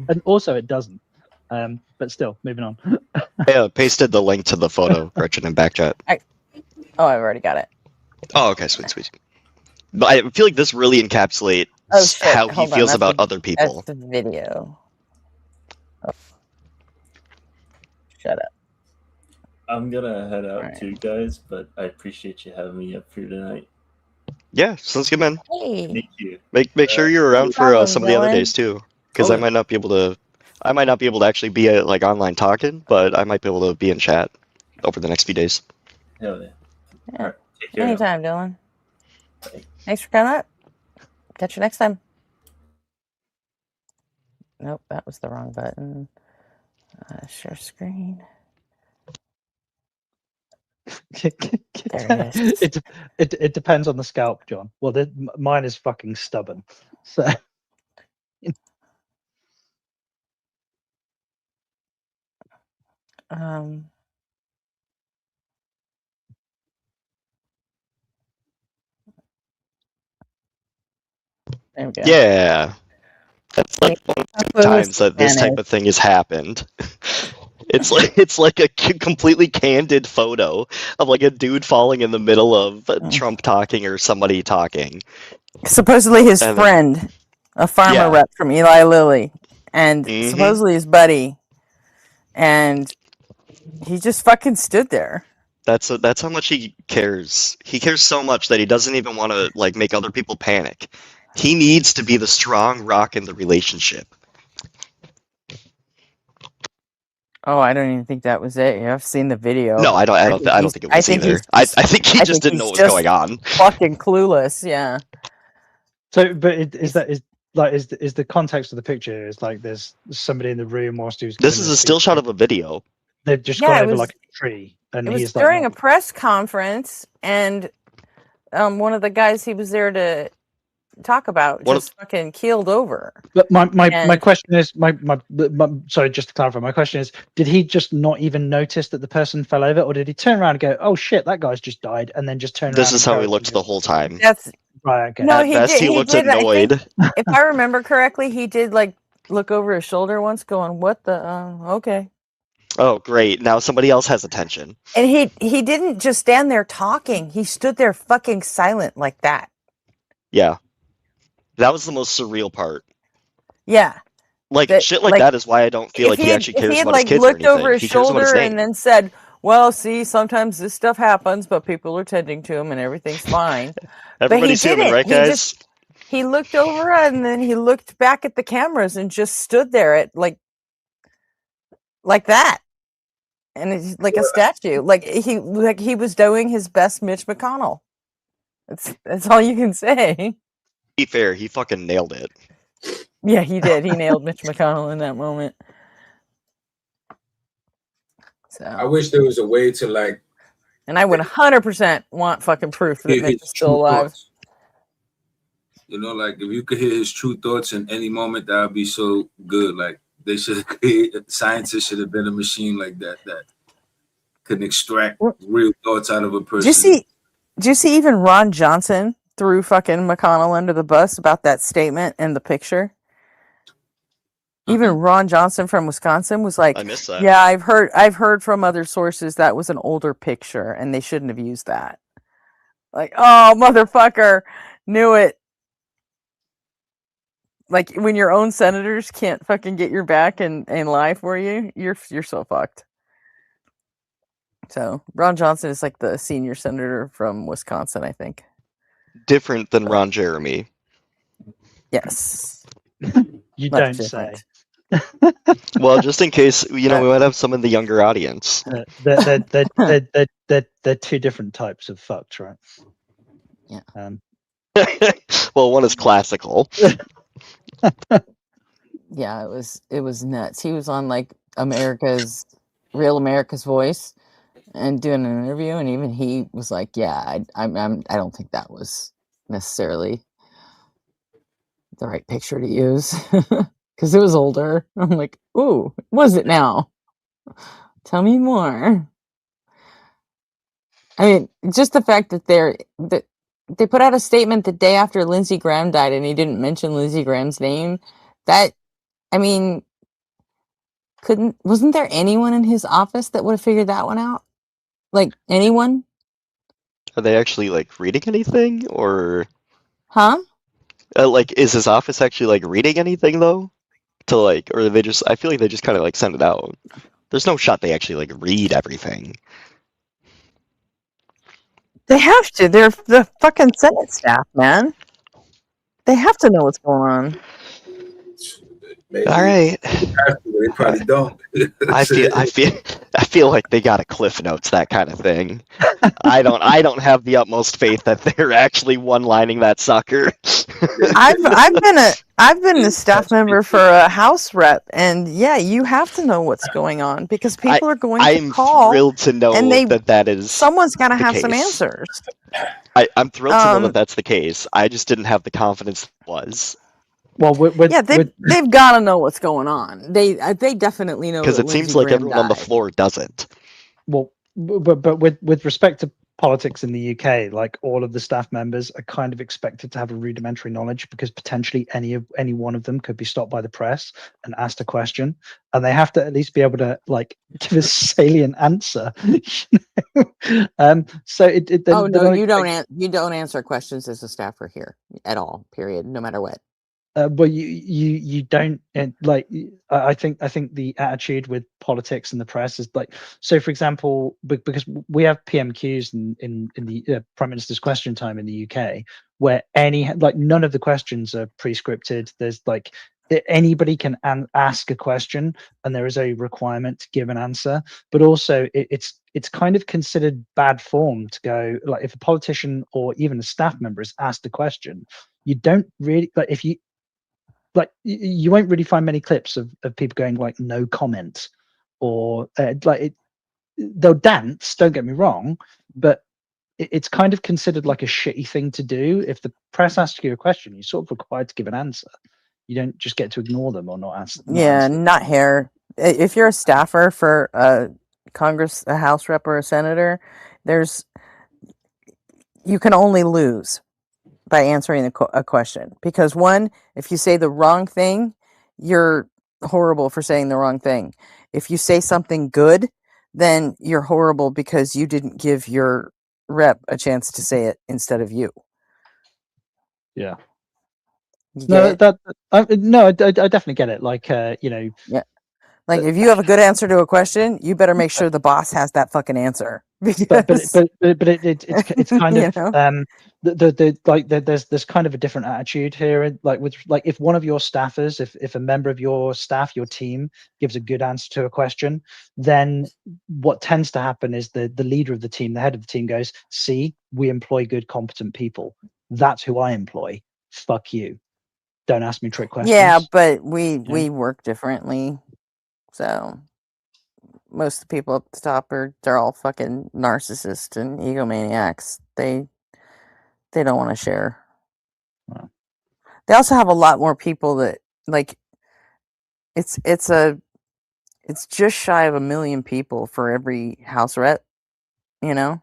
Speaker 10: And also it doesn't. But still, moving on.
Speaker 14: Yeah, pasted the link to the photo, Gretchen, in Backchat.
Speaker 4: I've already got it.
Speaker 14: Oh, okay, sweet. But I feel like this really encapsulates how he
Speaker 4: Hold on,
Speaker 14: feels
Speaker 4: that's
Speaker 14: about
Speaker 4: the-
Speaker 14: other people.
Speaker 4: That's the video. Oh. Shut up.
Speaker 16: I'm gonna head out too, guys, but I appreciate you having me up here tonight.
Speaker 14: Yeah, sounds good, man.
Speaker 4: Hey.
Speaker 16: Thank you.
Speaker 14: Make sure you're around for
Speaker 4: problem,
Speaker 14: some of the other
Speaker 4: Dylan.
Speaker 14: days too, because
Speaker 16: Oh,
Speaker 14: I might not be able to actually be like online talking, but I might be able to be in chat over the next few days.
Speaker 16: Hell yeah.
Speaker 4: Yeah.
Speaker 16: All right, take care.
Speaker 4: Anytime, Dylan. Thanks for coming up. Catch you next time. Nope, that was the wrong button. Share screen.
Speaker 10: It depends on the scalp, John. Well, mine is fucking stubborn. So
Speaker 4: There we go.
Speaker 14: Yeah, that's like one of the
Speaker 4: Upload
Speaker 14: times that this
Speaker 4: Spanish.
Speaker 14: type of thing has happened. It's like a completely candid photo of like a dude falling in the middle of Trump talking or somebody talking.
Speaker 4: Supposedly his
Speaker 14: And-
Speaker 4: friend, a farmer
Speaker 14: Yeah.
Speaker 4: rep from Eli Lilly, and
Speaker 14: Mhm.
Speaker 4: supposedly his buddy, and he just fucking stood there.
Speaker 14: That's how much he cares. He cares so much that he doesn't even want to like make other people panic. He needs to be the strong rock in the relationship.
Speaker 4: Oh, I don't even think that was it. I've seen the video.
Speaker 14: No, I don't think it was either. I think he just didn't know what was going on.
Speaker 4: Fucking clueless, yeah.
Speaker 10: So, but is the context of the picture is like there's somebody in the room whilst he was.
Speaker 14: This
Speaker 10: giving
Speaker 14: is
Speaker 10: the
Speaker 14: a still
Speaker 10: speech.
Speaker 14: shot of a video.
Speaker 10: They've just
Speaker 4: Yeah,
Speaker 10: gone
Speaker 4: it
Speaker 10: over
Speaker 4: was-
Speaker 10: like a tree, and
Speaker 4: It was
Speaker 10: he's
Speaker 4: during
Speaker 10: like,
Speaker 4: a press conference, and one of the guys he was there to talk about
Speaker 14: One of-
Speaker 4: just fucking keeled over.
Speaker 10: But my
Speaker 4: And-
Speaker 10: question is sorry, just to clarify, my question is, did he just not even notice that the person fell over, or did he turn around and go, "Oh shit, that guy's just died," and then just turn around?
Speaker 14: This is how he
Speaker 10: carry
Speaker 14: looked
Speaker 10: on?
Speaker 14: the whole time.
Speaker 4: That's
Speaker 10: Right. Okay.
Speaker 4: no,
Speaker 14: At
Speaker 4: he
Speaker 14: best,
Speaker 4: did.
Speaker 14: he looked
Speaker 4: did, I think,
Speaker 14: annoyed.
Speaker 4: if I remember correctly, he did like look over his shoulder once, going, "What the? Okay."
Speaker 14: Oh, great! Now somebody else has attention.
Speaker 4: And he didn't just stand there talking. He stood there fucking silent like that.
Speaker 14: Yeah, that was the most surreal part.
Speaker 4: Yeah.
Speaker 14: Like
Speaker 4: that,
Speaker 14: shit like
Speaker 4: like,
Speaker 14: that is why I don't feel like he actually
Speaker 4: if he
Speaker 14: cares
Speaker 4: had
Speaker 14: about his
Speaker 4: like
Speaker 14: kids or
Speaker 4: looked over
Speaker 14: anything.
Speaker 4: his
Speaker 14: He cares about his
Speaker 4: shoulder
Speaker 14: name.
Speaker 4: and then said, "Well, see, sometimes this stuff happens, but people are tending to him and everything's fine." But he
Speaker 14: Everybody's human,
Speaker 4: didn't.
Speaker 14: right, guys?
Speaker 4: He looked over and then he looked back at the cameras and just stood there at like that. And it's like a statue. Like he was doing his best Mitch McConnell. That's all you can say.
Speaker 14: Be fair, he fucking nailed it.
Speaker 4: Yeah, he did. He nailed Mitch McConnell in that moment. So
Speaker 17: I wish there was a way to like.
Speaker 4: And I would 100% want fucking proof that
Speaker 17: hear
Speaker 4: Mitch
Speaker 17: his
Speaker 4: is still
Speaker 17: true
Speaker 4: alive.
Speaker 17: thoughts. You know, like if you could hear his true thoughts in any moment, that would be so good. Like they should have, scientists should have been a machine like that can extract real thoughts out of a person.
Speaker 4: Did you see even Ron Johnson threw fucking McConnell under the bus about that statement and the picture? Even Ron Johnson from Wisconsin was like,
Speaker 14: I missed that.
Speaker 4: "Yeah, I've heard from other sources that was an older picture and they shouldn't have used that." Like, oh, motherfucker, knew it. Like when your own senators can't fucking get your back and lie for you, you're so fucked. So Ron Johnson is like the senior senator from Wisconsin, I think.
Speaker 14: Different than Ron Jeremy.
Speaker 4: Yes.
Speaker 10: You
Speaker 4: Much
Speaker 10: don't
Speaker 4: different.
Speaker 10: say.
Speaker 14: Well, just in case, we might have some in the younger audience.
Speaker 10: They're two different types of fucked, right?
Speaker 4: Yeah.
Speaker 14: Well, one is classical.
Speaker 4: Yeah, it was nuts. He was on like Real America's Voice and doing an interview, and even he was like, "Yeah, I don't think that was necessarily the right picture to use because it was older." I'm like, "Ooh, was it now? Tell me more." I mean, just the fact that they put out a statement the day after Lindsey Graham died, and he didn't mention Lindsey Graham's name. That, I mean, wasn't there anyone in his office that would have figured that one out? Like anyone?
Speaker 14: Are they actually like reading anything, or
Speaker 4: Huh?
Speaker 14: like is his office actually like reading anything though? To like, or they just? I feel like they just kind of like send it out. There's no shot they actually like read everything.
Speaker 4: They have to. They're the fucking Senate staff, man. They have to know what's going on.
Speaker 17: Maybe
Speaker 14: All right.
Speaker 17: they probably don't.
Speaker 14: I feel like they got a Cliff Notes, that kind of thing. I don't have the utmost faith that they're actually one-lining that sucker.
Speaker 4: I've been a staff member for a House rep, and yeah, you have to know what's going on because people are going to call.
Speaker 14: I'm thrilled to know that is.
Speaker 4: Someone's got to have some
Speaker 14: case.
Speaker 4: answers.
Speaker 14: I'm thrilled to know that that's the case. I just didn't have the confidence it was.
Speaker 10: Well,
Speaker 4: they've got to know what's going on. They definitely know,
Speaker 14: because it seems like everyone on the floor doesn't.
Speaker 10: Well, but with respect to politics in the UK, like all of the staff members are kind of expected to have a rudimentary knowledge because potentially any one of them could be stopped by the press and asked a question, and they have to at least be able to like give a salient answer. So
Speaker 4: you don't answer questions as a staffer here at all. Period. No matter what.
Speaker 10: Well, you don't like. I think the attitude with politics and the press is like. So, for example, because we have PMQs in the Prime Minister's Question Time in the UK, where none of the questions are pre-scripted. There's like anybody can ask a question, and there is a requirement to give an answer. But also, it's kind of considered bad form to go like if a politician or even a staff member is asked a question, you don't really you won't really find many clips of people going like no comment or they'll dance, don't get me wrong, but it's kind of considered like a shitty thing to do. If the press asks you a question, you're sort of required to give an answer. You don't just get to ignore them or not ask.
Speaker 4: Not here. If you're a staffer for a Congress, a House rep or a senator, you can only lose by answering a question, because one, if you say the wrong thing, you're horrible for saying the wrong thing. If you say something good, then you're horrible because you didn't give your rep a chance to say it instead of you.
Speaker 10: Yeah.
Speaker 4: You
Speaker 10: No,
Speaker 4: get it?
Speaker 10: no, I definitely get it. Like,
Speaker 4: Yeah. Like if you have a good answer to a question, you better make sure the boss has that fucking answer because
Speaker 10: it's kind
Speaker 4: you
Speaker 10: of
Speaker 4: know.
Speaker 10: there's kind of a different attitude here. Like with like if one of your staffers, if a member of your staff, your team gives a good answer to a question, then what tends to happen is the leader of the team, the head of the team goes, "See, we employ good, competent people. That's who I employ. Fuck you. Don't ask me trick
Speaker 4: Yeah,
Speaker 10: questions."
Speaker 4: but we
Speaker 10: Yeah.
Speaker 4: work differently. So most of the people at the top they're all fucking narcissists and egomaniacs. They don't want to share.
Speaker 10: Wow.
Speaker 4: They also have a lot more people that like it's just shy of 1 million people for every House rep, you know?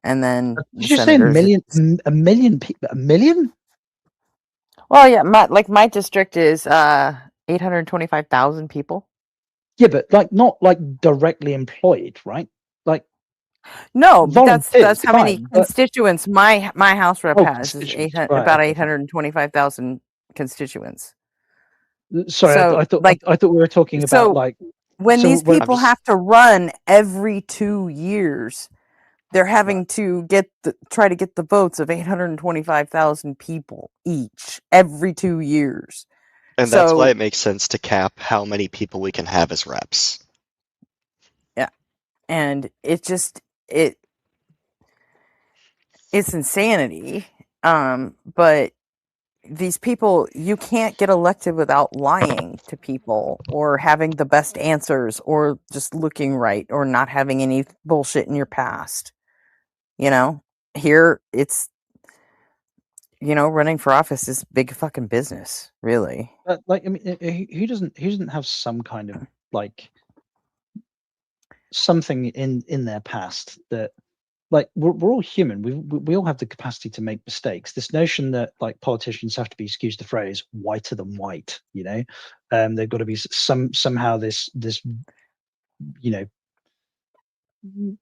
Speaker 4: And then the
Speaker 10: Did you say a
Speaker 4: senators
Speaker 10: million?
Speaker 4: it's
Speaker 10: A million people? A million?
Speaker 4: well, yeah, my district is 825,000 people.
Speaker 10: Yeah, but like not like directly employed, right? Like
Speaker 4: No, but
Speaker 10: volunteers,
Speaker 4: that's how many
Speaker 10: fine, but
Speaker 4: constituents my House rep
Speaker 10: oh,
Speaker 4: has is
Speaker 10: constituents, right?
Speaker 4: about
Speaker 10: Okay, fine.
Speaker 4: 825,000 constituents.
Speaker 10: Sorry,
Speaker 4: So,
Speaker 10: I thought we were talking about
Speaker 4: so
Speaker 10: like
Speaker 4: when
Speaker 10: so
Speaker 4: these
Speaker 10: when
Speaker 4: people have to run every 2 years, they're having to try to get the votes of 825,000 people each every 2 years.
Speaker 14: And that's why
Speaker 4: So,
Speaker 14: it makes sense to cap how many people we can have as reps.
Speaker 4: yeah. And it's insanity. But these people, you can't get elected without lying to people or having the best answers or just looking right or not having any bullshit in your past. You know, here it's, running for office is big fucking business, really.
Speaker 10: like I mean, who doesn't have some kind of like something in their past that like we're all human. We all have the capacity to make mistakes. This notion that like politicians have to be, excuse the phrase, whiter than white. They've got to be somehow this you know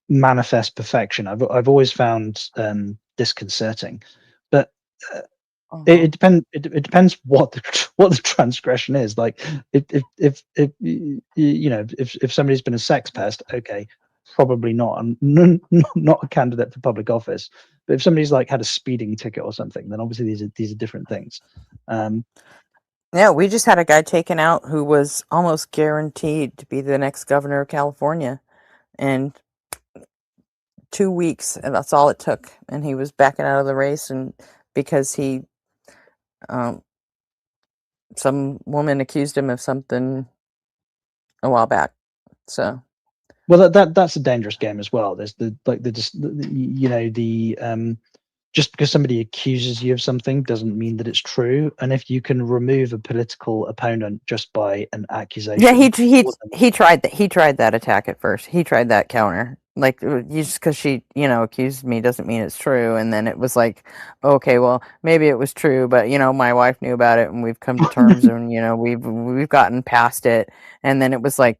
Speaker 10: manifest perfection. I've always found disconcerting, but it depends. It depends what what the transgression is. Like if if somebody's been a sex pest, okay, probably not. Not a candidate for public office. But if somebody's like had a speeding ticket or something, then obviously these are different things.
Speaker 4: Yeah, we just had a guy taken out who was almost guaranteed to be the next governor of California. And 2 weeks, and that's all it took. And he was backing out of the race, and because some woman accused him of something a while back. So,
Speaker 10: well, that's a dangerous game as well. There's just because somebody accuses you of something doesn't mean that it's true. And if you can remove a political opponent just by an accusation,
Speaker 4: yeah, he tried that. He tried that attack at first. He tried that counter. Like, just because she, accused me doesn't mean it's true. And then it was like, okay, well, maybe it was true, but my wife knew about it, and we've come to terms, and we've gotten past it. And then it was like,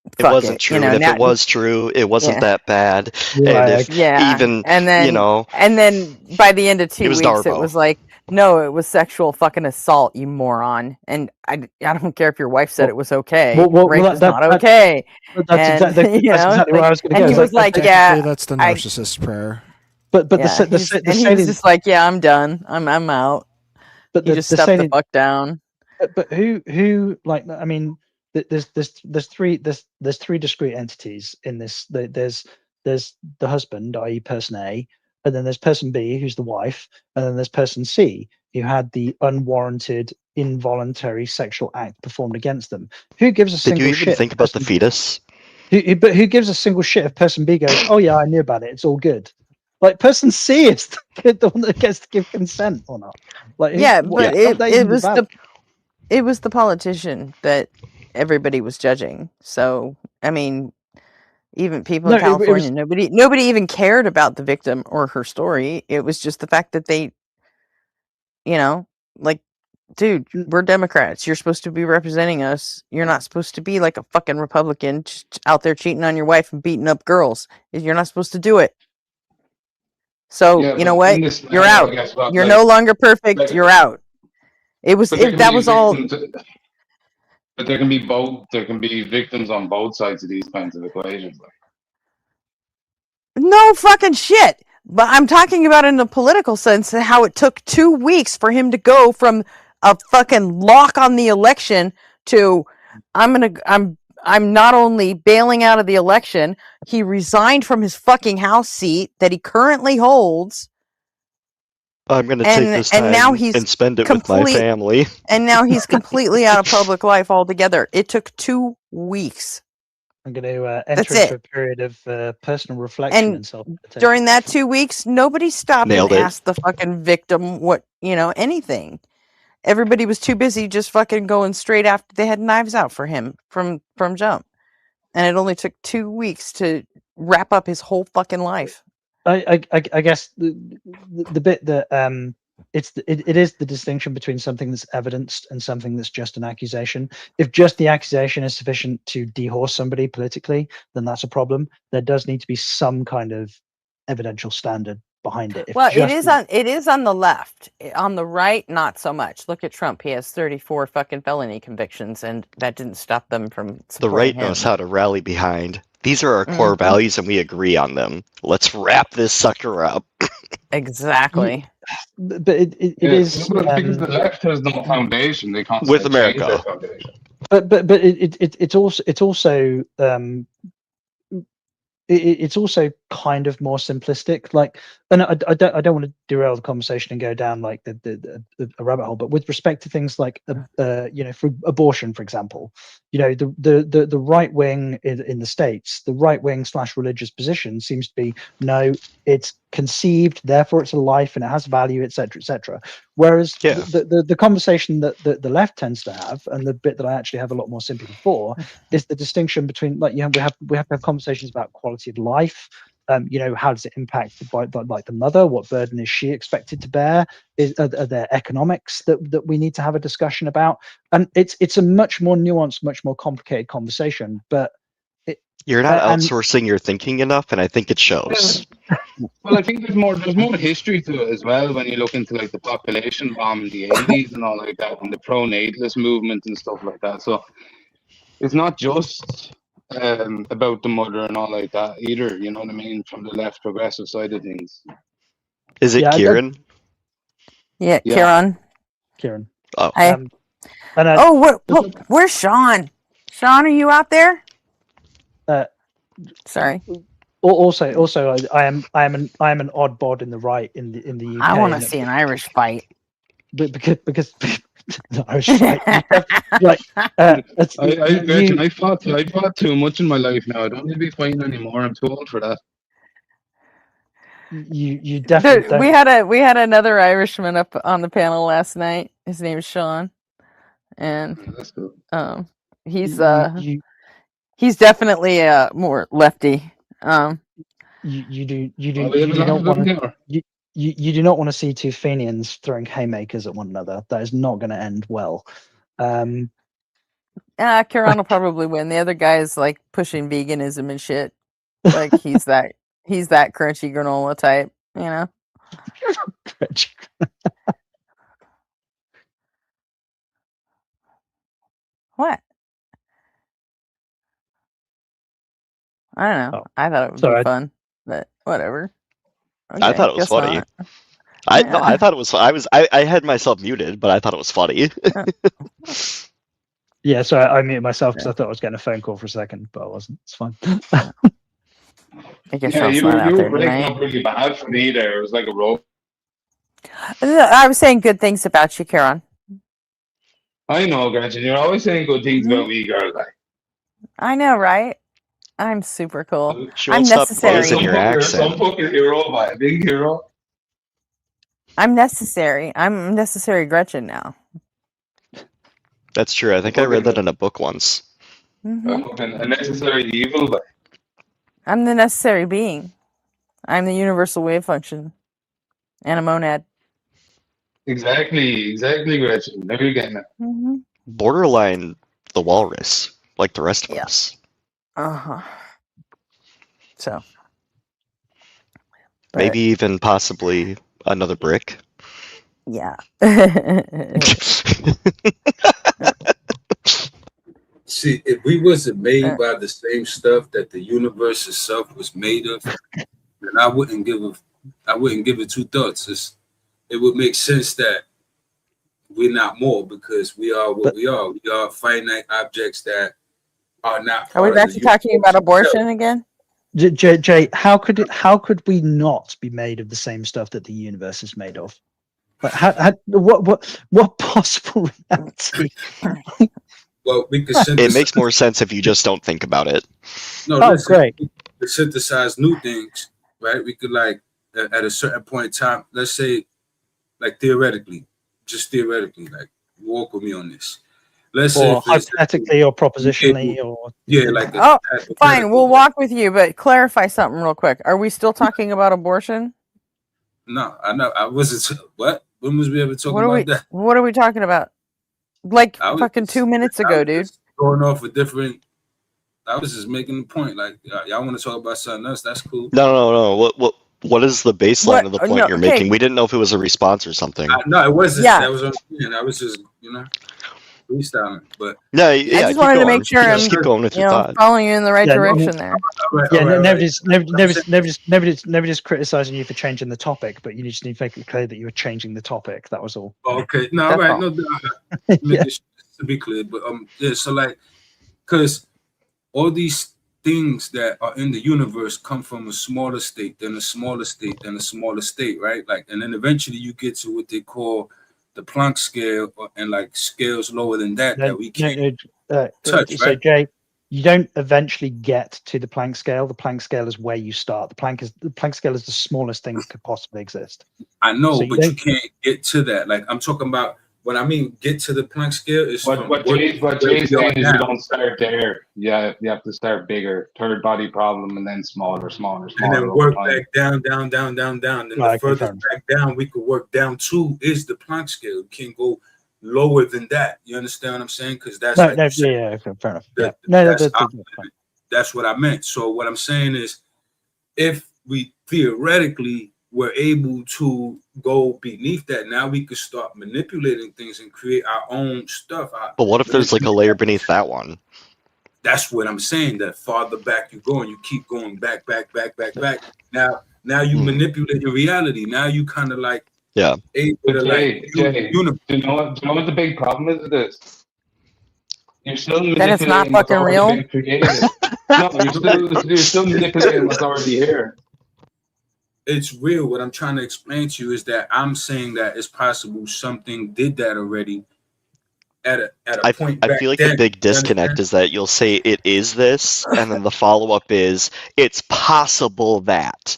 Speaker 14: It
Speaker 4: fuck
Speaker 14: wasn't
Speaker 4: it,
Speaker 14: true, and if
Speaker 4: now,
Speaker 14: it was true, it wasn't
Speaker 4: yeah.
Speaker 14: that bad. And
Speaker 10: Right.
Speaker 14: if
Speaker 4: Yeah,
Speaker 14: even,
Speaker 4: and then by the end of
Speaker 14: he
Speaker 4: 2
Speaker 14: was
Speaker 4: weeks, it
Speaker 14: Darbo.
Speaker 4: was like, no, it was sexual fucking assault, you moron. And I don't care if your wife said it was okay. Rape is not okay.
Speaker 10: that's
Speaker 4: And
Speaker 10: exactly where I was going to
Speaker 4: and
Speaker 10: go.
Speaker 4: he
Speaker 10: It's
Speaker 4: was like,
Speaker 3: Technically,
Speaker 4: yeah,
Speaker 3: that's the
Speaker 4: I
Speaker 3: narcissist prayer.
Speaker 10: but
Speaker 4: yeah, and he was just like, yeah, I'm done. I'm out.
Speaker 10: But
Speaker 4: He just stepped the fuck down.
Speaker 10: But who like I mean there's three discrete entities in this. There's the husband, i.e. person A, and then there's person B, who's the wife, and then there's person C, who had the unwarranted involuntary sexual act performed against them. Who gives a
Speaker 14: Did
Speaker 10: single
Speaker 14: you even
Speaker 10: shit?
Speaker 14: think about the fetus?
Speaker 10: But who gives a single shit if person B goes, oh yeah, I knew about it, it's all good. Like person C is the one that gets to give consent or not. Like
Speaker 4: Yeah, but
Speaker 10: it was
Speaker 4: it was the politician that everybody was judging. So, I mean, even people
Speaker 10: no,
Speaker 4: in
Speaker 10: it was
Speaker 4: California, nobody even cared about the victim or her story. It was just the fact that they, like, dude, we're Democrats. You're supposed to be representing us. You're not supposed to be like a fucking Republican out there cheating on your wife and beating up girls. You're not supposed to do it. So
Speaker 19: Yeah,
Speaker 4: you know
Speaker 19: but
Speaker 4: what?
Speaker 19: in this
Speaker 4: You're
Speaker 19: scenario, I
Speaker 4: out.
Speaker 19: guess, well,
Speaker 4: You're no longer perfect.
Speaker 19: like,
Speaker 4: You're out. It was
Speaker 19: but there
Speaker 4: if
Speaker 19: can
Speaker 4: that
Speaker 19: be
Speaker 4: was all.
Speaker 19: victims. But there can be both. There can be victims on both sides of these kinds of equations. Like,
Speaker 4: No fucking shit. But I'm talking about in the political sense how it took 2 weeks for him to go from a fucking lock on the election to I'm not only bailing out of the election, he resigned from his fucking House seat that he currently holds.
Speaker 14: I'm going to take this
Speaker 4: And now
Speaker 14: time
Speaker 4: he's
Speaker 14: and spend it with my family.
Speaker 4: and now he's completely out of public life altogether. It took 2 weeks.
Speaker 10: I'm going to
Speaker 4: That's
Speaker 10: enter into
Speaker 4: it.
Speaker 10: a period of personal reflection and
Speaker 4: And
Speaker 10: self-meditation.
Speaker 4: during that 2 weeks, nobody stopped
Speaker 14: Nailed
Speaker 4: and
Speaker 14: it.
Speaker 4: asked the fucking victim what, anything. Everybody was too busy just fucking going straight after. They had knives out for him from jump. And it only took 2 weeks to wrap up his whole fucking life.
Speaker 10: I guess the bit that it is the distinction between something that's evidenced and something that's just an accusation. If just the accusation is sufficient to dehorse somebody politically, then that's a problem. There does need to be some kind of evidential standard behind it. If
Speaker 4: Well,
Speaker 10: just
Speaker 4: it is on the left. On the right, not so much. Look at Trump. He has 34 fucking felony convictions, and that didn't stop them from
Speaker 14: The
Speaker 4: supporting
Speaker 14: right
Speaker 4: him.
Speaker 14: knows how to rally behind. These are our core values, and we agree on them. Let's wrap this sucker up.
Speaker 4: Exactly.
Speaker 10: But it is
Speaker 19: because the left has no foundation. They constantly
Speaker 14: With
Speaker 19: change
Speaker 14: America.
Speaker 19: their foundation.
Speaker 10: but it's also it's also kind of more simplistic. Like, and I don't want to derail the conversation and go down like the a rabbit hole. But with respect to things like for abortion, for example, the right wing in the States, the right wing / religious position seems to be no, it's conceived, therefore it's a life and it has value, etc., etc. Whereas the conversation that the left tends to have, and the bit that I actually have a lot more sympathy for, is the distinction between we have to have conversations about quality of life. How does it impact by the mother? What burden is she expected to bear? Are there economics that we need to have a discussion about? And it's a much more nuanced, much more complicated conversation. But
Speaker 14: You're not outsourcing your thinking enough, and I think it shows.
Speaker 19: Well, I think there's more history to it as well when you look into like the population bomb in the 80s and all like that, and the pro-natalist movement and stuff like that. So it's not just about the mother and all like that either. You know what I mean? From the left progressive side of things.
Speaker 14: Is it Kieran?
Speaker 4: Yeah,
Speaker 19: Yeah.
Speaker 10: Kieran.
Speaker 14: Oh.
Speaker 4: Where's Sean? Sean, are you out there? Sorry.
Speaker 10: Also, I am an odd bod in the right in the UK.
Speaker 4: I want to see an Irish fight.
Speaker 10: But because the Irish fight,
Speaker 19: Gretchen, I fought too much in my life now. I don't need to be fighting anymore. I'm too old for that.
Speaker 10: You definitely don't.
Speaker 4: We had another Irishman up on the panel last night. His name is Sean, and
Speaker 19: that's cool.
Speaker 4: he's definitely more lefty.
Speaker 10: You do not want to see two Fenians throwing haymakers at one another. That is not going to end well.
Speaker 4: Kieran will probably win. The other guy is like pushing veganism and shit. Like he's that crunchy granola type, What? I don't know. I thought it would be fun, but whatever.
Speaker 14: I thought it was funny. I thought it was. I had myself muted, but I thought it was funny.
Speaker 10: Yeah, so I muted myself because I thought I was getting a phone call for a second, but I wasn't. It's fine.
Speaker 4: I guess
Speaker 19: you were breaking up really bad for me there. It was like a rope.
Speaker 4: I was saying good things about you, Kieran.
Speaker 19: I know, Gretchen. You're always saying good things about me, girl.
Speaker 4: I know, right? I'm super cool.
Speaker 14: She
Speaker 4: I'm
Speaker 14: won't stop
Speaker 4: necessary.
Speaker 14: losing your accent.
Speaker 19: Some fucking hero by a big hero.
Speaker 4: I'm necessary. I'm necessary Gretchen now.
Speaker 14: That's true. I think I read that in a book once.
Speaker 19: A necessary evil. But
Speaker 4: I'm the necessary being. I'm the universal wave function. And a monad.
Speaker 19: Exactly, Gretchen. Never getting it.
Speaker 14: Borderline the walrus, like the rest of us.
Speaker 4: Uh-huh. So.
Speaker 14: Maybe even possibly another brick.
Speaker 4: Yeah.
Speaker 17: See, if we wasn't made by the same stuff that the universe itself was made of, then I wouldn't give it two thoughts. It would make sense that we're not more because we are what we are. We are finite objects that are not.
Speaker 4: Are we back to talking about abortion again?
Speaker 10: Jay, how could we not be made of the same stuff that the universe is made of? Like, what possible reality?
Speaker 17: Well, we could.
Speaker 14: It makes more sense if you just don't think about it.
Speaker 17: No, great. We could synthesize new things, right? We could like at a certain point in time. Let's say, like theoretically, like walk with me on this. Let's say
Speaker 10: hypothetically or propositionally or
Speaker 4: fine, we'll walk with you, but clarify something real quick. Are we still talking about abortion?
Speaker 17: No, I know I wasn't. What? When was we ever talking about that?
Speaker 4: What are we talking about? Like fucking 2 minutes ago, dude.
Speaker 17: Going off a different. I was just making the point. Like y'all want to talk about something else? That's cool.
Speaker 14: No. What is the baseline of the point you're making? We didn't know if it was a response or something.
Speaker 17: No, it wasn't. Yeah. That was what I'm saying. I was just freestyling, but
Speaker 4: I just wanted to make sure I'm
Speaker 14: keep going with your thought.
Speaker 4: Following you in the right direction there.
Speaker 10: Nobody's criticizing you for changing the topic, but you just need to make it clear that you were changing the topic. That was all.
Speaker 17: Okay, no, right, no, just to be clear, but so like, because all these things that are in the universe come from a smaller state, then a smaller state, then a smaller state, right? Like, and then eventually you get to what they call the Planck scale, and like scales lower than that that we can't touch.
Speaker 10: So
Speaker 17: right?
Speaker 10: Jay, you don't eventually get to the Planck scale. The Planck scale is where you start. The Planck scale is the smallest thing that could possibly exist.
Speaker 17: I know, so but you can't get to that. Like I'm talking about when I mean get to the Planck scale is
Speaker 19: what Jay's saying is you don't start there. Yeah, you have to start bigger, third body problem, and then smaller,
Speaker 17: and then work back down. Then the further back down we could work down to is the Planck scale. You can't go lower than that. You understand what I'm saying? Because that's
Speaker 10: fair enough.
Speaker 17: That's what I meant. So what I'm saying is, if we theoretically were able to go beneath that, now we could start manipulating things and create our own stuff.
Speaker 14: But what if there's like a layer beneath that one?
Speaker 17: That's what I'm saying. That farther back you go, and you keep going back. Now you manipulate your reality. Now you kind of like able to
Speaker 19: Jay, do you know what the big problem is with this? You're still manipulating
Speaker 4: it's not fucking real.
Speaker 19: No, you're still manipulating what's already here.
Speaker 17: It's real. What I'm trying to explain to you is that I'm saying that it's possible something did that already at a point.
Speaker 14: I feel like the big disconnect is that you'll say it is this, and then the follow-up is it's possible that.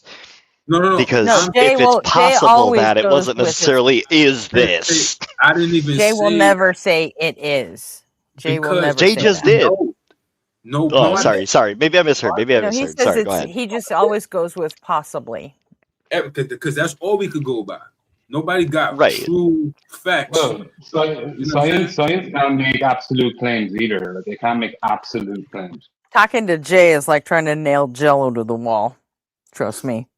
Speaker 17: No.
Speaker 14: Because if it's possible that, it wasn't necessarily is this.
Speaker 17: I didn't even.
Speaker 4: Jay will never say it is. Jay will never.
Speaker 14: Jay just did.
Speaker 17: No.
Speaker 14: Oh, sorry. Maybe I misheard. Sorry, go ahead.
Speaker 4: He just always goes with possibly.
Speaker 17: Because that's all we could go by. Nobody got true facts.
Speaker 19: Well, science can't make absolute claims either. Like, they can't make absolute claims.
Speaker 4: Talking to Jay is like trying to nail Jello to the wall. Trust me.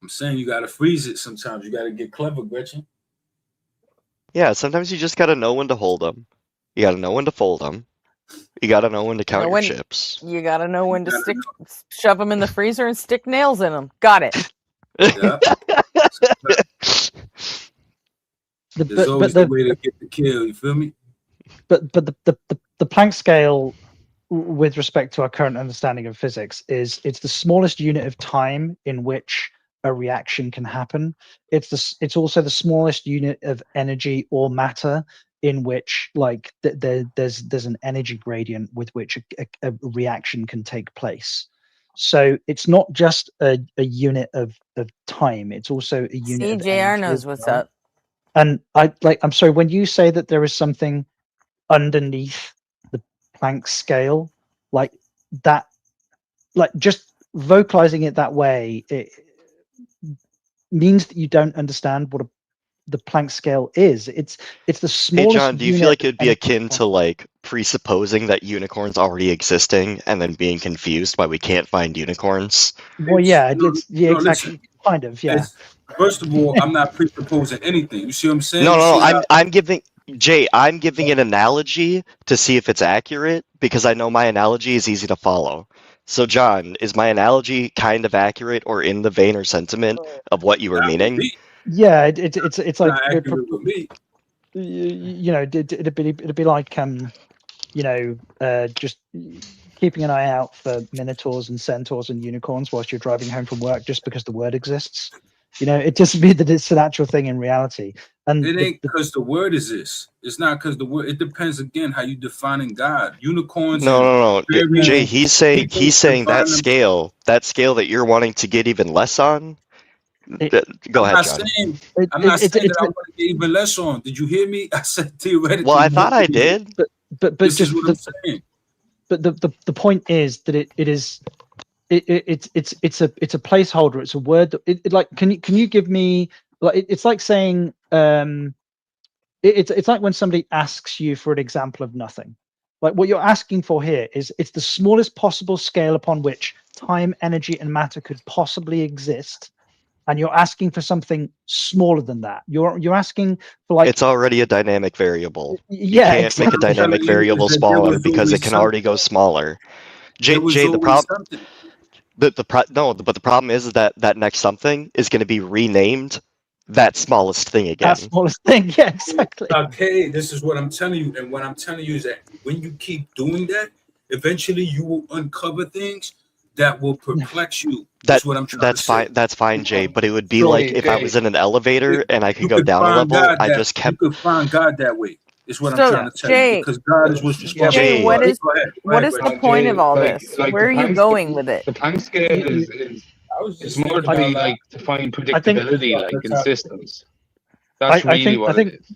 Speaker 17: I'm saying you gotta freeze it sometimes. You gotta get clever, Gretchen.
Speaker 14: Yeah, sometimes you just gotta know when to hold them. You gotta know when to fold them. You gotta know when to count your chips.
Speaker 4: You gotta know when to shove them in the freezer and stick nails in them. Got it.
Speaker 17: Yeah. There's always the way to get the kill. You feel me?
Speaker 10: But the Planck scale, with respect to our current understanding of physics, it's the smallest unit of time in which a reaction can happen. It's also the smallest unit of energy or matter in which, like, there's an energy gradient with which a reaction can take place. So it's not just a unit of time, it's also a unit of
Speaker 4: CJR knows what's up.
Speaker 10: And I'm sorry, when you say that there is something underneath the Planck scale, like that, like just vocalizing it that way, it means that you don't understand what the Planck scale is. It's the smallest.
Speaker 14: Hey John, do you feel like it'd be akin to like presupposing that unicorns already existing and then being confused why we can't find unicorns?
Speaker 10: Well, yeah, exactly. Kind of, yeah.
Speaker 17: First of all, I'm not presupposing anything. You see what I'm saying?
Speaker 14: No, I'm giving I'm giving an analogy to see if it's accurate because I know my analogy is easy to follow. So, John, is my analogy kind of accurate or in the vein or sentiment of what you were meaning?
Speaker 10: Yeah, it's like
Speaker 17: not accurate with me.
Speaker 10: You know, it'd be like just keeping an eye out for minotaurs and centaurs and unicorns whilst you're driving home from work just because the word exists. You know, it doesn't mean that it's an actual thing in reality. And
Speaker 17: it ain't because the word exists. It's not because the word. It depends again how you defining God. Unicorns.
Speaker 14: No. Jay, he's saying that scale that you're wanting to get even less on. Go ahead, John.
Speaker 17: I'm not saying that I want to get even less on. Did you hear me? I said theoretically.
Speaker 14: Well, I thought I did.
Speaker 10: But
Speaker 17: this
Speaker 10: just
Speaker 17: is what I'm saying.
Speaker 10: But the point is that it's a placeholder. It's a word that like can you give me like it's like saying it's like when somebody asks you for an example of nothing. Like what you're asking for here is it's the smallest possible scale upon which time, energy, and matter could possibly exist. And you're asking for something smaller than that. You're asking for like
Speaker 14: it's already a dynamic variable.
Speaker 10: Yeah,
Speaker 14: you can't make a dynamic variable smaller because it can already go smaller. Jay, the problem. But the problem is that next something is going to be renamed that smallest thing again.
Speaker 10: That smallest thing, yeah, exactly.
Speaker 17: Okay, this is what I'm telling you, and what I'm telling you is that when you keep doing that, eventually you will uncover things that will perplex you. That's what I'm trying to say.
Speaker 14: That's fine, Jay. But it would be like if I was in an elevator and I could go down a level. I just kept.
Speaker 17: You could find God that way. Is what I'm trying to tell you, because God is what's responsible.
Speaker 4: Jay, what is the point of all this? Where are you going with it?
Speaker 19: The time scale is more to be like to find predictability, like in systems. That's really what it is.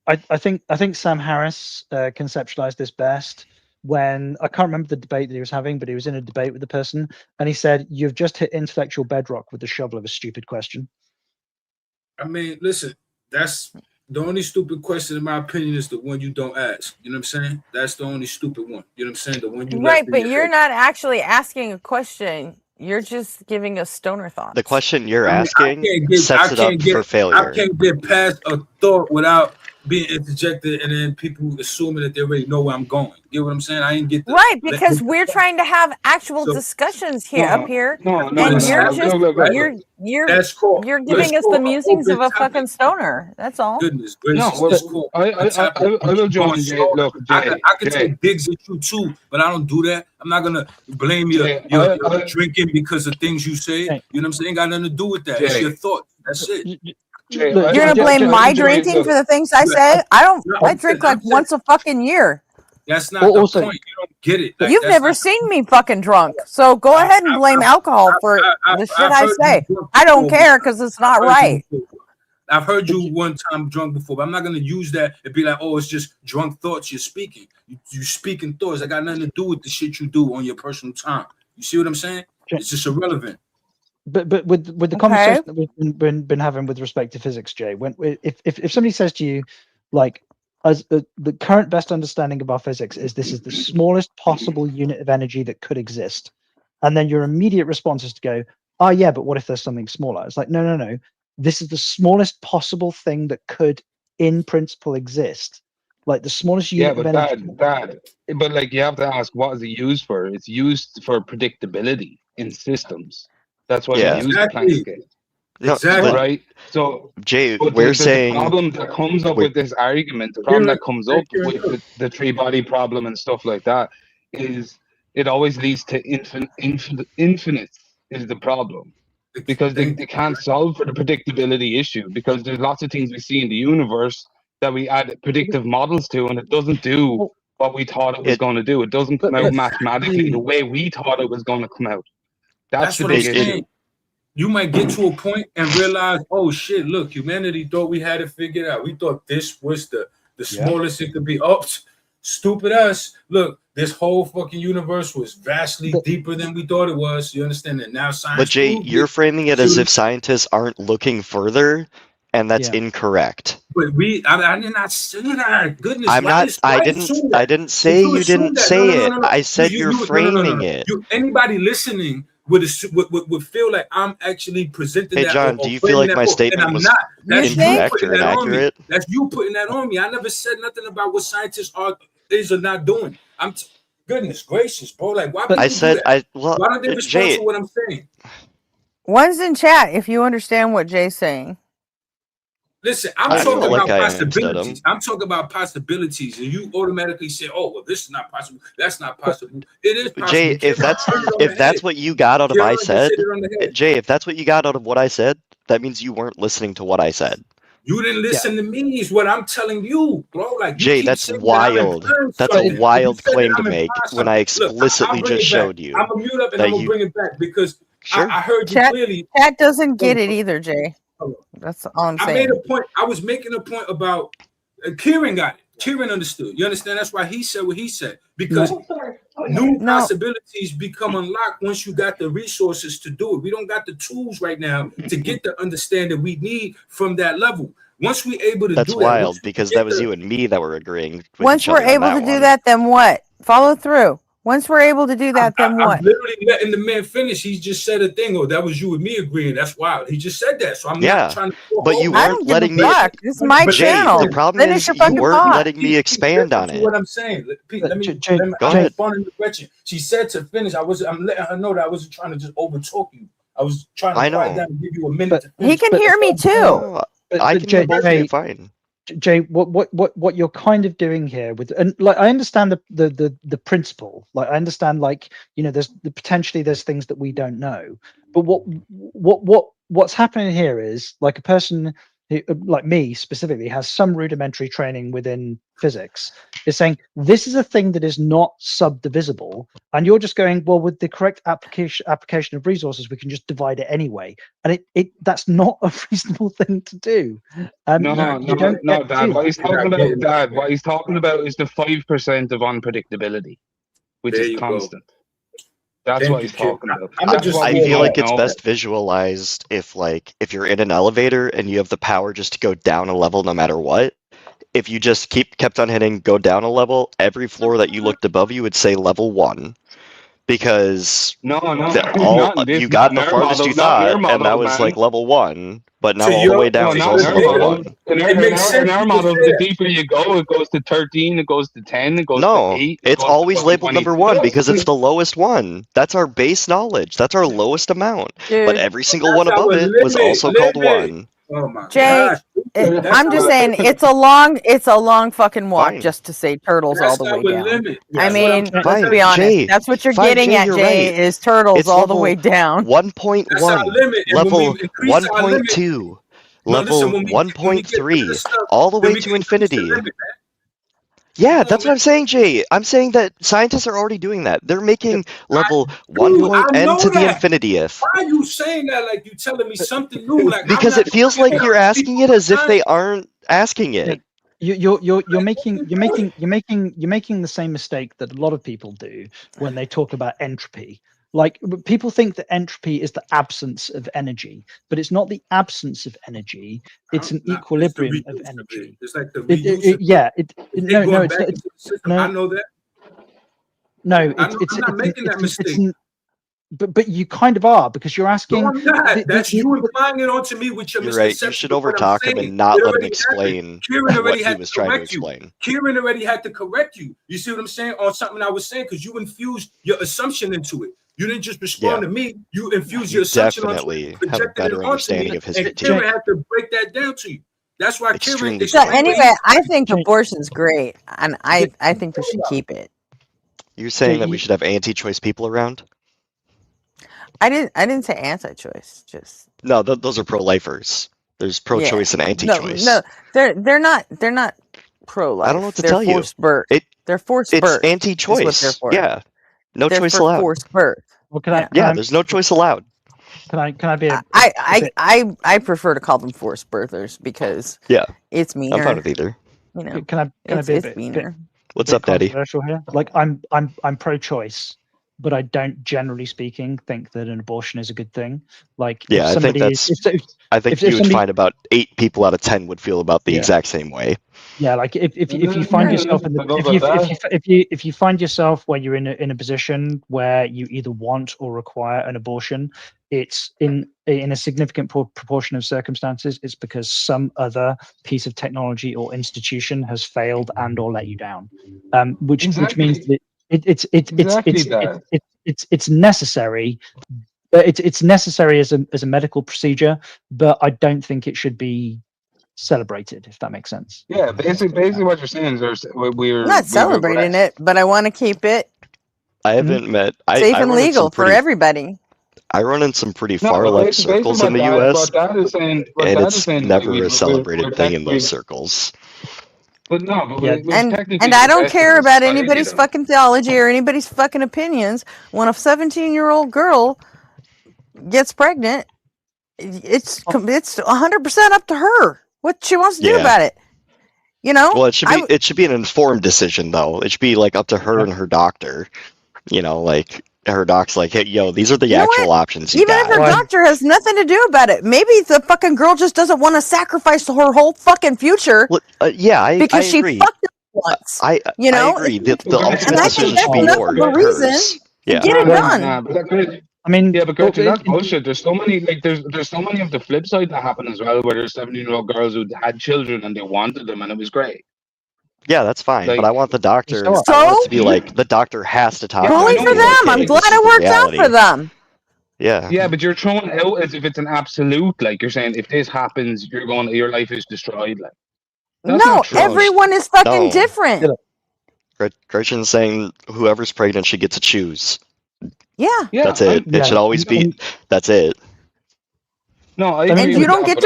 Speaker 10: I think Sam Harris conceptualized this best when I can't remember the debate that he was having, but he was in a debate with the person, and he said, "You've just hit intellectual bedrock with the shovel of a stupid question."
Speaker 17: I mean, listen, that's the only stupid question, in my opinion, is the one you don't ask. You know what I'm saying? That's the only stupid one. You know what I'm saying? The one you
Speaker 4: right, but you're not actually asking a question. You're just giving us stoner thoughts.
Speaker 14: The question you're asking sets it up for failure.
Speaker 17: I can't get past a thought without being interjected, and then people assuming that they already know where I'm going. You know what I'm saying? I ain't get
Speaker 4: right because we're trying to have actual discussions here up here, and you're
Speaker 17: that's cool.
Speaker 4: You're giving us the musings of a fucking stoner. That's all.
Speaker 17: Goodness gracious, that's cool.
Speaker 19: I will join. Look, Jay,
Speaker 17: I can take digs at you too, but I don't do that. I'm not gonna blame your drinking because of things you say. You know what I'm saying? Ain't got nothing to do with that. It's your thought. That's it.
Speaker 4: You're gonna blame my drinking for the things I say? I don't. I drink like once a fucking year.
Speaker 17: That's not the point. You don't get it.
Speaker 4: You've never seen me fucking drunk, so go ahead and blame alcohol for the shit I say. I don't care because it's not right.
Speaker 17: I've heard you one time drunk before, but I'm not gonna use that and be like, "Oh, it's just drunk thoughts you're speaking." You speaking thoughts that got nothing to do with the shit you do on your personal time. You see what I'm saying? It's just irrelevant.
Speaker 10: But with the conversation that we've been having with respect to physics, Jay, when if somebody says to you, like, as the current best understanding of our physics is this is the smallest possible unit of energy that could exist, and then your immediate response is to go, "Oh yeah, but what if there's something smaller?" It's like, no. This is the smallest possible thing that could, in principle, exist. Like the smallest unit of energy.
Speaker 19: But like you have to ask, what is it used for? It's used for predictability in systems. That's why we use the Planck scale.
Speaker 17: Exactly.
Speaker 19: Right. So,
Speaker 14: Jay, we're saying
Speaker 19: the problem that comes up with this argument, the problem that comes up with the three-body problem and stuff like that, is it always leads to infinite is the problem. Because they can't solve for the predictability issue, because there's lots of things we see in the universe that we add predictive models to, and it doesn't do what we thought it was going to do. It doesn't come out mathematically the way we thought it was going to come out. That's the big issue.
Speaker 17: You might get to a point and realize, oh shit, look, humanity thought we had it figured out. We thought this was the smallest it could be. Oh, stupid us. Look, this whole fucking universe was vastly deeper than we thought it was. You understand that now science.
Speaker 14: But Jay, you're framing it as if scientists aren't looking further, and that's incorrect.
Speaker 17: But I did not say that. Goodness,
Speaker 14: I didn't say you didn't say it. I said you're framing it.
Speaker 17: Anybody listening would feel like I'm actually presenting
Speaker 14: Hey,
Speaker 17: that.
Speaker 14: John, do you feel like my
Speaker 17: and
Speaker 14: statement
Speaker 17: I'm
Speaker 14: was
Speaker 17: not. That's you
Speaker 14: incorrect
Speaker 17: putting
Speaker 14: or
Speaker 17: that on me.
Speaker 14: inaccurate?
Speaker 17: That's you putting that on me. I never said nothing about what scientists is or not doing. Goodness gracious, bro. Like, why people do that? Why don't they respond
Speaker 14: Jay,
Speaker 17: to what I'm saying?
Speaker 4: One's in chat if you understand what Jay's saying.
Speaker 17: Listen, I'm
Speaker 14: I feel
Speaker 17: talking
Speaker 14: like
Speaker 17: about
Speaker 14: I understood
Speaker 17: possibilities.
Speaker 14: him.
Speaker 17: I'm talking about possibilities, and you automatically say, "Oh, well, this is not possible. That's not possible." It is possible.
Speaker 14: Jay, if that's what you got out of I said, Jay, if that's what you got out of what I said, that means you weren't listening to what I said.
Speaker 17: You didn't listen to me, is what I'm telling you, bro. Like, you
Speaker 14: Jay,
Speaker 17: keep
Speaker 14: that's
Speaker 17: saying
Speaker 14: wild.
Speaker 17: that I'm
Speaker 14: That's a
Speaker 17: something.
Speaker 14: wild
Speaker 17: You said
Speaker 14: claim
Speaker 17: that
Speaker 14: to
Speaker 17: I'm
Speaker 14: make
Speaker 17: implying
Speaker 14: when I
Speaker 17: something. Look,
Speaker 14: explicitly
Speaker 17: I'll bring
Speaker 14: just
Speaker 17: it back.
Speaker 14: showed you.
Speaker 17: I'm gonna mute up and
Speaker 14: that
Speaker 17: I'm gonna
Speaker 14: you-
Speaker 17: bring it back because
Speaker 14: Sure.
Speaker 17: I heard you
Speaker 4: Chat,
Speaker 17: clearly.
Speaker 4: Chat doesn't get it either, Jay. That's all I'm
Speaker 17: I
Speaker 4: saying.
Speaker 17: made a point. I was making a point about Kieran got it. Kieran understood. You understand? That's why he said what he said. Because new possibilities become unlocked once you got the resources to do it. We don't got the tools right now to get the understanding we need from that level. Once we're able to
Speaker 14: That's
Speaker 17: do that,
Speaker 14: wild because that was you and me that were agreeing with
Speaker 4: Once
Speaker 14: each
Speaker 4: we're
Speaker 14: other on
Speaker 4: able
Speaker 14: that
Speaker 4: to do
Speaker 14: one.
Speaker 4: that, then what? Follow through. Once we're able to do that, then what?
Speaker 17: I'm literally letting the man finish. He just said a thing, or that was you and me agreeing. That's wild. He just said that, so I'm not trying to.
Speaker 14: But you
Speaker 4: I
Speaker 14: weren't
Speaker 4: don't give
Speaker 14: letting
Speaker 4: a
Speaker 14: me.
Speaker 4: fuck. This is my
Speaker 14: Jay,
Speaker 4: channel.
Speaker 14: the problem
Speaker 4: Finish
Speaker 14: is
Speaker 4: your
Speaker 14: you
Speaker 4: fucking
Speaker 14: weren't
Speaker 4: thought.
Speaker 14: letting me expand on it.
Speaker 17: What I'm saying. Let me. I had fun in the question. She said to finish. I'm letting her know that I wasn't trying to just overtalk you. I was trying to quiet down and give you a minute to finish.
Speaker 4: He can hear me too.
Speaker 14: I can hear both of you fine.
Speaker 10: Jay, what you're kind of doing here with, and like I understand the principle, like I understand, like, you know, there's potentially there's things that we don't know, but what's happening here is like a person who, like me specifically, has some rudimentary training within physics, is saying this is a thing that is not subdivisible, and you're just going, well, with the correct application of resources, we can just divide it anyway, and it that's not a reasonable thing to do.
Speaker 19: No, Dad. What he's talking about, Dad, what he's talking about is the 5% of unpredictability, which is constant. That's what he's talking about.
Speaker 14: I feel like it's best visualized if you're in an elevator and you have the power just to go down a level no matter what. If you just kept on hitting go down a level, every floor that you looked above you would say level 1. Because you got the farthest you thought, and that was like level 1. But now all the way down is also level 1.
Speaker 19: In our model, the deeper you go, it goes to 13, it goes to 10, it goes to 8.
Speaker 14: It's always labeled number 1 because it's the lowest one. That's our base knowledge. That's our lowest amount. But every single one above it was also called 1.
Speaker 17: Oh my
Speaker 4: Jay, I'm just saying it's a long fucking walk just to say turtles all the way down. I mean, let's be honest.
Speaker 14: Jay,
Speaker 4: that's what you're
Speaker 14: fine,
Speaker 4: getting
Speaker 14: Jay,
Speaker 4: at,
Speaker 14: you're
Speaker 4: Jay,
Speaker 14: right.
Speaker 4: is turtles
Speaker 14: It's
Speaker 4: all the
Speaker 14: level
Speaker 4: way down.
Speaker 14: 1.1, level 1.2, level 1.3, all the way to infinity. Yeah, that's what I'm saying, Jay. I'm saying that scientists are already doing that. They're making level 1.n to the infinitieth.
Speaker 17: Why are you saying that like you telling me something new? Like,
Speaker 14: Because it feels like you're asking it as if they aren't asking it.
Speaker 10: You're making the same mistake that a lot of people do when they talk about entropy. Like, people think that entropy is the absence of energy, but it's not the absence of energy. It's an equilibrium of energy.
Speaker 17: It's like the
Speaker 10: no,
Speaker 17: I know that.
Speaker 10: No,
Speaker 17: I'm not making that mistake.
Speaker 10: But you kind of are, because you're asking.
Speaker 17: No, I'm not. That's you implying it onto me with your
Speaker 14: You're right.
Speaker 17: misconception.
Speaker 14: You should overtalk him and not let him explain what he was trying to explain.
Speaker 17: Kieran already had to correct you. You see what I'm saying? On something I was saying, because you infused your assumption into it. You didn't just respond to me. You infused your assumption onto it.
Speaker 14: Definitely have a better understanding of his
Speaker 17: and
Speaker 14: critique.
Speaker 17: Kieran had to break that down to you. That's why Kieran.
Speaker 4: So anyway, I think abortion's great, and I think we should keep it.
Speaker 14: You're saying that we should have anti-choice people around?
Speaker 4: I didn't say anti-choice. Just
Speaker 14: no. Those are pro-lifers. There's pro-choice and anti-choice.
Speaker 4: No, they're not pro-life.
Speaker 14: I don't know what to tell you.
Speaker 4: They're forced birth.
Speaker 14: It's anti-choice. Yeah, no choice
Speaker 4: for
Speaker 14: allowed.
Speaker 4: Forced birth.
Speaker 10: Well, can I?
Speaker 14: Yeah, there's no choice allowed.
Speaker 10: Can I be?
Speaker 4: I prefer to call them forced birthers because it's meaner.
Speaker 14: I'm fine with either.
Speaker 4: You know,
Speaker 10: can I be a bit
Speaker 4: meaner.
Speaker 14: What's up, Daddy?
Speaker 10: Controversial here. Like I'm pro-choice, but I don't, generally speaking, think that an abortion is a good thing. Like,
Speaker 14: Yeah,
Speaker 10: if
Speaker 14: I think
Speaker 10: somebody,
Speaker 14: that's. I think
Speaker 10: if
Speaker 14: you would
Speaker 10: somebody,
Speaker 14: find about 8 people out of 10 would feel about the
Speaker 10: Yeah.
Speaker 14: exact same way.
Speaker 10: yeah, like if you find yourself in the, if you find yourself where you're in a position where you either want or require an abortion, it's in a significant proportion of circumstances, it's because some other piece of technology or institution has failed and or let you down, which means that it's necessary. It's necessary as a medical procedure, but I don't think it should be celebrated, if that makes sense.
Speaker 19: Yeah, basically what you're saying is
Speaker 4: I'm not celebrating it, but I want to keep it
Speaker 14: I haven't met.
Speaker 4: safe
Speaker 14: I
Speaker 4: and
Speaker 14: run in some
Speaker 4: legal for
Speaker 14: pretty.
Speaker 4: everybody.
Speaker 14: I run in some pretty
Speaker 19: No,
Speaker 14: far
Speaker 19: but
Speaker 14: left circles in the U.S.
Speaker 19: what Dad is saying,
Speaker 14: and it's never a celebrated thing in those circles.
Speaker 19: But no, but
Speaker 10: Yeah.
Speaker 4: And I don't care about anybody's fucking theology or anybody's fucking opinions. When a 17-year-old girl gets pregnant, it's 100% up to her what she wants to do about it. You know?
Speaker 14: Well, it should be an informed decision, though. It should be like up to her and her doctor. You know, like her doc's like, hey, yo, these are the actual options you
Speaker 4: Even
Speaker 14: got.
Speaker 4: if her doctor has nothing to do about it, maybe the fucking girl just doesn't want to sacrifice her whole fucking future.
Speaker 14: Yeah,
Speaker 4: because
Speaker 14: I agree.
Speaker 4: she fucked it once.
Speaker 14: I
Speaker 4: agree.
Speaker 14: The ultimate
Speaker 4: I
Speaker 14: decision
Speaker 4: think
Speaker 14: should be
Speaker 4: that's enough of a reason
Speaker 14: hers.
Speaker 4: to
Speaker 14: Yeah.
Speaker 4: get it done.
Speaker 10: I mean,
Speaker 19: yeah, but Gretchen, that's bullshit. There's so many, like, there's so many of the flip side that happen as well, where there's 17-year-old girls who had children and they wanted them, and it was great.
Speaker 14: Yeah, that's fine.
Speaker 19: Like,
Speaker 14: but I want the doctor. I
Speaker 4: So?
Speaker 14: want it to be like the doctor has to talk.
Speaker 4: Bully
Speaker 14: to
Speaker 4: for
Speaker 14: me, like,
Speaker 4: them. I'm
Speaker 14: hey,
Speaker 4: glad
Speaker 14: this is
Speaker 4: it
Speaker 14: the
Speaker 4: worked out
Speaker 14: reality.
Speaker 4: for them.
Speaker 14: Yeah.
Speaker 19: Yeah, but you're throwing out as if it's an absolute. Like, you're saying if this happens, your life is destroyed. Like, that's
Speaker 4: No,
Speaker 19: not true.
Speaker 4: everyone is fucking
Speaker 14: No.
Speaker 4: different.
Speaker 14: Gretchen's saying whoever's pregnant, she gets to choose.
Speaker 4: Yeah.
Speaker 14: That's it. It should always be. That's it.
Speaker 19: No,
Speaker 4: And you don't get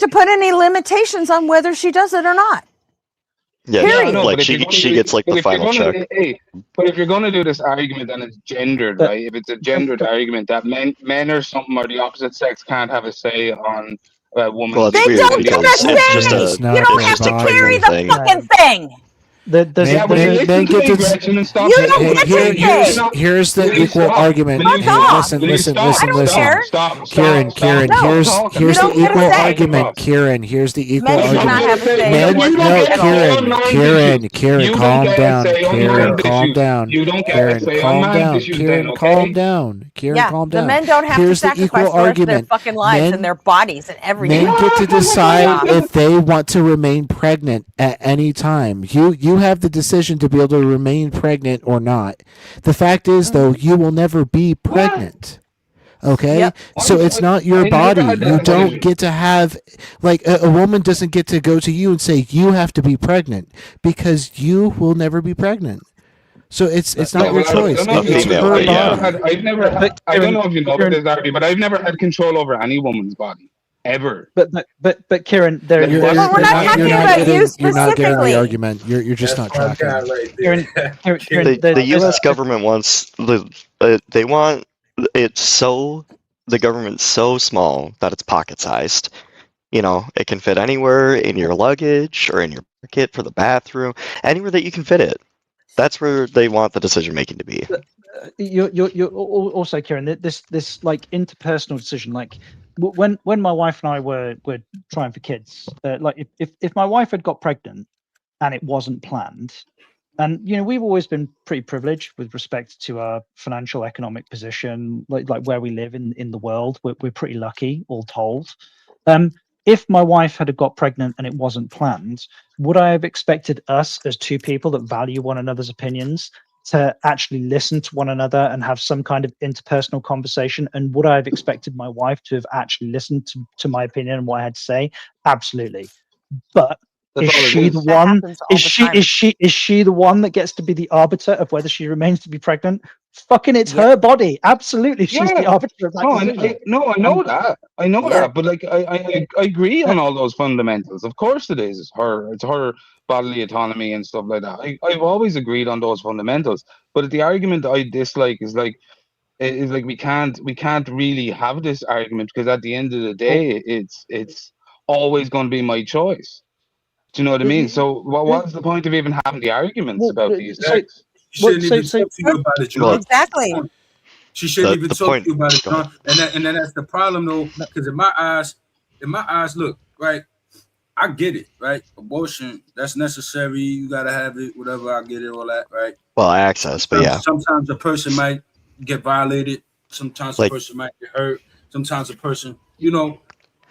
Speaker 4: to put any limitations on whether she does it or not.
Speaker 14: Yeah,
Speaker 4: Period.
Speaker 14: like she gets like the final check.
Speaker 19: But if you're going to do this argument, then it's gendered, right? If it's a gendered argument that men or something or the opposite sex can't have a say on a woman's.
Speaker 14: Well,
Speaker 4: They don't get a say. You don't have to carry the fucking thing.
Speaker 3: Men get to
Speaker 4: You don't get to
Speaker 3: here's the equal argument.
Speaker 4: Fuck
Speaker 3: Hey,
Speaker 4: off.
Speaker 3: listen.
Speaker 19: Stop.
Speaker 3: Kieran, here's the equal argument. Kieran, here's the equal
Speaker 4: Men should not
Speaker 3: argument.
Speaker 4: have a say.
Speaker 3: Men,
Speaker 4: No,
Speaker 3: Kieran, calm down. Kieran, calm down.
Speaker 19: You don't get
Speaker 3: Kieran,
Speaker 19: a say on
Speaker 3: calm
Speaker 19: man
Speaker 3: down.
Speaker 19: issues
Speaker 3: Kieran,
Speaker 19: then, okay?
Speaker 3: calm down. Kieran,
Speaker 4: Yeah,
Speaker 3: calm
Speaker 4: the
Speaker 3: down.
Speaker 4: men don't have
Speaker 3: Here's
Speaker 4: to
Speaker 3: the
Speaker 4: sacrifice
Speaker 3: equal
Speaker 4: the rest of their
Speaker 3: argument.
Speaker 4: fucking lives and their bodies and everything.
Speaker 3: Men get to decide if they want to remain pregnant at any time. You have the decision to be able to remain pregnant or not. The fact is, though, you will never be pregnant. Okay?
Speaker 19: Yep.
Speaker 3: So it's not your body. You don't get to have, like, a woman doesn't get to go to you and say, you have to be pregnant, because you will never be pregnant. So it's not your choice. It's her body.
Speaker 19: I don't know if you know about this, Darby, but I've never had control over any woman's body. Ever.
Speaker 10: But Kieran,
Speaker 3: You're not getting the argument. You're just
Speaker 17: That's
Speaker 3: not
Speaker 17: my
Speaker 3: tracking.
Speaker 17: guy right there.
Speaker 14: The U.S. government wants they want it so the government's so small that it's pocket sized. You know, it can fit anywhere in your luggage or in your pocket for the bathroom, anywhere that you can fit it. That's where they want the decision making to be.
Speaker 10: You're also, Kieran, this like interpersonal decision, like when my wife and I were trying for kids, like if my wife had got pregnant and it wasn't planned, and we've always been pretty privileged with respect to our financial economic position, like where we live in the world, we're pretty lucky, all told. If my wife had got pregnant and it wasn't planned, would I have expected us as two people that value one another's opinions to actually listen to one another and have some kind of interpersonal conversation? And would I have expected my wife to have actually listened to my opinion and what I had to say? Absolutely. But is she the one? Is she the one that gets to be the arbiter of whether she remains to be pregnant? Fucking, it's her body. Absolutely, she's the arbiter of that.
Speaker 19: I know that. I know that. But like, I agree on all those fundamentals. Of course, it is. It's her bodily autonomy and stuff like that. I've always agreed on those fundamentals. But the argument I dislike is like we can't really have this argument, because at the end of the day, it's always going to be my choice. Do you know what I mean? So what's the point of even having the arguments about these things?
Speaker 17: She shouldn't even talk to you about it, John.
Speaker 20: Exactly.
Speaker 17: She shouldn't even
Speaker 14: the
Speaker 17: talk
Speaker 14: point-
Speaker 17: to you about it,
Speaker 14: go ahead.
Speaker 17: John. And then that's the problem, though, because in my eyes, look, right. I get it, right? Abortion, that's necessary. You gotta have it, whatever. I get it, all that, right?
Speaker 14: Well, access, but yeah.
Speaker 17: Sometimes a person might get violated. Sometimes a
Speaker 14: Like-
Speaker 17: person might get hurt. Sometimes a person, you know,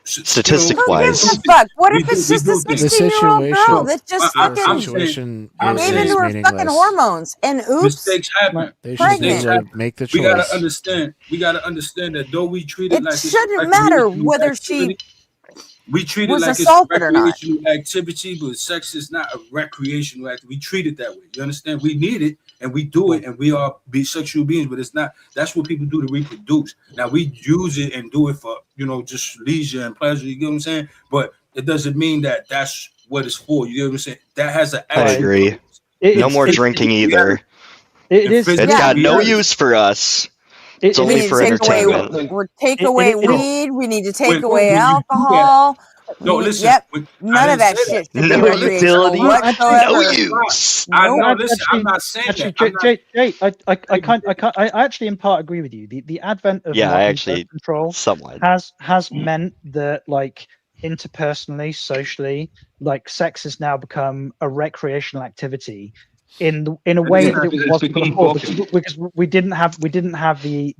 Speaker 14: Statistic
Speaker 20: Who
Speaker 14: wise,
Speaker 20: gives a fuck? What if
Speaker 17: we
Speaker 20: it's
Speaker 17: do- we
Speaker 20: just
Speaker 17: do
Speaker 20: a
Speaker 17: things.
Speaker 20: 16-year-old girl that just
Speaker 17: I'm
Speaker 20: fucking
Speaker 17: saying-
Speaker 20: gave into her fucking hormones and oops,
Speaker 17: mistakes happen.
Speaker 3: They should
Speaker 20: pregnant.
Speaker 3: like, make the
Speaker 17: We
Speaker 3: choice.
Speaker 17: gotta understand. We gotta understand that though we treat it
Speaker 20: It
Speaker 17: like it's a
Speaker 20: shouldn't matter
Speaker 17: recreational
Speaker 20: whether she
Speaker 17: activity, we treat it
Speaker 20: was
Speaker 17: like it's a
Speaker 20: assaulted or not.
Speaker 17: recreational activity, but sex is not a recreational activity. We treat it that way. You understand? We need it and we do it, and we are sexual beings, but it's not. That's what people do to reproduce. Now we use it and do it for just leisure and pleasure. You get what I'm saying? But it doesn't mean that that's what it's for. You get what I'm saying? That has an.
Speaker 14: I agree. No more drinking either.
Speaker 10: It's
Speaker 14: got no use for us. It's
Speaker 20: we
Speaker 14: only
Speaker 20: need to
Speaker 14: for
Speaker 20: take away,
Speaker 14: entertainment.
Speaker 20: we're take away
Speaker 10: it-
Speaker 20: weed. We need to take
Speaker 17: When
Speaker 20: away
Speaker 17: you do that-
Speaker 20: alcohol.
Speaker 17: No,
Speaker 20: we need-
Speaker 17: listen.
Speaker 20: Yep,
Speaker 17: I
Speaker 20: none of
Speaker 17: didn't
Speaker 20: that
Speaker 17: say
Speaker 20: shit
Speaker 17: that.
Speaker 20: should be
Speaker 14: No
Speaker 20: recreational
Speaker 14: utility,
Speaker 20: whatsoever.
Speaker 14: no use.
Speaker 17: I know.
Speaker 20: Nope.
Speaker 17: Listen, I'm not saying
Speaker 10: Actually,
Speaker 17: that. I'm not-
Speaker 10: I actually in part agree with you. The advent of
Speaker 14: Yeah, I
Speaker 10: modern
Speaker 14: actually
Speaker 10: birth control
Speaker 14: somewhat.
Speaker 10: has meant that like interpersonally, socially, like sex has now become a recreational activity in a way that it
Speaker 19: It's
Speaker 10: wasn't
Speaker 19: become
Speaker 10: before
Speaker 19: fucking-
Speaker 10: because we didn't have the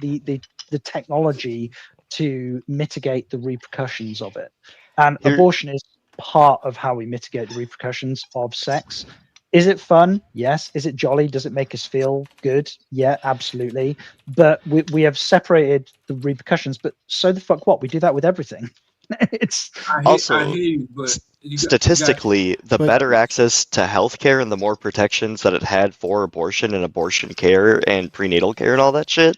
Speaker 10: technology to mitigate the repercussions of it. And
Speaker 14: Here-
Speaker 10: abortion is part of how we mitigate the repercussions of sex. Is it fun? Yes. Is it jolly? Does it make us feel good? Yeah, absolutely. But we have separated the repercussions. But so the fuck what? We do that with everything. It's
Speaker 14: Also,
Speaker 17: hear you, but
Speaker 14: statistically, the better access to healthcare and the more protections that it had for abortion and abortion care and prenatal care and all that shit,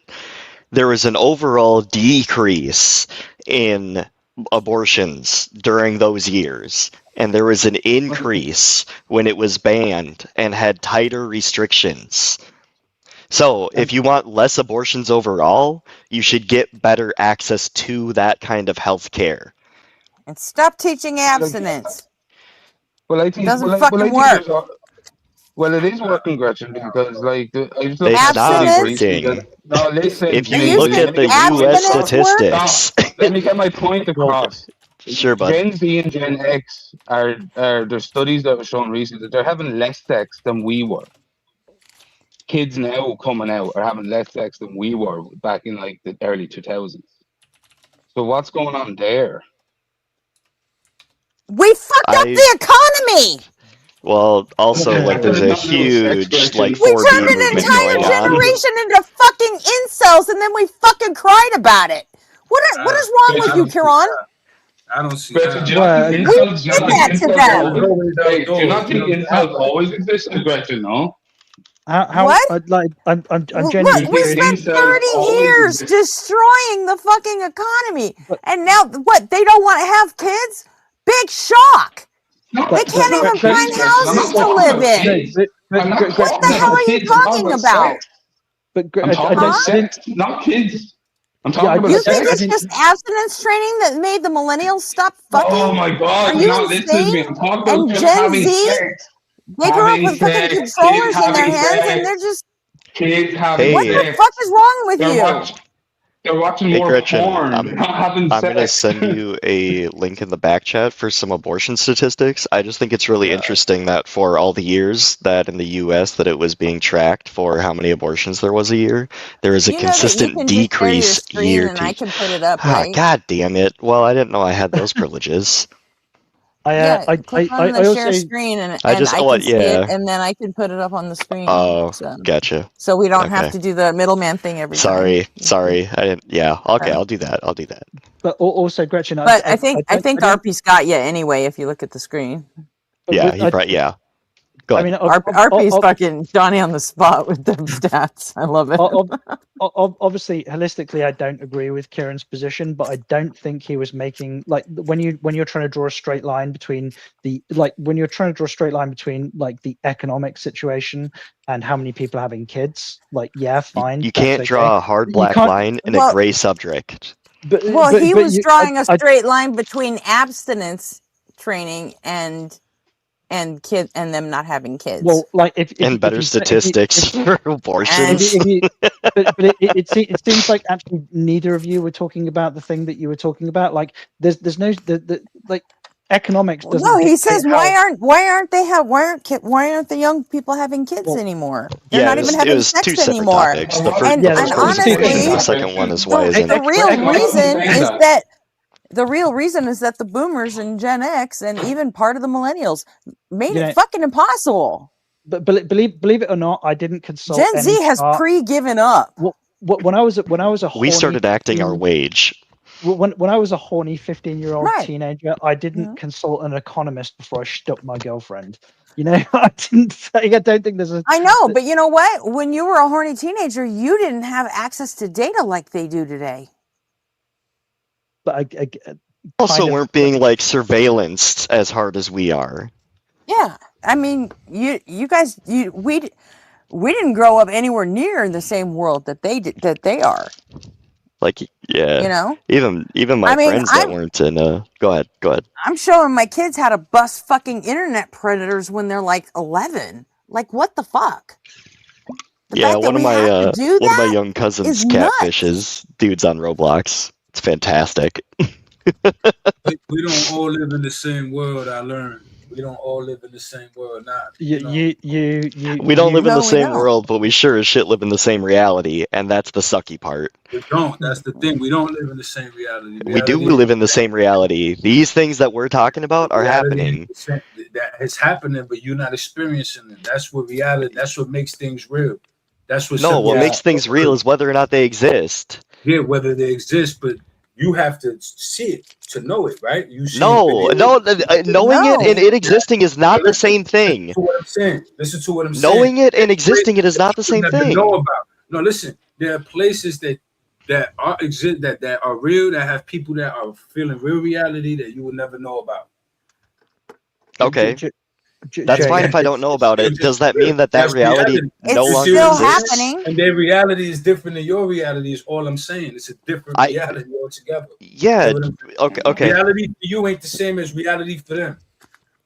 Speaker 14: there was an overall decrease in abortions during those years. And there was an increase when it was banned and had tighter restrictions. So, if you want less abortions overall, you should get better access to that kind of health care.
Speaker 20: And stop teaching abstinence.
Speaker 19: Well, I think
Speaker 20: It doesn't
Speaker 19: well, I
Speaker 20: fucking
Speaker 19: think
Speaker 20: work.
Speaker 19: well, it is working, Gretchen, because like I just looked
Speaker 14: It's
Speaker 19: at
Speaker 14: not
Speaker 19: studies
Speaker 14: working.
Speaker 19: recently that- No, listen.
Speaker 14: If you
Speaker 19: James,
Speaker 14: look
Speaker 19: let
Speaker 14: at
Speaker 19: me
Speaker 14: the
Speaker 19: get my
Speaker 14: US
Speaker 19: point across.
Speaker 14: statistics,
Speaker 19: Stop. Let me get my point across.
Speaker 14: Sure, bud.
Speaker 19: Gen Z and Gen X are there's studies that were shown recently that they're having less sex than we were. Kids now coming out are having less sex than we were back in like the early 2000s. So what's going on there?
Speaker 20: We fucked up the economy.
Speaker 14: Well, also, like, there's a huge, like,
Speaker 20: We
Speaker 14: 4B
Speaker 20: turned an
Speaker 14: movement
Speaker 20: entire
Speaker 14: going on.
Speaker 20: generation into fucking incels, and then we fucking cried about it. What is wrong with you, Kieran?
Speaker 17: I don't see
Speaker 19: Gretchen,
Speaker 17: that.
Speaker 19: do you not think incels,
Speaker 20: did that to them.
Speaker 19: Wait, do you not think incels always existed, Gretchen? No.
Speaker 10: how
Speaker 20: What?
Speaker 10: like I'm
Speaker 20: Look,
Speaker 10: genuinely
Speaker 20: we spent 30 years destroying the fucking economy, and now what? They don't want to have kids? Big shock. They can't even find houses to live in. What the hell are you talking about?
Speaker 10: But
Speaker 19: I'm talking about sex, not kids. I'm talking about
Speaker 20: You
Speaker 19: sex.
Speaker 20: think it's just abstinence training that made the millennials stop fucking?
Speaker 19: Oh my God!
Speaker 20: Are
Speaker 19: You're
Speaker 20: you
Speaker 19: not listening to me.
Speaker 20: insane?
Speaker 19: I'm talking about
Speaker 20: And
Speaker 19: just
Speaker 20: Gen
Speaker 19: having
Speaker 20: Z,
Speaker 19: sex.
Speaker 20: they grew up
Speaker 19: Having
Speaker 20: with fucking
Speaker 19: sex,
Speaker 20: controllers
Speaker 19: kids
Speaker 20: in their
Speaker 19: having
Speaker 20: hands,
Speaker 19: sex.
Speaker 20: and they're just.
Speaker 19: Kids having
Speaker 20: What
Speaker 19: sex.
Speaker 20: the fuck is wrong with you?
Speaker 19: They're watching
Speaker 14: Hey,
Speaker 19: more
Speaker 14: Gretchen,
Speaker 19: porn.
Speaker 14: I'm
Speaker 19: They're not having
Speaker 14: going to
Speaker 19: sex.
Speaker 14: send you a link in the back chat for some abortion statistics. I just think it's really interesting that for all the years that in the U.S. that it was being tracked for how many abortions there was a year, there is a
Speaker 20: You know that you
Speaker 14: consistent
Speaker 20: can just share your
Speaker 14: decrease
Speaker 20: screen
Speaker 14: year
Speaker 20: and
Speaker 14: to
Speaker 20: I can put it up,
Speaker 14: Ah,
Speaker 20: right?
Speaker 14: God damn it. Well, I didn't know I had those privileges.
Speaker 20: Yeah, click on the share screen and
Speaker 14: I
Speaker 20: I
Speaker 14: just-
Speaker 20: can
Speaker 14: what,
Speaker 20: see it,
Speaker 14: yeah.
Speaker 20: and then I can put it up on the screen.
Speaker 14: Oh,
Speaker 20: so,
Speaker 14: gotcha.
Speaker 20: so we don't have
Speaker 14: Okay.
Speaker 20: to do the middleman thing every time.
Speaker 14: Sorry. I didn't. Yeah. Okay,
Speaker 20: Right.
Speaker 14: I'll do that.
Speaker 10: But also, Gretchen,
Speaker 20: But I think
Speaker 10: don't-
Speaker 20: Arpy's got you anyway if you look at the screen.
Speaker 14: Yeah, he probably. Yeah. Go ahead.
Speaker 20: Arpy's fucking Johnny on the spot with the stats. I love it.
Speaker 10: Obviously, holistically, I don't agree with Kieran's position, but I don't think he was making like when you're trying to draw a straight line between the economic situation and how many people are having kids. Like, yeah, fine.
Speaker 14: You
Speaker 10: that's
Speaker 14: can't
Speaker 10: okay.
Speaker 14: draw a hard
Speaker 10: You
Speaker 14: black
Speaker 10: can't-
Speaker 14: line in a
Speaker 20: Well-
Speaker 14: gray subject.
Speaker 20: Well, he was
Speaker 10: you-
Speaker 20: drawing a
Speaker 10: I-
Speaker 20: straight line between abstinence training and and them not having kids.
Speaker 10: Well, like if
Speaker 14: and better statistics for abortions.
Speaker 10: But it seems like actually neither of you were talking about the thing that you were talking about. Like there's no like economics doesn't.
Speaker 20: No, he says why aren't the young people having kids anymore? They're not even having sex anymore. And honestly,
Speaker 14: the second one is why isn't
Speaker 20: the real reason is that the boomers and Gen X and even part of the millennials made it fucking impossible.
Speaker 10: But believe it or not, I didn't consult.
Speaker 20: Gen Z has given up.
Speaker 10: When I was a
Speaker 14: we started acting our wage.
Speaker 10: When I was a horny 15-year-old teenager, I didn't consult an economist before I stuck my girlfriend. You know, I didn't say. I don't think there's a.
Speaker 20: I know, but you know what? When you were a horny teenager, you didn't have access to data like they do today.
Speaker 10: But I
Speaker 14: also weren't being like surveillanced as hard as we are.
Speaker 20: Yeah, I mean, you guys, we didn't grow up anywhere near the same world that they are.
Speaker 14: Like, yeah,
Speaker 20: you know,
Speaker 14: even my friends that weren't in. Go ahead.
Speaker 20: I'm showing my kids how to bust fucking internet predators when they're like 11. Like, what the fuck?
Speaker 14: One of my young cousins catfishes dudes on Roblox. It's fantastic.
Speaker 17: We don't all live in the same world. I learned. We don't all live in the same world.
Speaker 14: We don't live in the same world, but we sure as shit live in the same reality, and that's the sucky part.
Speaker 17: We don't. That's the thing. We don't live in the same reality.
Speaker 14: We do live in the same reality. These things that we're talking about are happening.
Speaker 17: That is happening, but you're not experiencing it. That's what reality. That's what makes things real. That's what.
Speaker 14: No, what makes things real is whether or not they exist.
Speaker 17: Yeah, whether they exist, but you have to see it to know it, right? You see
Speaker 14: knowing it and it existing is not the same thing.
Speaker 17: Listen to what I'm saying. Listen to what I'm
Speaker 14: saying. Knowing it and existing it is not the same thing.
Speaker 17: Know about. No, listen. There are places that are exist that are real, that have people that are feeling real reality that you will never know about.
Speaker 14: Okay. That's fine if I don't know about it. Does that mean that reality no longer
Speaker 20: still
Speaker 14: exists?
Speaker 20: Happening.
Speaker 17: And their reality is different than your reality. Is all I'm saying. It's a different reality altogether.
Speaker 14: Yeah. Okay.
Speaker 17: Reality for you ain't the same as reality for them.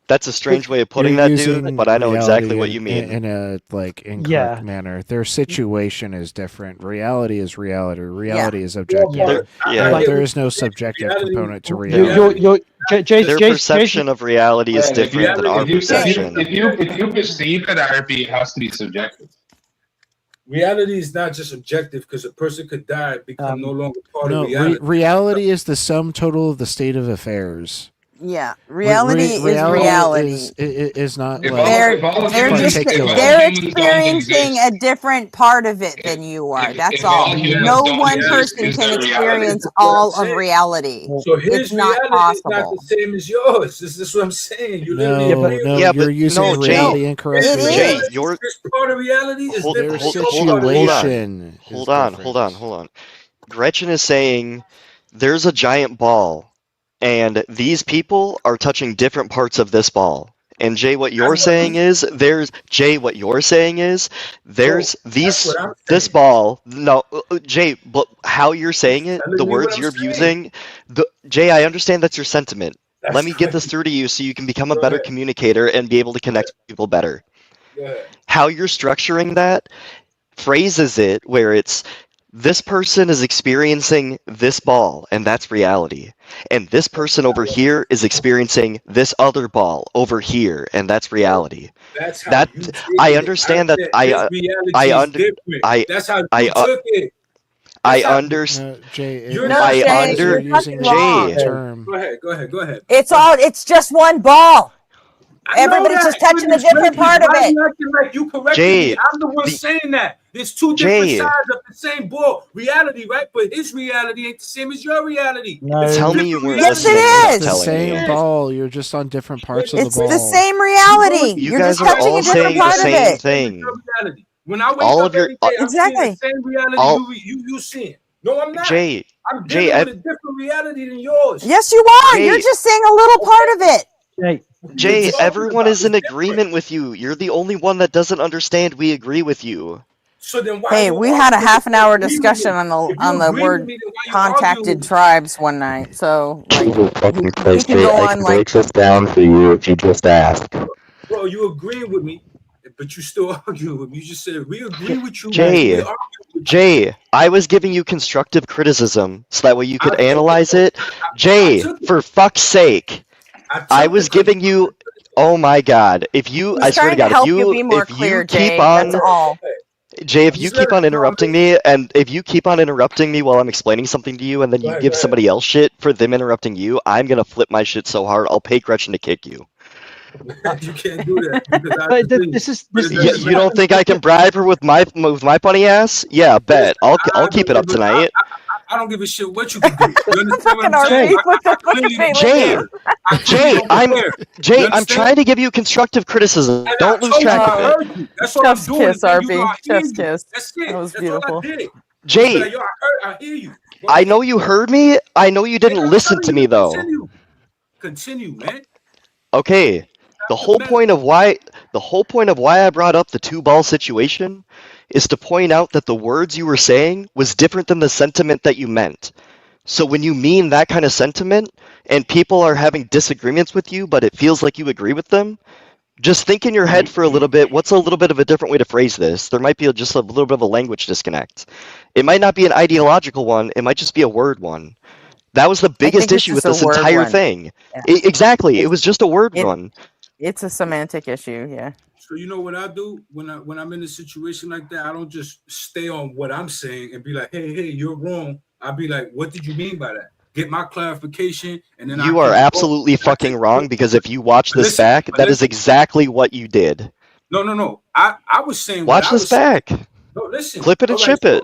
Speaker 14: That's a strange way of putting that, dude. But I know exactly what you mean.
Speaker 3: In a incorrect manner. Their situation is different. Reality is reality. Reality is objective. There is no subjective component to reality.
Speaker 14: Their perception of reality is different than our perception.
Speaker 19: If you perceive it, RP, it has to be subjective.
Speaker 17: Reality is not just objective because a person could die and become no longer part of reality.
Speaker 3: Reality is the sum total of the state of affairs.
Speaker 20: Yeah, reality is reality.
Speaker 3: Is not.
Speaker 20: They're experiencing a different part of it than you are. That's all. No one person can experience all of reality.
Speaker 17: So his
Speaker 20: it's not
Speaker 17: reality
Speaker 20: possible.
Speaker 17: is not the same as yours. This is what I'm saying. You
Speaker 3: you're using reality incorrectly.
Speaker 14: Jay,
Speaker 17: this part of reality is different.
Speaker 3: Situation.
Speaker 14: Hold on. Gretchen is saying there's a giant ball. And these people are touching different parts of this ball. And Jay, what you're saying is this ball. No, Jay, but how you're saying it, the words you're using, Jay, I understand that's your sentiment. Let me get this through to you so you can become a better communicator and be able to connect with people better. How you're structuring that phrases it where it's this person is experiencing this ball, and that's reality. And this person over here is experiencing this other ball over here, and that's reality.
Speaker 17: That's how
Speaker 14: I understand that.
Speaker 17: That's how you took it.
Speaker 14: I understand.
Speaker 3: Jay,
Speaker 20: you're using
Speaker 3: Jay term.
Speaker 17: Go ahead.
Speaker 20: It's just one ball. Everybody's just touching a different part of it.
Speaker 17: Like you corrected me. I'm the one saying that. There's two different sides of the same ball. Reality, right? But his reality ain't the same as your reality.
Speaker 3: No.
Speaker 14: Tell me you weren't
Speaker 20: listening.
Speaker 3: It's the same ball. You're just on different parts of the ball.
Speaker 20: It's the same reality.
Speaker 14: You guys are all saying the same thing.
Speaker 17: When I wake up every day, I'm seeing the same reality you seeing. No, I'm not.
Speaker 14: Jay,
Speaker 17: I'm dealing with a different reality than yours.
Speaker 20: Yes, you are. You're just saying a little part of it.
Speaker 14: Jay, everyone is in agreement with you. You're the only one that doesn't understand we agree with you.
Speaker 17: So then why
Speaker 20: hey, we had a half-an-hour discussion on the word contacted tribes one night. So like,
Speaker 21: fucking Christ, Jay, I can break this down for you if you just ask.
Speaker 17: bro, you agree with me, but you still arguing with me. You just said we agree with you.
Speaker 14: Jay, Jay, I was giving you constructive criticism so that way you could analyze it. Jay, for fuck's sake, I was giving you. Oh my God! If you,
Speaker 20: He's
Speaker 14: I swear to
Speaker 20: trying to
Speaker 14: God,
Speaker 20: help you be more
Speaker 14: if
Speaker 20: clear,
Speaker 14: you keep
Speaker 20: Jay.
Speaker 14: on,
Speaker 20: That's all.
Speaker 14: Jay, if you keep on interrupting me, and if you keep on interrupting me while I'm explaining something to you, and then you give somebody else shit for them interrupting you, I'm gonna flip my shit so hard I'll pay Gretchen to kick you.
Speaker 17: You can't do that because I agree.
Speaker 14: You don't think I can bribe her with my funny ass? Yeah, bet. I'll keep it up tonight.
Speaker 17: I don't give a shit what you can do. You understand what I'm saying?
Speaker 14: Jay, I'm trying to give you constructive criticism. Don't lose track of it.
Speaker 17: That's what I'm doing.
Speaker 20: Kiss, RB.
Speaker 17: Chef's
Speaker 20: kiss.
Speaker 17: That's it.
Speaker 20: That was
Speaker 17: That's
Speaker 20: beautiful.
Speaker 17: all I did.
Speaker 14: Jay,
Speaker 17: Like, yo, I hear you.
Speaker 14: I know you heard me. I know you didn't listen to me though.
Speaker 17: Continue, man.
Speaker 14: Okay. The whole point of why I brought up the 2-ball situation is to point out that the words you were saying was different than the sentiment that you meant. So when you mean that kind of sentiment and people are having disagreements with you, but it feels like you agree with them, just think in your head for a little bit, what's a little bit of a different way to phrase this? There might be just a little bit of a language disconnect. It might not be an ideological one, it might just be a word one. That was the biggest issue with this entire thing.
Speaker 20: Yeah.
Speaker 14: Exactly, it was just a word one.
Speaker 20: It's a semantic issue, yeah.
Speaker 17: So you know what I do when I'm in a situation like that? I don't just stay on what I'm saying and be like, hey, you're wrong. I'll be like, what did you mean by that? Get my clarification, and then
Speaker 14: you are absolutely fucking wrong because if you watch this back, that is exactly what you did.
Speaker 17: No. I was saying.
Speaker 14: Watch this back.
Speaker 17: No, listen.
Speaker 14: Clip it and ship it.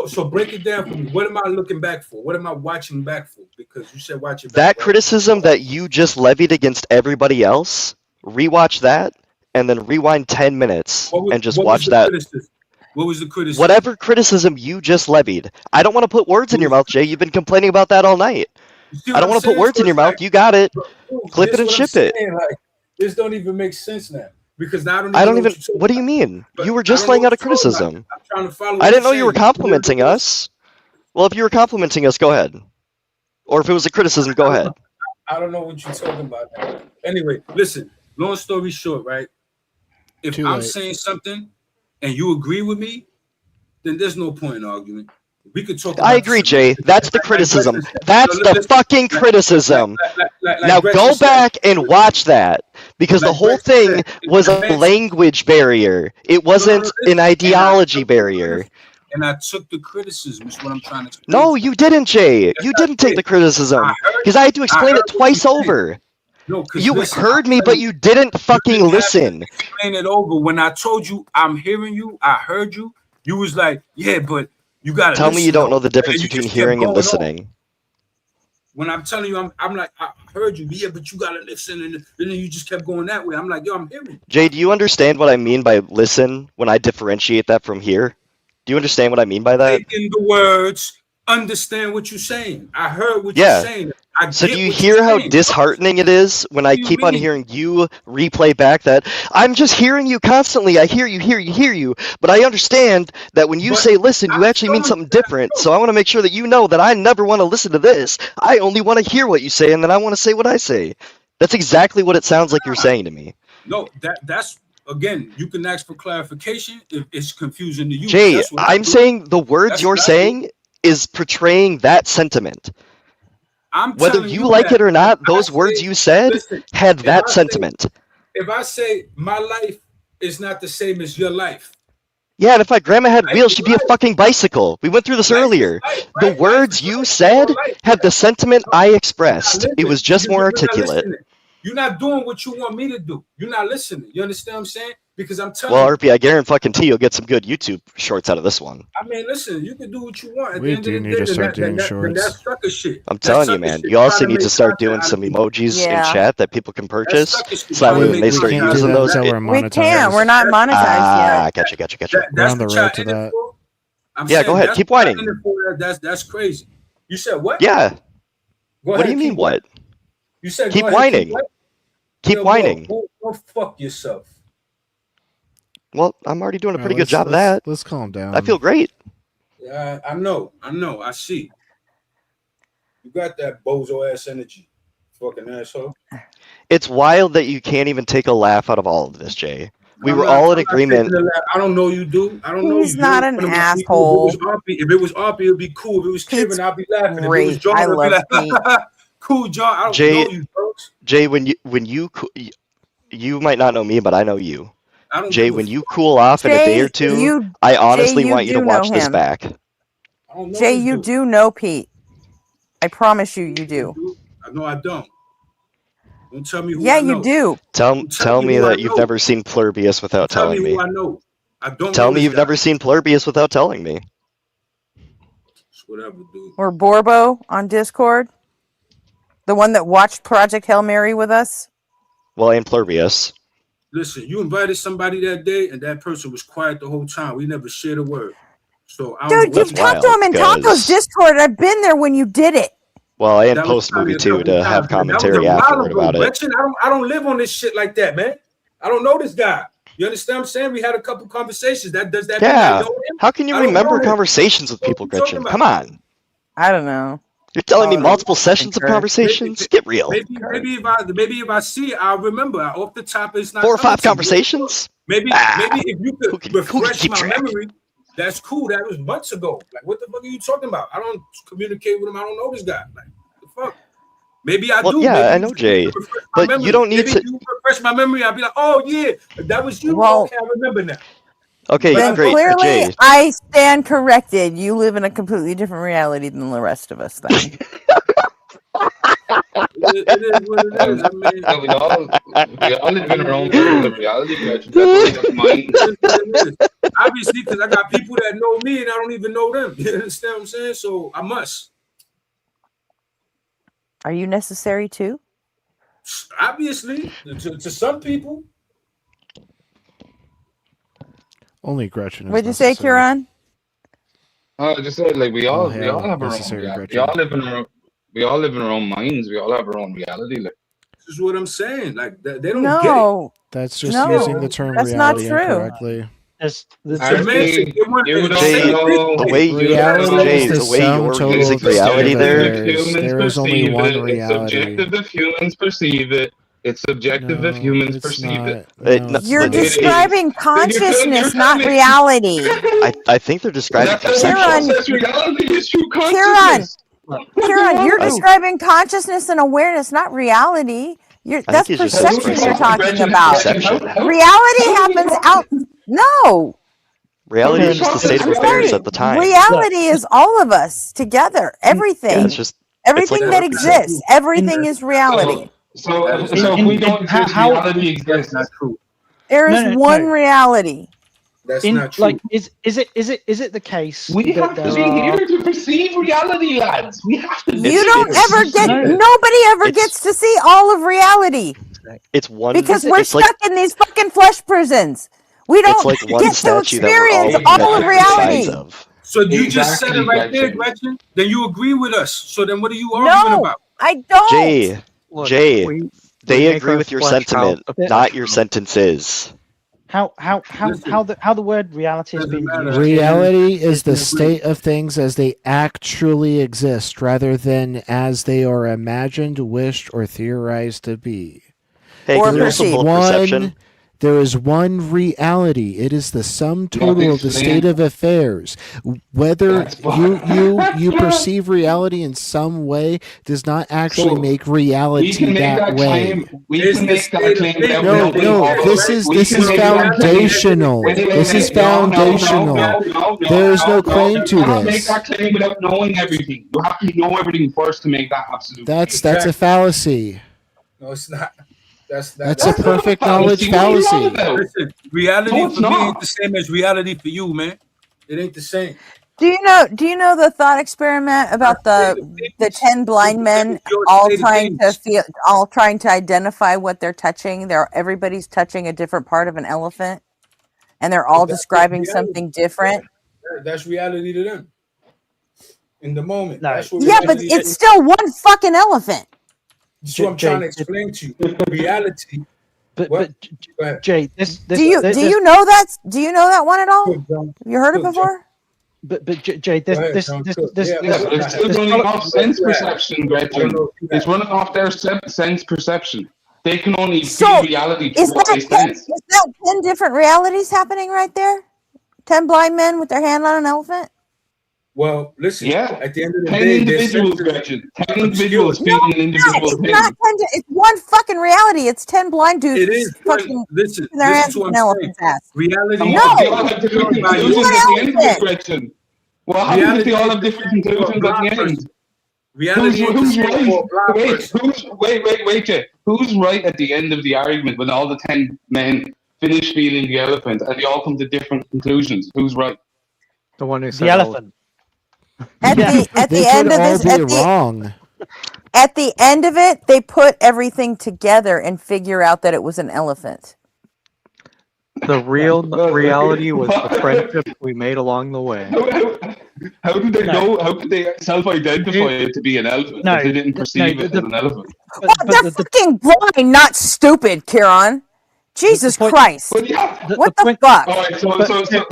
Speaker 17: So break it down for me. What am I looking back for? What am I watching back for? Because you said watch it back.
Speaker 14: That criticism that you just levied against everybody else, rewatch that, and then rewind 10 minutes and just watch that.
Speaker 17: What was the criticism?
Speaker 14: Whatever criticism you just levied. I don't want to put words in your mouth, Jay. You've been complaining about that all night. I don't want to put words in your mouth. You got it. Clip it and ship it.
Speaker 17: Like, this don't even make sense now. Because now
Speaker 14: I don't even. What do you mean? You were just laying out a criticism.
Speaker 17: I'm trying to follow.
Speaker 14: I didn't know you were complimenting us. Well, if you were complimenting us, go ahead. Or if it was a criticism, go ahead.
Speaker 17: I don't know what you're talking about now. Anyway, listen. Long story short, right? If I'm saying something and you agree with me, then there's no point in arguing. We could talk.
Speaker 14: I agree, Jay. That's the criticism. That's the fucking criticism. Now go back and watch that. Because the whole thing was a language barrier. It wasn't an ideology barrier.
Speaker 17: And I took the criticism, is what I'm trying to explain.
Speaker 14: No, you didn't, Jay. You didn't take the criticism. Because I had to explain it twice over.
Speaker 17: No,
Speaker 14: you heard me, but you didn't fucking listen.
Speaker 17: Explain it over. When I told you I'm hearing you, I heard you. You was like, yeah, but you gotta
Speaker 14: tell me you don't know the difference between hearing and listening.
Speaker 17: When I'm telling you, I'm like, I heard you, yeah, but you gotta listen, and then you just kept going that way. I'm like, yo, I'm hearing.
Speaker 14: Jay, do you understand what I mean by listen when I differentiate that from hear? Do you understand what I mean by that?
Speaker 17: In the words, understand what you're saying. I heard what you're saying.
Speaker 14: So do you hear how disheartening it is when I keep on hearing you replay back that I'm just hearing you constantly. I hear you, but I understand that when you say listen, you actually mean something different. So I want to make sure that you know that I never want to listen to this. I only want to hear what you say, and then I want to say what I say. That's exactly what it sounds like you're saying to me.
Speaker 17: No, that's again, you can ask for clarification if it's confusing to you.
Speaker 14: Jay, I'm saying the words you're saying is portraying that sentiment. Whether you like it or not, those words you said had that sentiment.
Speaker 17: If I say my life is not the same as your life.
Speaker 14: Yeah, and if my grandma had wheels, she'd be a fucking bicycle. We went through this earlier. The words you said had the sentiment I expressed. It was just more articulate.
Speaker 17: You're not doing what you want me to do. You're not listening. You understand what I'm saying? Because I'm telling
Speaker 14: you. Well, RP, I guarantee you'll get some good YouTube shorts out of this one.
Speaker 17: I mean, listen, you can do what you want.
Speaker 3: We do need to start doing shorts.
Speaker 17: That's sucker shit.
Speaker 14: I'm telling you, man. You also need to start doing some emojis in chat that people can purchase. So that way when they start using those,
Speaker 20: we can't. We're not monetized yet.
Speaker 14: Gotcha.
Speaker 3: We're on the road to that.
Speaker 14: Yeah, go ahead. Keep whining.
Speaker 17: That's crazy. You said what?
Speaker 14: Yeah. What do you mean what?
Speaker 17: You said
Speaker 14: keep whining. Keep whining.
Speaker 17: Go fuck yourself.
Speaker 14: Well, I'm already doing a pretty good job of that.
Speaker 3: Let's calm down.
Speaker 14: I feel great.
Speaker 17: Yeah, I know. I see. You got that bozo ass energy. Fucking asshole.
Speaker 14: It's wild that you can't even take a laugh out of all of this, Jay. We
Speaker 17: I'm
Speaker 14: were
Speaker 17: not-
Speaker 14: all in
Speaker 17: I'm not
Speaker 14: agreement.
Speaker 17: taking a laugh. I don't know you, dude. I don't know you.
Speaker 20: He's not an
Speaker 17: If
Speaker 20: asshole.
Speaker 17: it was RP, it'd be cool. If it was Kevin, I'd be laughing. If it was
Speaker 20: Great.
Speaker 17: John,
Speaker 20: I
Speaker 17: I'd be
Speaker 20: love Pete.
Speaker 17: like, cool, John. I don't
Speaker 14: Jay,
Speaker 17: know you, folks.
Speaker 14: Jay, you might not know me, but I know you.
Speaker 17: I don't
Speaker 14: Jay,
Speaker 17: give a
Speaker 14: when you cool off in a day or two, I honestly want you to watch this back.
Speaker 20: Jay, you do know Pete. I promise you, you do.
Speaker 17: No, I don't. Don't tell me who
Speaker 20: Yeah,
Speaker 17: I know.
Speaker 20: you do.
Speaker 14: Tell me
Speaker 17: who I
Speaker 14: that you've
Speaker 17: know.
Speaker 14: never seen Plurbius without
Speaker 17: Tell me
Speaker 14: telling
Speaker 17: who
Speaker 14: me.
Speaker 17: I know. I don't
Speaker 14: Tell
Speaker 17: know
Speaker 14: me
Speaker 17: this
Speaker 14: you've
Speaker 17: guy.
Speaker 14: never seen Plurbius without telling me.
Speaker 17: Whatever, dude.
Speaker 20: Or Borbo on Discord. The one that watched Project Hail Mary with us.
Speaker 14: Well, and Plurbius.
Speaker 17: Listen, you invited somebody that day, and that person was quiet the whole time. We never shared a word. So I don't
Speaker 20: Dude,
Speaker 17: know
Speaker 20: you've talked to him in Taco's Discord. I've been there when you did it.
Speaker 14: Well, and
Speaker 17: That was
Speaker 14: post movie
Speaker 17: probably a
Speaker 14: too
Speaker 17: couple
Speaker 14: to have
Speaker 17: times, man. That was a
Speaker 14: commentary
Speaker 17: while
Speaker 14: afterward
Speaker 17: ago,
Speaker 14: about it.
Speaker 17: Gretchen. I don't live on this shit like that, man. I don't know this guy. You understand what I'm saying? We had a couple conversations. Does that mean I
Speaker 14: Yeah.
Speaker 17: know him?
Speaker 14: How can you
Speaker 17: I don't
Speaker 14: remember
Speaker 17: know him.
Speaker 14: conversations with people, Gretchen? Come on.
Speaker 20: I don't know.
Speaker 14: You're telling me multiple sessions of conversations? Get real.
Speaker 17: Maybe if I see it, I'll remember. Off the top, it's not
Speaker 14: 4 or 5
Speaker 17: coming to me.
Speaker 14: conversations?
Speaker 17: Maybe if you could refresh
Speaker 14: keep
Speaker 17: my
Speaker 14: track?
Speaker 17: memory, that's cool. That was months ago. Like, what the fuck are you talking about? I don't communicate with him. I don't know this guy. Like, the fuck? Maybe I do.
Speaker 14: Yeah,
Speaker 17: Maybe
Speaker 14: I know, Jay. But you don't need
Speaker 17: Maybe
Speaker 14: to.
Speaker 17: you refresh my memory. I'll be like, oh yeah, that was you.
Speaker 20: Well,
Speaker 17: okay, I remember now.
Speaker 14: Okay,
Speaker 20: Then
Speaker 14: great.
Speaker 20: clearly,
Speaker 14: Jay.
Speaker 20: I stand corrected. You live in a completely different reality than the rest of us. Then.
Speaker 17: It is what it is. I mean,
Speaker 19: we all live in our own version of reality, Gretchen. That's mine.
Speaker 17: it is. Obviously, because I got people that know me and I don't even know them. You understand what I'm saying? So I must.
Speaker 20: Are you necessary too?
Speaker 17: Obviously, to some people.
Speaker 3: Only Gretchen is
Speaker 20: What'd you say,
Speaker 3: necessary.
Speaker 20: Kieran?
Speaker 19: I just said, like we all
Speaker 3: hell,
Speaker 19: have our own
Speaker 3: necessary,
Speaker 19: reality.
Speaker 3: Gretchen.
Speaker 19: We all live in our own minds. We all have our own reality. Like
Speaker 17: This is what I'm saying. Like they don't
Speaker 20: No.
Speaker 3: That's just
Speaker 20: No,
Speaker 3: using the term
Speaker 20: that's not
Speaker 3: reality
Speaker 20: true.
Speaker 3: incorrectly.
Speaker 14: The way you
Speaker 3: Reality is the sum
Speaker 14: you're
Speaker 3: total
Speaker 14: using
Speaker 3: of the
Speaker 14: reality
Speaker 3: state of
Speaker 14: there.
Speaker 3: affairs. There is only one
Speaker 19: It's
Speaker 3: reality.
Speaker 19: subjective if humans perceive it. It's subjective if humans perceive it.
Speaker 20: You're describing consciousness, not reality.
Speaker 14: I think they're describing
Speaker 20: Kieran,
Speaker 19: Process reality is true consciousness.
Speaker 20: Kieran, you're describing consciousness and awareness, not reality. That's
Speaker 14: he's just
Speaker 20: perception you're
Speaker 14: expressing
Speaker 20: talking about.
Speaker 14: perception.
Speaker 20: Reality happens out. No.
Speaker 14: Reality is just the state of affairs at the time.
Speaker 20: Reality is all of us together. Everything.
Speaker 14: Yeah, it's just
Speaker 20: everything
Speaker 14: like
Speaker 20: that
Speaker 14: 100%.
Speaker 20: exists. Everything is reality.
Speaker 19: So if we don't exist, reality exists.
Speaker 17: That's true.
Speaker 20: There is one reality.
Speaker 17: That's
Speaker 10: In,
Speaker 17: not true.
Speaker 10: like, is it the case?
Speaker 19: We
Speaker 10: that
Speaker 19: have to
Speaker 10: there
Speaker 19: be
Speaker 10: are-
Speaker 19: here to perceive reality, lads. We have to.
Speaker 20: You don't ever get. Nobody ever gets to see all of reality
Speaker 14: It's one
Speaker 20: because we're
Speaker 14: it's
Speaker 20: stuck
Speaker 14: like
Speaker 20: in these fucking flesh prisons. We don't
Speaker 14: like one
Speaker 20: get to
Speaker 14: statue that we're
Speaker 20: experience
Speaker 14: all
Speaker 20: all of
Speaker 14: the size
Speaker 20: reality.
Speaker 14: of.
Speaker 17: So you just said it
Speaker 19: Exactly,
Speaker 17: right there,
Speaker 19: Gretchen.
Speaker 17: Gretchen. Then you agree with us. So then what are you arguing
Speaker 20: No,
Speaker 17: about?
Speaker 20: I don't.
Speaker 14: Jay, they
Speaker 10: make
Speaker 14: agree
Speaker 10: our
Speaker 14: with your
Speaker 10: flesh
Speaker 14: sentiment,
Speaker 10: out of
Speaker 14: not your sentences.
Speaker 10: How the word reality has been used.
Speaker 3: Reality is the state of things as they actually exist, rather than as they are imagined, wished, or theorized to be.
Speaker 14: Hey,
Speaker 20: Or
Speaker 14: can you also
Speaker 20: perceived.
Speaker 14: pull up perception?
Speaker 3: There is one reality. It is the sum total of the state of affairs. Whether you perceive reality in some way does not actually make reality
Speaker 19: We can make
Speaker 3: that
Speaker 19: that
Speaker 3: way.
Speaker 19: claim. We can make that claim.
Speaker 3: No, this is foundational. This is foundational. There is no claim to
Speaker 19: You cannot make
Speaker 3: this.
Speaker 19: that claim without knowing everything. You have to know everything first to make that absolute.
Speaker 3: That's a fallacy.
Speaker 17: No, it's not.
Speaker 3: That's a perfect knowledge fallacy.
Speaker 17: Listen, reality
Speaker 19: No, it's
Speaker 17: for me
Speaker 19: not.
Speaker 17: ain't the same as reality for you, man. It ain't the same.
Speaker 20: Do you know the thought experiment about the 10 blind men all trying to identify what they're touching? Everybody's touching a different part of an elephant, and they're all describing something different.
Speaker 17: That's reality to them. In the moment.
Speaker 10: No.
Speaker 17: That's what
Speaker 20: Yeah, but
Speaker 17: reality
Speaker 20: it's
Speaker 17: is.
Speaker 20: still one fucking elephant.
Speaker 17: That's what I'm trying to explain to you. Reality.
Speaker 10: But
Speaker 17: Go ahead.
Speaker 10: Jay, this
Speaker 20: Do you know that? Do you know that one at all? Have you heard it before?
Speaker 10: But Jay, this
Speaker 19: it's still running off sense perception, Gretchen. It's running off their sense perception. They can only feel reality through what they sense.
Speaker 20: Is that 10 different realities happening right there? 10 blind men with their hand on an elephant?
Speaker 17: Well, listen.
Speaker 19: Yeah.
Speaker 17: At the end of the
Speaker 19: 10
Speaker 17: day,
Speaker 19: individuals, Gretchen. 10 individuals feeling an individual
Speaker 20: It's not 10. It's one fucking reality. It's 10 blind dudes.
Speaker 17: It is
Speaker 20: fucking
Speaker 17: listen
Speaker 20: their hands
Speaker 17: to
Speaker 20: on
Speaker 17: what
Speaker 20: an
Speaker 17: I'm
Speaker 20: elephant's ass.
Speaker 17: Reality.
Speaker 20: No.
Speaker 19: They all have different conclusions at the end of it, Gretchen. What happens if they all have different conclusions at the end?
Speaker 17: Reality
Speaker 19: Who's right? Wait, Jay. Who's right at the end of the argument when all the 10 men finish feeling the elephant and they all come to different conclusions? Who's right?
Speaker 21: The one who
Speaker 10: the elephant.
Speaker 20: At the end of this,
Speaker 3: wrong.
Speaker 20: At the end of it, they put everything together and figure out that it was an elephant.
Speaker 21: The real reality was the friendship we made along the way.
Speaker 19: How did they know? How could they self-identify it to be an elephant if they didn't perceive it as an elephant?
Speaker 20: Well, they're fucking blind, not stupid, Kieran. Jesus Christ! What the fuck?
Speaker 19: All right,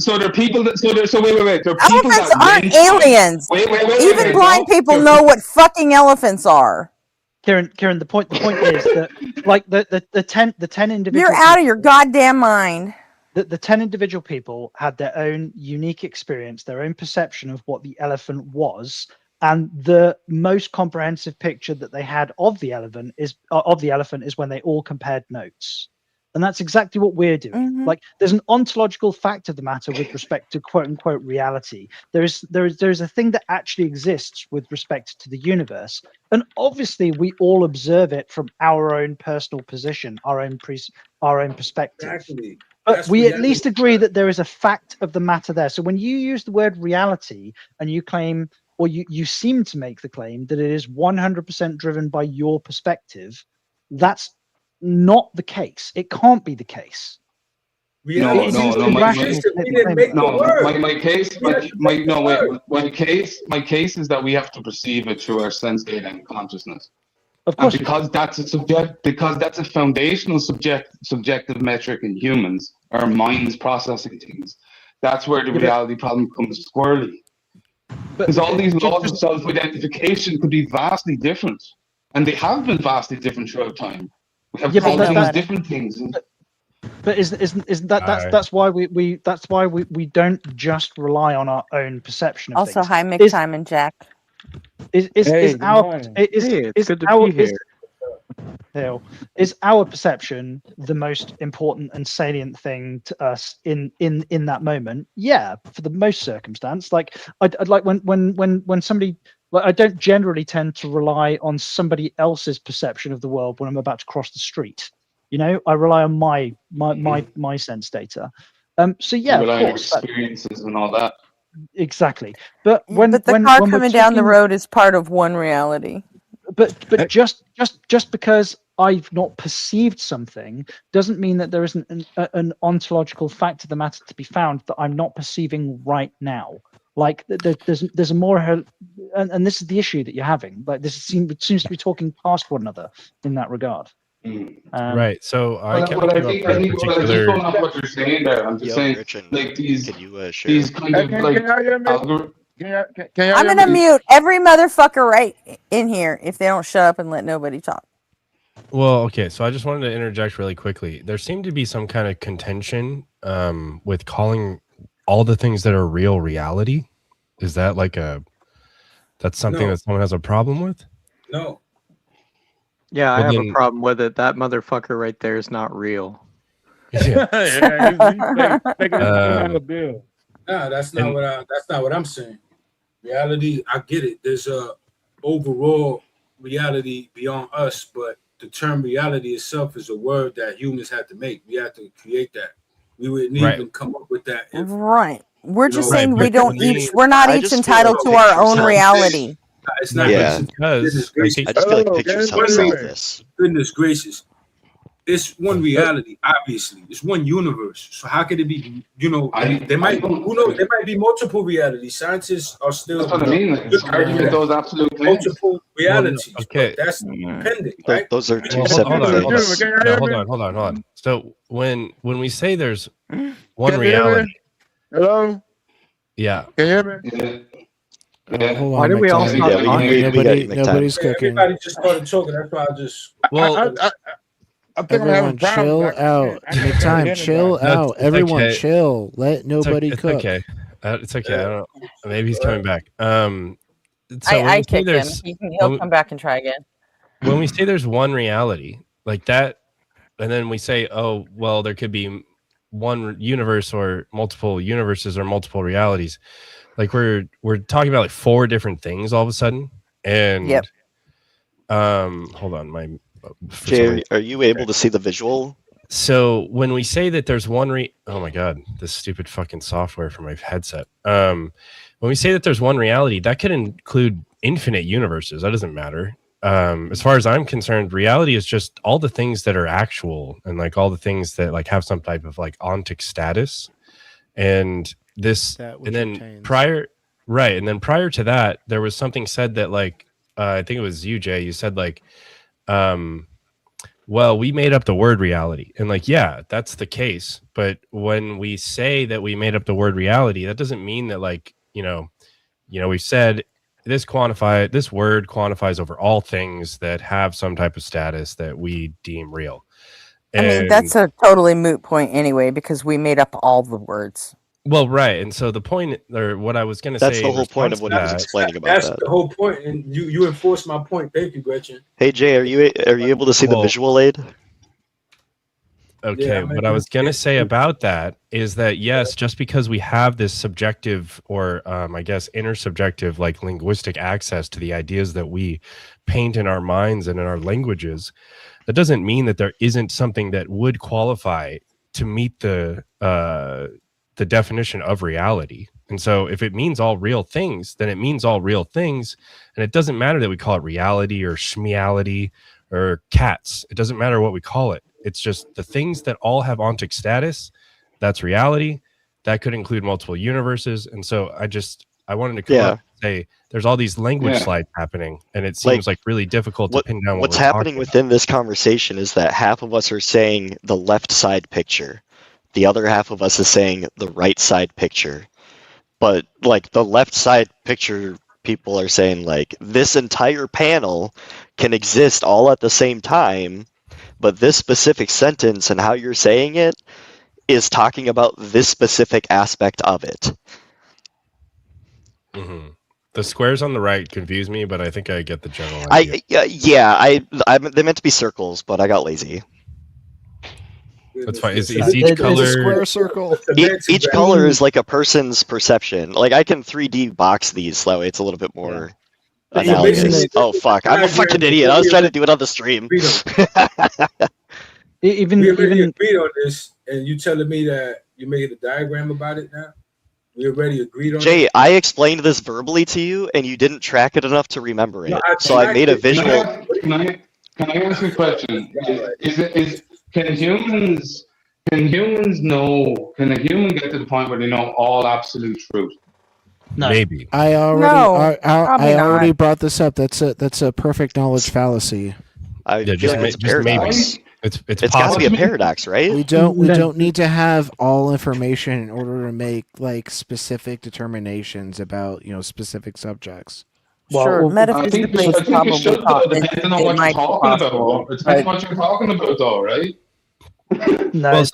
Speaker 19: so there are people that wait. There are people
Speaker 20: Elephants
Speaker 19: that
Speaker 20: aren't aliens. Even blind people know what fucking elephants are.
Speaker 10: Kieran, the point is that like the 10 individual
Speaker 20: You're out of your goddamn mind.
Speaker 10: The 10 individual people had their own unique experience, their own perception of what the elephant was, and the most comprehensive picture that they had of the elephant is when they all compared notes. And that's exactly what we're doing.
Speaker 20: Mm-hmm.
Speaker 10: Like, there's an ontological fact of the matter with respect to quote unquote reality. There is a thing that actually exists with respect to the universe, and obviously we all observe it from our own personal position, our own perspective.
Speaker 17: Exactly.
Speaker 10: But we at least agree that there is a fact of the matter there. So when you use the word reality and you claim, or you seem to make the claim that it is 100% driven by your perspective, that's not the case. It can't be the case.
Speaker 19: My case is that we have to perceive it through our sense data and consciousness.
Speaker 10: Of course,
Speaker 19: because that's a foundational subjective metric in humans, our minds processing things. That's where the reality problem comes squirrely. Because all these laws of self-identification could be vastly different, and they have been vastly different throughout time. We have called things different things.
Speaker 10: But isn't that's why we don't just rely on our own perception of
Speaker 20: Also,
Speaker 10: things.
Speaker 20: hi, Mick, Time, and Jack.
Speaker 10: Is our perception the most important and salient thing to us in that moment? Yeah, for the most circumstance. Like I'd like when somebody, like, I don't generally tend to rely on somebody else's perception of the world when I'm about to cross the street. You know, I rely on my sense data. So yeah,
Speaker 19: you rely
Speaker 10: of
Speaker 19: on
Speaker 10: course,
Speaker 19: experiences and all that.
Speaker 10: Exactly. But when
Speaker 20: the car coming down the road is part of one reality.
Speaker 10: But just because I've not perceived something doesn't mean that there isn't an ontological fact of the matter to be found that I'm not perceiving right now. Like there's a more, and this is the issue that you're having. Like this seems to be talking past one another in that regard.
Speaker 22: Right. So I think
Speaker 19: going off what you're saying there, I'm just saying, like these kind of like
Speaker 20: I'm gonna mute every motherfucker right in here if they don't shut up and let nobody talk.
Speaker 22: Well, okay. So I just wanted to interject really quickly. There seemed to be some kind of contention with calling all the things that are real reality. Is that like that's something that someone has a problem with?
Speaker 17: No.
Speaker 21: Yeah, I have a problem with it. That motherfucker right there is not real.
Speaker 22: Yeah.
Speaker 17: No, that's not what I'm saying. Reality, I get it. There's a overall reality beyond us, but the term reality itself is a word that humans had to make. We had to create that. We wouldn't even come up with that.
Speaker 20: Right. We're just saying we don't each. We're not each entitled to our own reality.
Speaker 17: It's not
Speaker 14: goodness gracious. I just feel like pictures help solve this.
Speaker 17: Goodness gracious. It's one reality, obviously. It's one universe. So how could it be, there might be multiple realities. Scientists are still
Speaker 19: that's what I mean. Arguing those absolute
Speaker 17: multiple realities.
Speaker 22: Okay.
Speaker 17: That's dependent, right?
Speaker 14: Those are two separate things.
Speaker 22: Hold on. So when we say there's one reality.
Speaker 23: Hello?
Speaker 22: Yeah.
Speaker 1: Can you hear me?
Speaker 3: Hold
Speaker 21: Why
Speaker 3: on,
Speaker 21: did we all
Speaker 3: McTime.
Speaker 21: start talking?
Speaker 3: Nobody's cooking.
Speaker 17: Everybody just started talking. That's why I just.
Speaker 22: Well,
Speaker 1: I think I'm having
Speaker 3: Everyone, chill
Speaker 1: problems.
Speaker 3: out.
Speaker 1: I can't
Speaker 3: McTime,
Speaker 1: hear
Speaker 3: chill
Speaker 1: anybody.
Speaker 3: out. Everyone,
Speaker 22: okay.
Speaker 3: chill. Let nobody
Speaker 22: it's
Speaker 3: cook.
Speaker 22: okay. It's okay. I don't. Maybe he's coming back. So when
Speaker 4: I
Speaker 22: we say
Speaker 4: kicked him.
Speaker 22: there's
Speaker 4: He'll come back and try again.
Speaker 22: when we say there's one reality like that, and then we say, oh well, there could be one universe or multiple universes or multiple realities. Like we're talking about like 4 different things all of a sudden. And
Speaker 4: yep.
Speaker 22: Hold on,
Speaker 14: Jay, are you able to see the visual?
Speaker 22: So when we say that there's one oh my god, this stupid fucking software for my headset. When we say that there's one reality, that could include infinite universes. That doesn't matter. As far as I'm concerned, reality is just all the things that are actual and like all the things that like have some type of like ontic status. And this, and then prior to that, there was something said that like, I think it was you, Jay, you said like, well, we made up the word reality. And like, yeah, that's the case. But when we say that we made up the word reality, that doesn't mean that like, we said this word quantifies over all things that have some type of status that we deem real. And,
Speaker 4: I mean, that's a totally moot point anyway, because we made up all the words.
Speaker 22: Well, right. And so the point, or what I was going to say.
Speaker 14: That's the whole point of what I was explaining about
Speaker 17: That's
Speaker 14: that.
Speaker 17: the whole point, and you enforced my point. Thank you, Gretchen.
Speaker 14: Hey, Jay, are you able to see the visual aid?
Speaker 22: Okay, what I was going to say about that is that, yes, just because we have this subjective or I guess intersubjective, like linguistic access to the ideas that we paint in our minds and in our languages, that doesn't mean that there isn't something that would qualify to meet the definition of reality. And so if it means all real things, then it means all real things. And it doesn't matter that we call it reality or schmeality or cats. It doesn't matter what we call it. It's just the things that all have ontic status. That's reality. That could include multiple universes. And so I wanted to come up and say there's all these language slides happening. And it seems like really difficult to pin down
Speaker 14: what's happening within this conversation is that half of us are saying the left side picture. The other half of us is saying the right side picture. But like the left side picture, people are saying like this entire panel can exist all at the same time, but this specific sentence and how you're saying it is talking about this specific aspect of it.
Speaker 22: Mm-hmm. The squares on the right confuse me, but I think I get the general idea.
Speaker 14: They meant to be circles, but I got lazy.
Speaker 22: That's fine. Is each color
Speaker 3: a square circle?
Speaker 14: Each color is like a person's perception. Like I can 3D box these, so it's a little bit more analogous. Oh fuck! I'm a fucking idiot. I was trying to do it on the stream.
Speaker 17: We already agreed on this, and you telling me that you made a diagram about it now? We already agreed on it.
Speaker 14: Jay, I explained this verbally to you, and you didn't track it enough to remember it.
Speaker 17: No,
Speaker 14: so I made a visual.
Speaker 19: Can I ask you a question? Can humans know? Can a human get to the point where they know all absolute truth?
Speaker 22: No. Maybe.
Speaker 3: I already brought this up. That's a perfect knowledge fallacy.
Speaker 22: Just maybe. It's
Speaker 14: got to be a paradox, right?
Speaker 3: We don't need to have all information in order to make like specific determinations about specific subjects.
Speaker 4: Sure, metaphysically, it's probably
Speaker 19: depending on what you're talking about. It depends on what you're talking about, though, right?
Speaker 10: No,
Speaker 19: I'm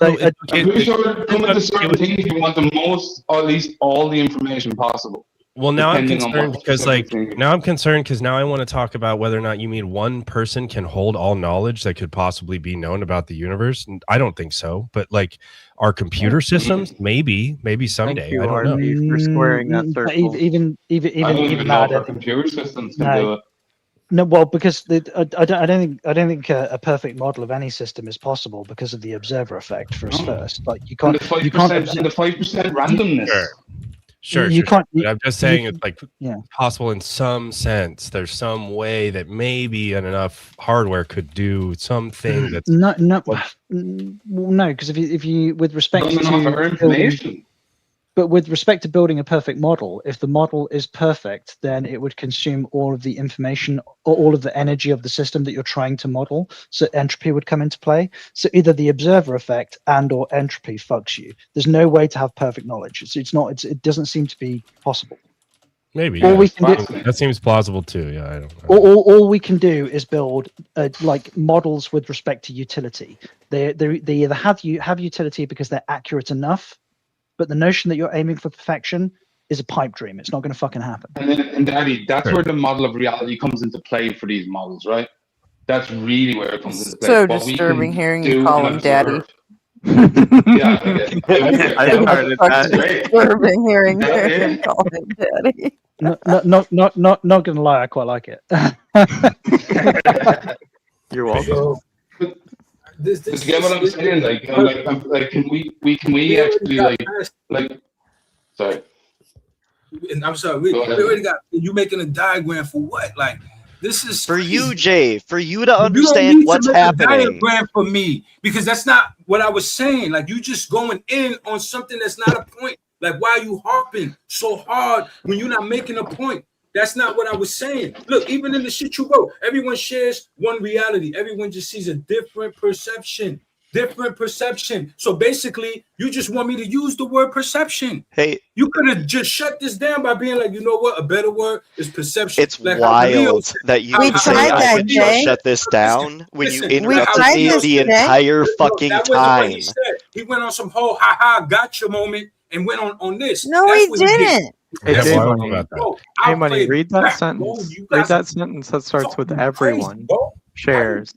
Speaker 19: pretty sure coming to certain things, you want the most, or at least all the information possible.
Speaker 22: Well, now I'm concerned because now I want to talk about whether or not you mean one person can hold all knowledge that could possibly be known about the universe. And I don't think so, but like our computer systems, maybe someday.
Speaker 21: Thank you,
Speaker 22: I don't know.
Speaker 21: Arlie, for squaring that circle.
Speaker 10: Even
Speaker 19: our computer systems can do it.
Speaker 10: No, well, because I don't think a perfect model of any system is possible because of the observer effect. First, like you can't.
Speaker 19: And the 5% randomness.
Speaker 22: Sure.
Speaker 10: You can't.
Speaker 22: But I'm just saying it's like possible in some sense. There's some way that maybe enough hardware could do something that's
Speaker 10: no. Because if you with respect to
Speaker 19: information.
Speaker 10: But with respect to building a perfect model, if the model is perfect, then it would consume all of the information or all of the energy of the system that you're trying to model. So entropy would come into play. So either the observer effect and or entropy fucks you. There's no way to have perfect knowledge. It doesn't seem to be possible.
Speaker 22: Maybe.
Speaker 10: All
Speaker 22: Yeah.
Speaker 10: we can do,
Speaker 22: That seems plausible too. Yeah, I don't.
Speaker 10: all we can do is build like models with respect to utility. They either have utility because they're accurate enough, but the notion that you're aiming for perfection is a pipe dream. It's not going to fucking happen.
Speaker 19: And Daddy, that's where the model of reality comes into play for these models, right? That's really where it comes into play.
Speaker 20: So
Speaker 19: What we
Speaker 20: disturbing
Speaker 19: can
Speaker 20: hearing
Speaker 19: do
Speaker 20: you call
Speaker 19: and
Speaker 20: him daddy.
Speaker 19: observe. Yeah, I
Speaker 21: started that.
Speaker 20: Disturbing hearing
Speaker 19: Yeah.
Speaker 20: you call him daddy.
Speaker 10: Not gonna lie, I quite like it.
Speaker 21: You're welcome.
Speaker 19: This get what I'm saying? Like, can we actually like? Sorry.
Speaker 17: And I'm sorry, we already got you making a diagram for what? Like, this is
Speaker 14: for
Speaker 17: crazy.
Speaker 14: you, Jay, for you to
Speaker 17: You don't
Speaker 14: understand
Speaker 17: need
Speaker 14: what's
Speaker 17: to make
Speaker 14: happening.
Speaker 17: a diagram for me, because that's not what I was saying. Like, you just going in on something that's not a point. Like, why are you harping so hard when you're not making a point? That's not what I was saying. Look, even in the shit you wrote, everyone shares one reality. Everyone just sees a different perception. Different perception. So basically, you just want me to use the word perception.
Speaker 14: Hey,
Speaker 17: you could have just shut this down by being like, you know what? A better word is perception.
Speaker 14: It's
Speaker 17: like how Leo
Speaker 14: wild
Speaker 17: said-
Speaker 14: that you
Speaker 17: how-
Speaker 14: could say
Speaker 17: how-
Speaker 14: I
Speaker 17: how
Speaker 14: would
Speaker 17: Leo
Speaker 14: just
Speaker 17: said-
Speaker 14: shut this down when you
Speaker 17: Listen,
Speaker 14: interrupted
Speaker 17: how
Speaker 14: me
Speaker 17: Leo
Speaker 14: the
Speaker 17: said-
Speaker 14: entire
Speaker 17: No,
Speaker 14: fucking
Speaker 17: that wasn't what he
Speaker 14: time.
Speaker 17: said. He went on some whole ha-ha gotcha moment and went on this.
Speaker 20: No,
Speaker 17: That's
Speaker 20: he
Speaker 17: what did.
Speaker 20: didn't.
Speaker 21: Hey,
Speaker 22: Yeah,
Speaker 21: J
Speaker 22: well, I don't know
Speaker 21: Money.
Speaker 22: about that.
Speaker 17: Bro,
Speaker 21: Hey,
Speaker 17: I'll
Speaker 21: Money,
Speaker 17: play
Speaker 21: read that
Speaker 17: back, bro.
Speaker 21: sentence.
Speaker 17: You
Speaker 21: Read
Speaker 17: guys
Speaker 21: that sentence that starts with
Speaker 17: fucking
Speaker 21: everyone
Speaker 17: crazy, bro.
Speaker 21: shares.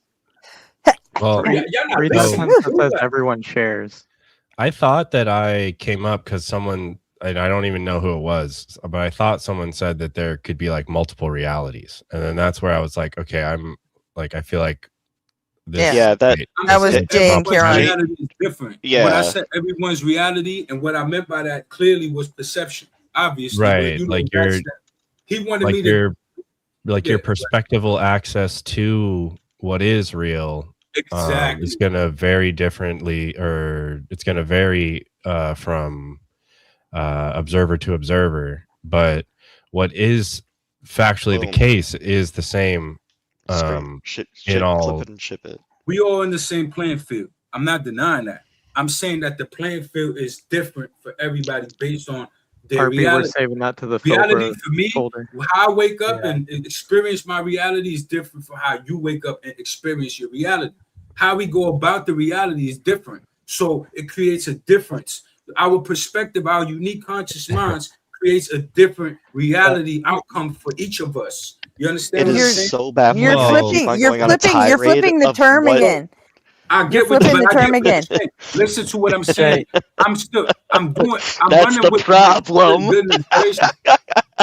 Speaker 22: Well,
Speaker 17: Y'all not
Speaker 21: Read that
Speaker 17: listening.
Speaker 21: sentence that says everyone shares.
Speaker 22: I thought that I came up because someone, and I don't even know who it was, but I thought someone said that there could be like multiple realities, and then that's where I was like, okay, I'm like, I feel like this.
Speaker 14: Yeah, that-
Speaker 20: That was Jay and
Speaker 17: Everyone's
Speaker 20: Karen.
Speaker 17: reality is different.
Speaker 14: Yeah.
Speaker 17: What I said, everyone's reality, and what I meant by that clearly was perception. Obviously, but
Speaker 22: Right,
Speaker 17: you know,
Speaker 22: like
Speaker 17: that's
Speaker 22: your,
Speaker 17: that. He wanted
Speaker 22: like
Speaker 17: me to.
Speaker 22: your, like your
Speaker 17: Yeah,
Speaker 22: perspectival access to what is real.
Speaker 17: Exactly.
Speaker 22: Is going to vary differently, or it's going to vary from observer to observer. But what is factually the
Speaker 14: Boom.
Speaker 22: case is the same in all.
Speaker 14: Clip it and ship it.
Speaker 17: We all in the same playing field. I'm not denying that. I'm saying that the playing field is different for everybody based on their
Speaker 21: RB, we're
Speaker 17: reality.
Speaker 21: saving that to the
Speaker 17: Reality
Speaker 21: Filbert
Speaker 17: for me,
Speaker 21: folder.
Speaker 17: how I wake up and experience my reality is different from how you wake up and experience your reality. How we go about the reality is different. So it creates a difference. Our perspective, our unique conscious minds creates a different reality outcome for each of us. You understand
Speaker 14: It
Speaker 17: what I'm
Speaker 14: is
Speaker 17: saying?
Speaker 14: so baffling.
Speaker 20: You're
Speaker 14: that you keep
Speaker 20: flipping.
Speaker 14: on
Speaker 20: You're
Speaker 14: going on a
Speaker 20: flipping. You're
Speaker 14: tirade
Speaker 20: flipping the
Speaker 14: of
Speaker 20: term
Speaker 14: what-
Speaker 20: again.
Speaker 17: I
Speaker 20: You're
Speaker 17: get what,
Speaker 20: flipping the
Speaker 17: but I
Speaker 20: term
Speaker 17: get what you're
Speaker 20: again.
Speaker 17: saying. Listen to what I'm saying. I'm
Speaker 14: That's
Speaker 17: running
Speaker 14: the
Speaker 17: with
Speaker 14: problem.
Speaker 17: goodness gracious.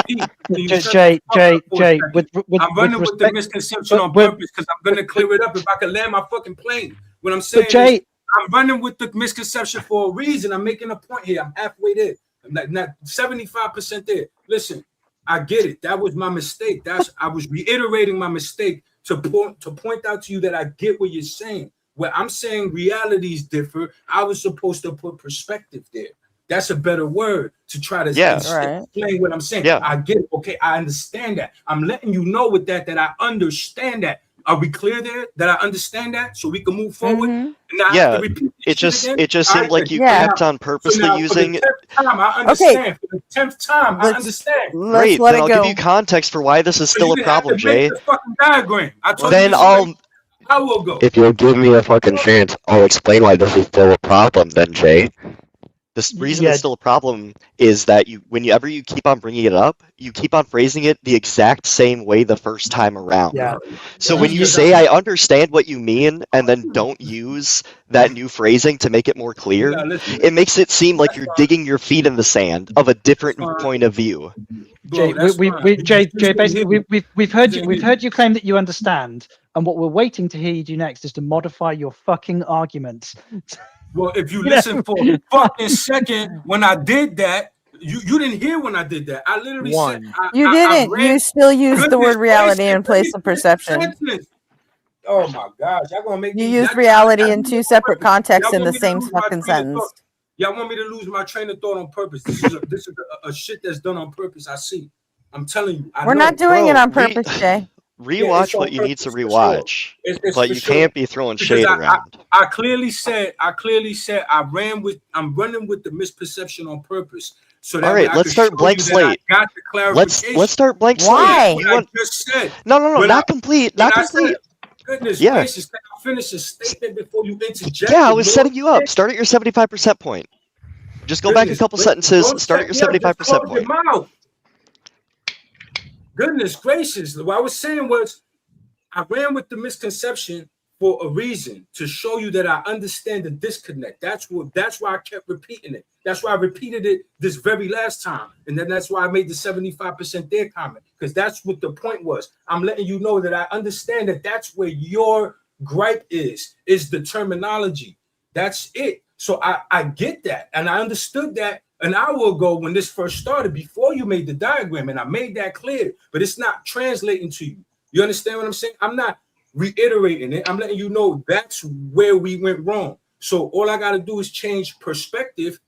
Speaker 17: Pete, can you shut
Speaker 10: Jay,
Speaker 17: the fuck up for a
Speaker 10: Jay,
Speaker 17: second? I'm running with the misconception on purpose because I'm gonna clear it up if I can land my fucking plane. What I'm saying
Speaker 10: Jay-
Speaker 17: is, I'm running with the misconception for a reason. I'm making a point here. I'm halfway there. I'm not 75% there. Listen, I get it. That was my mistake. I was reiterating my mistake to point out to you that I get what you're saying. Where I'm saying realities differ, I was supposed to put perspective there. That's a better word to try to explain what I'm saying.
Speaker 14: Yeah.
Speaker 17: I get it. Okay, I understand that. I'm letting you know with that I understand that. Are we clear there? That I understand that, so we can move forward. And not have to repeat this shit again?
Speaker 14: it just seemed
Speaker 17: All right,
Speaker 14: like you
Speaker 17: then.
Speaker 14: kept on purposely
Speaker 17: So now,
Speaker 14: using.
Speaker 17: For the 10th time, I understand. For the 10th time, I understand.
Speaker 14: Great, then I'll give you context for why this is still a problem, Jay.
Speaker 17: The fucking diagram. I told
Speaker 14: Then
Speaker 17: you
Speaker 14: I'll.
Speaker 17: I will go.
Speaker 14: If you'll give me a fucking chance, I'll explain why this is still a problem. Then, Jay. The reason it's still a problem is that whenever you keep on bringing it up, you keep on phrasing it the exact same way the first time around.
Speaker 10: Yeah.
Speaker 14: So when you say I understand what you mean and then don't use that new phrasing to make it more clear, it makes it seem like you're digging your feet in the sand of a different point of view.
Speaker 10: Jay, basically, we've heard you claim that you understand, and what we're waiting to hear you do next is to modify your fucking arguments.
Speaker 17: Well, if you listen for a fucking second, when I did that, you didn't hear when I did that. I literally said
Speaker 20: You didn't. You still used the word reality in place of perception.
Speaker 17: Oh my gosh, y'all gonna make
Speaker 20: You used reality in two separate contexts in the same fucking sentence.
Speaker 17: Y'all want me to lose my train of thought on purpose. This is a shit that's done on purpose. I see. I'm telling you.
Speaker 20: We're not doing it on purpose, Jay.
Speaker 14: Rewatch what you need to rewatch, but you can't be throwing shade around.
Speaker 17: I clearly said I'm running with the misperception on purpose. So that
Speaker 14: all right, let's start blank slate.
Speaker 17: Got the clarification.
Speaker 14: Let's start blank slate.
Speaker 20: Why?
Speaker 17: I just said.
Speaker 14: No, not complete. Not complete.
Speaker 17: Goodness gracious, can I finish a statement before you interject?
Speaker 14: Yeah, I was setting you up. Start at your 75% point. Just go back a couple sentences. Start at your 75% point.
Speaker 17: Goodness gracious. What I was saying was I ran with the misconception for a reason, to show you that I understand the disconnect. That's why I kept repeating it. That's why I repeated it this very last time. And then that's why I made the 75% there comment, because that's what the point was. I'm letting you know that I understand that that's where your gripe is the terminology. That's it. So I get that. And I understood that an hour ago when this first started, before you made the diagram, and I made that clear, but it's not translating to you. You understand what I'm saying? I'm not reiterating it. I'm letting you know that's where we went wrong. So all I got to do is change perspective,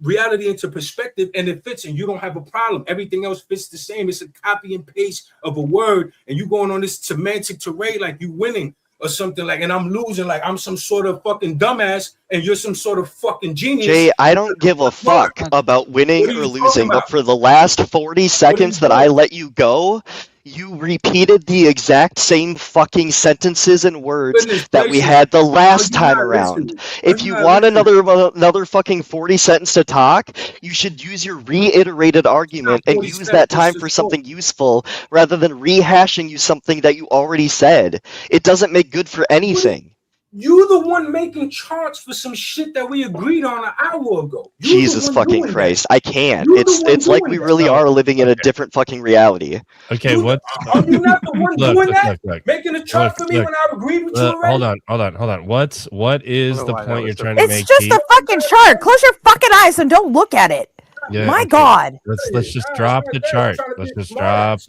Speaker 17: reality into perspective, and it fits, and you don't have a problem. Everything else fits the same. It's a copy and paste of a word, and you going on this semantic terrain like you winning or something, like, and I'm losing like I'm some sort of fucking dumbass and you're some sort of fucking genius.
Speaker 14: Jay, I don't give a fuck about winning or losing, but for the last 40 seconds that I let you go, you repeated the exact same fucking sentences and words that we had the last time around. If you want another fucking 40 seconds to talk, you should use your reiterated argument and use that time for something useful rather than rehashing you something that you already said. It doesn't make good for anything.
Speaker 17: You the one making charts for some shit that we agreed on an hour ago.
Speaker 14: Jesus fucking Christ, I can't. It's like we really are living in a different fucking reality.
Speaker 22: Okay, what?
Speaker 17: Are you not the one doing that? Making a chart for me when I agreed with you already?
Speaker 22: Hold on. What is the point you're trying to make?
Speaker 20: It's just a fucking chart. Close your fucking eyes and don't look at it.
Speaker 22: Yeah,
Speaker 20: My
Speaker 22: okay.
Speaker 20: God.
Speaker 22: Let's just drop the chart. Let's drop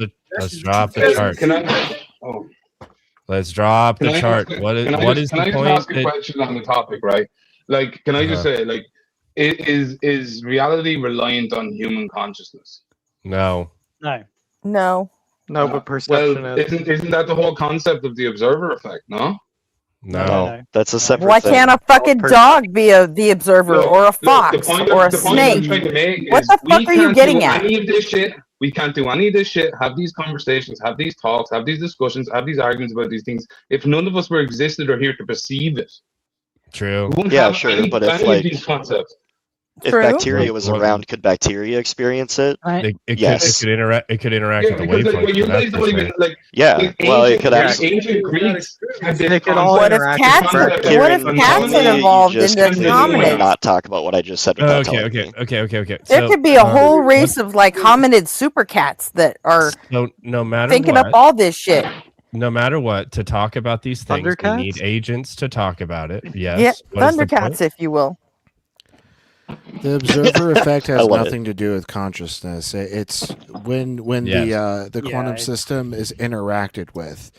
Speaker 22: the chart.
Speaker 19: Can I? Oh.
Speaker 22: Let's drop the chart. What is the point?
Speaker 19: Can I just ask a question on the topic, right? Like, can I just say, like, is reality reliant on human consciousness?
Speaker 22: No.
Speaker 20: No,
Speaker 21: but perception
Speaker 19: well, isn't that the whole concept of the observer effect?
Speaker 14: No, that's a separate
Speaker 20: Why
Speaker 14: thing.
Speaker 20: can't a fucking dog be the observer, or a fox, or a snake? What the fuck are you getting at?
Speaker 19: Any of this shit. We can't do any of this shit, have these conversations, have these talks, have these discussions, have these arguments about these things, if none of us were existed or here to perceive it.
Speaker 22: True.
Speaker 14: Yeah, sure, but if like
Speaker 19: these concepts.
Speaker 14: if bacteria was around, could bacteria experience it? Yes.
Speaker 22: It could interact with the waveform.
Speaker 14: Well, it could actually.
Speaker 19: Ancient Greeks.
Speaker 20: What if cats had evolved into hominids?
Speaker 14: Not talk about what I just said.
Speaker 22: Okay.
Speaker 20: There could be a whole race of like hominid super cats that are
Speaker 22: no matter
Speaker 20: thinking
Speaker 22: what,
Speaker 20: up all this shit.
Speaker 22: No matter what, to talk about these things, we need agents to talk about it. Yes.
Speaker 20: Yeah, Thundercats, if you will.
Speaker 3: The observer effect has nothing to do with consciousness. It's when the quantum system is interacted with,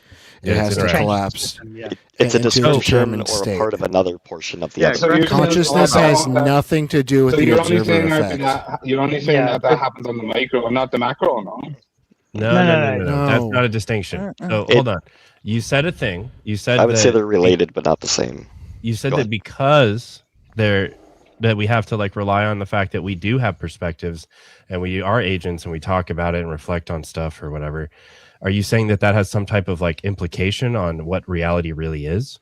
Speaker 3: it has to collapse.
Speaker 14: It's a description or
Speaker 3: state.
Speaker 14: a part of another portion of the
Speaker 3: So consciousness has nothing to do with the observer effect.
Speaker 19: You're only saying that happens on the micro and not the macro, no?
Speaker 22: No. That's not a distinction. So hold on. You said a thing. You said
Speaker 14: I would say they're related, but not the same.
Speaker 22: You said that because that we have to like rely on the fact that we do have perspectives and we are agents and we talk about it and reflect on stuff or whatever. Are you saying that has some type of like implication on what reality really is?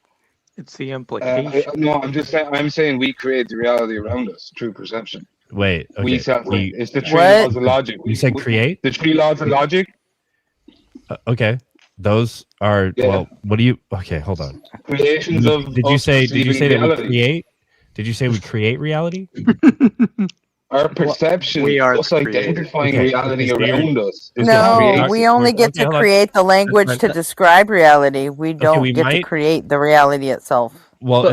Speaker 21: It's the implication.
Speaker 19: No, I'm saying we create the reality around us through perception.
Speaker 22: Wait, okay.
Speaker 19: It's the three laws of logic.
Speaker 22: You said create?
Speaker 19: The three laws of logic?
Speaker 22: Okay. Those are well, what do you okay, hold on.
Speaker 19: Creations of
Speaker 22: Did you say that
Speaker 19: reality.
Speaker 22: we create? Did you say we create reality?
Speaker 19: Our perception,
Speaker 21: we are
Speaker 19: us identifying reality around us.
Speaker 20: No, we only get to create the language to describe reality. We don't get to create the reality itself.
Speaker 10: Well,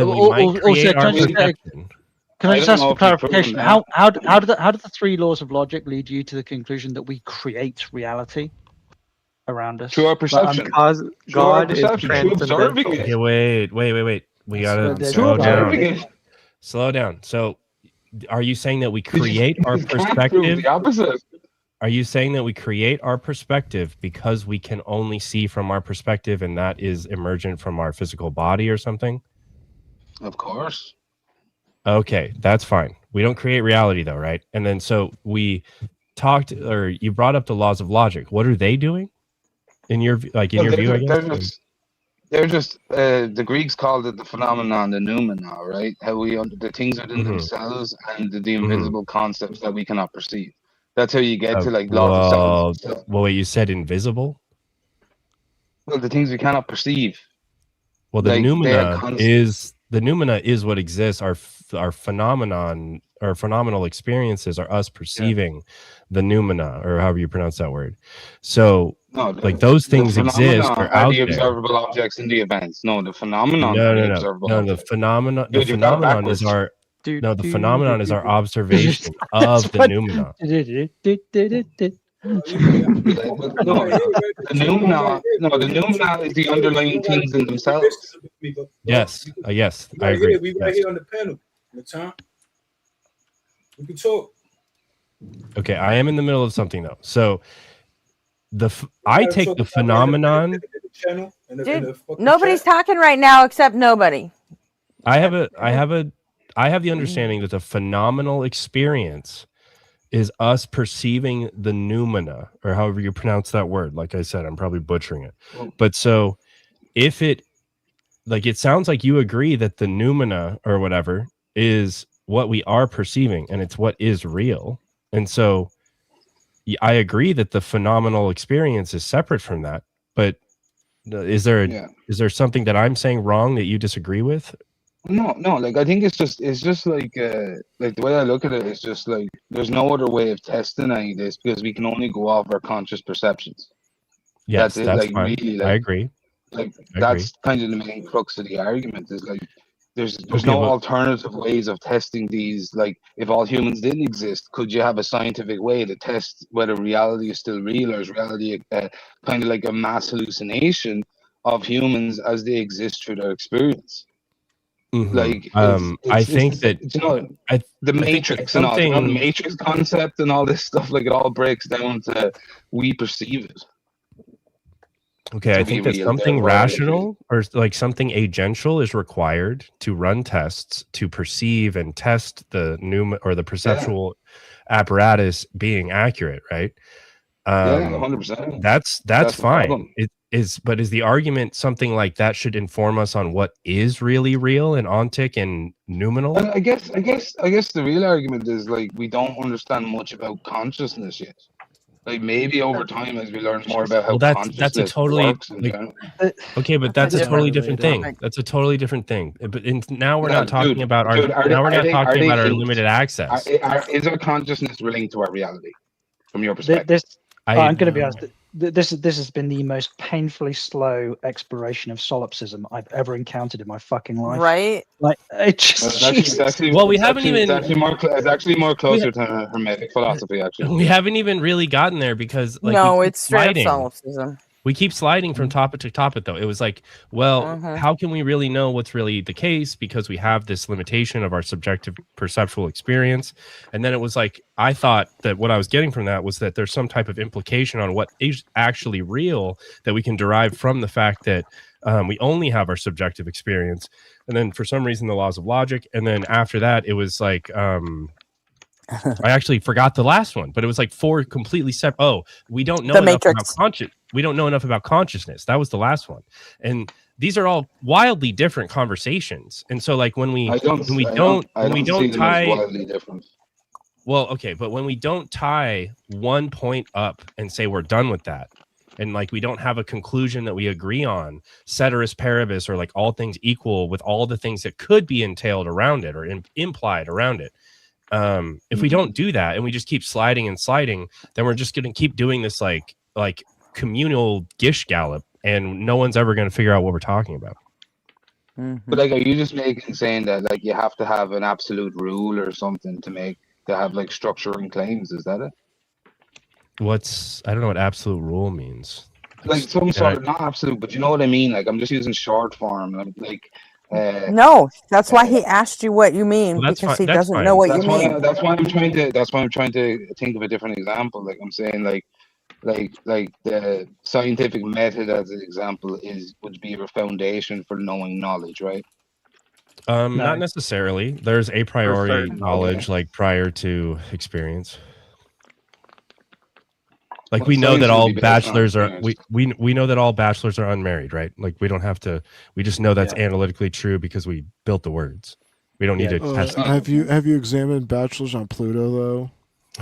Speaker 10: can I just ask for clarification? How do the three laws of logic lead you to the conclusion that we create reality around us?
Speaker 19: Through our perception.
Speaker 21: Because God is transcendental.
Speaker 22: Okay, wait. We gotta slow down. So Are you saying that we create our
Speaker 19: You can't prove
Speaker 22: perspective?
Speaker 19: the opposite.
Speaker 22: Are you saying that we create our perspective because we can only see from our perspective and that is emergent from our physical body or something?
Speaker 19: Of course.
Speaker 22: Okay, that's fine. We don't create reality though, right? And then so we talked, or you brought up the laws of logic. What are they doing in your view, I guess?
Speaker 19: They're just the Greeks called it the phenomenon, the noumena, right? How the things within themselves and the invisible concepts that we cannot perceive. That's how you get to like laws of settlements and stuff.
Speaker 22: Well, wait, you said invisible?
Speaker 19: Well, the things we cannot perceive.
Speaker 22: Well, the
Speaker 19: like,
Speaker 22: noumena is what exists. Our phenomenon, our phenomenal experiences are us perceiving the noumena, or however you pronounce that word. So, like those things exist or out
Speaker 19: the
Speaker 22: there.
Speaker 19: observable objects in the events. No, the phenomenon
Speaker 22: No,
Speaker 19: are the
Speaker 22: no, no,
Speaker 19: observable
Speaker 22: no.
Speaker 19: objects.
Speaker 22: The phenomenon.
Speaker 19: Dude,
Speaker 22: The
Speaker 19: you got it
Speaker 22: phenomenon is
Speaker 19: backwards.
Speaker 22: our. No, the phenomenon is our observation of the noumena.
Speaker 19: The noumena is the underlying things in themselves.
Speaker 22: Yes, yes,
Speaker 17: We
Speaker 22: I
Speaker 17: right
Speaker 22: agree.
Speaker 17: here. We right
Speaker 22: Yes.
Speaker 17: here on the panel. Natan, we can talk.
Speaker 22: Okay, I am in the middle of something though. So I take the phenomenon.
Speaker 20: Dude, nobody's talking right now except nobody.
Speaker 22: I have the understanding that the phenomenal experience is us perceiving the noumena, or however you pronounce that word. Like I said, I'm probably butchering it. But so if it, like, it sounds like you agree that the noumena or whatever is what we are perceiving and it's what is real. And so I agree that the phenomenal experience is separate from that. But is there something that I'm saying wrong that you disagree with?
Speaker 19: No, like I think it's just like the way I look at it is just like there's no other way of testing any of this because we can only go off our conscious perceptions.
Speaker 22: Yes,
Speaker 19: that's it.
Speaker 22: that's
Speaker 19: Like
Speaker 22: fine.
Speaker 19: really,
Speaker 22: I agree.
Speaker 19: Like
Speaker 22: I
Speaker 19: that's kind of the main crux of the argument is like there's
Speaker 22: Okay,
Speaker 19: no
Speaker 22: well-
Speaker 19: alternative ways of testing these. Like if all humans didn't exist, could you have a scientific way to test whether reality is still real or is reality kind of like a mass hallucination of humans as they exist through their experience?
Speaker 22: Mhm.
Speaker 19: Like
Speaker 22: I think that
Speaker 19: you know the Matrix and all, you know, the Matrix concept and all this stuff, like it all breaks down to we perceive it.
Speaker 22: Okay,
Speaker 19: to
Speaker 22: I
Speaker 19: be
Speaker 22: think that
Speaker 19: real,
Speaker 22: something
Speaker 19: therefore it is
Speaker 22: rational or like something agential is required to run tests to perceive and test the or the perceptual apparatus being accurate, right?
Speaker 19: 100%.
Speaker 22: That's
Speaker 19: the
Speaker 22: fine.
Speaker 19: problem.
Speaker 22: It is, but is the argument something like that should inform us on what is really real and ontic and noumenal?
Speaker 19: And I guess the real argument is like we don't understand much about consciousness yet. Like maybe over time as we learn more about how
Speaker 22: Well, that's
Speaker 19: consciousness
Speaker 22: a totally
Speaker 19: works in
Speaker 22: like,
Speaker 19: general.
Speaker 22: okay, but that's a
Speaker 19: different.
Speaker 22: totally different thing. That's a totally different thing. But now we're
Speaker 19: No,
Speaker 22: not talking
Speaker 19: dude,
Speaker 22: about our
Speaker 19: dude, are
Speaker 22: now we're
Speaker 19: they-
Speaker 22: not
Speaker 19: are
Speaker 22: talking
Speaker 19: they
Speaker 22: about our
Speaker 19: linked?
Speaker 22: limited access.
Speaker 19: Is our consciousness linked to our reality from your perspective?
Speaker 10: I'm going to be honest. This has been the most painfully slow exploration of solipsism I've ever encountered in my fucking life.
Speaker 20: Right?
Speaker 10: Like it just.
Speaker 19: It's actually more closer to Hermetic philosophy. Actually,
Speaker 22: We haven't even really gotten there because like
Speaker 20: No,
Speaker 22: we keep
Speaker 20: it's straight up
Speaker 22: sliding.
Speaker 20: solipsism.
Speaker 22: We keep sliding from topic to topic though. It was like, well, how can we really know what's really the case because we have this limitation of our subjective perceptual experience? And then it was like, I thought that what I was getting from that was that there's some type of implication on what is actually real that we can derive from the fact that we only have our subjective experience. And then for some reason, the laws of logic. And then after that, it was like, I actually forgot the last one, but it was like four completely separate. Oh, we don't know
Speaker 20: The
Speaker 22: enough about
Speaker 20: Matrix.
Speaker 22: we don't know enough about consciousness. That was the last one. And these are all wildly different conversations. And so like when we don't
Speaker 19: see them
Speaker 22: tie
Speaker 19: as wildly different.
Speaker 22: well, okay, but when we don't tie one point up and say we're done with that, and like we don't have a conclusion that we agree on, ceteris paribus, or like all things equal with all the things that could be entailed around it or implied around it. If we don't do that and we just keep sliding and sliding, then we're just going to keep doing this like communal gish gallop, and no one's ever going to figure out what we're talking about.
Speaker 19: But like, are you just saying that like you have to have an absolute rule or something to have like structuring claims? Is that it?
Speaker 22: I don't know what absolute rule means.
Speaker 19: Like some sort of, not absolute, but you know what I mean? Like I'm just using short form. Like
Speaker 20: No, that's why he asked you what you mean,
Speaker 22: Well, that's
Speaker 20: because
Speaker 22: fine.
Speaker 20: he
Speaker 22: That's
Speaker 20: doesn't
Speaker 22: fine.
Speaker 20: know what you
Speaker 19: That's why.
Speaker 20: mean.
Speaker 19: That's why I'm trying to. That's why I'm trying to think of a different example. Like I'm saying, like the scientific method as an example would be your foundation for knowing knowledge, right?
Speaker 22: Not necessarily. There's a priori
Speaker 19: certain,
Speaker 22: knowledge,
Speaker 19: okay.
Speaker 22: like prior to experience. Like
Speaker 19: Well,
Speaker 22: we know that
Speaker 19: science would
Speaker 22: all
Speaker 19: be based on
Speaker 22: bachelors are
Speaker 19: experience.
Speaker 22: we know that all bachelors are unmarried, right? Like we don't have to. We just know that's analytically true because we built the words. We don't need to test them.
Speaker 2: Have you examined bachelors on Pluto though?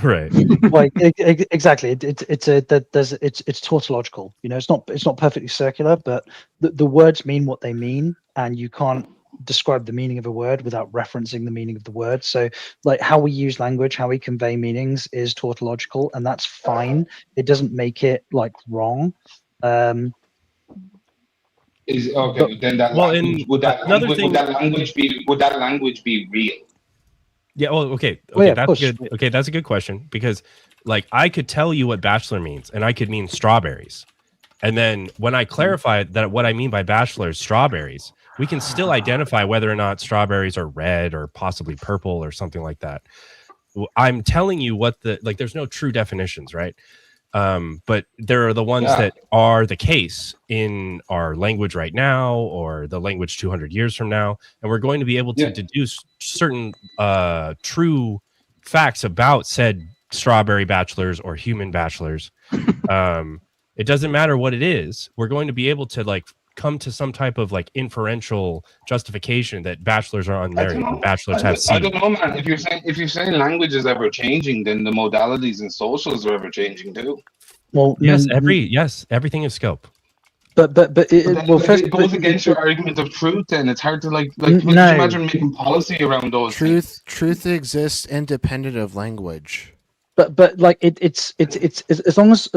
Speaker 22: Right.
Speaker 10: Well, exactly. It's tautological. You know, it's not perfectly circular, but the words mean what they mean, and you can't describe the meaning of a word without referencing the meaning of the word. So, like how we use language, how we convey meanings, is tautological, and that's fine. It doesn't make it like wrong.
Speaker 19: Is okay. But then that
Speaker 22: well,
Speaker 19: language,
Speaker 22: would that
Speaker 19: language be real?
Speaker 22: Yeah. Well, okay.
Speaker 10: Well, yeah, of
Speaker 22: that's
Speaker 10: course.
Speaker 22: good. Okay, that's a good question because, like, I could tell you what bachelor means, and I could mean strawberries, and then when I clarify that what I mean by bachelor is strawberries, we can still identify whether or not strawberries are red or possibly purple or something like that. I'm telling you what there's no true definitions, right? But there are the ones that are the case in our language right now or the language 200 years from now, and we're going to be able to deduce certain true facts about said strawberry bachelors or human bachelors. It doesn't matter what it is. We're going to be able to like come to some type of like inferential justification that bachelors are unmarried and bachelors have seed.
Speaker 19: I don't know, man. If you're saying language is ever changing, then the modalities and socials are ever changing too.
Speaker 10: Well,
Speaker 22: yes, everything is scope.
Speaker 10: But
Speaker 19: it goes against your argument of truth. Then it's hard to like. Could you imagine making policy around those things?
Speaker 2: Truth exists independent of language.
Speaker 10: But like it's as long as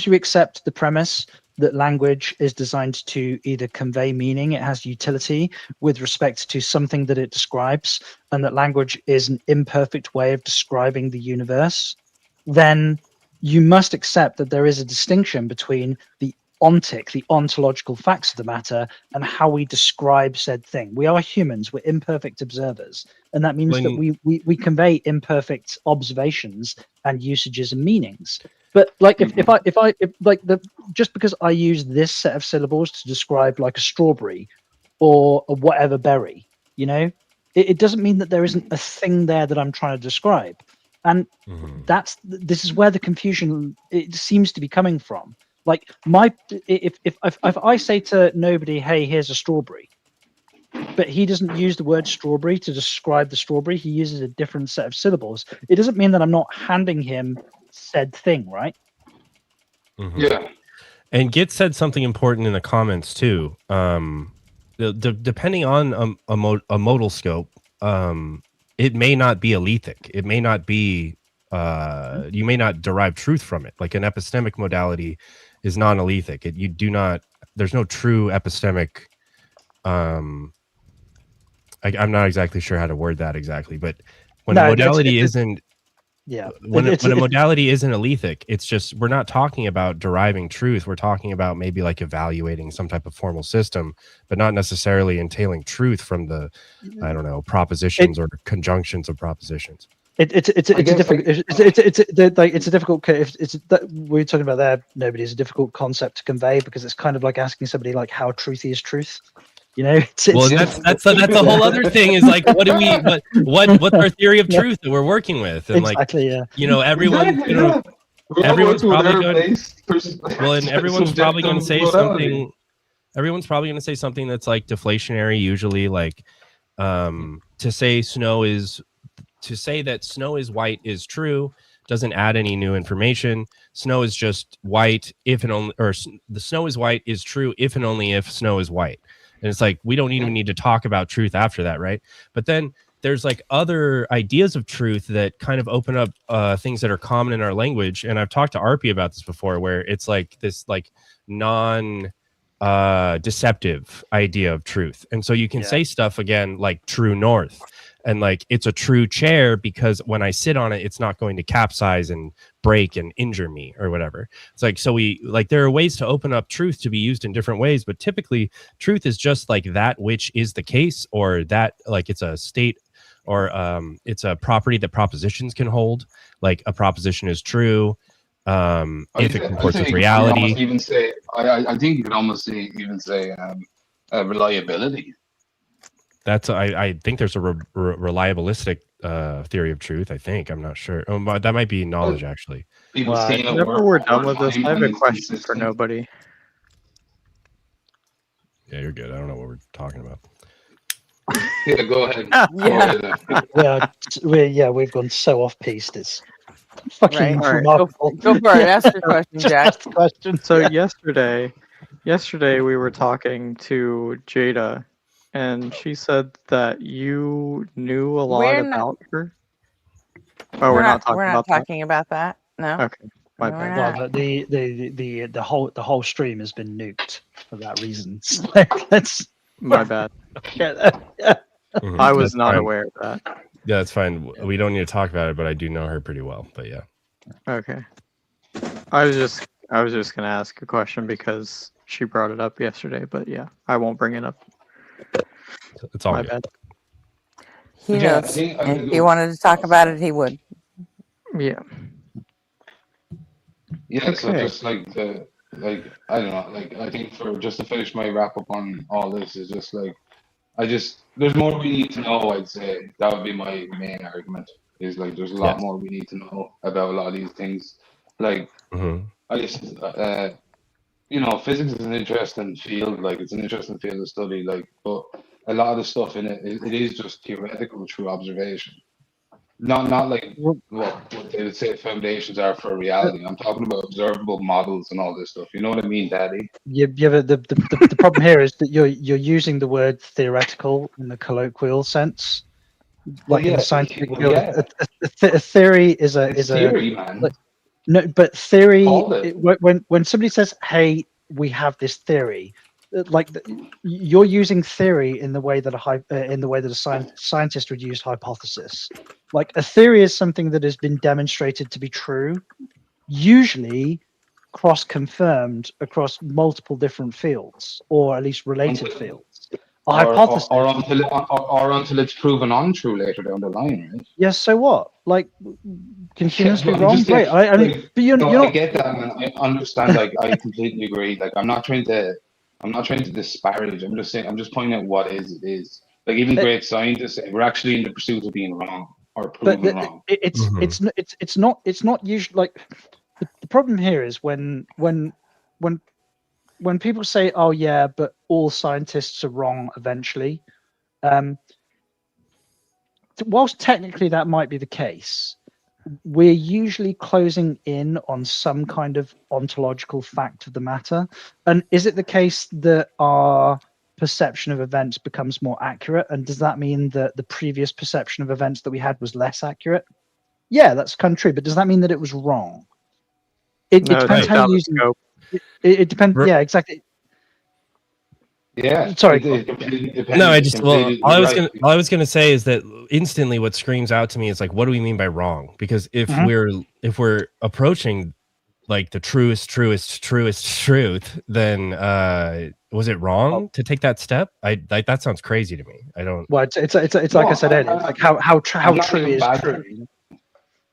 Speaker 10: you accept the premise that language is designed to either convey meaning, it has utility with respect to something that it describes, and that language is an imperfect way of describing the universe, then you must accept that there is a distinction between the ontological facts of the matter and how we describe said thing. We are humans, we're imperfect observers, and that means that we convey imperfect observations and usages and meanings. But like if just because I use this set of syllables to describe like a strawberry or a whatever berry, you know, it doesn't mean that there isn't a thing there that I'm trying to describe. And this is where the confusion it seems to be coming from. Like if I say to nobody, hey, here's a strawberry, but he doesn't use the word strawberry to describe the strawberry, he uses a different set of syllables, it doesn't mean that I'm not handing him said thing, right?
Speaker 19: Yeah.
Speaker 22: And Git said something important in the comments too. Depending on a modal scope, it may not be alethic. It may not be. You may not derive truth from it. Like an epistemic modality is non-alethic. You do not. There's no true epistemic. I'm not exactly sure how to word that exactly, but when a modality isn't.
Speaker 10: Yeah.
Speaker 22: When a modality isn't alethic, it's just we're not talking about deriving truth. We're talking about maybe like evaluating some type of formal system, but not necessarily entailing truth from the, I don't know, propositions or conjunctions of propositions.
Speaker 10: It's a difficult. We're talking about there. Nobody is a difficult concept to convey because it's kind of like asking somebody like how truthy is truth. You know,
Speaker 22: that's a whole other thing. Is like, what's our theory of truth that we're working with, and
Speaker 10: exactly,
Speaker 22: like, you know, everyone's probably going. Well, and everyone's probably going to say something. Everyone's probably going to say something that's like deflationary. Usually, like, to say that snow is white is true doesn't add any new information. Snow is just white if and only, or the snow is white is true if and only if snow is white. And it's like, we don't even need to talk about truth after that, right? But then there's like other ideas of truth that kind of open up things that are common in our language. And I've talked to Arpy about this before, where it's like this like non-deceptive idea of truth. And so you can say stuff again like true north. and like it's a true chair because when I sit on it, it's not going to capsize and break and injure me or whatever. It's like, so we like, there are ways to open up truth to be used in different ways, but typically truth is just like that which is the case, or that like it's a state, or it's a property that propositions can hold. Like a proposition is true if it comports with reality.
Speaker 19: Even say, I think you could almost even say reliability.
Speaker 22: That's I think there's a reliabilistic theory of truth. I think, I'm not sure. Oh, but that might be knowledge actually.
Speaker 21: Whenever we're done with this, I have a question for nobody.
Speaker 22: Yeah, you're good. I don't know what we're talking about.
Speaker 19: Yeah, go ahead.
Speaker 10: We've gone so off piste. It's fucking
Speaker 20: Right.
Speaker 10: remarkable.
Speaker 20: Go for it. Ask your question,
Speaker 10: Just
Speaker 20: Jack.
Speaker 10: ask the question.
Speaker 21: So yesterday we were talking to Jada, and she said that you knew a lot
Speaker 20: We're not-
Speaker 21: about her. Oh, we're not
Speaker 20: talking about that. No.
Speaker 21: Okay. My
Speaker 20: No,
Speaker 21: bad.
Speaker 20: we're not.
Speaker 10: Well, the whole stream has been nuked for that reason. That's
Speaker 21: My bad.
Speaker 22: Mhm,
Speaker 21: I was
Speaker 22: that's
Speaker 21: not
Speaker 22: fine.
Speaker 21: aware of that.
Speaker 22: Yeah, that's fine. We don't need to talk about it, but I do know her pretty well. But yeah.
Speaker 21: Okay. I was just gonna ask a question because she brought it up yesterday, but yeah, I won't bring it up.
Speaker 22: It's all
Speaker 21: My
Speaker 22: good.
Speaker 21: bad.
Speaker 20: He
Speaker 19: Yeah, I
Speaker 20: knows.
Speaker 19: think
Speaker 20: If he wanted to talk about it, he would.
Speaker 21: Yeah.
Speaker 19: Yeah, so
Speaker 21: Okay.
Speaker 19: just like I don't know, like I think for just to finish my wrap up on all this is just like there's more we need to know. I'd say that would be my main argument. Is like there's a lot
Speaker 22: Yes.
Speaker 19: more we need to know about a lot of these things. Like I just physics is an interesting field. Like it's an interesting field of study. Like, but a lot of the stuff in it is just theoretical through observation. Not like what they would say foundations are for reality. I'm talking about observable models and all this stuff. You know what I mean, Daddy?
Speaker 10: but the problem here is that you're using the word theoretical in the colloquial sense, like in the scientific field. A theory is a
Speaker 19: theory, man.
Speaker 10: Like, no, but theory.
Speaker 19: Call it.
Speaker 10: When somebody says, "Hey, we have this theory," like you're using theory in the way that a scientist would use hypothesis. Like a theory is something that has been demonstrated to be true, usually cross-confirmed across multiple different fields, or at least related fields. A hypothesis,
Speaker 19: or until it's proven untrue later down the line, right?
Speaker 10: yes. So what? Like, can humans be
Speaker 19: But I'm
Speaker 10: wrong?
Speaker 19: just saying,
Speaker 10: Right. I mean, but you're
Speaker 19: I
Speaker 10: not.
Speaker 19: get that, man. I understand. Like, I completely agree. Like, I'm not trying to disparage. I'm just pointing out what is it is. Like, even great scientists say we're actually in the pursuit of being wrong or proven wrong.
Speaker 10: It's not usually like the problem here is when people say, "Oh yeah, but all scientists are wrong eventually." Whilst technically that might be the case, we're usually closing in on some kind of ontological fact of the matter. And is it the case that our perception of events becomes more accurate? And does that mean that the previous perception of events that we had was less accurate? Yeah, that's kind of true. But does that mean that it was wrong? It depends how you use it. It depends. Yeah, exactly.
Speaker 19: Yeah.
Speaker 10: Sorry.
Speaker 22: No, all I was gonna say is that instantly what screams out to me is like, what do we mean by wrong? Because if we're approaching like the truest truth, then was it wrong to take that step? That sounds crazy to me. I don't.
Speaker 10: Well, it's like I said earlier. It's like how true is true.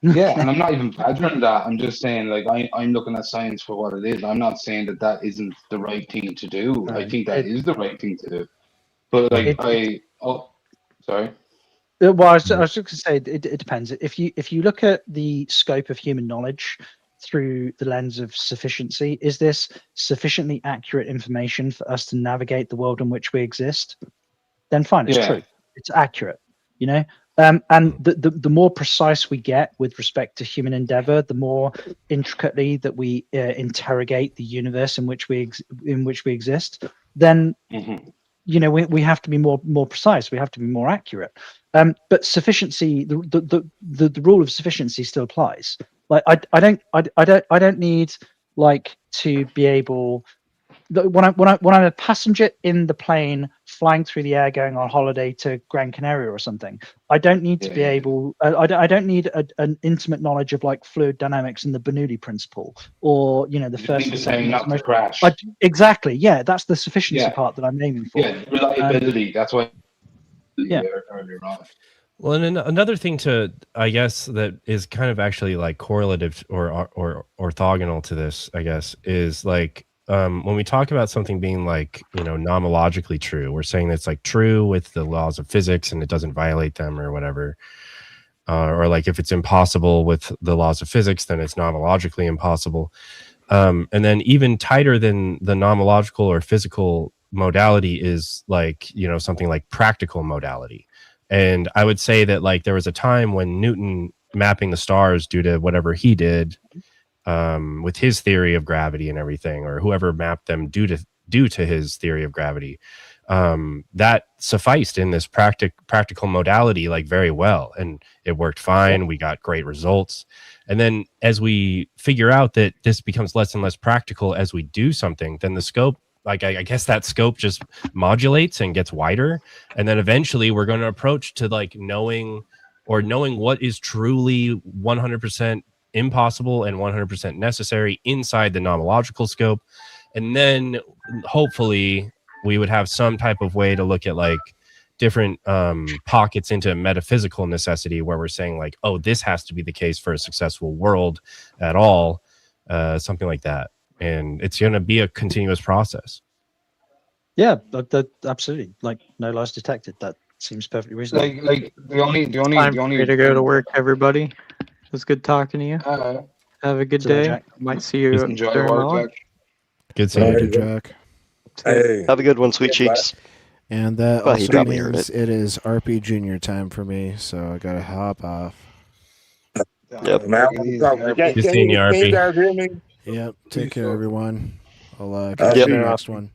Speaker 19: Yeah, and I'm not even badgering that. I'm just saying, like, I'm looking at science for what it is. I'm not saying that isn't the right thing to do. I think that is the right thing to do. But like, sorry.
Speaker 10: Well, I was just going to say it depends. If you look at the scope of human knowledge through the lens of sufficiency, is this sufficiently accurate information for us to navigate the world in which we exist? Then fine, it's true. It's accurate. You know. And the more precise we get with respect to human endeavor, the more intricately that we interrogate the universe in which we exist, then we have to be more precise. We have to be more accurate. But sufficiency, the rule of sufficiency still applies. Like I don't need like to be able when I'm a passenger in the plane flying through the air going on holiday to Gran Canaria or something, I don't need to be able. I don't need an intimate knowledge of like fluid dynamics and the Bernoulli principle, or the first and second
Speaker 19: not to
Speaker 10: motion.
Speaker 19: crash.
Speaker 10: Exactly. Yeah, that's the sufficiency part that I'm aiming for.
Speaker 19: Yeah, reliability. That's why.
Speaker 10: Yeah.
Speaker 19: Earlier on.
Speaker 22: Well, and another thing to, I guess, that is kind of actually like correlative or orthogonal to this, I guess, is like when we talk about something being like, nomologically true, we're saying it's like true with the laws of physics and it doesn't violate them or whatever. Or like if it's impossible with the laws of physics, then it's nomologically impossible. And then even tighter than the nomological or physical modality is like, something like practical modality. And I would say that like there was a time when Newton mapping the stars due to whatever he did with his theory of gravity and everything, or whoever mapped them due to his theory of gravity, that sufficed in this practical modality like very well, and it worked fine. We got great results. And then as we figure out that this becomes less and less practical as we do something, then the scope, like I guess that scope just modulates and gets wider, and then eventually we're going to approach to like knowing what is truly 100% impossible and 100% necessary inside the nomological scope. And then hopefully we would have some type of way to look at like different pockets into metaphysical necessity, where we're saying like, oh, this has to be the case for a successful world at all, something like that. And it's going to be a continuous process.
Speaker 10: Yeah, that absolutely. Like no lies detected. That seems perfectly reasonable.
Speaker 19: Like the only
Speaker 21: Time for me to go to work, everybody. It was good talking to you. Have a good
Speaker 10: See you later,
Speaker 21: day.
Speaker 10: Jack.
Speaker 21: Might see you
Speaker 19: Enjoy
Speaker 21: during
Speaker 19: your
Speaker 21: my
Speaker 19: work,
Speaker 21: lunch.
Speaker 19: Jack.
Speaker 22: Good seeing you, Jack.
Speaker 1: Hey,
Speaker 14: Have a good one, sweet cheeks.
Speaker 2: And that
Speaker 14: Well, he
Speaker 2: also
Speaker 14: probably heard
Speaker 2: means it is RP Junior time for me, so I gotta hop off.
Speaker 14: Yep.
Speaker 1: man, I want to talk.
Speaker 22: Good seeing you,
Speaker 1: Can you
Speaker 22: RP.
Speaker 1: guys hear me?
Speaker 2: Yep. Take care,
Speaker 1: sure.
Speaker 2: everyone. I'll
Speaker 1: I'll
Speaker 2: catch
Speaker 1: see
Speaker 2: you in
Speaker 1: you.
Speaker 2: the next one.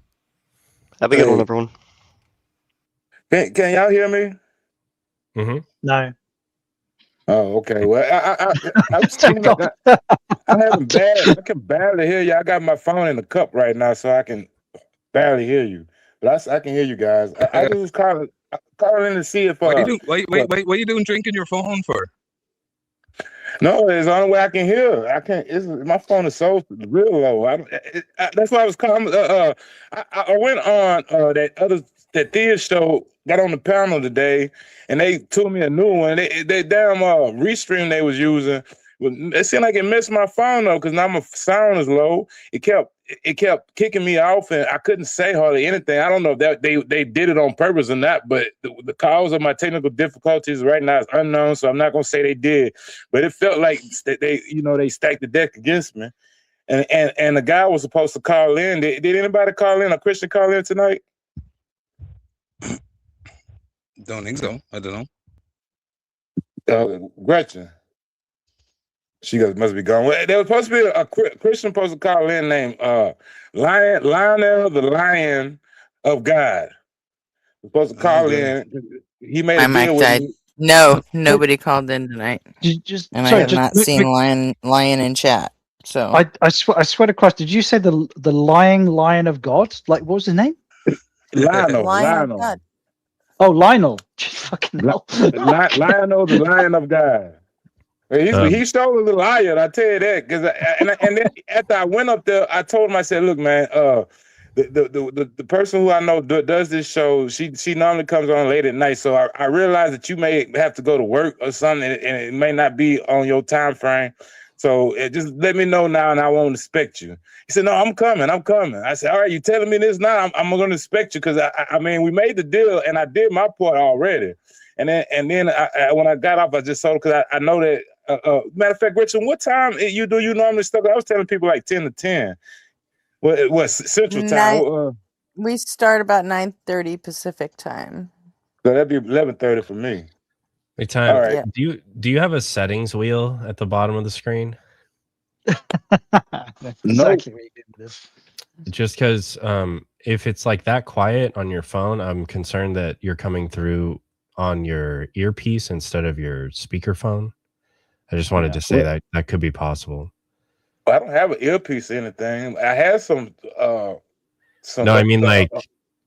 Speaker 14: Have a good one,
Speaker 1: Hey.
Speaker 14: everyone.
Speaker 1: Can y'all hear me?
Speaker 22: Mm-hmm.
Speaker 10: No.
Speaker 1: Oh, okay. Well, I'm seeing like I'm having bad. I can barely hear you. I got my phone in the cup right now, so I can barely hear you. But I can hear you guys. I just was calling in to see if
Speaker 7: What you doing drinking your phone for?
Speaker 1: No, it's the only way I can hear. I can't. My phone is so real low. That's why I was calling. I went on that theater show. Got on the panel today, and they told me a new one. They damn restream they was using. It seemed like it missed my phone though, because now my sound is low. It kept kicking me off, and I couldn't say hardly anything. I don't know if that they did it on purpose or not, but the cause of my technical difficulties right now is unknown, so I'm not gonna say they did. But it felt like they stacked the deck against me. And the guy was supposed to call in. Did anybody call in? A Christian call in tonight?
Speaker 7: Don't think so. I don't know.
Speaker 1: Gretchen. She must be gone. Well, there was supposed to be a Christian supposed to call in named Lionel the Lion of God. Supposed to call in. He made
Speaker 4: My
Speaker 1: a
Speaker 4: mic
Speaker 1: deal with
Speaker 4: died.
Speaker 1: me.
Speaker 4: No, nobody called in tonight. And I have not seen Lion in chat. So
Speaker 10: I swear to Christ, did you say the lying lion of God? Like, what was his name?
Speaker 1: Lionel.
Speaker 10: Oh, Lionel. Fucking hell.
Speaker 1: Lionel the Lion of God. He showed a little liar, I tell you that. And then after I went up there, I told him, I said, look, man, the person who I know does this show, she normally comes on late at night. So I realized that you may have to go to work or something, and it may not be on your time frame. So just let me know now, and I won't expect you. He said, no, I'm coming. I said, all right, you telling me this now? I'm going to expect you, because I mean, we made the deal, and I did my part already. And then when I got off, I just told him, because I know that. Matter of fact, Richard, what time you normally start? I was telling people like 10 to 10. What Central Time?
Speaker 20: We start about 9:30 Pacific time.
Speaker 1: So that'd be 11:30 for me.
Speaker 22: Hey, Time.
Speaker 1: All right.
Speaker 22: Yeah. Do you have a settings wheel at the bottom of the screen?
Speaker 10: Exactly what you did with this.
Speaker 22: Just because if it's like that quiet on your phone, I'm concerned that you're coming through on your earpiece instead of your speakerphone. I just wanted to say that could be possible.
Speaker 1: I don't have an earpiece or anything. I had some
Speaker 22: No, I mean like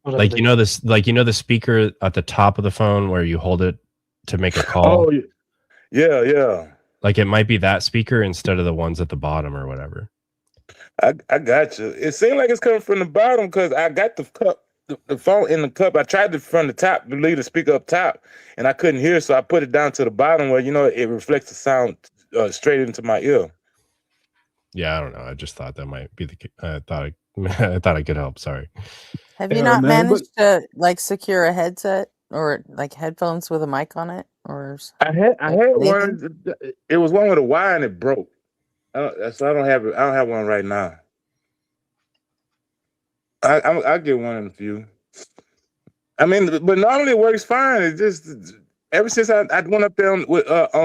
Speaker 10: Whatever
Speaker 22: you know this, like you know the speaker at the top of the phone where you hold it to make a call.
Speaker 1: Oh yeah.
Speaker 22: Like it might be that speaker instead of the ones at the bottom or whatever.
Speaker 1: I got you. It seemed like it's coming from the bottom because I got the cup, the phone in the cup. I tried to from the top, leave the speaker up top, and I couldn't hear, so I put it down to the bottom where it reflects the sound straight into my ear.
Speaker 22: Yeah, I don't know. I just thought that might be the. I thought I could help. Sorry.
Speaker 20: Have you not managed to like secure a headset or like headphones with a mic on it, or?
Speaker 1: I had one. It was one with a wire and it broke. So I don't have it. I don't have one right now. I'll get one in a few. I mean, but normally it works fine. It just ever since I went up there on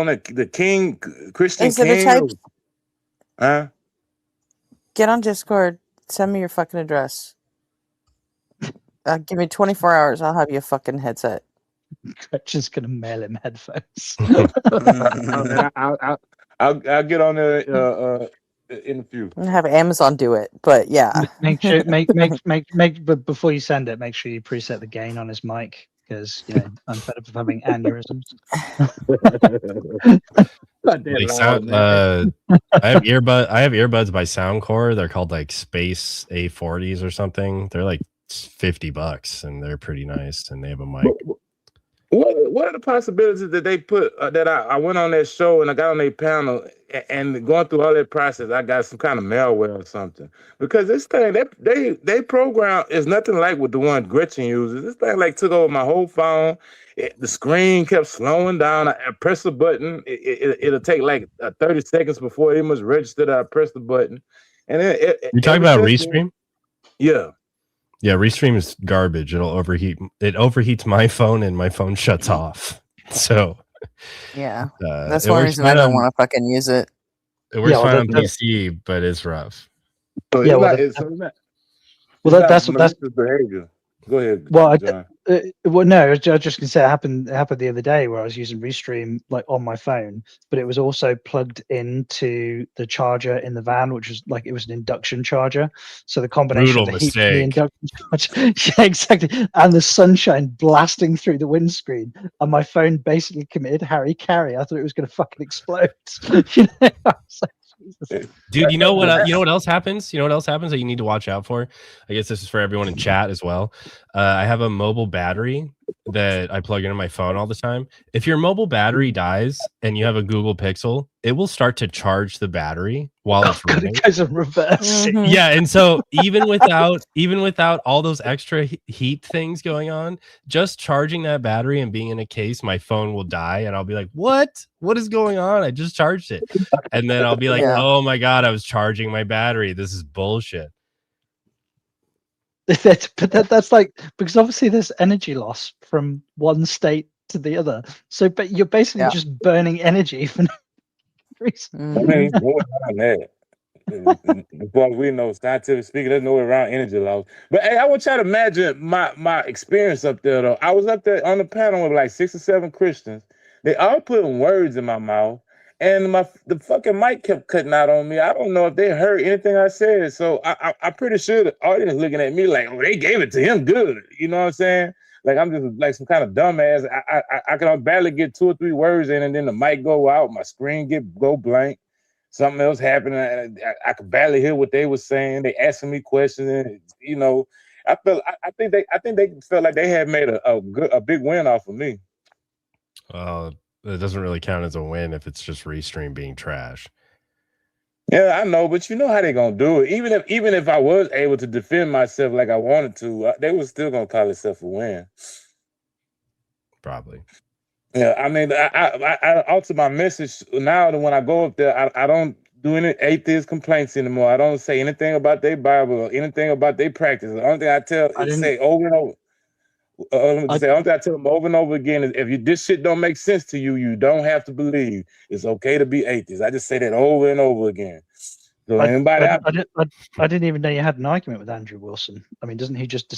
Speaker 1: the King Christian
Speaker 20: Exhibit
Speaker 1: King.
Speaker 20: types? Get on Discord. Send me your fucking address. Give me 24 hours. I'll have you a fucking headset.
Speaker 10: Gretchen's gonna mail him headphones.
Speaker 1: I'll get on there in a few.
Speaker 20: I'm gonna have Amazon do it, but yeah.
Speaker 10: Make sure but before you send it, make sure you preset the gain on his mic because I'm fed up of having aneurysms.
Speaker 22: Like sound, I have earbuds by Soundcore. They're called like Space A40s or something. They're like $50 and they're pretty nice and they have a mic.
Speaker 1: What are the possibilities that they put that I went on that show and I got on their panel and going through all that process, I got some kind of malware or something? Because this thing, they program is nothing like what the one Gretchen uses. This thing like took over my whole phone. The screen kept slowing down. I press a button. It'll take like 30 seconds before it must register that I press the button. And then
Speaker 22: you talking about Restream?
Speaker 1: Yeah.
Speaker 22: Yeah, Restream is garbage. It'll overheat. It overheats my phone and my phone shuts off. So
Speaker 20: yeah, that's one reason I don't want to fucking use it.
Speaker 22: It works fine on PC, but it's rough.
Speaker 1: So
Speaker 10: Yeah, that's
Speaker 1: behavior. Go ahead.
Speaker 10: Well,
Speaker 1: John.
Speaker 10: No, I was just gonna say it happened the other day where I was using Restream like on my phone, but it was also plugged into the charger in the van, which was like it was an induction charger. So the combination of the heat from the induction charger, yeah, exactly, and the sunshine blasting through the windscreen, and my phone basically committed Harry Carey. I thought it was gonna fucking explode. I was like,
Speaker 22: dude, you know what else happens? You know what else happens that you need to watch out for? I guess this is for everyone in chat as well. I have a mobile battery that I plug into my phone all the time. If your mobile battery dies and you have a Google Pixel, it will start to charge the battery while it's running.
Speaker 10: It goes in reverse.
Speaker 22: Yeah, and so even without all those extra heat things going on, just charging that battery and being in a case, my phone will die, and I'll be like, "What is going on? I just charged it," and then I'll be like, "Oh my god, I was charging my battery. This is bullshit."
Speaker 10: That's like because obviously there's energy loss from one state to the other. So, but you're basically just burning energy for no reason.
Speaker 1: I mean, more than that. As far as we know, scientific speaking, there's no way around energy loss. But hey, I want y'all to imagine my experience up there though. I was up there on the panel with like 6 or 7 Christians. They all putting words in my mouth. And the fucking mic kept cutting out on me. I don't know if they heard anything I said. So I'm pretty sure the audience looking at me like, oh, they gave it to him good. You know what I'm saying? Like I'm just like some kind of dumbass. I can barely get 2 or 3 words in, and then the mic go out, my screen go blank. Something else happened. I could barely hear what they were saying. They asking me questions. And, you know, I think they felt like they had made a big win off of me.
Speaker 22: It doesn't really count as a win if it's just Restream being trash.
Speaker 1: Yeah, I know, but you know how they gonna do it. Even if I was able to defend myself like I wanted to, they was still gonna call itself a win.
Speaker 22: Probably.
Speaker 1: Yeah, I mean, I alter my message now. That when I go up there, I don't do any atheist complaints anymore. I don't say anything about their Bible or anything about their practice. The only thing I tell is say over and over. I tell them over and over again is if this shit don't make sense to you, you don't have to believe. It's okay to be atheist. I just say that over and over again. So
Speaker 10: I didn't even know you had an argument with Andrew Wilson. I mean, doesn't he just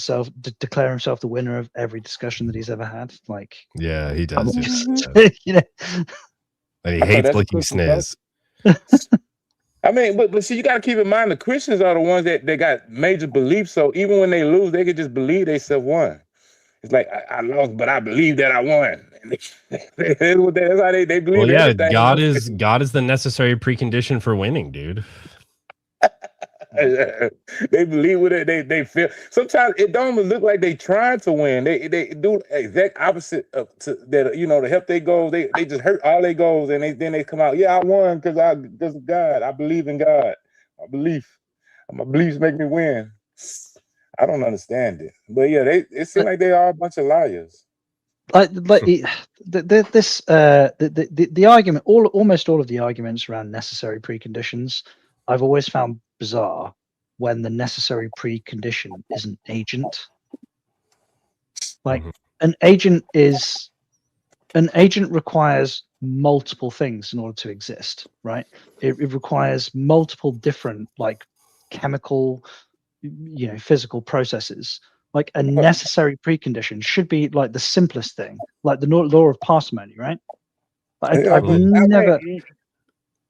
Speaker 10: declare himself the winner of every discussion that he's ever had? Like,
Speaker 22: yeah, he does.
Speaker 10: You know,
Speaker 22: and he hates licking sniz.
Speaker 1: I I mean, but see, you got to keep in mind the Christians are the ones that they got major beliefs. So even when they lose, they can just believe they self won. It's like I lost, but I believe that I won. That's how they believe.
Speaker 22: Well, yeah,
Speaker 1: everything.
Speaker 22: God is the necessary precondition for winning, dude.
Speaker 1: They believe with it. They feel. Sometimes it don't even look like they trying to win. They do exact opposite of that. You know, to help their goals. They just hurt all their goals, and then they come out. Yeah, I won because of God. I believe in God. My beliefs make me win. I don't understand it, but yeah, it seems like they are a bunch of liars.
Speaker 10: The argument, almost all of the arguments around necessary preconditions, I've always found bizarre when the necessary precondition is an agent. Like an agent requires multiple things in order to exist, right? It requires multiple different like chemical, physical processes. Like a necessary precondition should be like the simplest thing, like the law of parsimony, right? I've never.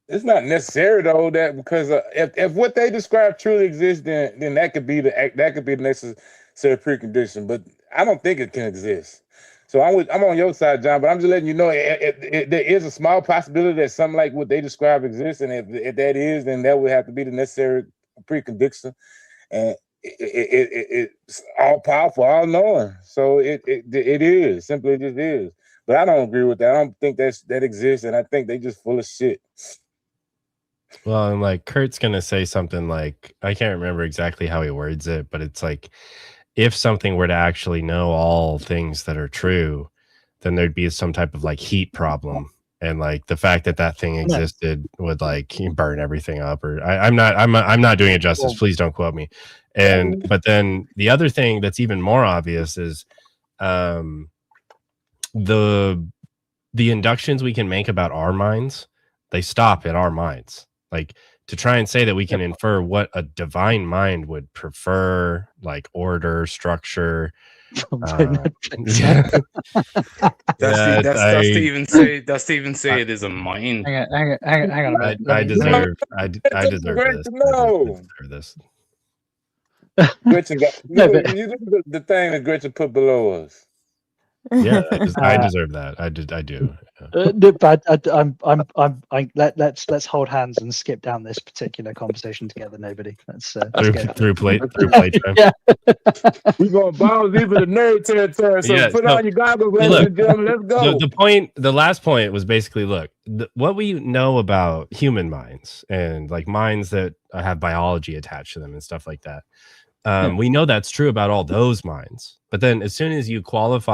Speaker 1: It's not necessary though, that because if what they describe truly exists, then that could be the necessary precondition. But I don't think it can exist. So I'm on your side, John. But I'm just letting you know there is a small possibility that something like what they describe exists, and if that is, then that would have to be the necessary precondition. And it's all powerful, all knowing. So it is simply just is. But I don't agree with that. I don't think that exists, and I think they just full of shit.
Speaker 22: Well, and like Kurt's gonna say something like, I can't remember exactly how he words it, but it's like, if something were to actually know all things that are true, then there'd be some type of like heat problem, and like the fact that thing existed would like burn everything up. Or I'm not doing it justice. Please don't quote me. And but then the other thing that's even more obvious is the inductions we can make about our minds, they stop at our minds. Like to try and say that we can infer what a divine mind would prefer, like order, structure.
Speaker 7: That's to even say it is a mind.
Speaker 10: Hang on a minute.
Speaker 22: I deserve this.
Speaker 1: Gretchen got you look at the thing that Gretchen put below us.
Speaker 22: Yeah, I deserve that. I do.
Speaker 10: But let's hold hands and skip down this particular conversation together. Nobody. Let's
Speaker 22: through play time.
Speaker 10: Yeah.
Speaker 1: We're going balls deep in the nerd territory. So put on your goggles, ladies and gentlemen. Let's go.
Speaker 22: The last point was basically, look, what we know about human minds and like minds that have biology attached to them and stuff like that. We know that's true about all those minds. But then as soon as you as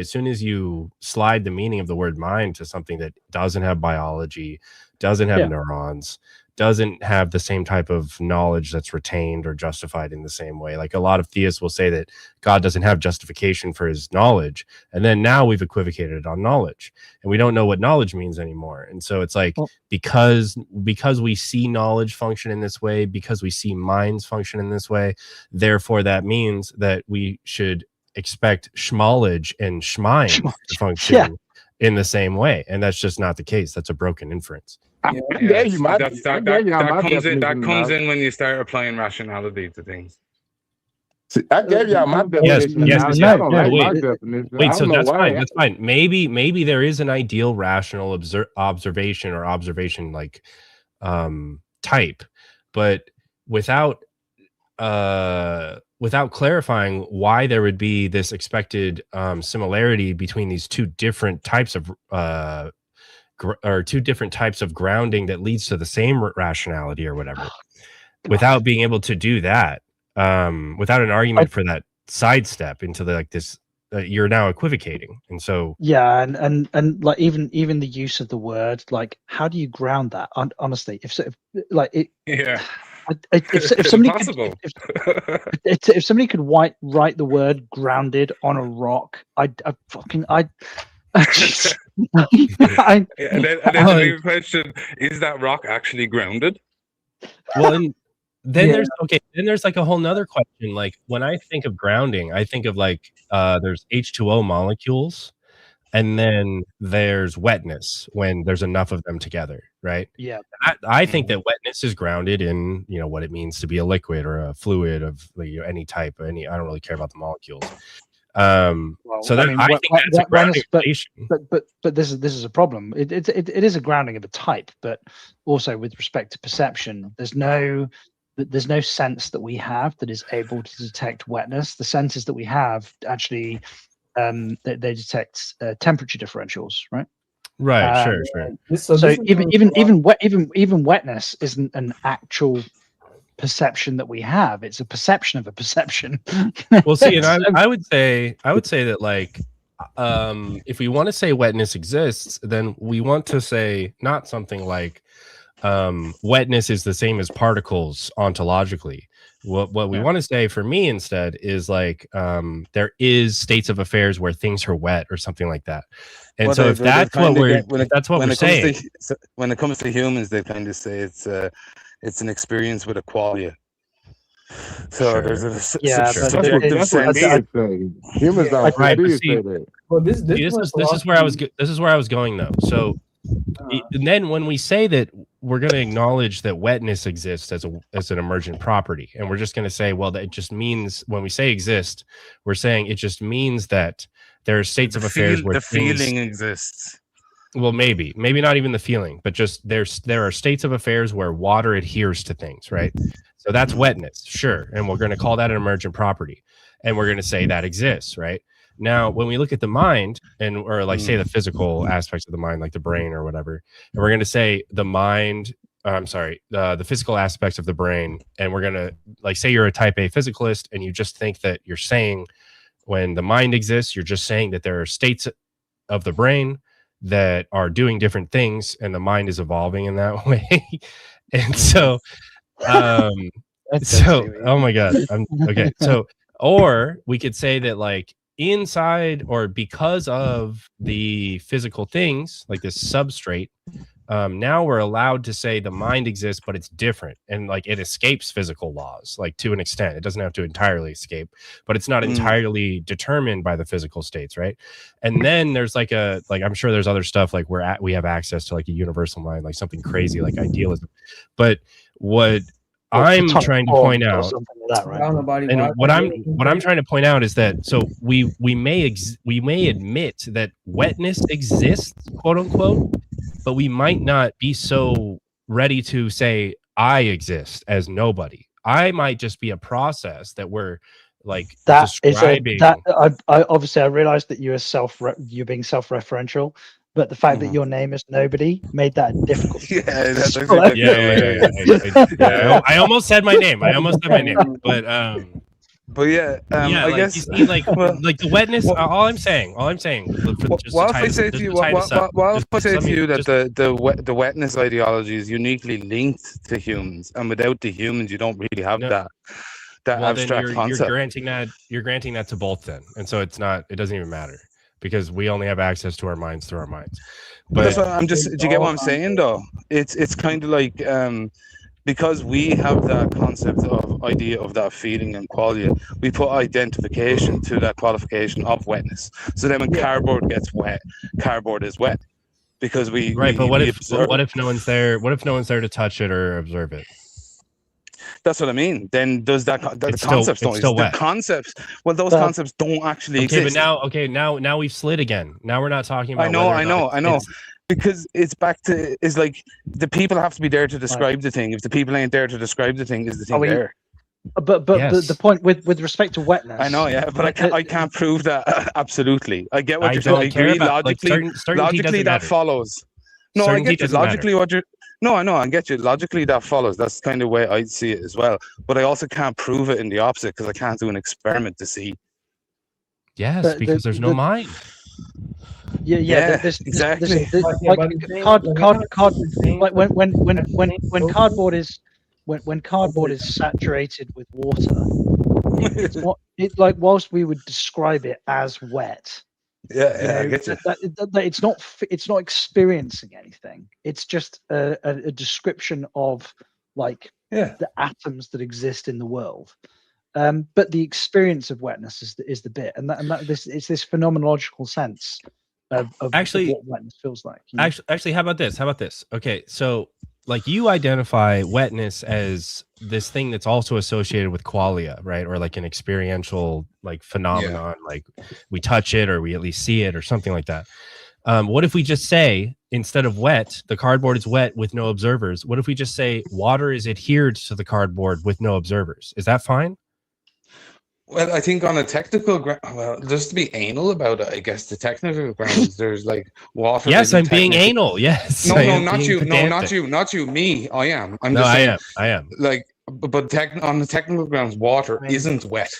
Speaker 22: soon as you slide the meaning of the word mind to something that doesn't have biology, doesn't have neurons, doesn't have the same type of knowledge that's retained or justified in the same way. Like a lot of theists will say that God doesn't have justification for his knowledge. And then now we've equivocated on knowledge and we don't know what knowledge means anymore. And so it's like, because we see knowledge function in this way, because we see minds function in this way, therefore that means that we should expect schmallage and schmind to function in the same way. And that's just not the case. That's a broken inference.
Speaker 7: That comes in when you start applying rationality to things.
Speaker 1: See, I gave y'all my definition.
Speaker 22: Yes.
Speaker 1: I don't like my definition.
Speaker 22: Wait, so that's fine. That's fine. Maybe there is an ideal rational observation or observation like type, but without clarifying why there would be this expected similarity between these two different types of grounding that leads to the same rationality or whatever, without being able to do that, without an argument for that sidestep into this, you're now equivocating. And so
Speaker 10: and like even the use of the word, like how do you ground that? Honestly, if if somebody could write the word grounded on a rock, and then
Speaker 7: the question, is that rock actually grounded?
Speaker 22: Well, and then there's like a whole nother question. Like when I think of grounding, I think of like there's H2O molecules, and then there's wetness when there's enough of them together. right?
Speaker 10: Yeah.
Speaker 22: I think that wetness is grounded in, you know, what it means to be a liquid or a fluid of, you know, any type, I don't really care about the molecules. So that I think that's a grounding relation.
Speaker 10: But this is a problem. It is a grounding of a type, but also with respect to perception, there's no sense that we have that is able to detect wetness. The senses that we have actually they detect temperature differentials, right?
Speaker 22: Right. Sure.
Speaker 10: So even wetness isn't an actual perception that we have. It's a perception of a perception.
Speaker 22: Well, see, and I would say that, like, if we want to say wetness exists, then we want to say not something like wetness is the same as particles ontologically. What we want to say for me instead is like there is states of affairs where things are wet or something like that. And so if that's what we're saying,
Speaker 6: when it comes to humans, they kind of say it's an experience with a qualia. So there's a subjective sense.
Speaker 22: Humans don't say that. Well, this is where I was going though. So and then when we say that we're going to acknowledge that wetness exists as an emergent property, and we're just going to say, well, that it just means, when we say exist, we're saying it just means that there are states of affairs where
Speaker 6: the feeling exists.
Speaker 22: Well, maybe not even the feeling, but just there are states of affairs where water adheres to things, right? So that's wetness, sure, and we're going to call that an emergent property, and we're going to say that exists, right? Now, when we look at the mind, or like say the physical aspects of the mind, like the brain or whatever, and we're going to say the mind, the physical aspects of the brain, and we're going to, like, say you're a type A physicalist and you just think that you're saying when the mind exists, you're just saying that there are states of the brain that are doing different things and the mind is evolving in that way. And so, oh my God. Okay. So, or we could say that, like, inside or because of the physical things like this substrate, now we're allowed to say the mind exists, but it's different, and like it escapes physical laws, like to an extent. It doesn't have to entirely escape, but it's not entirely determined by the physical states, right? And then there's like I'm sure there's other stuff like we have access to like a universal mind, like something crazy like idealism. But what I'm trying to point out, and what I'm trying to point out is that, so we may admit that wetness exists, quote unquote, but we might not be so ready to say I exist as nobody. I might just be a process that we're like describing.
Speaker 10: I obviously I realized that you're being self-referential, but the fact that your name is nobody made that difficult.
Speaker 22: I almost said my name. But
Speaker 6: yeah, I
Speaker 22: like,
Speaker 6: guess
Speaker 22: you see, like the wetness. All I'm saying.
Speaker 6: If I say to you that the wetness ideology is uniquely linked to humans, and without the humans, you don't really have that abstract concept.
Speaker 22: You're granting that to both then, and so it doesn't even matter, because we only have access to our minds through our minds. But
Speaker 6: that's what do you get what I'm saying though? It's kind of like because we have that concept of idea of that feeling and quality, we put identification to that qualification of wetness. So then when cardboard gets wet, cardboard is wet because we
Speaker 22: But what if no one's there? What if no one's there to touch it or observe it?
Speaker 6: That's what I mean. Then does the concepts don't exist? The concepts, well, those concepts don't actually exist.
Speaker 22: But now we've slid again. Now we're not talking about.
Speaker 6: I know. Because it's back to, it's like the people have to be there to describe the thing. If the people ain't there to describe the thing, is the thing there?
Speaker 10: But the point with respect to wetness,
Speaker 6: I know, yeah, but I can't prove that absolutely. I get what you're saying. I agree logically. Logically, that follows. No, I get you. Logically, I know. I get you. Logically, that follows. That's kind of the way I see it as well. But I also can't prove it in the opposite because I can't do an experiment to see.
Speaker 22: Yes, because there's no mind.
Speaker 10: Yeah,
Speaker 6: exactly.
Speaker 10: When cardboard is saturated with water, it's like whilst we would describe it as wet.
Speaker 6: I get you.
Speaker 10: It's not experiencing anything. It's just a description of like the atoms that exist in the world. But the experience of wetness is the bit, and that it's this phenomenological sense
Speaker 22: Actually,
Speaker 10: what wetness feels like. You know?
Speaker 22: Actually, how about this? Okay, so like you identify wetness as this thing that's also associated with qualia, right? Or like an experiential like phenomenon, like we touch it or we at least see it or something like that. What if we just say, instead of wet, the cardboard is wet with no observers? What if we just say water is adhered to the cardboard with no observers? Is that fine?
Speaker 19: Well, I think on a technical ground, well, just to be anal about it, I guess the technical grounds, there's like water.
Speaker 22: Yes, I'm being anal. Yes.
Speaker 19: No, not you. No, not you. Not you. Me. I am. I'm just saying.
Speaker 22: I am.
Speaker 19: Like, but on the technical grounds, water isn't wet.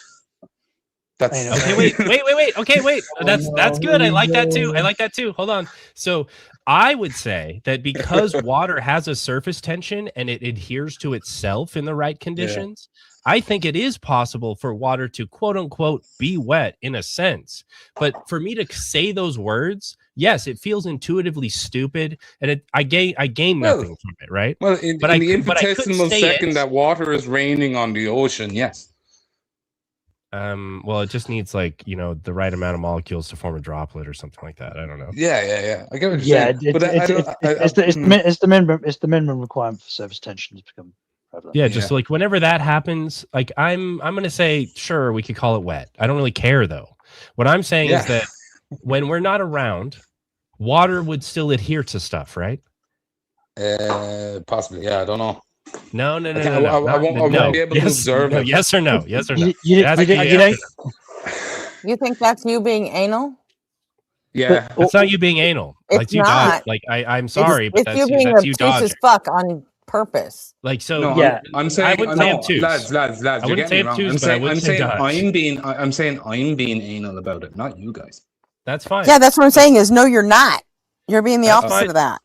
Speaker 19: That's
Speaker 22: okay. Wait. Okay, wait. That's good. I like that too. Hold on. So I would say that because water has a surface tension and it adheres to itself in the right conditions, I think it is possible for water to quote unquote be wet in a sense. But for me to say those words, yes, it feels intuitively stupid, and I gain nothing from it, right?
Speaker 19: Well, in the infinitesimal second that water is raining on the ocean, yes.
Speaker 22: Well, it just needs like the right amount of molecules to form a droplet or something like that. I don't know.
Speaker 19: Yeah. I get what you're saying.
Speaker 10: It's the minimum requirement for surface tension to become prevalent.
Speaker 22: Yeah, just like whenever that happens, like I'm gonna say, sure, we could call it wet. I don't really care though. What I'm saying is that when we're not around, water would still adhere to stuff, right?
Speaker 19: Possibly, yeah. I don't know.
Speaker 22: No.
Speaker 19: I won't be able to observe it.
Speaker 22: Yes or no? Yes or no?
Speaker 20: You think that's you being anal?
Speaker 19: Yeah,
Speaker 22: it's not you being anal.
Speaker 20: It's
Speaker 22: you
Speaker 20: not.
Speaker 22: I'm sorry, but
Speaker 20: it's you being obtuse as fuck on purpose.
Speaker 22: Like so.
Speaker 19: No, I'm saying,
Speaker 22: I wouldn't say obtuse.
Speaker 19: lads.
Speaker 22: I wouldn't say obtuse, but I would say
Speaker 19: I'm saying I'm being anal about it, not you guys.
Speaker 22: That's fine.
Speaker 20: Yeah, that's what I'm saying. Is no, you're not. You're being the opposite of that.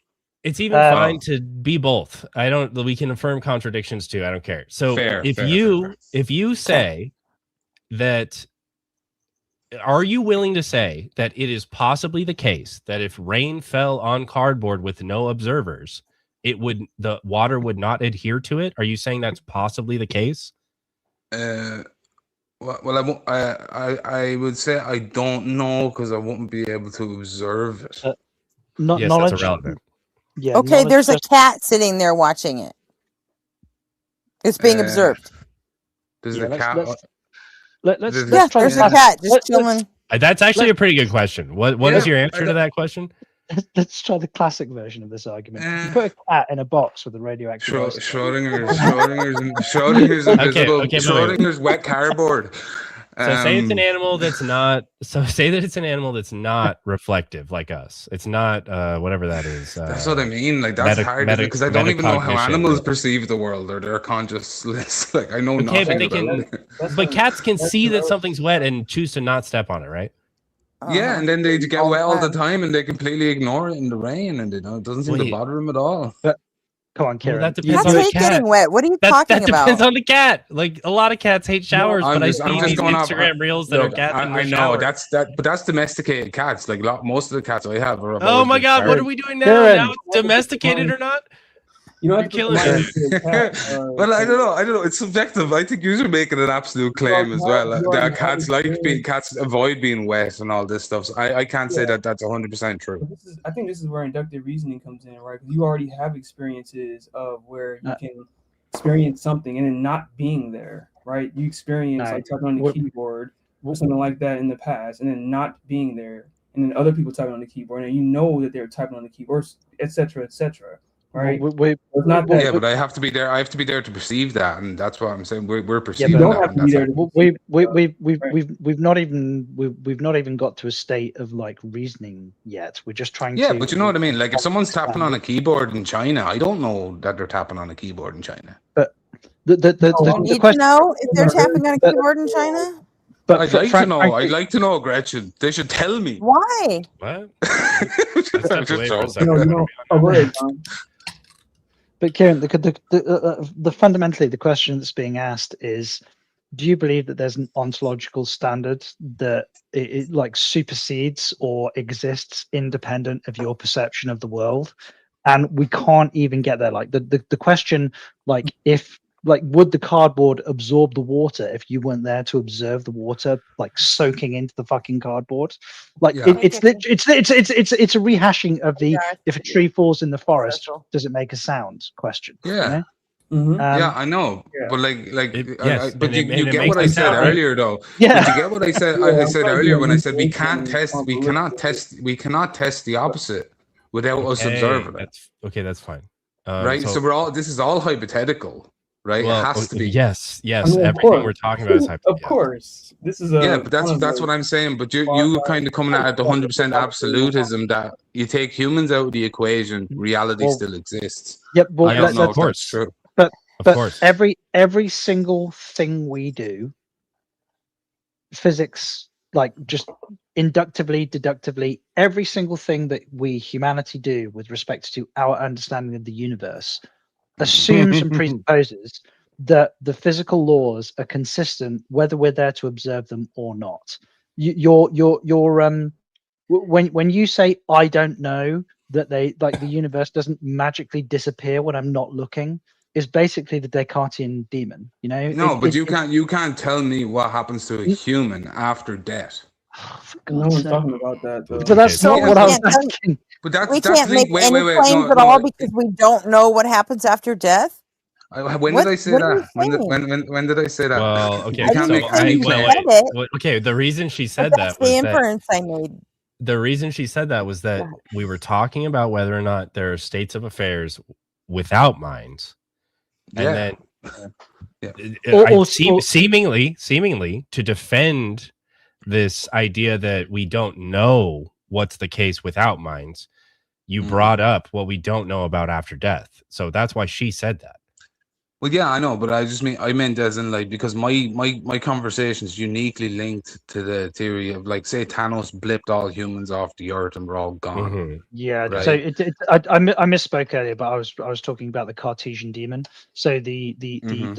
Speaker 22: It's even fine to be both. We can affirm contradictions too. I don't care. So if you say that, are you willing to say that it is possibly the case that if rain fell on cardboard with no observers, the water would not adhere to it? Are you saying that's possibly the case?
Speaker 19: Well, I would say I don't know because I won't be able to observe it.
Speaker 22: Yes, that's irrelevant.
Speaker 10: Yeah.
Speaker 20: Okay, there's a cat sitting there watching it. It's being observed.
Speaker 19: There's a cat.
Speaker 20: There's a cat just chilling.
Speaker 22: That's actually a pretty good question. What is your answer to that question?
Speaker 10: Let's try the classic version of this argument. You put a cat in a box with a radioactive.
Speaker 19: Schrodinger's invisible. Schrodinger's wet cardboard.
Speaker 22: So say it's an animal that's not. So say that it's an animal that's not reflective like us. It's not whatever that is.
Speaker 19: That's what I mean. Like that's hard because I don't even know how animals perceive the world or their consciousness. Like I know nothing about it.
Speaker 22: But cats can see that something's wet and choose to not step on it, right?
Speaker 19: Yeah, and then they get wet all the time, and they completely ignore it in the rain, and it doesn't seem to bother them at all.
Speaker 10: Come on, Kieran.
Speaker 22: Well, that depends on the cat.
Speaker 20: Getting wet. What are you talking about?
Speaker 22: That depends on the cat. Like a lot of cats hate showers, but I see these Instagram reels that are cats in the shower.
Speaker 19: But that's domesticated cats. Like most of the cats I have are.
Speaker 22: Oh my god, what are we doing now?
Speaker 10: Kieran.
Speaker 22: Now it's domesticated or not? You're killing me.
Speaker 19: Well, I don't know. It's subjective. I think you're making an absolute claim as well. That cats avoid being wet and all this stuff. So I can't say that that's 100% true.
Speaker 8: I think this is where inductive reasoning comes in, right? Because you already have experiences of where you can experience something and then not being there, right? You experience like typing on the keyboard or something like that in the past, and then not being there, and then other people typing on the keyboard, and you know that they're typing on the keyboard, etc., etc. Right.
Speaker 19: But I have to be there. I have to be there to perceive that, and that's what I'm saying. We're perceiving
Speaker 10: that. We've not even got to a state of like reasoning yet. We're just trying.
Speaker 19: Yeah, but you know what I mean. Like if someone's tapping on a keyboard in China, I don't know that they're tapping on a keyboard in China.
Speaker 10: But
Speaker 20: you need to know if they're tapping on a keyboard in China.
Speaker 10: But
Speaker 19: I'd like to know. I'd like to know, Gretchen. They should tell me.
Speaker 20: Why?
Speaker 22: What?
Speaker 10: But Kieran, the fundamentally the question that's being asked is, do you believe that there's an ontological standard that it like supersedes or exists independent of your perception of the world? And we can't even get there. Like the question, like if like, would the cardboard absorb the water if you weren't there to observe the water like soaking into the fucking cardboard? Like,
Speaker 19: Yeah.
Speaker 10: it's a rehashing of the if a tree falls in the forest, does it make a sound question?
Speaker 19: Yeah.
Speaker 10: You know?
Speaker 19: Yeah, I know, but
Speaker 22: yes,
Speaker 19: but
Speaker 22: and
Speaker 19: you
Speaker 22: it
Speaker 19: get
Speaker 22: makes
Speaker 19: what I
Speaker 22: a
Speaker 19: said
Speaker 22: sound.
Speaker 19: earlier, though.
Speaker 10: Yeah.
Speaker 19: But you get what I said.
Speaker 8: Yeah,
Speaker 19: I
Speaker 8: I'm
Speaker 19: said
Speaker 8: trying to
Speaker 19: earlier
Speaker 8: do
Speaker 19: when I said
Speaker 8: we cannot
Speaker 19: test the opposite without us
Speaker 22: Okay,
Speaker 19: observing it,
Speaker 22: that's fine.
Speaker 19: right? So this is all hypothetical, right?
Speaker 22: Well,
Speaker 19: it has to be.
Speaker 22: yes,
Speaker 8: I mean, of
Speaker 22: everything
Speaker 8: course.
Speaker 22: we're talking about is hypothetical.
Speaker 8: Of course, this is a
Speaker 19: Yeah, but
Speaker 8: kind of
Speaker 19: that's what I'm saying. But you kind of coming at the 100% absolutism that you take humans out of the equation, reality
Speaker 10: Well,
Speaker 19: still exists.
Speaker 10: Yep. Well,
Speaker 19: I don't know
Speaker 22: of
Speaker 19: if that's
Speaker 22: course.
Speaker 19: true.
Speaker 10: But
Speaker 22: Of course.
Speaker 10: every single thing we do, physics, like just inductively, deductively, every single thing that humanity do with respect to our understanding of the universe assumes and presupposes that the physical laws are consistent whether we're there to observe them or not. When you say I don't know, that they like the universe doesn't magically disappear when I'm not looking, is basically the Descartesian demon. You know?
Speaker 19: No, but you can't tell me what happens to a human after death.
Speaker 8: No one's talking about that, though.
Speaker 10: But that's not what I was asking.
Speaker 19: But that's
Speaker 20: We
Speaker 19: that's
Speaker 20: can't make
Speaker 19: wait,
Speaker 20: any
Speaker 19: wait,
Speaker 20: claims
Speaker 19: no,
Speaker 20: at all
Speaker 19: no.
Speaker 20: because we don't know what happens after death.
Speaker 19: When
Speaker 20: What-
Speaker 19: did I say
Speaker 20: what are you
Speaker 19: that?
Speaker 20: saying?
Speaker 19: When did I say that?
Speaker 22: Well, okay.
Speaker 19: You can't
Speaker 22: So
Speaker 19: make any
Speaker 20: you
Speaker 19: claim.
Speaker 20: said it.
Speaker 22: Okay, the reason she
Speaker 20: But
Speaker 22: said
Speaker 20: that's
Speaker 22: that was
Speaker 20: the
Speaker 22: that
Speaker 20: inference I made.
Speaker 22: the reason she said that was that we were talking about whether or not there are states of affairs without minds, and then seemingly to defend this idea that we don't know what's the case without minds, you brought up what we don't know about after death. So that's why she said that.
Speaker 19: Well, yeah, I know, but I meant as in like because my conversation is uniquely linked to the theory of like say Thanos blipped all humans off the earth and we're all gone.
Speaker 10: Yeah.
Speaker 19: Right?
Speaker 10: So I misspoke earlier, but I was talking about the Cartesian demon. So the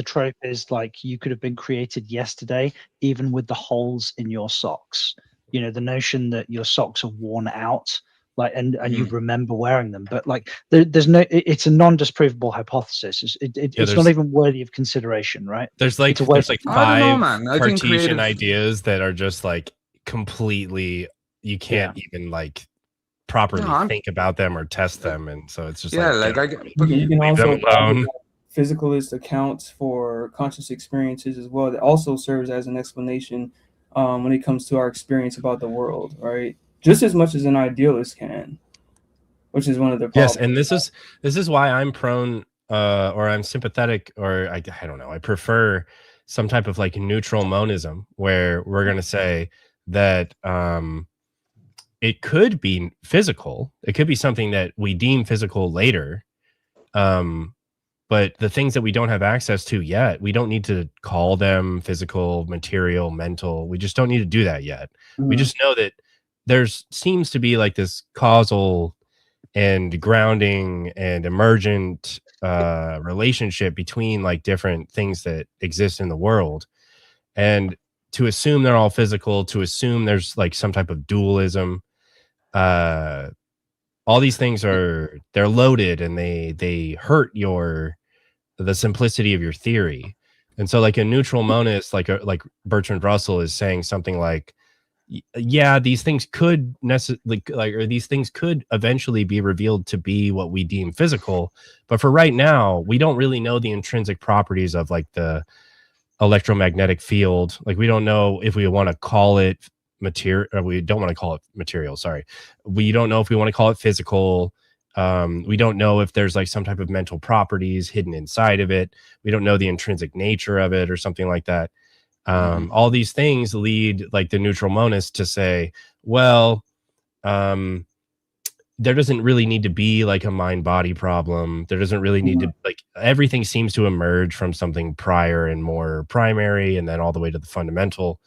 Speaker 10: trope is like you could have been created yesterday, even with the holes in your socks. You know, the notion that your socks are worn out, like and you remember wearing them, but like there's no, it's a non-disprovable hypothesis. It's not even worthy of consideration, right?
Speaker 22: There's like
Speaker 19: I don't know,
Speaker 22: 5
Speaker 19: man. I think
Speaker 22: Cartesian
Speaker 19: creative
Speaker 22: ideas that are just like completely you can't even like properly think about them or test them, and so it's just
Speaker 19: Yeah,
Speaker 22: like
Speaker 8: you can
Speaker 22: leave
Speaker 8: also
Speaker 22: them alone.
Speaker 8: physicalist accounts for conscious experiences as well. That also serves as an explanation when it comes to our experience about the world, right? Just as much as an idealist can, which is one of the problems.
Speaker 22: Yes, and this is why I'm prone or I'm sympathetic, or I don't know, I prefer some type of like neutral monism where we're going to say that it could be physical, it could be something that we deem physical later, but the things that we don't have access to yet, we don't need to call them physical, material, mental. We just don't need to do that yet. We just know that there's seems to be like this causal and grounding and emergent relationship between like different things that exist in the world, and to assume they're all physical, to assume there's like some type of dualism, all these things they're loaded and they hurt the simplicity of your theory. And so like a neutral monist like Bertrand Russell is saying something like, yeah, these things could or these things could eventually be revealed to be what we deem physical, but for right now we don't really know the intrinsic properties of like the electromagnetic field. Like we don't know if we want to call it material, or we don't want to call it material, sorry, we don't know if we want to call it physical. We don't know if there's like some type of mental properties hidden inside of it. We don't know the intrinsic nature of it or something like that. All these things lead like the neutral monist to say, well, there doesn't really need to be like a mind body problem. There doesn't really need to, like, everything seems to emerge from something prior and more primary and then all the way to the fundamental.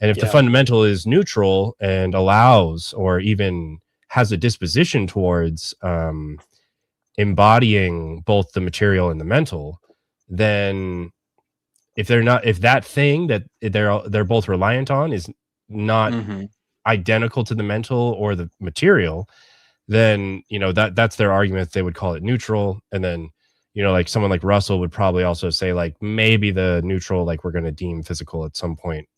Speaker 22: And if the fundamental is neutral and allows or even has a disposition towards embodying both the material and the mental, then if that thing that they're both reliant on is not identical to the mental or the material, then that's their argument. They would call it neutral, and then like someone like Russell would probably also say like maybe the neutral, like we're going to deem physical at some point.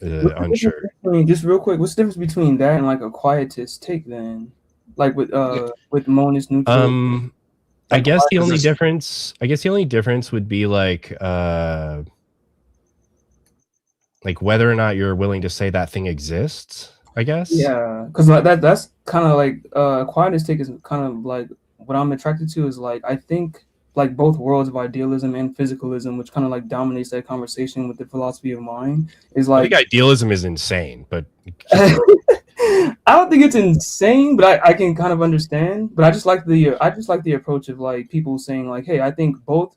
Speaker 22: Unsure.
Speaker 8: Just real quick, what's the difference between that and like a quietist take then? Like with monist neutral.
Speaker 22: I guess the only difference would be like whether or not you're willing to say that thing exists, I guess.
Speaker 8: Yeah, because like that's kind of like quietist take is kind of like what I'm attracted to is like I think like both worlds of idealism and physicalism, which kind of like dominates that conversation with the philosophy of mind, is like
Speaker 22: I think idealism is insane, but
Speaker 8: I don't think it's insane, but I can kind of understand. But I just like the approach of like people saying like, hey, I think both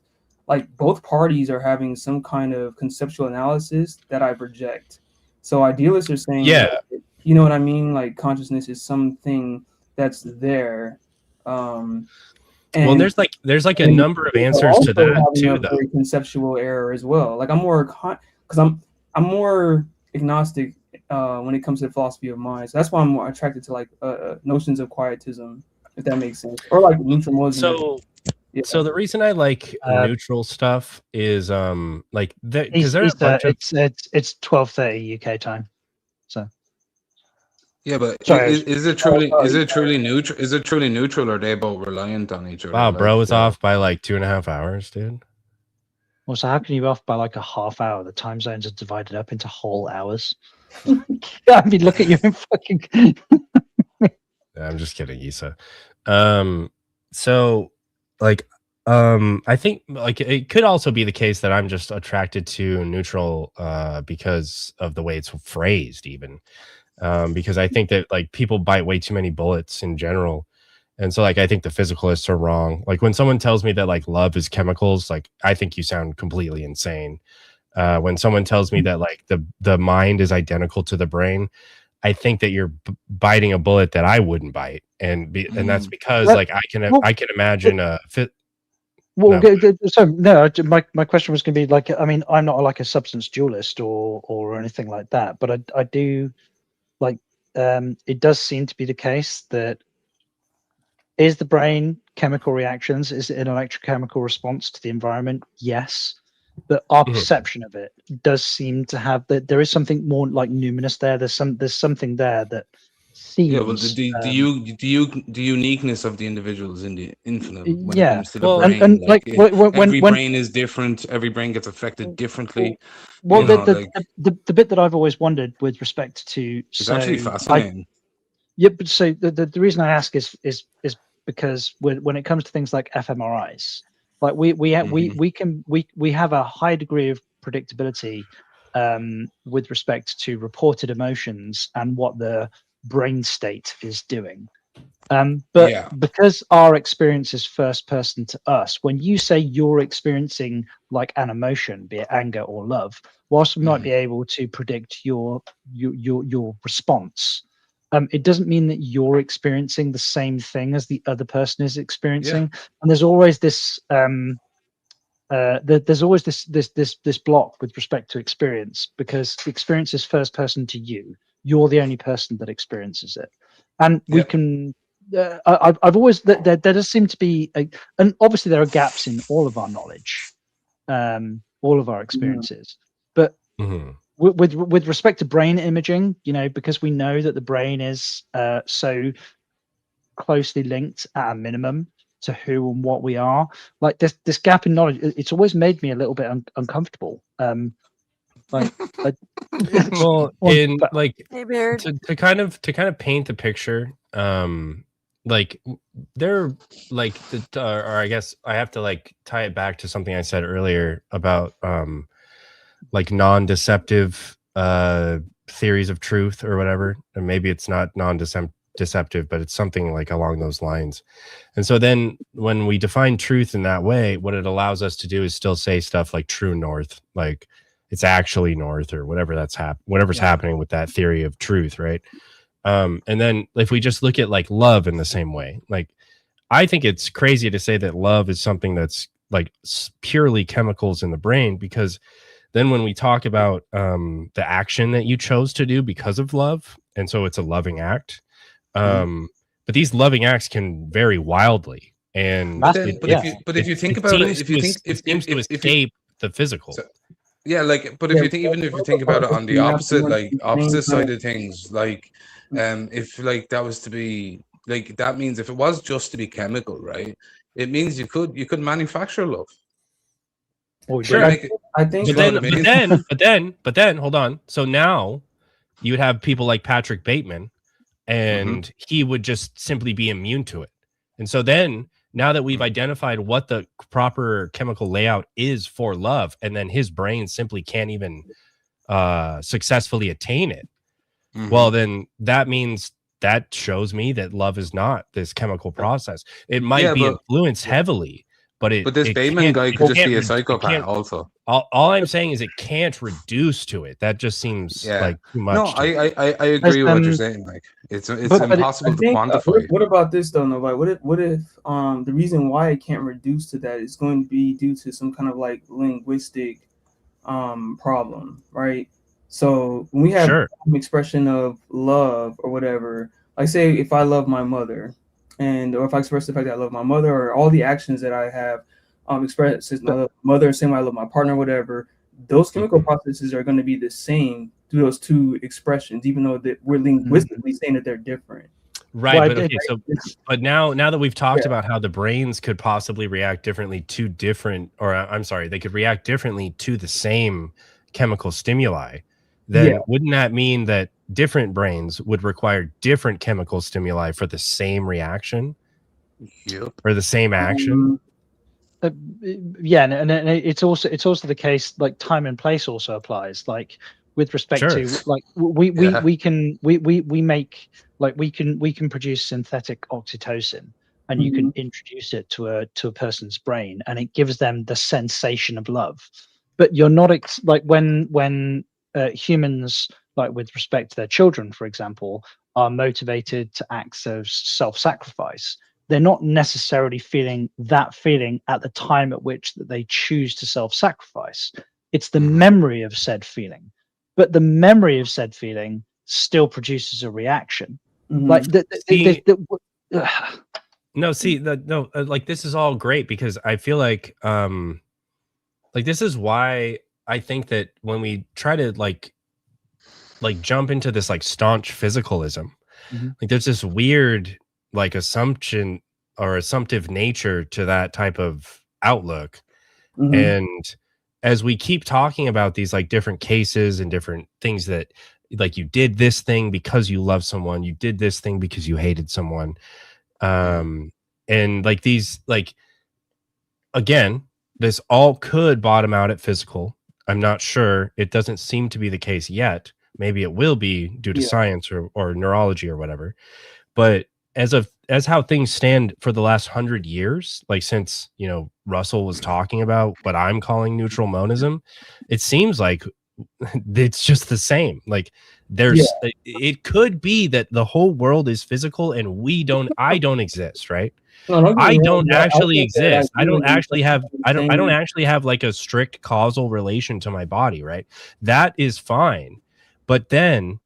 Speaker 8: parties are having some kind of conceptual analysis that I reject. So idealists are saying,
Speaker 22: yeah,
Speaker 8: you know what I mean? Like consciousness is something that's there.
Speaker 22: Well, there's like a number of answers to that too, though.
Speaker 8: Very conceptual error as well. Like I'm more because I'm more agnostic when it comes to the philosophy of mind. So that's why I'm more attracted to like notions of quietism, if that makes sense, or like neutral modalism.
Speaker 22: So the reason I like neutral stuff is like because there's a bunch of
Speaker 10: it's 12:30 UK time, so.
Speaker 19: Yeah, but
Speaker 10: Sorry,
Speaker 19: is it truly neutral? Is it truly neutral, or are they both reliant on each other?
Speaker 22: Wow, bro is off by like 2.5 hours, dude.
Speaker 10: Well, so how can you be off by like a half hour? The time zones are divided up into whole hours. I mean, look at you fucking.
Speaker 22: I'm just kidding, Issa. So like I think like it could also be the case that I'm just attracted to neutral because of the way it's phrased, even. Because I think that like people bite way too many bullets in general, and so like I think the physicalists are wrong. Like when someone tells me that like love is chemicals, like I think you sound completely insane. When someone tells me that like the mind is identical to the brain, I think that you're biting a bullet that I wouldn't bite, and that's because like I can imagine a fit.
Speaker 10: Well, so no, my question was going to be like, I mean, I'm not like a substance dualist or anything like that, but I do. Like, it does seem to be the case that is the brain chemical reactions? Is it an electrochemical response to the environment? Yes, but our perception of it does seem to have that there is something more like numinous there. There's something there that seems.
Speaker 19: Yeah, well, the uniqueness of the individuals in the infinite when
Speaker 10: yeah.
Speaker 19: it comes to the brain.
Speaker 10: And like
Speaker 19: every brain is different. Every brain gets affected differently.
Speaker 10: Well, the bit that I've always wondered with respect to
Speaker 19: it's actually fascinating.
Speaker 10: But so the reason I ask is because when it comes to things like fMRIs, like we have a high degree of predictability with respect to reported emotions and what the brain state is doing. But because our experience is first person to us, when you say you're experiencing like an emotion, be it anger or love, whilst we might be able to predict your response, it doesn't mean that you're experiencing the same thing as the other person is experiencing. And there's always this there's always this block with respect to experience, because the experience is first person to you. You're the only person that experiences it, and we can. I've always there does seem to be and obviously there are gaps in all of our knowledge, all of our experiences, but with respect to brain imaging, because we know that the brain is so closely linked at a minimum to who and what we are, like this gap in knowledge, it's always made me a little bit uncomfortable.
Speaker 22: Well, in like to kind of paint the picture, like they're like or I guess I have to like tie it back to something I said earlier about like non-deceptive theories of truth or whatever, and maybe it's not non-deceptive, but it's something like along those lines. And so then when we define truth in that way, what it allows us to do is still say stuff like true north, like it's actually north, or whatever whatever's happening with that theory of truth, right? And then if we just look at like love in the same way, like I think it's crazy to say that love is something that's like purely chemicals in the brain, because then when we talk about the action that you chose to do because of love, and so it's a loving act, but these loving acts can vary wildly, And
Speaker 6: but if you think about it, if you think
Speaker 22: it seems to escape the physical.
Speaker 6: So, yeah, like, but if you think, even if you think about it on the opposite side of things, like, if like that was to be like, that means if it was just to be chemical, right? It means you could manufacture love.
Speaker 22: Oh, sure.
Speaker 8: I think,
Speaker 22: but then, hold on. So now you would have people like Patrick Bateman, and he would just simply be immune to it. And so then, now that we've identified what the proper chemical layout is for love, and then his brain simply can't even successfully attain it, well, then that means that shows me that love is not this chemical process. It might be influenced heavily, but
Speaker 6: this Bateman guy could just be a psychopath also.
Speaker 22: All I'm saying is it can't reduce to it. That just seems like too much.
Speaker 6: No, I agree with what you're saying, Mike. It's impossible to quantify.
Speaker 8: What about this though, Novi? What if the reason why it can't reduce to that is going to be due to some kind of like linguistic problem, right? So when we have an expression of love or whatever, like say if I love my mother, or if I express the fact that I love my mother, or all the actions that I have expressed as my mother, same way I love my partner, whatever, those chemical processes are going to be the same through those two expressions, even though that we're linguistically saying that they're different.
Speaker 22: Right, but okay, but now that we've talked about how the brains could possibly react differently to different, or I'm sorry, they could react differently to the same chemical stimuli, then wouldn't that mean that different brains would require different chemical stimuli for the same reaction? Or the same action?
Speaker 10: Yeah, and it's also the case, like time and place also applies, like with respect to like we can produce synthetic oxytocin, and you can introduce it to a person's brain, and it gives them the sensation of love. But you're not like when humans, like with respect to their children, for example, are motivated to acts of self-sacrifice, they're not necessarily feeling that feeling at the time at which that they choose to self-sacrifice. It's the memory of said feeling, but the memory of said feeling still produces a reaction. Like like
Speaker 22: this is all great, because I feel like this is why I think that when we try to like jump into this like staunch physicalism, like there's this weird like assumption or assumptive nature to that type of outlook. And as we keep talking about these like different cases and different things that like you did this thing because you love someone, you did this thing because you hated someone, and like these, like, again, this all could bottom out at physical. I'm not sure. It doesn't seem to be the case yet. Maybe it will be due to science or neurology or whatever. But as how things stand for the last 100 years, like since, you know, Russell was talking about what I'm calling neutral monism, it seems like it's just the same. Like it could be that the whole world is physical and I don't exist, right? I don't actually exist. I don't actually have like a strict causal relation to my body, right? That is fine. But then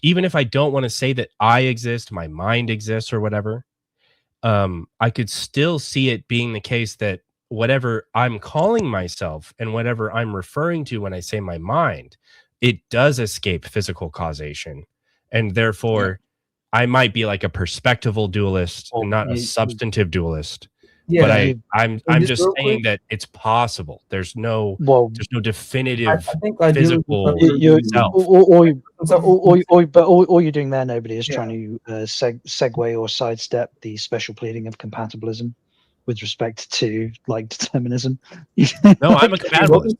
Speaker 22: even if I don't want to say that I exist, my mind exists or whatever, I could still see it being the case that whatever I'm calling myself and whatever I'm referring to when I say my mind, it does escape physical causation. And therefore, I might be like a perspectival dualist and not a substantive dualist. But I'm just saying that it's possible. There's no definitive physical self.
Speaker 10: All you're doing there, nobody, is trying to segue or sidestep the special pleading of compatibilism with respect to like determinism.
Speaker 22: No, I'm a compatibilist.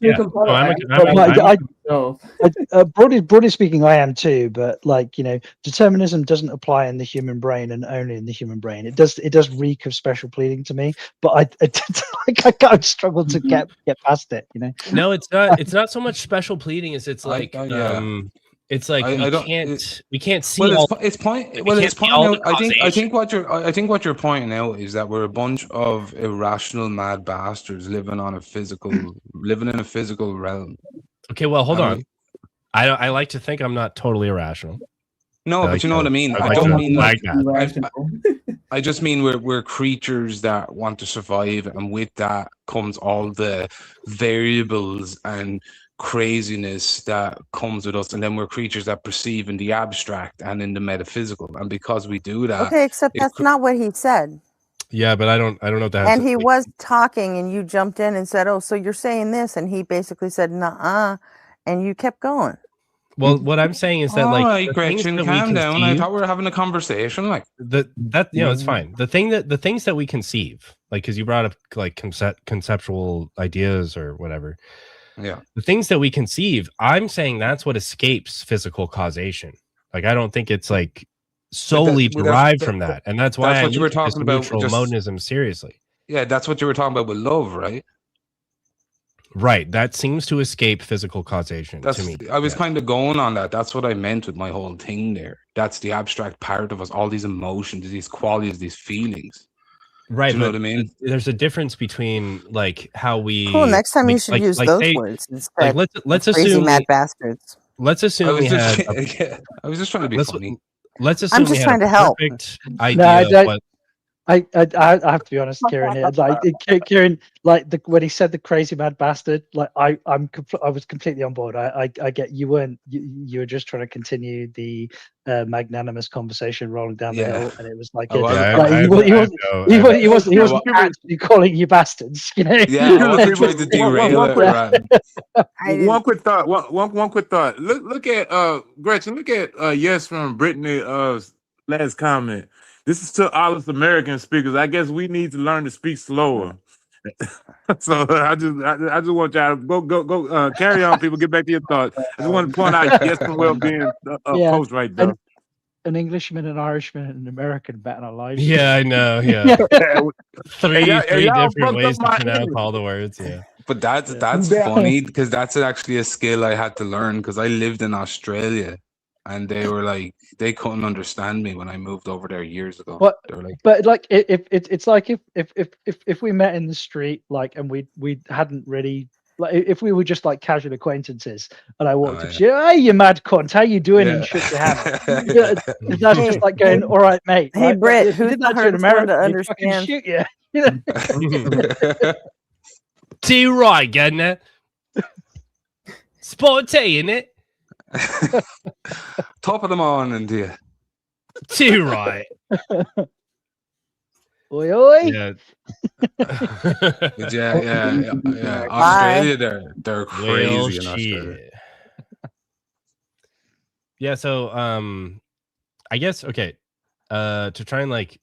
Speaker 10: Broadly speaking, I am too. But like, you know, determinism doesn't apply in the human brain and only in the human brain. It does reek of special pleading to me. But I struggle to get past it. You know.
Speaker 22: No, it's not. It's not so much special pleading as it's like it's like we can't see.
Speaker 6: Well, it's point. Well, it's point out. I think what you're pointing out is that we're a bunch of irrational mad bastards living in a physical realm.
Speaker 22: Okay, well, hold on. I like to think I'm not totally irrational.
Speaker 6: No, but you know what I mean. I don't mean like
Speaker 22: that.
Speaker 19: I just mean we're creatures that want to survive, and with that comes all the variables and craziness that comes with us. And then we're creatures that perceive in the abstract and in the metaphysical. And because we do that,
Speaker 20: Okay, except that's not what he said.
Speaker 22: Yeah, but I don't know what that has
Speaker 20: And
Speaker 22: to,
Speaker 20: he
Speaker 22: like,
Speaker 20: was talking, and you jumped in and said, "Oh, so you're saying this?" And he basically said, "Nuh-uh," and you kept going.
Speaker 22: well, what I'm saying is that
Speaker 19: all
Speaker 22: like
Speaker 19: right,
Speaker 22: the things
Speaker 19: Gretchen,
Speaker 22: that we
Speaker 19: calm down. I
Speaker 22: conceive,
Speaker 19: thought we were having a conversation. Like
Speaker 22: that it's fine. The things that we conceive, like, because you brought up like conceptual ideas or whatever.
Speaker 19: Yeah.
Speaker 22: The things that we conceive, I'm saying that's what escapes physical causation. Like, I don't think it's like solely derived from that, and that's why
Speaker 19: that's
Speaker 22: I
Speaker 19: what you were
Speaker 22: look at this
Speaker 19: talking about.
Speaker 22: neutral
Speaker 19: Just
Speaker 22: monism seriously.
Speaker 19: yeah, that's what you were talking about with love, right?
Speaker 22: Right, that seems to escape physical causation
Speaker 19: That's
Speaker 22: to me.
Speaker 19: I was kind of going on that. That's what I meant with my whole thing there. That's the abstract part of us, all these emotions, these qualities, these feelings.
Speaker 22: Right,
Speaker 19: Do you know
Speaker 22: but
Speaker 19: what I mean?
Speaker 22: there's a difference between like how we
Speaker 20: Cool. Next time you
Speaker 22: like,
Speaker 20: should use those
Speaker 22: say,
Speaker 20: words instead.
Speaker 22: like let's
Speaker 20: of crazy
Speaker 22: assume
Speaker 20: mad bastards.
Speaker 22: let's assume
Speaker 19: I was
Speaker 22: we
Speaker 19: just,
Speaker 22: had
Speaker 19: I was just trying to be funny.
Speaker 22: let's
Speaker 20: I'm
Speaker 22: assume we
Speaker 20: just
Speaker 22: had
Speaker 20: trying
Speaker 22: a
Speaker 20: to help.
Speaker 22: perfect
Speaker 10: No,
Speaker 22: idea of what
Speaker 10: I have to be honest, Kieran. Here. Like Kieran, like when he said the crazy mad bastard, like I was completely on board. I get you weren't you were just trying to continue the magnanimous conversation rolling down the hill, and it was like, he wasn't actually calling you bastards, you know.
Speaker 19: Yeah, I wasn't trying to derail it.
Speaker 1: One quick thought. One quick thought. Look at Gretchen. Look at yes from Brittany last comment. This is to all us American speakers. I guess we need to learn to speak slower. So I just want y'all to go carry on, people. Get back to your thoughts. I just want to point out yes from well-being post right there.
Speaker 10: An Englishman, an Irishman, and an American bet on our lives.
Speaker 22: Yeah, I know. Yeah, three
Speaker 1: y'all
Speaker 22: different ways to
Speaker 1: fucked up my
Speaker 22: pronounce
Speaker 1: English.
Speaker 22: all the words. Yeah,
Speaker 19: But that's funny because that's actually a skill I had to learn because I lived in Australia and they were like they couldn't understand me when I moved over there years ago. They were like,
Speaker 10: But like it's like if we met in the street, like, and we hadn't really, like, if we were just like casual acquaintances and I walked up to you, hey, you mad cunt, how you doing? And shook your hand. That's just like going, all right, mate.
Speaker 20: Hey,
Speaker 10: right?
Speaker 20: Britt,
Speaker 10: If you
Speaker 20: who's
Speaker 10: did
Speaker 20: the
Speaker 10: that to an
Speaker 20: hardest one to
Speaker 10: American, he'd fucking
Speaker 20: understand?
Speaker 10: shoot you.
Speaker 22: too right, getting it. Spot tea in it.
Speaker 19: top of the morning, dear.
Speaker 22: Too right.
Speaker 10: Oi, oi.
Speaker 22: Yeah.
Speaker 19: But yeah. Australia, they're crazy in Australia.
Speaker 22: Yeah, so I guess to try and like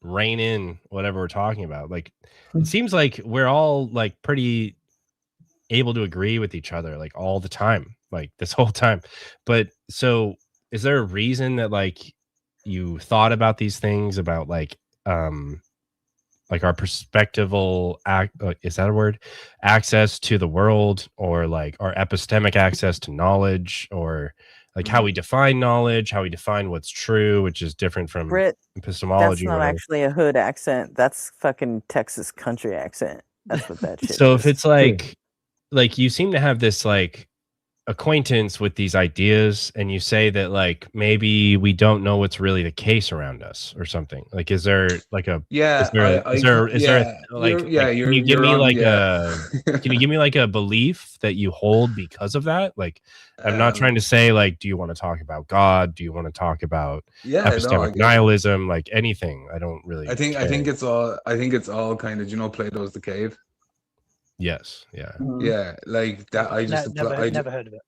Speaker 22: rein in whatever we're talking about, like it seems like we're all like pretty able to agree with each other like all the time, like this whole time. But so is there a reason that like you thought about these things about like our perspectival is that a word, access to the world, or like our epistemic access to knowledge, or like how we define knowledge, how we define what's true, which is different from
Speaker 20: Brit,
Speaker 22: epistemology?
Speaker 20: that's not actually a hood accent. That's fucking Texas country accent. That's what that shit
Speaker 22: So
Speaker 20: is.
Speaker 22: if it's like you seem to have this like acquaintance with these ideas, and you say that like maybe we don't know what's really the case around us or something, like is there like a
Speaker 19: Yeah,
Speaker 22: is there can you give me like can you give me like a belief that you hold because of that? Like I'm not trying to say like, do you want to talk about God, do you want to talk about epistemic nihilism, like anything? I don't really
Speaker 19: I think it's all kind of, you know, Plato's The Cave.
Speaker 22: Yes. Yeah.
Speaker 19: Yeah, like that. I just
Speaker 10: never heard of it.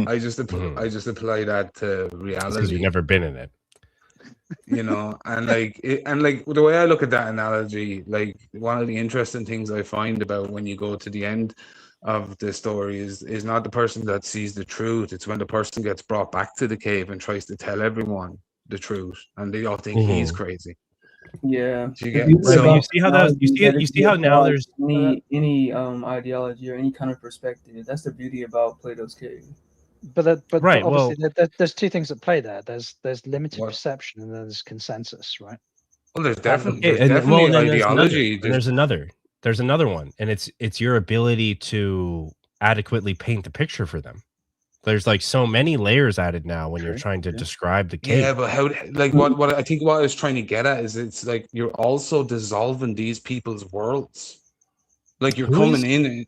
Speaker 19: I just apply that to reality.
Speaker 22: Because you've never been in it,
Speaker 19: you know. And like the way I look at that analogy, like one of the interesting things I find about when you go to the end of the story is not the person that sees the truth. It's when the person gets brought back to the cave and tries to tell everyone the truth, and they all think he's crazy.
Speaker 8: Yeah.
Speaker 22: you see how that you see how now there's
Speaker 8: any ideology or any kind of perspective. That's the beauty about Plato's Cave.
Speaker 10: But
Speaker 22: right,
Speaker 10: obviously there's two things at play there. There's limited perception and there's consensus, right?
Speaker 19: Well, there's definitely
Speaker 22: ideology. There's another one, and it's your ability to adequately paint the picture for them. there's like so many layers added now when you're trying to describe the cave.
Speaker 19: Yeah, but how? Like what I think what I was trying to get at is it's like you're also dissolving these people's worlds. Like you're
Speaker 22: Who
Speaker 19: coming
Speaker 22: is-
Speaker 19: in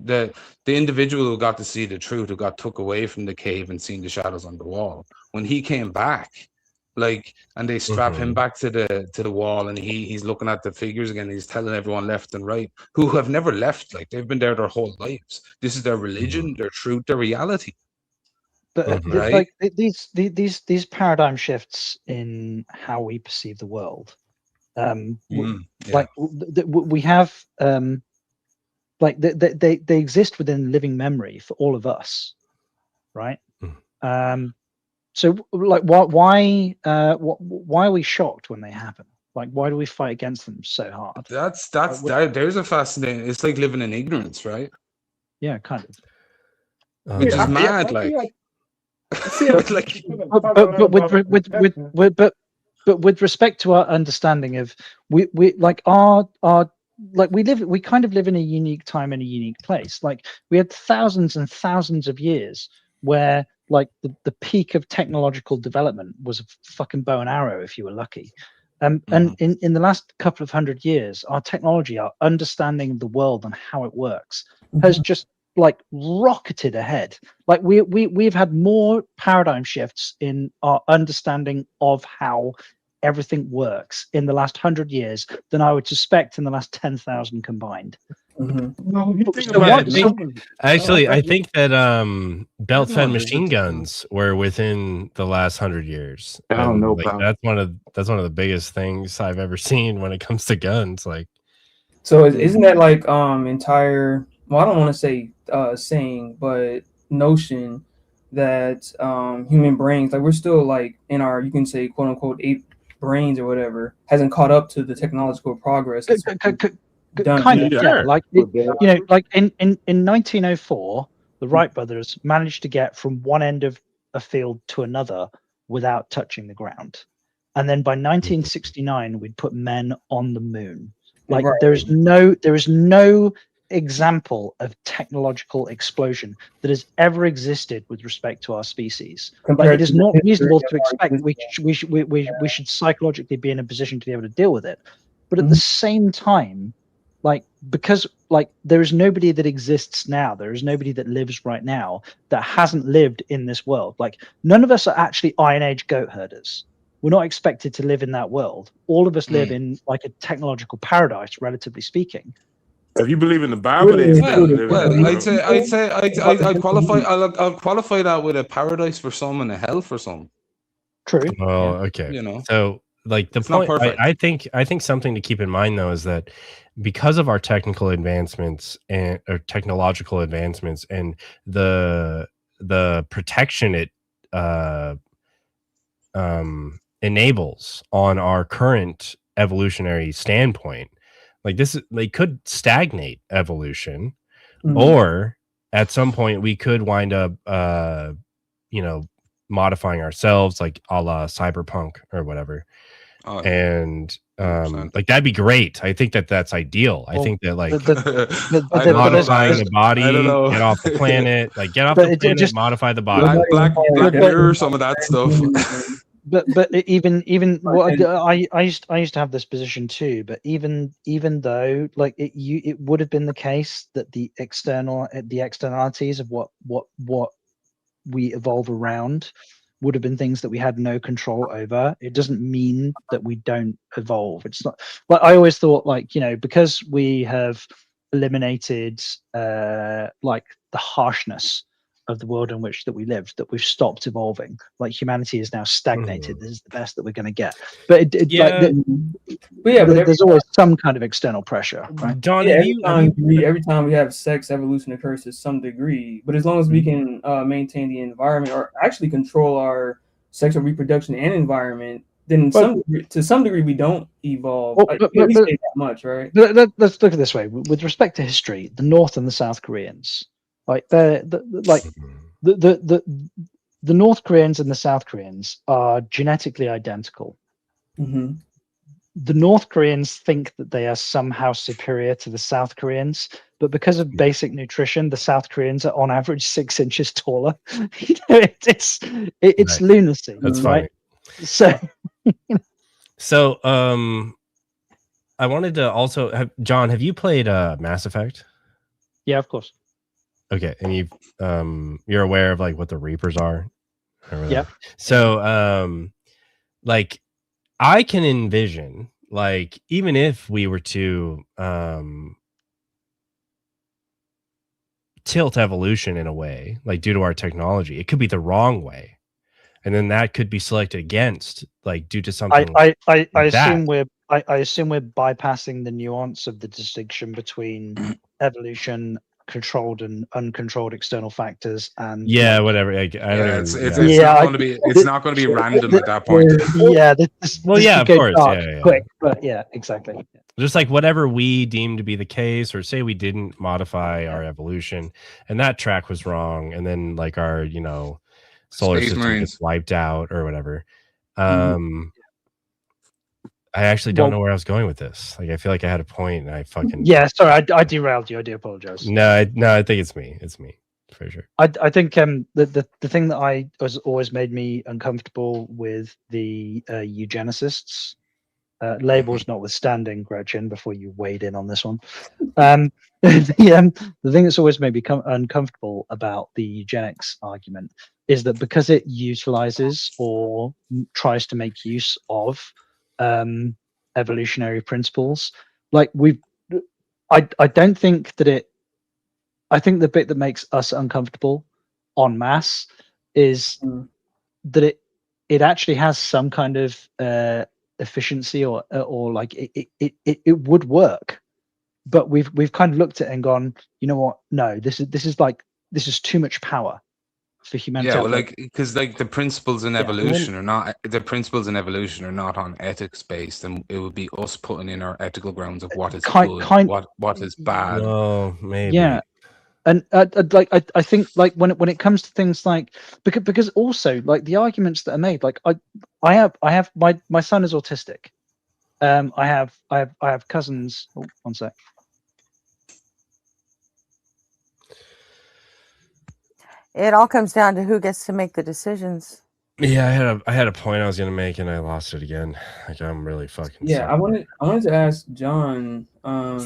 Speaker 19: the individual who got to see the truth, who got took away from the cave and seen the shadows on the wall. When he came back, like, and they strap him back to the wall, and he's looking at the figures again. He's telling everyone left and right who have never left. Like they've been there their whole lives. This is their religion, their truth, their reality.
Speaker 10: But
Speaker 19: Right?
Speaker 10: like these paradigm shifts in how we perceive the world, like we have, like they exist within living memory for all of us, right? So like why are we shocked when they happen? Like why do we fight against them so hard?
Speaker 19: There's a fascinating. It's like living in ignorance, right?
Speaker 10: Yeah, kind of.
Speaker 19: Which is mad, like.
Speaker 10: But with respect to our understanding of we like our like we kind of live in a unique time in a unique place. Like we had thousands and thousands of years where like the peak of technological development was a fucking bow and arrow if you were lucky. And in the last couple of 100 years, our technology, our understanding of the world and how it works has just like rocketed ahead. Like we've had more paradigm shifts in our understanding of how everything works in the last 100 years than I would suspect in the last 10,000 combined.
Speaker 22: Actually, I think that belt-fed machine guns were within the last 100 years.
Speaker 8: I don't know
Speaker 22: Like,
Speaker 8: about-
Speaker 22: that's one of the biggest things I've ever seen when it comes to guns. Like,
Speaker 8: So isn't that like entire? Well, I don't want to say saying, but notion that human brains, like we're still like in our, you can say quote unquote ape brains or whatever, hasn't caught up to the technological progress.
Speaker 10: Kind of, yeah. Like you know, like in 1904, the Wright brothers managed to get from one end of a field to another without touching the ground, and then by 1969, we'd put men on the moon. Like there is no example of technological explosion that has ever existed with respect to our species. Like, it is not reasonable to expect we should psychologically be in a position to be able to deal with it. But at the same time, like because like there is nobody that exists now, there is nobody that lives right now that hasn't lived in this world. Like none of us are actually Iron Age goat herders. We're not expected to live in that world. All of us live in like a technological paradise, relatively speaking.
Speaker 1: If you believe in the Bible,
Speaker 19: I'd qualify that with a paradise for some and a hell for some.
Speaker 10: True.
Speaker 22: Oh, okay.
Speaker 19: You know,
Speaker 22: so like the
Speaker 19: It's not
Speaker 22: point,
Speaker 19: perfect.
Speaker 22: I think something to keep in mind though is that because of our technical advancements and or technological advancements and the protection it enables on our current evolutionary standpoint, like this is, they could stagnate evolution, or at some point we could wind up you know, modifying ourselves like a la cyberpunk or whatever. And like that'd be great. I think that that's ideal. I think that like modifying the body, get off the planet, like get off the planet, modify the body.
Speaker 19: Black Mirror, some of that stuff.
Speaker 10: But even what I used to have this position too. But even though like it would have been the case that the externalities of what we evolve around would have been things that we had no control over. It doesn't mean that we don't evolve. It's not like I always thought, like, you know, because we have eliminated like the harshness of the world in which that we lived, that we've stopped evolving. Like humanity is now stagnated. This is the best that we're going to get. But there's always some kind of external pressure, right?
Speaker 22: John,
Speaker 8: every time we have sex, evolution occurs to some degree. But as long as we can maintain the environment or actually control our sexual reproduction and environment, then to some degree we don't evolve. At least say that much, right?
Speaker 10: Let's look at it this way. With respect to history, the North and the South Koreans, like the North Koreans and the South Koreans are genetically identical. The North Koreans think that they are somehow superior to the South Koreans but because of basic nutrition, the South Koreans are on average 6 inches taller. It's
Speaker 22: Nice.
Speaker 10: lunacy.
Speaker 22: That's
Speaker 10: right?
Speaker 22: funny.
Speaker 10: So,
Speaker 22: I wanted to also have John. Have you played Mass Effect?
Speaker 10: yeah, of course.
Speaker 22: Okay, and you're aware of like what the Reapers are?
Speaker 10: Yeah.
Speaker 22: So like I can envision, like, even if we were to tilt evolution in a way, like due to our technology, it could be the wrong way, and then that could be selected against, like due to something.
Speaker 10: I
Speaker 22: like that.
Speaker 10: assume we're bypassing the nuance of the distinction between evolution, controlled and uncontrolled external factors, and
Speaker 22: Yeah, whatever. I don't even,
Speaker 7: It's not going to be random at that point.
Speaker 22: Well,
Speaker 10: this
Speaker 22: yeah,
Speaker 10: could
Speaker 22: of
Speaker 10: go
Speaker 22: course,
Speaker 10: dark
Speaker 22: yeah.
Speaker 10: quick, but yeah, exactly.
Speaker 22: Just like whatever we deem to be the case, or say we didn't modify our evolution and that track was wrong, and then like our solar
Speaker 7: Space
Speaker 22: system
Speaker 7: Marines.
Speaker 22: gets wiped out or whatever.
Speaker 10: Mhm.
Speaker 22: I actually don't
Speaker 10: Well-
Speaker 22: know where I was going with this. Like, I feel like I had a point and I fucking
Speaker 10: Sorry, I derailed you. I do apologize.
Speaker 22: No, I think it's me. It's me for sure.
Speaker 10: I think the thing that was always made me uncomfortable with the eugenicists, labels notwithstanding, Gretchen, before you weighed in on this one. The thing that's always made me uncomfortable about the eugenics argument is that because it utilizes or tries to make use of evolutionary principles, like I don't think that it. I think the bit that makes us uncomfortable en masse is that it actually has some kind of efficiency or like it would work, but we've kind of looked at it and gone, you know what? No, this is too much power for humanity.
Speaker 7: Yeah, well, like, because like the principles in evolution are not on ethics based, and it would be us putting in our ethical grounds of what is good, what is bad.
Speaker 22: Oh, maybe.
Speaker 10: Yeah. And I think like when it comes to things like because also like the arguments that are made, like I have my son is autistic. I have cousins. Oh, one sec.
Speaker 20: It all comes down to who gets to make the decisions.
Speaker 22: Yeah, I had a point I was gonna make and I lost it again. Like, I'm really fucking
Speaker 8: Yeah,
Speaker 22: sorry.
Speaker 8: I wanted to ask John.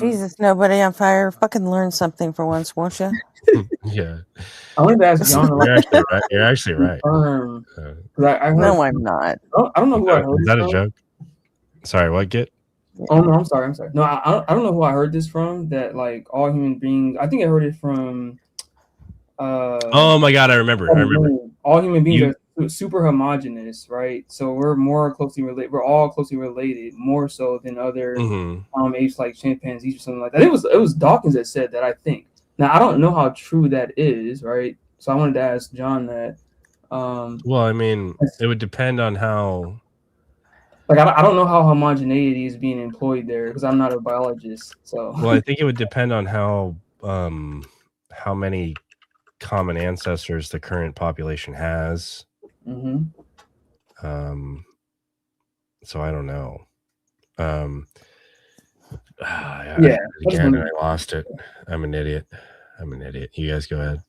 Speaker 20: Jesus, nobody on fire. Fucking learn something for once, won't you?
Speaker 22: Yeah.
Speaker 8: I wanted to ask John.
Speaker 22: You're actually right.
Speaker 8: I heard,
Speaker 20: No, I'm not.
Speaker 8: I don't know who I heard.
Speaker 22: Is that a
Speaker 8: from.
Speaker 22: joke? Sorry, what, Git?
Speaker 8: Oh no, I'm sorry. No, I don't know who I heard this from. That like all human beings. I think I heard it from.
Speaker 22: Oh my god, I remember.
Speaker 8: All human beings are super homogenous, right? So we're more closely related. We're all closely related, more so than other apes like chimpanzees or something like that. It was Dawkins that said that, I think. Now I don't know how true that is, right? So I wanted to ask John that.
Speaker 22: Well, I mean, it would depend on how.
Speaker 8: Like I don't know how homogeneity is being employed there because I'm not a biologist. So.
Speaker 22: Well, I think it would depend on how many common ancestors the current population has. So I don't know. Again, I lost it. I'm an idiot. You guys go ahead.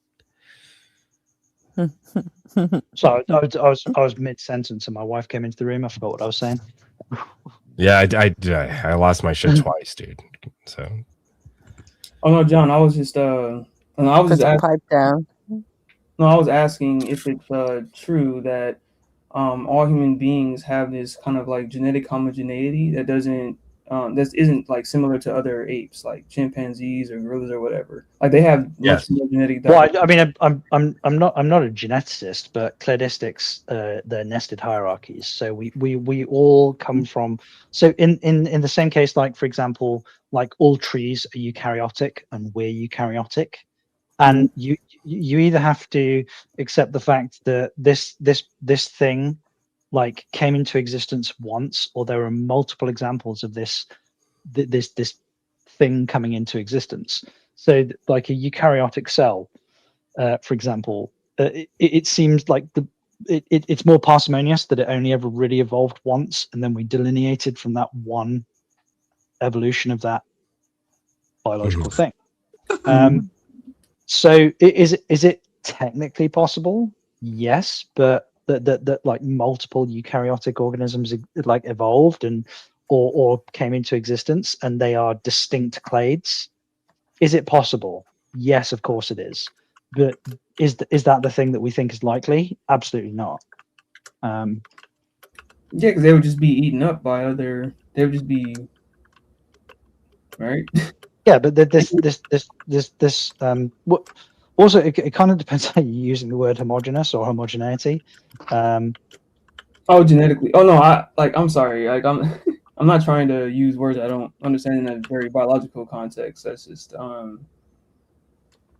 Speaker 10: So I was mid sentence and my wife came into the room. I forgot what I was saying.
Speaker 22: Yeah, I lost my shit twice, dude. So.
Speaker 8: Oh no, John, I was just I was just
Speaker 20: pipe down.
Speaker 8: No, I was asking if it's true that all human beings have this kind of like genetic homogeneity that isn't like similar to other apes like chimpanzees or gorillas or whatever. Like they have much more genetic diversity.
Speaker 10: Well, I mean, I'm not a geneticist, but cladistics, they're nested hierarchies. So we all come from. So in the same case, like for example, like all trees are eukaryotic and we're eukaryotic. And you either have to accept the fact that this thing like came into existence once, or there are multiple examples of this thing coming into existence. So like a eukaryotic cell, for example, it seems like it's more parsimonious that it only ever really evolved once, and then we delineated from that one evolution of that biological thing. So is it technically possible? Yes, but that like multiple eukaryotic organisms like evolved and or came into existence and they are distinct clades. Is it possible? Yes, of course it is. But is that the thing that we think is likely? Absolutely not.
Speaker 8: Yeah, because they would just be eaten up by other. They would just be right.
Speaker 10: Yeah, but this what also it kind of depends how you're using the word homogeneous or homogeneity.
Speaker 8: Oh, genetically. Oh no, I'm sorry. Like I'm I'm not trying to use words I don't understand in a very biological context. That's just
Speaker 22: I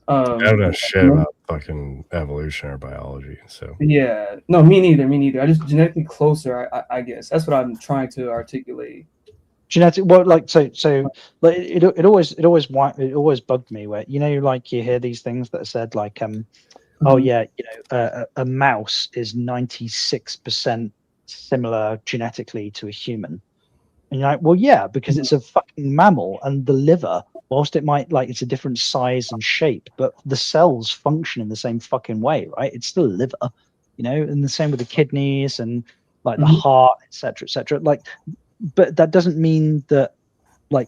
Speaker 22: don't know shit about fucking evolution or biology. So
Speaker 8: yeah. No, me neither. Me neither. I just genetically closer. I guess that's what I'm trying to articulate.
Speaker 10: Genetic, well, like so like it always bugged me where like you hear these things that are said like oh yeah, a mouse is 96% similar genetically to a human, and you're like, well, yeah, because it's a fucking mammal, and the liver, whilst it might like it's a different size and shape, but the cells function in the same fucking way, right? It's still a liver, and the same with the kidneys and like the heart, etc. Like, but that doesn't mean that like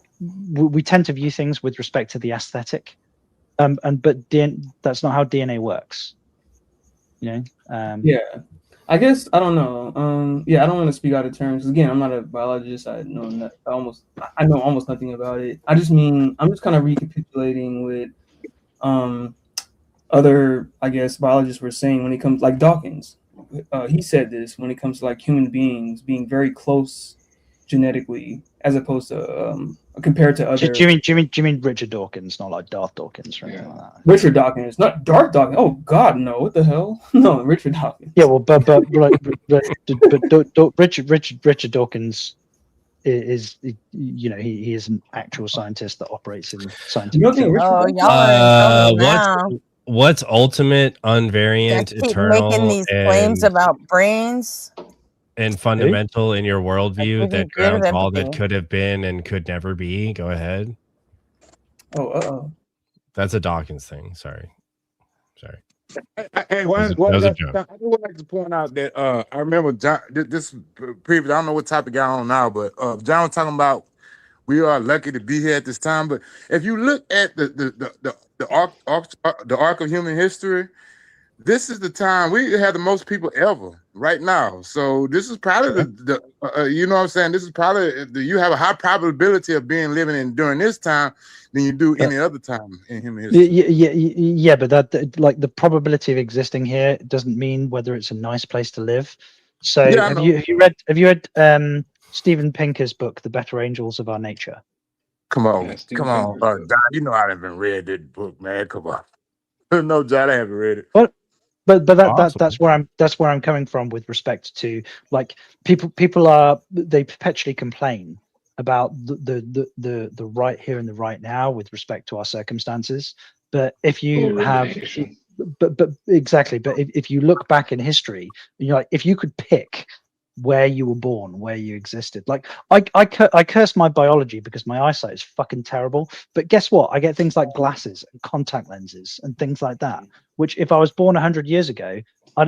Speaker 10: we tend to view things with respect to the aesthetic, but that's not how DNA works.
Speaker 8: Yeah, I guess I don't know. Yeah, I don't want to speak out of terms. Again, I'm not a biologist. I know almost nothing about it. I just mean I'm just kind of recapitulating with other, I guess, biologists were saying when it comes like Dawkins. He said this when it comes to like human beings being very close genetically as opposed to compared to other.
Speaker 10: Do you mean Richard Dawkins, not like Darth Dawkins or anything like that?
Speaker 8: Richard Dawkins, not Darth Dawkins. Oh God, no! What the hell? No, Richard Dawkins.
Speaker 10: Yeah, well, but Richard Dawkins is he is an actual scientist that operates in scientific field.
Speaker 22: What's ultimate, unvariant,
Speaker 20: Keep
Speaker 22: eternal,
Speaker 20: making these claims about brains
Speaker 22: and fundamental in your worldview that grounds all that
Speaker 20: empathy.
Speaker 22: could have been and could never be? Go ahead.
Speaker 8: Oh,
Speaker 22: that's a Dawkins thing. Sorry.
Speaker 1: Hey, one,
Speaker 22: that was a joke.
Speaker 1: I would like to point out that I remember John. This previous. I don't know what topic got on now, but John was talking about we are lucky to be here at this time. But if you look at the arc of human history, this is the time we have the most people ever right now. So this is probably you know what I'm saying. This is probably you have a high probability of living in during this time than you do any other time in human history.
Speaker 10: Yeah, but that like the probability of existing here doesn't mean whether it's a nice place to live. So
Speaker 1: Yeah,
Speaker 10: have you read Steven Pinker's book, The Better Angels of Our Nature?
Speaker 1: Come on, John. You know I haven't read that book, man. Come on. No, John, I haven't read it.
Speaker 10: What? But that's where I'm coming from with respect to like people they perpetually complain about the right here and the right now with respect to our circumstances. But if you have, but exactly. But if you look back in history, you're like, if you could pick where you were born, where you existed, like I curse my biology because my eyesight is fucking terrible. But guess what? I get things like glasses and contact lenses and things like that, which if I was born 100 years ago, I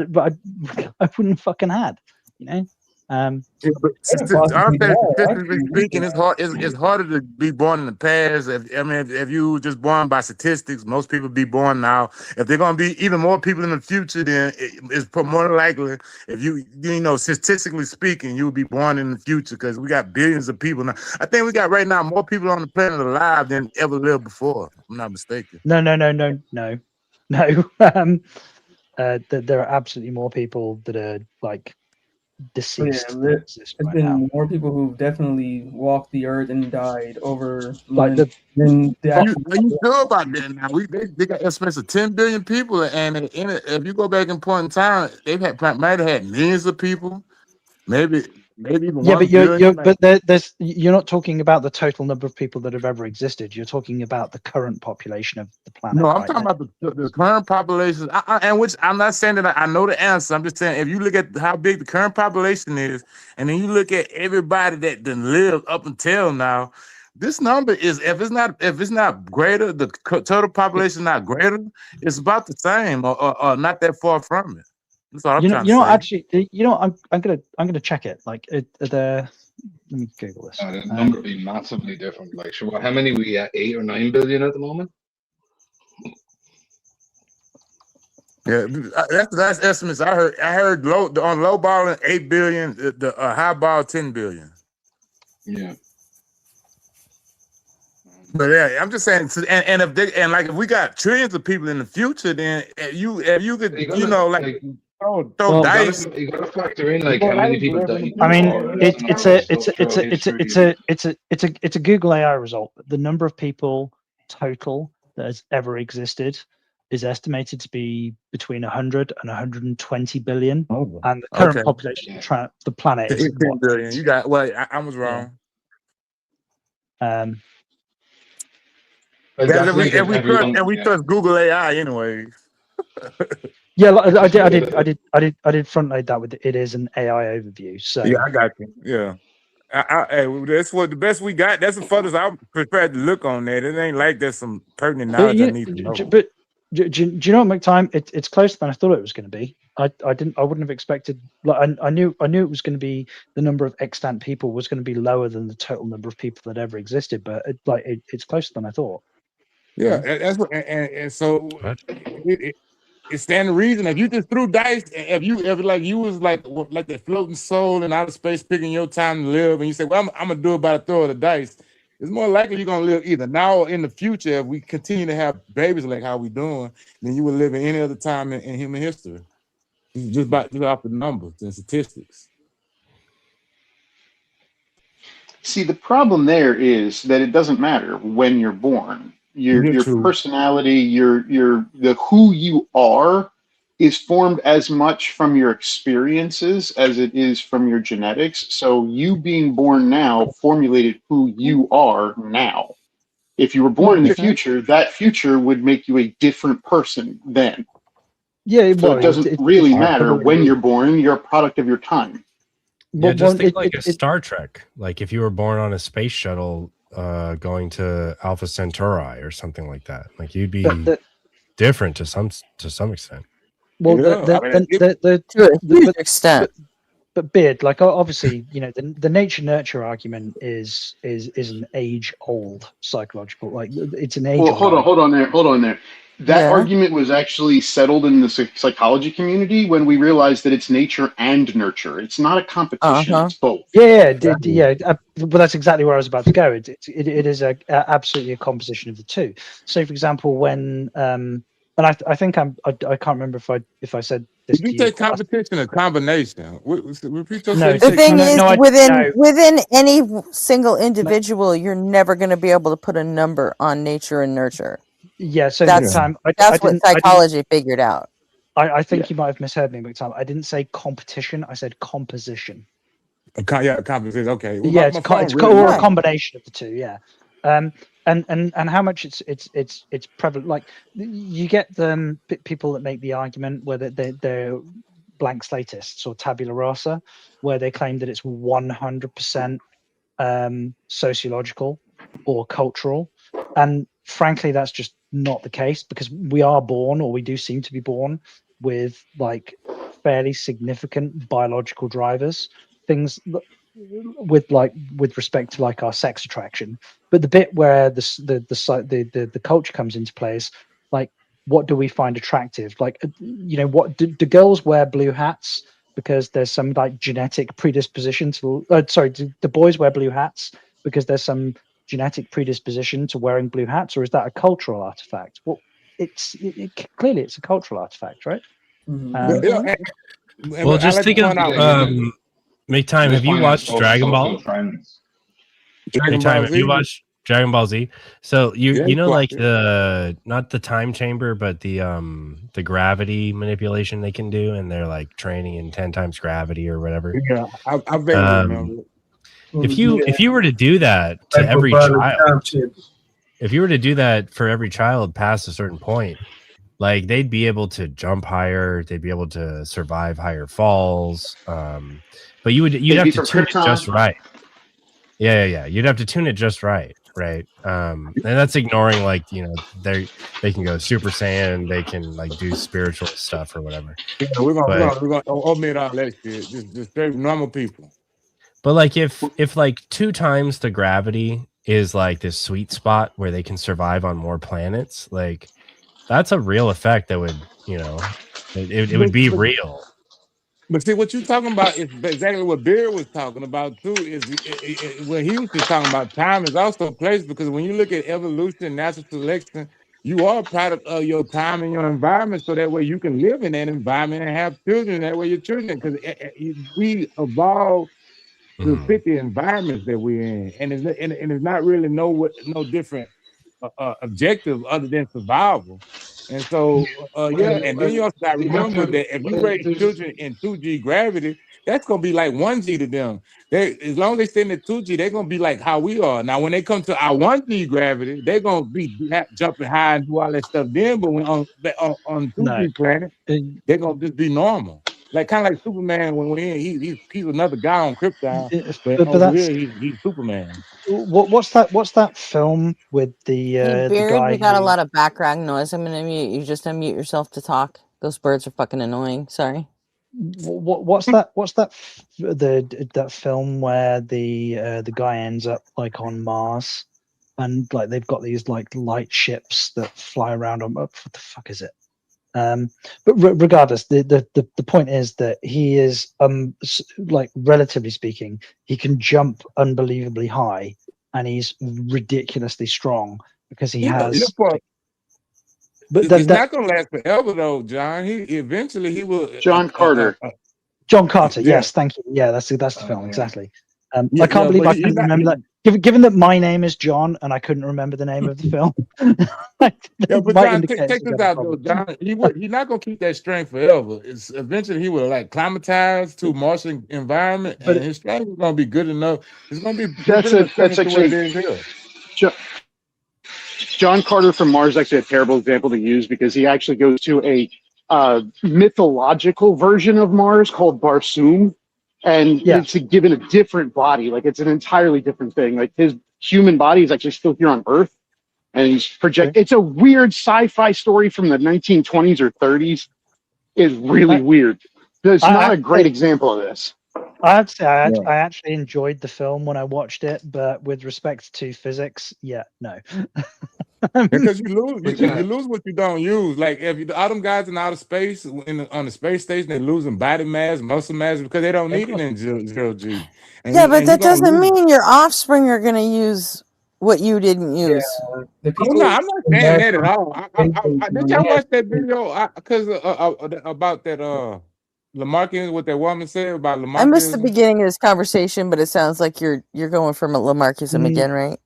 Speaker 10: wouldn't fucking had,
Speaker 1: Statistically speaking, it's hard. It's harder to be born in the past. If you just born by statistics, most people be born now. If they're gonna be even more people in the future, then it's more likely. If you statistically speaking, you will be born in the future because we got billions of people now. I think we got right now more people on the planet alive than ever lived before. If I'm not mistaken.
Speaker 10: No. There are absolutely more people that are like deceased.
Speaker 8: There's been more people who've definitely walked the earth and died over like than the
Speaker 1: Are you sure about that now? They got estimates of 10 billion people, and if you go back in point in time, might have had millions of people, maybe even
Speaker 10: yeah,
Speaker 1: 1
Speaker 10: but you're not talking about the total number of people that have ever existed. You're talking about the current population of the planet.
Speaker 1: No, I'm talking about the current population, and which I'm not saying that I know the answer. I'm just saying if you look at how big the current population is, and then you look at everybody that done lived up until now, this number is if it's not greater, the total population not greater, it's about the same or not that far from it. That's all I'm trying to say.
Speaker 10: Actually, I'm gonna check it. Like let me Google this.
Speaker 19: The number would be massively different. Like, sure, how many we at 8 or 9 billion at the moment?
Speaker 1: Yeah, that's estimates. I heard low ball 8 billion, the high ball 10 billion.
Speaker 19: Yeah.
Speaker 1: But yeah, I'm just saying, and if we got trillions of people in the future, then if you could throw dice.
Speaker 19: You gotta factor in like how many people die.
Speaker 10: I mean, it's a Google AI result. The number of people total that has ever existed is estimated to be between 100 and 120 billion, and the current population of the planet is
Speaker 1: 10 billion. You got I was wrong. And we trust Google AI anyway.
Speaker 10: Yeah, I did front load that with it is an AI overview. So
Speaker 1: yeah, I got you. Yeah, that's what the best we got. That's the furthest I'm prepared to look on that. It ain't like there's some pertinent knowledge I need to know.
Speaker 10: But do you know, McTime? It's closer than I thought it was going to be. I wouldn't have expected. Like I knew it was going to be the number of extant people was going to be lower than the total number of people that ever existed. But it's closer than I thought.
Speaker 1: Yeah, that's what, and so it's standing reason. If you just threw dice, if you was like the floating soul in outer space, picking your time to live, and you say, "Well, I'm gonna do it by the throw of the dice," it's more likely you're gonna live either now or in the future. If we continue to have babies like how we doing, then you would live in any other time in human history. Just off the numbers and statistics.
Speaker 11: See, the problem there is that it doesn't matter when you're born. Your personality, the who you are is formed as much from your experiences as it is from your genetics. So you being born now formulated who you are now. If you were born in the future, that future would make you a different person then.
Speaker 10: Yeah,
Speaker 11: so it doesn't really matter when you're born. You're a product of your time.
Speaker 22: Yeah, just think like a Star Trek. Like if you were born on a space shuttle going to Alpha Centauri or something like that, like you'd be different to some extent.
Speaker 10: Well,
Speaker 4: to a huge extent.
Speaker 10: But Beard, like obviously, the nature nurture argument is an age old psychological, like it's an age.
Speaker 11: Well, hold on there. That argument was actually settled in the psychology community when we realized that it's nature and nurture. It's not a competition; it's both.
Speaker 10: Yeah. But that's exactly where I was about to go. It is absolutely a composition of the two. So, for example, when and I think I can't remember if I said this.
Speaker 1: Did you say competition or combination? Repeat yourself.
Speaker 20: No, the thing is, within any single individual, you're never going to be able to put a number on nature and nurture.
Speaker 10: Yeah, so
Speaker 20: that's what psychology figured out.
Speaker 10: I think you might have misheard me, McTime. I didn't say competition. I said composition.
Speaker 1: Composition. Okay. Well,
Speaker 10: yeah, it's a combination of the two. Yeah, and how much it's prevalent. Like you get the people that make the argument whether they're blank slatists or tabula rasa, where they claim that it's 100% sociological or cultural, and frankly, that's just not the case, because we are born, or we do seem to be born, with like fairly significant biological drivers, things with respect to like our sex attraction. But the bit where the culture comes into play is like, what do we find attractive? Like, what do girls wear blue hats because there's some like genetic predisposition to? Do the boys wear blue hats because there's some genetic predisposition to wearing blue hats, or is that a cultural artifact? Well, clearly it's a cultural artifact, right?
Speaker 22: Well, just think of make time. Have you watched Dragon Ball? Have you watched Dragon Ball Z? So you know, like not the time chamber, but the gravity manipulation they can do, and they're like training in 10 times gravity or whatever.
Speaker 1: Yeah, I remember.
Speaker 22: If you were to do that to every child, if you were to do that for every child past a certain point, like they'd be able to jump higher, they'd be able to survive higher falls. But you'd have to tune it just right. Yeah. You'd have to tune it just right. right? And that's ignoring like they can go Super Saiyan, they can like do spiritual stuff or whatever.
Speaker 1: Yeah, we're gonna omit all that shit. Just straight normal people.
Speaker 22: But like if like 2 times the gravity is like this sweet spot where they can survive on more planets, like that's a real effect that would it would be real.
Speaker 1: But see, what you're talking about is exactly what Beard was talking about too. What he was just talking about, time is also place, because when you look at evolution, natural selection, you are a product of your time and your environment. So that way you can live in that environment and have children. That way your children, because we evolved to fit the environments that we're in, and it's not really no different objective other than survival. And so, and then you also got to remember that if you raise children in 2G gravity, that's gonna be like 1G to them. As long as they stay in the 2G, they're gonna be like how we are. Now, when they come to our 1G gravity, they're gonna be jumping high and do all that stuff then. But when on 2G planet, they're gonna just be normal. Like kind of like Superman when we're in, he's another guy on Krypton, but over here he's Superman.
Speaker 10: What's that film with the
Speaker 20: Hey,
Speaker 10: the
Speaker 20: Beard,
Speaker 10: guy
Speaker 20: we got a
Speaker 10: who,
Speaker 20: lot of background noise. I'm gonna mute you. Just unmute yourself to talk. Those birds are fucking annoying. Sorry.
Speaker 10: what's that film where the guy ends up like on Mars, and like they've got these like light ships that fly around on, what the fuck is it? But regardless, the point is that he is like, relatively speaking, he can jump unbelievably high, and he's ridiculously strong because he has. But
Speaker 1: it's not gonna last forever though, John. Eventually he will.
Speaker 11: John Carter.
Speaker 10: John Carter,
Speaker 1: Yeah.
Speaker 10: Yes, thank you. Yeah, that's the film, exactly. I
Speaker 1: Yeah,
Speaker 10: can't believe
Speaker 1: but
Speaker 10: I couldn't remember that. Given that my name is John and I couldn't remember the name of the film.
Speaker 1: Yeah, but
Speaker 10: might
Speaker 1: John,
Speaker 10: indicate
Speaker 1: take
Speaker 10: we
Speaker 1: this
Speaker 10: got a
Speaker 1: out though,
Speaker 10: problem.
Speaker 1: John. He's not gonna keep that strength forever. It's eventually he will like climatize to Martian environment,
Speaker 10: But
Speaker 1: and his strength is gonna be good enough. It's gonna be
Speaker 11: That's
Speaker 1: pretty much similar to what it
Speaker 11: actually
Speaker 1: is here.
Speaker 11: John Carter from Mars is actually a terrible example to use because he actually goes to a mythological version of Mars called Barsoom, and it's given a different body. Like, it's an entirely different thing. Like, his human body is actually still here on Earth, and he's It's a weird sci-fi story from the 1920s or 30s. It's really weird. It's not a great example of this.
Speaker 10: I have to say, I actually enjoyed the film when I watched it, but with respect to physics, no.
Speaker 1: Because you lose what you don't use. Like if all them guys in outer space on the space station, they're losing body mass, muscle mass because they don't need it in zero G.
Speaker 20: Yeah, but that doesn't mean your offspring are gonna use what you didn't use.
Speaker 1: Oh, no, I'm not saying that at all. Did y'all watch that video? Because about that Lamarckian, what that woman said about Lamarckian?
Speaker 20: I missed the beginning of this conversation, but it sounds like you're going from a Lamarckism again, right?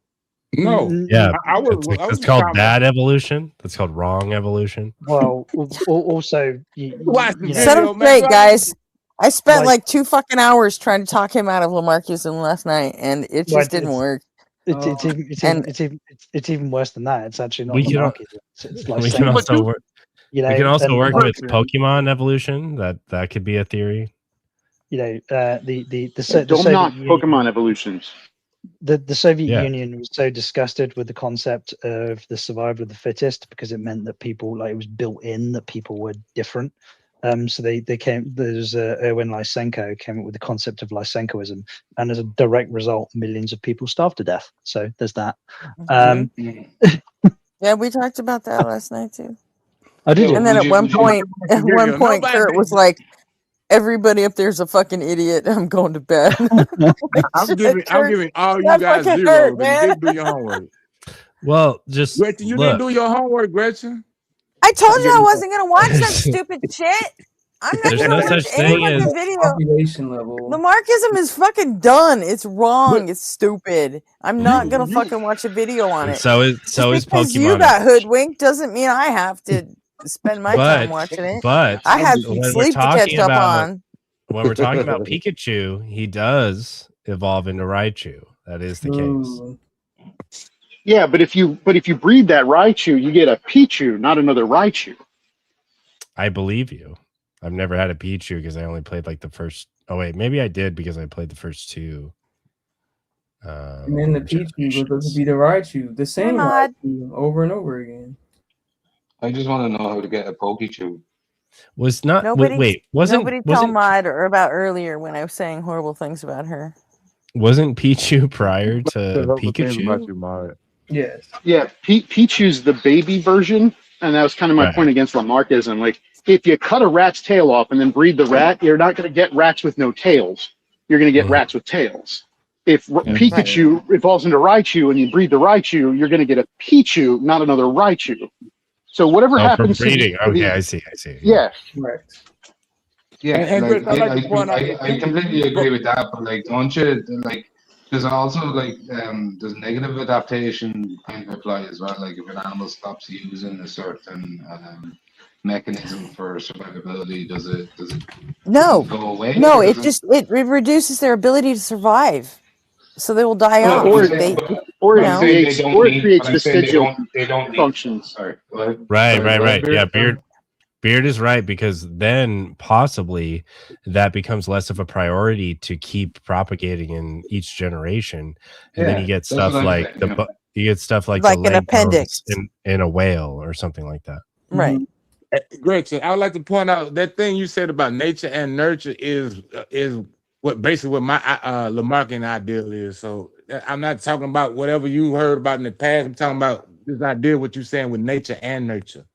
Speaker 1: No.
Speaker 22: Yeah,
Speaker 1: it's
Speaker 22: called bad evolution. That's called wrong evolution.
Speaker 10: Well, also,
Speaker 20: Set him straight, guys. I spent like 2 fucking hours trying to talk him out of Lamarckism last night, and it just didn't work.
Speaker 10: It's even worse than that. It's actually not
Speaker 22: We can
Speaker 10: Lamarckism. It's like
Speaker 22: we can also work.
Speaker 10: You know,
Speaker 22: we can also
Speaker 10: and
Speaker 22: work
Speaker 10: like-
Speaker 22: with Pokemon evolution. That could be a theory.
Speaker 10: You know, the
Speaker 11: Don't
Speaker 10: Soviet
Speaker 11: knock
Speaker 10: Union-
Speaker 11: Pokemon evolutions.
Speaker 10: The Soviet
Speaker 22: Yeah.
Speaker 10: Union was so disgusted with the concept of the survival of the fittest because it meant that people, like, it was built in that people were different. So they came. There's Erwin Lysenko came up with the concept of Lysenkoism, and as a direct result, millions of people starved to death. So there's that.
Speaker 20: Yeah, we talked about that last night too.
Speaker 10: I did.
Speaker 20: And then at one point,
Speaker 1: Nobody-
Speaker 20: Kurt was like, "Everybody up there's a fucking idiot. I'm going to bed."
Speaker 1: I'm giving all you
Speaker 20: That
Speaker 1: guys
Speaker 20: fucking
Speaker 1: 0
Speaker 20: hurt,
Speaker 1: because you
Speaker 20: man.
Speaker 1: didn't do your homework.
Speaker 22: Well, just
Speaker 1: Gretchen, you didn't do your homework, Gretchen.
Speaker 20: I told you I wasn't gonna watch that stupid shit. I'm not
Speaker 22: There's
Speaker 20: gonna
Speaker 22: no
Speaker 20: watch
Speaker 22: such
Speaker 20: any
Speaker 22: thing as
Speaker 20: fucking video.
Speaker 8: Population level.
Speaker 20: Lamarckism is fucking done. It's wrong. It's stupid. I'm not gonna fucking watch a video on
Speaker 22: And
Speaker 20: it.
Speaker 22: so is
Speaker 20: Because
Speaker 22: Pokemon.
Speaker 20: you got hoodwinked doesn't mean I have to spend my time watching it.
Speaker 22: But
Speaker 20: I had
Speaker 22: when we're
Speaker 20: sleep to catch
Speaker 22: talking
Speaker 20: up
Speaker 22: about
Speaker 20: on.
Speaker 22: when we're talking about Pikachu, he does evolve into Raichu. That is the case.
Speaker 11: Yeah, but if you breed that Raichu, you get a Pichu, not another Raichu.
Speaker 22: I believe you. I've never had a Pichu because I only played like the first. Oh wait, maybe I did because I played the first 2.
Speaker 8: And then the Pichu goes to be the Raichu, the same Raichu over and over again.
Speaker 19: I just want to know how to get a Pokechew.
Speaker 22: Was not
Speaker 20: Nobody
Speaker 22: wasn't
Speaker 20: tell Maud or about earlier when I was saying horrible things about her.
Speaker 22: Wasn't Pichu prior to Pikachu?
Speaker 8: Yes.
Speaker 11: Yeah, Pichu's the baby version, and that was kind of my point against Lamarckism. Like, if you cut a rat's tail off and then breed the rat, you're not going to get rats with no tails. You're going to get rats with tails. If Pikachu evolves into Raichu and you breed the Raichu, you're going to get a Pichu, not another Raichu. So whatever happens
Speaker 22: from breeding.
Speaker 11: to the,
Speaker 22: Okay, I see.
Speaker 11: Yeah.
Speaker 8: Right.
Speaker 19: Yeah,
Speaker 1: And
Speaker 19: like,
Speaker 1: Chris, I like to point out
Speaker 19: I completely agree with that, but like, don't you like? There's also like there's negative adaptation kind of apply as well. Like if an animal stops using a certain mechanism for survivability, does it
Speaker 20: No,
Speaker 19: go away?
Speaker 20: no, it reduces their ability to survive, so they will die off.
Speaker 11: Or
Speaker 20: it
Speaker 11: creates vestigial functions.
Speaker 19: Sorry.
Speaker 22: Right. Yeah, Beard is right, because then possibly that becomes less of a priority to keep propagating in each generation, and then you get stuff like the
Speaker 20: an appendix
Speaker 22: in a whale or something like that.
Speaker 20: Right.
Speaker 1: Gretchen, I would like to point out that thing you said about nature and nurture is what my Lamarckian ideal is. So I'm not talking about whatever you heard about in the past. I'm talking about this idea, what you're saying with nature and nurture.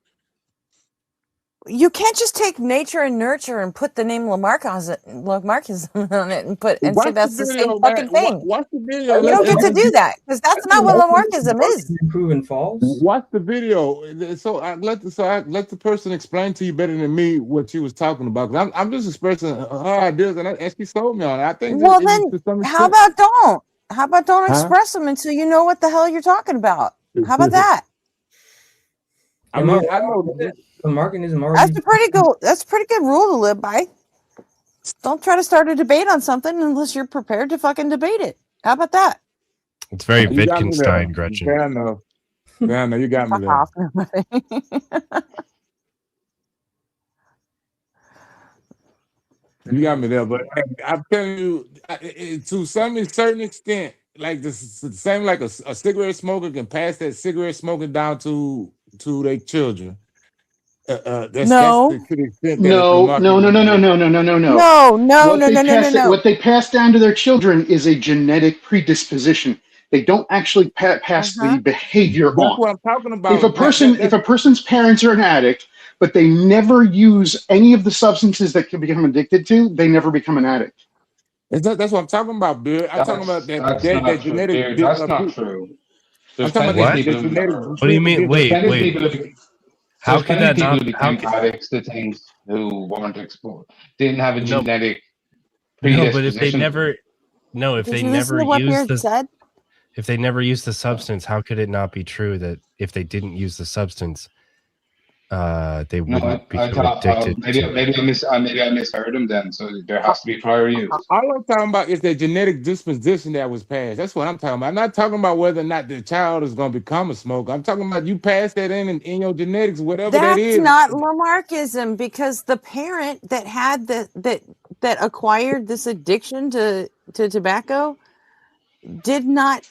Speaker 20: You can't just take nature and nurture and put the name Lamarckism on it and say that's the same fucking thing.
Speaker 1: Watch the video.
Speaker 20: You don't get to do that, because that's not what Lamarckism is.
Speaker 8: Proven false.
Speaker 1: Watch the video. So I let the person explain to you better than me what she was talking about. I'm just expressing her ideas, and she sold me on it. I think.
Speaker 20: Well, then how about don't? How about don't express them until you know what the hell you're talking about? How about that?
Speaker 1: I mean, I know
Speaker 8: Lamarckianism
Speaker 20: already. That's a pretty good rule to live by. Don't try to start a debate on something unless you're prepared to fucking debate it. How about that?
Speaker 22: It's very Wittgenstein, Gretchen.
Speaker 1: Yeah, I know. You got me there. You got me there, but I'm telling you, to some certain extent, like the same like a cigarette smoker can pass that cigarette smoking down to their children.
Speaker 11: No. What they pass down to their children is a genetic predisposition. They don't actually pass the behavior on.
Speaker 1: That's what I'm talking about.
Speaker 11: If a person's parents are an addict, but they never use any of the substances that can become addicted to, they never become an addict.
Speaker 1: That's what I'm talking about, Bill. I'm talking about that genetic.
Speaker 19: That's not true.
Speaker 1: I'm talking about that genetic.
Speaker 22: What do you mean? Wait. How can that not
Speaker 19: become addicts to things who weren't exposed? Didn't have a genetic.
Speaker 22: No, but if they never use the substance, how could it not be true that if they didn't use the substance, they wouldn't become addicted?
Speaker 19: Maybe I misheard him then. So there has to be prior use.
Speaker 1: All I'm talking about is the genetic disposition that was passed. That's what I'm talking about. I'm not talking about whether or not the child is going to become a smoker. I'm talking about you pass that in your genetics, whatever that is.
Speaker 20: That's not Lamarckism, because the parent that had that acquired this addiction to tobacco did not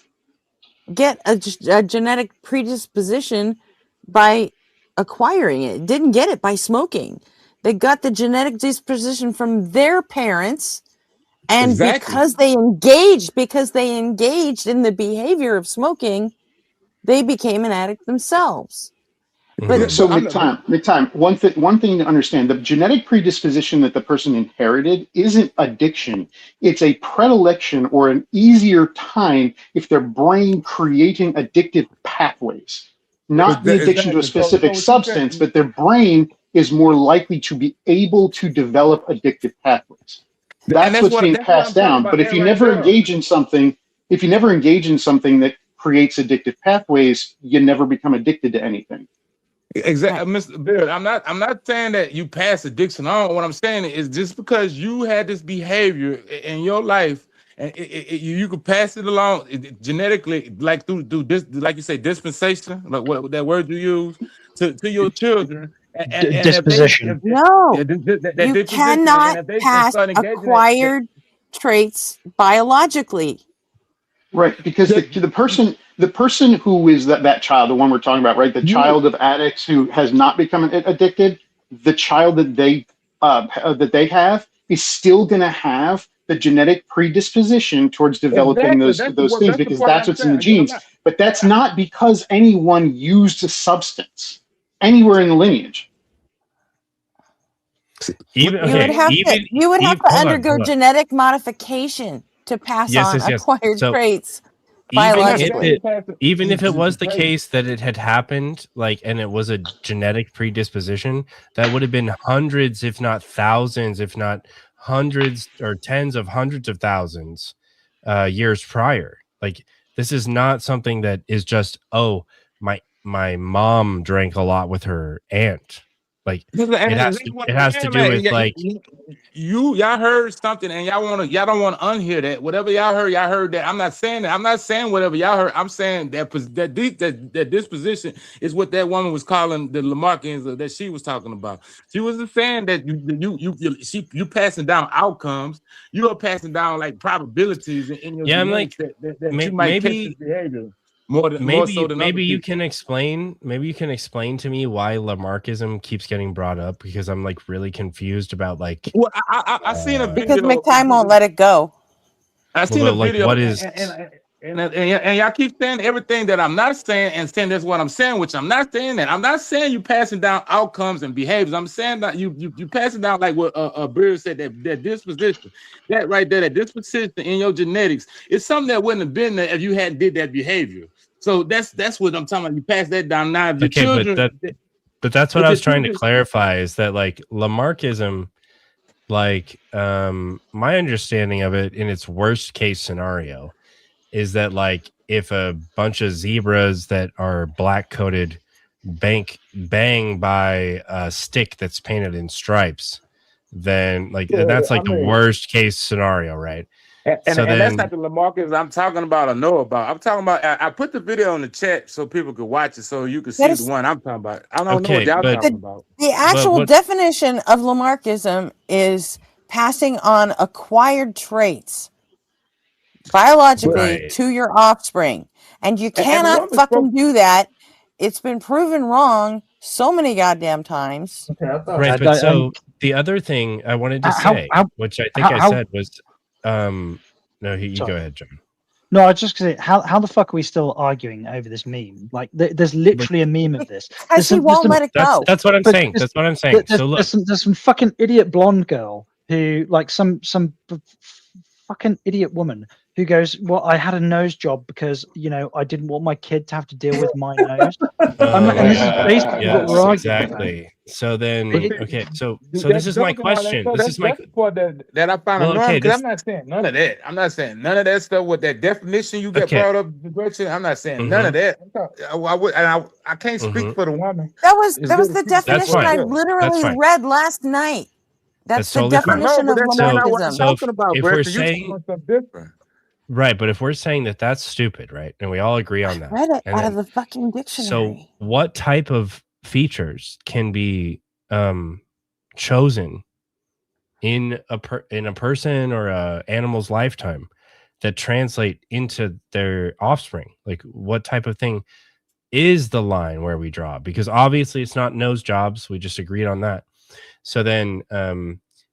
Speaker 20: get a genetic predisposition by acquiring it. Didn't get it by smoking. They got the genetic disposition from their parents, and because they engaged in the behavior of smoking, they became an addict themselves.
Speaker 11: But so McTime, one thing to understand: the genetic predisposition that the person inherited isn't addiction. It's a predilection or an easier time if their brain creating addictive pathways. Not the addiction to a specific substance, but their brain is more likely to be able to develop addictive pathways. That's what's being passed down. But if you never engage in something, that creates addictive pathways, you never become addicted to anything.
Speaker 1: Exactly, Mr. Beard. I'm not saying that you pass addiction on. What I'm saying is just because you had this behavior in your life, and you could pass it along genetically, like through this, like you say, dispensation, like what that word you use, to your children. And
Speaker 10: disposition.
Speaker 20: You cannot pass acquired traits biologically.
Speaker 11: Right, because the person who is that child, the one we're talking about, right, the child of addicts who has not become addicted, the child that they have is still going to have the genetic predisposition towards developing those things because that's what's in the genes. But that's not because anyone used a substance anywhere in the lineage.
Speaker 20: You would have to undergo genetic modification to pass on acquired traits biologically.
Speaker 22: Even if it was the case that it had happened, and it was a genetic predisposition, that would have been hundreds, if not thousands, if not hundreds or tens of hundreds of thousands years prior. This is not something that is just, my mom drank a lot with her aunt. It has to do with
Speaker 1: y'all heard something and y'all don't want to unhear that. Whatever y'all heard that. I'm not saying that. I'm not saying whatever y'all heard. I'm saying that disposition is what that woman was calling the Lamarckians that she was talking about. She wasn't saying that you passing down outcomes. You are passing down probabilities in your genetics that you might catch this behavior. Maybe you can explain to me why Lamarckism keeps getting brought up, because I'm really confused about Well, I seen a video
Speaker 20: because McTime won't let it go.
Speaker 1: I seen a video what is and y'all keep saying everything that I'm not saying and saying that's what I'm saying, which I'm not saying that. I'm not saying you passing down outcomes and behaviors. I'm saying that you passing down like what Beard said, that disposition, that right there, that disposition in your genetics is something that wouldn't have been there if you hadn't did that behavior. So that's what I'm talking about. You pass that down now. If your children,
Speaker 22: but that's what I was trying to clarify, is that Lamarckism, my understanding of it in its worst case scenario is that if a bunch of zebras that are black coated bang by a stick that's painted in stripes, then that's the worst case scenario, right?
Speaker 1: And that's not the Lamarckians I'm talking about or know about. I'm talking about. I put the video in the chat so people could watch it, so you can see the one I'm talking about. I don't know what y'all talking about.
Speaker 20: The actual definition of Lamarckism is passing on acquired traits biologically to your offspring, and you cannot fucking do that. It's been proven wrong so many goddamn times.
Speaker 22: Right, but so the other thing I wanted to say, which I think I said was. No, you go ahead, John.
Speaker 10: No, I was just gonna say, how the fuck are we still arguing over this meme? There's literally a meme of this.
Speaker 20: He won't let it go.
Speaker 22: That's what I'm saying. That's what I'm saying. So look,
Speaker 10: there's some fucking idiot blonde girl who some fucking idiot woman who goes, well, I had a nose job because I didn't want my kid to have to deal with my nose. And this is basically what we're arguing
Speaker 22: exactly about. So then, okay, so this is my question. This is my
Speaker 1: part that I found annoying, because I'm not saying none of that. I'm not saying none of that stuff with that definition you get brought up. I'm not saying none of that. I can't speak for the woman.
Speaker 20: That was the definition I literally read last night. That's the definition of Lamarckism.
Speaker 22: So if we're saying something different. Right, but if we're saying that that's stupid, right, and we all agree on that,
Speaker 20: read it out of the fucking dictionary.
Speaker 22: So, what type of features can be chosen in a person or a animal's lifetime that translate into their offspring? What type of thing is the line where we draw? Because obviously, it's not nose jobs. We just agreed on that. So then,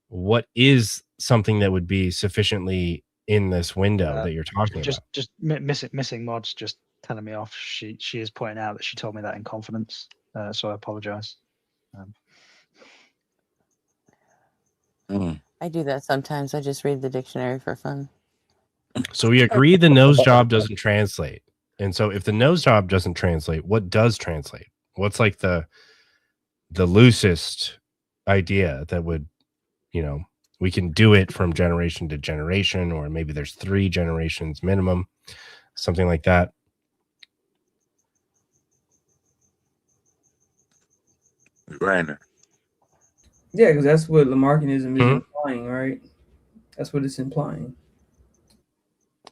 Speaker 22: what is something that would be sufficiently in this window that you're talking about?
Speaker 10: Just missing mods just telling me off. She is pointing out that she told me that in confidence, so I apologize.
Speaker 20: I do that sometimes. I just read the dictionary for fun.
Speaker 22: So we agree the nose job doesn't translate, and so if the nose job doesn't translate, what does translate? What's the loosest idea that would, we can do it from generation to generation, or maybe there's 3 generations minimum, something like that.
Speaker 1: Right.
Speaker 8: Yeah, because that's what Lamarckianism is implying, right? That's what it's implying.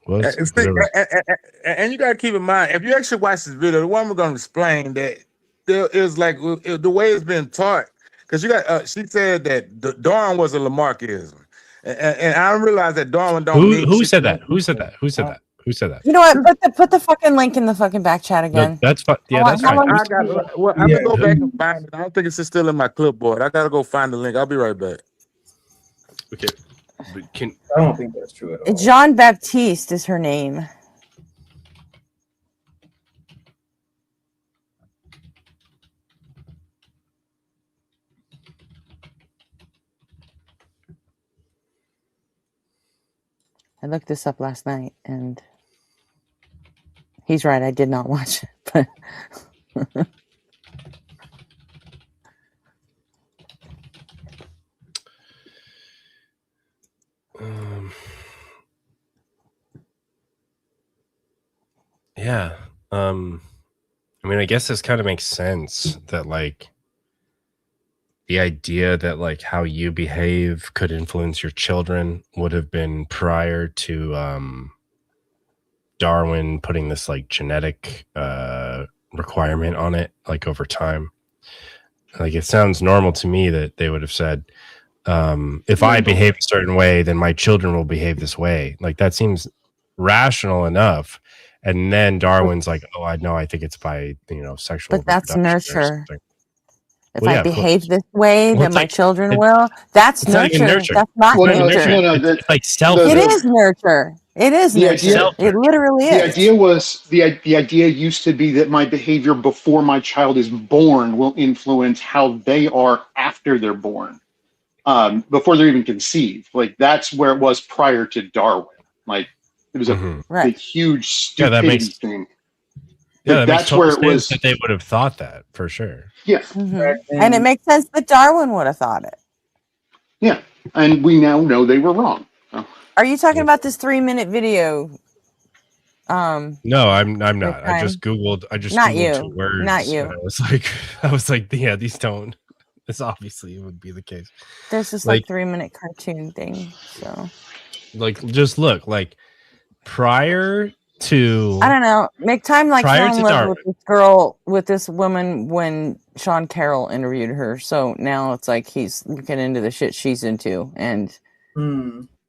Speaker 1: And you gotta keep in mind, if you actually watch this video, the one we're gonna explain that there is the way it's been taught. Because you got, she said that Darwin was a Lamarckism, and I realized that Darwin don't.
Speaker 22: Who said that? Who said that? Who said that? Who said that?
Speaker 20: You know what? Put the fucking link in the fucking back chat again.
Speaker 22: No, that's fine. Yeah, that's
Speaker 20: How
Speaker 22: fine.
Speaker 20: long
Speaker 1: I
Speaker 20: does
Speaker 1: got.
Speaker 20: it take?
Speaker 1: Well, I'm gonna go back and find it. I don't think it's still in my clipboard. I gotta go find the link. I'll be right back.
Speaker 22: Okay. But
Speaker 8: I don't think that's true at all.
Speaker 20: Jean Baptiste is her name. I looked this up last night, and he's right. I did not watch it, but
Speaker 22: yeah. I mean, I guess this kind of makes sense that like the idea that like how you behave could influence your children would have been prior to Darwin putting this like genetic requirement on it like over time. Like it sounds normal to me that they would have said, if I behave a certain way, then my children will behave this way. Like that seems rational enough. And then Darwin's like, oh, I know, I think it's by, sexual.
Speaker 20: but that's nurture. If
Speaker 22: Well,
Speaker 20: I
Speaker 22: yeah,
Speaker 20: behave this way,
Speaker 22: well,
Speaker 20: then
Speaker 22: it's
Speaker 20: my
Speaker 22: like-
Speaker 20: children will. That's
Speaker 22: it's not even
Speaker 20: nurture.
Speaker 22: nurture.
Speaker 20: That's not
Speaker 22: It's not
Speaker 20: nature.
Speaker 22: nurture. It's like self.
Speaker 20: It is nurture. It is
Speaker 11: The
Speaker 20: nurture.
Speaker 11: idea-
Speaker 20: It literally
Speaker 11: The
Speaker 20: is.
Speaker 11: idea was the idea used to be that my behavior before my child is born will influence how they are after they're born, before they're even conceived. Like that's where it was prior to Darwin. Like it was a huge stupidity thing.
Speaker 22: Yeah,
Speaker 11: But
Speaker 22: that makes
Speaker 11: that's
Speaker 22: total
Speaker 11: where it
Speaker 22: sense
Speaker 11: was.
Speaker 22: that they would have thought that for sure.
Speaker 11: Yeah,
Speaker 20: And it makes sense that Darwin would have thought it.
Speaker 11: yeah, and we now know they were wrong. So.
Speaker 20: Are you talking about this 3-minute video?
Speaker 22: No, I'm not.
Speaker 20: Next
Speaker 22: I just
Speaker 20: time.
Speaker 22: Googled. I just
Speaker 20: Not
Speaker 22: Googled
Speaker 20: you.
Speaker 22: two words.
Speaker 20: Not you.
Speaker 22: And I was like, yeah, these don't. This obviously would be the case.
Speaker 20: There's this like 3-minute cartoon thing. So
Speaker 22: like, just look like prior to.
Speaker 20: I don't know. Make time like
Speaker 22: Prior
Speaker 20: fell in
Speaker 22: to
Speaker 20: love
Speaker 22: Darwin.
Speaker 20: with this girl, with this woman when Sean Carroll interviewed her. So now it's like he's looking into the shit she's into, and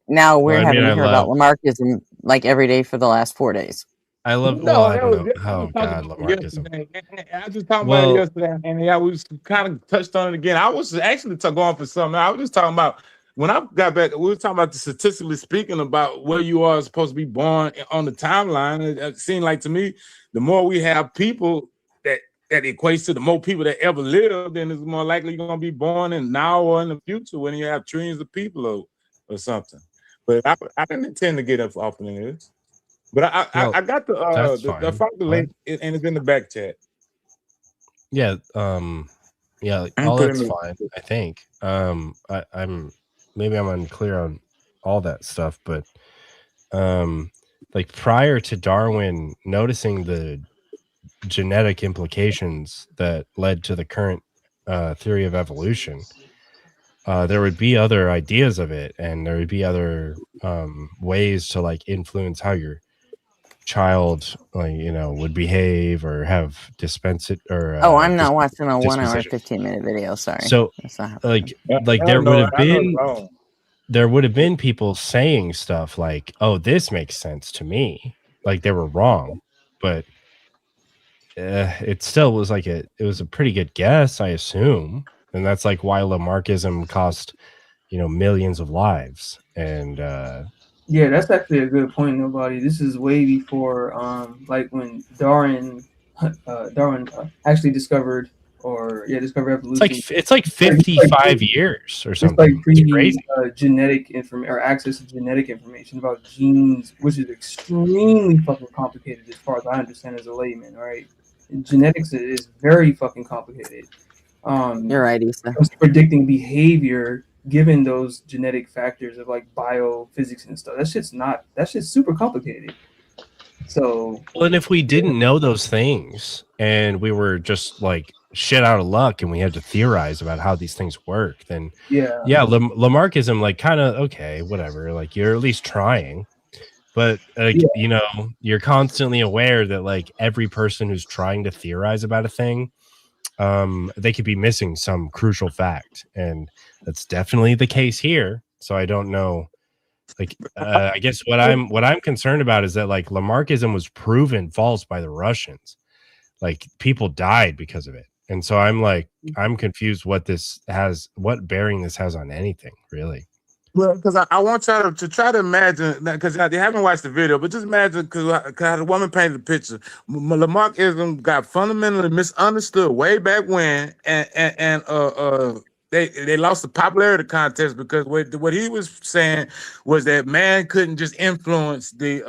Speaker 20: now we're
Speaker 22: Well, I
Speaker 20: having
Speaker 22: mean,
Speaker 20: to
Speaker 22: I
Speaker 20: hear about Lamarckism like every day for the last 4 days.
Speaker 22: I love.
Speaker 1: No,
Speaker 22: Well, I
Speaker 1: that
Speaker 22: don't
Speaker 1: was
Speaker 22: know.
Speaker 1: it.
Speaker 22: Oh God, Lamarckism.
Speaker 1: I was just talking
Speaker 22: Well-
Speaker 1: about it yesterday, and yeah, we was kind of touched on it again. I was actually going for something. I was just talking about when I got back. We were talking about statistically speaking about where you are supposed to be born on the timeline. It seemed like to me, the more we have people that equates to the more people that ever lived, then it's more likely you're gonna be born in now or in the future when you have trillions of people or something. But I didn't intend to get up off of this. But I got
Speaker 22: that's
Speaker 1: the
Speaker 22: fine.
Speaker 1: fuck the link and it's in the back chat.
Speaker 22: Yeah. Yeah. Like,
Speaker 1: I'm
Speaker 22: all
Speaker 1: putting
Speaker 22: that's
Speaker 1: the-
Speaker 22: fine. I think. I'm maybe I'm unclear on all that stuff, but like prior to Darwin noticing the genetic implications that led to the current theory of evolution, there would be other ideas of it, and there would be other ways to like influence how your child would behave or have dispensed or
Speaker 20: Oh, I'm not watching a 1 hour,
Speaker 22: disposition.
Speaker 20: 15-minute video. Sorry.
Speaker 22: So
Speaker 20: That's not how-
Speaker 22: like
Speaker 1: I
Speaker 22: there
Speaker 1: know,
Speaker 22: would have
Speaker 1: I know
Speaker 22: been
Speaker 1: it's wrong.
Speaker 22: there would have been people saying stuff like, oh, this makes sense to me, like they were wrong, but it still was like it was a pretty good guess, I assume, and that's like why Lamarckism cost millions of lives. And
Speaker 8: Yeah, that's actually a good point, nobody. This is way before, like when Darwin actually discovered evolution.
Speaker 22: it's like 55 years or
Speaker 8: It's
Speaker 22: something.
Speaker 8: like
Speaker 22: It's
Speaker 8: pre
Speaker 22: crazy.
Speaker 8: genetic information or access to genetic information about genes, which is extremely fucking complicated as far as I understand as a layman, right? And genetics is very fucking complicated.
Speaker 20: You're right, Issa.
Speaker 8: Just predicting behavior given those genetic factors of like biophysics and stuff. That shit's super complicated. So
Speaker 22: Well, and if we didn't know those things and we were just like shit out of luck and we had to theorize about how these things work, then
Speaker 8: yeah,
Speaker 22: Lamarckism, like kind of okay, whatever. Like you're at least trying, but like you're constantly aware that like every person who's trying to theorize about a thing, they could be missing some crucial fact, and that's definitely the case here. So I don't know Like, I guess what I'm concerned about is that like Lamarckism was proven false by the Russians. Like people died because of it, and so I'm confused what bearing this has on anything, really.
Speaker 1: Well, because I want y'all to try to imagine, because they haven't watched the video, but just imagine, because the woman painted the picture. Lamarckism got fundamentally misunderstood way back when, and they lost the popularity contest because what he was saying was that man couldn't just influence the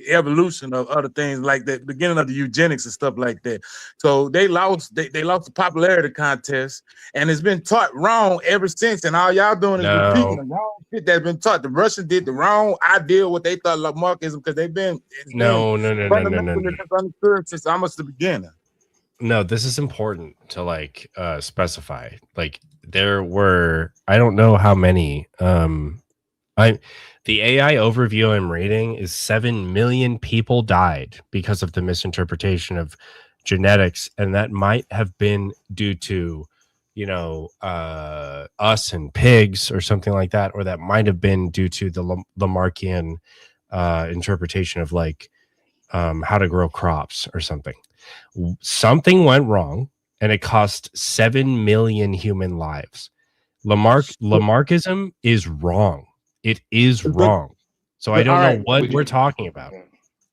Speaker 1: evolution of other things, like the beginning of the eugenics and stuff like that. So they lost the popularity contest, and it's been taught wrong ever since. And all y'all doing is repeating the wrong shit that's been taught. The Russians did the wrong idea what they thought Lamarckism, because they've been fundamentally misunderstood since almost the beginning.
Speaker 22: No, this is important to like specify. Like there were, I don't know how many. The AI overview I'm reading is 7 million people died because of the misinterpretation of genetics, and that might have been due to, us and pigs or something like that, or that might have been due to the Lamarckian interpretation of like how to grow crops or something. Something went wrong, and it cost 7 million human lives. Lamarckism is wrong. It is wrong. So I don't know what we're talking about.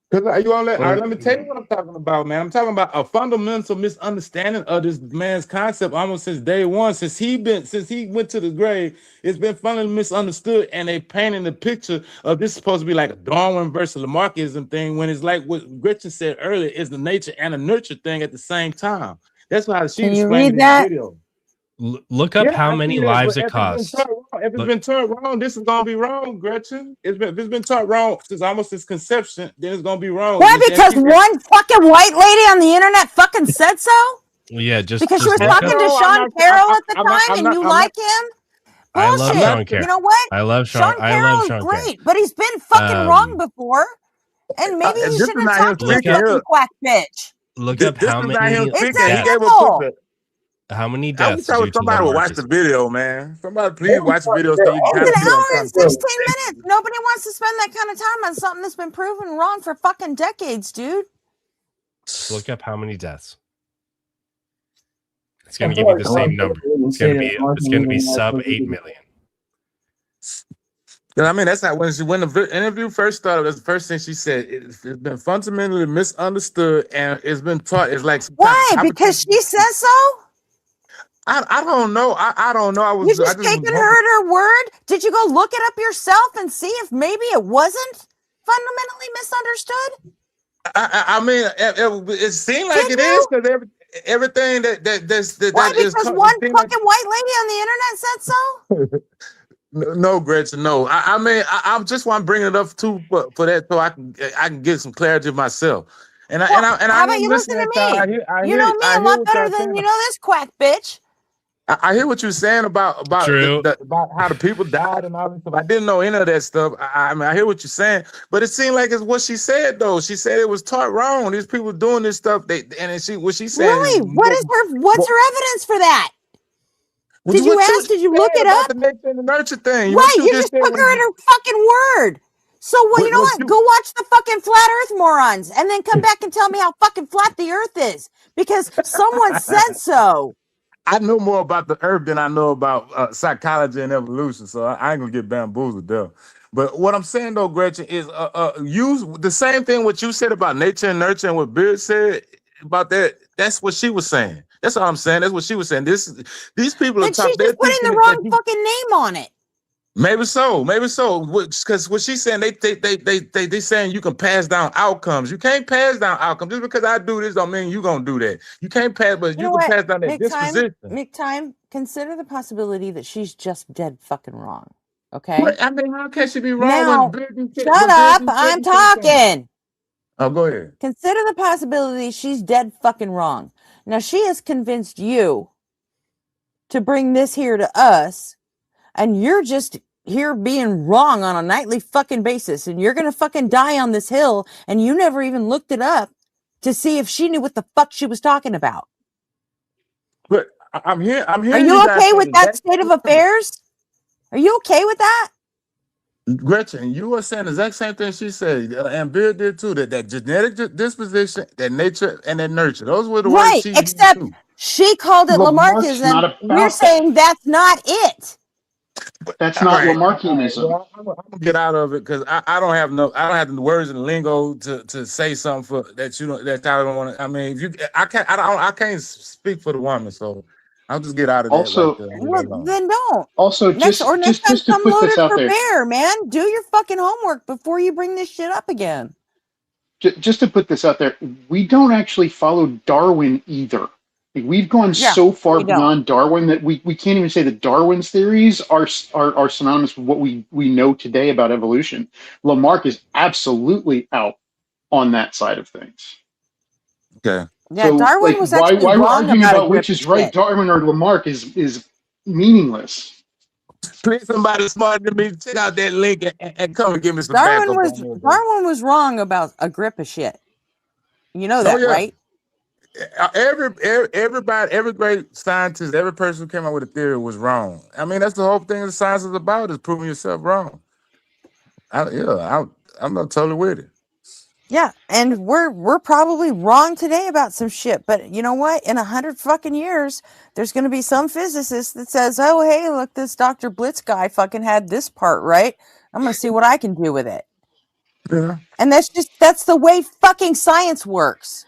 Speaker 1: Because let me tell you what I'm talking about, man. I'm talking about a fundamental misunderstanding of this man's concept almost since day one. Since he went to the grave, it's been fundamentally misunderstood, and they painting the picture of this supposed to be like a Darwin versus Lamarckism thing, when it's like what Gretchen said earlier, is the nature and the nurture thing at the same time. That's why she explained in the video.
Speaker 22: Look up how many lives it costs.
Speaker 1: If it's been taught wrong, this is gonna be wrong, Gretchen. If it's been taught wrong since almost its conception, then it's gonna be wrong.
Speaker 20: Why? Because one fucking white lady on the internet fucking said so?
Speaker 22: Yeah,
Speaker 20: because she was talking to Sean Carroll at the time, and you like him? Bullshit.
Speaker 22: I love Sean Carroll.
Speaker 20: You know what?
Speaker 22: I love Sean
Speaker 20: Carroll is great, but he's been fucking wrong before, and maybe he shouldn't have talked to this fucking quack bitch.
Speaker 22: Look up how many. How many deaths?
Speaker 1: I wish somebody would watch the video, man. Somebody please watch the video. So you
Speaker 20: it's an hour and 16 minutes. Nobody wants to spend that kind of time on something that's been proven wrong for fucking decades, dude.
Speaker 22: Look up how many deaths. It's going to give you the same number. It's going to be sub 8 million.
Speaker 1: I mean, that's not when the interview first started. That's the first thing she said. It's been fundamentally misunderstood, and it's been taught. It's like
Speaker 20: why? Because she says so.
Speaker 1: I don't know. I don't know.
Speaker 20: You just taking her at her word? Did you go look it up yourself and see if maybe it wasn't fundamentally misunderstood?
Speaker 1: I mean, it seemed like it is, because everything that's
Speaker 20: why? Because one fucking white lady on the internet said so.
Speaker 1: No, Gretchen, no. I mean, I just want to bring it up too for that, so I can get some clarity myself. And how
Speaker 20: about you listen to me? You know me a lot better than you know this quack bitch.
Speaker 1: I hear what you're saying about about how the people died and all that stuff. I didn't know any of that stuff. I mean, I hear what you're saying, but it seemed like it's what she said though. She said it was taught wrong. These people doing this stuff. What she said.
Speaker 20: Really? What's her evidence for that? Did you ask? Did you look it up?
Speaker 1: The nature and the nurture thing.
Speaker 20: Right, you just took her at her fucking word. So you know what? Go watch the fucking flat Earth morons, and then come back and tell me how fucking flat the Earth is, because someone said so.
Speaker 1: I know more about the Earth than I know about psychology and evolution, so I ain't gonna get bamboozled there. But what I'm saying though, Gretchen, is use the same thing what you said about nature and nurture, and what Beard said about that. That's what she was saying. That's all I'm saying. That's what she was saying. These people are
Speaker 20: talking. She's just putting the wrong fucking name on it.
Speaker 1: Maybe so. Because what she's saying, they saying you can pass down outcomes. You can't pass down outcomes. Just because I do this don't mean you gonna do that. You can't pass, but you can pass down that disposition.
Speaker 20: Make time. Consider the possibility that she's just dead fucking wrong. Okay.
Speaker 1: But, I mean, how can she be wrong?
Speaker 20: Now, shut up. I'm talking.
Speaker 1: Oh, go ahead.
Speaker 20: Consider the possibility she's dead fucking wrong. Now she has convinced you to bring this here to us, and you're just here being wrong on a nightly fucking basis, and you're gonna fucking die on this hill, and you never even looked it up to see if she knew what the fuck she was talking about.
Speaker 1: But I'm here.
Speaker 20: Are you okay with that state of affairs? Are you okay with that?
Speaker 1: Gretchen, you were saying the exact same thing she said, and Bill did too. That genetic disposition, that nature, and that nurture. Those were the words
Speaker 20: Right,
Speaker 1: she used
Speaker 20: except
Speaker 1: too.
Speaker 20: she called it
Speaker 11: Lamarck's
Speaker 20: Lamarckism.
Speaker 11: not
Speaker 20: We're
Speaker 11: about that.
Speaker 20: saying that's not it.
Speaker 11: That's
Speaker 1: All
Speaker 11: not
Speaker 1: right.
Speaker 11: Lamarckianism.
Speaker 1: Well, I'm gonna get out of it because I don't have the words and the lingo to say something for that you don't that I don't want to. I mean, if you I can't speak for the woman, so I'll just get out of that right
Speaker 11: Also,
Speaker 1: there.
Speaker 20: Well, then don't.
Speaker 11: also
Speaker 20: Next time,
Speaker 11: just to
Speaker 20: come
Speaker 11: put this
Speaker 20: loaded
Speaker 11: out
Speaker 20: for
Speaker 11: there,
Speaker 20: bear, man. Do your fucking homework before you bring this shit up again.
Speaker 11: just to put this out there, we don't actually follow Darwin either. Like, we've gone
Speaker 20: Yeah,
Speaker 11: so far
Speaker 20: we don't.
Speaker 11: beyond Darwin that we can't even say that Darwin's theories are synonymous with what we know today about evolution. Lamarck is absolutely out on that side of things.
Speaker 1: Okay.
Speaker 20: Yeah,
Speaker 11: So,
Speaker 20: Darwin
Speaker 11: like,
Speaker 20: was
Speaker 11: why
Speaker 20: actually
Speaker 11: we're
Speaker 20: wrong
Speaker 11: arguing
Speaker 20: about
Speaker 11: about which
Speaker 20: Agrippa
Speaker 11: is right,
Speaker 20: shit.
Speaker 11: Darwin or Lamarck, is meaningless.
Speaker 1: Please, somebody smarter than me, check out that link and come and give me some
Speaker 20: Darwin
Speaker 1: backup on that.
Speaker 20: Darwin was wrong about Agrippa shit. You know
Speaker 1: Oh
Speaker 20: that,
Speaker 1: yeah.
Speaker 20: right?
Speaker 1: Every great scientist, every person who came up with a theory was wrong. I mean, that's the whole thing that science is about, is proving yourself wrong. I'm not totally with it.
Speaker 20: Yeah, and we're probably wrong today about some shit, but you know what? In 100 fucking years, there's going to be some physicist that says, "Oh, hey, look, this Dr. Blitz guy fucking had this part right. I'm going to see what I can do with it."
Speaker 1: Yeah.
Speaker 20: And that's the way fucking science works.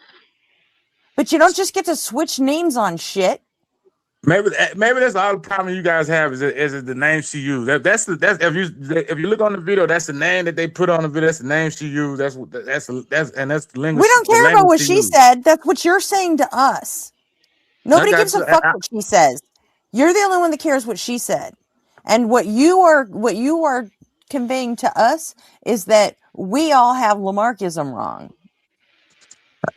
Speaker 20: But you don't just get to switch names on shit.
Speaker 1: Maybe that's all the problem you guys have is the name she used. That's if you look on the video, that's the name that they put on the video. That's the name she used. That's the language.
Speaker 20: We don't care about what she said. That's what you're saying to us. Nobody gives a fuck what she says. You're the only one that cares what she said. And what you are conveying to us is that we all have Lamarckism wrong.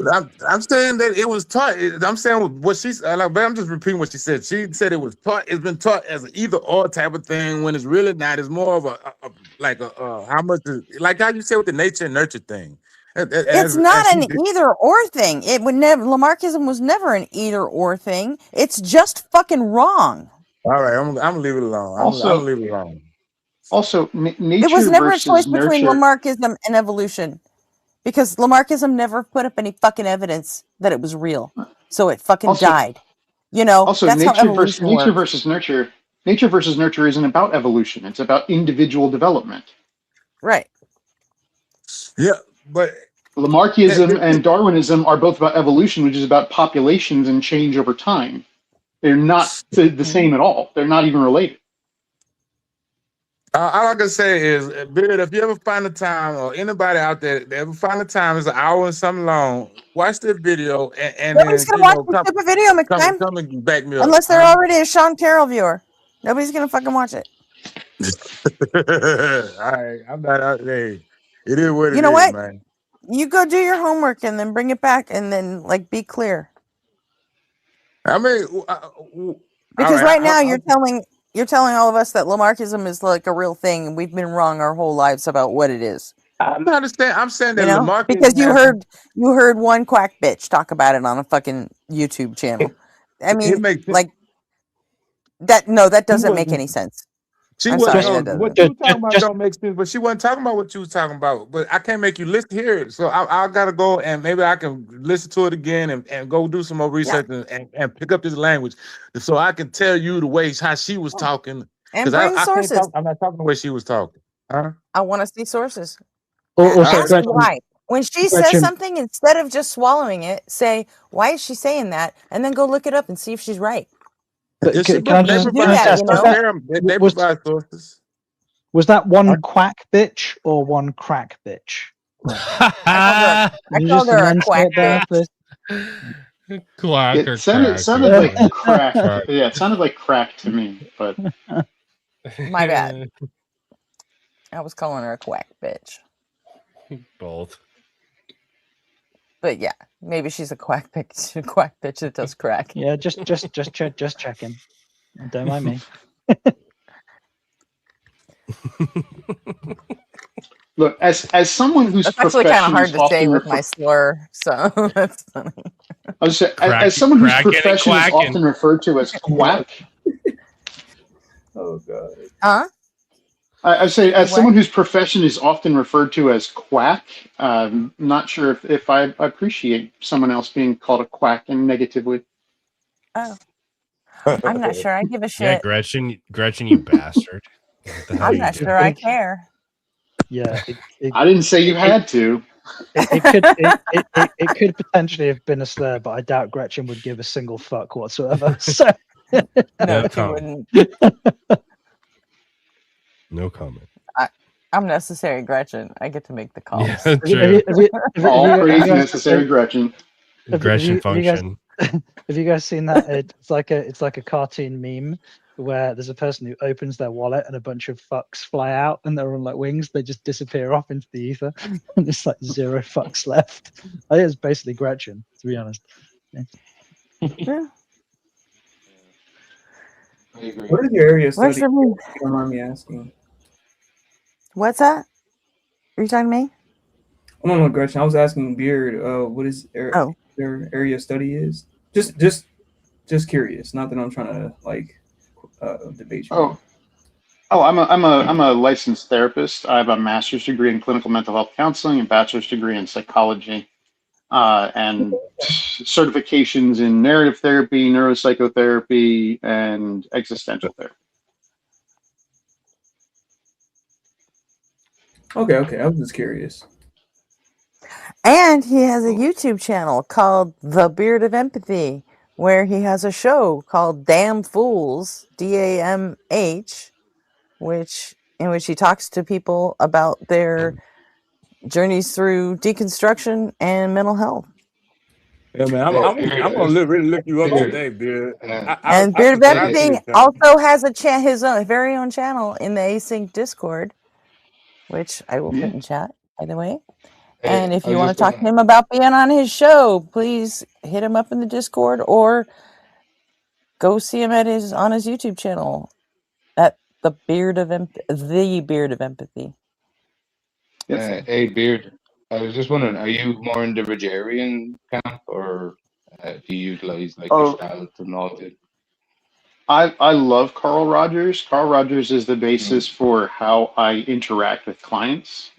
Speaker 1: I'm saying that it was taught. I'm saying what she's like, but I'm just repeating what she said. She said it was taught. It's been taught as an either or type of thing when it's really not. It's more of how much like how you say with the nature and nurture thing.
Speaker 20: It's not an either or thing. It would never. Lamarckism was never an either or thing. It's just fucking wrong.
Speaker 1: All right, I'm gonna leave it alone. I'm gonna leave it alone.
Speaker 11: Also, nature
Speaker 20: It was never a
Speaker 11: versus
Speaker 20: choice between
Speaker 11: nurture.
Speaker 20: Lamarckism and evolution, because Lamarckism never put up any fucking evidence that it was real, so it fucking died. You know,
Speaker 11: Also,
Speaker 20: that's how
Speaker 11: nature
Speaker 20: evolution works.
Speaker 11: versus nurture. Nature versus nurture isn't about evolution. It's about individual development.
Speaker 20: Right.
Speaker 1: Yeah, but
Speaker 11: Lamarckism and Darwinism are both about evolution, which is about populations and change over time. They're not the same at all. They're not even related.
Speaker 1: All I can say is, Bill, if you ever find the time, or anybody out there that ever find the time, it's an hour and something long, watch this video and
Speaker 20: Nobody's
Speaker 1: then
Speaker 20: gonna watch this stupid video, McTime.
Speaker 1: come and back me up.
Speaker 20: Unless they're already a Sean Carroll viewer. Nobody's gonna fucking watch it.
Speaker 1: All right, I'm not out there. It is what it is,
Speaker 20: You know what?
Speaker 1: man.
Speaker 20: You go do your homework and then bring it back and then be clear.
Speaker 1: I mean,
Speaker 20: because right now you're telling all of us that Lamarckism is like a real thing, and we've been wrong our whole lives about what it is.
Speaker 1: I'm not understanding. I'm saying that Lamarckism,
Speaker 20: because you heard one quack bitch talk about it on a fucking YouTube channel. I mean, that. No, that doesn't make any sense.
Speaker 1: What you talking about don't make sense, but she wasn't talking about what you was talking about. But I can't make you listen here it, so I gotta go and maybe I can listen to it again and go do some more research and pick up this language, so I can tell you the way how she was talking.
Speaker 20: And bring sources.
Speaker 1: I'm not talking the way she was talking. Huh?
Speaker 20: I want to see sources.
Speaker 10: Ask
Speaker 20: why. When she says something, instead of just swallowing it, say, "Why is she saying that?" And then go look it up and see if she's right.
Speaker 10: But
Speaker 1: they provide sources.
Speaker 10: Was that one quack bitch or one crack bitch?
Speaker 20: I called her a quack bitch.
Speaker 11: It sounded like crack. Yeah, it sounded like crack to me, but
Speaker 20: my bad. I was calling her a quack bitch.
Speaker 22: Both.
Speaker 20: But yeah, maybe she's a quack bitch that does crack.
Speaker 10: Yeah, just checking. Don't mind me.
Speaker 11: Look, as someone who's
Speaker 20: that's actually kind of hard to say with my slur, so that's funny.
Speaker 11: I was saying, as someone whose profession is often referred to as quack.
Speaker 8: Oh god.
Speaker 20: Huh?
Speaker 11: I say, as someone whose profession is often referred to as quack, not sure if I appreciate someone else being called a quack and negatively.
Speaker 20: Oh, I'm not sure. I give a
Speaker 22: Yeah,
Speaker 20: shit.
Speaker 22: Gretchen, you bastard. What the hell
Speaker 20: I'm
Speaker 22: are you
Speaker 20: not
Speaker 22: doing?
Speaker 20: sure I care.
Speaker 10: Yeah,
Speaker 11: I didn't say you had to.
Speaker 10: It could potentially have been a slur, but I doubt Gretchen would give a single fuck whatsoever. So
Speaker 20: No, she
Speaker 22: comment.
Speaker 20: wouldn't.
Speaker 22: No comment.
Speaker 20: I'm necessary, Gretchen. I get to make the calls.
Speaker 22: Yeah, true.
Speaker 11: All praise necessary, Gretchen.
Speaker 22: Gretchen
Speaker 10: Have
Speaker 22: function.
Speaker 10: you guys seen that? It's like a cartoon meme where there's a person who opens their wallet and a bunch of fucks fly out and they're on like wings. They just disappear off into the ether and there's like 0 fucks left. I think it's basically Gretchen, to be honest.
Speaker 20: Yeah.
Speaker 19: I agree.
Speaker 8: What is your area of
Speaker 20: Where's
Speaker 8: study?
Speaker 20: the room?
Speaker 8: If you don't mind me asking.
Speaker 20: What's that? Are you talking to me?
Speaker 8: Oh, no, Gretchen. I was asking Beard. What is their area of study is? Just curious. Not that I'm trying to like debate you.
Speaker 11: I'm a licensed therapist. I have a master's degree in clinical mental health counseling and bachelor's degree in psychology, and certifications in narrative therapy, neuropsychotherapy, and existential therapy.
Speaker 8: Okay. I was just curious.
Speaker 20: And he has a YouTube channel called The Beard of Empathy, where he has a show called Damn Fools, DAMH, in which he talks to people about their journeys through deconstruction and mental health.
Speaker 1: Yeah, man, I'm gonna really look you up today, Beard.
Speaker 20: And Beard of Empathy also has his own very own channel in the Async Discord, which I will put in chat, by the way. And if you want to talk to him about being on his show, please hit him up in the Discord or go see him on his YouTube channel at The Beard of Empathy.
Speaker 19: Hey, Beard. I was just wondering, are you more in the Rogerian camp, or do you utilize like Gestalt and all that?
Speaker 11: I love Carl Rogers. Carl Rogers is the basis for how I interact with clients,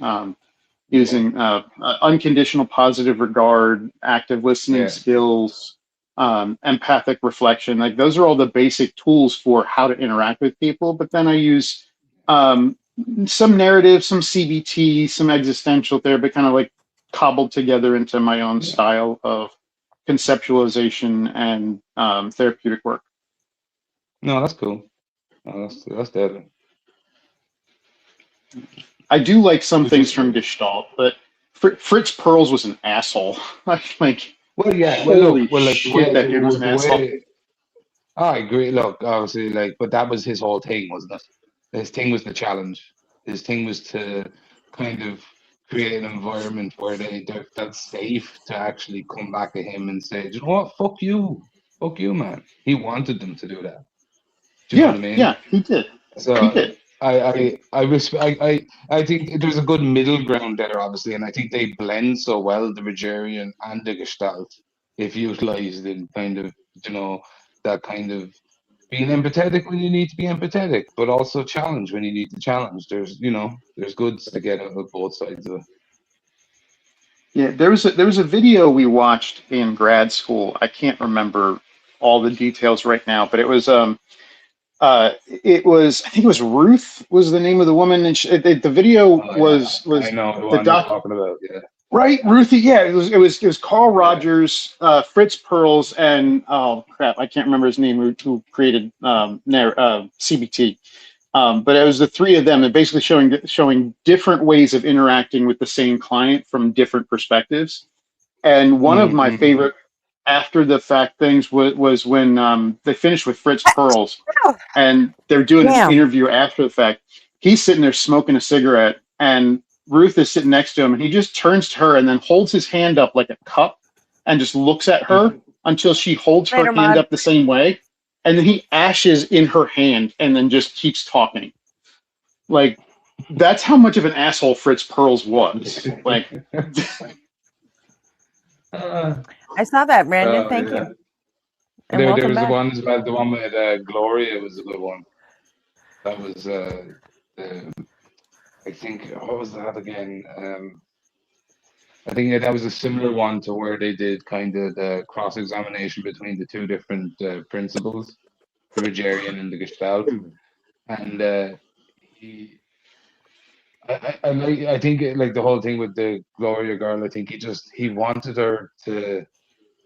Speaker 11: using unconditional positive regard, active listening skills, empathic reflection. Like those are all the basic tools for how to interact with people. But then I use some narrative, some CBT, some existential therapy, kind of like cobbled together into my own style of conceptualization and therapeutic work.
Speaker 19: No, that's cool. No, that's deadly.
Speaker 11: I do like some things from Gestalt, but Fritz Perls was an asshole. Like,
Speaker 19: well, yeah,
Speaker 11: holy
Speaker 19: like
Speaker 11: shit, that dude was an asshole.
Speaker 19: I agree. Look, obviously, like, but that was his whole thing, wasn't it? His thing was the challenge. His thing was to kind of create an environment where they felt safe to actually come back to him and say, you know what, fuck you, man. He wanted them to do that. Do you know what I mean?
Speaker 11: Yeah, he did.
Speaker 19: So
Speaker 11: he did.
Speaker 19: I think there's a good middle ground there, obviously, and I think they blend so well, the Rogerian and the Gestalt, if utilized in kind of, that kind of being empathetic when you need to be empathetic, but also challenge when you need to challenge. There's goods to get out of both sides of it.
Speaker 11: Yeah, there was a video we watched in grad school. I can't remember all the details right now, but it was I think it was Ruth was the name of the woman, and the video was
Speaker 19: I know the one you're talking about, yeah.
Speaker 11: Right, Ruthie. Yeah, it was Carl Rogers, Fritz Perls, and oh crap, I can't remember his name. Who created CBT? But it was the three of them, and basically showing different ways of interacting with the same client from different perspectives. And one of my favorite after the fact things was when they finished with Fritz Perls, and they're doing an interview after the fact. He's sitting there smoking a cigarette, and Ruth is sitting next to him, and he just turns to her and then holds his hand up like a cup and just looks at her until she holds her hand up the same way. And then he ashes in her hand and then just keeps talking. Like, that's how much of an asshole Fritz Perls was. Like,
Speaker 20: I saw that, Brandon. Thank you. And
Speaker 19: there
Speaker 20: welcome
Speaker 19: was
Speaker 20: back.
Speaker 19: the one as well. The one with Gloria was a good one. That was I think what was that again? I think that was a similar one to where they did kind of the cross examination between the two different principles, the Rogerian and the Gestalt, and he. I think like the whole thing with the Gloria girl. I think he wanted her to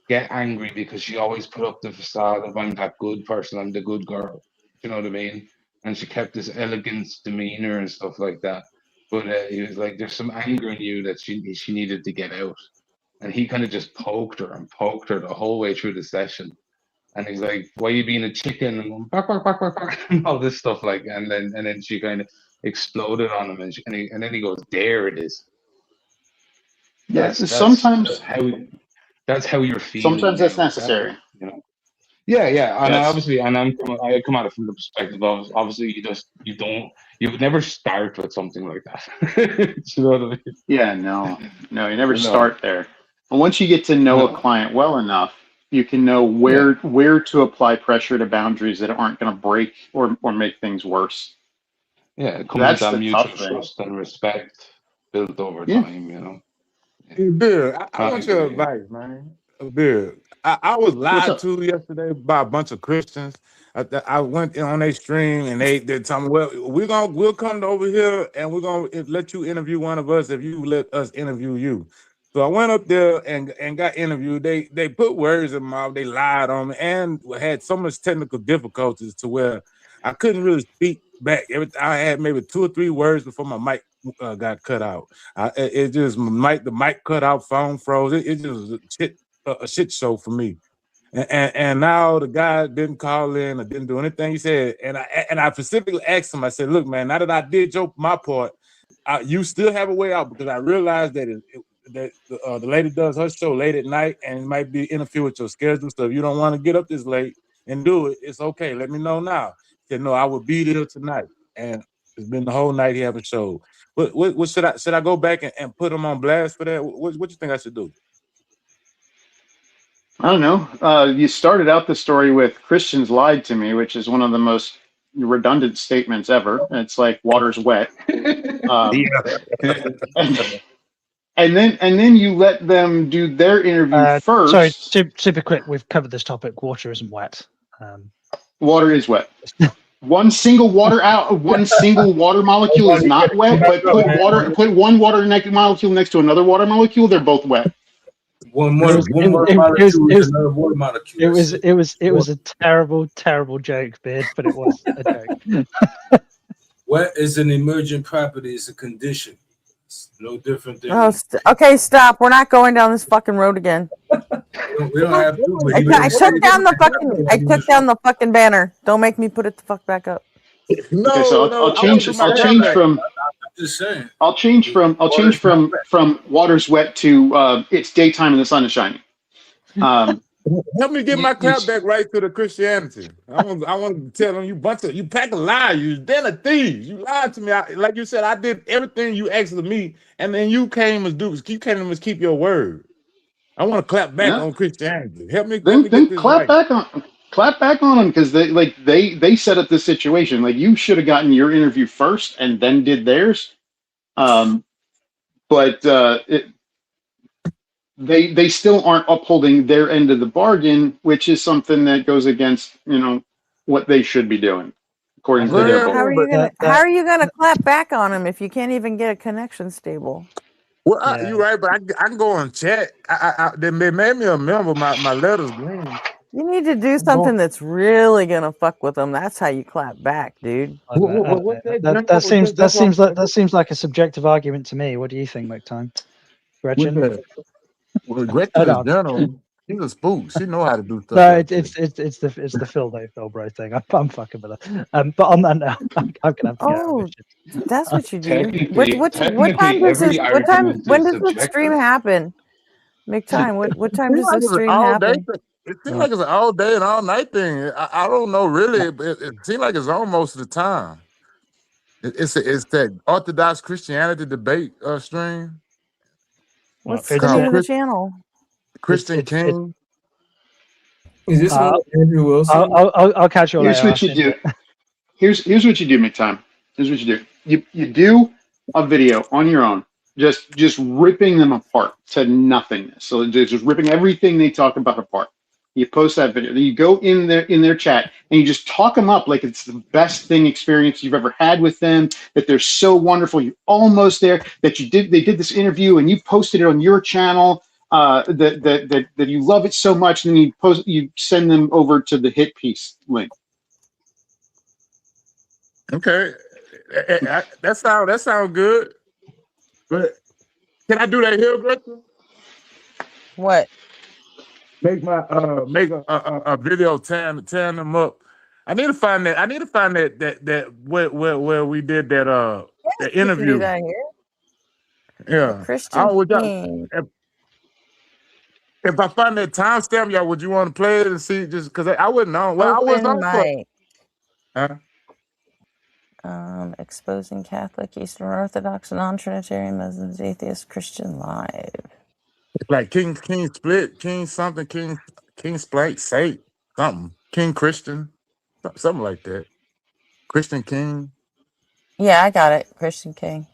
Speaker 19: get angry because she always put up the facade of I'm that good person, I'm the good girl. You know what I mean? And she kept this elegant demeanor and stuff like that. But he was like, "There's some anger in you that she needed to get out," and he kind of just poked her and poked her the whole way through the session. And he's like, "Why you being a chicken?" and going, bark, bark, bark, bark, bark, and all this stuff like. And then she kind of exploded on him, and then he goes, "There it is."
Speaker 11: Yes,
Speaker 19: That's how you're feeling.
Speaker 11: Sometimes that's
Speaker 19: now.
Speaker 11: necessary.
Speaker 19: You know? Yeah, and
Speaker 11: Yes.
Speaker 19: obviously, and I come at it from the perspective of obviously you would never start with something like that. You know what I mean?
Speaker 11: Yeah, no, you never
Speaker 19: No.
Speaker 11: start there. And once you get to know a client well enough, you can know where to apply pressure to boundaries that aren't going to break or make things worse.
Speaker 19: Yeah, it comes
Speaker 11: That's
Speaker 19: with that
Speaker 11: the
Speaker 19: mutual
Speaker 11: tough thing.
Speaker 19: trust and respect built over
Speaker 11: Yeah.
Speaker 19: time. You know.
Speaker 1: Hey, Bill, I want your advice, man. Bill, I was lied to yesterday by a bunch of Christians. I went on their stream and they told me, well, we'll come over here and we're gonna let you interview one of us if you let us interview you. So I went up there and got interviewed. They put words in my mouth, they lied on me, and had so much technical difficulties to where I couldn't really speak back. I had maybe 2 or 3 words before my mic got cut out. The mic cut out, phone froze. It just was a shit show for me. And now the guy didn't call in or didn't do anything he said. And I specifically asked him, I said, look, man, now that I did my part, you still have a way out, because I realized that the lady does her show late at night and it might be interfere with your schedule. So if you don't want to get up this late and do it, it's okay. Let me know now. He said, no, I will be there tonight. And it's been the whole night he haven't showed. What should I go back and put him on blast for that? What you think I should do?
Speaker 11: I don't know. You started out the story with Christians lied to me, which is one of the most redundant statements ever. It's like water's wet. And then you let them do their interview first.
Speaker 10: Sorry, super quick. We've covered this topic. Water isn't wet.
Speaker 11: Water is wet. One single water molecule is not wet, but put one water molecule next to another water molecule, they're both wet.
Speaker 17: One water molecule is another water molecule.
Speaker 10: It was a terrible joke, Beard, but it was a joke.
Speaker 17: Wet is an emergent property. It's a condition. It's no different than.
Speaker 20: Okay, stop. We're not going down this fucking road again.
Speaker 17: We don't have to.
Speaker 20: I took down the fucking banner. Don't make me put it the fuck back up.
Speaker 11: No, okay, so I'll change from water's wet to it's daytime and the sun is shining.
Speaker 1: Help me get my clap back right to the Christianity. I want to tell them you pack of liars, you den of thieves. You lied to me. Like you said, I did everything you asked of me, and then you came and keep your word. I want to clap back on Christianity. Help me.
Speaker 11: Then
Speaker 1: get this
Speaker 11: clap
Speaker 1: right.
Speaker 11: back on them, because they set up this situation. Like, you should have gotten your interview first and then did theirs. But they still aren't upholding their end of the bargain, which is something that goes against what they should be doing according to their book.
Speaker 20: How are you gonna clap back on them if you can't even get a connection stable?
Speaker 1: Well, you're right, but I can go on chat. They made me a member. My letters green.
Speaker 20: You need to do something that's really gonna fuck with them. That's how you clap back, dude.
Speaker 10: That seems like a subjective argument to me. What do you think, McTime? Gretchen?
Speaker 1: Well, Gretchen is general. She's a spook. She know how to do stuff.
Speaker 10: No, it's the Phil Dave Philbro thing. I'm fucking with her. But on that note, I'm gonna have to get out of this.
Speaker 20: That's what you do. What time does this? When does the stream happen? McTime. What time does the stream happen?
Speaker 1: It seems like it's an all day and all night thing. I don't know really, but it seems like it's almost the time. It's that Orthodox Christianity debate stream.
Speaker 20: What's the name of the channel?
Speaker 1: Christian King.
Speaker 8: Is this one Andrew Wilson?
Speaker 10: I'll catch you later.
Speaker 11: Here's what you do. Here's what you do, McTime. Here's what you do. You do a video on your own, just ripping them apart to nothingness. So just ripping everything they talk about apart. You post that video, then you go in their chat and you just talk them up like it's the best experience you've ever had with them, that they're so wonderful, you're almost there, that they did this interview and you posted it on your channel, that you love it so much, and then you send them over to the hit piece link.
Speaker 1: Okay, that sound good. But can I do that here, Gretchen?
Speaker 20: What?
Speaker 1: Make a video tearing them up. I need to find that where we did that the
Speaker 20: You can do
Speaker 1: interview.
Speaker 20: that here.
Speaker 1: Yeah,
Speaker 20: The Christian King.
Speaker 1: If I find that timestamp, y'all, would you want to play it and see? Just because I wouldn't know. Well, I was
Speaker 20: Open
Speaker 1: on for.
Speaker 20: mic.
Speaker 1: Huh?
Speaker 20: Exposing Catholic, Eastern Orthodox, non-Trinitarian, Muslims, atheists, Christian live.
Speaker 1: Like King Split, King something, King Split, say something, King Christian, something like that. Christian King.
Speaker 20: Yeah, I got it. Christian King.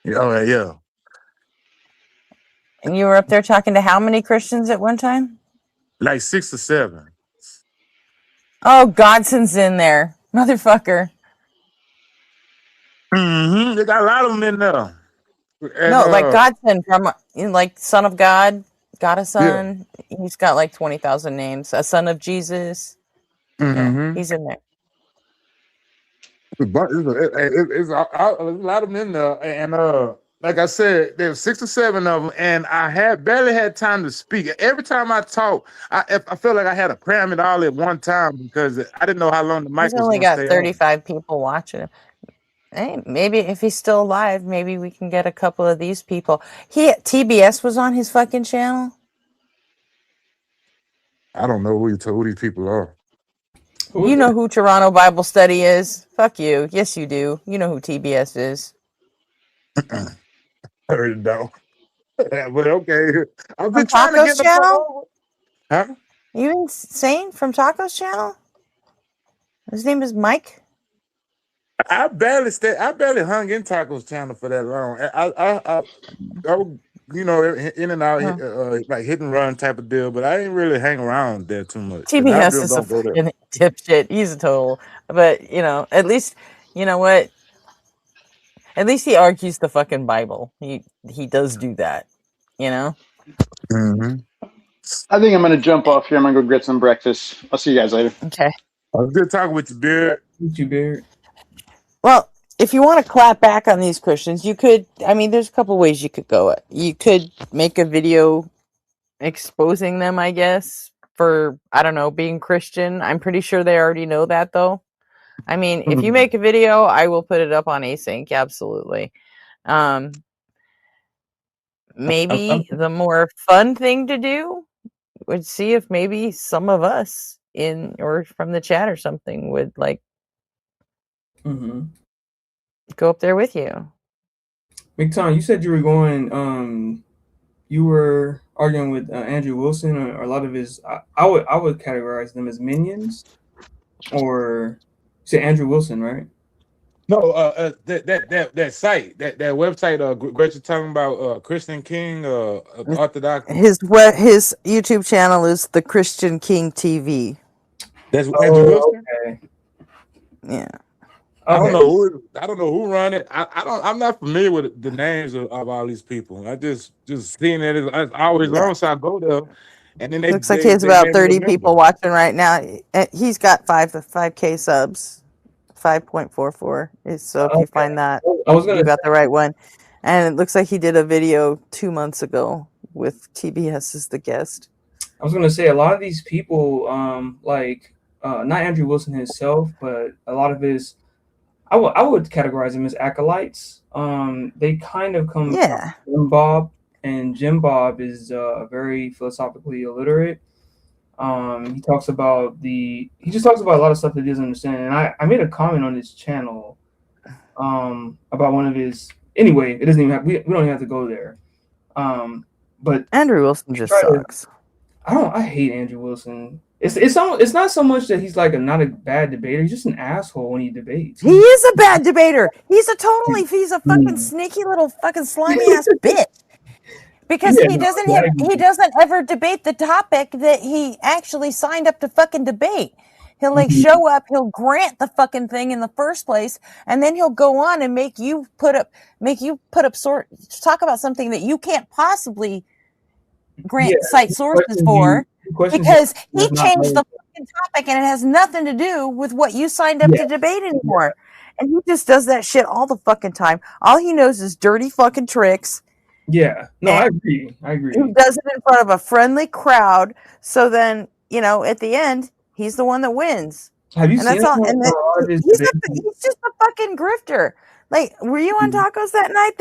Speaker 1: Yeah, yeah.
Speaker 20: And you were up there talking to how many Christians at one time?
Speaker 1: Like 6 or 7.
Speaker 20: Oh, Godson's in there, motherfucker.
Speaker 1: They got a lot of them in there. And,
Speaker 20: no, like Godson from like Son of God, got a son.
Speaker 1: Yeah.
Speaker 20: He's got like 20,000 names. A son of Jesus. Yeah, he's in there.
Speaker 1: It's a lot of them in there, and like I said, there's 6 or 7 of them, and I barely had time to speak. Every time I talk, I felt like I had to cram it all at one time because I didn't know how long the mic
Speaker 20: He's
Speaker 1: was
Speaker 20: only
Speaker 1: going to
Speaker 20: got
Speaker 1: stay
Speaker 20: 35 people watching him. Hey, maybe if he's still alive, maybe we can get a couple of these people. TBS was on his fucking channel.
Speaker 1: I don't know who these people are.
Speaker 20: You know who Toronto Bible Study is? Fuck you. Yes, you do. You know who TBS is.
Speaker 1: I already know. But okay. I've been
Speaker 20: From
Speaker 1: trying to get
Speaker 20: Taco's channel?
Speaker 1: Huh?
Speaker 20: You insane? From Taco's channel? His name is Mike.
Speaker 1: I barely hung in Taco's channel for that long. I was, in and out, like hit and run type of deal, but I didn't really hang around there too much.
Speaker 20: TBS is a fucking dipshit. He's a total, but at least you know what? At least he argues the fucking Bible. He does do that,
Speaker 1: Mm-hmm.
Speaker 11: I think I'm going to jump off here. I'm going to go get some breakfast. I'll see you guys later.
Speaker 20: Okay.
Speaker 1: I was good talking with you, Beard.
Speaker 20: Well, if you want to clap back on these Christians, you could. I mean, there's a couple ways you could go. You could make a video exposing them, I guess, for, I don't know, being Christian. I'm pretty sure they already know that, though. I mean, if you make a video, I will put it up on Async, absolutely. Maybe the more fun thing to do would see if maybe some of us or from the chat or something would go up there with you.
Speaker 8: McTon, you said you were going. You were arguing with Andrew Wilson, or a lot of his. I would categorize them as minions, or say Andrew Wilson, right?
Speaker 1: No, that site, that website, Gretchen talking about Christian King, Orthodox.
Speaker 20: His YouTube channel is the Christian King TV.
Speaker 1: That's Andrew Wilson.
Speaker 8: Okay.
Speaker 20: Yeah.
Speaker 1: I don't know who run it. I'm not familiar with the names of all these people. I just seeing it as always long, so I go there, and then
Speaker 20: looks like he has about 30 people watching right now. He's got 5K subs, 5.44. So if you find that, you got the right one. And it looks like he did a video 2 months ago with TBS as the guest.
Speaker 8: I was gonna say a lot of these people, not Andrew Wilson himself, but a lot of his. I would categorize them as acolytes. They kind of come from Jim Bob, and Jim Bob is very philosophically illiterate. He talks about a lot of stuff that he doesn't understand. And I made a comment on his channel about one of his. Anyway, it doesn't even have. We don't even have to go there. But
Speaker 20: Andrew Wilson just sucks.
Speaker 8: I hate Andrew Wilson. It's not so much that he's like not a bad debater. He's just an asshole when he debates.
Speaker 20: He is a bad debater. He's a fucking sneaky little fucking slimy ass bitch. Because
Speaker 8: Yeah,
Speaker 20: he
Speaker 8: no,
Speaker 20: doesn't
Speaker 8: I agree.
Speaker 20: he doesn't ever debate the topic that he actually signed up to fucking debate. He'll like show up, he'll grant the fucking thing in the first place, and then he'll go on and make you put up talk about something that you can't possibly cite sources for because he changed the fucking topic and it has nothing to do with what you signed up to debate anymore. And he just does that shit all the fucking time. All he knows is dirty fucking tricks.
Speaker 8: Yeah, no, I agree.
Speaker 20: He does it in front of a friendly crowd. So then, at the end, he's the one that wins.
Speaker 8: Have you
Speaker 20: and
Speaker 8: seen
Speaker 20: that's all.
Speaker 8: him
Speaker 20: And he's just a fucking grifter. Like, were you on tacos that night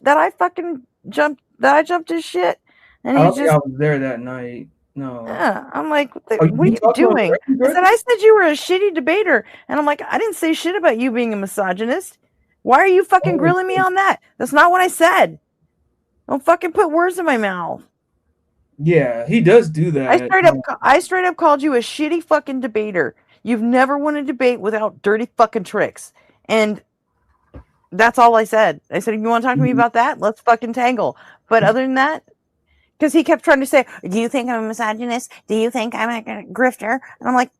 Speaker 20: that I jumped his shit? And
Speaker 8: I
Speaker 20: he
Speaker 8: don't think
Speaker 20: just
Speaker 8: I was there that night. No.
Speaker 20: yeah, I'm like, what
Speaker 8: Oh,
Speaker 20: are
Speaker 8: you
Speaker 20: you
Speaker 8: talked to him
Speaker 20: doing?
Speaker 8: directly?
Speaker 20: I said you were a shitty debater. And I'm like, I didn't say shit about you being a misogynist. Why are you fucking grilling me on that? That's not what I said. Don't fucking put words in my mouth.
Speaker 8: Yeah, he does do that.
Speaker 20: I straight up called you a shitty fucking debater. You've never won a debate without dirty fucking tricks. And that's all I said. I said, if you want to talk to me about that, let's fucking tangle. But other than that, because he kept trying to say, do you think I'm a misogynist? Do you think I'm a grifter? And I'm like,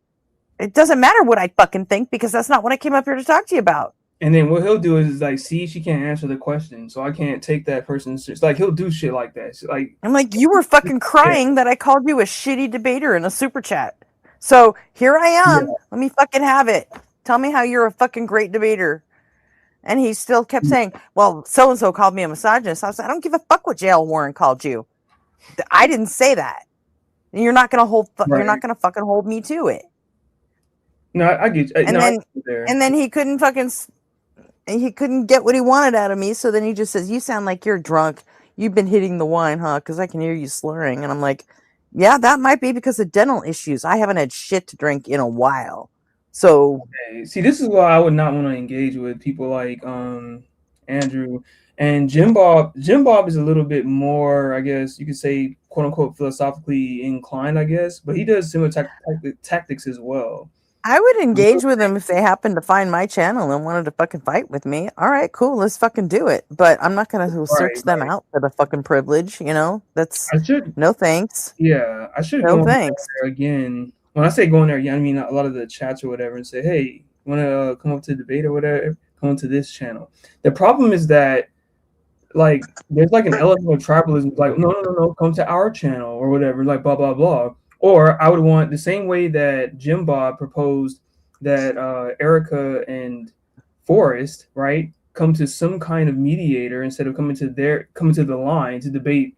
Speaker 20: it doesn't matter what I fucking think because that's not what I came up here to talk to you about.
Speaker 8: And then what he'll do is like, see, she can't answer the question, so I can't take that person's. It's like he'll do shit like that. Like
Speaker 20: I'm like, you were fucking crying that I called you a shitty debater in a super chat. So here I am. Yeah. Let me fucking have it. Tell me how you're a fucking great debater. And he still kept saying, well, so and so called me a misogynist. I was like, I don't give a fuck what J.L. Warren called you. I didn't say that. And you're not gonna You're not gonna fucking hold me to it.
Speaker 8: No, I get you.
Speaker 20: And then he couldn't fucking. He couldn't get what he wanted out of me, so then he just says, you sound like you're drunk. You've been hitting the wine, huh? Because I can hear you slurring. And I'm like, yeah, that might be because of dental issues. I haven't had shit to drink in a while. So
Speaker 8: see, this is why I would not want to engage with people like Andrew and Jim Bob. Jim Bob is a little bit more, I guess you could say, quote unquote, philosophically inclined, I guess, but he does similar tactics as well.
Speaker 20: I would engage with them if they happened to find my channel and wanted to fucking fight with me. All right, cool, let's fucking do it. But I'm not gonna search them out for the fucking privilege, That's no thanks.
Speaker 8: Yeah, I should
Speaker 20: no thanks.
Speaker 8: Again, when I say going there, I mean a lot of the chats or whatever, and say, hey, you want to come up to debate or whatever? Come to this channel. The problem is that like there's like an element of tribalism, like no, come to our channel or whatever, like blah blah blah. Or I would want the same way that Jim Bob proposed that Erica and Forrest, right, come to some kind of mediator instead of coming to the line to debate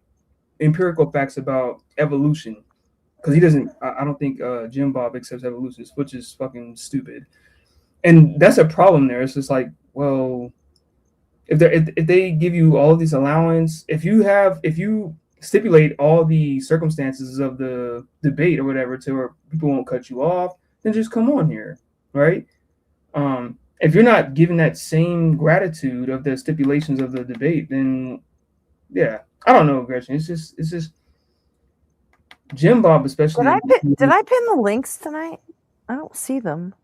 Speaker 8: empirical facts about evolution. Because he doesn't, I don't think Jim Bob accepts evolution, which is fucking stupid. And that's a problem there. It's just like, well, if they give you all of these allowance, if you stipulate all the circumstances of the debate or whatever to where people won't cut you off, then just come on here, right? If you're not given that same gratitude of the stipulations of the debate, then yeah, I don't know, Gretchen. It's just Jim Bob especially.
Speaker 20: Did I pin the links tonight? I don't see them.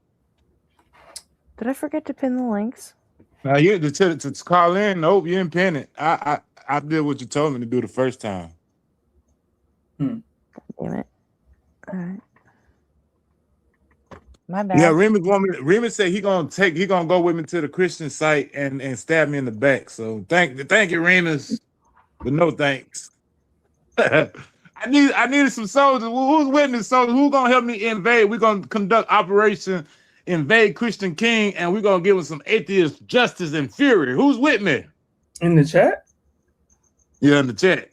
Speaker 20: Did I forget to pin the links?
Speaker 1: Now you to call in. Nope, you didn't pin it. I did what you told me to do the first time.
Speaker 20: Damn it! All right, my bad.
Speaker 1: Yeah, Remus said he gonna go with me to the Christian site and stab me in the back. So thank you, Remus, but no thanks. I needed some soldiers. Who's witness soldiers? Who's gonna help me invade? We're gonna conduct Operation Invade Christian King, and we're gonna give him some atheist justice and fury. Who's with me?
Speaker 8: In the chat?
Speaker 1: Yeah, in the chat.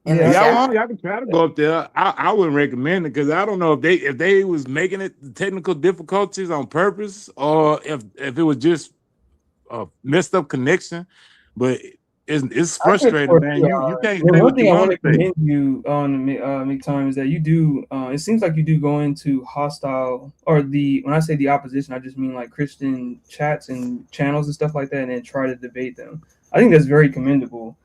Speaker 1: Y'all can try to go up there. I wouldn't recommend it because I don't know if they was making it technical difficulties on purpose or if it was just a messed up connection. But it's frustrating, man. You can't say what you want to say.
Speaker 8: One thing I want to commend you on, McTime, is that you do. It seems like you do go into hostile when I say the opposition, I just mean like Christian chats and channels and stuff like that, and then try to debate them. I think that's very commendable.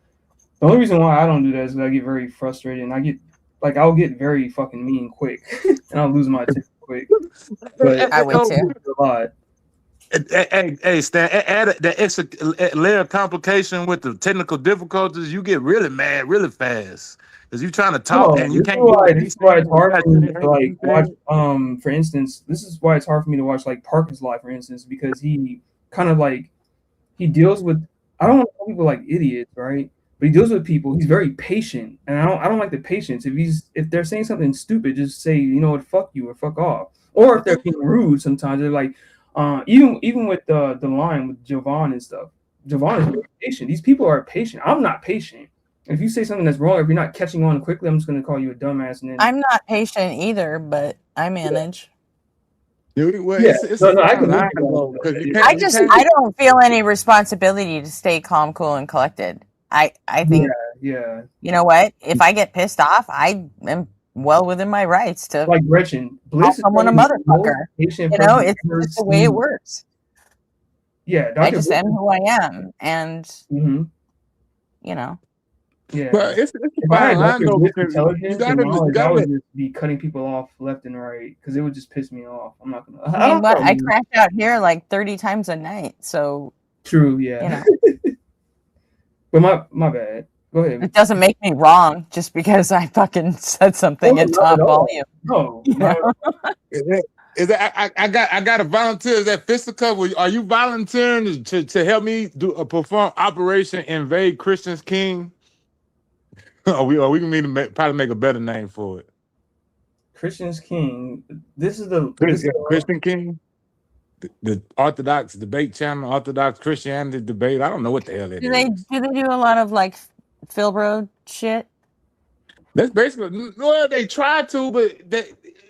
Speaker 8: The only reason why I don't do that is that I get very frustrated and I get like I'll get very fucking mean quick, and I'll lose my attention quick. But
Speaker 4: I would too.
Speaker 8: A lot.
Speaker 1: Hey, Stan, add that extra layer of complication with the technical difficulties. You get really mad really fast because you're trying to talk and you
Speaker 8: this
Speaker 1: can't.
Speaker 8: is why it's hard for me to like watch. For instance, this is why it's hard for me to watch like Parker's Live, for instance, because he kind of like he deals with. I don't want to call people like idiots, right? But he deals with people. He's very patient, and I don't like the patience. If they're saying something stupid, just say, you know what, fuck you or fuck off. Or if they're being rude, sometimes they're like, even with the line with Jovan and stuff. Jovan is very patient. These people are patient. I'm not patient. If you say something that's wrong, if you're not catching on quickly, I'm just going to call you a dumbass. And then
Speaker 20: I'm not patient either, but I manage.
Speaker 1: Well,
Speaker 8: Yeah.
Speaker 1: it's
Speaker 8: No, I can
Speaker 1: line,
Speaker 8: look at
Speaker 1: though, 'cause you
Speaker 20: I
Speaker 1: can't-
Speaker 20: I don't feel any responsibility to stay calm, cool, and collected. I think
Speaker 8: yeah.
Speaker 20: you know what? If I get pissed off, I am well within my rights to
Speaker 8: Like Gretchen,
Speaker 20: call
Speaker 8: Bliss is
Speaker 20: someone a
Speaker 8: probably the most
Speaker 20: motherfucker.
Speaker 8: patient
Speaker 20: You know,
Speaker 8: person
Speaker 20: it's
Speaker 8: I've ever
Speaker 20: just the way it
Speaker 8: seen.
Speaker 20: works.
Speaker 8: Yeah,
Speaker 20: I
Speaker 8: Dr.
Speaker 20: just am who I am, and you know.
Speaker 8: Yeah.
Speaker 1: But it's a
Speaker 8: if I had
Speaker 1: fine line,
Speaker 8: Dr.
Speaker 1: though,
Speaker 8: Bliss
Speaker 1: because
Speaker 8: intelligence
Speaker 1: you
Speaker 8: and knowledge, I
Speaker 1: gotta
Speaker 8: would just be cutting people off left and right because it would just piss me off. I'm not gonna.
Speaker 20: I mean, what
Speaker 8: don't
Speaker 20: I
Speaker 8: know.
Speaker 20: crash out here like 30 times a night, so
Speaker 8: True. Yeah.
Speaker 20: you know.
Speaker 8: But my bad. Go ahead.
Speaker 20: It doesn't make me wrong just because I fucking said something
Speaker 8: Oh,
Speaker 20: at
Speaker 8: not
Speaker 20: top
Speaker 8: at all.
Speaker 20: volume.
Speaker 8: No.
Speaker 20: You know?
Speaker 1: Is that I got a volunteer? Is that Fisticuff? Are you volunteering to help me perform Operation Invade Christian's King? we can probably make a better name for it.
Speaker 8: Christian's King. This is the
Speaker 1: Christian King. The Orthodox debate channel, Orthodox Christianity debate. I don't know what the hell that
Speaker 20: Do
Speaker 1: is.
Speaker 20: they do a lot of like Philbro shit?
Speaker 1: That's basically well, they try to, but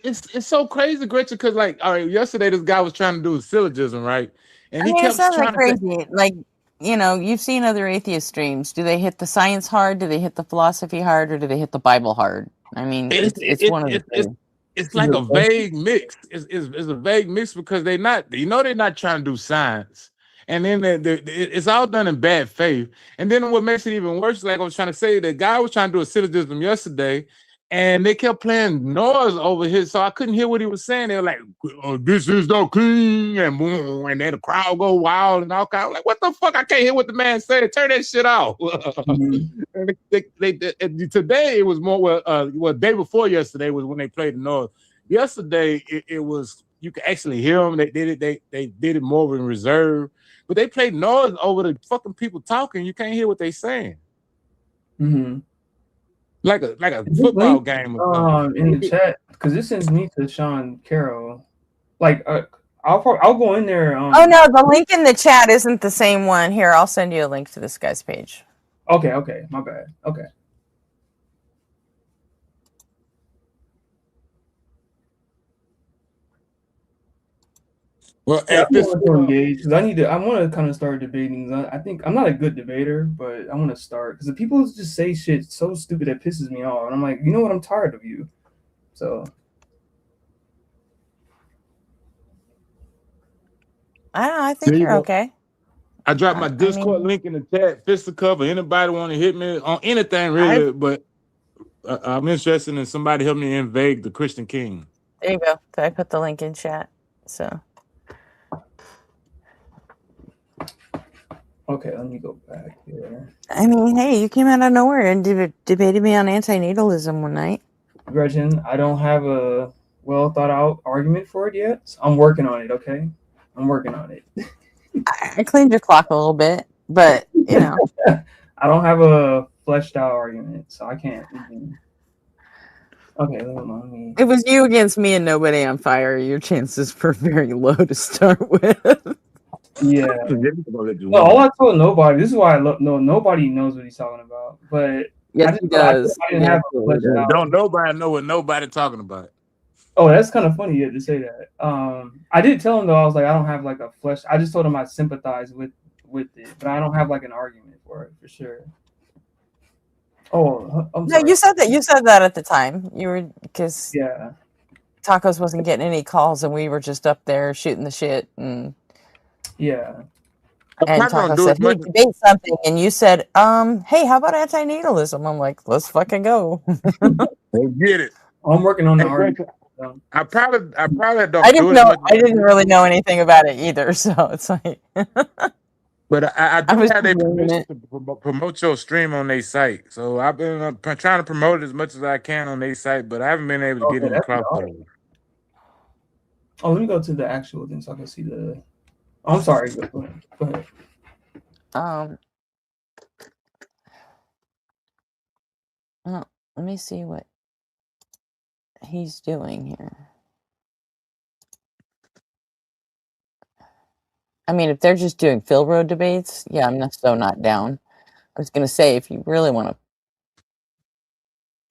Speaker 1: it's so crazy, Gretchen. Because like, all right, yesterday this guy was trying to do a syllogism, right? And
Speaker 20: I
Speaker 1: he
Speaker 20: mean,
Speaker 1: kept
Speaker 20: it's not like
Speaker 1: trying to
Speaker 20: crazy. Like, you know, you've seen other atheist streams. Do they hit the science hard? Do they hit the philosophy hard? Or do they hit the Bible hard? I mean, it's one of the two.
Speaker 1: It's like a vague mix. It's a vague mix because they're not trying to do science, and then it's all done in bad faith. And then what makes it even worse, like I was trying to say, the guy was trying to do a syllogism yesterday, and they kept playing noise over his, so I couldn't hear what he was saying. They were like, oh, "This is the king," and boom, and then the crowd go wild and all kind. I'm like, what the fuck? I can't hear what the man said. Turn that shit off. And today it was more day before yesterday was when they played the noise. Yesterday it was you could actually hear them. They did it more in reserve, but they played noise over the fucking people talking. You can't hear what they saying. Like a football game.
Speaker 8: In the chat because this sends me to Sean Carroll. Like I'll go in there.
Speaker 20: Oh no, the link in the chat isn't the same one. Here, I'll send you a link to this guy's page.
Speaker 8: Okay, my bad. Okay.
Speaker 1: Well,
Speaker 8: I want to engage because I want to kind of start debating. I think I'm not a good debater, but I want to start because the people just say shit so stupid that pisses me off, and I'm like, you know what? I'm tired of you. So
Speaker 20: I don't know. I think you're okay.
Speaker 1: I dropped my Discord link in the chat. Fisticuff, or anybody want to hit me on anything really, but I'm interested in somebody help me invade the Christian King.
Speaker 20: There you go. I put the link in chat. So.
Speaker 8: Okay, let me go back here.
Speaker 20: I mean, hey, you came out of nowhere and debated me on antinatalism one night.
Speaker 8: Gretchen, I don't have a well thought out argument for it yet. So I'm working on it, okay? I'm working on it.
Speaker 20: I cleaned your clock a little bit, but you know.
Speaker 8: I don't have a fleshed out argument, so I can't. Okay, hold on. Let me...
Speaker 20: It was you against me and nobody on fire. Your chances were very low to start with.
Speaker 8: Yeah. No, all I told nobody. This is why nobody knows what he's talking about. But
Speaker 20: yes, he does.
Speaker 8: I didn't have a fleshed out.
Speaker 1: Don't nobody know what nobody talking about.
Speaker 8: Oh, that's kind of funny to say that. I did tell him though. I was like, I don't have like a flesh. I just told him I sympathize with it, but I don't have like an argument for it for sure. Oh, I'm sorry.
Speaker 20: No, you said that. You said that at the time. You were because
Speaker 8: yeah,
Speaker 20: Tacos wasn't getting any calls, and we were just up there shooting the shit. And
Speaker 8: yeah,
Speaker 20: And Taco said, "Hey, debate something," and you said, "Hey, how about antinatalism?" I'm like, "Let's fucking go."
Speaker 1: They get it.
Speaker 8: I'm working on the
Speaker 1: Hey,
Speaker 8: argument.
Speaker 1: I probably don't
Speaker 20: I
Speaker 1: do
Speaker 20: didn't
Speaker 1: as
Speaker 20: know.
Speaker 1: much.
Speaker 20: I didn't really know anything about it either, so it's like.
Speaker 1: But I do
Speaker 20: was
Speaker 1: have their
Speaker 20: doing
Speaker 1: permission
Speaker 20: it.
Speaker 1: to promote your stream on their site. So I've been trying to promote it as much as I can on their site, but I haven't been able to get any
Speaker 8: that's
Speaker 1: crossover.
Speaker 8: Oh, let me go to the actual thing so I can see the. Oh, I'm sorry. Go ahead. Go ahead.
Speaker 20: Oh, let me see what he's doing here. I mean, if they're just doing Phil Road debates, yeah, I'm so not down. I was gonna say, if you really want to.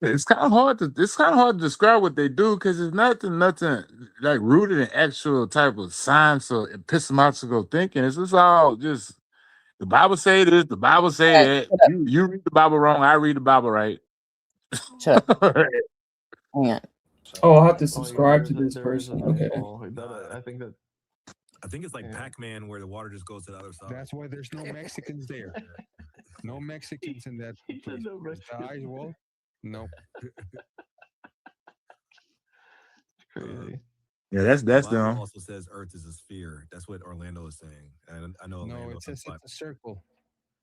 Speaker 1: It's kind of hard to describe what they do because it's nothing like rooted in actual type of science or epistemological thinking. It's just all just the Bible say this, the Bible say that. You read the Bible wrong, I read the Bible right.
Speaker 20: Shut up. Hang on.
Speaker 8: Oh, I'll have to subscribe to this person. Okay.
Speaker 12: I think it's like Pac-Man where the water just goes to the other side.
Speaker 15: That's why there's no Mexicans there. No Mexicans in that place. The ice wall? No.
Speaker 12: Crazy.
Speaker 1: Yeah, that's
Speaker 12: The Bible
Speaker 1: them.
Speaker 12: also says Earth is a sphere. That's what Orlando is saying. And I know.
Speaker 15: No, it says it's a circle.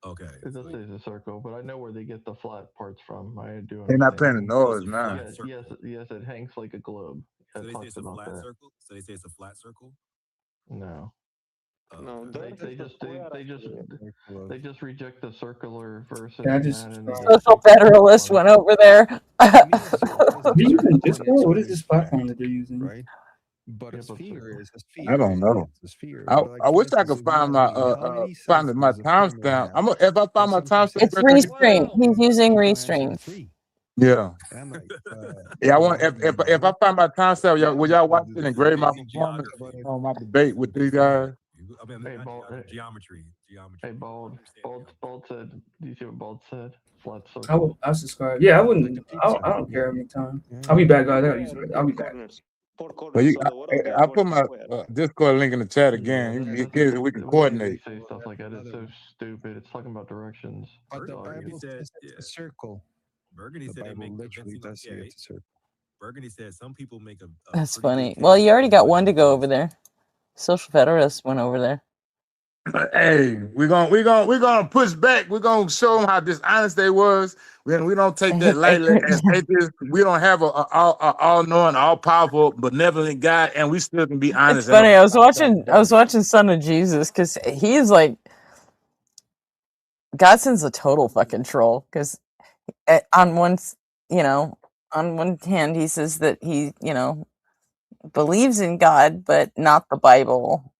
Speaker 12: Okay.
Speaker 23: It does say it's a circle, but I know where they get the flat parts from. I do.
Speaker 1: They're not
Speaker 23: understand.
Speaker 1: playing the noise now.
Speaker 23: Yes, it hangs like a globe.
Speaker 12: So
Speaker 23: It
Speaker 12: they say
Speaker 23: talks
Speaker 12: it's a
Speaker 23: about
Speaker 12: flat
Speaker 23: that.
Speaker 12: circle. So they say it's a flat circle.
Speaker 23: No.
Speaker 12: No,
Speaker 23: they just reject the circular verses.
Speaker 8: Can I just
Speaker 20: Social Federalist went over there.
Speaker 8: Are you using Discord? What is this platform that they're using?
Speaker 15: Right. But a sphere is a sphere.
Speaker 1: I don't know.
Speaker 15: It's a sphere.
Speaker 1: I wish I could find my find my timestamp. If I find my timestamp,
Speaker 20: It's Restream. He's using Restream.
Speaker 1: yeah. Yeah, I want if I find my timestamp, will y'all watch it and grade my performance on my debate with these guys?
Speaker 12: Geometry.
Speaker 23: Hey, Bald said. Do you see what Bald said? Flat circle.
Speaker 8: I'll subscribe. Yeah, I wouldn't. I don't care every time. I'll be back, guys. I'll be back.
Speaker 1: But I put my Discord link in the chat again. We can coordinate.
Speaker 23: Say stuff like that. It's so stupid. It's talking about directions.
Speaker 15: But the Bible says it's a circle.
Speaker 12: Burgundy said they make
Speaker 15: literally does say it's a circle.
Speaker 12: Burgundy said some people make a
Speaker 20: That's funny. Well, you already got one to go over there. Social Federalist went over there.
Speaker 1: Hey, we're gonna push back. We're gonna show them how dishonest they was. We don't take that lightly. We don't have a all-knowing, all-powerful, benevolent God, and we still can be honest.
Speaker 20: It's funny. I was watching Son of Jesus because he's like, Godson's a total fucking troll. Because on one hand, he says that he believes in God, but not the Bible.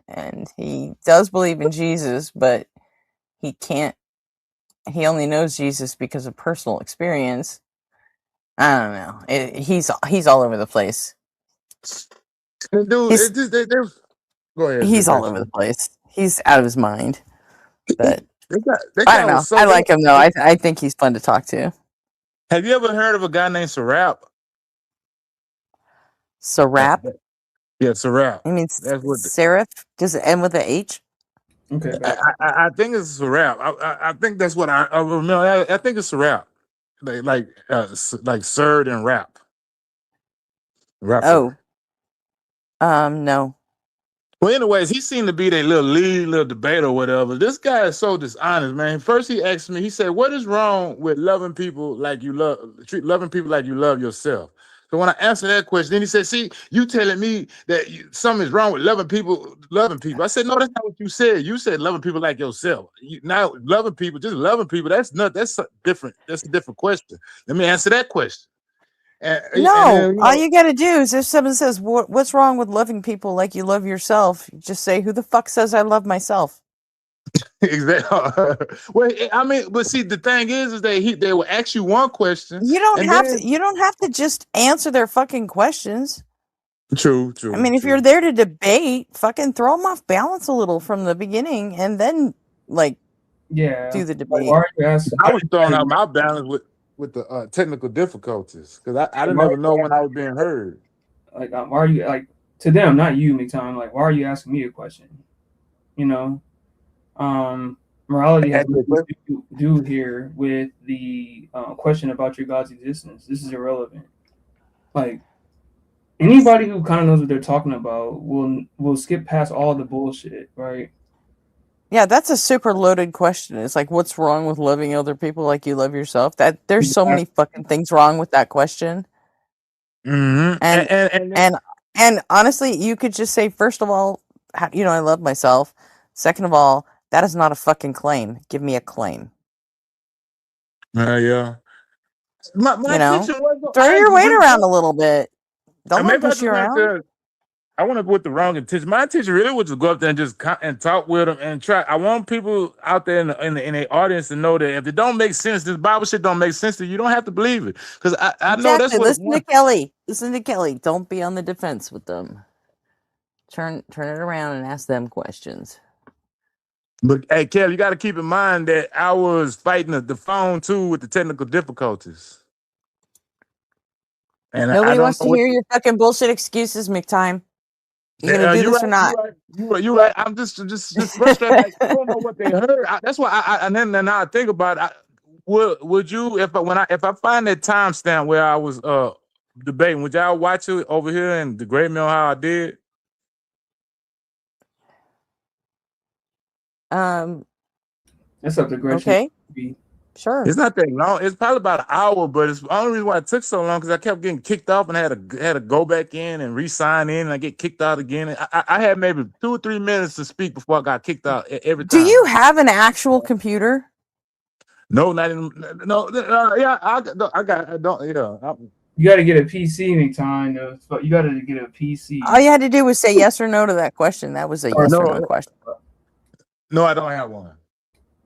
Speaker 20: And he does believe in Jesus, but he only knows Jesus because of personal experience. I don't know. He's all over the place.
Speaker 1: Dude, go ahead.
Speaker 20: He's all over the place. He's out of his mind. But
Speaker 1: they
Speaker 20: I don't know. I like him though. I think he's fun to talk to.
Speaker 1: Have you ever heard of a guy named Sarap?
Speaker 20: Sarap?
Speaker 1: Yeah, Sarap.
Speaker 20: I mean, Seraph? Does it end with an H?
Speaker 8: Okay.
Speaker 1: I think it's Sarap. I think that's what I remember. I think it's Sarap. Like Sird and Rap.
Speaker 20: Oh. No.
Speaker 1: Well, anyways, he seemed to be their little debate or whatever. This guy is so dishonest, man. First, he asked me, he said, "What is wrong with loving people like you love yourself?" So when I answered that question, then he said, "See, you telling me that something is wrong with loving people." I said, "No, that's not what you said. You said loving people like yourself. Now loving people, just loving people, that's different. That's a different question. Let me answer that question."
Speaker 20: All you got to do is if someone says, "What's wrong with loving people like you love yourself?" You just say, "Who the fuck says I love myself?"
Speaker 1: Exactly. Well, I mean, but see, the thing is they will ask you one question.
Speaker 20: You don't have to just answer their fucking questions.
Speaker 1: True.
Speaker 20: I mean, if you're there to debate, fucking throw them off balance a little from the beginning, and then do the debate.
Speaker 1: I was throwing out my balance with the technical difficulties because I didn't ever know when I was being heard.
Speaker 8: Like, why are you to them, not you, McTime? Like, why are you asking me a question? Morality has nothing to do here with the question about your God's existence. This is irrelevant. Like anybody who kind of knows what they're talking about will skip past all the bullshit, right?
Speaker 4: Yeah, that's a super loaded question. It's like, what's wrong with loving other people like you love yourself? That there's so many fucking things wrong with that question.
Speaker 1: Mm-hmm.
Speaker 4: And honestly, you could just say, first of all, I love myself. Second of all, that is not a fucking claim. Give me a claim.
Speaker 1: Yeah. My intention was
Speaker 4: throw your weight around a little bit. Don't let
Speaker 1: maybe
Speaker 4: them push you around.
Speaker 1: I went up with the wrong intention. My intention really was to go up there and just and talk with them and try. I want people out there in the audience to know that if it don't make sense, this Bible shit don't make sense to you. You don't have to believe it, because I know that's what.
Speaker 4: Listen to Kelly. Listen to Kelly. Don't be on the defense with them. Turn it around and ask them questions.
Speaker 1: But hey, Kelly, you got to keep in mind that I was fighting the phone too with the technical difficulties. And
Speaker 4: nobody wants to hear your fucking bullshit excuses, McTime. You gonna do this or not?
Speaker 1: You're right. I'm just frustrated. Like, I don't know what they heard. That's why and then now I think about it. Would you if I find that timestamp where I was debating, would y'all watch it over here in the Great Mill how I did?
Speaker 8: That's up to Gretchen.
Speaker 4: Okay. Sure.
Speaker 1: It's not that long. It's probably about an hour, but it's the only reason why it took so long because I kept getting kicked off and I had to go back in and re-sign in and I get kicked out again. I had maybe 2 or 3 minutes to speak before I got kicked out every time.
Speaker 4: Do you have an actual computer?
Speaker 1: No, not even. No, yeah, I don't. Yeah.
Speaker 8: You got to get a PC anytime. You got to get a PC.
Speaker 4: All you had to do was say yes or no to that question. That was a yes or no question.
Speaker 1: No, I don't have one.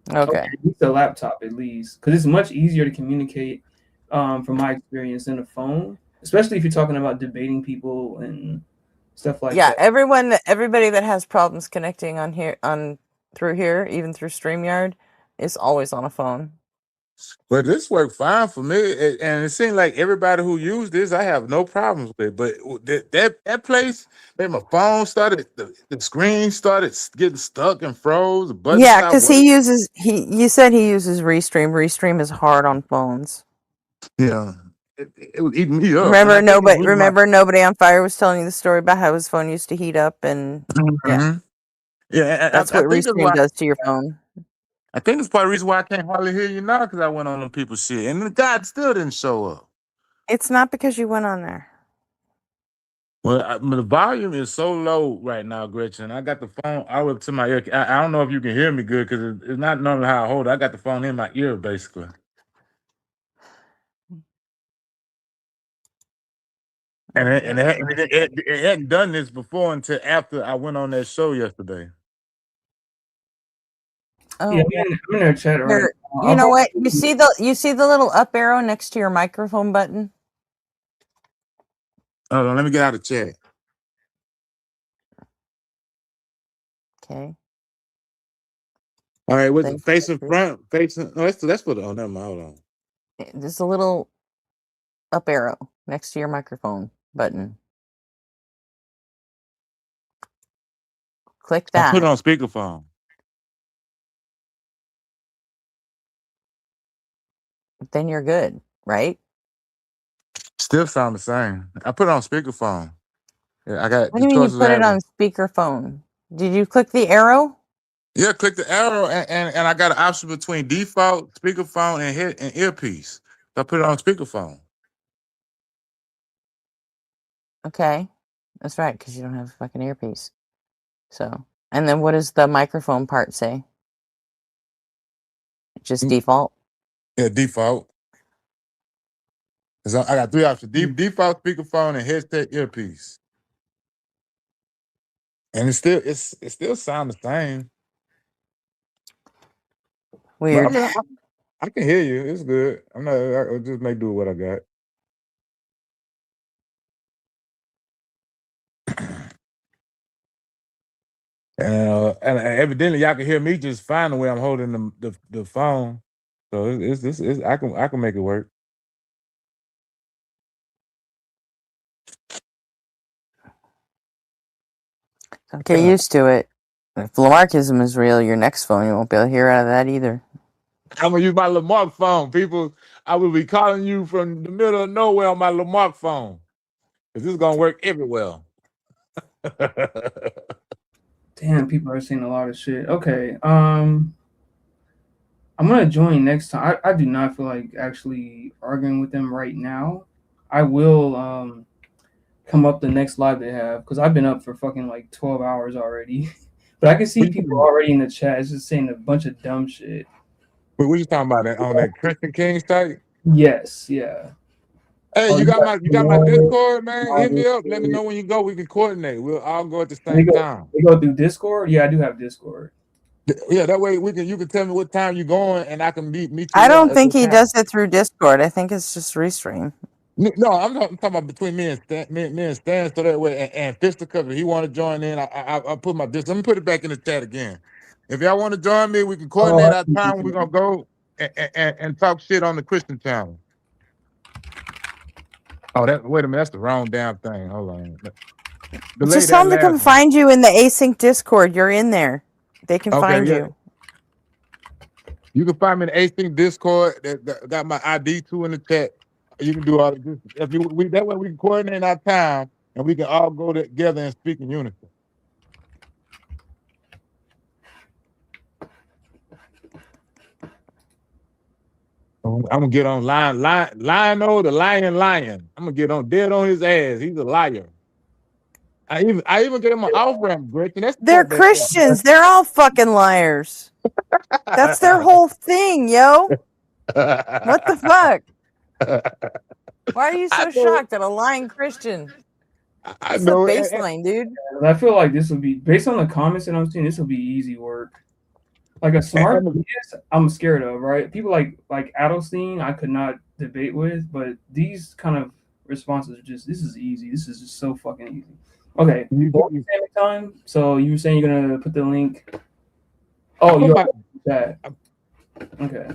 Speaker 4: Okay.
Speaker 8: It's a laptop at least, because it's much easier to communicate, from my experience, than a phone. Especially if you're talking about debating people and stuff like that.
Speaker 4: Yeah, everybody that has problems connecting through here, even through StreamYard, is always on a phone.
Speaker 1: But this worked fine for me, and it seemed like everybody who used this, I have no problems with. But that place, my phone started, the screen started getting stuck and froze.
Speaker 4: Yeah, because you said he uses Restream. Restream is hard on phones.
Speaker 1: Yeah, it was eating me up.
Speaker 4: Remember, nobody on fire was telling you the story about how his phone used to heat up, and that's what Restream does to your phone.
Speaker 1: I think it's part of the reason why I can't hardly hear you now, because I went on them people's shit, and the guy still didn't show up.
Speaker 4: It's not because you went on there.
Speaker 1: Well, the volume is so low right now, Gretchen. I got the phone all up to my ear. I don't know if you can hear me good, because it's not normally how I hold it. I got the phone in my ear, basically. And it hadn't done this before until after I went on that show yesterday.
Speaker 8: Oh, yeah, I'm in their chat right now.
Speaker 4: You know what? You see the little up arrow next to your microphone button?
Speaker 1: Hold on, let me get out of the chat.
Speaker 4: Okay.
Speaker 1: All right, what's it? Facing front, facing. No, that's for the. Oh, never mind. Hold on.
Speaker 4: There's a little up arrow next to your microphone button. Click that.
Speaker 1: I put it on speakerphone.
Speaker 4: Then you're good, right?
Speaker 1: Still sound the same. I put it on speakerphone. Yeah, I got.
Speaker 4: What do you mean you put it on speakerphone? Did you click the arrow?
Speaker 1: Yeah, click the arrow, and I got an option between default, speakerphone, and earpiece. So I put it on speakerphone.
Speaker 4: Okay, that's right, because you don't have a fucking earpiece. So, and then what does the microphone part say? Just default?
Speaker 1: Yeah, default. So I got 3 options: default, speakerphone, and headset earpiece. And it still sounds the same.
Speaker 4: Weird.
Speaker 1: I can hear you. It's good. I'll just make do with what I got. And evidently y'all can hear me just fine the way I'm holding the phone. So it's I can make it work.
Speaker 4: Get used to it. If Lamarckism is real, your next phone, you won't be able to hear out of that either.
Speaker 1: I'm gonna use my Lamarck phone, people. I will be calling you from the middle of nowhere on my Lamarck phone. This is gonna work everywhere.
Speaker 8: Damn, people are saying a lot of shit. Okay, I'm gonna join next time. I do not feel like actually arguing with them right now. I will come up the next live they have because I've been up for fucking like 12 hours already. But I can see people already in the chat. It's just saying a bunch of dumb shit.
Speaker 1: But what you talking about on that Christian King site?
Speaker 8: Yes, yeah.
Speaker 1: Hey, you got my Discord, man. Hit me up. Let me know when you go. We can coordinate. We'll all go at the same time.
Speaker 8: They go through Discord? Yeah, I do have Discord.
Speaker 1: Yeah, that way you can tell me what time you're going and I can meet you.
Speaker 4: I don't think he does it through Discord. I think it's just Restream.
Speaker 1: No, I'm talking about between me and Stan, so that way and Fisticuff, if he want to join in, I'll put my Discord. Let me put it back in the chat again. If y'all want to join me, we can coordinate our time. We're gonna go and talk shit on the Christian channel. Oh, wait a minute, that's the wrong damn thing. Hold on.
Speaker 4: Just tell them to come find you in the async Discord. You're in there. They can find you.
Speaker 1: You can find me in the async Discord. That got my ID too in the chat. You can do all of this. That way we can coordinate our time and we can all go together and speak in unison. I'm gonna get on Lionel the Lion. I'm gonna get on dead on his ass. He's a liar. I even get him an off ramp, Gretchen.
Speaker 20: They're Christians. They're all fucking liars. That's their whole thing, yo. What the fuck? Why are you so shocked at a lying Christian? That's the baseline, dude.
Speaker 8: I feel like this will be, based on the comments that I'm seeing, this will be easy work. Like a smart atheist, I'm scared of, right? People like Adelstein, I could not debate with, but these kind of responses are just, this is easy. This is just so fucking easy. Okay, time. So you were saying you're gonna put the link. Oh, you that. Okay.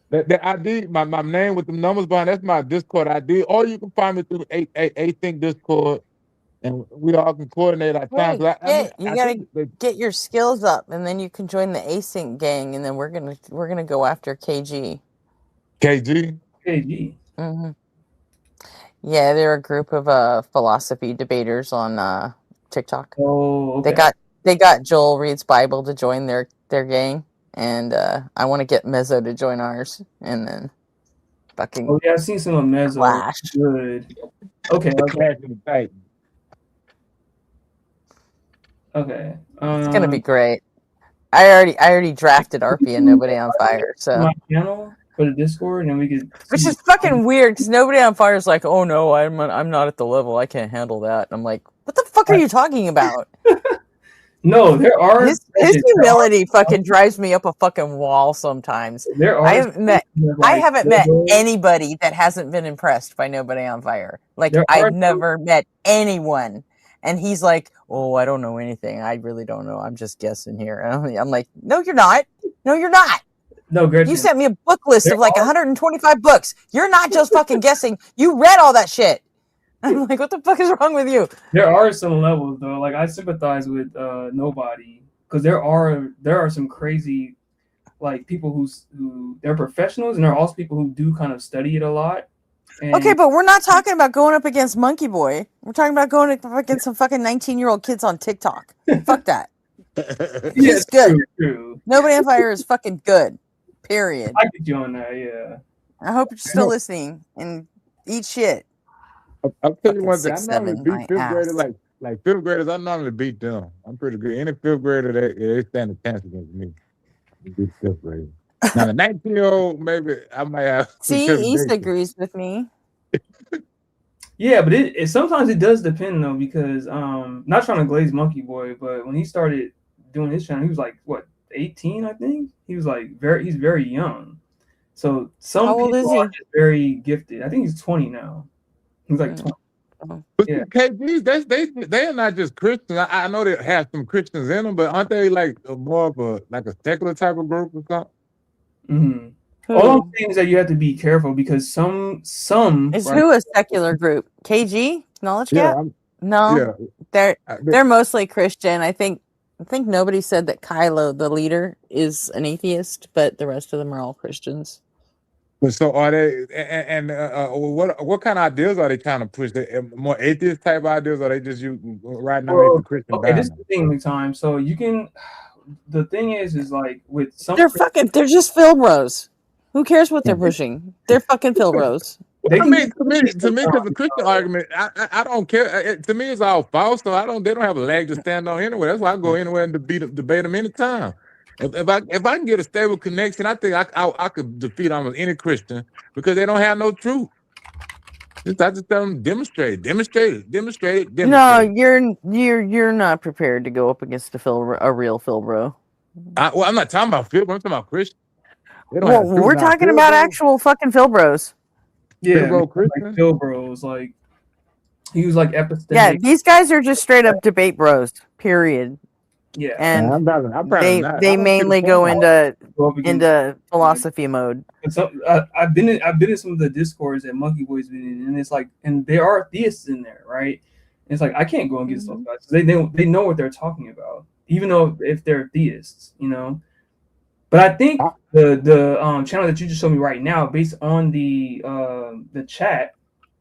Speaker 1: The ID, my name with the numbers behind, that's my Discord ID. Or you can find me through Async Discord, and we all can coordinate our time.
Speaker 20: You gotta get your skills up, and then you can join the async gang, and then we're gonna go after KG.
Speaker 1: KG.
Speaker 20: Mm-hmm. Yeah, they're a group of philosophy debaters on TikTok.
Speaker 8: Oh, okay.
Speaker 20: They got Joel Reads Bible to join their gang, and I want to get Mezzo to join ours, and then fucking.
Speaker 8: Oh yeah, I've seen some of Mezzo.
Speaker 20: Flash.
Speaker 8: Good. Okay. Okay.
Speaker 20: It's gonna be great. I already drafted RP and Nobody on Fire, so.
Speaker 8: My channel for the Discord, and we could.
Speaker 20: Which is fucking weird because Nobody on Fire is like, oh no, I'm not at the level. I can't handle that. And I'm like, what the fuck are you talking about?
Speaker 8: No, there are.
Speaker 20: His humility fucking drives me up a fucking wall sometimes. I haven't met anybody that hasn't been impressed by Nobody on Fire. Like I've never met anyone. And he's like, oh, I don't know anything. I really don't know. I'm just guessing here. And I'm like, no, you're not. No, you're not.
Speaker 8: No, Gretchen.
Speaker 20: You sent me a book list of like 125 books. You're not just fucking guessing. You read all that shit. I'm like, what the fuck is wrong with you?
Speaker 8: There are some levels though. Like I sympathize with Nobody because there are some crazy like people who they're professionals, and there are also people who do kind of study it a lot.
Speaker 20: Okay, but we're not talking about going up against Monkey Boy. We're talking about going up against some fucking 19-year-old kids on TikTok. Fuck that. He's good.
Speaker 8: True.
Speaker 20: Nobody on Fire is fucking good. Period.
Speaker 8: I get you on that, yeah.
Speaker 20: I hope you're still listening and eat shit.
Speaker 1: I'll tell you one thing. I normally beat fifth graders like fifth graders. I normally beat them. I'm pretty good. Any fifth grader, they stand a chance against me. Beat fifth graders. Now the 19-year-old, maybe I might have.
Speaker 20: See, East agrees with me.
Speaker 8: Yeah, but it sometimes it does depend though, because not trying to glaze Monkey Boy, but when he started doing his channel, he was like what 18, I think. He was like he's very young. So some people are just very gifted. I think he's 20 now. He's like 20.
Speaker 1: But KGs, they're not just Christians. I know they have some Christians in them, but aren't they like more of a secular type of group or something?
Speaker 8: Mm-hmm. All I'm saying is that you have to be careful because some
Speaker 20: is who a secular group? KG Knowledge Gap? No, they're mostly Christian. I think
Speaker 4: I think nobody said that Kylo, the leader, is an atheist, but the rest of them are all Christians.
Speaker 1: But so are they? And what kind of ideas are they trying to push? More atheist type ideas, or are they just right now
Speaker 8: Well,
Speaker 1: the Christian
Speaker 8: okay, this is
Speaker 1: balance?
Speaker 8: the thing, time. So you can. The thing is like with some.
Speaker 4: They're just Phil Bros. Who cares what they're pushing? They're fucking Phil Bros.
Speaker 1: I mean, to me, because the Christian argument, I don't care. To me, it's all false. So they don't have a leg to stand on anyway. That's why I go anywhere and debate them anytime. If I can get a stable connection, I think I could defeat almost any Christian because they don't have no truth. I just tell them demonstrate it.
Speaker 4: No, you're not prepared to go up against a real Phil Bro.
Speaker 1: I'm not talking about Phil, but I'm talking about Christian.
Speaker 4: Well, we're talking about actual fucking Phil Bros.
Speaker 8: Yeah, like Phil Bros, like he was like epistemic.
Speaker 4: Yeah, these guys are just straight up debate bros. Period.
Speaker 8: Yeah,
Speaker 4: and they mainly go into philosophy mode.
Speaker 8: And so I've been in some of the discords that Monkey Boy's been in, and it's like, and there are theists in there, right? And it's like I can't go and get those guys. They know what they're talking about, even though if they're theists, you know. But I think the channel that you just showed me right now, based on the chat,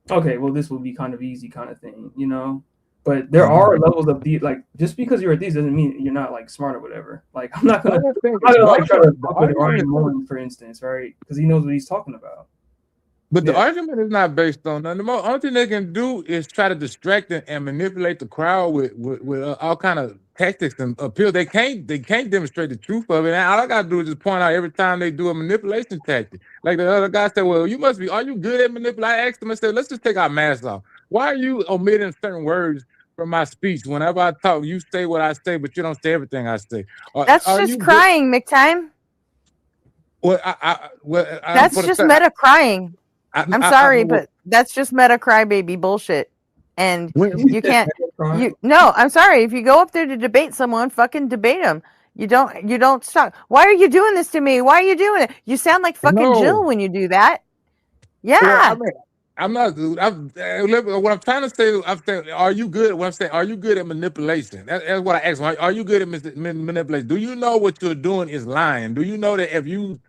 Speaker 8: okay, well this will be kind of easy, kind of thing, you know. But there are levels of like just because you're a theist doesn't mean you're not like smart or whatever. Like I'm not gonna like try to fuck with Ryan Moore, for instance, right? Because he knows what he's talking about.
Speaker 1: But the argument is not based on nothing. The only thing they can do is try to distract and manipulate the crowd with all kind of tactics and appeal. They can't demonstrate the truth of it. And all I gotta do is just point out every time they do a manipulation tactic. Like the other guy said, well, are you good at manipulating? I asked him, I said, let's just take our masks off. Why are you omitting certain words from my speech? Whenever I talk, you say what I say, but you don't say everything I say.
Speaker 4: That's just crying, McTime.
Speaker 1: Well,
Speaker 4: that's just meta crying. I'm sorry, but that's just meta crybaby bullshit. And you can't. No, I'm sorry. If you go up there to debate someone, fucking debate them. You don't stop. Why are you doing this to me? Why are you doing it? You sound like fucking Jill when you do that. Yeah.
Speaker 1: Well, I mean, I'm not. What I'm trying to say, I'm saying, are you good? What I'm saying, are you good at manipulation? That's what I asked. Are you good at manipulation? Do you know what you're doing is lying? Do you know that if you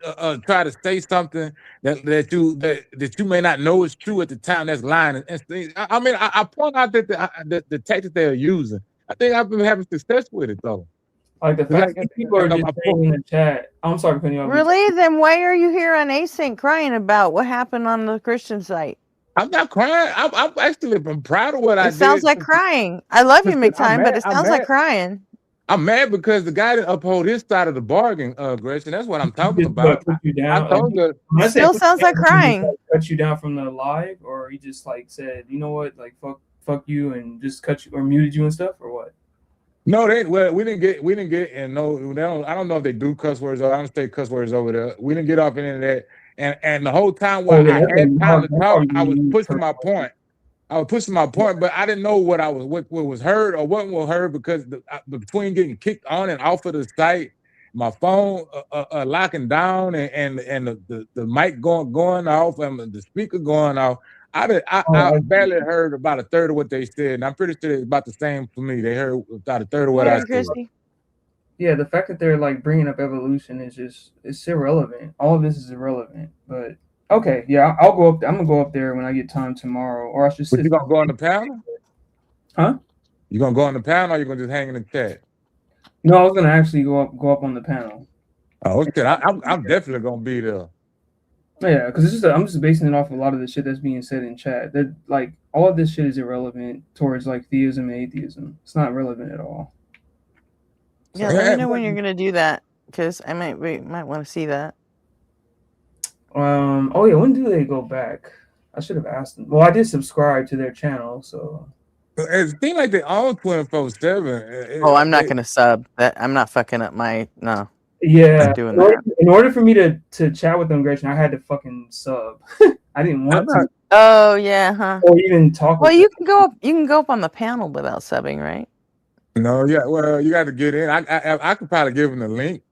Speaker 1: try to say something that you may not know is true at the time, that's lying? I mean, I point out that the tactics they're using. I think I've been having success with it though.
Speaker 8: Like the fact that people are just saying in the chat. I'm sorry,
Speaker 4: really? Then why are you here on Async crying about what happened on the Christian site?
Speaker 1: I'm not crying. I'm actually proud of what I did.
Speaker 4: It sounds like crying. I love you, McTime, but it sounds like crying.
Speaker 1: I'm mad because the guy didn't uphold his side of the bargain, Gretchen. That's what I'm talking about.
Speaker 8: Put you down.
Speaker 1: I told you.
Speaker 4: It still sounds like crying.
Speaker 8: Cut you down from the live, or he just like said, you know what, like fuck you, and just cut you or muted you and stuff, or what?
Speaker 1: No, we didn't get, and no, they don't. I don't know if they do cuss words. Or I don't say cuss words over there. We didn't get off any of that. And the whole time while I had time to talk, I was pushing my point. But I didn't know what was heard or what was heard because between getting kicked on and off of the site, my phone locking down and the mic going off and the speaker going off. I barely heard about a third of what they said, and I'm pretty sure it's about the same for me. They heard about a third of what I said.
Speaker 8: Yeah, the fact that they're like bringing up evolution it's irrelevant. All of this is irrelevant. But okay, yeah, I'll go up. I'm gonna go up there when I get time tomorrow, or I should.
Speaker 1: But you gonna go on the panel?
Speaker 8: Huh?
Speaker 1: You gonna go on the panel, or you gonna just hang in the chat?
Speaker 8: No, I was gonna actually go up on the panel.
Speaker 1: Oh, okay. I'm definitely gonna be there.
Speaker 8: Yeah, because I'm just basing it off a lot of the shit that's being said in chat. That like all of this shit is irrelevant towards like theism and atheism. It's not relevant at all.
Speaker 4: Yeah, let me know when you're gonna do that, because we might want to see that.
Speaker 8: Oh yeah, when do they go back? I should have asked them. Well, I did subscribe to their channel, so
Speaker 1: it seems like they own 24/7.
Speaker 4: Oh, I'm not gonna sub. That I'm not fucking up my no.
Speaker 8: Yeah,
Speaker 4: I'm doing that.
Speaker 8: In order for me to chat with them, Gretchen, I had to fucking sub. I didn't want to.
Speaker 4: Oh yeah, huh?
Speaker 8: Or even talk.
Speaker 4: Well, you can go up. You can go up on the panel without subbing, right?
Speaker 1: No, yeah. Well, you got to get in. I could probably give him the link.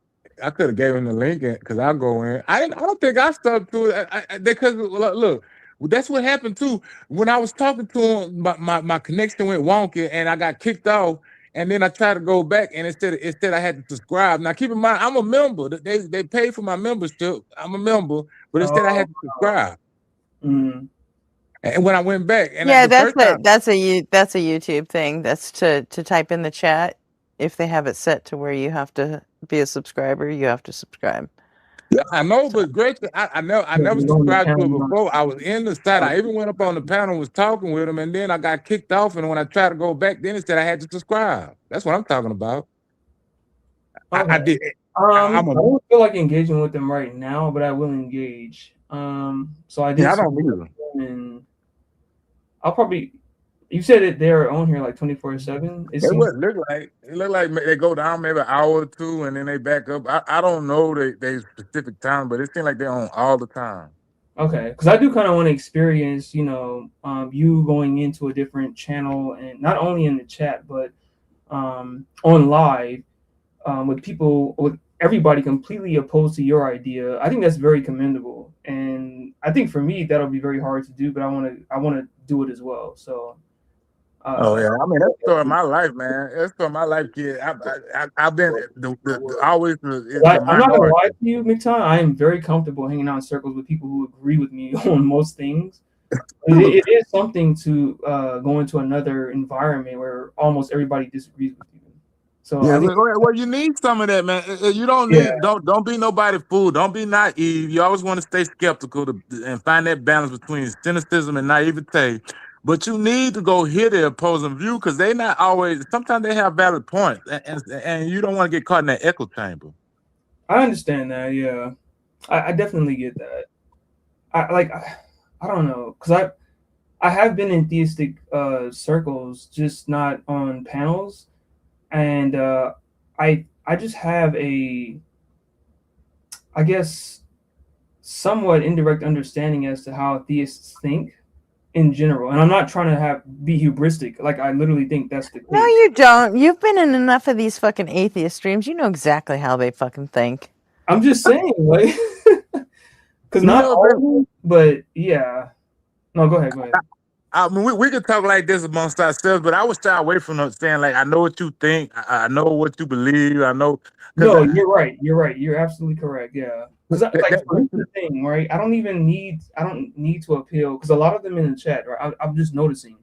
Speaker 1: I could have gave him the link because I'll go in. I don't think I stuck to it because look, that's what happened too. When I was talking to him, my connection went wonky and I got kicked off. And then I tried to go back, and instead I had to subscribe. Now keep in mind, I'm a member. They pay for my membership. I'm a member, but instead I had to subscribe.
Speaker 8: Mm.
Speaker 1: And when I went back, and
Speaker 20: Yeah,
Speaker 1: the first time,
Speaker 20: that's a YouTube thing. That's to type in the chat. If they have it set to where you have to be a subscriber, you have to subscribe.
Speaker 1: yeah, I know, but Greg, I never subscribed to it before. I was in the site. I even went up on the panel, was talking with him, and then I got kicked off. And when I tried to go back, then it said I had to subscribe. That's what I'm talking about.
Speaker 8: Okay.
Speaker 1: I did.
Speaker 8: I don't feel like engaging with them right now, but I will engage. So I did.
Speaker 1: Yeah, I don't either.
Speaker 8: And I'll probably. You said that they're on here like 24/7.
Speaker 1: It look like they go down maybe an hour or two, and then they back up. I don't know they specific time, but it seems like they're on all the time.
Speaker 8: Okay, because I do kind of want to experience, you going into a different channel, and not only in the chat, but on live with everybody completely opposed to your idea. I think that's very commendable, and I think for me that'll be very hard to do, but I want to do it as well. So.
Speaker 1: Oh yeah, I mean that's the story of my life, man. That's the story of my life, kid. I've been always the
Speaker 8: I'm not gonna lie to you, McTon. I am very comfortable hanging out in circles with people who agree with me on most things. It is something to go into another environment where almost everybody disagrees with you. So
Speaker 1: yeah,
Speaker 8: I think,
Speaker 1: well, you need some of that, man. You don't need don't be nobody fool. Don't be naive. You always want to stay skeptical and find that balance between cynicism and naivete. But you need to go hear the opposing view because they not always. Sometimes they have valid points, and you don't want to get caught in that echo chamber.
Speaker 8: I understand that. Yeah, I definitely get that. I don't know, because I have been in theistic circles, just not on panels, and I just have I guess, somewhat indirect understanding as to how theists think in general, and I'm not trying to be hubristic. Like I literally think that's the case.
Speaker 20: No, you don't. You've been in enough of these fucking atheist streams. You know exactly how they fucking think.
Speaker 8: I'm just saying, like, because not all, but yeah. No, go ahead.
Speaker 1: I mean, we could talk like this amongst ourselves, but I would stay away from saying like, I know what you think, I know what you believe, I know.
Speaker 8: No, you're right. You're absolutely correct. Yeah, because that's the thing, right? I don't need to appeal, because a lot of them in the chat, right? I'm just noticing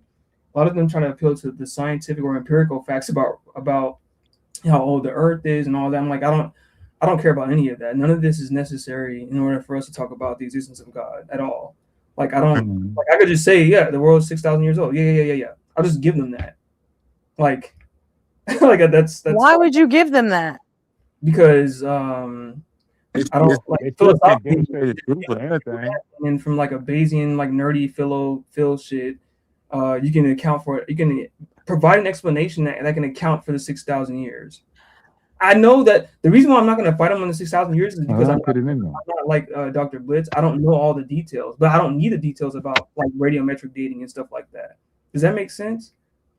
Speaker 8: a lot of them trying to appeal to the scientific or empirical facts about how old the Earth is and all that. I'm like, I don't care about any of that. None of this is necessary in order for us to talk about the existence of God at all. Like I don't like I could just say, yeah, the world is 6,000 years old. Yeah. I'll just give them that. Like that's
Speaker 20: why would you give them that?
Speaker 8: Because I don't like philosophically and from like a Bayesian like nerdy phil shit, you can account for it. You can provide an explanation that can account for the 6,000 years. I know that the reason why I'm not going to fight him on the 6,000 years is because I'm not like Dr. Blitz. I don't know all the details, but I don't need the details about like radiometric dating and stuff like that. Does that make sense?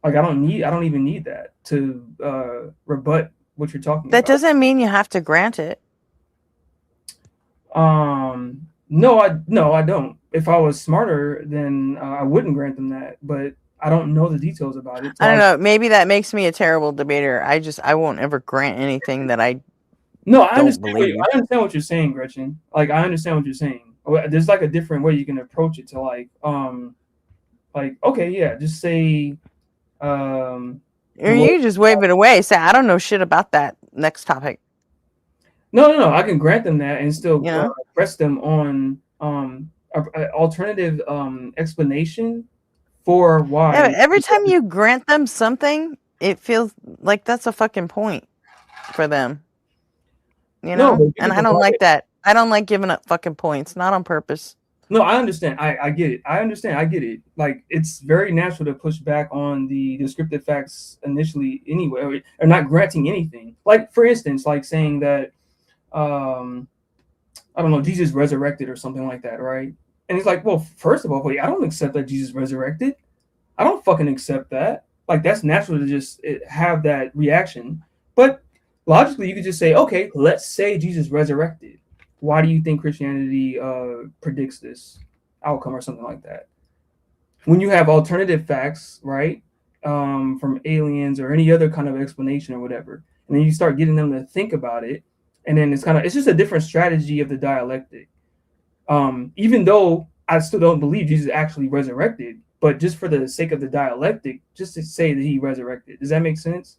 Speaker 8: Like I don't even need that to rebut what you're talking about.
Speaker 20: That doesn't mean you have to grant it.
Speaker 8: No, I don't. If I was smarter, then I wouldn't grant them that. But I don't know the details about it. So
Speaker 20: I don't know. Maybe that makes me a terrible debater. I won't ever grant anything that I
Speaker 8: I understand what you're saying, Gretchen. Like I understand what you're saying. There's like a different way you can approach it to like okay, yeah, just say
Speaker 20: or you just wave it away. Say I don't know shit about that. Next topic.
Speaker 8: No. I can grant them that and still press them on an alternative explanation for why.
Speaker 20: Yeah, every time you grant them something, it feels like that's a fucking point for them. You know? And I don't like that. I don't like giving up fucking points, not on purpose.
Speaker 8: No, I understand. I get it. I get it. Like it's very natural to push back on the descriptive facts initially anyway, or not granting anything. Like for instance, like saying that I don't know, Jesus resurrected or something like that, right? And he's like, well, first of all, wait, I don't accept that Jesus resurrected. I don't fucking accept that. Like that's natural to just have that reaction. But logically, you could just say, okay, let's say Jesus resurrected. Why do you think Christianity predicts this outcome or something like that? When you have alternative facts, right? from aliens or any other kind of explanation or whatever. And then you start getting them to think about it, and then it's just a different strategy of the dialectic. Even though I still don't believe Jesus actually resurrected, but just for the sake of the dialectic, just to say that he resurrected. Does that make sense?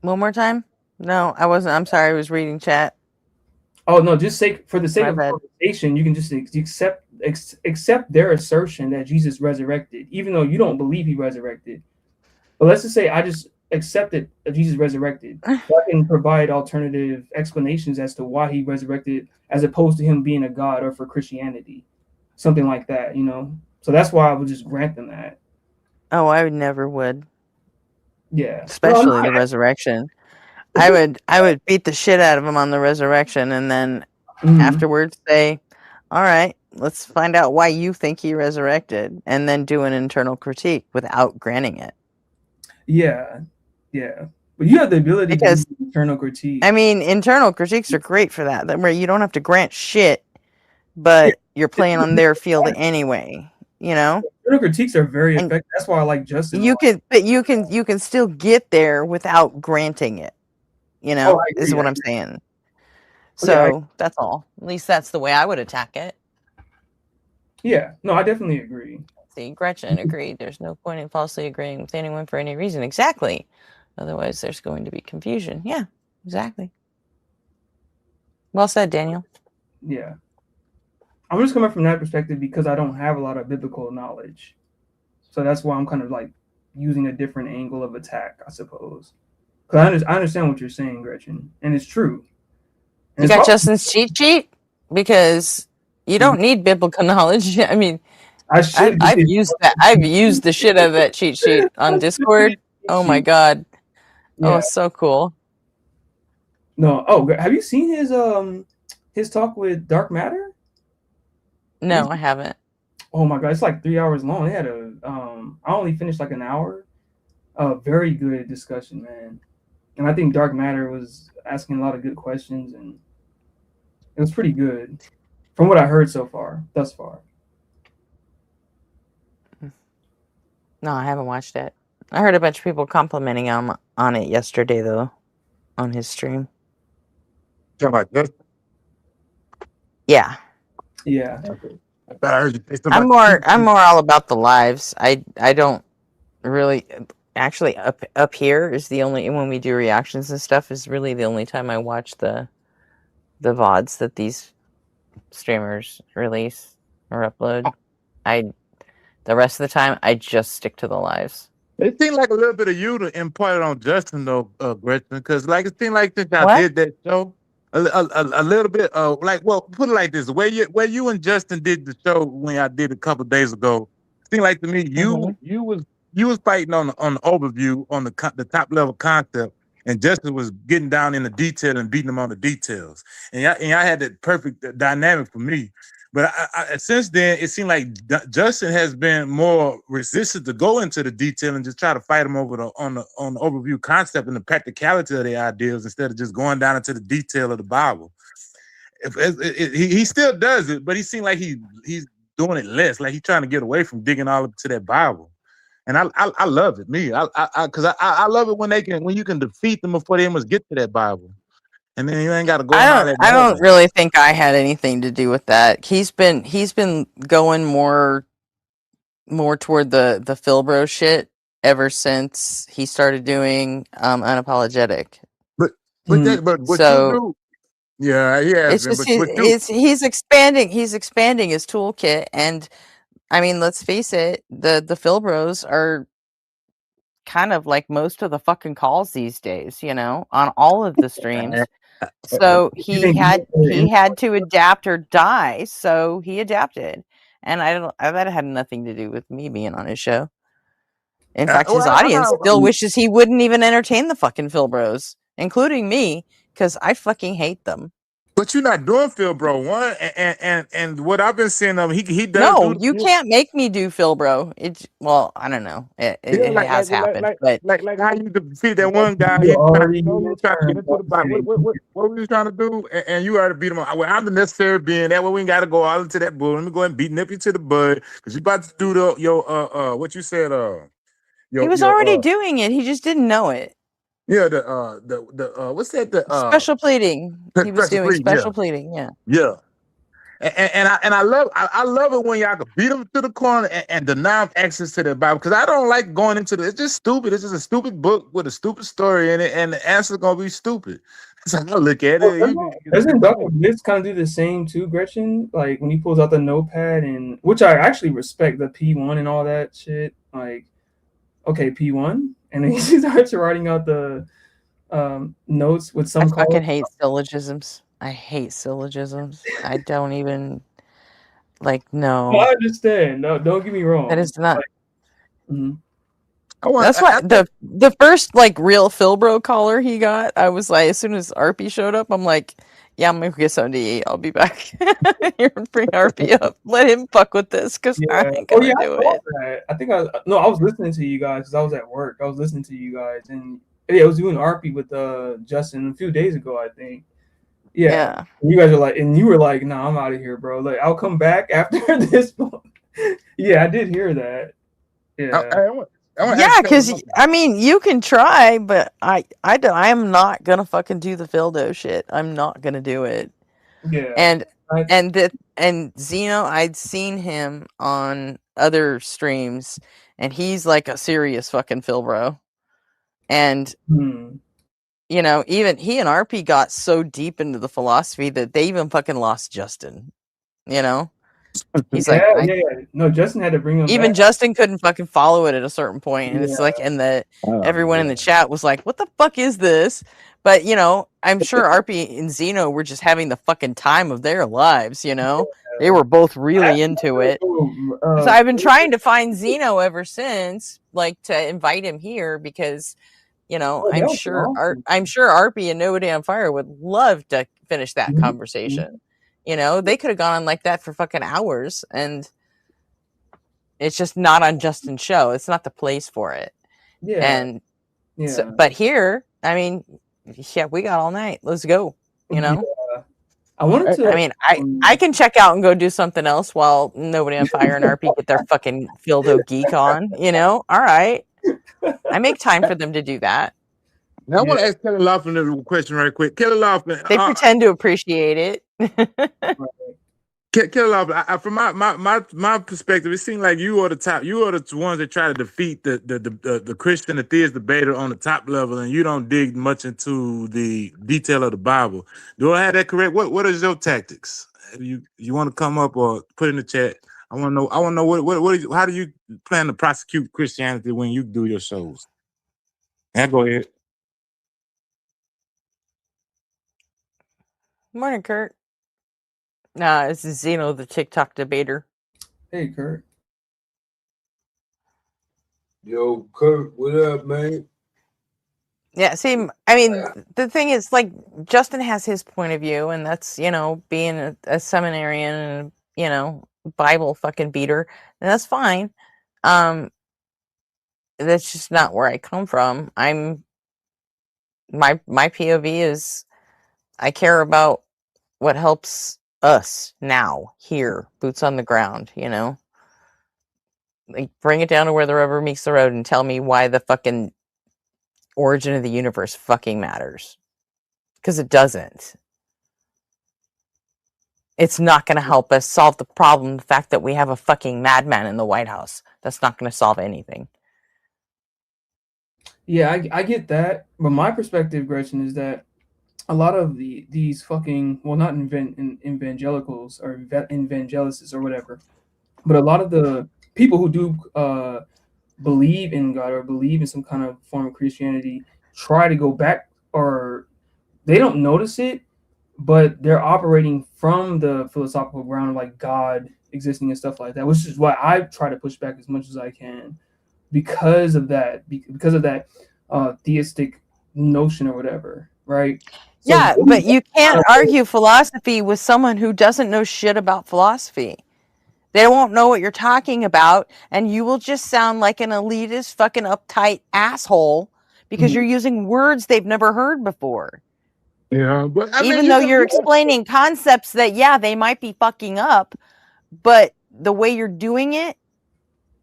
Speaker 4: One more time? No, I wasn't. I'm sorry, I was reading chat.
Speaker 8: Oh no, just for the sake of conversation, you can just accept their assertion that Jesus resurrected, even though you don't believe he resurrected. But let's just say I just accepted that Jesus resurrected. So I can provide alternative explanations as to why he resurrected, as opposed to him being a god or for Christianity, something like that, you know. So that's why I would just grant them that.
Speaker 4: Oh, I would never would.
Speaker 8: Yeah,
Speaker 4: especially the resurrection. I would beat the shit out of him on the resurrection, and then afterwards say, "All right, let's find out why you think he resurrected," and then do an internal critique without granting it.
Speaker 8: Yeah, but you have the ability to do internal critique.
Speaker 4: I mean, internal critiques are great for that. Where you don't have to grant shit, but you're playing on their field anyway. You know,
Speaker 8: internal critiques are very effective. That's why I like Justin.
Speaker 4: You can still get there without granting it. You know, is what I'm saying. So that's all. At least that's the way I would attack it.
Speaker 8: Yeah, no, I definitely agree.
Speaker 4: See, Gretchen agreed. There's no point in falsely agreeing with anyone for any reason. Exactly. Otherwise, there's going to be confusion. Yeah, exactly. Well said, Daniel.
Speaker 8: Yeah. I'm just coming from that perspective because I don't have a lot of biblical knowledge. So that's why I'm kind of like using a different angle of attack, I suppose. Because I understand what you're saying, Gretchen, and it's true. And
Speaker 4: you got Justin's cheat sheet? Because you don't need biblical knowledge. I mean, I've used that. I've used the shit out of that cheat sheet on Discord. Oh my god!
Speaker 8: Yeah.
Speaker 4: Oh, so cool.
Speaker 8: No, have you seen his talk with Dark Matter?
Speaker 4: No, I haven't.
Speaker 8: Oh my god, it's like 3 hours long. They had I only finished like an hour. Very good discussion, man. And I think Dark Matter was asking a lot of good questions, and it was pretty good from what I heard thus far.
Speaker 4: No, I haven't watched it. I heard a bunch of people complimenting him on it yesterday, though, on his stream. Yeah.
Speaker 8: Yeah.
Speaker 4: I'm more all about the lives. I don't really actually up here is the only when we do reactions and stuff is really the only time I watch the VODs that these streamers release or upload. The rest of the time I just stick to the lives.
Speaker 1: It seemed like a little bit of you to impart on Justin though, Gretchen, because like it seemed like since I did that show, a little bit like, well, put it like this: where you and Justin did the show when I did a couple of days ago, it seemed like to me you was fighting on the overview on the top level concept, and Justin was getting down in the detail and beating him on the details, and I had that perfect dynamic for me. But since then, it seemed like Justin has been more resistant to go into the detail and just try to fight him over on the overview concept and the practicality of the ideas instead of just going down into the detail of the Bible. He still does it, but he seemed like he's doing it less, like he's trying to get away from digging all up to that Bible. And I love it, because I love it when you can defeat them before they must get to that Bible. And then you ain't got to go.
Speaker 4: I don't really think I had anything to do with that. He's been going more toward the Philbro shit ever since he started doing unapologetic.
Speaker 1: But
Speaker 4: so
Speaker 1: you do, yeah,
Speaker 4: it's just he's expanding his toolkit, and I mean, let's face it, the Philbros are kind of like most of the fucking calls these days, you know, on all of the streams. So he had to adapt or die, so he adapted. And that had nothing to do with me being on his show. In fact, his audience still wishes he wouldn't even entertain the fucking Philbros, including me, because I fucking hate them.
Speaker 1: But you're not doing Phil Bro one, and what I've been seeing of him, he does
Speaker 4: No,
Speaker 1: do.
Speaker 4: you can't make me do Phil Bro. It's well, I don't know. It
Speaker 1: Like
Speaker 4: has happened, but
Speaker 1: how you defeat that one guy.
Speaker 8: You already
Speaker 1: He was trying to get into the body. What were you trying to do? And you already beat him. Well, I'm the necessary being that way. We ain't got to go all into that bull. Let me go ahead and beat Nippy to the bud because you about to do your what you said
Speaker 4: he was already doing it. He just didn't know it.
Speaker 1: Yeah, the what's that?
Speaker 4: Special pleading. He was doing special pleading. Yeah.
Speaker 1: Yeah. And I love it when y'all can beat them to the corner and deny them access to the Bible, because I don't like going into it's just stupid. It's just a stupid book with a stupid story in it, and the answer's gonna be stupid. That's how I look at it.
Speaker 8: Doesn't Dr. Blitz kind of do the same too, Gretchen? Like when he pulls out the notepad, and which I actually respect, the P1 and all that shit. Like, okay, P1, and then he starts writing out the notes with some.
Speaker 4: I fucking hate syllogisms. I hate syllogisms. I don't even no.
Speaker 8: Well, I understand. No, don't get me wrong.
Speaker 4: That is not.
Speaker 8: Mm-hmm.
Speaker 4: That's why the first real Philbro caller he got, I was like, as soon as RP showed up, I'm like, yeah, I'm gonna get something to eat. I'll be back. Here, bring RP up. Let him fuck with this because I ain't gonna do it.
Speaker 8: That. I think I was listening to you guys because I was at work. I was listening to you guys, and I was doing RP with Justin a few days ago, I think. Yeah. And you guys are and you were like, "Nah, I'm out of here, bro. Like, I'll come back after this." Yeah, I did hear that. Yeah.
Speaker 4: Yeah, because I mean, you can try, but I am not gonna fucking do the Phildo shit. I'm not gonna do it.
Speaker 8: Yeah.
Speaker 4: And Zeno, I'd seen him on other streams, and he's like a serious fucking Philbro. And you know, even he and RP got so deep into the philosophy that they even fucking lost Justin. You know? He's
Speaker 8: no, Justin had to bring him
Speaker 4: even
Speaker 8: back.
Speaker 4: Justin couldn't fucking follow it at a certain point, and it's and everyone in the chat was like, what the fuck is this? But you know, I'm sure RP and Zeno were just having the fucking time of their lives, you know. They were both really into it. So I've been trying to find Zeno ever since, to invite him here because you know, I'm sure RP and Nobody on Fire would love to finish that conversation. You know, they could have gone on like that for fucking hours, and it's just not on Justin's show. It's not the place for it.
Speaker 8: Yeah.
Speaker 4: And so, but here, I mean, we got all night. Let's go. You know.
Speaker 8: Yeah. I wanted to.
Speaker 4: I mean, I can check out and go do something else while Nobody on Fire and RP get their fucking Phildo geek on. You know, all right. I make time for them to do that.
Speaker 1: Now, I want to ask Kelly Laughlin a question right quick. Kelly Laughlin.
Speaker 4: They pretend to appreciate it.
Speaker 1: Kelly Laughlin, from my perspective, it seems like you are the top. You are the ones that try to defeat the Christian atheist debater on the top level, and you don't dig much into the detail of the Bible. Do I have that correct? What is your tactics? You want to come up or put in the chat? I want to know how do you plan to prosecute Christianity when you do your shows? And go ahead.
Speaker 4: Morning, Kurt. Nah, this is Zeno, the TikTok debater.
Speaker 8: Hey, Kurt.
Speaker 17: Yo, Kurt, what up, man?
Speaker 4: Yeah, see, I mean, the thing is, Justin has his point of view, and that's, you know, being a seminarian and, you know, Bible fucking beater, and that's fine. That's just not where I come from. My POV is I care about what helps us now, here, boots on the ground, you know? Bring it down to where the rubber meets the road and tell me why the fucking origin of the universe fucking matters. Because it doesn't. It's not going to help us solve the problem, the fact that we have a fucking madman in the White House. That's not going to solve anything.
Speaker 8: Yeah, I get that. But my perspective, Gretchen, is that a lot of these fucking, well, not evangelicals or evangelicists or whatever, but a lot of the people who do believe in God or believe in some kind of form of Christianity try to go back, or they don't notice it, but they're operating from the philosophical ground of like God existing and stuff like that, which is why I try to push back as much as I can because of that theistic notion or whatever, right? So
Speaker 20: Yeah, but you can't argue philosophy with someone who doesn't know shit about philosophy. They won't know what you're talking about, and you will just sound like an elitist, fucking uptight asshole because you're using words they've never heard before.
Speaker 1: Yeah, but I mean,
Speaker 20: even though you're explaining concepts that, yeah, they might be fucking up, but the way you're doing it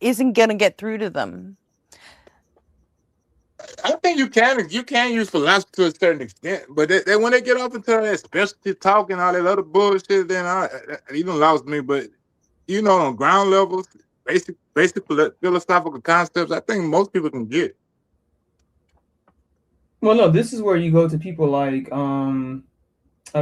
Speaker 20: isn't going to get through to them.
Speaker 1: I think you can use philosophy to a certain extent, but when they get off into that specialty talk and all that other bullshit, then you done lost me. But on ground levels, basic philosophical concepts, I think most people can get.
Speaker 8: Well, no, this is where you go to people like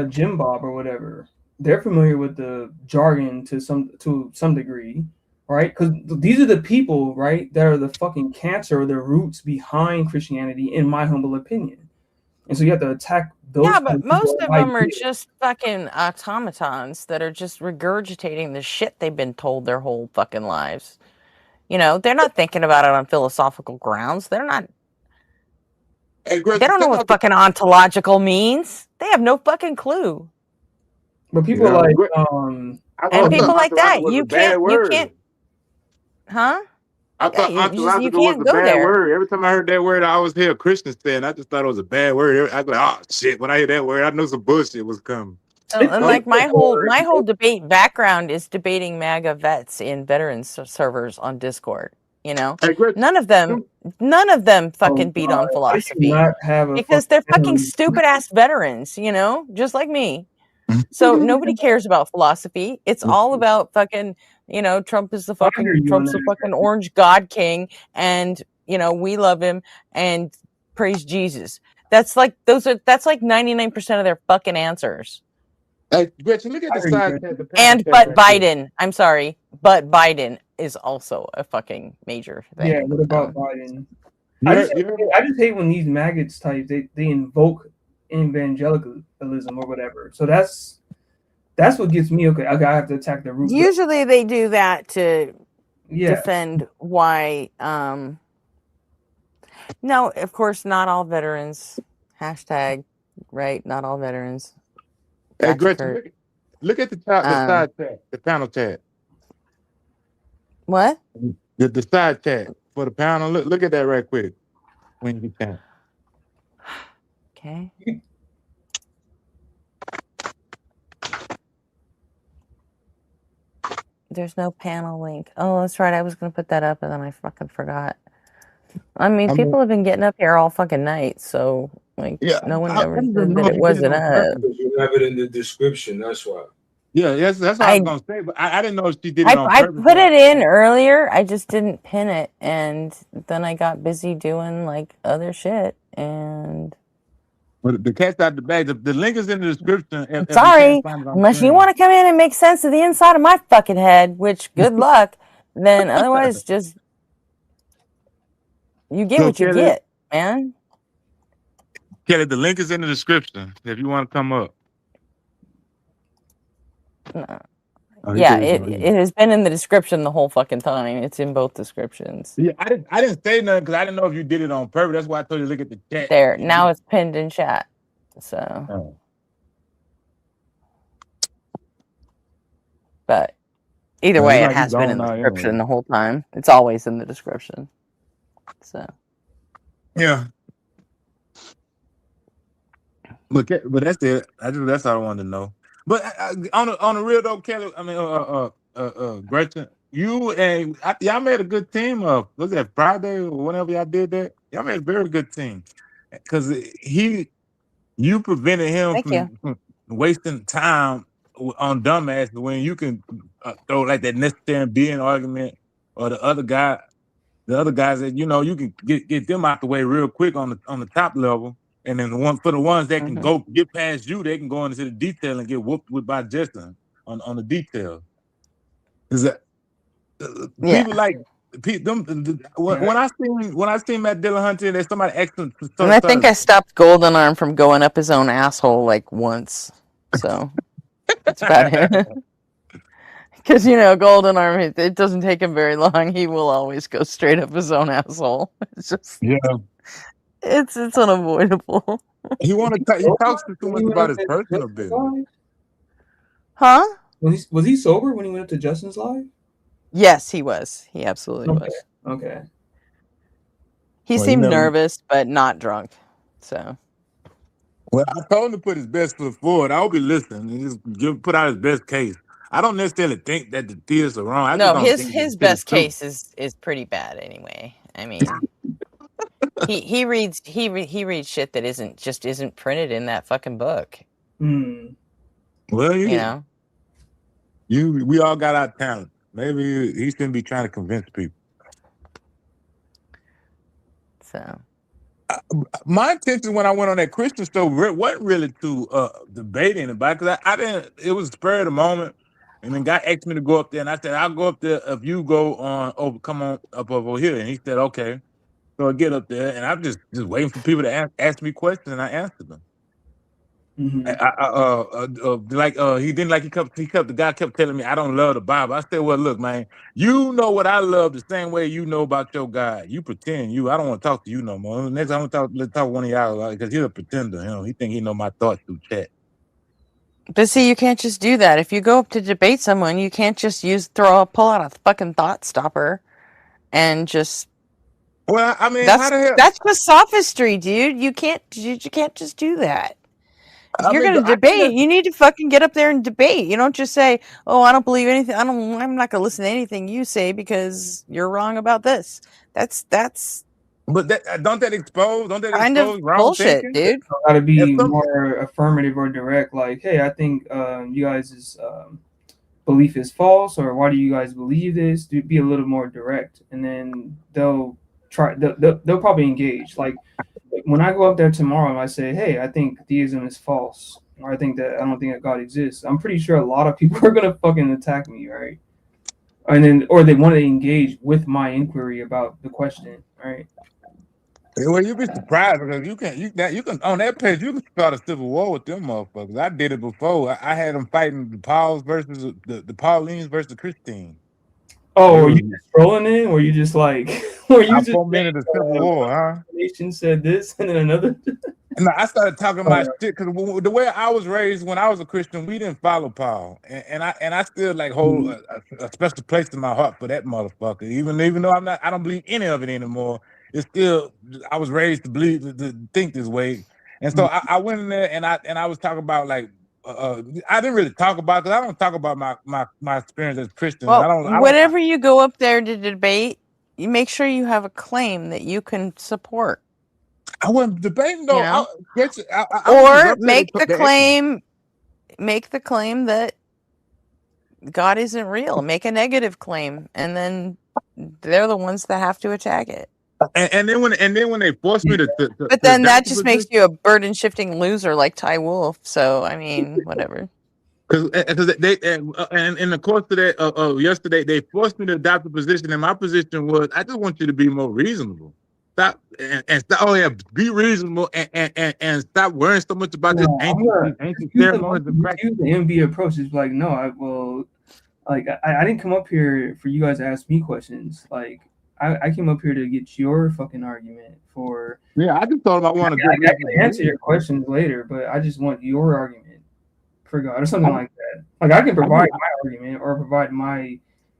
Speaker 8: Jim Bob or whatever. They're familiar with the jargon to some degree, right? Because these are the people, right, that are the fucking cancer or the roots behind Christianity, in my humble opinion. And so you have to attack those.
Speaker 20: Yeah, but most of them are just fucking automatons that are just regurgitating the shit they've been told their whole fucking lives. They're not thinking about it on philosophical grounds. They're not. They don't know what fucking ontological means. They have no fucking clue.
Speaker 8: But people like
Speaker 20: and people like that, you can't. Huh?
Speaker 1: I thought ontological was a bad word. Every time I heard that word, I always hear a Christian saying. I just thought it was a bad word. I go, oh shit! When I hear that word, I know some bullshit was coming.
Speaker 20: And like my whole debate background is debating MAGA vets in veterans servers on Discord. None of them fucking beat on philosophy because they're fucking stupid ass veterans. Just like me. So nobody cares about philosophy. It's all about fucking. Trump's the fucking orange god king, and we love him and praise Jesus. That's like 99% of their fucking answers.
Speaker 1: Hey, Gretchen, look at the side.
Speaker 20: But Biden, I'm sorry, but Biden is also a fucking major thing.
Speaker 8: Yeah, what about Biden? I just hate when these maggots types they invoke evangelicalism or whatever. So that's what gets me. Okay, I have to attack the root.
Speaker 20: Usually they do that to defend why. No, of course, not all veterans. Hashtag, right? Not all veterans.
Speaker 1: Hey, Gretchen, look at the side chat, the panel chat.
Speaker 20: What?
Speaker 1: The side chat for the panel. Look at that right quick when you can.
Speaker 20: Okay. There's no panel link. Oh, that's right. I was going to put that up and then I fucking forgot. I mean, people have been getting up here all fucking night, so no one ever said that it wasn't up.
Speaker 17: You have it in the description. That's why.
Speaker 1: Yeah, that's what I was gonna say, but I didn't know if she did it on purpose.
Speaker 20: I put it in earlier. I just didn't pin it, and then I got busy doing other shit. And
Speaker 1: but the cat's out the bag. The link is in the description.
Speaker 20: Sorry, unless you want to come in and make sense of the inside of my fucking head, which good luck. Then otherwise, just you get what you get, man.
Speaker 1: Kelly, the link is in the description if you want to come up.
Speaker 20: Yeah, it has been in the description the whole fucking time. It's in both descriptions.
Speaker 1: Yeah, I didn't say nothing because I didn't know if you did it on purpose. That's why I told you to look at the chat.
Speaker 20: There, now it's pinned in chat. So, but either way, it has been in the description the whole time. It's always in the description. So,
Speaker 1: yeah. But that's it. That's all I wanted to know. But on the real though, Kelly, I mean, Gretchen, you and y'all made a good team. Was that Friday or whenever y'all did that? Y'all made a very good team because you prevented him from wasting time on dumbasses when you can throw like that necessary being argument or the other guys that you can get them out the way real quick on the top level. And then for the ones that can go get past you, they can go into the detail and get whooped with by Justin on the detail. Is that people like when I seen Matt Dillahunty, there's somebody excellent.
Speaker 20: And I think I stopped Golden Arm from going up his own asshole once, so that's about it. Because Golden Arm, it doesn't take him very long. He will always go straight up his own asshole. It's just
Speaker 4: It's unavoidable.
Speaker 1: He talks too much about his personal business.
Speaker 4: Huh?
Speaker 8: Was he sober when he went up to Justin's live?
Speaker 4: Yes, he was. He absolutely was.
Speaker 8: Okay.
Speaker 4: He
Speaker 1: Well,
Speaker 4: seemed nervous, but not drunk. So.
Speaker 1: Well, I told him to put his best foot forward. I'll be listening and just put out his best case. I don't necessarily think that the theorists are wrong. I just
Speaker 4: No,
Speaker 1: don't think
Speaker 4: his
Speaker 1: the shit is
Speaker 4: best
Speaker 1: true.
Speaker 4: case is pretty bad anyway. I mean, he reads shit that isn't printed in that fucking book.
Speaker 1: Well,
Speaker 4: you know,
Speaker 1: we all got our talent. Maybe he shouldn't be trying to convince people.
Speaker 4: So,
Speaker 1: my intention when I went on that Christian show wasn't really to debate anybody, because I didn't. It was spur of the moment, and then guy asked me to go up there, and I said I'll go up there if you go on over. Come on up over here, and he said okay. So I get up there, and I'm just waiting for people to ask me questions, and I answered them. He didn't like he kept the guy kept telling me I don't love the Bible. I said, well, look, man, you know what I love the same way you know about your God. You pretend I don't want to talk to you no more. Next time let's talk to one of y'all, because he's a pretender. He think he know my thoughts through chat.
Speaker 4: but see, you can't just do that. If you go up to debate someone, you can't just pull out a fucking thought stopper, and just.
Speaker 1: Well, I mean,
Speaker 4: that's
Speaker 1: how the hell?
Speaker 4: That's just sophistry, dude. You can't just do that. If you're gonna
Speaker 1: I
Speaker 4: debate, you need to fucking get up there and debate. You don't just say, "Oh, I don't believe anything. I'm not gonna listen to anything you say because you're wrong about this." That's.
Speaker 1: But don't that expose
Speaker 4: kind of
Speaker 1: wrong
Speaker 4: bullshit,
Speaker 1: thinking?
Speaker 4: dude.
Speaker 8: Got to be more affirmative or direct. Like, hey, I think you guys' belief is false, or why do you guys believe this? Be a little more direct, and then they'll probably engage. Like when I go up there tomorrow and I say, hey, I think theism is false, or I don't think that God exists, I'm pretty sure a lot of people are gonna fucking attack me, right? Or they want to engage with my inquiry about the question, right?
Speaker 1: Well, you'd be surprised, because you can on that page you can start a civil war with them motherfuckers. I did it before. I had them fighting the Pauls versus the Paulines versus the Christines.
Speaker 8: Oh, were you just trolling in? Were you just like, were you just
Speaker 1: 4 minutes of civil war, huh?
Speaker 8: Nation said this, and then another.
Speaker 1: No, I started talking my shit, because the way I was raised when I was a Christian, we didn't follow Paul, and I still like hold a special place in my heart for that motherfucker. Even though I don't believe any of it anymore. It's still, I was raised to think this way, and so I went in there and I was talking about like I didn't really talk about, because I don't talk about my experience as Christian.
Speaker 4: Well, whenever you go up there to debate, you make sure you have a claim that you can support.
Speaker 1: I wasn't debating though.
Speaker 4: Or make the claim that God isn't real. Make a negative claim, and then they're the ones that have to attack it.
Speaker 1: And then when they force me to
Speaker 4: but then that just makes you a burden shifting loser like Ty Wolf. So I mean, whatever.
Speaker 1: Because they and in the course of that yesterday, they forced me to adopt a position, and my position was, I just want you to be more reasonable. Stop and stop. Oh yeah, be reasonable and stop worrying so much about this ancient ceremonies and practice.
Speaker 8: The MB approach is like, no, I didn't come up here for you guys to ask me questions. Like, I came up here to get your fucking argument for.
Speaker 1: Yeah, I just thought I wanted to.
Speaker 8: I can answer your questions later, but I just want your argument for God or something like that. Like, I can provide my argument or provide my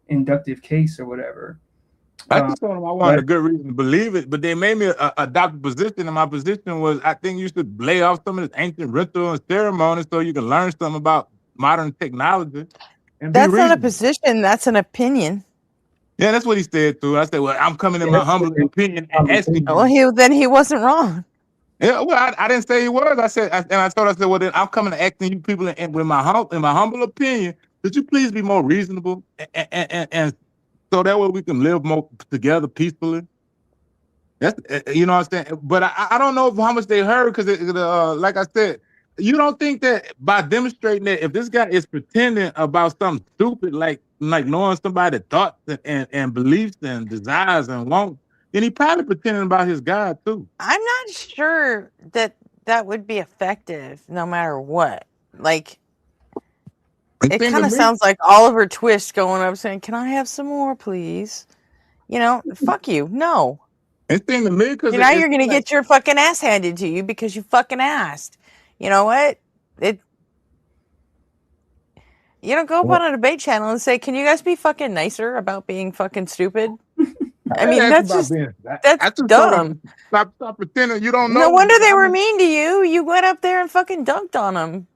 Speaker 8: inductive case or whatever.
Speaker 1: I just told them I wanted a good reason to believe it, but they made me adopt a position, and my position was, I think you should lay off some of this ancient ritual and ceremonies so you can learn something about modern technology. And
Speaker 4: that's not a position, that's an opinion.
Speaker 1: Yeah, that's what he said too. I said, well, I'm coming in my humble opinion and asking.
Speaker 4: Well, then he wasn't wrong.
Speaker 1: Yeah, well, I didn't say he was. I said, well, then I'm coming to asking you people with my humble opinion, could you please be more reasonable and so that way we can live more together peacefully. That's you know what I'm saying. But I don't know how much they heard, because like I said, you don't think that by demonstrating that if this guy is pretending about something stupid like knowing somebody's thoughts and beliefs and desires and wants, then he probably pretending about his God too.
Speaker 4: I'm not sure that would be effective no matter what. Like, it kind of sounds like Oliver Twist going up saying, "Can I have some more, please?" You know, fuck you. No.
Speaker 1: It seemed to me because
Speaker 20: now you're gonna get your fucking ass handed to you because you fucking asked. You know what? Go up on a debate channel and say, "Can you guys be fucking nicer about being fucking stupid?" I mean, that's dumb.
Speaker 1: Stop pretending you don't know.
Speaker 20: No wonder they were mean to you. You went up there and fucking dunked on them.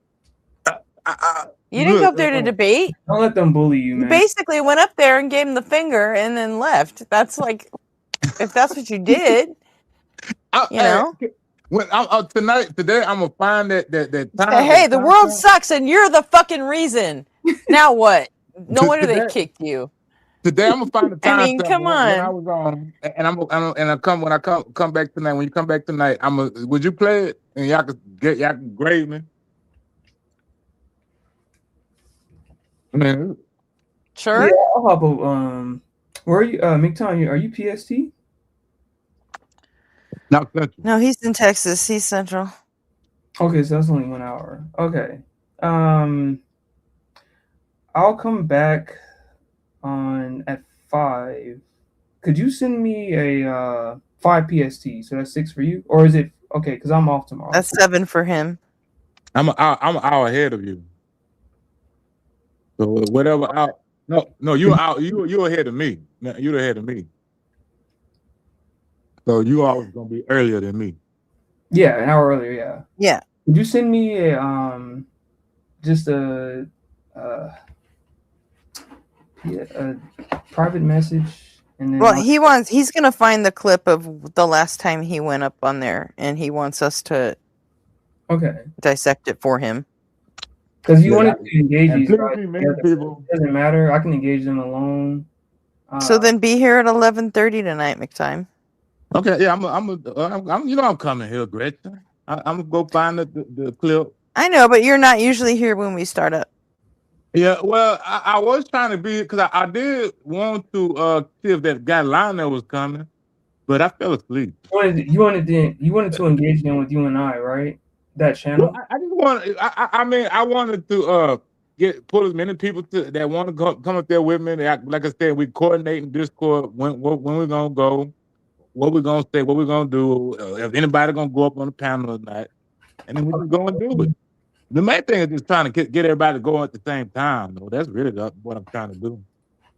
Speaker 20: You didn't go up there to debate.
Speaker 8: Don't let them bully you, man.
Speaker 20: You basically went up there and gave them the finger and then left. That's like, if that's what you did, you know.
Speaker 1: Today, I'm gonna find that time.
Speaker 20: Hey, the world sucks, and you're the fucking reason. Now what? No wonder they kicked you.
Speaker 1: Today, I'm gonna find the time.
Speaker 20: I mean, come on.
Speaker 1: When I was on, and when I come back tonight. When you come back tonight, would you play it and y'all can grade me? Man.
Speaker 20: Sure.
Speaker 8: Yeah, I'll hop over. Where are you, McTon? Are you PST?
Speaker 20: No, he's in Texas. He's Central.
Speaker 8: Okay, so that's only 1 hour. Okay. I'll come back at 5. Could you send me a 5 PST? So that's 6 for you, or is it okay? Because I'm off tomorrow.
Speaker 20: That's 7 for him.
Speaker 1: I'm an hour ahead of you. So whatever out. No, you ahead of me. You're ahead of me. So you always gonna be earlier than me.
Speaker 8: Yeah, an hour earlier. Yeah.
Speaker 20: Yeah.
Speaker 8: Could you send me a just a private message? And then
Speaker 20: Well, he's gonna find the clip of the last time he went up on there, and he wants us to dissect it for him.
Speaker 8: Because you wanted to engage these guys. It doesn't matter. I can engage them alone.
Speaker 20: So then be here at 11:30 tonight, McTime.
Speaker 1: Okay, yeah, I'm coming here, Gretchen. I'm gonna go find the clip.
Speaker 20: I know, but you're not usually here when we start up.
Speaker 1: Yeah, well, I was trying to be because I did want to see if that guy Lionel was coming, but I fell asleep.
Speaker 8: You wanted to engage them with you and I, right? That channel.
Speaker 1: Well, I just want. I wanted to pull as many people that want to come up there with me. Like I said, we coordinate in Discord when we're gonna go, what we're gonna say, what we're gonna do, if anybody gonna go up on the panel or not, and then we just go and do it. The main thing is just trying to get everybody to go at the same time. Though that's really what I'm trying to do.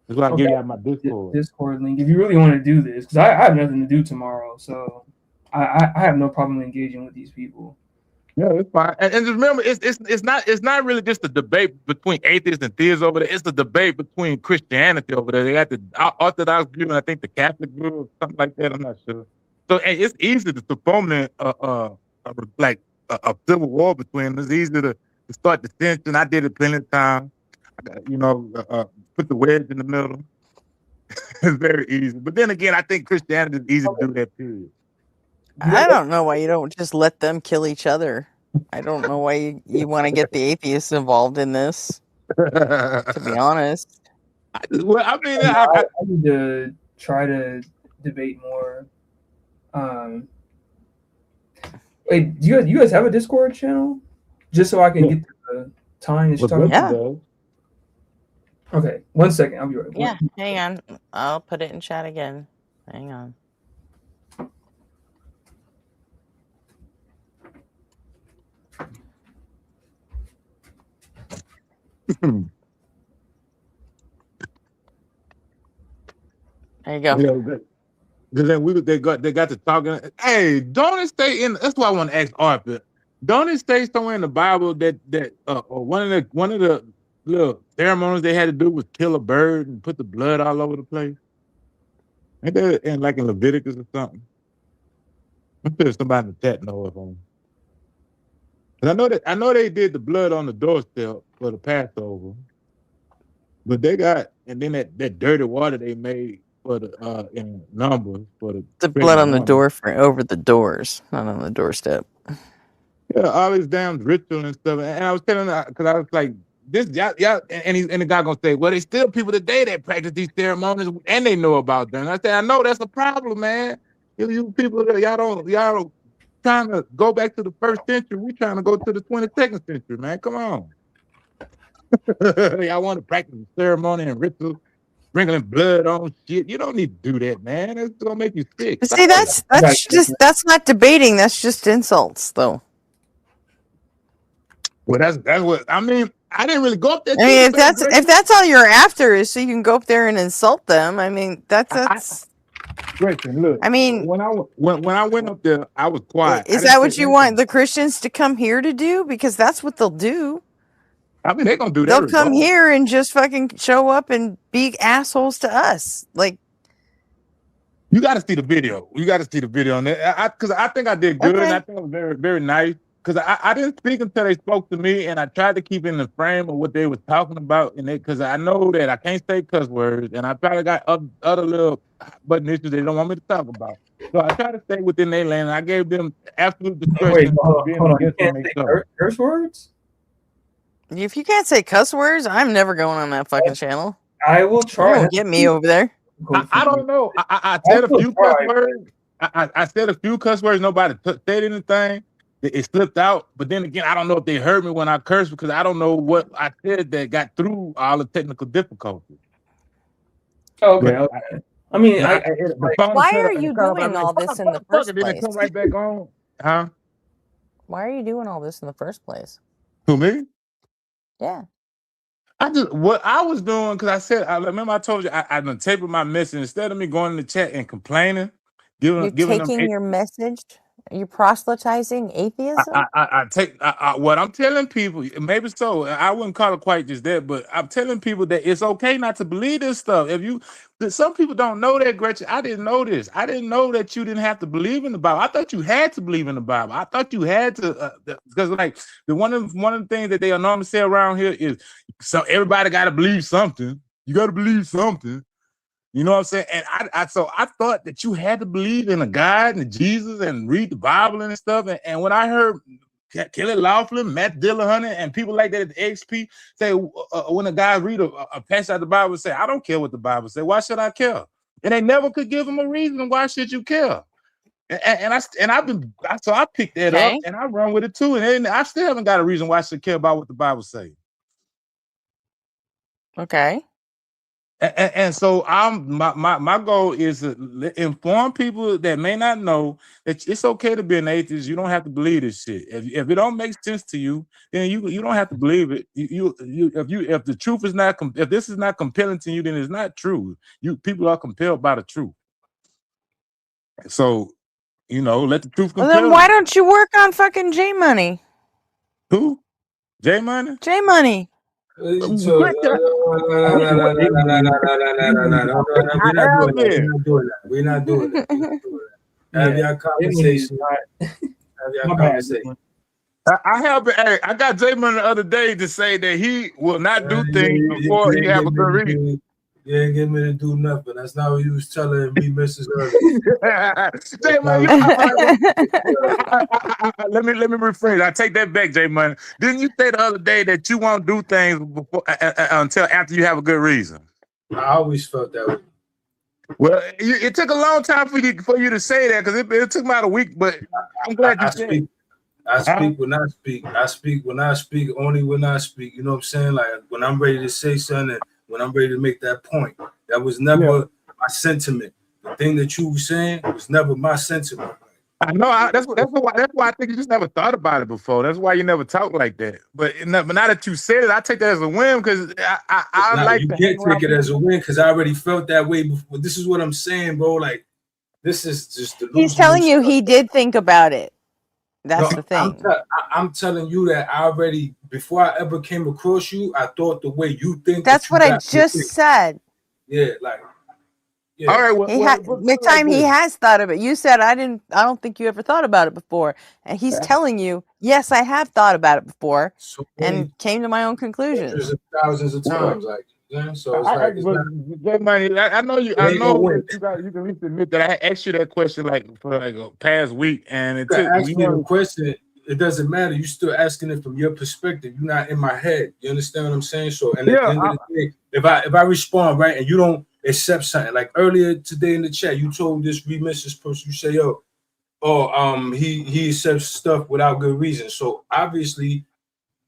Speaker 1: That's why I give you out my Discord.
Speaker 8: Discord link. If you really want to do this, because I have nothing to do tomorrow, so I have no problem engaging with these people.
Speaker 1: Yeah, it's fine. And just remember, it's not really just a debate between atheists and theists over there. It's a debate between Christianity over there. They got the Orthodox view and I think the Catholic view or something like that. I'm not sure. So it's easy to foment a civil war between them. It's easy to start dissension. I did it plenty of times. Put the wedge in the middle. It's very easy. But then again, I think Christianity is easy to do that period.
Speaker 20: I don't know why you don't just let them kill each other. I don't know why you want to get the atheists involved in this. To be honest.
Speaker 1: Well, I mean,
Speaker 8: I need to try to debate more. Wait, do you guys have a Discord channel? Just so I can get the time to start.
Speaker 20: Yeah.
Speaker 8: Okay, 1 second. I'll be right back.
Speaker 20: Yeah, hang on. I'll put it in chat again. Hang on. There you go.
Speaker 1: Then they got to talking. Hey, don't it stay in? That's why I want to ask Arthur. Don't it stay somewhere in the Bible that one of the little ceremonies they had to do was kill a bird and put the blood all over the place? Ain't that in Leviticus or something? I'm sure somebody in the chat know if I'm. I know they did the blood on the doorstep for the Passover, but they got then that dirty water they made for the in Numbers for
Speaker 20: the blood on the door over the doors, not on the doorstep.
Speaker 1: Yeah, all these damn rituals and stuff. And I was telling her because I was like, this y'all and the guy gonna say, well, there's still people today that practice these ceremonies and they know about them. And I said, I know that's a problem, man. You people y'all don't trying to go back to the 1st century. We trying to go to the 22nd century, man. Come on. Y'all want to practice the ceremony and rituals. sprinkling blood on shit. You don't need to do that, man. It's gonna make you sick.
Speaker 20: See, that's not debating. That's just insults, though.
Speaker 1: Well, that's what I mean. I didn't really go up there.
Speaker 20: I mean, if that's all you're after is so you can go up there and insult them. I mean, that's.
Speaker 1: Listen, look.
Speaker 20: I mean,
Speaker 1: when I went up there, I was quiet.
Speaker 20: Is that what you want the Christians to come here to do? Because that's what they'll do.
Speaker 1: I mean, they're gonna do that.
Speaker 20: They'll come here and just fucking show up and be assholes to us. Like,
Speaker 1: you got to see the video. You got to see the video on that. Because I think I did good, and I think it was very, very nice. Because I didn't speak until they spoke to me, and I tried to keep in the frame of what they was talking about. And because I know that I can't say cuss words, and I probably got other little button issues they don't want me to talk about. So I tried to stay within their lane, and I gave them absolute discretion.
Speaker 8: Hold on. You can't say curse words?
Speaker 20: if you can't say cuss words, I'm never going on that fucking channel.
Speaker 8: I will try.
Speaker 20: You won't get me over there.
Speaker 1: I don't know. I said a few cuss words. I said a few cuss words. Nobody said anything. It slipped out. But then again, I don't know if they heard me when I cursed because I don't know what I said that got through all the technical difficulties.
Speaker 8: Oh, okay. Okay. I mean,
Speaker 20: why are you doing all this in the first place?
Speaker 1: Come right back on. Huh?
Speaker 20: Why are you doing all this in the first place?
Speaker 1: Who, me?
Speaker 20: Yeah.
Speaker 1: What I was doing, because I said, I remember I told you I done taped my message. Instead of me going in the chat and complaining,
Speaker 20: You're taking your message. Are you proselytizing atheism?
Speaker 1: I take what I'm telling people. Maybe so. I wouldn't call it quite just that, but I'm telling people that it's okay not to believe this stuff. Some people don't know that, Gretchen. I didn't know this. I didn't know that you didn't have to believe in the Bible. I thought you had to believe in the Bible. I thought you had to, because like one of the things that they normally say around here is, so everybody got to believe something. You got to believe something. You know what I'm saying? And so I thought that you had to believe in a God and Jesus and read the Bible and stuff. And when I heard Kelly Laughlin, Matt Dillahunty, and people like that at the XP say, when a guy read a passage out of the Bible, say, I don't care what the Bible says. Why should I care? And they never could give him a reason. Why should you care? So I picked that up and I run with it too. And I still haven't got a reason why I should care about what the Bible says.
Speaker 20: Okay.
Speaker 1: And so my goal is to inform people that may not know that it's okay to be an atheist. You don't have to believe this shit. If it don't make sense to you, then you don't have to believe it. If the truth is not if this is not compelling to you, then it's not true. People are compelled by the truth. So let the truth compel.
Speaker 20: Well, then why don't you work on fucking J Money?
Speaker 1: Who? J Money?
Speaker 20: J Money.
Speaker 17: We're not doing that. Have your conversation. Have your conversation.
Speaker 1: I got J Money the other day to say that he will not do things before he have a good reason.
Speaker 17: You ain't get me to do nothing. That's not what you was telling me, Mrs. earlier.
Speaker 1: J Money, let me rephrase. I take that back, J Money. Didn't you say the other day that you won't do things before until after you have a good reason?
Speaker 17: I always felt that way.
Speaker 1: Well, it took a long time for you to say that because it took about a week. But I'm glad you said it.
Speaker 17: I speak when I speak. I speak when I speak. Only when I speak. You know what I'm saying? Like when I'm ready to say something. When I'm ready to make that point, that was never my sentiment. The thing that you were saying was never my sentiment.
Speaker 1: I know. That's why I think you just never thought about it before. That's why you never talked like that. But now that you said it, I take that as a win because I like.
Speaker 17: You can't take it as a win because I already felt that way before. This is what I'm saying, bro. Like this is just.
Speaker 20: He's telling you he did think about it. That's the thing.
Speaker 17: I'm telling you that I already, before I ever came across you, I thought the way you think.
Speaker 20: That's what I just said.
Speaker 17: Yeah, like.
Speaker 1: Yeah. All right.
Speaker 20: He has thought of it. You said I don't think you ever thought about it before, and he's telling you, yes, I have thought about it before, and came to my own conclusions.
Speaker 17: Thousands of times, like. Yeah, so it's
Speaker 1: I know you. I know you can at least admit that I asked you that question for a past week, and it took
Speaker 17: ask me the question. It doesn't matter. You're still asking it from your perspective. You're not in my head. You understand what I'm saying? So, and at the end of the day, if I respond right and you don't accept something, like earlier today in the chat, you told this remixes person, you say, he accepts stuff without good reason. So obviously,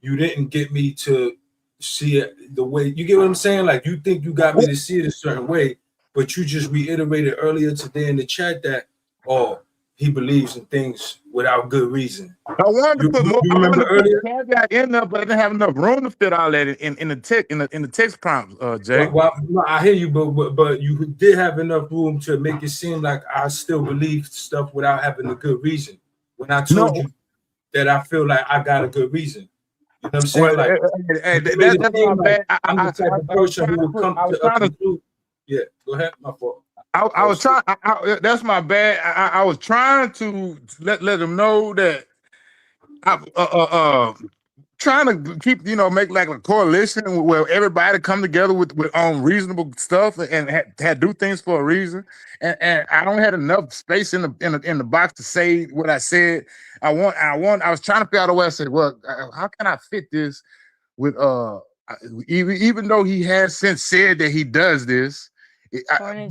Speaker 17: you didn't get me to see it the way you get what I'm saying. Like you think you got me to see it a certain way, but you just reiterated earlier today in the chat that he believes in things without good reason.
Speaker 1: I wanted to put more. I wanted to put
Speaker 17: earlier?
Speaker 1: the caveat in there, but I didn't have enough room to fit all that in the text prompt, Jay.
Speaker 17: Well, no, I hear you, but you did have enough room to make it seem like I still believe stuff without having a good reason. When I told you that I feel like I got a good reason. You know what I'm saying? Like
Speaker 1: that's my bad.
Speaker 17: I'm the type of person who would come to a conclusion. Yeah, go ahead. My fault.
Speaker 1: I was trying. That's my bad. I was trying to let them know that trying to keep make like a coalition where everybody come together with on reasonable stuff and had do things for a reason. And I don't have enough space in the box to say what I said. I was trying to figure out a way. I said, well, how can I fit this with even though he has since said that he does this. I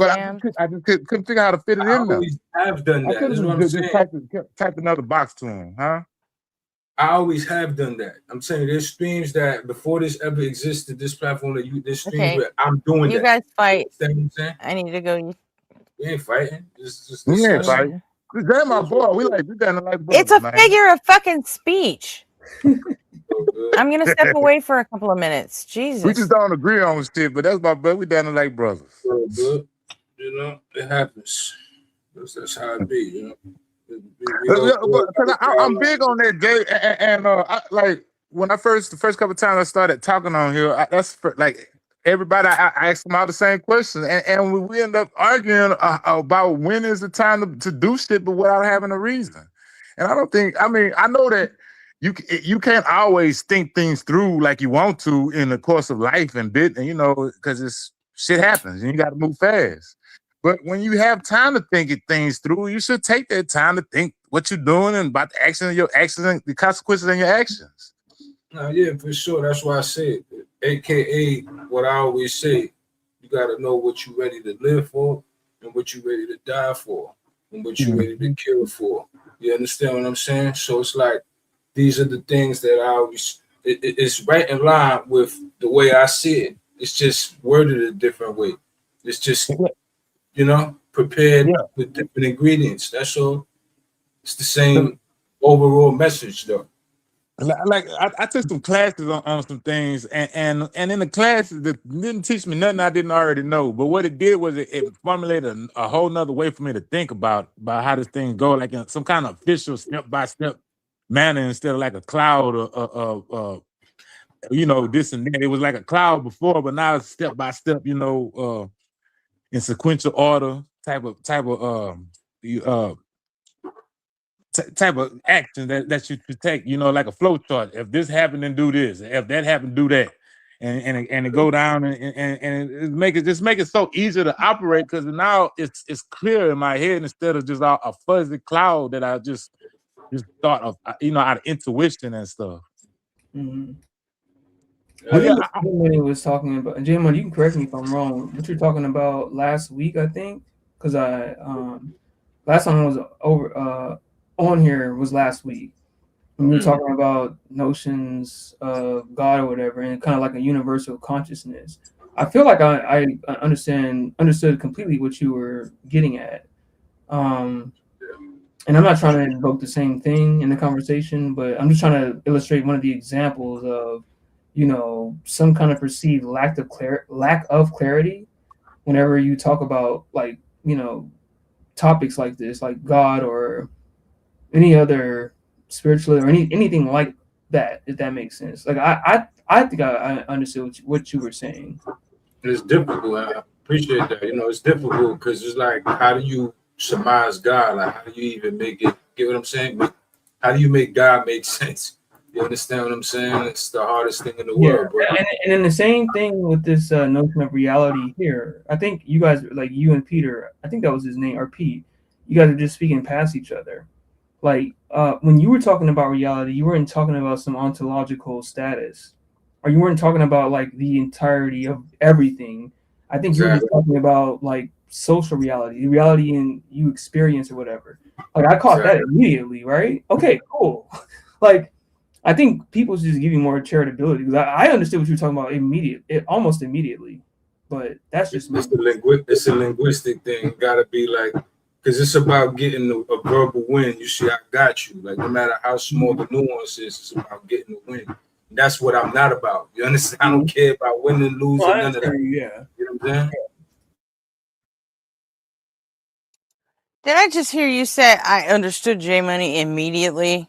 Speaker 1: just couldn't figure out how to fit it in there.
Speaker 17: I always have done that. That's what I'm saying.
Speaker 1: Type another box to him, huh?
Speaker 17: I always have done that. I'm saying there's streams that before this ever existed, this platform that this stream where I'm doing that.
Speaker 20: You guys fight.
Speaker 17: You know what I'm saying?
Speaker 20: I need to go.
Speaker 17: We ain't fighting. Just
Speaker 1: we ain't fighting. That's my boy. We done like brothers,
Speaker 20: It's a
Speaker 1: man.
Speaker 20: figure of fucking speech. I'm gonna step away for a couple of minutes. Jesus.
Speaker 1: We just don't agree on shit, but that's my brother. We down like brothers.
Speaker 17: Good. You know, it happens. That's how it be, you know.
Speaker 1: I'm big on that, Jay, and like when the first couple times I started talking on here, like everybody, I asked them all the same questions, and we end up arguing about when is the time to do shit, but without having a reason. And I don't think, I know that you can't always think things through like you want to in the course of life and because it's shit happens and you got to move fast. But when you have time to think things through, you should take that time to think what you're doing and about the action of your actions and the consequences of your actions.
Speaker 17: Yeah, for sure. That's why I said, AKA what I always say, you got to know what you're ready to live for and what you're ready to die for and what you're ready to kill for. You understand what I'm saying? So it's like, these are the things that I always, it's right in line with the way I see it. It's just worded a different way. It's just, prepared with different ingredients. That's all. It's the same overall message, though.
Speaker 1: Like I took some classes on some things, and in the classes that didn't teach me nothing I didn't already know. But what it did was it formulated a whole nother way for me to think about how this thing go, like in some kind of official step-by-step manner instead of like a cloud of this and that. It was like a cloud before, but now it's step by step, in sequential order type of action that you could take, like a flow chart. If this happened, then do this. If that happened, do that, and it go down and it make it so easy to operate because now it's clear in my head instead of just a fuzzy cloud that I just thought of, out of intuition and stuff.
Speaker 8: Mm-hmm. I think J-Money was talking about, and J-Money, you can correct me if I'm wrong, what you're talking about last week, I think, because last time I was over on here was last week. And we were talking about notions of God or whatever, and kind of like a universal consciousness. I feel like I understood completely what you were getting at. And I'm not trying to invoke the same thing in the conversation, but I'm just trying to illustrate one of the examples of, some kind of perceived lack of clarity whenever you talk about topics like this, like God or any other spiritual or anything like that, if that makes sense. Like I think I understood what you were saying.
Speaker 17: It's difficult. I appreciate that. It's difficult because it's like, how do you surmise God? Like, how do you even make it? Get what I'm saying? How do you make God make sense? You understand what I'm saying? It's the hardest thing in the world, bro.
Speaker 8: And then the same thing with this notion of reality here. I think you guys, like you and Peter, I think that was his name, or Pete, you guys are just speaking past each other. Like when you were talking about reality, you weren't talking about some ontological status, or you weren't talking about like the entirety of everything. I think you were just talking about like social reality, the reality in you experience or whatever. Like I caught that immediately, right? Okay, cool. Like I think people should just give you more charitability because I understood what you were talking about almost immediately, but that's just me.
Speaker 17: It's a linguistic thing. It gotta be like, because it's about getting a verbal win. You see, I got you. Like no matter how small the nuance is, it's about getting a win. And that's what I'm not about. You understand? I don't care about winning, losing, none of that.
Speaker 8: Yeah.
Speaker 17: You know what I'm saying?
Speaker 20: Did I just hear you say I understood J Money immediately?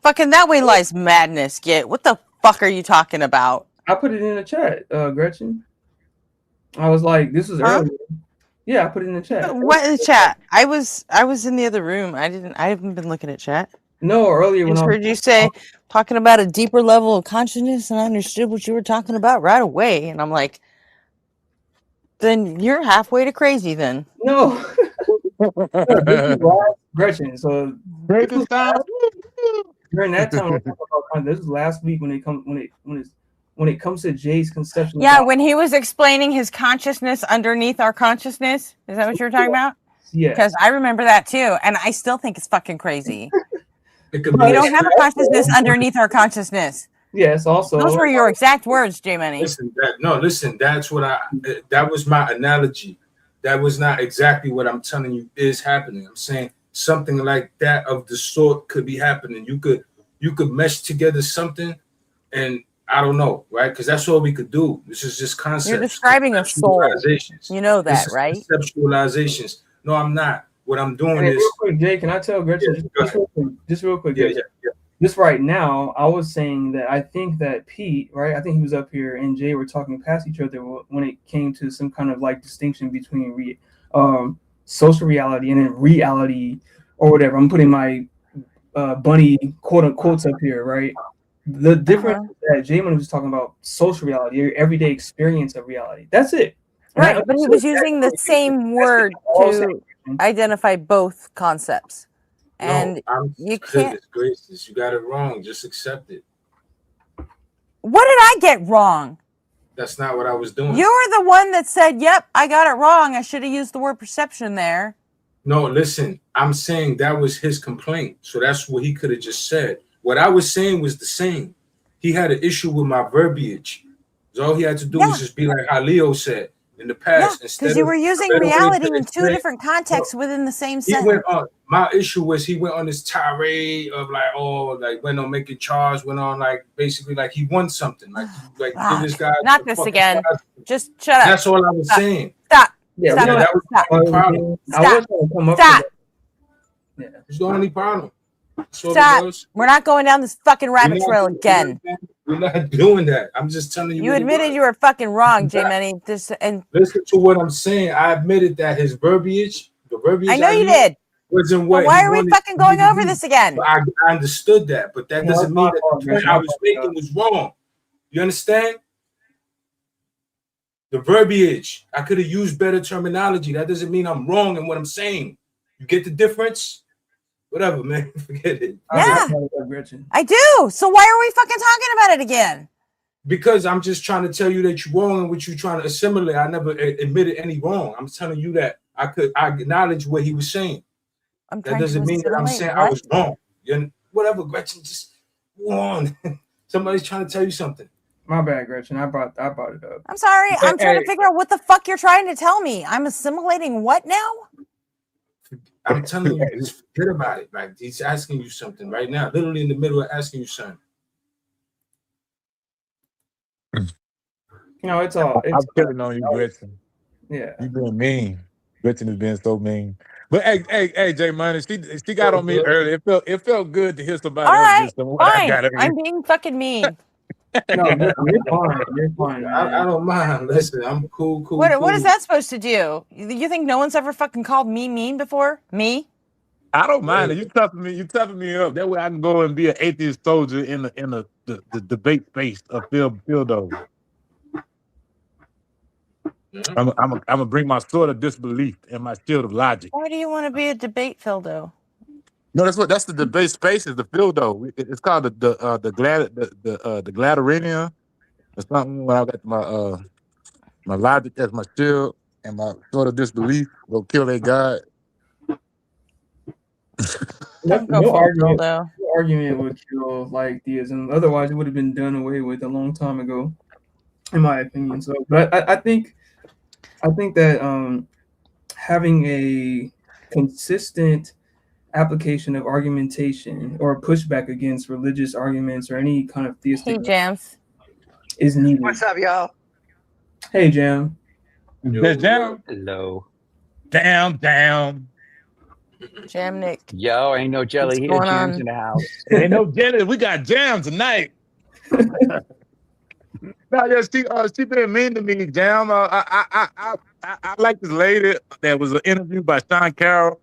Speaker 20: Fucking that way lies madness, Git. What the fuck are you talking about?
Speaker 8: I put it in the chat, Gretchen. I was like, this is earlier. Yeah, I put it in the chat.
Speaker 20: What in the chat? I was in the other room. I haven't been looking at chat.
Speaker 8: No, earlier when I
Speaker 20: heard you say talking about a deeper level of consciousness, and I understood what you were talking about right away. And I'm like, then you're halfway to crazy then.
Speaker 8: No. Gretchen, so during that time, this was last week when it comes to Jay's conception.
Speaker 20: Yeah, when he was explaining his consciousness underneath our consciousness. Is that what you were talking about?
Speaker 8: Yeah.
Speaker 20: Because I remember that too, and I still think it's fucking crazy. We don't have a consciousness underneath our consciousness.
Speaker 8: Yes, also.
Speaker 20: Those were your exact words, J Money.
Speaker 17: Listen, that's what that was my analogy. That was not exactly what I'm telling you is happening. I'm saying something like that of the sort could be happening. You could mesh together something, and I don't know, right? Because that's all we could do. This is just concepts.
Speaker 20: You're describing a soul. You know that, right?
Speaker 17: Conceptualizations. No, I'm not. What I'm doing is.
Speaker 8: Real quick, Jay, can I tell Gretchen just real quick?
Speaker 17: Yeah.
Speaker 8: Just right now, I was saying that I think that Pete, right? I think he was up here and Jay were talking past each other when it came to some kind of like distinction between social reality and then reality or whatever. I'm putting my bunny quote unquotes up here, right? The difference is that Jay was talking about social reality, your everyday experience of reality. That's it.
Speaker 20: Right, but he was using the same word to identify both concepts. And you can't.
Speaker 17: Gracious, you got it wrong. Just accept it.
Speaker 20: What did I get wrong?
Speaker 17: That's not what I was doing.
Speaker 20: You were the one that said, "Yep, I got it wrong. I should have used the word perception there."
Speaker 17: No, listen. I'm saying that was his complaint, so that's what he could have just said. What I was saying was the same. He had an issue with my verbiage. So all he had to do was just be like how Leo said in the past.
Speaker 20: Yeah, because you were using reality in two different contexts within the same sentence.
Speaker 17: My issue was he went on this tirade of went on making charge, went on basically like he won something. Give this guy.
Speaker 20: Not this again. Just shut up.
Speaker 17: That's all I was saying.
Speaker 20: Stop.
Speaker 17: Yeah,
Speaker 20: Stop.
Speaker 17: that was the problem.
Speaker 20: Stop.
Speaker 17: Yeah, it's the only problem.
Speaker 20: Stop. We're not going down this fucking rabbit trail again.
Speaker 17: We're not doing that. I'm just telling you.
Speaker 20: You admitted you were fucking wrong, J Money.
Speaker 17: Listen to what I'm saying. I admitted that his verbiage, the verbiage.
Speaker 20: I know you did.
Speaker 17: Wasn't what.
Speaker 20: Why are we fucking going over this again?
Speaker 17: I understood that, but that doesn't mean that the point I was making was wrong. You understand? The verbiage. I could have used better terminology. That doesn't mean I'm wrong in what I'm saying. You get the difference? Whatever, man. Forget it.
Speaker 20: Yeah, I do. So why are we fucking talking about it again?
Speaker 17: Because I'm just trying to tell you that you're wrong and what you're trying to assimilate. I never admitted any wrong. I'm telling you that I acknowledge what he was saying. That doesn't mean that I'm saying I was wrong. Whatever, Gretchen, just go on. Somebody's trying to tell you something.
Speaker 8: My bad, Gretchen. I brought it up.
Speaker 20: I'm sorry. I'm trying to figure out what the fuck you're trying to tell me. I'm assimilating what now?
Speaker 17: I'm telling you, just forget about it. Like he's asking you something right now, literally in the middle of asking you something.
Speaker 8: No, it's all.
Speaker 1: I'm killing on you, Gretchen.
Speaker 8: Yeah,
Speaker 1: you being mean. Gretchen is being so mean. But hey, J Money, she got on me earlier. It felt good to hear somebody else get some.
Speaker 20: Fine. I'm being fucking mean.
Speaker 8: No, you're fine. You're fine.
Speaker 17: I don't mind. Listen, I'm cool.
Speaker 20: What is that supposed to do? You think no one's ever fucking called me mean before? Me?
Speaker 1: I don't mind it. You toughing me up. That way I can go and be an atheist soldier in the debate space of Phildo. I'm gonna bring my sword of disbelief and my shield of logic.
Speaker 20: Why do you want to be a debate Phildo?
Speaker 1: No, that's the debate space is the Phildo. It's called the Gladarenia or something. When I got my logic as my shield and my sword of disbelief, go kill that god.
Speaker 20: Don't go for Phildo.
Speaker 8: argument would kill like theism. Otherwise, it would have been done away with a long time ago, in my opinion. So, but I think that having a consistent application of argumentation or pushback against religious arguments or any kind of theistic
Speaker 20: Hey, Jams.
Speaker 8: is needed.
Speaker 5: What's up, y'all?
Speaker 8: Hey, Jam.
Speaker 1: Jam.
Speaker 5: Hello.
Speaker 1: Jam.
Speaker 20: Jam Nick.
Speaker 5: Yo, ain't no jelly here.
Speaker 20: going
Speaker 5: Jams
Speaker 20: on?
Speaker 5: in the house.
Speaker 1: Ain't no jelly. We got jam tonight. No, yeah, she been mean to me, Jam. I like this lady that was interviewed by Sean Carroll,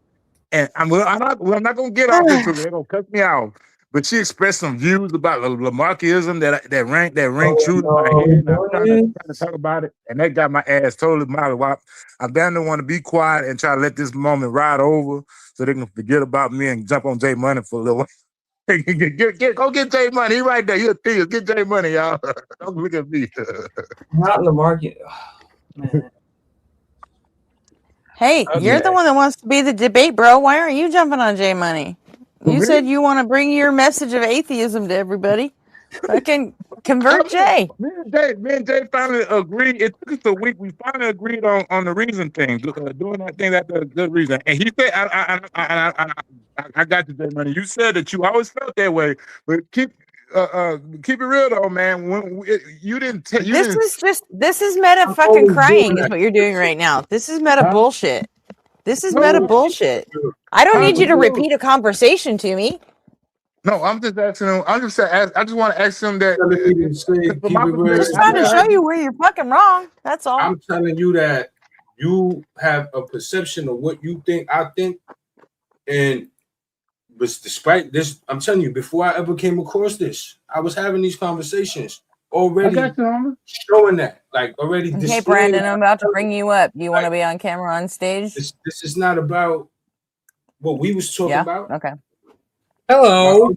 Speaker 1: and I'm not gonna get off into it. They're gonna cut me out. But she expressed some views about Lamarckism that ring true to my head. And I'm trying to talk about it, and that got my ass totally mollywopped. I'm down to want to be quiet and try to let this moment ride over so they can forget about me and jump on Jay Money for a little while. Go get Jay Money. He right there. You're a thief. Get Jay Money, y'all. Don't look at me.
Speaker 8: Not Lamarck. Man.
Speaker 20: Hey, you're the one that wants to be the debate, bro. Why aren't you jumping on J Money? You
Speaker 1: Me?
Speaker 20: said you want to bring your message of atheism to everybody. Fucking convert Jay.
Speaker 1: Me and Jay finally agreed. It took us a week. We finally agreed on the reason thing, doing that thing that's a good reason. And he said, I got you, Jay Money. You said that you always felt that way, but keep it real though, man. You didn't.
Speaker 20: This is meta fucking crying is what you're doing right now. This is meta bullshit. This is meta bullshit. I don't need you to repeat a conversation to me.
Speaker 1: No, I'm just asking him. I just want to ask him that.
Speaker 20: I'm just trying to show you where you're fucking wrong. That's all.
Speaker 17: I'm telling you that you have a perception of what you think I think, and but despite this, I'm telling you, before I ever came across this, I was having these conversations already, showing that, like already.
Speaker 20: Okay, Brandon, I'm about to bring you up. Do you want to be on camera on stage?
Speaker 17: This is not about what we was talking about.
Speaker 20: Okay.
Speaker 13: Hello.
Speaker 20: All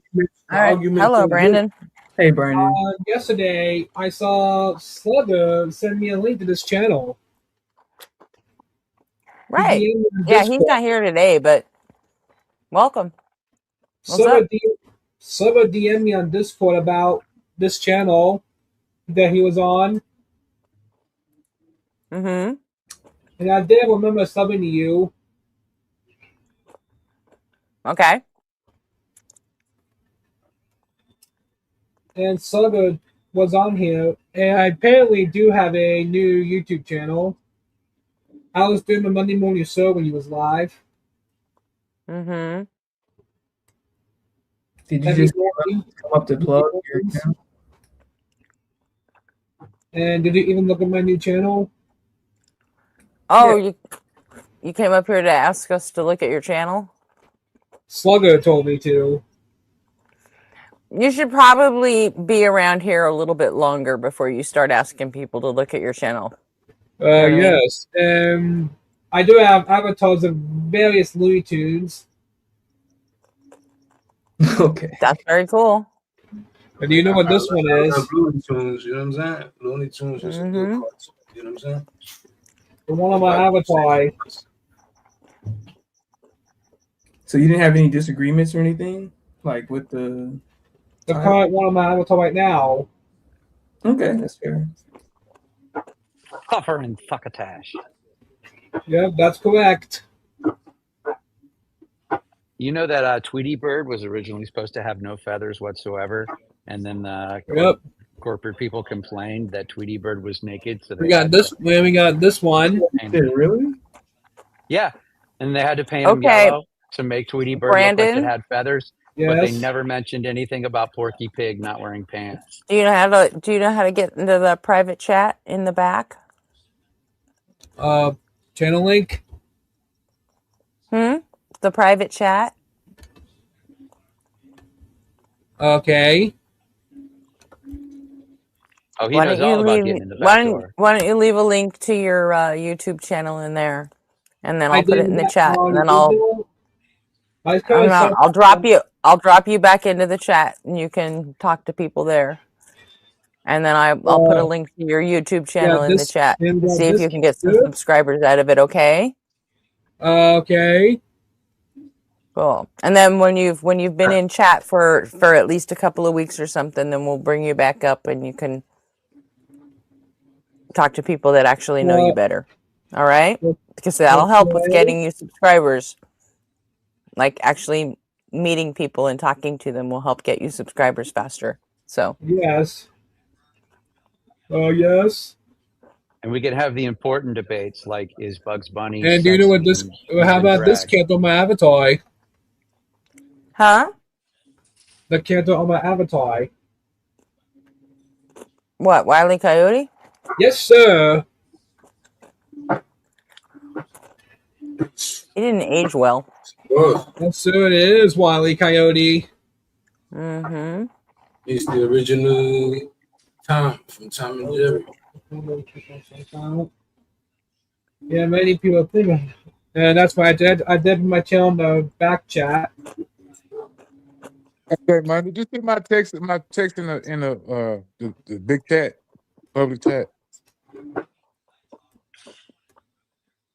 Speaker 20: right. Hello, Brandon.
Speaker 8: Hey, Brandon.
Speaker 13: Yesterday, I saw Slugger send me a link to this channel.
Speaker 20: Right. Yeah, he's not here today, but welcome.
Speaker 13: Slugger DM'd me on Discord about this channel that he was on.
Speaker 20: Mm-hmm.
Speaker 13: And I did remember subbing to you.
Speaker 20: Okay.
Speaker 13: And Slugger was on here, and I apparently do have a new YouTube channel. I was doing the Monday morning show when he was live.
Speaker 20: Mm-hmm.
Speaker 8: Did you just come up to plug your account?
Speaker 13: And did you even look at my new channel?
Speaker 20: Oh, yeah. You came up here to ask us to look at your channel?
Speaker 13: Slugger told me to.
Speaker 20: You should probably be around here a little bit longer before you start asking people to look at your channel.
Speaker 13: Yes. I do have avatars of various Looney Tunes.
Speaker 8: Okay.
Speaker 20: That's very cool.
Speaker 13: But do you know what this one is?
Speaker 17: Looney Tunes, you know what I'm saying? Looney Tunes is a good cartoon, you know what I'm saying?
Speaker 13: One of my avatars.
Speaker 8: So you didn't have any disagreements or anything, like with the
Speaker 13: current one of my avatar right now.
Speaker 8: Okay, that's fair.
Speaker 5: Puffer and fuckatash.
Speaker 13: Yeah, that's correct.
Speaker 5: You know that Tweety Bird was originally supposed to have no feathers whatsoever, and then corporate people complained that Tweety Bird was naked. So
Speaker 13: We got this one.
Speaker 8: Really?
Speaker 5: Yeah, and they had to paint him yellow to make Tweety Bird look like it had feathers. But they never mentioned anything about Porky Pig not wearing pants.
Speaker 20: Do you know how to get into the private chat in the back?
Speaker 13: Channel link.
Speaker 20: The private chat.
Speaker 13: Okay.
Speaker 5: Oh, he knows all about getting in the back door.
Speaker 20: Why don't you leave a link to your YouTube channel in there, and then I'll put it in the chat, and then I'll drop you back into the chat, and you can talk to people there. And then I'll put a link to your YouTube channel in the chat. See if you can get some subscribers out of it. Okay.
Speaker 13: Okay.
Speaker 20: Cool. And then when you've been in chat for at least a couple of weeks or something, then we'll bring you back up and you can talk to people that actually know you better. All right? Because that'll help with getting you subscribers. Like actually meeting people and talking to them will help get you subscribers faster. So
Speaker 13: yes. Oh yes.
Speaker 5: And we can have the important debates like is Bugs Bunny
Speaker 13: And do you know what this? How about this cat on my avatar?
Speaker 20: Huh?
Speaker 13: The cat on my avatar.
Speaker 20: What? Wile E. Coyote?
Speaker 13: Yes, sir.
Speaker 20: He didn't age well.
Speaker 13: Yes, sir. It is Wile E. Coyote.
Speaker 20: Mm-hmm.
Speaker 17: It's the original Tom from Tom and Jerry.
Speaker 13: Yeah, many people think, and that's why I did my channel in the back chat.
Speaker 1: Okay, man. Did you see my text? My text in the big chat, public chat.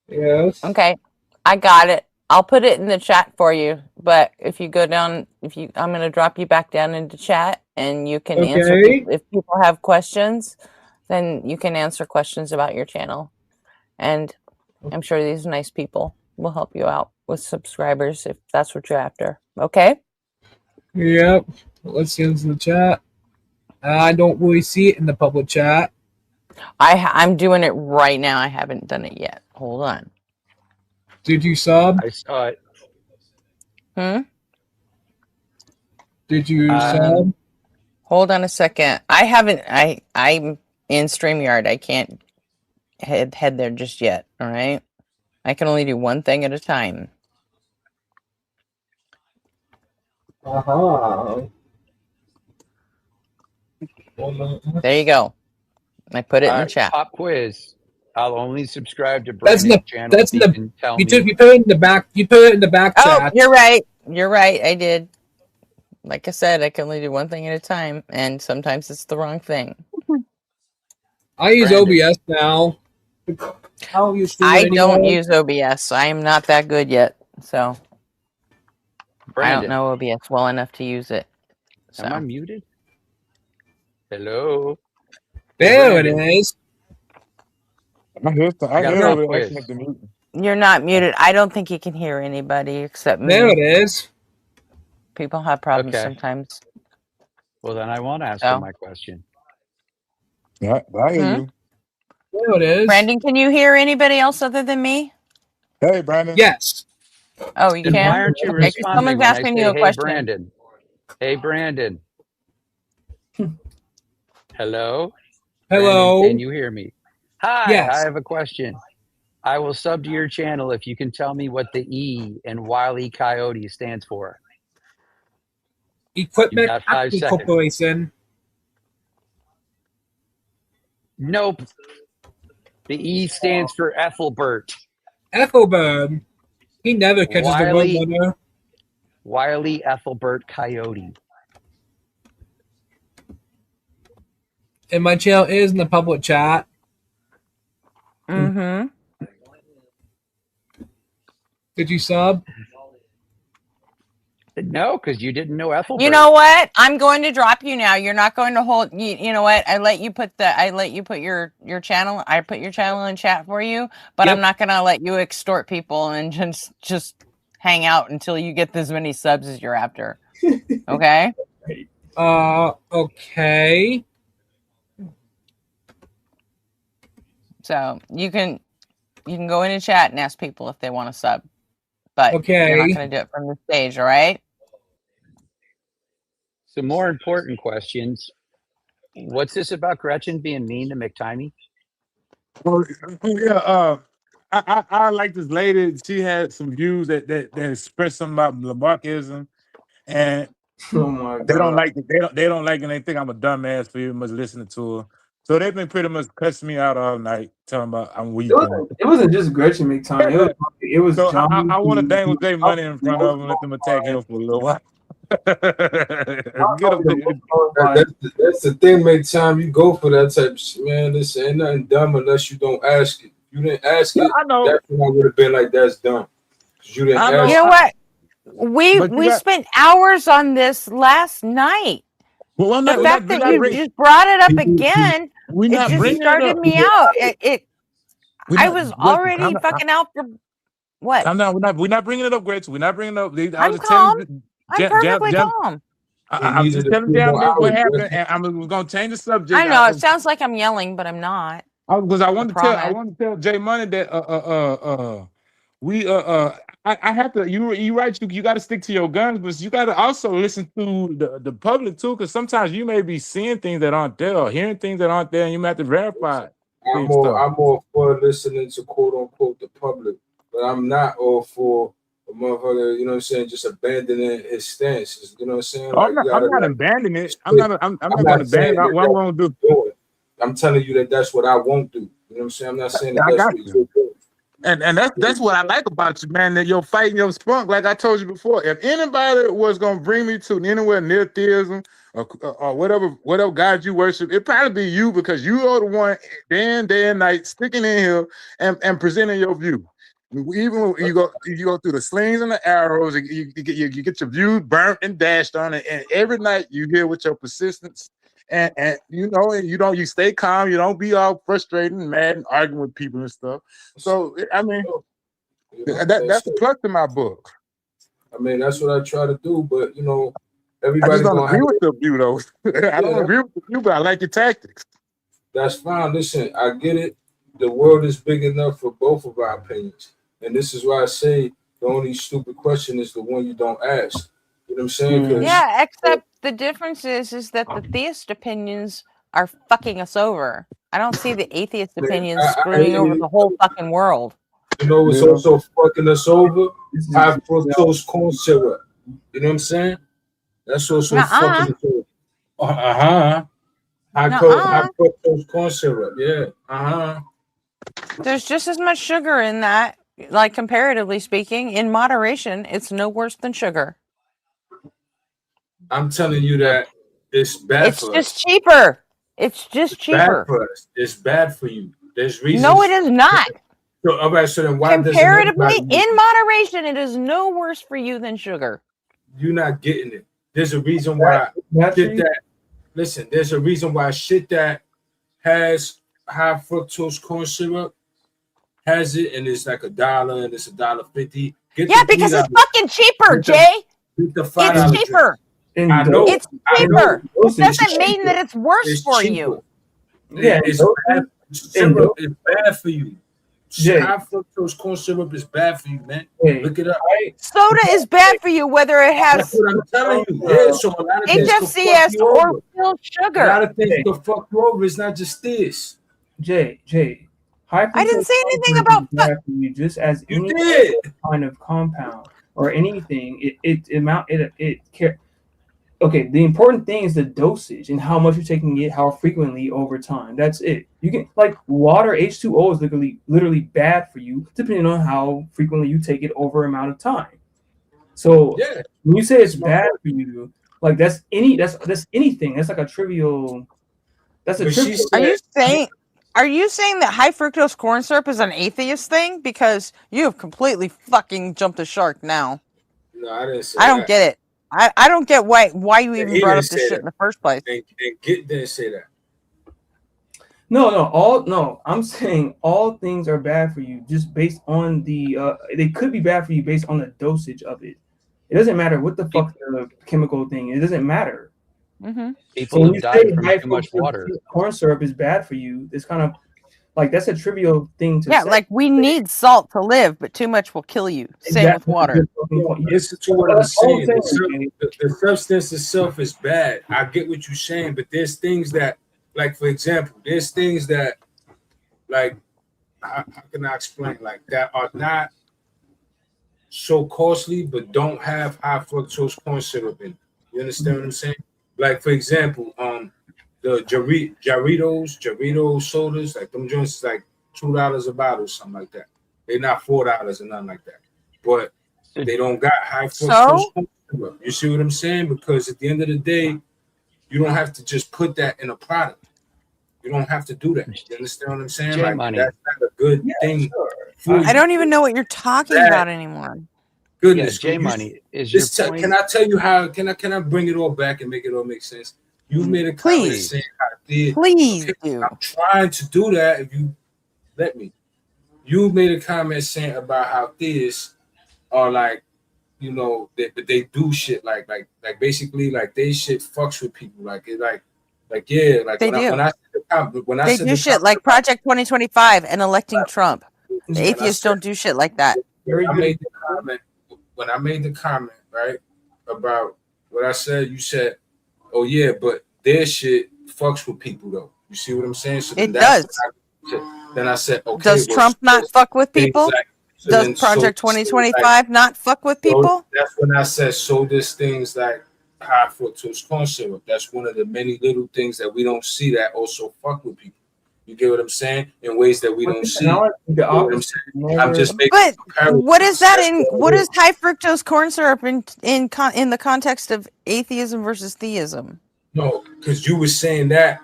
Speaker 13: Yes.
Speaker 20: Okay. I got it. I'll put it in the chat for you. But if you go down, I'm gonna drop you back down into chat, and you can answer if people have questions. Then you can answer questions about your channel, and I'm sure these nice people will help you out with subscribers if that's what you're after. Okay.
Speaker 13: Yep. Let's get into the chat. I don't really see it in the public chat.
Speaker 20: I'm doing it right now. I haven't done it yet. Hold on.
Speaker 13: Did you sub?
Speaker 5: I saw it.
Speaker 13: Did you sub?
Speaker 20: Hold on a second. I haven't. I'm in StreamYard. I can't head there just yet. All right. I can only do one thing at a time. There you go. I put it in the chat.
Speaker 5: Pop quiz. I'll only subscribe to Brandon's channel if you can tell me.
Speaker 13: You put it in the back. You put it in the back chat.
Speaker 20: You're right. You're right. I did. Like I said, I can only do one thing at a time, and sometimes it's the wrong thing.
Speaker 13: I use OBS now.
Speaker 20: I don't use OBS. I am not that good yet, so I don't know OBS well enough to use it. So.
Speaker 5: Am I muted? Hello.
Speaker 13: There it is.
Speaker 1: I hear
Speaker 20: You're not muted. I don't think you can hear anybody except me.
Speaker 13: There it is.
Speaker 20: People have problems
Speaker 5: Okay.
Speaker 20: sometimes.
Speaker 5: Well, then I won't ask you my question.
Speaker 1: Yeah, I hear you.
Speaker 13: There it is.
Speaker 20: Brandon, can you hear anybody else other than me?
Speaker 1: Hey, Brandon.
Speaker 13: Yes.
Speaker 20: Oh, you
Speaker 5: Then
Speaker 20: can?
Speaker 5: why aren't you
Speaker 20: Okay, 'cause
Speaker 5: responding
Speaker 20: someone's
Speaker 5: when I
Speaker 20: asking
Speaker 5: say,
Speaker 20: you a
Speaker 5: hey,
Speaker 20: question.
Speaker 5: Brandon. Hey, Brandon. Hello?
Speaker 13: Hello.
Speaker 5: Brandon, can you hear me? Hi,
Speaker 13: Yes.
Speaker 5: I have a question. I will sub to your channel if you can tell me what the E in Wile E. Coyote stands for.
Speaker 13: Equipment
Speaker 5: You got 5
Speaker 13: Acting
Speaker 5: seconds.
Speaker 13: Corporation.
Speaker 5: Nope. The E stands for Ethelbert.
Speaker 13: Ethelbert. He never catches the roadrunner.
Speaker 5: Wile E. Ethelbert Coyote.
Speaker 13: And my channel is in the public chat.
Speaker 20: Mm-hmm.
Speaker 13: Did you sub?
Speaker 5: No, because you didn't know Ethelbert.
Speaker 20: You know what? I'm going to drop you now. You're not going to hold. You know what? I let you put your channel. I put your channel in chat for you, but I'm not gonna let you extort people and just hang out until you get as many subs as you're after. Okay.
Speaker 13: Okay.
Speaker 20: So you can go into chat and ask people if they want to sub, but you're not going to do it from the stage, all right?
Speaker 5: Some more important questions. What's this about Gretchen being mean to McTimey?
Speaker 1: Oh yeah. I like this lady. She had some views that express something about Lamarckism, and they don't like it. They don't like it. And they think I'm a dumbass for even much listening to her. So they've been pretty much cussing me out all night, telling about I'm weak.
Speaker 8: It wasn't just Gretchen McTime. It was
Speaker 1: So
Speaker 8: John.
Speaker 1: I want to dangle Jay money in front of them, let them attack him for a little while. Get him.
Speaker 17: That's the thing. Make time you go for that type of shit, man. Listen, ain't nothing dumb unless you don't ask it. You didn't ask it.
Speaker 1: I know.
Speaker 17: That's when I would have been like, that's dumb. You didn't ask
Speaker 20: You know what? We spent hours on this last night.
Speaker 1: Well,
Speaker 20: the fact that you just brought it up again, it just started me out. I was already fucking out for what?
Speaker 1: I'm not. We're not bringing it up, Grace. We're not bringing it up.
Speaker 20: I'm calm. I'm perfectly calm.
Speaker 1: I was just telling Jam what happened, and I was going to change the subject.
Speaker 20: I know it sounds like I'm yelling, but I'm not.
Speaker 1: Because I wanted to tell Jay Money that I have to. You right. You got to stick to your guns, but you got to also listen to the public too, because sometimes you may be seeing things that aren't there, or hearing things that aren't there, and you may have to verify.
Speaker 17: I'm all for listening to quote unquote the public, but I'm not all for a motherfucker, you know what I'm saying, just abandoning his stance. You know what I'm saying?
Speaker 1: I'm not abandoning it. I'm not going to abandon it. What I'm going to do.
Speaker 17: I'm telling you that's what I won't do. You know what I'm saying? I'm not saying that's what you're doing.
Speaker 1: And that's what I like about you, man, that you're fighting your spunk. Like I told you before, if anybody was going to bring me to anywhere near theism or whatever God you worship, it'd probably be you, because you are the one day and night sticking in here and presenting your view. Even when you go through the slings and the arrows, you get your view burnt and dashed on it, and every night you hear with your persistence. And you stay calm, you don't be all frustrated and mad and arguing with people and stuff. So I mean, that's the plus to my book.
Speaker 17: I mean, that's what I try to do, but everybody
Speaker 1: don't agree with the view though. I don't agree with the view, but I like your tactics.
Speaker 17: That's fine. Listen, I get it. The world is big enough for both of our opinions, and this is why I say the only stupid question is the one you don't ask. You know what I'm saying?
Speaker 20: Yeah, except the difference is that the theist opinions are fucking us over. I don't see the atheist opinions screwing over the whole fucking world.
Speaker 17: You know what's also fucking us over? High fructose corn syrup. You know what I'm saying? That's also fucking us over. High fructose corn syrup. Yeah.
Speaker 20: There's just as much sugar in that, like comparatively speaking. In moderation, it's no worse than sugar.
Speaker 17: I'm telling you that it's bad for us.
Speaker 20: It's just cheaper. It's just cheaper.
Speaker 17: Bad for us. It's bad for you. There's reasons.
Speaker 20: No, it is not.
Speaker 17: So, all right, so then why
Speaker 20: comparatively, in moderation, it is no worse for you than sugar.
Speaker 17: You're not getting it. There's a reason why listen, there's a reason why shit that has high fructose corn syrup has it, and it's like $1 and it's $1.50.
Speaker 20: Yeah, because it's fucking cheaper, Jay. It's cheaper.
Speaker 17: I know,
Speaker 20: it's cheaper. It doesn't mean that it's worse for you.
Speaker 17: Yeah, it's bad. Syrup is bad for you. High fructose corn syrup is bad for you, man. Look it up.
Speaker 20: Soda is bad for you, whether it has.
Speaker 17: That's what I'm telling you. Yeah, so a lot of
Speaker 20: HFCS or full sugar.
Speaker 17: A lot of things will fuck you over. It's not just this.
Speaker 8: Jay.
Speaker 20: I didn't say anything about
Speaker 8: you. Just as
Speaker 17: you
Speaker 8: any
Speaker 17: did
Speaker 8: kind of compound or anything, Okay, the important thing is the dosage and how much you're taking it, how frequently over time. That's it. You can like water, H2O is literally bad for you, depending on how frequently you take it over amount of time. So when you say it's bad for you, like that's anything. That's like a trivial. That's a trivial.
Speaker 20: Are you saying that high fructose corn syrup is an atheist thing? Because you have completely fucking jumped the shark now.
Speaker 17: No, I didn't say
Speaker 20: I don't get it. I don't get why you even brought up this shit in the first place.
Speaker 17: And Git didn't say that.
Speaker 8: No. I'm saying all things are bad for you just based on the. They could be bad for you based on the dosage of it. It doesn't matter what the fuck the chemical thing. It doesn't matter.
Speaker 20: Mm-hmm.
Speaker 5: People have died from too much water.
Speaker 8: Corn syrup is bad for you. It's kind of like that's a trivial thing to say.
Speaker 20: Yeah, like we need salt to live, but too much will kill you. Same with water.
Speaker 17: Listen to what I'm saying. The substance itself is bad. I get what you're saying, but there's things that, like for example, there's things that, like, how can I explain? Like that are not so costly, but don't have high fructose corn syrup in it. You understand what I'm saying? Like for example, the Jarritos sodas, like them joints is like $2 a bottle, something like that. They're not $4 or nothing like that. But they don't got high fructose corn syrup. You see what I'm saying? Because at the end of the day, you don't have to just put that in a product. You don't have to do that. You understand what I'm saying? Like that's not a good thing.
Speaker 20: I don't even know what you're talking about anymore.
Speaker 17: Goodness,
Speaker 5: J Money, is your point?
Speaker 17: Can I tell you how? Can I bring it all back and make it all make sense? You made a comment saying how did.
Speaker 20: Please
Speaker 17: okay,
Speaker 20: do.
Speaker 17: I'm trying to do that. If you let me, you made a comment saying about how theists are like, you know, they do shit like basically like they shit fucks with people like it like yeah like
Speaker 20: They
Speaker 17: when I said the comment when I
Speaker 20: They
Speaker 17: said
Speaker 20: do
Speaker 17: the
Speaker 20: shit
Speaker 17: comment
Speaker 20: like Project 2025 and electing Trump. The
Speaker 17: when I
Speaker 20: atheists
Speaker 17: said
Speaker 20: don't do shit like that.
Speaker 17: when I made the comment right about what I said, you said, oh yeah, but their shit fucks with people though. You see what I'm saying? So
Speaker 20: It does.
Speaker 17: Then I said, okay,
Speaker 20: Does
Speaker 17: well,
Speaker 20: Trump not fuck with people?
Speaker 17: exactly. So
Speaker 20: Does
Speaker 17: then,
Speaker 20: Project 2025 not fuck with people?
Speaker 17: So that's when I said, so there's things like high fructose corn syrup. That's one of the many little things that we don't see that also fuck with people. You get what I'm saying? In ways that we don't see. You get what I'm saying? I'm just making
Speaker 20: But
Speaker 17: comparisons.
Speaker 20: what is that
Speaker 17: That's
Speaker 20: in?
Speaker 17: all
Speaker 20: What
Speaker 17: it
Speaker 20: is high fructose corn syrup in the context of atheism versus theism?
Speaker 17: No, because you were saying that.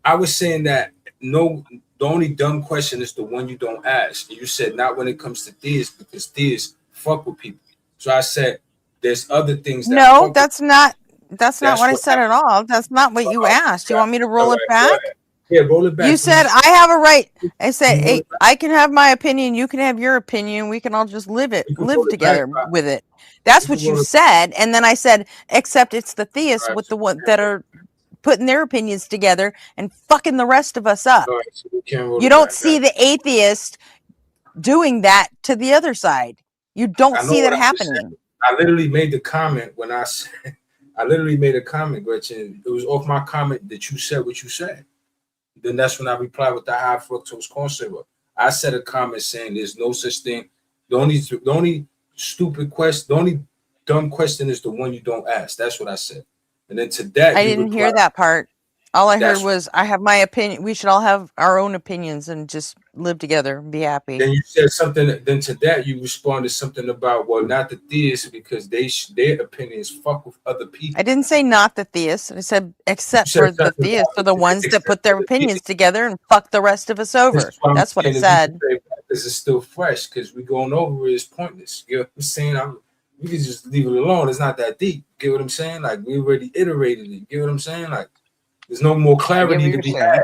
Speaker 17: I was saying that no, the only dumb question is the one you don't ask. And you said not when it comes to theists because theists fuck with people. So I said there's other things that
Speaker 20: No,
Speaker 17: fuck
Speaker 20: that's not. That's not
Speaker 17: That's
Speaker 20: what I
Speaker 17: what
Speaker 20: said at all. That's not what you asked. You want me to roll it back?
Speaker 17: Yeah, roll it back.
Speaker 20: You said I have a right. I said,
Speaker 17: roll
Speaker 20: hey,
Speaker 17: it back.
Speaker 20: I can have my opinion. You can have your opinion. We can all just live together with it. That's what you said. And then I said, except it's the theists with the one that are putting their opinions together and fucking the rest of us up.
Speaker 17: All right, so we can't roll
Speaker 20: You
Speaker 17: it
Speaker 20: don't
Speaker 17: back.
Speaker 20: see the atheist doing that to the other side. You don't
Speaker 17: I know
Speaker 20: see that
Speaker 17: what I just said.
Speaker 20: happening.
Speaker 17: I literally made the comment when I said, I literally made a comment, Gretchen. It was off my comment that you said what you said. Then that's when I replied with the high fructose corn syrup. I said a comment saying there's no such thing. The only stupid question, the only dumb question is the one you don't ask. That's what I said. And then to that,
Speaker 20: I
Speaker 17: you
Speaker 20: didn't hear
Speaker 17: replied,
Speaker 20: that part. All I heard
Speaker 17: That's-
Speaker 20: was, I have my opinion. We should all have our own opinions and just live together and be happy.
Speaker 17: Then you said something. Then to that, you responded something about, well, not the theists because their opinions fuck with other people.
Speaker 20: I didn't say not the theists. I said except
Speaker 17: said
Speaker 20: for the
Speaker 17: something
Speaker 20: theists
Speaker 17: about
Speaker 20: are the ones that put their opinions together and fuck the rest of us over. That's what I said.
Speaker 17: This is still fresh because we going over it is pointless. You know what I'm saying? We can just leave it alone. It's not that deep. Get what I'm saying? Like we already iterated it. Get what I'm saying? Like there's no more clarity to be had.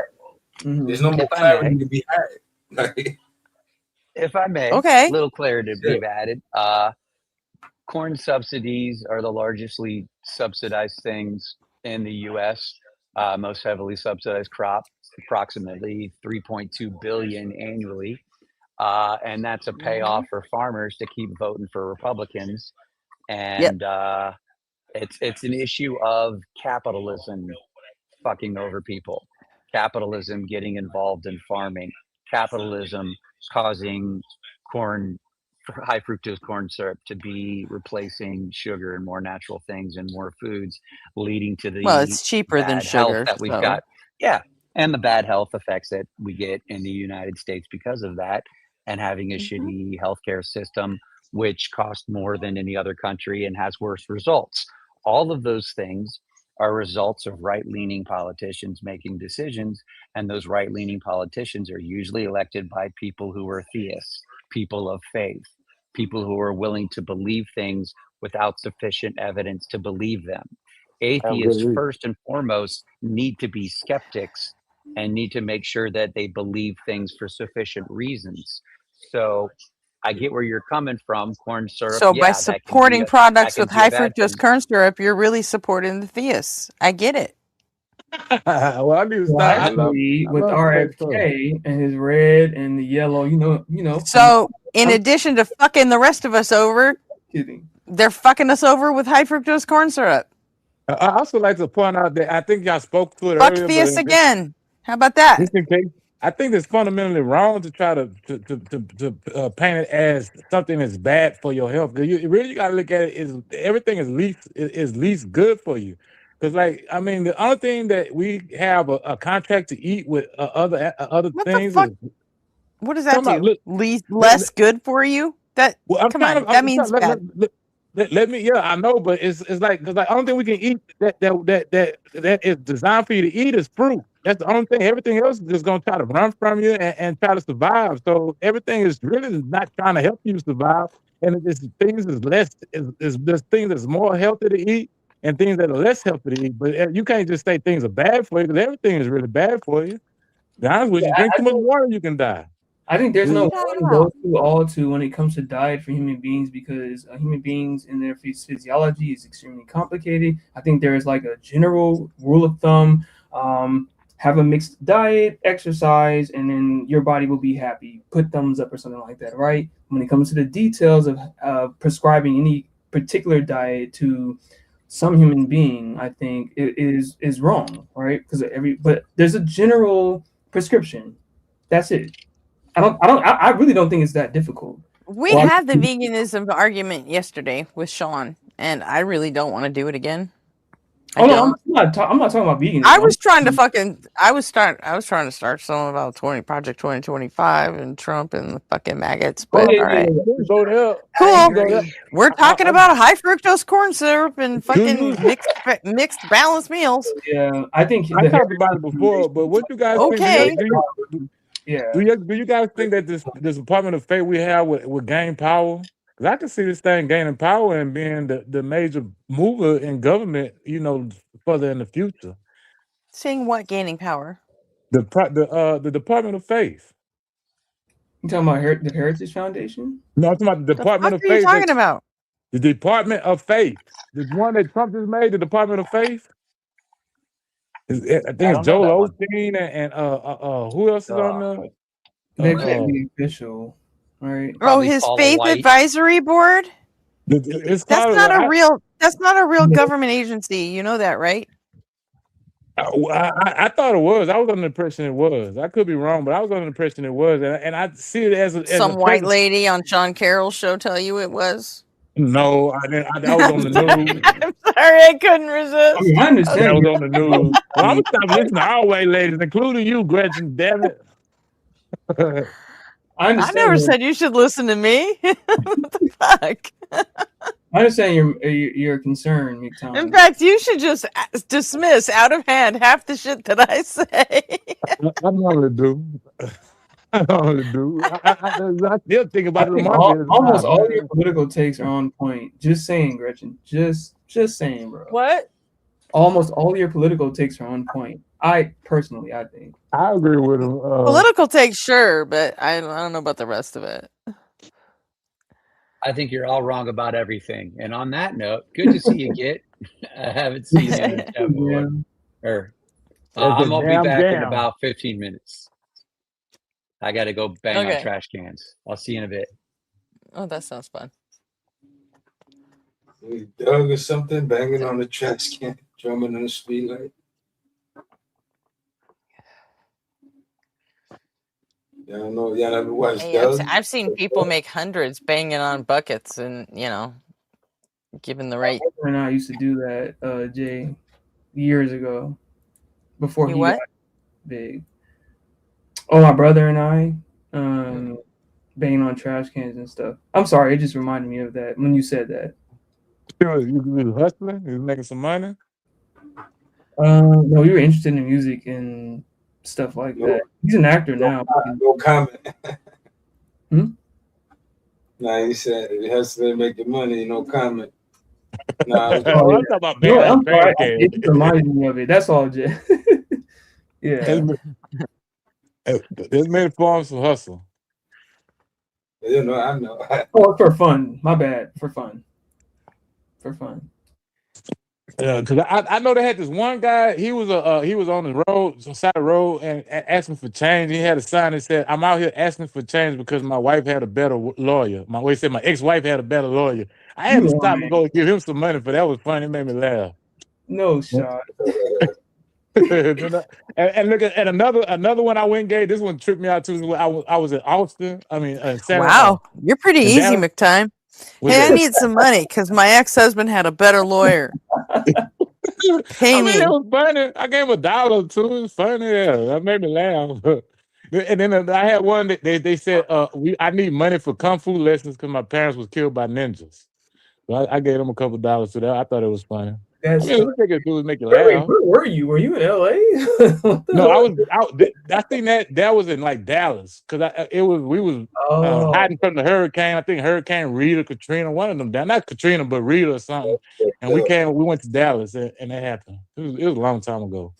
Speaker 17: There's no more clarity to be had. Like,
Speaker 5: if I may,
Speaker 20: okay,
Speaker 5: little clarity to be added. Corn subsidies are the largestly subsidized things in the U.S. Most heavily subsidized crop, approximately 3.2 billion annually, and that's a payoff for farmers to keep voting for Republicans. And it's an issue of capitalism fucking over people, capitalism getting involved in farming, capitalism causing high fructose corn syrup to be replacing sugar and more natural things and more foods, leading to the
Speaker 20: it's cheaper than
Speaker 5: bad health
Speaker 20: sugar,
Speaker 5: that we've
Speaker 20: so.
Speaker 5: got. Yeah, and the bad health effects that we get in the United States because of that, and having a shitty healthcare system which costs more than any other country and has worse results. All of those things are results of right-leaning politicians making decisions, and those right-leaning politicians are usually elected by people who are theists, people of faith, people who are willing to believe things without sufficient evidence to believe them. Atheists, first and foremost, need to be skeptics and need to make sure that they believe things for sufficient reasons. So I get where you're coming from. Corn syrup.
Speaker 20: So by supporting products with high fructose corn syrup, you're really supporting the theists. I get it.
Speaker 1: Well, I need to stop.
Speaker 8: Actually, with RFK and his red and the yellow, you know.
Speaker 20: So in addition to fucking the rest of us over, they're fucking us over with high fructose corn syrup.
Speaker 1: I also like to point out that I think y'all spoke to it
Speaker 20: Fuck
Speaker 1: earlier.
Speaker 20: theists again. How about that?
Speaker 1: Just in case, I think it's fundamentally wrong to try to paint it as something that's bad for your health. You really got to look at it as everything is least good for you. Because, like, I mean, the only thing that we have a contract to eat with other things is.
Speaker 20: What does that do? Less good for you? That come on, that means bad.
Speaker 1: Let me, yeah, I know, but it's like because the only thing we can eat that is designed for you to eat is fruit. That's the only thing. Everything else is just gonna try to run from you and try to survive. So everything is really not trying to help you survive. and there's things is less there's things that's more healthy to eat and things that are less healthy to eat. But you can't just say things are bad for you because everything is really bad for you. To be honest with you, drink too much water, you can die.
Speaker 8: I think there's no
Speaker 1: Yeah.
Speaker 8: one go-to all-to when it comes to diet for human beings because human beings and their physiology is extremely complicated. I think there is like a general rule of thumb: have a mixed diet, exercise, and then your body will be happy. Put thumbs up or something like that, right? When it comes to the details of prescribing any particular diet to some human being, I think it is wrong, right? Because but there's a general prescription. That's it. I really don't think it's that difficult.
Speaker 20: We had the veganism argument yesterday with Sean, and I really don't want to do it again.
Speaker 8: I'm not talking about veganism.
Speaker 20: I was trying to I was trying to start something about Project 2025 and Trump and the fucking maggots, but all right. Cool. We're talking about high fructose corn syrup and fucking mixed balanced meals.
Speaker 8: Yeah, I think
Speaker 1: I talked about it before, but what you guys think? Do you guys think that this Department of Faith we have would gain power? Because I can see this thing gaining power and being the major mover in government, further in the future.
Speaker 20: Seeing what gaining power?
Speaker 1: The Department of Faith.
Speaker 8: You talking about the Heritage Foundation?
Speaker 1: No, I'm talking about the Department of Faith.
Speaker 20: What are you talking about?
Speaker 1: The Department of Faith. The one that Trump just made, the Department of Faith. I think it's Joel Osteen and who else is on there?
Speaker 8: They can't be official, right?
Speaker 20: Oh, his Faith Advisory Board.
Speaker 1: That's
Speaker 20: not a real government agency. You know that, right?
Speaker 1: I thought it was. I was under the impression it was. I could be wrong, but I was under the impression it was, and I see it as
Speaker 20: some white lady on Sean Carroll's show tell you it was.
Speaker 1: No, I didn't. I was on the news.
Speaker 20: I'm sorry, I couldn't resist.
Speaker 8: I understand.
Speaker 1: I was on the news. Well, I'm gonna stop listening to all white ladies, including you, Gretchen. Damn it.
Speaker 8: I
Speaker 20: never said you should listen to me. What the fuck?
Speaker 8: I understand your concern, McTown.
Speaker 20: In fact, you should just dismiss out of hand half the shit that I say.
Speaker 1: I normally do. I still think about it.
Speaker 8: Almost all your political takes are on point. Just saying, Gretchen. Just saying, bro.
Speaker 20: What?
Speaker 8: Almost all your political takes are on point. I think.
Speaker 1: I agree with him.
Speaker 20: Political takes, sure, but I don't know about the rest of it.
Speaker 5: I think you're all wrong about everything. And on that note, good to see you, Git. I haven't seen you in the chat before. I'm gonna be back in about 15 minutes. I got to go bang on trash cans. I'll see you in a bit.
Speaker 20: Oh, that sounds fun.
Speaker 17: Doug or something banging on the trash can, drumming on the speed light. Y'all know, y'all ever watched Doug?
Speaker 20: I've seen people make hundreds banging on buckets and, given the right.
Speaker 8: My brother and I used to do that, Jay, years ago, before he got big. Oh, my brother and I, banging on trash cans and stuff. I'm sorry, it just reminded me of that when you said that.
Speaker 1: You was hustling? You was making some money?
Speaker 8: No, we were interested in music and stuff like that. He's an actor now.
Speaker 17: No comment. Nah, he said it has to make the money. No comment. Nah,
Speaker 8: I'm talking about it just reminded me of it. That's all, Jay. Yeah.
Speaker 1: It's made forms of hustle.
Speaker 17: I know.
Speaker 8: Oh, for fun. My bad. For fun.
Speaker 1: Yeah, because I know they had this one guy. He was on the road, side of the road, and asking for change. He had a sign that said, "I'm out here asking for change because my wife had a better lawyer." My ex-wife had a better lawyer. I had to stop and go give him some money, but that was funny. It made me laugh.
Speaker 8: No shot.
Speaker 1: And look at another one I went and gave. This one tripped me out too. I was at Austin.
Speaker 20: Wow, you're pretty easy, McTime. Hey, I need some money because my ex-husband had a better lawyer. Pay me.
Speaker 1: It was funny. I gave him $1 too. It was funny. Yeah, that made me laugh. And then I had one that they said, I need money for kung fu lessons because my parents was killed by ninjas. So I gave them a couple $2 to that. I thought it was funny.
Speaker 8: That's
Speaker 1: I mean, what they could do is make you
Speaker 8: wait,
Speaker 1: laugh.
Speaker 8: where were you? Were you in LA?
Speaker 1: No, I was out. I think that was in like Dallas because we was hiding from the hurricane. I think Hurricane Rita, Katrina, one of them down. Not Katrina, but Rita or something. And we went to Dallas, and that happened. It was a long time ago.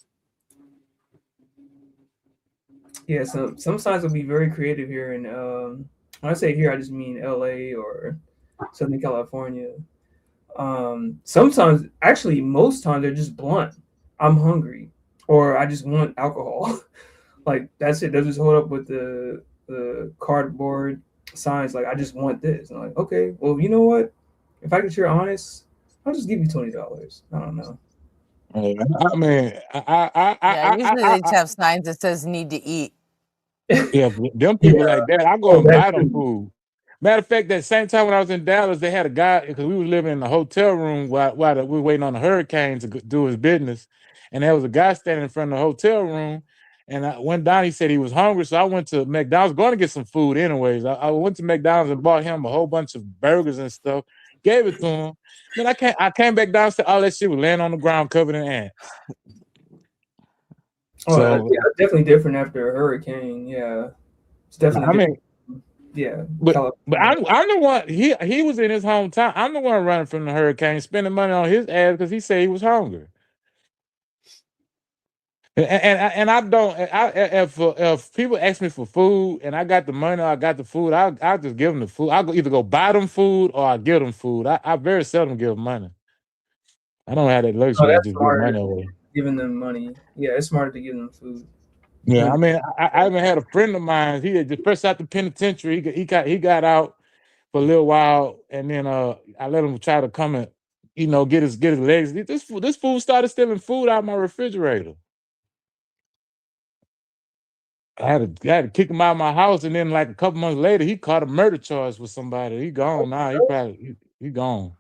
Speaker 8: Yeah, some signs will be very creative here, and when I say here, I just mean LA or Southern California. Sometimes, actually, most times they're just blunt. I'm hungry, or I just want alcohol. Like that's it. They'll just hold up with the cardboard signs. Like I just want this. And I'm like, okay, well, you know what? If I get you're honest, I'll just give you $20. I don't know.
Speaker 1: I mean,
Speaker 20: usually they just have signs that says "need to eat."
Speaker 1: Yeah, them people like that, I go and buy them food. Matter of fact, that same time when I was in Dallas, they had a guy because we were living in the hotel room while we were waiting on the hurricane to do his business, and there was a guy standing in front of the hotel room. And I went down. He said he was hungry, so I went to McDonald's, going to get some food anyways. I went to McDonald's and bought him a whole bunch of burgers and stuff. Gave it to him. Then I came back down and said all that shit was laying on the ground covered in ants.
Speaker 8: Oh, so, yeah, definitely different after a hurricane. Yeah, it's definitely.
Speaker 1: I mean,
Speaker 8: yeah,
Speaker 1: but I'm the one. He was in his hometown. I'm the one running from the hurricane, spending money on his ass because he said he was hungry. And I don't. If people ask me for food and I got the money or I got the food, I'll just give them the food. I'll either go buy them food or I give them food. I very seldom give them money. I don't have that luxury to just give money away.
Speaker 8: Giving them money, yeah, it's smarter to give them food.
Speaker 1: Yeah, I mean, I even had a friend of mine. He had just first out the penitentiary. He got out for a little while, and then I let him try to come and get his legs. This fool started stealing food out of my refrigerator. I had to kick him out of my house, and then like a couple months later, he caught a murder charge with somebody. He gone now. He gone.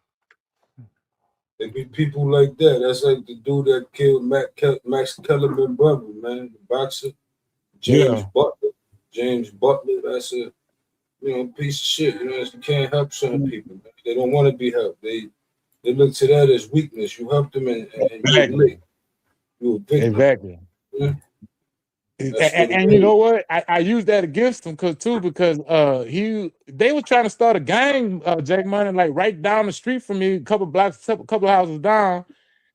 Speaker 17: There be people like that. That's like the dude that killed Max Kellerman's brother, man, the boxer, James Butler. James Butler. That's a piece of shit. You can't help some people. Man. They don't want to be helped. They look to that as weakness. You help them, and
Speaker 1: exactly. Exactly. Yeah. And you know what? I use that against him because they were trying to start a gang, Jack Money, like right down the street from me, a couple of houses down.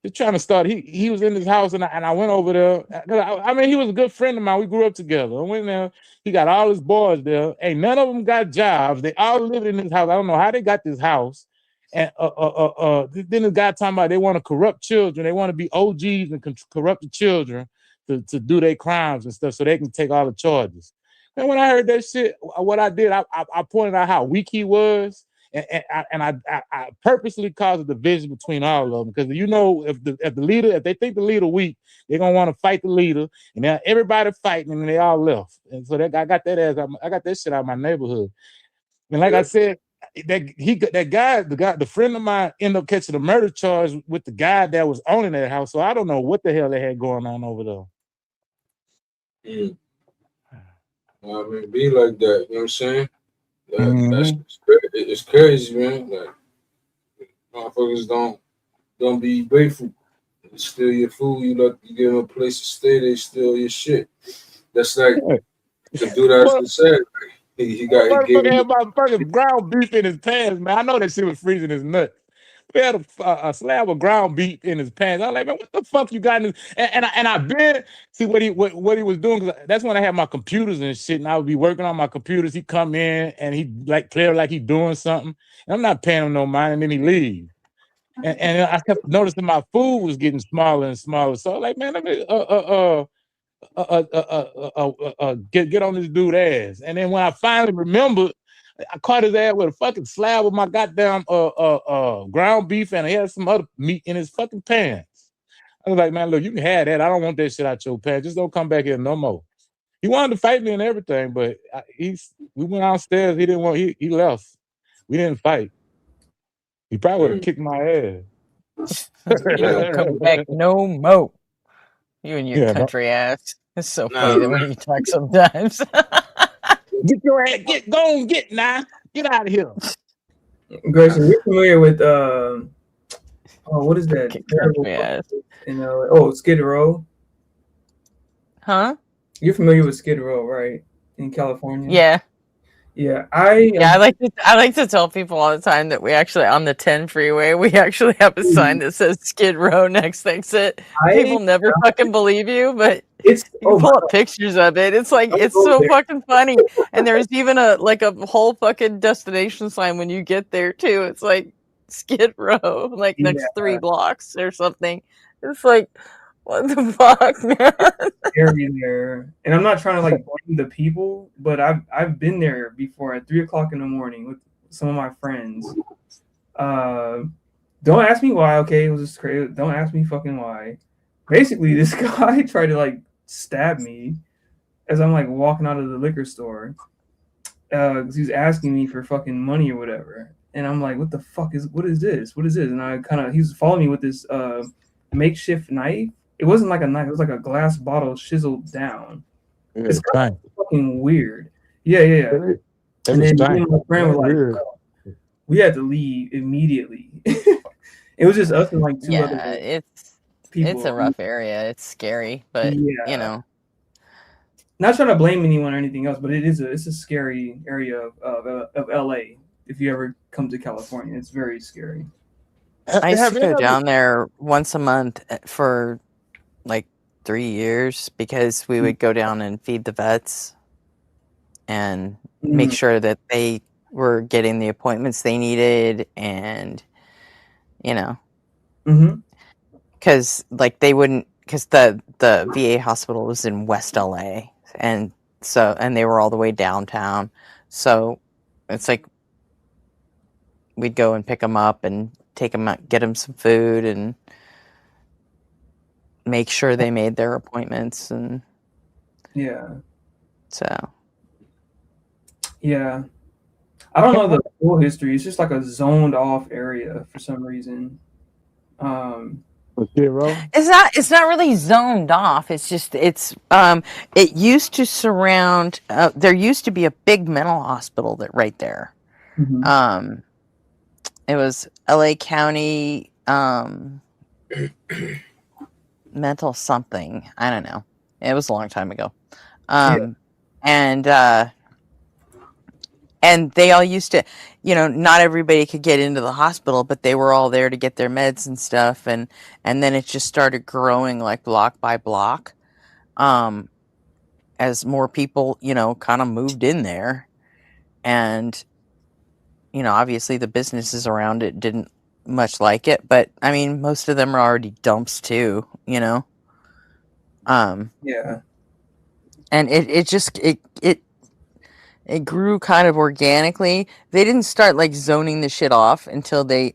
Speaker 1: They're trying to start. He was in his house, and I went over there. I mean, he was a good friend of mine. We grew up together. I went there. He got all his boys there. Ain't none of them got jobs. They all lived in his house. I don't know how they got this house. And then the guy talking about they want to corrupt children. They want to be OGs and corrupt the children to do their crimes and stuff so they can take all the charges. And when I heard that shit, what I did, I pointed out how weak he was, and I purposely caused a division between all of them because if they think the leader weak, they're gonna want to fight the leader, and now everybody fighting, and they all left. And so I got that shit out of my neighborhood. And like I said, the friend of mine ended up catching a murder charge with the guy that was owning that house. So I don't know what the hell they had going on over there.
Speaker 17: I mean, be like that, you know what I'm saying? It's crazy, man. Like, motherfuckers don't be grateful. They steal your food, you give them a place to stay, they steal your shit. That's like the dude I just said. He gave him
Speaker 1: my fucking ground beef in his pants, man. I know that shit was freezing his nuts. We had a slab of ground beef in his pants. I was like, man, what the fuck you got in this? And I been see what he was doing, because that's when I had my computers and shit, and I would be working on my computers. He come in and he like play like he doing something. And I'm not paying him no mind, and then he leave. And I kept noticing my food was getting smaller and smaller. So I'm like, man, let me get on this dude's ass. And then when I finally remembered, I caught his ass with a fucking slab of my goddamn ground beef, and he had some other meat in his fucking pants. I was like, man, look, you can have that. I don't want that shit out your pants. Just don't come back here no more. He wanted to fight me and everything, but we went downstairs. He didn't want. He left. We didn't fight. He probably would have kicked my ass.
Speaker 20: You don't come back no more. You and your country ass. It's so funny the way you talk sometimes.
Speaker 1: Get your ass, get now. Get out of here.
Speaker 8: Grayson, you're familiar with Oh, what is that
Speaker 4: Fucking
Speaker 8: terrible
Speaker 4: country ass.
Speaker 8: in oh, Skid Row?
Speaker 4: Huh?
Speaker 8: You're familiar with Skid Row, right? In California?
Speaker 4: Yeah.
Speaker 8: Yeah,
Speaker 4: I like to tell people all the time that we actually on the 10 freeway we actually have a sign that says Skid Row next exit. People never fucking believe you, but
Speaker 8: it's
Speaker 4: you can pull up pictures of it. It's like it's so fucking funny. And there's even a whole fucking destination sign when you get there too. It's like Skid Row, like next 3 blocks or something. It's like what the fuck, man?
Speaker 8: Scary there, and I'm not trying to like blame the people, but I've been there before at 3 o'clock in the morning with some of my friends. Don't ask me why. Okay, it was just crazy. Don't ask me fucking why. Basically, this guy tried to like stab me as I'm like walking out of the liquor store because he was asking me for fucking money or whatever, and I'm like, what is this? And he was following me with this makeshift knife. It wasn't like a knife. It was like a glass bottle chiseled down. It's kind of fucking weird. Yeah. And then me and my friend were like, we had to leave immediately. It was just us and like 2 other people.
Speaker 4: It's a rough area. It's scary, but you know.
Speaker 8: Not trying to blame anyone or anything else, but it's a scary area of LA. If you ever come to California, it's very scary.
Speaker 4: I used to go down there once a month for like 3 years because we would go down and feed the vets and make sure that they were getting the appointments they needed, and you know, because like they wouldn't, because the VA hospital was in West LA, and they were all the way downtown, so it's like we'd go and pick them up and take them out, get them some food, and make sure they made their appointments, and so
Speaker 8: I don't know the full history. It's just like a zoned off area for some reason.
Speaker 4: It's not really zoned off. It's just it used to surround. There used to be a big mental hospital right there. It was LA County mental something. I don't know. It was a long time ago. And they all used to, not everybody could get into the hospital, but they were all there to get their meds and stuff. And then it just started growing like block by block as more people, kind of moved in there. And, obviously the businesses around it didn't much like it. But, I mean, most of them are already dumps too, And it grew kind of organically. They didn't start like zoning the shit off until they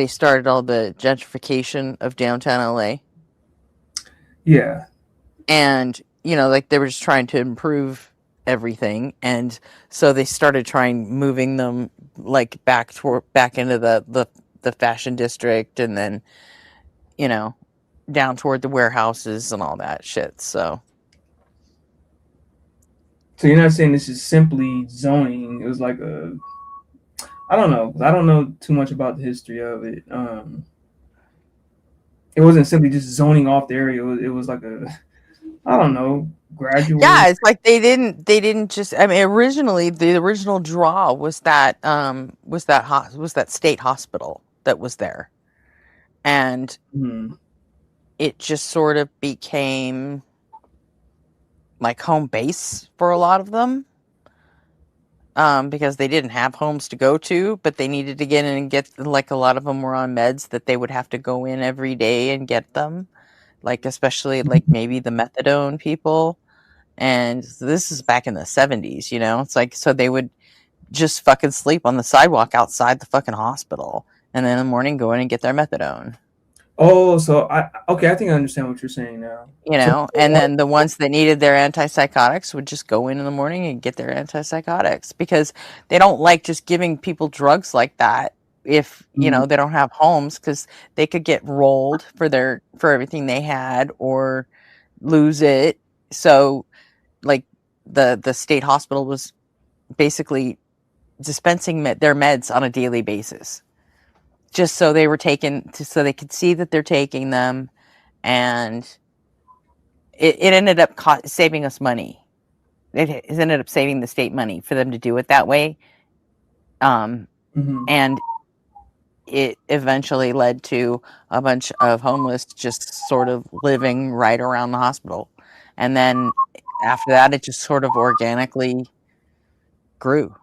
Speaker 4: started all the gentrification of downtown LA.
Speaker 8: Yeah.
Speaker 4: And, like they were just trying to improve everything. And so they started moving them like back into the fashion district, and then, down toward the warehouses and all that shit. So
Speaker 8: you're not saying this is simply zoning? It was like I don't know. I don't know too much about the history of it. It wasn't simply just zoning off the area. It was like I don't know, gradual.
Speaker 4: Yeah, it's like they didn't just. I mean, originally the original draw was that state hospital that was there, and it just sort of became like home base for a lot of them, because they didn't have homes to go to, but they needed to get in and get, like, a lot of them were on meds that they would have to go in every day and get them, like especially like maybe the methadone people. And this is back in the 70s, it's like, so they would just fucking sleep on the sidewalk outside the fucking hospital, and then in the morning go in and get their methadone.
Speaker 8: Oh, so I think I understand what you're saying now.
Speaker 4: And then the ones that needed their antipsychotics would just go in the morning and get their antipsychotics, because they don't like just giving people drugs like that if, they don't have homes, because they could get rolled for everything they had or lose it. So like the state hospital was basically dispensing their meds on a daily basis, just so they were taken, so they could see that they're taking them, and it ended up saving us money. It ended up saving the state money for them to do it that way, and it eventually led to a bunch of homeless just sort of living right around the hospital. And then after that, it just sort of organically grew.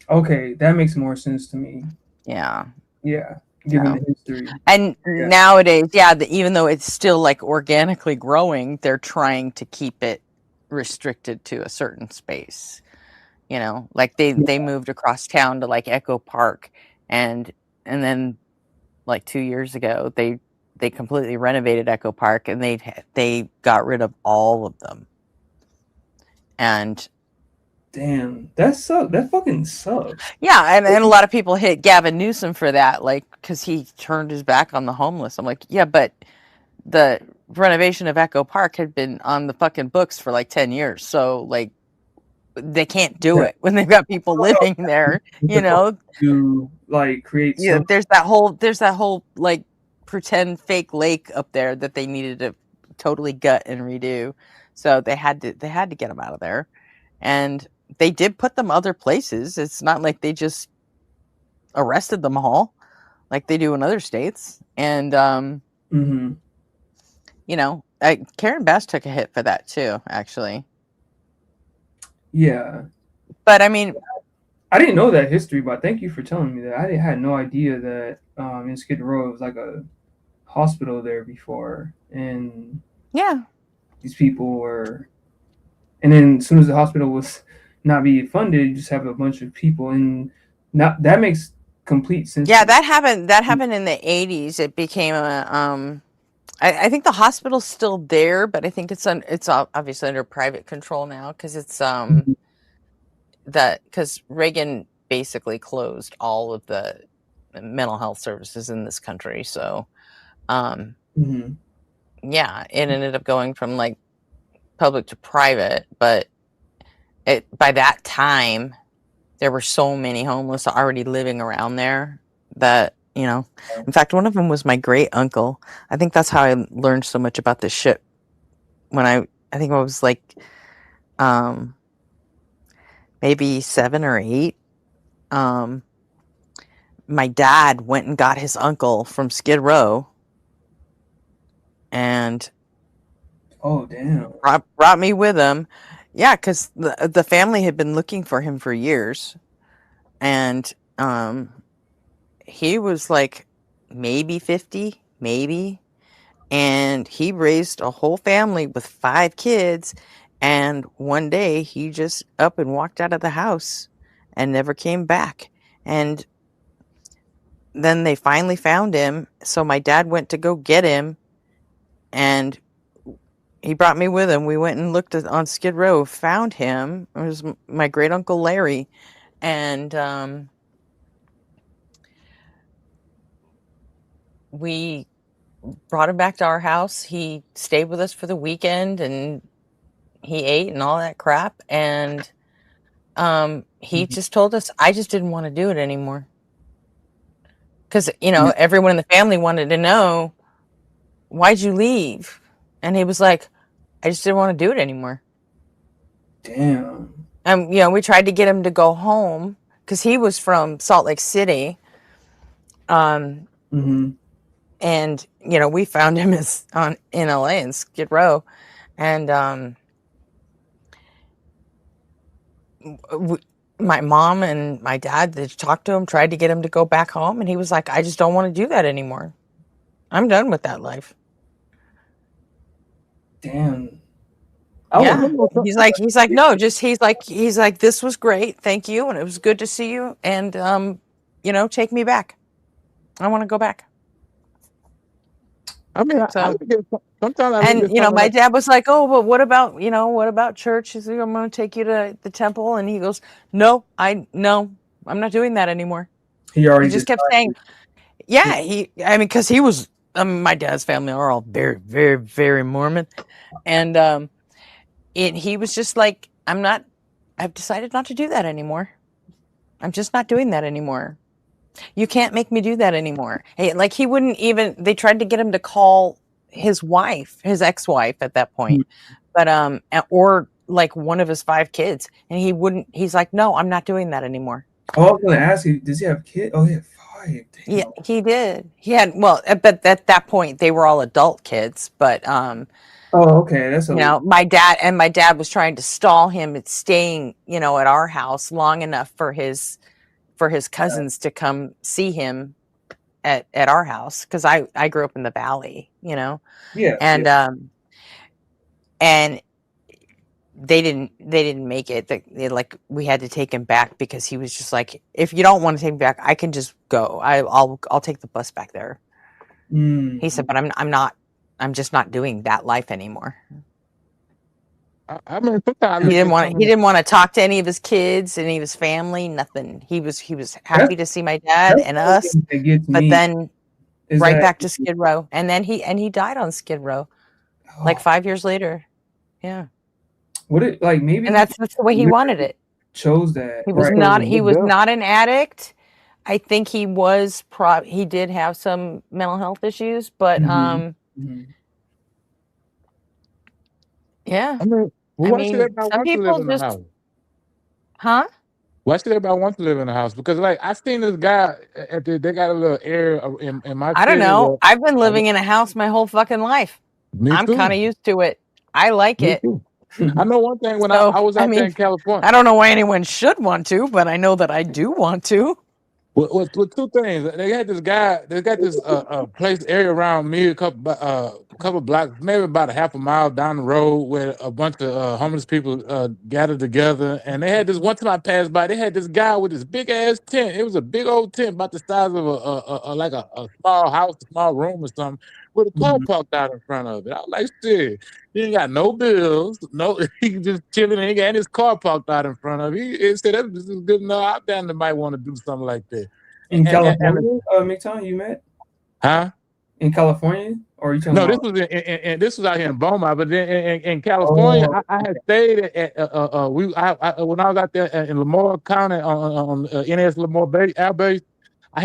Speaker 8: Okay, that makes more sense to me.
Speaker 4: Yeah.
Speaker 8: Yeah, given the history.
Speaker 4: And nowadays, even though it's still like organically growing, they're trying to keep it restricted to a certain space. You know, like they moved across town to like Echo Park, and then like 2 years ago, they completely renovated Echo Park, and they got rid of all of them. And
Speaker 8: damn, that sucks. That fucking sucks.
Speaker 4: Yeah, and a lot of people hit Gavin Newsom for that, like, because he turned his back on the homeless. I'm like, yeah, but the renovation of Echo Park had been on the fucking books for like 10 years, so like they can't do it when they've got people living there, you know.
Speaker 8: To like create
Speaker 4: there's that whole like pretend fake lake up there that they needed to totally gut and redo, so they had to get them out of there, and they did put them other places. It's not like they just arrested them all like they do in other states. And you know, Karen Bass took a hit for that too, actually.
Speaker 8: Yeah,
Speaker 4: but I mean,
Speaker 8: I didn't know that history, but thank you for telling me that. I had no idea that in Skid Row it was like a hospital there before, and these people were, and then as soon as the hospital was not being funded, you just have a bunch of people, and that makes complete sense.
Speaker 4: Yeah, that happened in the 80s. It became a I think the hospital's still there, but I think it's obviously under private control now, because it's because Reagan basically closed all of the mental health services in this country. So yeah, it ended up going from like public to private, but by that time there were so many homeless already living around there that, you know, in fact, one of them was my great uncle. I think that's how I learned so much about this shit when I think I was like maybe 7 or 8. My dad went and got his uncle from Skid Row, and
Speaker 8: oh damn,
Speaker 4: brought me with him. Yeah, because the family had been looking for him for years, and he was like maybe 50, maybe, and he raised a whole family with 5 kids, and one day he just up and walked out of the house and never came back. And then they finally found him, so my dad went to go get him, and he brought me with him. We went and looked on Skid Row, found him. It was my great uncle Larry, and we brought him back to our house. He stayed with us for the weekend, and he ate and all that crap. And he just told us, I just didn't want to do it anymore. Because, you know, everyone in the family wanted to know, why'd you leave? And he was like, I just didn't want to do it anymore.
Speaker 8: Damn.
Speaker 4: You know, we tried to get him to go home because he was from Salt Lake City. And, you know, we found him in LA in Skid Row. And my mom and my dad, they talked to him, tried to get him to go back home. And he was like, I just don't want to do that anymore. I'm done with that life.
Speaker 8: Damn.
Speaker 4: Yeah. He's like, no, just, he's like, this was great. Thank you. And it was good to see you. And, you know, take me back. I want to go back.
Speaker 1: I mean,
Speaker 4: So,
Speaker 1: sometimes
Speaker 4: and, you know, my dad was like, oh, but what about church? He's like, I'm going to take you to the temple. And he goes, no, I'm not doing that anymore.
Speaker 8: He
Speaker 4: just kept saying, yeah, I mean, cause he was, my dad's family are all very, very, very Mormon. And, he was just like, I've decided not to do that anymore.
Speaker 20: I'm just not doing that anymore. You can't make me do that anymore. Hey, like he wouldn't even. They tried to get him to call his wife, his ex-wife at that point, but or like one of his 5 kids, and he wouldn't. He's like, no, I'm not doing that anymore.
Speaker 8: Oh, I was going to ask you, does he have kids? Oh, he had 5. Damn.
Speaker 20: Yeah, he did. He had, well, but at that point they were all adult kids. But
Speaker 8: oh, okay, that's
Speaker 20: you know, my dad was trying to stall him at staying, you know, at our house long enough for his cousins to come see him at our house, because I grew up in the valley, you know.
Speaker 8: Yeah.
Speaker 20: And and they didn't make it. Like we had to take him back because he was just like, if you don't want to take me back, I can just go. I'll take the bus back there. He said, but I'm just not doing that life anymore.
Speaker 1: I mean, sometimes
Speaker 20: He didn't want to talk to any of his kids, any of his family, nothing. He was happy to see my dad and us, but then right back to Skid Row, and then he died on Skid Row, like 5 years later. Yeah.
Speaker 8: Would it like maybe?
Speaker 20: And that's the way he wanted it.
Speaker 8: Chose that.
Speaker 20: He was not. He was not an addict. I think he was. He did have some mental health issues, but yeah.
Speaker 1: I mean, why should everybody
Speaker 20: some
Speaker 1: want to live
Speaker 20: people
Speaker 1: in the
Speaker 20: just,
Speaker 1: house?
Speaker 20: huh?
Speaker 1: Why should everybody want to live in a house? Because like I seen this guy they got a little area in my
Speaker 20: I don't
Speaker 1: city
Speaker 20: know.
Speaker 1: where-
Speaker 20: I've been living in a house my whole fucking life.
Speaker 1: Me
Speaker 20: I'm
Speaker 1: too.
Speaker 20: kind of used to it. I like
Speaker 1: Me
Speaker 20: it.
Speaker 1: too. I know one thing when
Speaker 20: So,
Speaker 1: I was out there in California.
Speaker 20: I don't know why anyone should want to, but I know that I do want to.
Speaker 1: With 2 things, they had this guy. They got this place area around me, a couple blocks, maybe about a half a mile down the road, where a bunch of homeless people gathered together. And they had this one time I passed by. They had this guy with this big ass tent. It was a big old tent, about the size of a small house, a small room or something, with a car parked out in front of it. I was like, shit, he ain't got no bills, no, he just chilling. He got his car parked out in front of him. He said, "This is good enough. I down there might want to do something like that."
Speaker 8: In California, McTon, you met?
Speaker 1: Huh?
Speaker 8: In California, or you talking
Speaker 1: No,
Speaker 8: about?
Speaker 1: this was out here in Beaumont, but then in California, I had stayed at when I was out there in Lamar County on NS Lamar Bay Air Base. We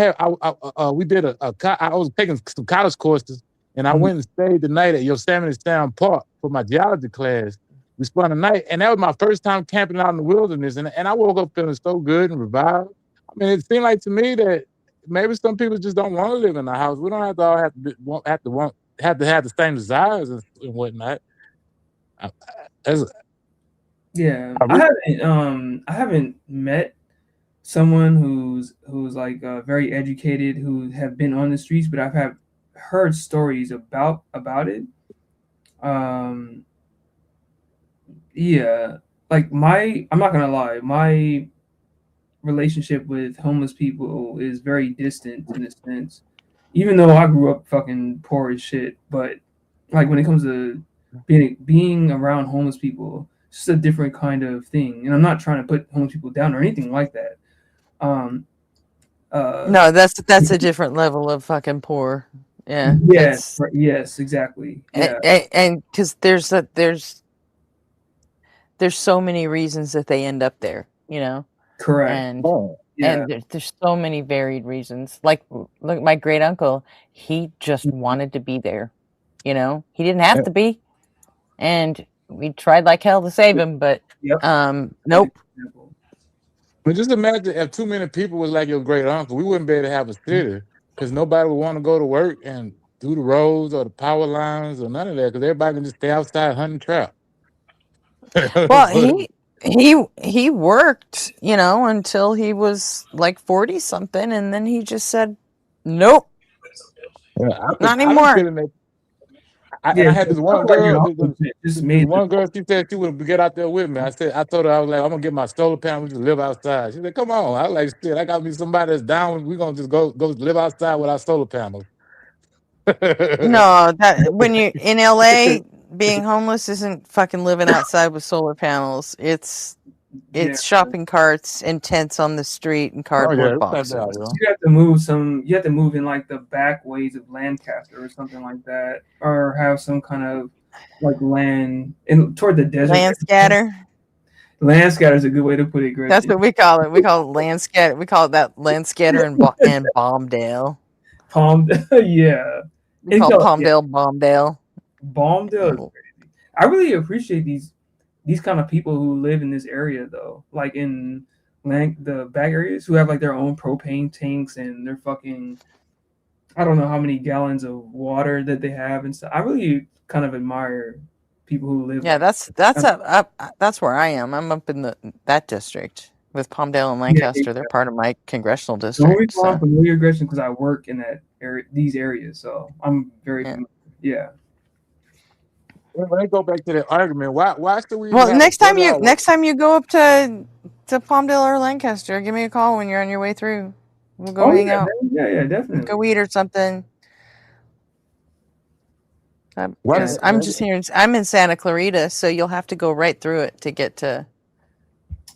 Speaker 1: did I was taking some college courses, and I went and stayed the night at Yosemite Sound Park for my geology class. We spent the night, and that was my first time camping out in the wilderness, and I woke up feeling so good and revived. I mean, it seemed like to me that maybe some people just don't want to live in a house. We don't have to all have to have the same desires and whatnot.
Speaker 8: I haven't met someone who's like very educated, who have been on the streets, but I've heard stories about it. Yeah, like I'm not gonna lie, my relationship with homeless people is very distant in a sense. Even though I grew up fucking poor as shit, but like when it comes to being around homeless people, it's just a different kind of thing. And I'm not trying to put homeless people down or anything like that.
Speaker 20: No, that's a different level of fucking poor. Yeah.
Speaker 8: Yes, exactly. Yeah.
Speaker 20: And because there's so many reasons that they end up there, you know.
Speaker 8: Correct.
Speaker 20: And there's so many varied reasons. Like, look, my great uncle, he just wanted to be there. You know, he didn't have to be, and we tried like hell to save him, but nope.
Speaker 1: But just imagine if too many people was like your great uncle, we wouldn't be able to have a city because nobody would want to go to work and do the roads or the power lines or none of that because everybody can just stay outside hunting trap.
Speaker 20: Well, he worked, you know, until he was like 40 something, and then he just said, "Nope, not anymore."
Speaker 1: I had this one girl. One girl, she said she would get out there with me. I told her I was like, I'm gonna get my solar panels to live outside. She said, "Come on." I was like, "Shit, I got me somebody that's down. We're gonna just go live outside with our solar panels."
Speaker 20: No, that when you're in LA, being homeless isn't fucking living outside with solar panels. It's shopping carts and tents on the street and cardboard boxes.
Speaker 8: You have to move You have to move in like the back ways of Lancaster or something like that, or have some kind of like land toward the desert.
Speaker 20: Land scatter.
Speaker 8: Land scatter is a good way to put it, Gretchen.
Speaker 4: That's what we call it. We call it land scatter. We call it that land scatter in Bombdale.
Speaker 8: Yeah.
Speaker 4: We call Palmdale Bombdale.
Speaker 8: Bombdale is crazy. I really appreciate these kind of people who live in this area though, like in the back areas, who have like their own propane tanks and they're fucking, I don't know how many gallons of water that they have and stuff. I really kind of admire people who live.
Speaker 4: Yeah, that's where I am. I'm up in that district with Palmdale and Lancaster. They're part of my congressional
Speaker 8: The only
Speaker 4: district.
Speaker 8: reason I'm familiar with Gretchen because I work in that area, these areas, so I'm very familiar. Yeah.
Speaker 1: When they go back to that argument, why should we?
Speaker 4: Well, next time you go up to Palmdale or Lancaster, give me a call when you're on your way through. We'll go hang out.
Speaker 8: Yeah, definitely.
Speaker 4: Go eat or something. Because I'm just here. I'm in Santa Clarita, so you'll have to go right through it to get to.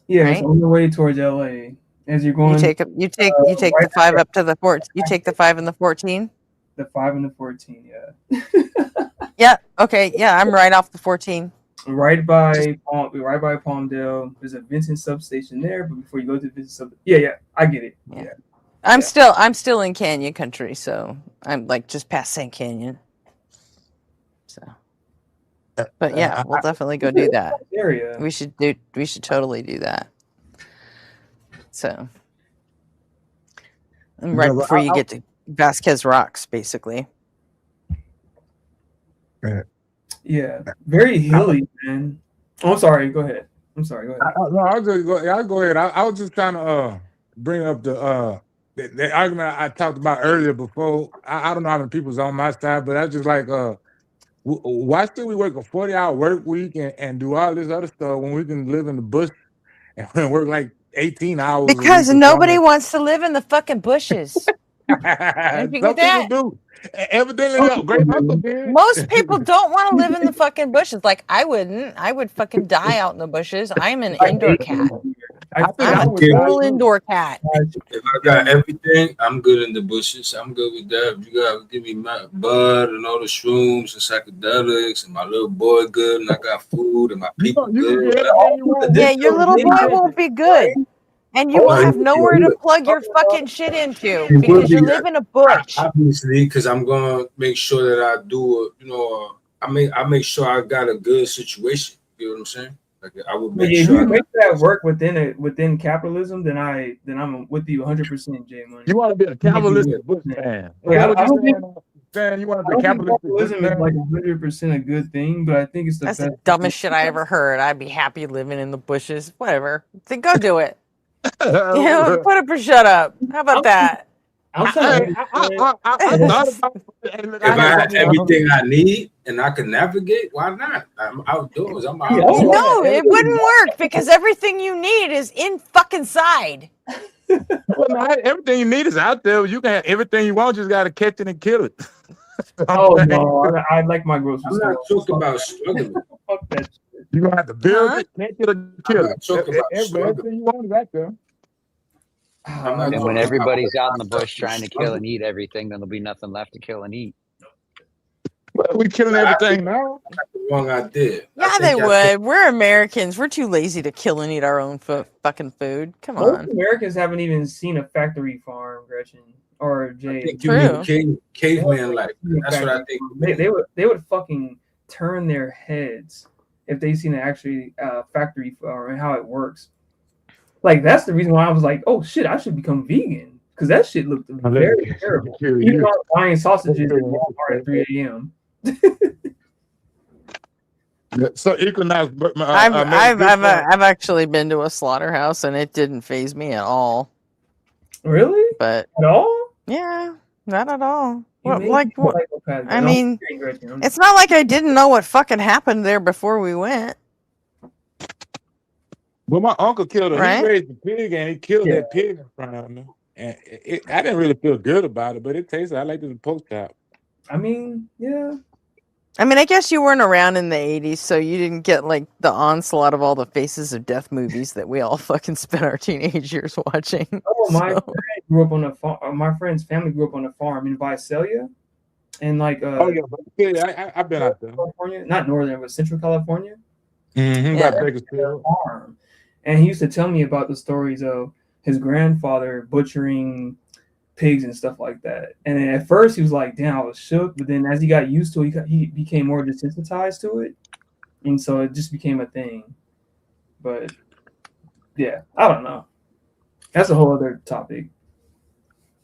Speaker 8: Yeah,
Speaker 4: right?
Speaker 8: it's on the way towards LA. As you're going,
Speaker 4: you take the 5 up to the 14. You take the 5 and the 14.
Speaker 8: The 5 and the 14, yeah.
Speaker 4: Yeah. Okay. Yeah, I'm right off the 14.
Speaker 8: Right by Palmdale. There's a Vincent substation there, but before you go to the Vincent substation, yeah, I get it. Yeah.
Speaker 4: I'm still in Canyon country, so I'm like just past St. Canyon. So, but yeah, we'll definitely go do that.
Speaker 8: Area.
Speaker 4: We should totally do that. So, and right before you get to Vasquez Rocks, basically.
Speaker 8: Yeah, very hilly, man. Oh, I'm sorry. Go ahead. I'm sorry. Go ahead.
Speaker 1: I'll go ahead. I was just trying to bring up the argument I talked about earlier before. I don't know how many people's on my side, but I just like why should we work a 40-hour work week and do all this other stuff when we can live in the bush and work like 18 hours?
Speaker 20: Because nobody wants to live in the fucking bushes.
Speaker 1: Some people do. Evidently, great uncle did.
Speaker 20: Most people don't want to live in the fucking bushes. Like I wouldn't. I would fucking die out in the bushes. I'm an indoor cat. I'm a total indoor cat.
Speaker 17: If I got everything, I'm good in the bushes. I'm good with that. If you gotta give me my bud and all the shrooms and psychedelics and my little boy good and I got food and my people good.
Speaker 20: Yeah, your little boy won't be good. And you will have nowhere to plug your fucking shit into because you live in a bush.
Speaker 17: Obviously, because I'm gonna make sure that I do I make sure I got a good situation. You know what I'm saying? Like I would make
Speaker 8: if
Speaker 17: sure
Speaker 8: you make that work within capitalism, then I'm with you 100%, J Money.
Speaker 1: You want to be a capitalistic bush fan?
Speaker 8: Yeah, I don't think
Speaker 1: you want to be
Speaker 8: capitalism is like 100% a good thing, but I think it's
Speaker 20: That's the dumbest shit I ever heard. I'd be happy living in the bushes. Whatever. Then go do it. Put up or shut up. How about that?
Speaker 17: if I have everything I need and I can navigate, why not? I'm outdoors. I'm outdoors.
Speaker 20: No, it wouldn't work because everything you need is in fucking side.
Speaker 1: Well, not everything you need is out there. You can have everything you want, just got to catch it and kill it.
Speaker 8: Oh no, I like my grocery
Speaker 17: I'm
Speaker 8: store.
Speaker 17: not talking about struggling.
Speaker 8: Fuck that shit.
Speaker 1: You're going to have to build it, catch it, or kill it.
Speaker 17: Everything
Speaker 1: you want is out there.
Speaker 5: And when everybody's out in the bush trying to kill and eat everything, then there'll be nothing left to kill and eat.
Speaker 1: Well, we killing everything now.
Speaker 17: Wrong idea.
Speaker 20: Yeah, they would. We're Americans. We're too lazy to kill and eat our own fucking food. Come on.
Speaker 8: Most Americans haven't even seen a factory farm, Gretchen or Jay.
Speaker 17: True. Caveman like. That's what I think.
Speaker 8: They would fucking turn their heads if they seen an actually factory farm and how it works. Like that's the reason why I was like, oh shit, I should become vegan because that shit looked very terrible. Even though I'm buying sausages at Walmart at 3 a.m.
Speaker 1: So Equinox,
Speaker 4: I've actually been to a slaughterhouse and it didn't faze me at all.
Speaker 8: Really?
Speaker 4: But
Speaker 8: at all?
Speaker 4: Yeah, not at all.
Speaker 8: What?
Speaker 4: I mean, it's not like I didn't know what fucking happened there before we went.
Speaker 1: Well, my uncle killed her.
Speaker 4: Right?
Speaker 1: He raised a pig and he killed that pig in front of me. And I didn't really feel good about it, but it tasted. I liked it in post top.
Speaker 8: I mean, yeah.
Speaker 4: I mean, I guess you weren't around in the 80s, so you didn't get like the onslaught of all the Faces of Death movies that we all fucking spent our teenage years watching.
Speaker 8: Oh, my friend grew up on a farm. My friend's family grew up on a farm in Visalia, and like
Speaker 1: I've been out there.
Speaker 8: California, not northern, but Central California.
Speaker 1: By Bakersfield
Speaker 8: farm, and he used to tell me about the stories of his grandfather butchering pigs and stuff like that. And then at first he was like, "Damn, I was shook," but then as he got used to it, he became more desensitized to it, and so it just became a thing. But yeah, I don't know. That's a whole other topic.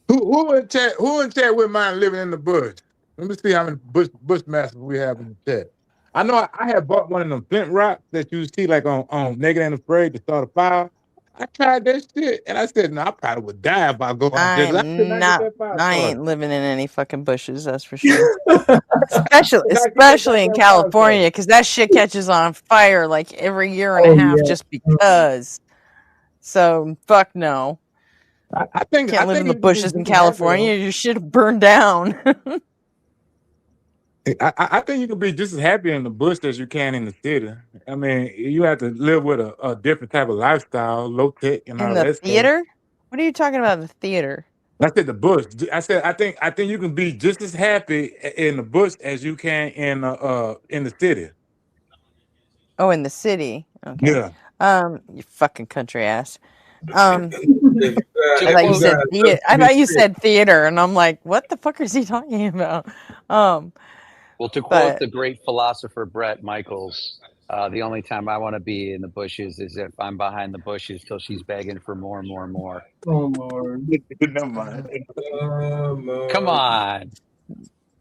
Speaker 1: Who in chat wouldn't mind living in the bush? Let me see how many bushmasters we have in the chat. I know I had bought one of them flint rocks that you see like on Naked and Afraid to start a fire. I tried that shit and I said, no, I probably would die if I go out there. I could not get that fire
Speaker 20: I
Speaker 1: started.
Speaker 20: ain't living in any fucking bushes, that's for sure. especially in California, because that shit catches on fire like every year and a half just because. So fuck no.
Speaker 1: I think
Speaker 20: can't live in the
Speaker 1: you could be
Speaker 20: bushes in
Speaker 1: just as happy,
Speaker 20: California. Your shit burned down.
Speaker 1: I think you can be just as happy in the bush as you can in the city. I mean, you have to live with a different type of lifestyle, low tech and
Speaker 20: In
Speaker 1: all
Speaker 20: the
Speaker 1: that stuff.
Speaker 20: theater? What are you talking about in the theater?
Speaker 1: I said the bush. I said I think you can be just as happy in the bush as you can in the city.
Speaker 20: Oh, in the city. Okay.
Speaker 1: Yeah.
Speaker 20: You fucking country ass. I thought you said theater. I thought you said theater, and I'm like, what the fuck is he talking about?
Speaker 5: Well, to quote the great philosopher Brett Michaels, the only time I want to be in the bushes is if I'm behind the bushes till she's begging for more and more and more.
Speaker 8: Oh Lord.
Speaker 1: Never mind.
Speaker 5: Come on.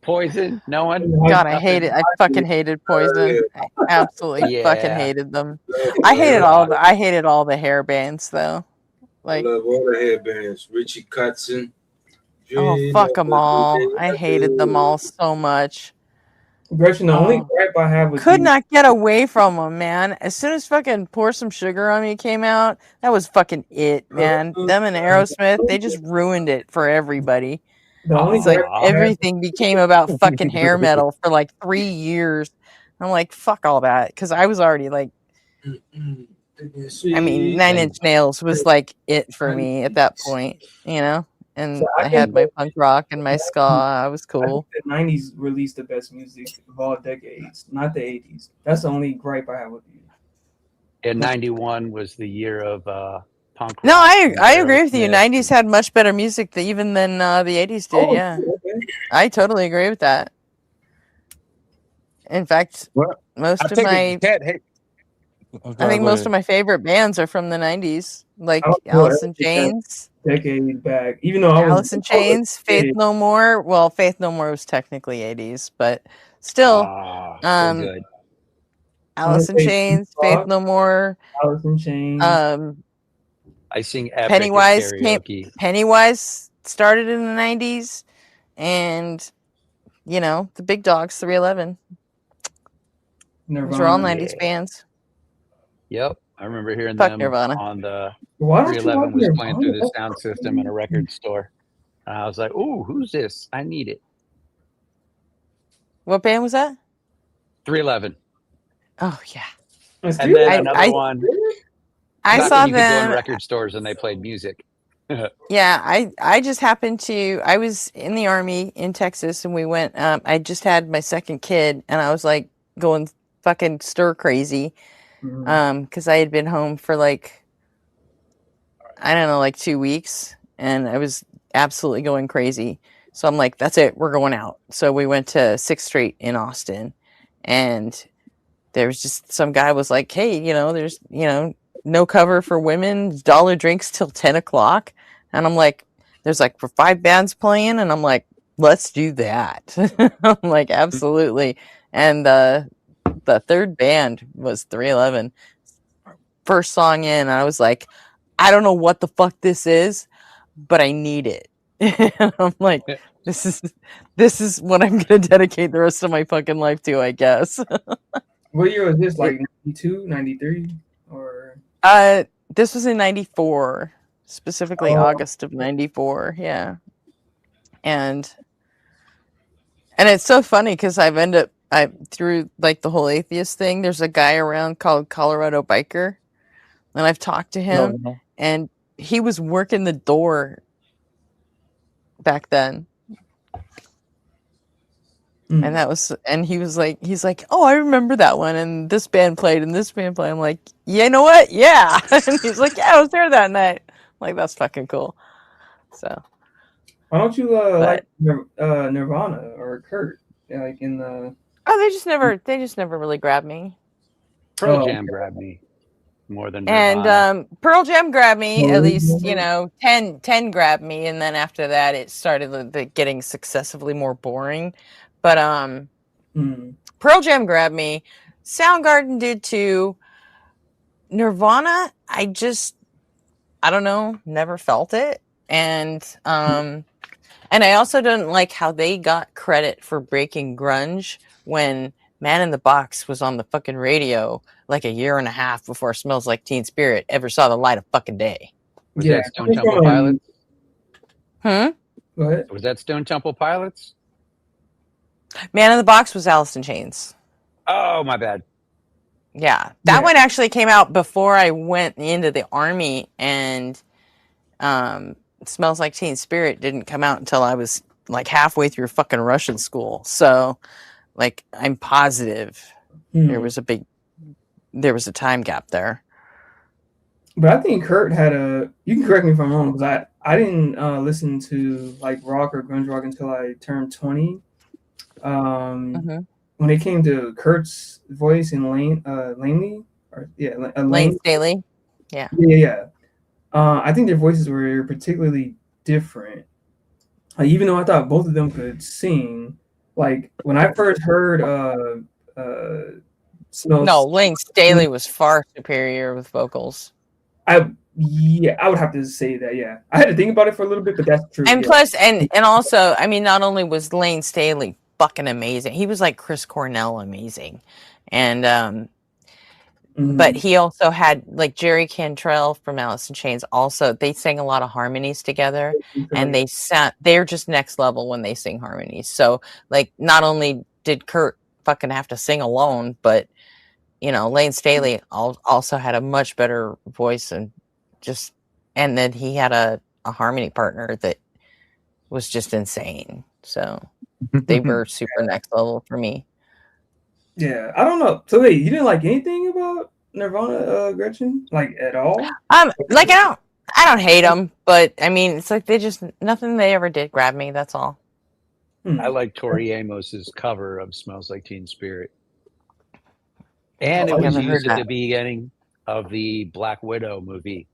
Speaker 5: Poison? No one?
Speaker 20: God, I hate it. I fucking hated Poison. I absolutely fucking hated them. I hated all the hair bands though. Like,
Speaker 17: I love all the headbands. Richie Kotzen.
Speaker 20: oh fuck them all. I hated them all so much.
Speaker 8: Gretchen, the only gripe I have with
Speaker 20: could not get away from them, man. As soon as fucking Pour Some Sugar on Me came out, that was fucking it, man. Them and Aerosmith, they just ruined it for everybody. It's like everything became about fucking hair metal for like 3 years. I'm like, fuck all that, because I was already like, I mean, Nine Inch Nails was like it for me at that point, you know. And
Speaker 8: So
Speaker 20: I had my punk rock and my ska. I was
Speaker 8: I
Speaker 20: cool.
Speaker 8: think the 90s released the best music of all decades, not the 80s. That's the only gripe I have with you.
Speaker 5: And 91 was the year of punk rock.
Speaker 20: No, I agree with you. 90s had much better music even than the 80s did. Yeah, I totally agree with that. In fact, most of my I think most of my favorite bands are from the 90s, like Alice in Chains.
Speaker 8: Decade back, even though
Speaker 20: Alice in Chains, Faith No More. Well, Faith No More was technically 80s, but still,
Speaker 5: so good.
Speaker 20: Alice in Chains, Faith No More.
Speaker 8: Alice in Chains.
Speaker 5: I sing epic
Speaker 20: Pennywise
Speaker 5: karaoke.
Speaker 20: Pennywise started in the 90s, and you know the big dogs, 311. Those are all 90s bands.
Speaker 5: Yep, I remember hearing
Speaker 20: Fuck
Speaker 5: them
Speaker 20: Nirvana.
Speaker 5: on the
Speaker 8: Why don't you
Speaker 5: 311 was
Speaker 8: like
Speaker 5: playing through the sound system in a record store. And I was like, "Ooh, who's this? I need it."
Speaker 20: What band was that?
Speaker 5: 311.
Speaker 20: Oh yeah.
Speaker 5: And then another one.
Speaker 20: I
Speaker 5: back
Speaker 20: saw
Speaker 5: when you could go in
Speaker 20: them.
Speaker 5: record stores and they played music.
Speaker 20: Yeah, I just happened to. I was in the Army in Texas, and we went. I just had my second kid, and I was like going fucking stir crazy, because I had been home for like, I don't know, like 2 weeks, and I was absolutely going crazy. So I'm like, that's it, we're going out. So we went to 6th Street in Austin, and there was just some guy was like, hey, there's no cover for women, dollar drinks till 10 o'clock. And I'm like, there's like for 5 bands playing. And I'm like, let's do that. I'm like, absolutely. And the third band was 311. First song in, I was like, I don't know what the fuck this is, but I need it. And I'm like, this is what I'm going to dedicate the rest of my fucking life to, I guess.
Speaker 8: What year was this? Like 92, 93? Or
Speaker 20: this was in 94, specifically August of 94. Yeah. And it's so funny because through like the whole atheist thing, there's a guy around called Colorado Biker, and I've talked to him, and he was working the door back then.
Speaker 4: And that was, and he's like, oh, I remember that one, and this band played, and this band played. I'm like, you know what? Yeah. And he's like, yeah, I was there that night. I'm like, that's fucking cool. So.
Speaker 8: Why don't you like Nirvana or Kurt? Like in the.
Speaker 4: Oh, they just never really grabbed me.
Speaker 5: Pearl Jam grabbed me more than
Speaker 4: And
Speaker 5: Nirvana.
Speaker 4: Pearl Jam grabbed me, at least, 10 grabbed me, and then after that it started getting successively more boring. But Pearl Jam grabbed me. Soundgarden did too. Nirvana, I don't know, never felt it. And I also don't like how they got credit for breaking grunge when Man in the Box was on the fucking radio like a year and a half before Smells Like Teen Spirit ever saw the light of fucking day.
Speaker 5: Was that Stone Temple Pilots?
Speaker 8: Go ahead.
Speaker 5: Was that Stone Temple Pilots?
Speaker 4: Man in the Box was Alice in Chains.
Speaker 5: Oh, my bad.
Speaker 4: Yeah, that one actually came out before I went into the army, and Smells Like Teen Spirit didn't come out until I was like halfway through fucking Russian school. So, like, I'm positive there was a time gap there.
Speaker 8: But I think Kurt had you can correct me if I'm wrong, because I didn't listen to like rock or grunge rock until I turned 20. When it came to Kurt's voice and Lane
Speaker 4: Staley. Yeah.
Speaker 8: I think their voices were particularly different. Even though I thought both of them could sing, like when I first heard
Speaker 4: Lane Staley was far superior with vocals.
Speaker 8: I would have to say that. Yeah, I had to think about it for a little bit, but that's true.
Speaker 4: And plus, and also, I mean, not only was Lane Staley fucking amazing, he was like Chris Cornell amazing, and but he also had like Jerry Cantrell from Alice in Chains. Also, they sang a lot of harmonies together, and they're just next level when they sing harmonies. So, like, not only did Kurt fucking have to sing alone, but Lane Staley also had a much better voice, and then he had a harmony partner that was just insane. So they were super next level for me.
Speaker 8: Yeah, I don't know. So wait, you didn't like anything about Nirvana, Gretchen? Like at all?
Speaker 4: Like I don't hate them, but I mean, it's like nothing they ever did grab me. That's all.
Speaker 5: I like Tori Amos's cover of "Smells Like Teen Spirit," and it was used at the beginning of the Black Widow movie.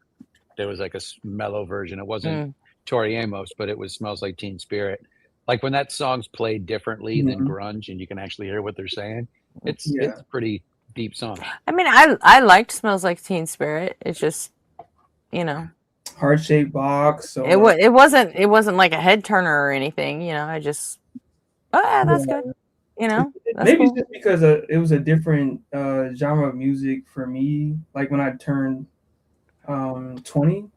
Speaker 5: There was like a mellow version. It wasn't Tori Amos, but it was "Smells Like Teen Spirit." Like when that song's played differently than grunge, and you can actually hear what they're saying. It's a pretty deep song.
Speaker 4: I mean, I liked "Smells Like Teen Spirit." It's just,
Speaker 8: heart-shaped box.
Speaker 4: It wasn't like a head turner or anything. I just, that's good. That's
Speaker 8: maybe
Speaker 4: cool.
Speaker 8: It's just because it was a different genre of music for me. Like when I turned 20,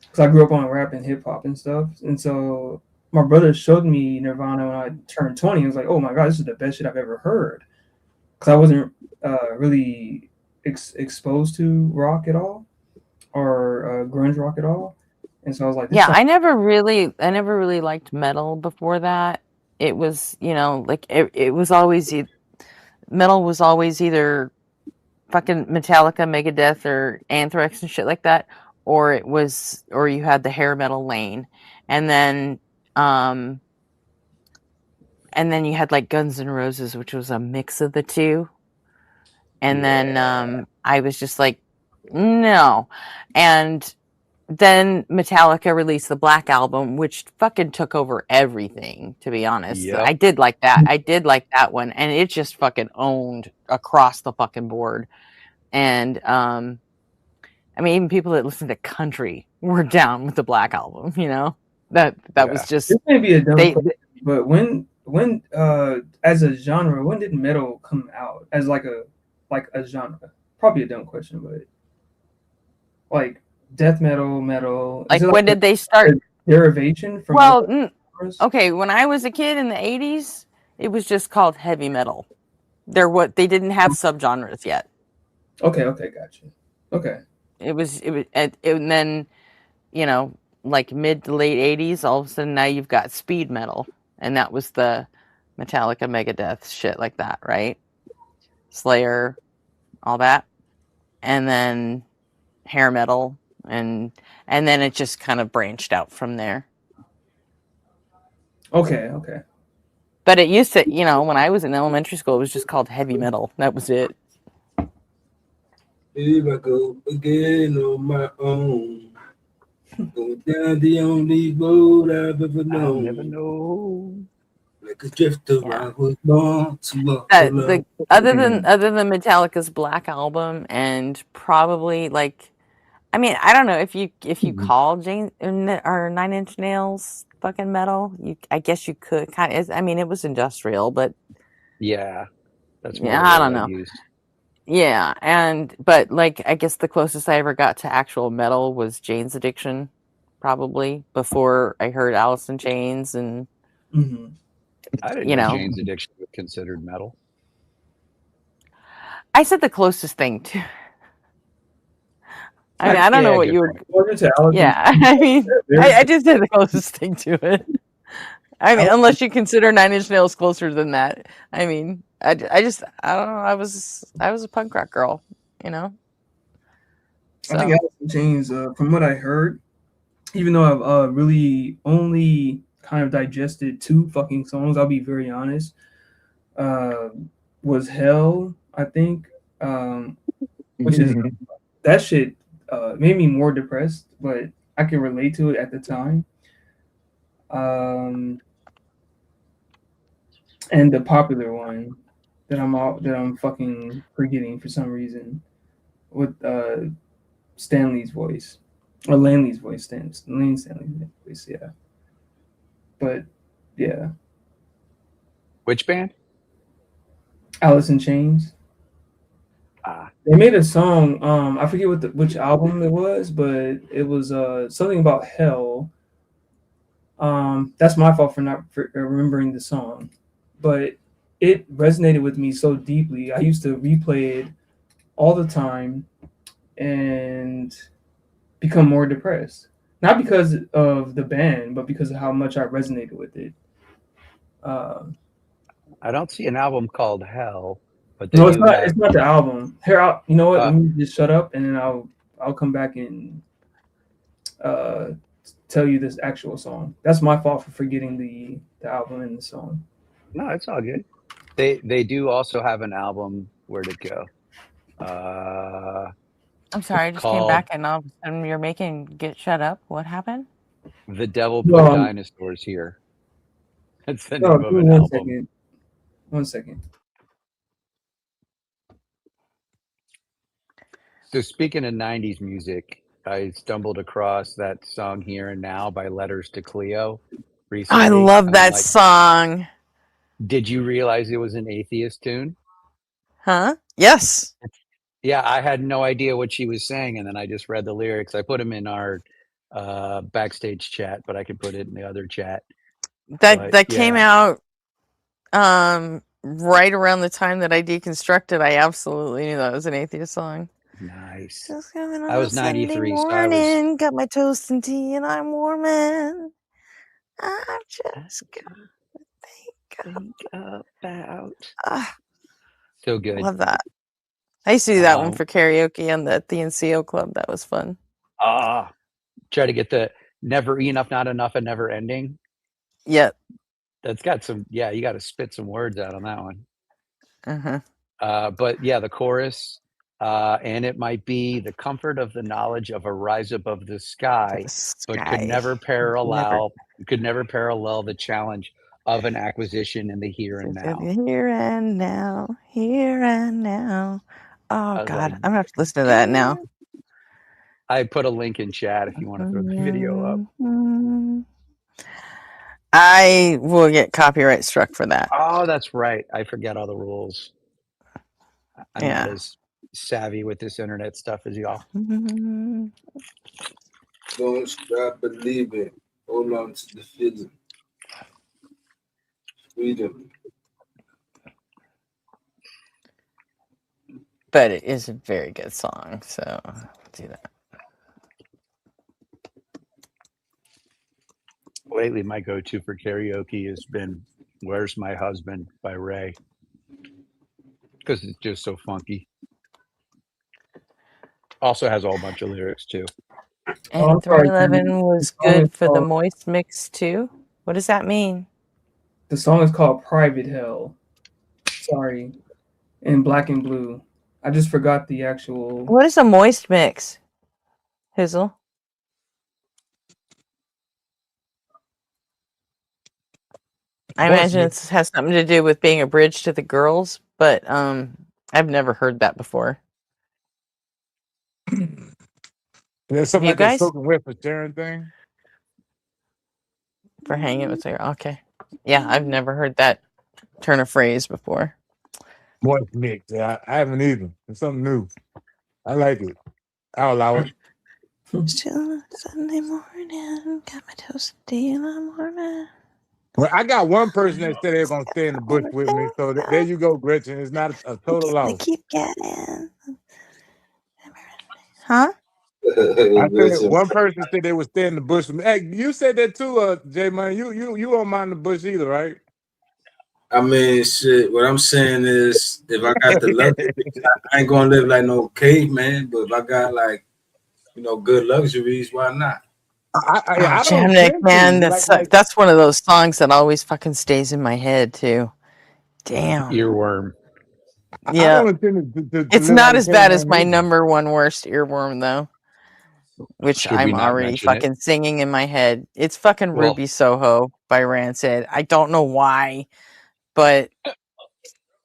Speaker 8: because I grew up on rap and hip hop and stuff, and so my brother showed me Nirvana when I turned 20. I was like, oh my god, this is the best shit I've ever heard. Because I wasn't really exposed to rock at all, or grunge rock at all, and so I was like,
Speaker 4: I never really liked metal before that. It was, like it was always metal was always either fucking Metallica, Megadeth, or Anthrax and shit like that, or you had the hair metal lane, and then you had like Guns N' Roses, which was a mix of the two. And then I was just like, no. And then Metallica released the Black Album, which fucking took over everything, to be honest.
Speaker 5: Yep.
Speaker 4: I did like that. I did like that one. And it just fucking owned across the fucking board. And I mean, even people that listen to country were down with the Black Album, That was just...
Speaker 8: This may be a dumb question, but when as a genre, when did metal come out as like a genre? Probably a dumb question, but like death metal.
Speaker 4: Like when did they start?
Speaker 8: Derivation from
Speaker 4: okay, when I was a kid in the 80s, it was just called heavy metal. They didn't have subgenres yet.
Speaker 8: Okay, gotcha. Okay.
Speaker 4: It was and then like mid to late 80s, all of a sudden now you've got speed metal, and that was the Metallica, Megadeth, shit like that, right? Slayer, all that, and then hair metal, and then it just kind of branched out from there.
Speaker 8: Okay.
Speaker 4: But it used to, when I was in elementary school, it was just called heavy metal. That was it.
Speaker 17: Here I go again on my own. Going down the only road I've ever known.
Speaker 5: I'll never know.
Speaker 17: Like a drifter, I was born to walk alone.
Speaker 4: Other than Metallica's Black Album, and probably like, I mean, I don't know if you call Jane or Nine Inch Nails fucking metal. I guess you could kind of. I mean, it was industrial, but
Speaker 5: yeah, that's more.
Speaker 4: Yeah,
Speaker 5: the
Speaker 4: I
Speaker 5: word
Speaker 4: don't
Speaker 5: I'd
Speaker 4: know.
Speaker 5: use.
Speaker 4: Yeah, but like, I guess the closest I ever got to actual metal was Jane's Addiction, probably before I heard Alice in Chains, and
Speaker 5: I didn't know Jane's Addiction was considered metal.
Speaker 4: I said the closest thing to. I mean, I don't know what you would. Yeah, I mean, I just said the closest thing to it. I mean, unless you consider Nine Inch Nails closer than that. I mean, I don't know. I was a punk rock girl,
Speaker 8: I think Alice in Chains, from what I heard, even though I've really only kind of digested 2 fucking songs, I'll be very honest, was Hell, I think, which is that shit made me more depressed, but I can relate to it at the time. And the popular one that I'm fucking forgetting for some reason, with Stanley's voice, or Lanley's voice, Stanley's voice, yeah. But yeah,
Speaker 5: Which band?
Speaker 8: Alice in Chains. They made a song. I forget which album it was, but it was something about hell. That's my fault for not remembering the song, but it resonated with me so deeply. I used to replay it all the time and become more depressed. Not because of the band, but because of how much I resonated with it.
Speaker 5: I don't see an album called Hell, but
Speaker 8: no, it's not. It's not the album. Here, you know what? Let me just shut up, and then I'll come back and tell you this actual song. That's my fault for forgetting the album and the song.
Speaker 5: No, it's all good. They do also have an album. Where'd it go?
Speaker 4: I'm sorry, I just came back and all of a sudden you're making Get Shut Up. What happened?
Speaker 5: The Devil Put Dinosaurs Here. That's the name of an album.
Speaker 8: 1 second.
Speaker 5: So speaking of 90s music, I stumbled across that song Here and Now by Letters to Cleo recently.
Speaker 4: I love that song.
Speaker 5: Did you realize it was an Atheist tune?
Speaker 4: Huh? Yes.
Speaker 5: Yeah, I had no idea what she was saying, and then I just read the lyrics. I put them in our backstage chat, but I could put it in the other chat.
Speaker 4: That came out right around the time that I deconstructed. I absolutely knew that was an Atheist song.
Speaker 5: Nice.
Speaker 4: Just coming on
Speaker 5: I was
Speaker 4: Sunday
Speaker 5: 93,
Speaker 4: morning, got my toast and tea, and I'm warming. I've just got to think
Speaker 5: about. So good.
Speaker 4: Love that. I used to do that one for karaoke on the NCO club. That was fun.
Speaker 5: Try to get the never enough, not enough, and never ending.
Speaker 4: Yep.
Speaker 5: That's got some. Yeah, you got to spit some words out on that one.
Speaker 4: Uh-huh.
Speaker 5: But yeah, the chorus, and it might be the comfort of the knowledge of a rise above the sky, but could never parallel the challenge of an acquisition in the here and now.
Speaker 4: Here and now, here and now. Oh God, I'm gonna have to listen to that now.
Speaker 5: I put a link in chat if you want to throw the video up.
Speaker 4: I will get copyright struck for that.
Speaker 5: Oh, that's right. I forget all the rules. I'm not as savvy with this internet stuff as y'all.
Speaker 17: Don't stop believing. Hold on to the feeling. Freedom.
Speaker 4: But it is a very good song, so I'll do that.
Speaker 5: Lately, my go-to for karaoke has been Where's My Husband by Ray. Because it's just so funky. Also has a whole bunch of lyrics too.
Speaker 4: And 311 was good for the moist mix too. What does that mean?
Speaker 8: The song is called Private Hell. Sorry. In Black and Blue. I just forgot the actual.
Speaker 4: What is a moist mix? Hizzle? I imagine it has something to do with being a bridge to the girls, but I've never heard that before.
Speaker 1: There's something like that soaking wet for sharing thing.
Speaker 4: For hanging with her. Okay. Yeah, I've never heard that turn of phrase before.
Speaker 1: Moist mix. Yeah, I haven't either. It's something new. I like it. I'll allow it.
Speaker 4: Still Sunday morning, got my toast in the morning.
Speaker 1: Well, I got one person that said they're gonna stay in the bush with me. So there you go, Gretchen. It's not a total loss.
Speaker 4: Keep getting. Huh?
Speaker 1: I said one person said they would stay in the bush with me. Hey, you said that too, J Man. You don't mind the bush either, right?
Speaker 17: I mean, shit. What I'm saying is, if I got the luxuries, I ain't gonna live like no caveman. But if I got like, good luxuries, why not?
Speaker 4: I Jamnik, man, that's one of those songs that always fucking stays in my head too. Damn.
Speaker 5: Earworm.
Speaker 4: Yeah. It's not as bad as my
Speaker 1: either.
Speaker 4: number one worst earworm though. Which I'm already fucking singing in my head. It's fucking Ruby Soho by Rancid. I don't know why, but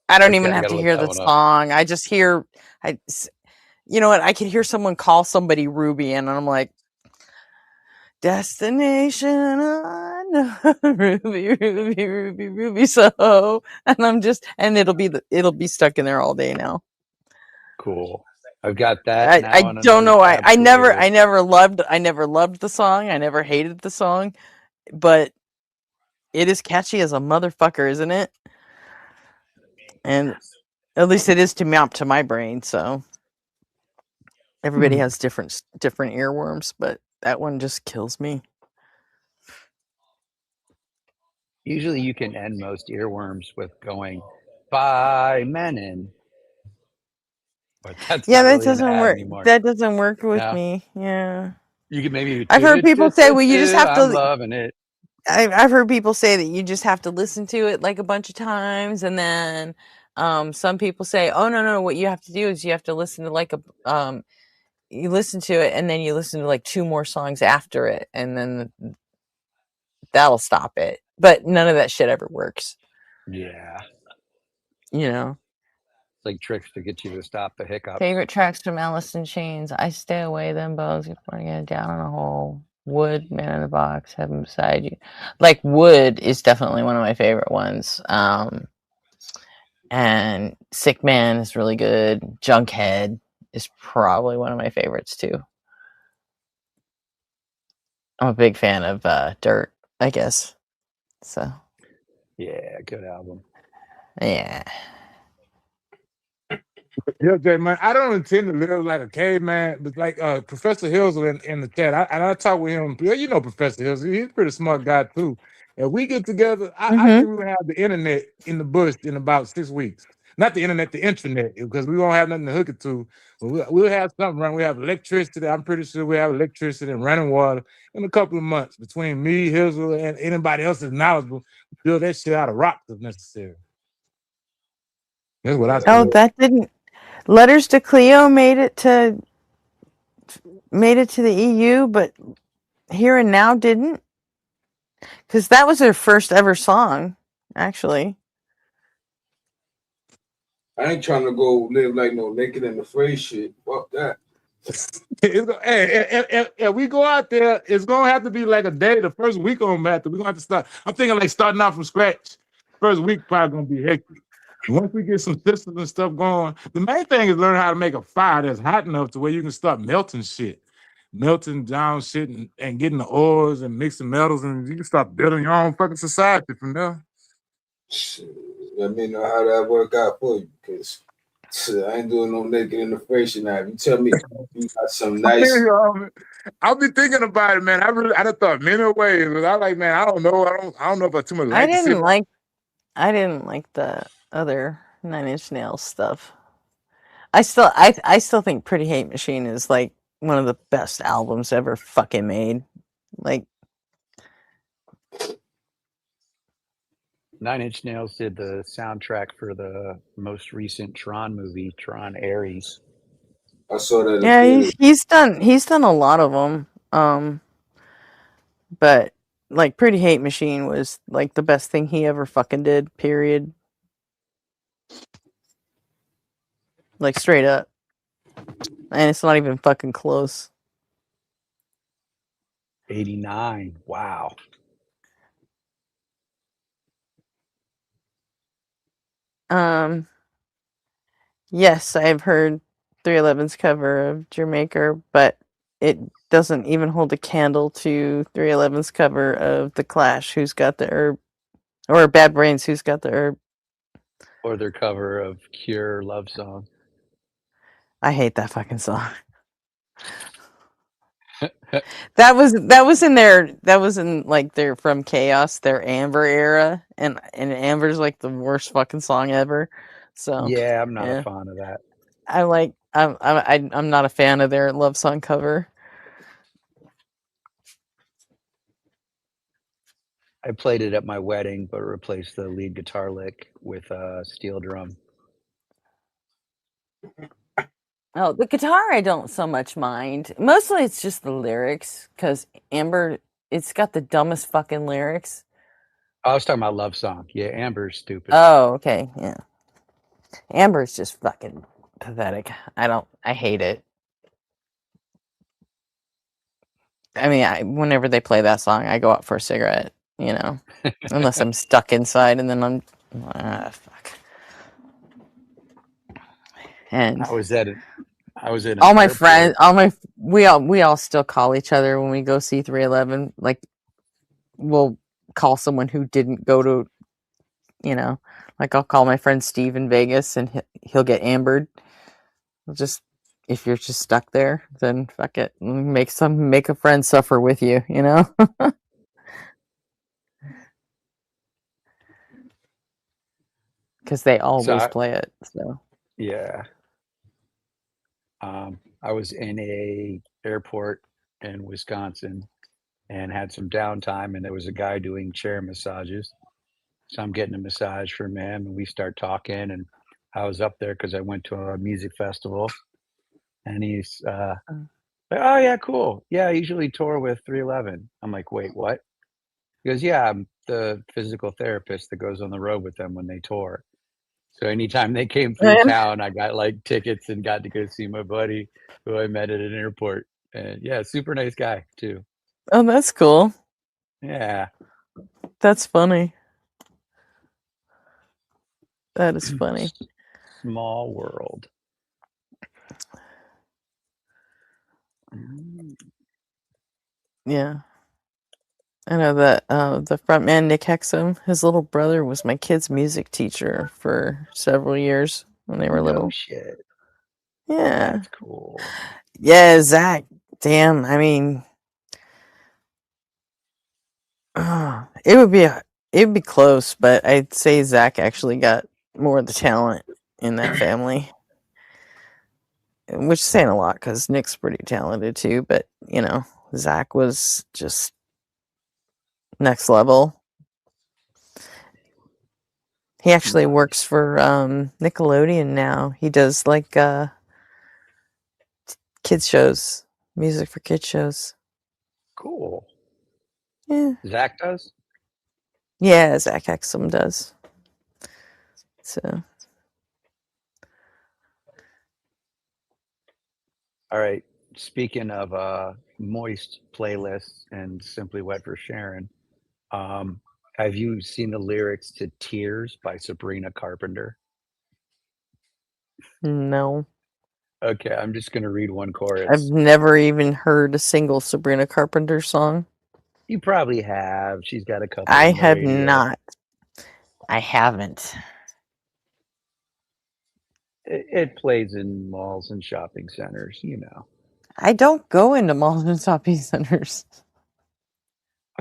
Speaker 4: I don't even have to hear the song. I just hear, you know what? I can hear someone call somebody Ruby, and I'm like, destination Ruby Soho, and it'll be stuck in there all day now.
Speaker 5: Cool. I've got that.
Speaker 4: I don't know why. I never loved the song. I never hated the song, but it is catchy as a motherfucker, isn't it? And at least it is to my brain. So everybody has different earworms, but that one just kills me.
Speaker 5: Usually, you can end most earworms with going "Bye, Menon." But that's
Speaker 4: that doesn't work. That doesn't work with me. Yeah.
Speaker 5: You could maybe.
Speaker 4: I've heard people say, "Well, you just have to."
Speaker 5: I'm loving it.
Speaker 4: I've heard people say that you just have to listen to it like a bunch of times, and then some people say, "Oh no, what you have to do is you have to listen to you listen to it, and then you listen to like 2 more songs after it, and then that'll stop it." But none of that shit ever works.
Speaker 5: Yeah.
Speaker 4: It's
Speaker 5: like tricks to get you to stop the hiccup.
Speaker 4: Favorite tracks from Alice in Chains: I Stay Away, Them Bows, Get Down in a Hole, Wood, Man in the Box, Heaven Beside You. Like Wood is definitely one of my favorite ones. And Sick Man is really good. Junkhead is probably one of my favorites too. I'm a big fan of Dirt, I guess. So.
Speaker 5: Yeah, good album.
Speaker 4: Yeah.
Speaker 1: Yeah, Jay, man, I don't intend to live like a caveman, but like Professor Hills in the chat, I talk with him. You know Professor Hills, he's a pretty smart guy too. And we get together, I think we'll have the internet in the bush in about 6 weeks. Not the internet, the intranet, because we won't have nothing to hook it to. But we'll have something running. We have electricity. I'm pretty sure we have electricity and running water in a couple of months between me, Hills, and anybody else that's knowledgeable. Build that shit out of rocks if necessary. That's what I say.
Speaker 4: Oh, that didn't. Letters to Cleo made it to the EU, but Here and Now didn't, because that was their first ever song, actually.
Speaker 17: I ain't trying to go live like no naked and afraid shit. Fuck that.
Speaker 1: If we go out there, it's gonna have to be like a day. The first week on Math, we're gonna have to start. I'm thinking like starting out from scratch. First week probably gonna be hectic. Once we get some systems and stuff going, the main thing is learn how to make a fire that's hot enough to where you can start melting shit, melting down shit, and getting the ores and mixing metals, and you can start building your own fucking society from there.
Speaker 17: Shit, let me know how that work out for you, because I ain't doing no naked in the face now. If you tell me you got some nice.
Speaker 1: I'll be thinking about it, man. I done thought many ways, but I like, man, I don't know. I don't know if I too much.
Speaker 4: I didn't like I didn't like the other Nine Inch Nails stuff. I still think Pretty Hate Machine is like one of the best albums ever fucking made. Like,
Speaker 5: Nine Inch Nails did the soundtrack for the most recent Tron movie, Tron Ares.
Speaker 17: I saw that.
Speaker 4: yeah, he's done a lot of them. But like Pretty Hate Machine was like the best thing he ever fucking did. Period. Like straight up, and it's not even fucking close.
Speaker 5: 89. Wow.
Speaker 4: Yes, I've heard 311's cover of Jamaica, but it doesn't even hold a candle to 311's cover of The Clash, Who's Got the Herb, or Bad Brains, Who's Got the Herb.
Speaker 5: Or their cover of Cure Love Song.
Speaker 4: I hate that fucking song. That was in like their From Chaos, their Amber era, and Amber's like the worst fucking song ever. So
Speaker 5: Yeah, I'm not a fan of that.
Speaker 4: I'm not a fan of their love song cover.
Speaker 5: I played it at my wedding, but replaced the lead guitar lick with a steel drum.
Speaker 4: Oh, the guitar I don't so much mind. Mostly it's just the lyrics, because Amber, it's got the dumbest fucking lyrics.
Speaker 5: I was talking about Love Song. Yeah, Amber's stupid.
Speaker 4: Oh, okay, yeah. Amber's just fucking pathetic. I hate it. I mean, whenever they play that song, I go out for a cigarette, you know, unless I'm stuck inside, and then I'm, fuck. And
Speaker 5: I was at
Speaker 4: all my friends, we all still call each other when we go see 311. Like, we'll call someone who didn't go to, you know, like I'll call my friend Steve in Vegas, and he'll get ambered. Just if you're just stuck there, then fuck it, make a friend suffer with you, you know. Because they always play it. So
Speaker 5: yeah. I was in a airport in Wisconsin and had some downtime, and there was a guy doing chair massages. So I'm getting a massage from him, and we start talking. And I was up there because I went to a music festival, and he's like, "Oh yeah, cool. Yeah, I usually tour with 311." I'm like, "Wait, what?" He goes, "Yeah, I'm the physical therapist that goes on the road with them when they tour. So anytime they came through town, I got like tickets and got to go see my buddy who I met at an airport. And yeah, super nice guy too.
Speaker 4: Oh, that's cool.
Speaker 5: Yeah.
Speaker 4: That's funny. That is funny.
Speaker 5: Small world.
Speaker 4: Yeah. I know that the front man, Nick Hexum, his little brother was my kid's music teacher for several years when they were little.
Speaker 5: No shit.
Speaker 4: Yeah.
Speaker 5: That's cool.
Speaker 4: Yeah, Zach. Damn, I mean, it would be close, but I'd say Zach actually got more of the talent in that family. Which is saying a lot, because Nick's pretty talented too, but you know, Zach was just next level. He actually works for Nickelodeon now. He does like kids shows, music for kids shows.
Speaker 5: Cool.
Speaker 4: Yeah.
Speaker 5: Zach does?
Speaker 4: Yeah, Zach Hexum does. So.
Speaker 5: All right. Speaking of moist playlists and Simply Wet for Sharon, have you seen the lyrics to Tears by Sabrina Carpenter?
Speaker 4: No.
Speaker 5: Okay, I'm just going to read one chorus.
Speaker 4: I've never even heard a single Sabrina Carpenter song.
Speaker 5: You probably have. She's got a couple.
Speaker 4: I have not. I haven't.
Speaker 5: It plays in malls and shopping centers, you know.
Speaker 4: I don't go into malls and shopping centers.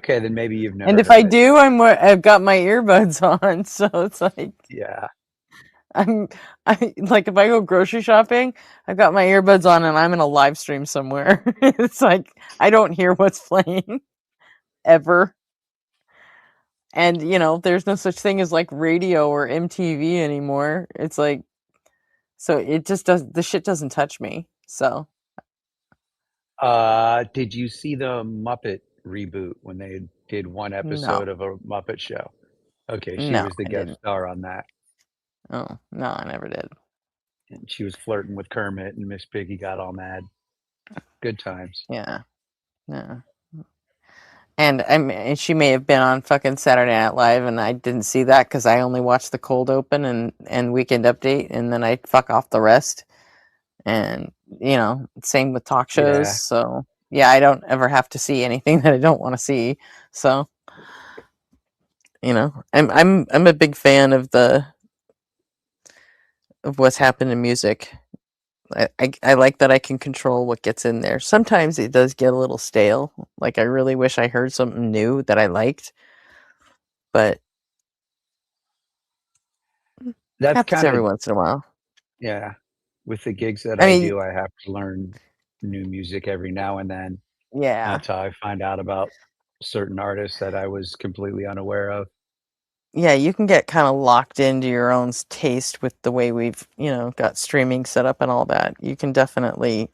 Speaker 5: Okay, then maybe you've never
Speaker 20: And if
Speaker 5: heard
Speaker 20: I
Speaker 5: it.
Speaker 20: do, I've got my earbuds on, so it's like
Speaker 5: Yeah.
Speaker 20: I like if I go grocery shopping, I've got my earbuds on and I'm in a live stream somewhere. It's like I don't hear what's playing ever. And there's no such thing as like radio or MTV anymore. It's like so it just does the shit doesn't touch me. So
Speaker 5: Did you see the Muppet reboot when they did one episode
Speaker 20: no.
Speaker 5: of a Muppet show? Okay, she
Speaker 20: No,
Speaker 5: was the
Speaker 20: I
Speaker 5: guest
Speaker 20: didn't.
Speaker 5: star on that.
Speaker 20: Oh, no, I never did.
Speaker 5: And she was flirting with Kermit, and Miss Piggy got all mad. Good times.
Speaker 20: Yeah. Yeah. And she may have been on fucking Saturday Night Live, and I didn't see that because I only watched the cold open and Weekend Update, and then I fuck off the rest. And same with talk shows.
Speaker 5: Yeah.
Speaker 20: So yeah, I don't ever have to see anything that I don't want to see. So I'm a big fan of what's happened in music. I like that I can control what gets in there. Sometimes it does get a little stale. Like I really wish I heard something new that I liked, but
Speaker 5: That's
Speaker 20: happens
Speaker 5: kind
Speaker 20: every
Speaker 5: of,
Speaker 20: once in a while.
Speaker 5: yeah. With the gigs that
Speaker 20: I
Speaker 5: I
Speaker 20: mean,
Speaker 5: do, I have to learn new music every now and then.
Speaker 20: yeah.
Speaker 5: That's how I find out about certain artists that I was completely unaware of.
Speaker 20: Yeah, you can get kind of locked into your own taste with the way we've, got streaming set up and all that. You can definitely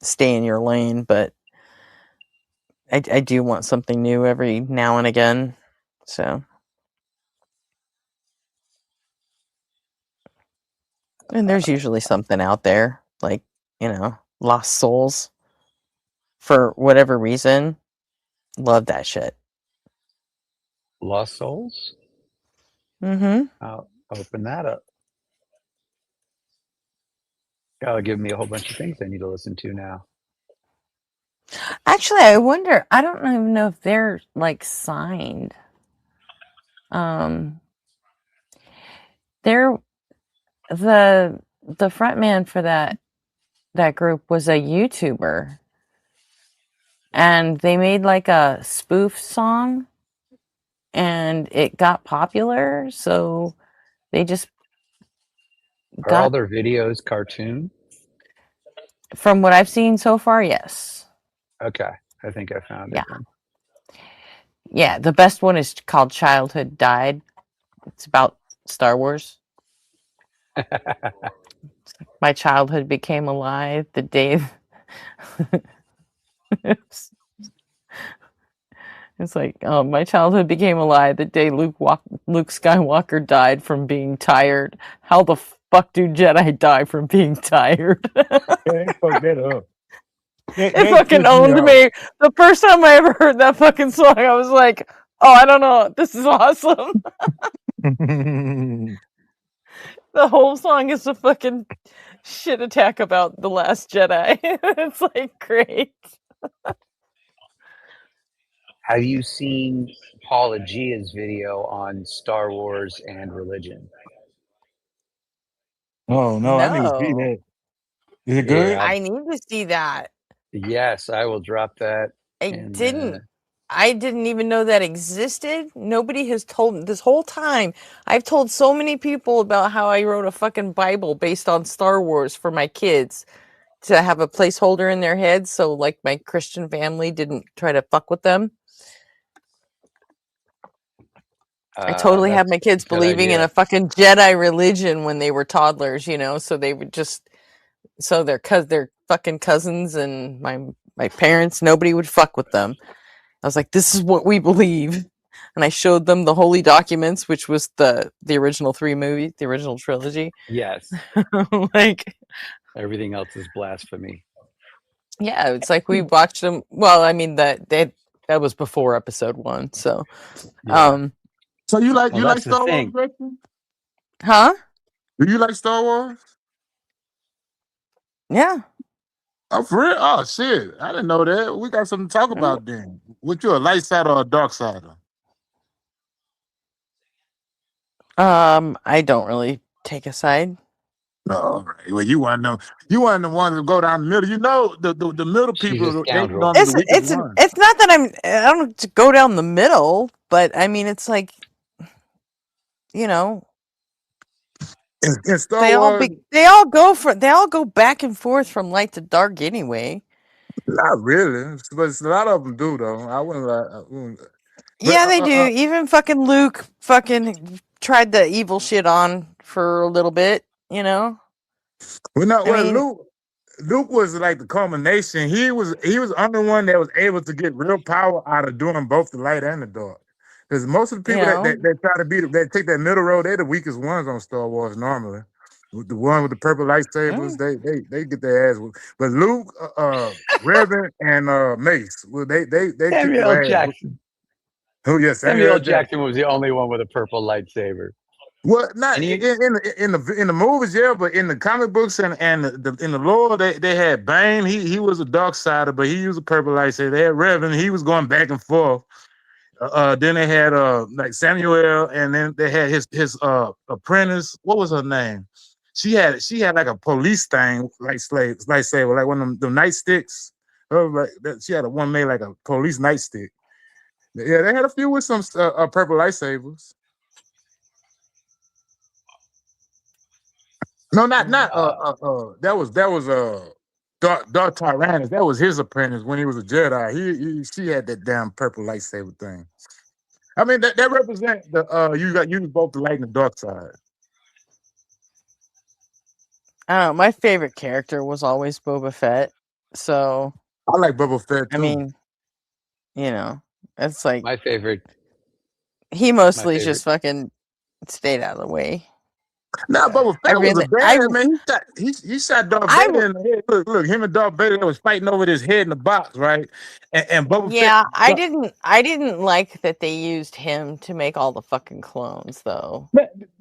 Speaker 20: stay in your lane, but I do want something new every now and again. So, and there's usually something out there, like, Lost Souls. For whatever reason, love that shit.
Speaker 5: Lost Souls?
Speaker 20: Mm-hmm.
Speaker 5: I'll open that up. That'll give me a whole bunch of things I need to listen to now.
Speaker 20: Actually, I wonder. I don't even know if they're like signed. They're the front man for that group was a YouTuber, and they made like a spoof song, and it got popular. So they just
Speaker 5: Are all
Speaker 20: got.
Speaker 5: their videos cartoon?
Speaker 20: From what I've seen so far, yes.
Speaker 5: Okay, I think I found
Speaker 20: Yeah.
Speaker 5: it then.
Speaker 20: Yeah, the best one is called Childhood Died. It's about Star Wars. My childhood became a lie the day. It's like, my childhood became a lie the day Luke Skywalker died from being tired. How the fuck do Jedi die from being tired?
Speaker 1: Fuck that up.
Speaker 20: It fucking owned me. The first time I ever heard that fucking song, I was like, oh, I don't know. This is awesome. The whole song is a fucking shit attack about The Last Jedi. It's like great.
Speaker 5: Have you seen Paula Gia's video on Star Wars and religion?
Speaker 1: Oh no, I need to see
Speaker 20: No.
Speaker 1: that. Is it good?
Speaker 5: Yeah.
Speaker 20: I need to see that.
Speaker 5: Yes, I will drop that.
Speaker 20: I didn't even know that existed. Nobody has told me this whole time. I've told so many people about how I wrote a fucking Bible based on Star Wars for my kids to have a placeholder in their heads so like my Christian family didn't try to fuck with them. I totally had
Speaker 5: That's
Speaker 20: my kids
Speaker 5: a good
Speaker 20: believing in
Speaker 5: idea.
Speaker 20: a fucking Jedi religion when they were toddlers, so they would just their fucking cousins and my parents, nobody would fuck with them. I was like, this is what we believe. And I showed them the holy documents, which was the original 3 movies, the original trilogy.
Speaker 5: Yes.
Speaker 20: Like
Speaker 5: Everything else is blasphemy.
Speaker 20: yeah, it's like we watched them. Well, I mean that was before episode 1, so
Speaker 5: Yeah.
Speaker 1: So you like
Speaker 5: Well, that's the
Speaker 1: Star Wars,
Speaker 5: thing.
Speaker 1: Gretchen?
Speaker 20: Huh?
Speaker 1: Do you like Star Wars?
Speaker 20: Yeah.
Speaker 1: Oh, for real? Oh shit. I didn't know that. We got something to talk about then. What you, a light side or a dark side?
Speaker 20: I don't really take a side.
Speaker 1: No, right. Well, you want the ones that go down the middle. You know, the middle people, they normally the weakest ones.
Speaker 20: It's not that I don't go down the middle, but I mean, it's like, you know,
Speaker 1: in Star Wars,
Speaker 20: they all go back and forth from light to dark anyway.
Speaker 1: Not really, but a lot of them do though. I wouldn't.
Speaker 20: Yeah, they do. Even fucking Luke fucking tried the evil shit on for a little bit, you know.
Speaker 1: Luke was like the culmination. He was the only one that was able to get real power out of doing both the light and the dark. Because most of the people that try to that take that middle road, they're the weakest ones on Star Wars normally. The one with the purple lightsabers, they get their ass whooped. But Luke, Revan, and Mace, well, they kick
Speaker 5: Samuel
Speaker 1: their ass.
Speaker 5: Jackson.
Speaker 1: Oh yes,
Speaker 5: Samuel Jackson was the only one with a purple lightsaber.
Speaker 1: Well, not in the movies, yeah, but in the comic books and in the lore, they had Bane. He was a dark sider, but he used a purple lightsaber. They had Revan. He was going back and forth. Then they had like Samuel, and then they had his apprentice. What was her name? She had like a police thing, like lightsaber, like one of them nightsticks. She had one made like a police nightstick. Yeah, they had a few with some purple lightsabers. No, not that was Dark Tyrannus. That was his apprentice when he was a Jedi. She had that damn purple lightsaber thing. I mean that represents the you both the light and the dark side.
Speaker 20: I don't know. My favorite character was always Boba Fett. So
Speaker 1: I like Boba Fett too.
Speaker 20: I mean, you know, it's like
Speaker 5: my favorite.
Speaker 20: He mostly just fucking stayed out of the way.
Speaker 1: Nah, Boba Fett was a bad man. He shot Darth Vader in the head. Look, him and Darth Vader was fighting over his head in the box, right? And Boba
Speaker 20: yeah,
Speaker 1: Fett.
Speaker 20: I didn't like that they used him to make all the fucking clones, though.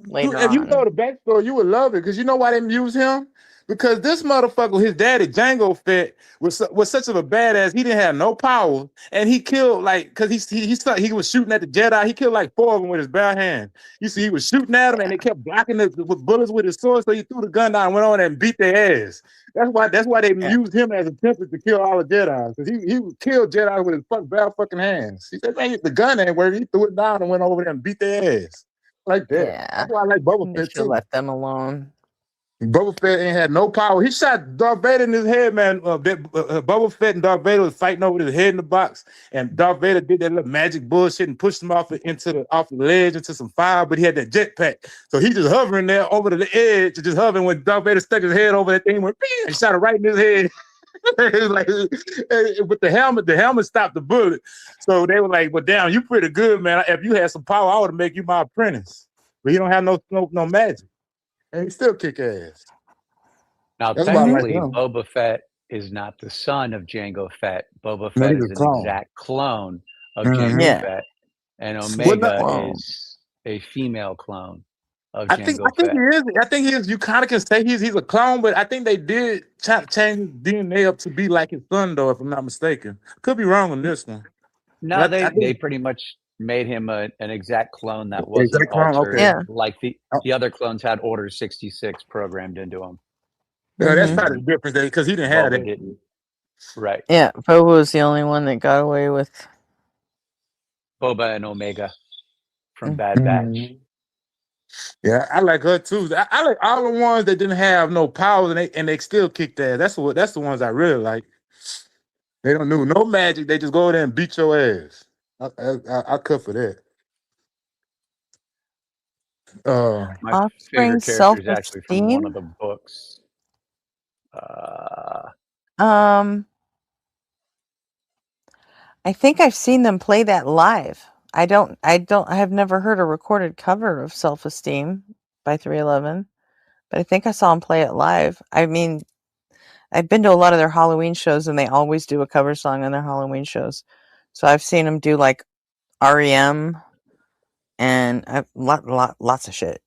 Speaker 20: Later
Speaker 1: If you
Speaker 20: on.
Speaker 1: know the backstory, you would love it because you know why they use him. Because this motherfucker, his daddy Jango Fett was such of a badass. He didn't have no power, and he killed because he was shooting at the Jedi. He killed like 4 of them with his bare hand. You see, he was shooting at them, and they kept blocking with bullets with his sword. So he threw the gun down, and went on and beat their ass. That's why they used him as a template to kill all the Jedi, because he killed Jedi with his bare fucking hands. He said, "Man, the gun ain't working." He threw it down and went over there and beat their ass like that.
Speaker 20: Yeah,
Speaker 1: that's why I like Boba Fett too.
Speaker 20: Let them alone.
Speaker 1: Boba Fett ain't had no power. He shot Darth Vader in his head, man. Boba Fett and Darth Vader was fighting over his head in the box, and Darth Vader did that little magic bullshit and pushed him off the ledge into some fire. But he had that jetpack, so he just hovering there over the edge, just hovering. When Darth Vader stuck his head over that thing, went and shot it right in his head. It was like, with the helmet stopped the bullet. So they were like, "Well, damn, you pretty good, man. If you had some power, I would make you my apprentice." But he don't have no magic. And he still kick ass.
Speaker 5: Now, technically, Boba Fett is not the son of Jango Fett. Boba Fett is an exact clone of Jango Fett, and Omega is a female clone of Jango Fett.
Speaker 1: I think he is. You kind of can say he's a clone, but I think they did change DNA up to be like his son, though, if I'm not mistaken. Could be wrong on this one.
Speaker 5: No, they pretty much made him an exact clone that wasn't altered. Like the other clones had Order 66 programmed into them.
Speaker 1: Yeah, that's probably the difference because he didn't have it.
Speaker 5: Right.
Speaker 20: Yeah, Boba was the only one that got away with
Speaker 5: Boba and Omega from Bad Batch.
Speaker 1: Yeah, I like her too. I like all the ones that didn't have no power and they still kicked ass. That's the ones I really like. They don't do no magic. They just go there and beat your ass. I cut for that.
Speaker 5: My favorite character is actually from one of the books.
Speaker 20: I think I've seen them play that live. I have never heard a recorded cover of Self-Esteem by 311, but I think I saw them play it live. I mean, I've been to a lot of their Halloween shows, and they always do a cover song on their Halloween shows. So I've seen them do like REM and lots of shit.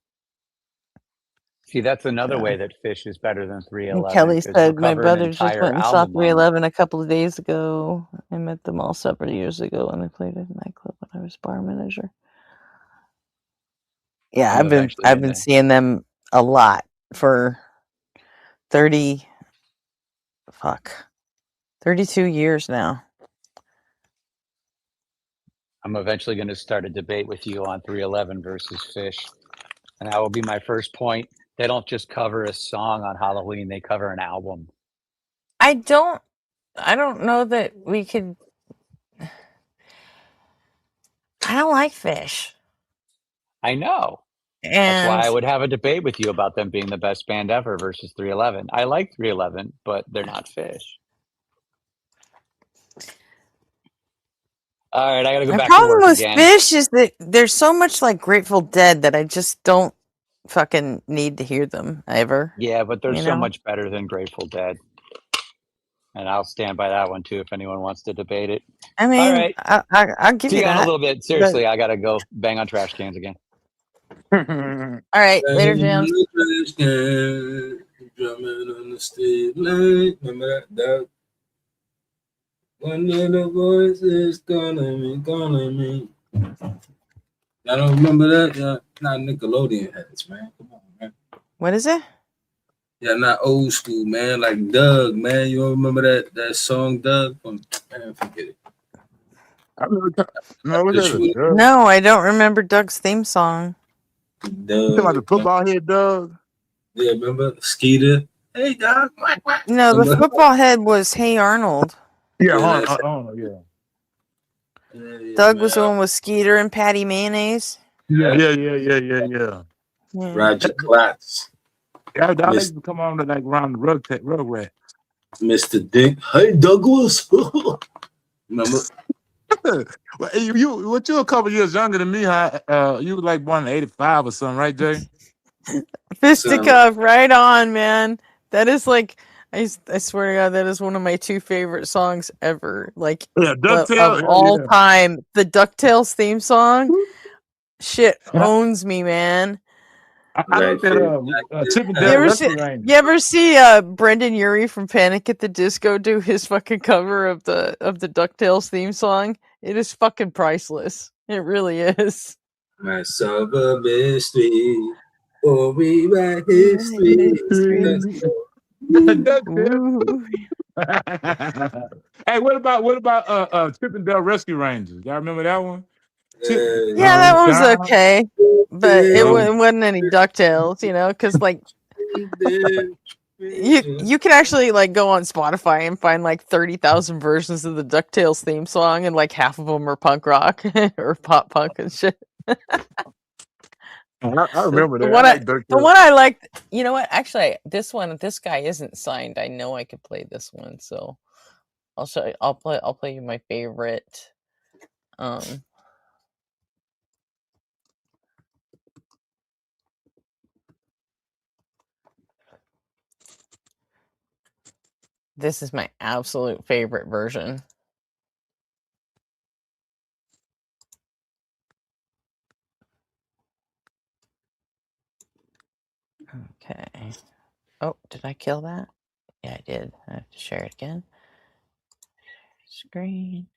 Speaker 5: See, that's another way that Fish is better than 311.
Speaker 20: Kelly said, "My brother just went and saw 311 a couple of days ago. I met them all several years ago, and they played at a nightclub when I was bar manager." Yeah, I've been seeing them a lot for
Speaker 4: 32 years now.
Speaker 5: I'm eventually going to start a debate with you on 311 versus Fish. And that will be my first point. They don't just cover a song on Halloween, they cover an album.
Speaker 4: I don't know that we could. I don't like Fish.
Speaker 5: I know. That's why I would have a debate with you about them being the best band ever versus 311. I like 311, but they're not Fish. All right, I gotta go back to work
Speaker 4: problem with
Speaker 5: again.
Speaker 4: Fish is that there's so much like Grateful Dead that I just don't fucking need to hear them ever.
Speaker 5: Yeah, but they're
Speaker 4: you
Speaker 5: so
Speaker 4: know?
Speaker 5: much better than Grateful Dead. And I'll stand by that one too if anyone wants to debate it.
Speaker 4: I mean,
Speaker 5: all right.
Speaker 4: I'll give
Speaker 5: See
Speaker 4: you
Speaker 5: you in a
Speaker 4: that.
Speaker 5: little bit. Seriously, I gotta go bang on trash cans again.
Speaker 4: All right, later, Jams.
Speaker 17: Drumming on the street line. Remember that? One little voice is calling me. I don't remember that. Yeah, not Nickelodeon heads, man. Come on, man.
Speaker 4: What is it?
Speaker 17: Yeah, not old school, man. Like Doug, man. You don't remember that song, Doug? Man, forget it.
Speaker 4: No, I don't remember Doug's theme song.
Speaker 17: Doug.
Speaker 1: You talking about the football head, Doug?
Speaker 17: Yeah, remember Skeeter? Hey, Doug.
Speaker 4: No, the football head was Hey Arnold.
Speaker 1: Yeah,
Speaker 17: yeah.
Speaker 4: Doug was the one with Skeeter and Patty Mayonnaise.
Speaker 1: Yeah.
Speaker 4: Yeah.
Speaker 17: Roger Klotz.
Speaker 1: Yeah, that used to come on to like around the rug rat.
Speaker 17: Mr. Dick. Hey, Douglas. Remember?
Speaker 1: You're a couple years younger than me. You were like born in 85 or something, right, Jay?
Speaker 4: Fisticuff, right on, man. That is like, I swear to God, that is one of my two favorite songs ever. Like, of all time. The DuckTales theme song, shit owns me, man.
Speaker 1: I looked at Chip and Dale Rescue Rangers.
Speaker 4: You ever see Brendan Urie from Panic at the Disco do his fucking cover of the DuckTales theme song? It is fucking priceless. It really is.
Speaker 17: I solve a mystery or rewrite history.
Speaker 1: Hey, what about Chip and Dale Rescue Rangers? Y'all remember that one?
Speaker 4: Yeah, that one was okay, but it wasn't any DuckTales, you know, because like you can actually like go on Spotify and find like 30,000 versions of the DuckTales theme song, and like half of them are punk rock or pop punk and shit.
Speaker 1: I remember that.
Speaker 4: The one I liked, you know what? Actually, this guy isn't signed. I know I could play this one, so I'll show you. I'll play you my favorite. This is my absolute favorite version. Okay. Oh, did I kill that? Yeah, I did. I have to share it again. Screen.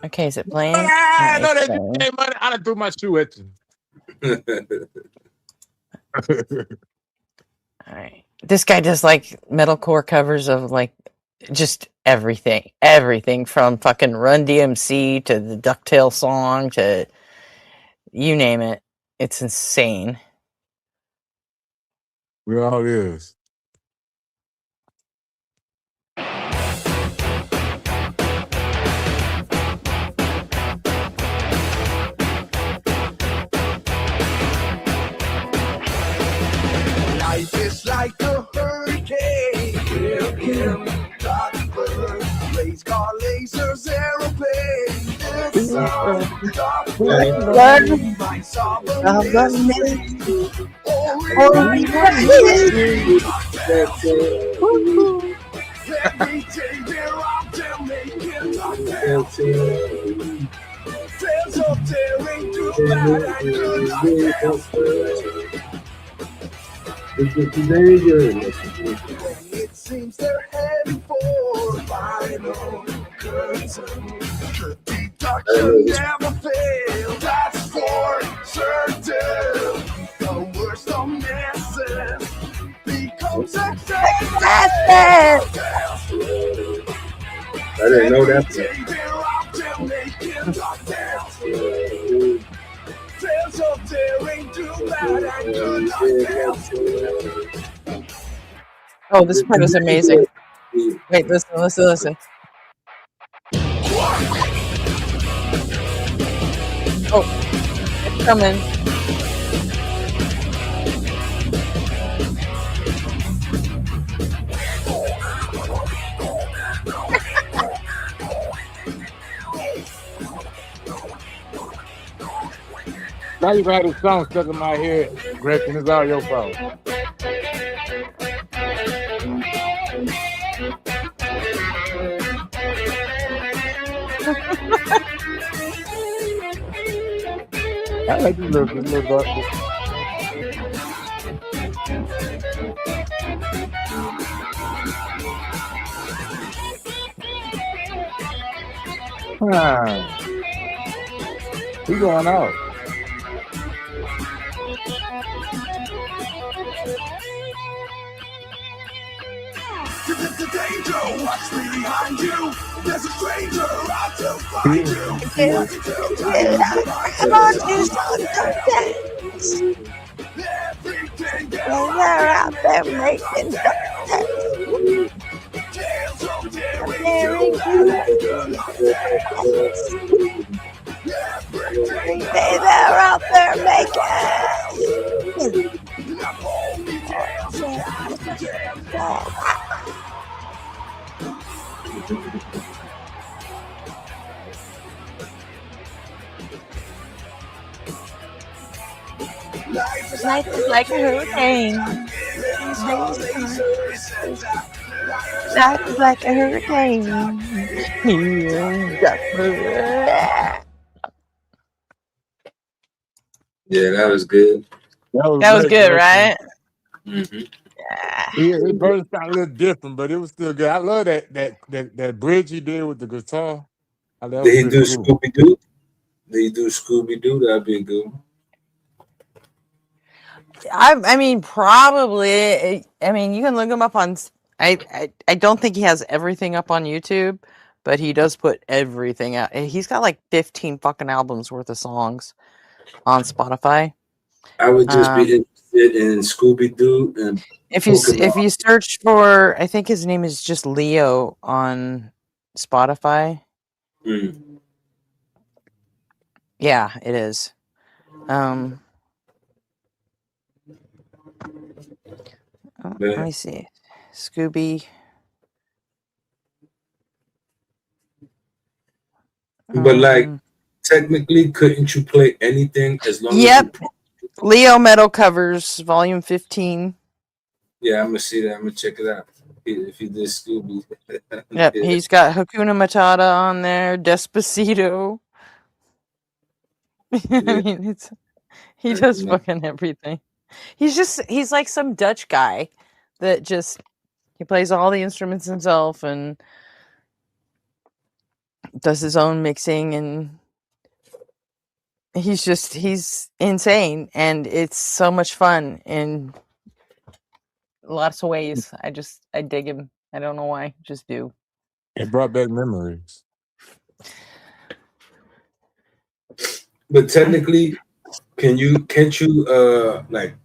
Speaker 4: Okay, is it playing?
Speaker 1: I know they just gave money. I done threw my shoe at you.
Speaker 4: All right. This guy does like metalcore covers of like just everything from fucking Run DMC to the DuckTales song to you name it. It's insane.
Speaker 1: We all is.
Speaker 9: Life is like a hurricane. Kill, blackbird, race car, lasers, aeroplane. It's every day they're out there making tales of daring, do bad and good it seems they're heading for final curtain. Good deduction never fails.
Speaker 20: bastard.
Speaker 17: I didn't know that.
Speaker 4: Oh, this part is amazing. Wait, listen. Oh, it's coming.
Speaker 1: Now you got this song stuck in my head, Gretchen. It's all your fault. I like this little button. He's going out.
Speaker 9: Watch behind you. There's a stranger out to find you.
Speaker 20: Come on, do something. They're out there making something. They're out there making. Life is like a hurricane. Life is like a hurricane.
Speaker 17: Yeah, that was good.
Speaker 4: That was good, right?
Speaker 17: Mm-hmm.
Speaker 1: Yeah, his verse sound a little different, but it was still good. I love that bridge he did with the guitar.
Speaker 17: Did he do Scooby Doo? Did he do Scooby Doo? That'd be good.
Speaker 4: I mean, probably. I mean, you can look him up on. I don't think he has everything up on YouTube, but he does put everything out. He's got like 15 fucking albums worth of songs on Spotify.
Speaker 17: I would just be interested in Scooby Doo and
Speaker 4: if you search for, I think his name is just Leo on Spotify.
Speaker 17: Mm.
Speaker 4: Yeah, it is. Let me see. Scooby.
Speaker 17: But like, technically, couldn't you play anything as long
Speaker 4: Yep. Leo Metal Covers, Volume 15.
Speaker 17: Yeah, I'm gonna see that. I'm gonna check it out. If he did Scooby.
Speaker 4: Yep, he's got Hakuna Matata on there, Despacito. I mean, he does fucking everything. He's like some Dutch guy that just he plays all the instruments himself and does his own mixing, and he's insane, and it's so much fun in lots of ways. I dig him. I don't know why, just do.
Speaker 1: It brought back memories.
Speaker 17: But technically, can't you like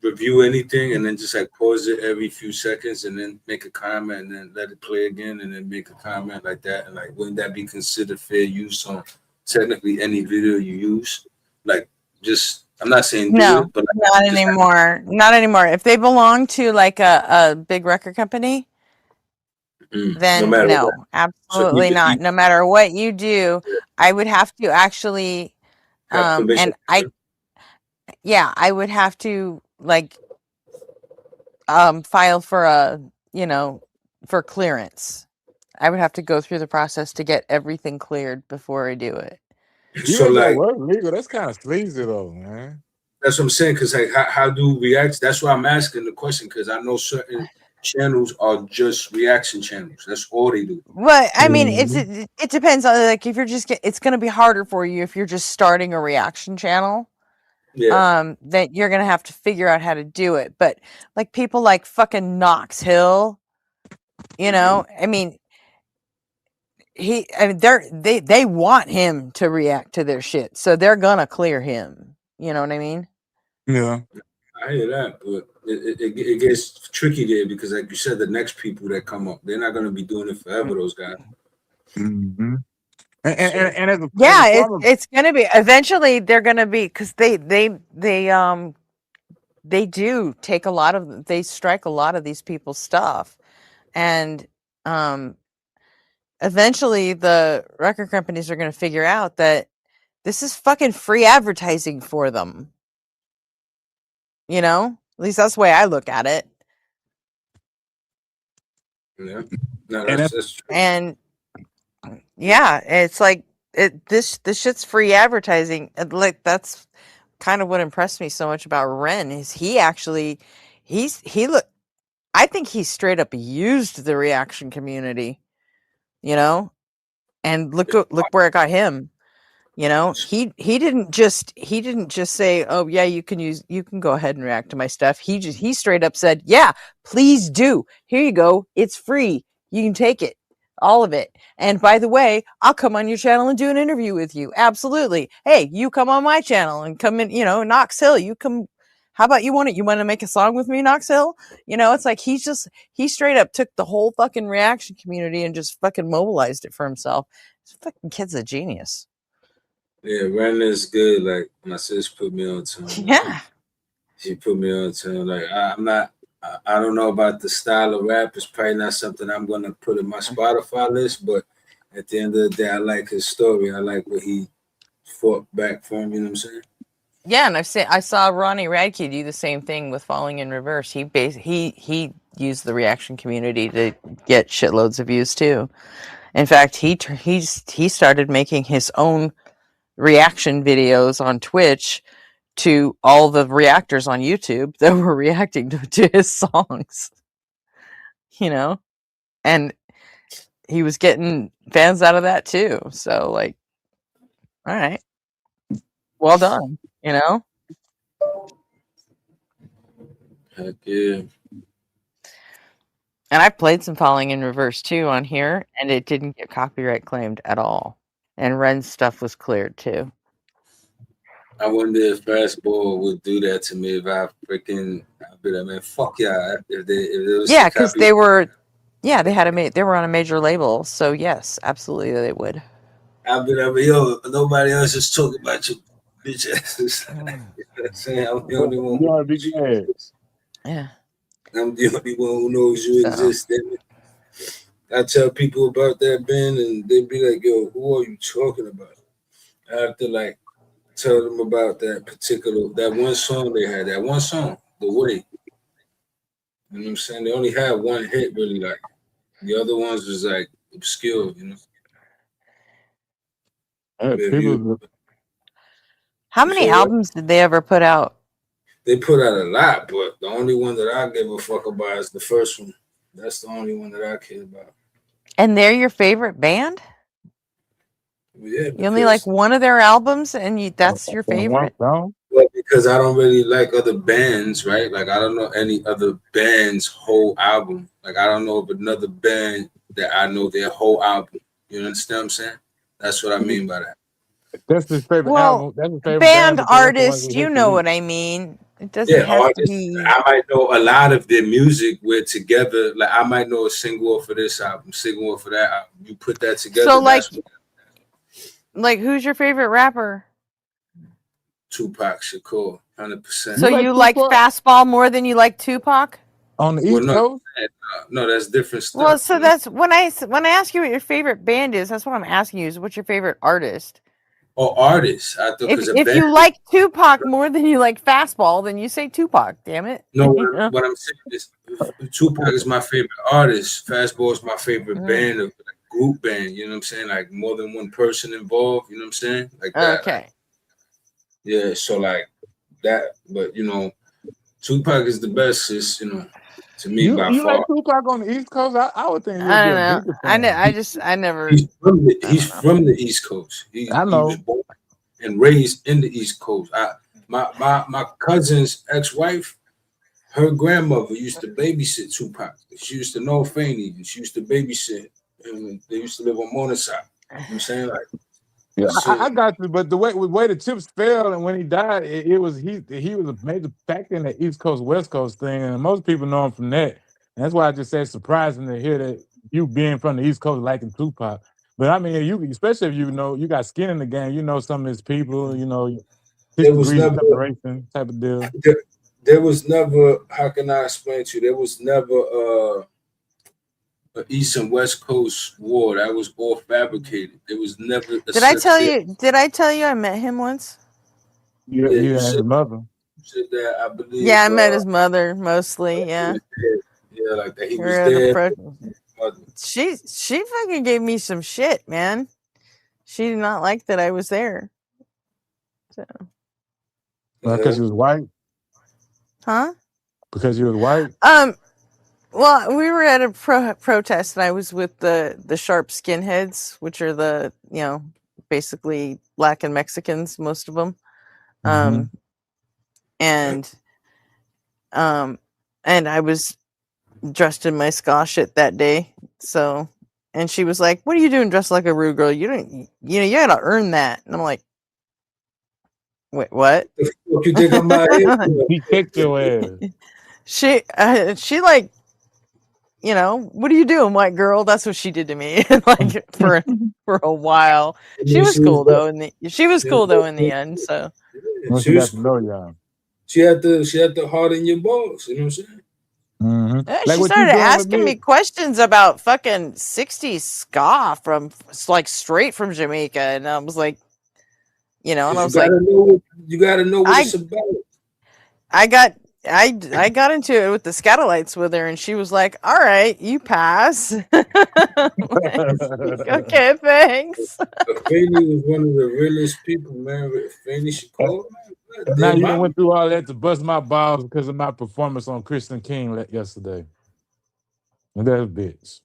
Speaker 17: review anything and then just like pause it every few seconds and then make a comment and then let it play again and then make a comment like that? And like, wouldn't that be considered fair use on technically any video you use? Like, just I'm not saying do it, but like,
Speaker 4: not anymore. Not anymore. If they belong to like a big record company, then no, absolutely not. No matter what you do, I would have to actually, and I would have to like, file for for clearance. I would have to go through the process to get everything cleared before I do it.
Speaker 17: So like,
Speaker 1: legal. That's kind of sleazy though, man.
Speaker 17: That's what I'm saying. Because like, how do react? That's why I'm asking the question. Because I know certain channels are just reaction channels. That's all they do.
Speaker 4: Well, I mean, it depends on like if you're just it's going to be harder for you if you're just starting a reaction channel.
Speaker 20: that you're gonna have to figure out how to do it. But like people like fucking Knox Hill, you know, I mean, they want him to react to their shit, so they're gonna clear him. You know what I mean?
Speaker 1: Yeah.
Speaker 17: I hear that, but it gets tricky there because, like you said, the next people that come up, they're not going to be doing it forever. Those guys.
Speaker 1: Mm-hmm. And as a
Speaker 20: It's gonna be eventually. They're gonna be because they do take a lot of, they strike a lot of these people's stuff, and eventually the record companies are gonna figure out that this is fucking free advertising for them. You know, at least that's the way I look at it.
Speaker 17: Yeah, no, that's true.
Speaker 20: And yeah, it's like this shit's free advertising. And like that's kind of what impressed me so much about Ren is he look. I think he straight up used the reaction community, you know, and look where it got him. You know, he didn't just say, "Oh yeah, you can go ahead and react to my stuff." He straight up said, "Yeah, please do. Here you go. It's free. You can take it, all of it. And by the way, I'll come on your channel and do an interview with you. Absolutely. Hey, you come on my channel and come in. You know, Knox Hill. You come. How about you want it? You want to make a song with me, Knox Hill? You know, it's like he straight up took the whole fucking reaction community and just fucking mobilized it for himself. This fucking kid's a genius."
Speaker 17: Yeah, Ren is good. Like my sis put me on to him.
Speaker 20: Yeah.
Speaker 17: She put me on to him. Like I'm not. I don't know about the style of rap. It's probably not something I'm gonna put in my Spotify list. But at the end of the day, I like his story. I like what he fought back from. You know what I'm saying?
Speaker 20: Yeah, and I saw Ronnie Radke do the same thing with Falling in Reverse. He used the reaction community to get shitloads of views too. In fact, he started making his own reaction videos on Twitch to all the reactors on YouTube that were reacting to his songs. You know, and he was getting fans out of that too. So like, all right, well done. You know.
Speaker 17: Heck yeah.
Speaker 20: And I played some Falling in Reverse too on here, and it didn't get copyright claimed at all. And Ren's stuff was cleared too.
Speaker 17: I wonder if Fastball would do that to me if I'd be like, man, fuck yeah. If it was
Speaker 20: Yeah, because they were on a major label, so yes, absolutely they would.
Speaker 17: I'd be like, yo, nobody else is talking about your bitch asses. Saying I'm the only one.
Speaker 1: You ought to be glad.
Speaker 20: Yeah.
Speaker 17: I'm the only one who knows you exist. I tell people about that band and they be like, yo, who are you talking about? I have to like tell them about that one song they had, The Way. You know what I'm saying? They only had one hit really, like the other ones was like obscure, you know.
Speaker 20: How many albums did they ever put out?
Speaker 17: They put out a lot, but the only one that I give a fuck about is the first one. That's the only one that I care about.
Speaker 20: And they're your favorite band?
Speaker 17: Yeah,
Speaker 20: you only like one of their albums, and that's your favorite.
Speaker 17: Well, because I don't really like other bands, right? Like I don't know any other band's whole album. Like I don't know of another band that I know their whole album. You understand what I'm saying? That's what I mean by that.
Speaker 1: That's his favorite album. That's his favorite
Speaker 20: band artist. You know what I mean. It doesn't have to be.
Speaker 17: I might know a lot of their music where together. Like I might know a single for this album, single for that album. You put that together.
Speaker 20: So like who's your favorite rapper?
Speaker 17: Tupac Shakur, 100%.
Speaker 20: So you like Fastball more than you like Tupac?
Speaker 1: On the East Coast?
Speaker 17: No, that's different stuff.
Speaker 20: Well, so that's when I ask you what your favorite band is. That's what I'm asking you. Is what's your favorite artist?
Speaker 17: Oh, artist. I thought
Speaker 20: if you like Tupac more than you like Fastball, then you say Tupac. Damn it.
Speaker 17: No, what I'm saying is Tupac is my favorite artist. Fastball is my favorite band, of group band. You know what I'm saying? Like more than one person involved. You know what I'm saying? Like that.
Speaker 20: Okay.
Speaker 17: Yeah. So like that, but you know, Tupac is the best. Is to me by
Speaker 1: you
Speaker 17: far.
Speaker 1: Like Tupac on the East Coast? I would think.
Speaker 20: I don't know. I never.
Speaker 17: He's from the East Coast. I know. He was born and raised in the East Coast. My cousin's ex-wife, her grandmother used to babysit Tupac. She used to know Fanny, and she used to babysit, and they used to live on Morningside. You know what I'm saying? Like,
Speaker 1: yeah, I got you, but the way the chips fell and when he died, it was he was a major factor in the East Coast West Coast thing, and most people know him from that. And that's why I just said surprising to hear that you being from the East Coast liking Tupac. But I mean, you especially if you know you got skin in the game, you know some of his people, you know, 6
Speaker 17: there was
Speaker 1: degrees of
Speaker 17: never
Speaker 1: separation type of deal.
Speaker 17: there was never. How can I explain to you? There was never an East and West Coast war. That was all fabricated. There was never a
Speaker 20: Did I tell
Speaker 17: there.
Speaker 20: you? Did I tell you I met him once?
Speaker 1: Yeah,
Speaker 17: Yeah,
Speaker 1: you
Speaker 17: you
Speaker 1: and
Speaker 17: said,
Speaker 1: his mother.
Speaker 17: that. I believe.
Speaker 20: Yeah, I met his mother mostly.
Speaker 17: He
Speaker 20: Yeah,
Speaker 17: was dead. Yeah, like that. He
Speaker 20: we
Speaker 17: was
Speaker 20: were at a
Speaker 17: dead.
Speaker 20: She fucking gave me some shit, man. She did not like that I was there. So.
Speaker 1: Because he was white.
Speaker 20: Huh?
Speaker 1: Because he was white.
Speaker 20: Well, we were at a protest, and I was with the sharp skinheads, which are the basically black and Mexicans, most of them. And I was dressed in my ska shit that day. So, and she was like, "What are you doing dressed like a rude girl? You don't, you gotta earn that." And I'm like, "Wait, what?"
Speaker 17: What you think about it?
Speaker 1: He kicked your ass.
Speaker 20: She like, what are you doing, white girl? That's what she did to me. Like for a while. She was cool though. She was cool though in the end. So
Speaker 1: once you got to know y'all.
Speaker 17: She had to harden your balls. You know what I'm saying?
Speaker 1: Mm-hmm.
Speaker 20: she
Speaker 1: Like what you
Speaker 20: started
Speaker 1: doing with
Speaker 20: asking me questions about fucking 60s ska from like straight from Jamaica, and I was like, and I was like,
Speaker 17: you gotta know what it's about.
Speaker 20: I got into it with the Scatolites with her, and she was like, "All right, you pass." Like, okay, thanks.
Speaker 17: Fanny was one of the realest people, man. Fanny Shakur.
Speaker 1: Now you went through all that to bust my balls because of my performance on Kristen King yesterday. And that bitch.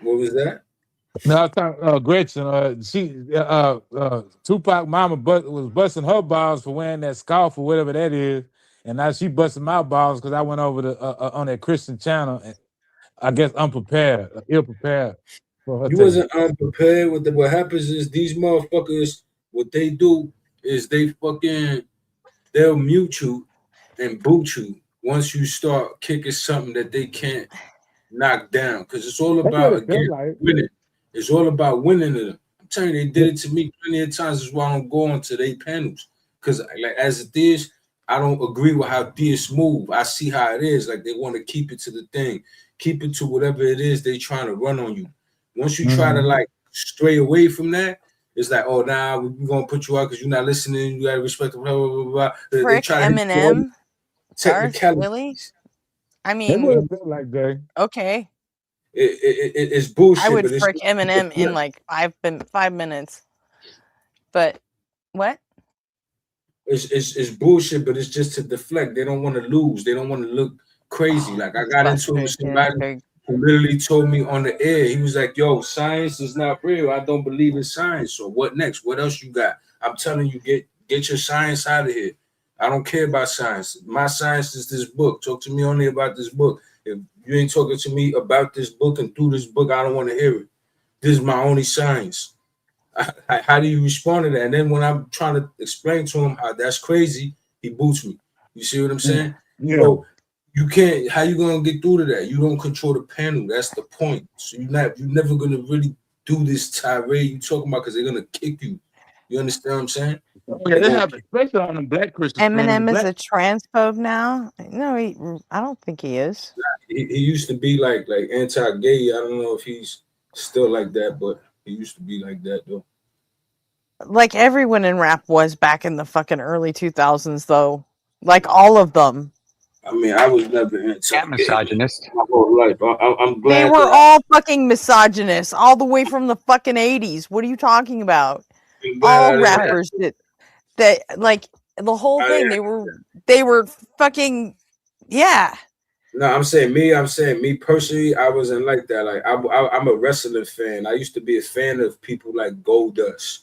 Speaker 17: What was that?
Speaker 1: No, I was talking Gretchen. Tupac mama was busting her balls for wearing that scarf or whatever that is, and now she busting my balls because I went over to on that Christian channel. And I guess unprepared, ill prepared for her.
Speaker 17: You wasn't unprepared with what happens is these motherfuckers. What they do is they'll mute you and boot you once you start kicking something that they can't knock down, because it's all about winning. It's all about winning to them. I'm telling you, they did it to me plenty of times. That's why I don't go onto their panels, because like as it is, I don't agree with how theists move. I see how it is. Like they want to keep it to the thing, keep it to whatever it is they trying to run on you. Once you try to like stray away from that, it's like, oh, nah, we're gonna put you out because you're not listening. You gotta respect blah blah blah blah. They try to
Speaker 20: Eminem.
Speaker 17: technicalities.
Speaker 20: Really? I
Speaker 1: It
Speaker 20: mean,
Speaker 1: would have been like that.
Speaker 20: okay.
Speaker 17: It's bullshit.
Speaker 20: I would
Speaker 17: but
Speaker 20: frick Eminem in like 5 minutes. But what?
Speaker 17: It's bullshit, but it's just to deflect. They don't want to lose. They don't want to look crazy. Like I got into it with somebody who literally told me on the air. He was like, "Yo, science is not real. I don't believe in science. So what next? What else you got? I'm telling you, get your science out of here. I don't care about science. My science is this book. Talk to me only about this book. If you ain't talking to me about this book and through this book, I don't want to hear it. This is my only science." How do you respond to that? And then when I'm trying to explain to him how that's crazy, he boots me. You see what I'm saying?
Speaker 1: Yeah.
Speaker 17: So you can't. How you gonna get through to that? You don't control the panel. That's the point. So you're never gonna really do this tirade you talking about because they're gonna kick you. You understand what I'm saying?
Speaker 1: Yeah, it happened, especially on the black Christian.
Speaker 20: Eminem is a transphobe now? No, I don't think he is.
Speaker 17: He used to be like anti-gay. I don't know if he's still like that, but he used to be like that though.
Speaker 20: Like everyone in rap was back in the fucking early 2000s, though. Like all of them.
Speaker 17: I mean, I was never
Speaker 5: misogynist
Speaker 17: my whole life. I'm glad
Speaker 20: they were all fucking misogynists all the way from the fucking 80s. What are you talking about? All rappers did that. Like the whole thing. They were fucking
Speaker 17: No, I'm saying me personally. I wasn't like that. Like I'm a wrestling fan. I used to be a fan of people like Goldust,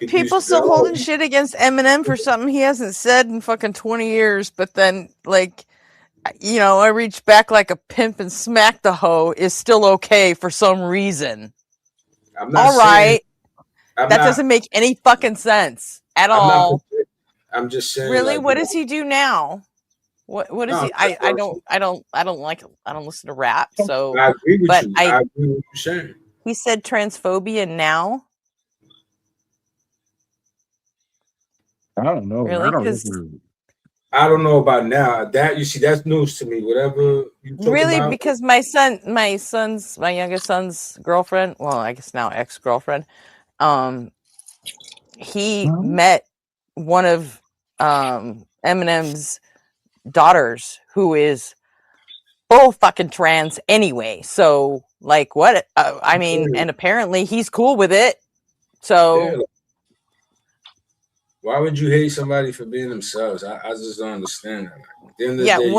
Speaker 20: People still holding shit against Eminem for something he hasn't said in fucking 20 years, but then, like, you know, I reach back like a pimp and smack the hoe is still okay for some reason.
Speaker 17: I'm not
Speaker 20: all right.
Speaker 17: saying,
Speaker 20: that doesn't make any fucking sense at all.
Speaker 17: I'm just saying.
Speaker 20: Really?
Speaker 17: Like,
Speaker 20: what does he do now? What is
Speaker 17: no,
Speaker 20: he? I don't listen to rap, so
Speaker 17: I agree with
Speaker 20: but
Speaker 17: you. I agree with what you're saying.
Speaker 20: He said transphobia now.
Speaker 1: I don't know.
Speaker 20: Really?
Speaker 17: I don't know about now. That you see, that's news to me. Whatever you talk
Speaker 20: Really,
Speaker 17: about.
Speaker 20: because my youngest son's girlfriend, well, I guess now ex-girlfriend, he met one of Eminem's daughters, who is full fucking trans anyway. So, like, what? I mean, and apparently he's cool with it. So,
Speaker 17: Yeah. Why would you hate somebody for being themselves? I just don't understand that. At the end of the day,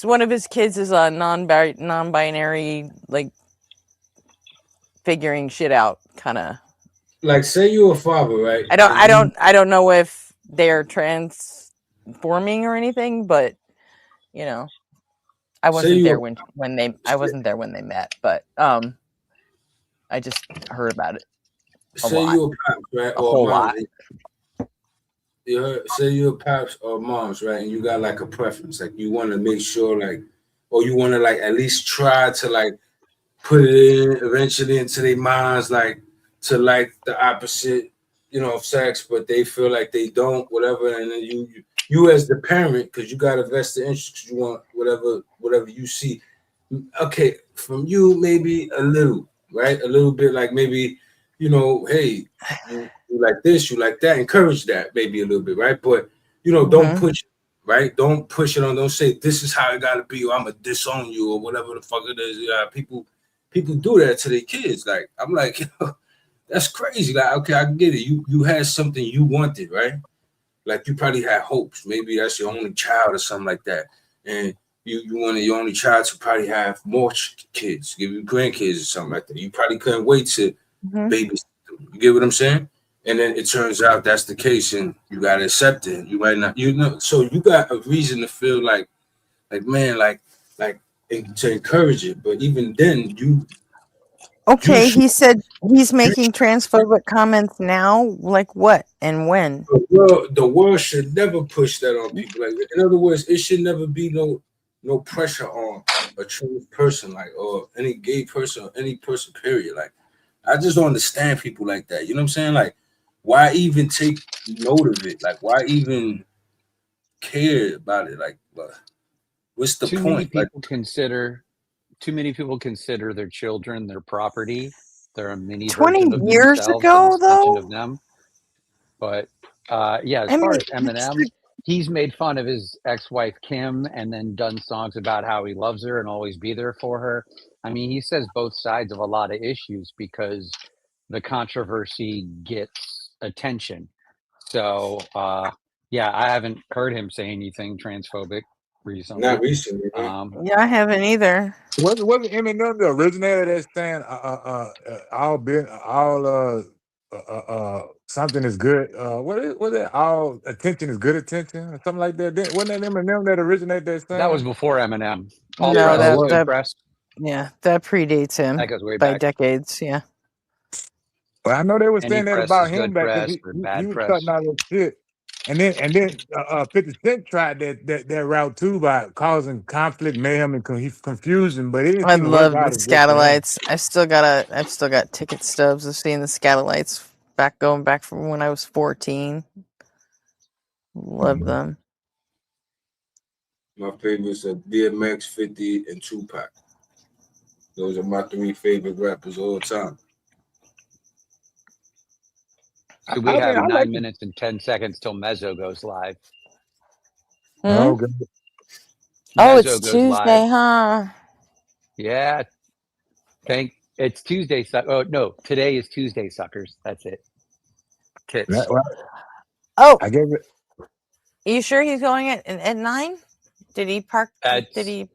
Speaker 20: one of his kids is a non-binary, like, figuring shit out kind of.
Speaker 17: Like, say you're a father, right?
Speaker 20: I don't know if they're transforming or anything, but you know, I wasn't there when they met, but I just heard about it a
Speaker 17: say
Speaker 20: lot.
Speaker 17: you're a pops, right,
Speaker 20: A
Speaker 17: or
Speaker 20: whole
Speaker 17: a mom.
Speaker 20: lot.
Speaker 17: You heard, say you're a pops or moms, right, and you got like a preference, like you want to make sure, like, or you want to like at least try to like put it in eventually into their minds, like to like the opposite, you know, of sex, but they feel like they don't, whatever, and then you as the parent, because you got a vested interest, 'cause you want whatever you see. Okay, from you maybe a little, right, a little bit, like maybe, you know, hey, you like this, you like that, encourage that maybe a little bit, right, but you know, don't push it, right, don't push it on, don't say this is how it got to be, or I'm gonna disown you, or whatever the fuck it is. People do that to their kids. Like, I'm like, yo, that's crazy. Like, okay, I get it. You had something you wanted, right? Like, you probably had hopes. Maybe that's your only child or something like that. And you wanted your only child to probably have more kids, give you grandkids or something like that. You probably couldn't wait to babysit them. You get what I'm saying? And then it turns out that's the case, and you gotta accept it. You might not, you know. So you got a reason to feel like man, like to encourage it. But even then,
Speaker 20: Okay, he said he's making transphobic comments now. Like what and when?
Speaker 17: The world should never push that on people. Like, in other words, it should never be no pressure on a trans person, like, or any gay person or any person, period. Like, I just don't understand people like that. You know what I'm saying? Like, why even take note of it? Like, why even care about it? Like, what's the
Speaker 5: Too
Speaker 17: point?
Speaker 5: many people consider their children their property. They're a mini
Speaker 20: 20
Speaker 5: version of
Speaker 20: years
Speaker 5: themselves,
Speaker 20: ago,
Speaker 5: an extension
Speaker 20: though?
Speaker 5: of them. But yeah, as far as Eminem, he's made fun of his ex-wife Kim and then done songs about how he loves her and always be there for her. I mean, he says both sides of a lot of issues because the controversy gets attention. So yeah, I haven't heard him say anything transphobic recently.
Speaker 17: Not recently.
Speaker 20: Yeah, I haven't either.
Speaker 1: Wasn't Eminem the originator that's saying something is good? What is it? All attention is good attention, or something like that. Wasn't that Eminem that originated that saying?
Speaker 5: That was before Eminem.
Speaker 20: No, that predates him
Speaker 5: That goes way
Speaker 20: by
Speaker 5: back.
Speaker 20: decades. Yeah.
Speaker 1: Well, I know they were
Speaker 5: Any
Speaker 1: saying that
Speaker 5: press
Speaker 1: about
Speaker 5: is
Speaker 1: him
Speaker 5: good
Speaker 1: back
Speaker 5: press
Speaker 1: because
Speaker 5: or
Speaker 1: he
Speaker 5: bad
Speaker 1: was
Speaker 5: press.
Speaker 1: cutting all that shit. And then 50 Cent tried that route too by causing conflict, mayhem, and confusion, but it didn't
Speaker 20: I
Speaker 1: seem to work
Speaker 20: love the
Speaker 1: out as good for him.
Speaker 20: Scatolites. I've still got ticket stubs of seeing the Scatolites going back from when I was 14. Love them.
Speaker 17: My favorites are DMX, 50, and Tupac. Those are my three favorite rappers all the time.
Speaker 5: So we have 9 minutes and 10 seconds till Mezzo goes live.
Speaker 1: Oh, good.
Speaker 20: It's Tuesday, huh?
Speaker 5: Yeah. It's Tuesday. Oh, no. Today is Tuesday, suckers. That's it. Tits.
Speaker 20: Oh.
Speaker 1: I gave it.
Speaker 20: Are you sure he's going at 9? Did he park? Did he?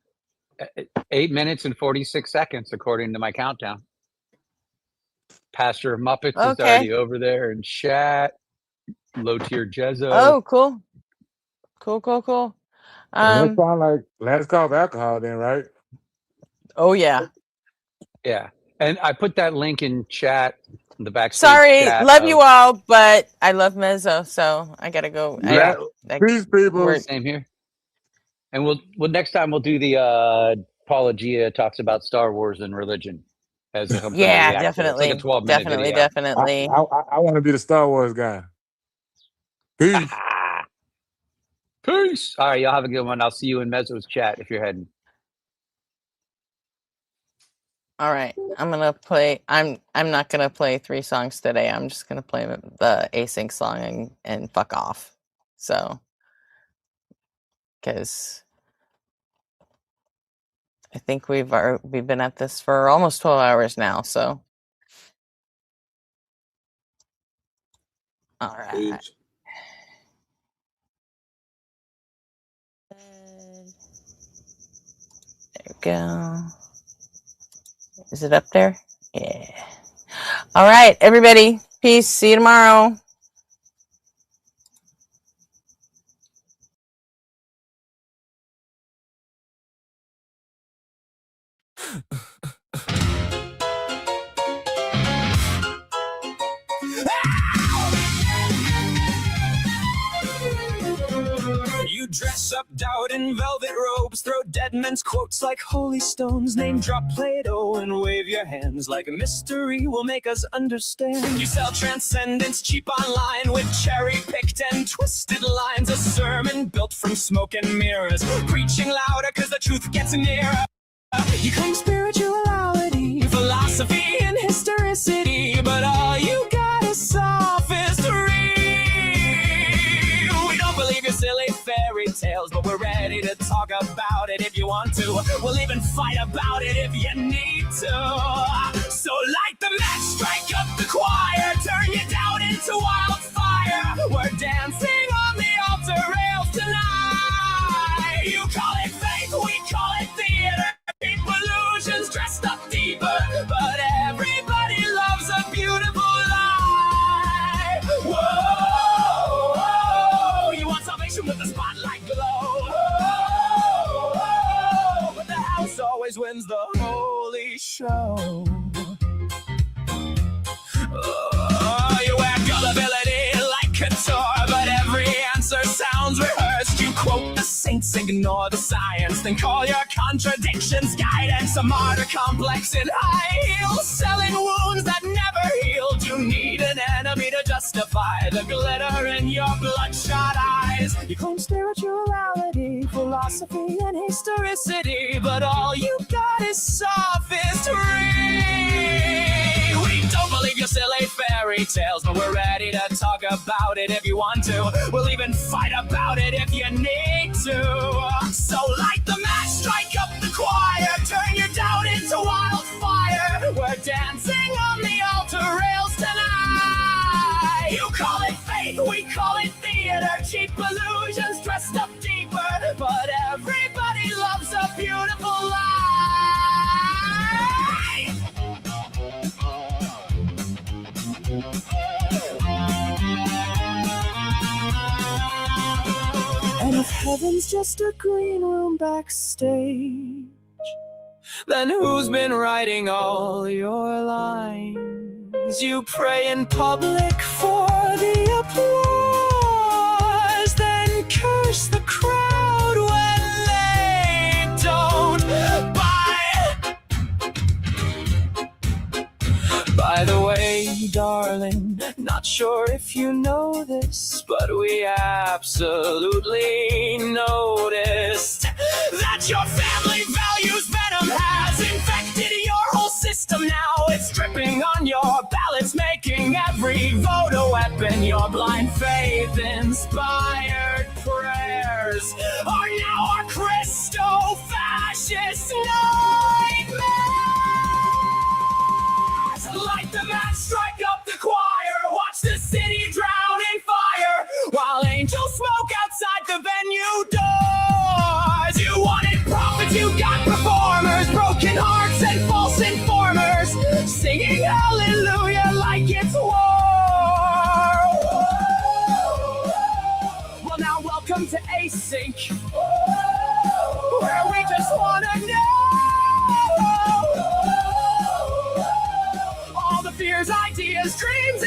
Speaker 5: 8 minutes and 46 seconds, according to my countdown. Pastor Muppets is
Speaker 20: Okay.
Speaker 5: already over there in chat. Low tier Jezzo.
Speaker 20: Oh, cool. Cool.
Speaker 1: That sound like last call for alcohol, then, right?
Speaker 20: Oh yeah.
Speaker 5: Yeah, and I put that link in chat, the backstage
Speaker 20: Sorry,
Speaker 5: chat.
Speaker 20: love you all, but I love Mezzo, so I gotta go.
Speaker 5: Yeah,
Speaker 1: peace, people.
Speaker 5: Same here. And we'll next time we'll do the Paula Gia talks about Star Wars and religion as a company.
Speaker 20: Yeah, definitely.
Speaker 5: It's like a 12-minute video.
Speaker 20: Definitely.
Speaker 1: I want to be the Star Wars guy. Peace.
Speaker 5: Peace. All right, y'all have a good one. I'll see you in Mezzo's chat if you're heading.
Speaker 20: All right, I'm gonna play. I'm not gonna play 3 songs today. I'm just gonna play the async song and fuck off. So, because I think we've been at this for almost 12 hours now. So, all right.
Speaker 17: Peace.
Speaker 20: There we go. Is it up there? Yeah. All right, everybody. Peace. See you tomorrow.
Speaker 9: You dress up doubt in velvet robes, throw dead men's quotes like holy stones, name drop Plato and wave your hands like a mystery will make us understand. You sell transcendence cheap online with cherry-picked and twisted lines, a sermon built from smoke and mirrors, preaching louder cause the truth gets nearer. You claim spirituality, philosophy, and historicity, but all you got is sophistry. We don't believe your silly fairy tales, but we're ready to talk about it if you want to. We'll even fight about it if you need to. So light the match, strike up the choir, turn your doubt into wildfire. We're dancing on the altar rails tonight. You call it faith, we call it theater. Illusions dressed up deeper, but everybody loves a beautiful lie. Whoa, you want salvation with the spotlight glow. Whoa, but the house always wins the holy show. You wear gullibility like couture, but every answer sounds rehearsed. You quote the saints, ignore the science, then call your contradictions guidance. A martyr complex in high heels, selling wounds that never healed. You need an enemy to justify the glitter in your bloodshot eyes. You claim spirituality, philosophy, and historicity, but all you got is sophistry. We don't believe your silly fairy tales, but we're ready to talk about it if you want to. We'll even fight about it if you need to. So light the match, strike up the choir, turn your doubt into wildfire. We're dancing on the altar rails tonight. You call it faith, we call it theater. Cheap illusions dressed up deeper, but everybody loves a beautiful lie. And if heaven's just a green room backstage, then who's been writing all your lines? You pray in public for the applause, then curse the crowd when they don't buy. By the way, darling, not sure if you know this, but we absolutely noticed that your family values venom has infected your whole system now. It's dripping on your ballots, making every vote a weapon. Your blind faith inspired prayers are now our Christo-fascist nightmares. Light the match, strike up the choir, watch the city drown in fire, while angels smoke outside the venue doors. You wanted prophets, you got performers, broken hearts and false informers, singing hallelujah sync, where we just wanna know all the fears, ideas, dreams,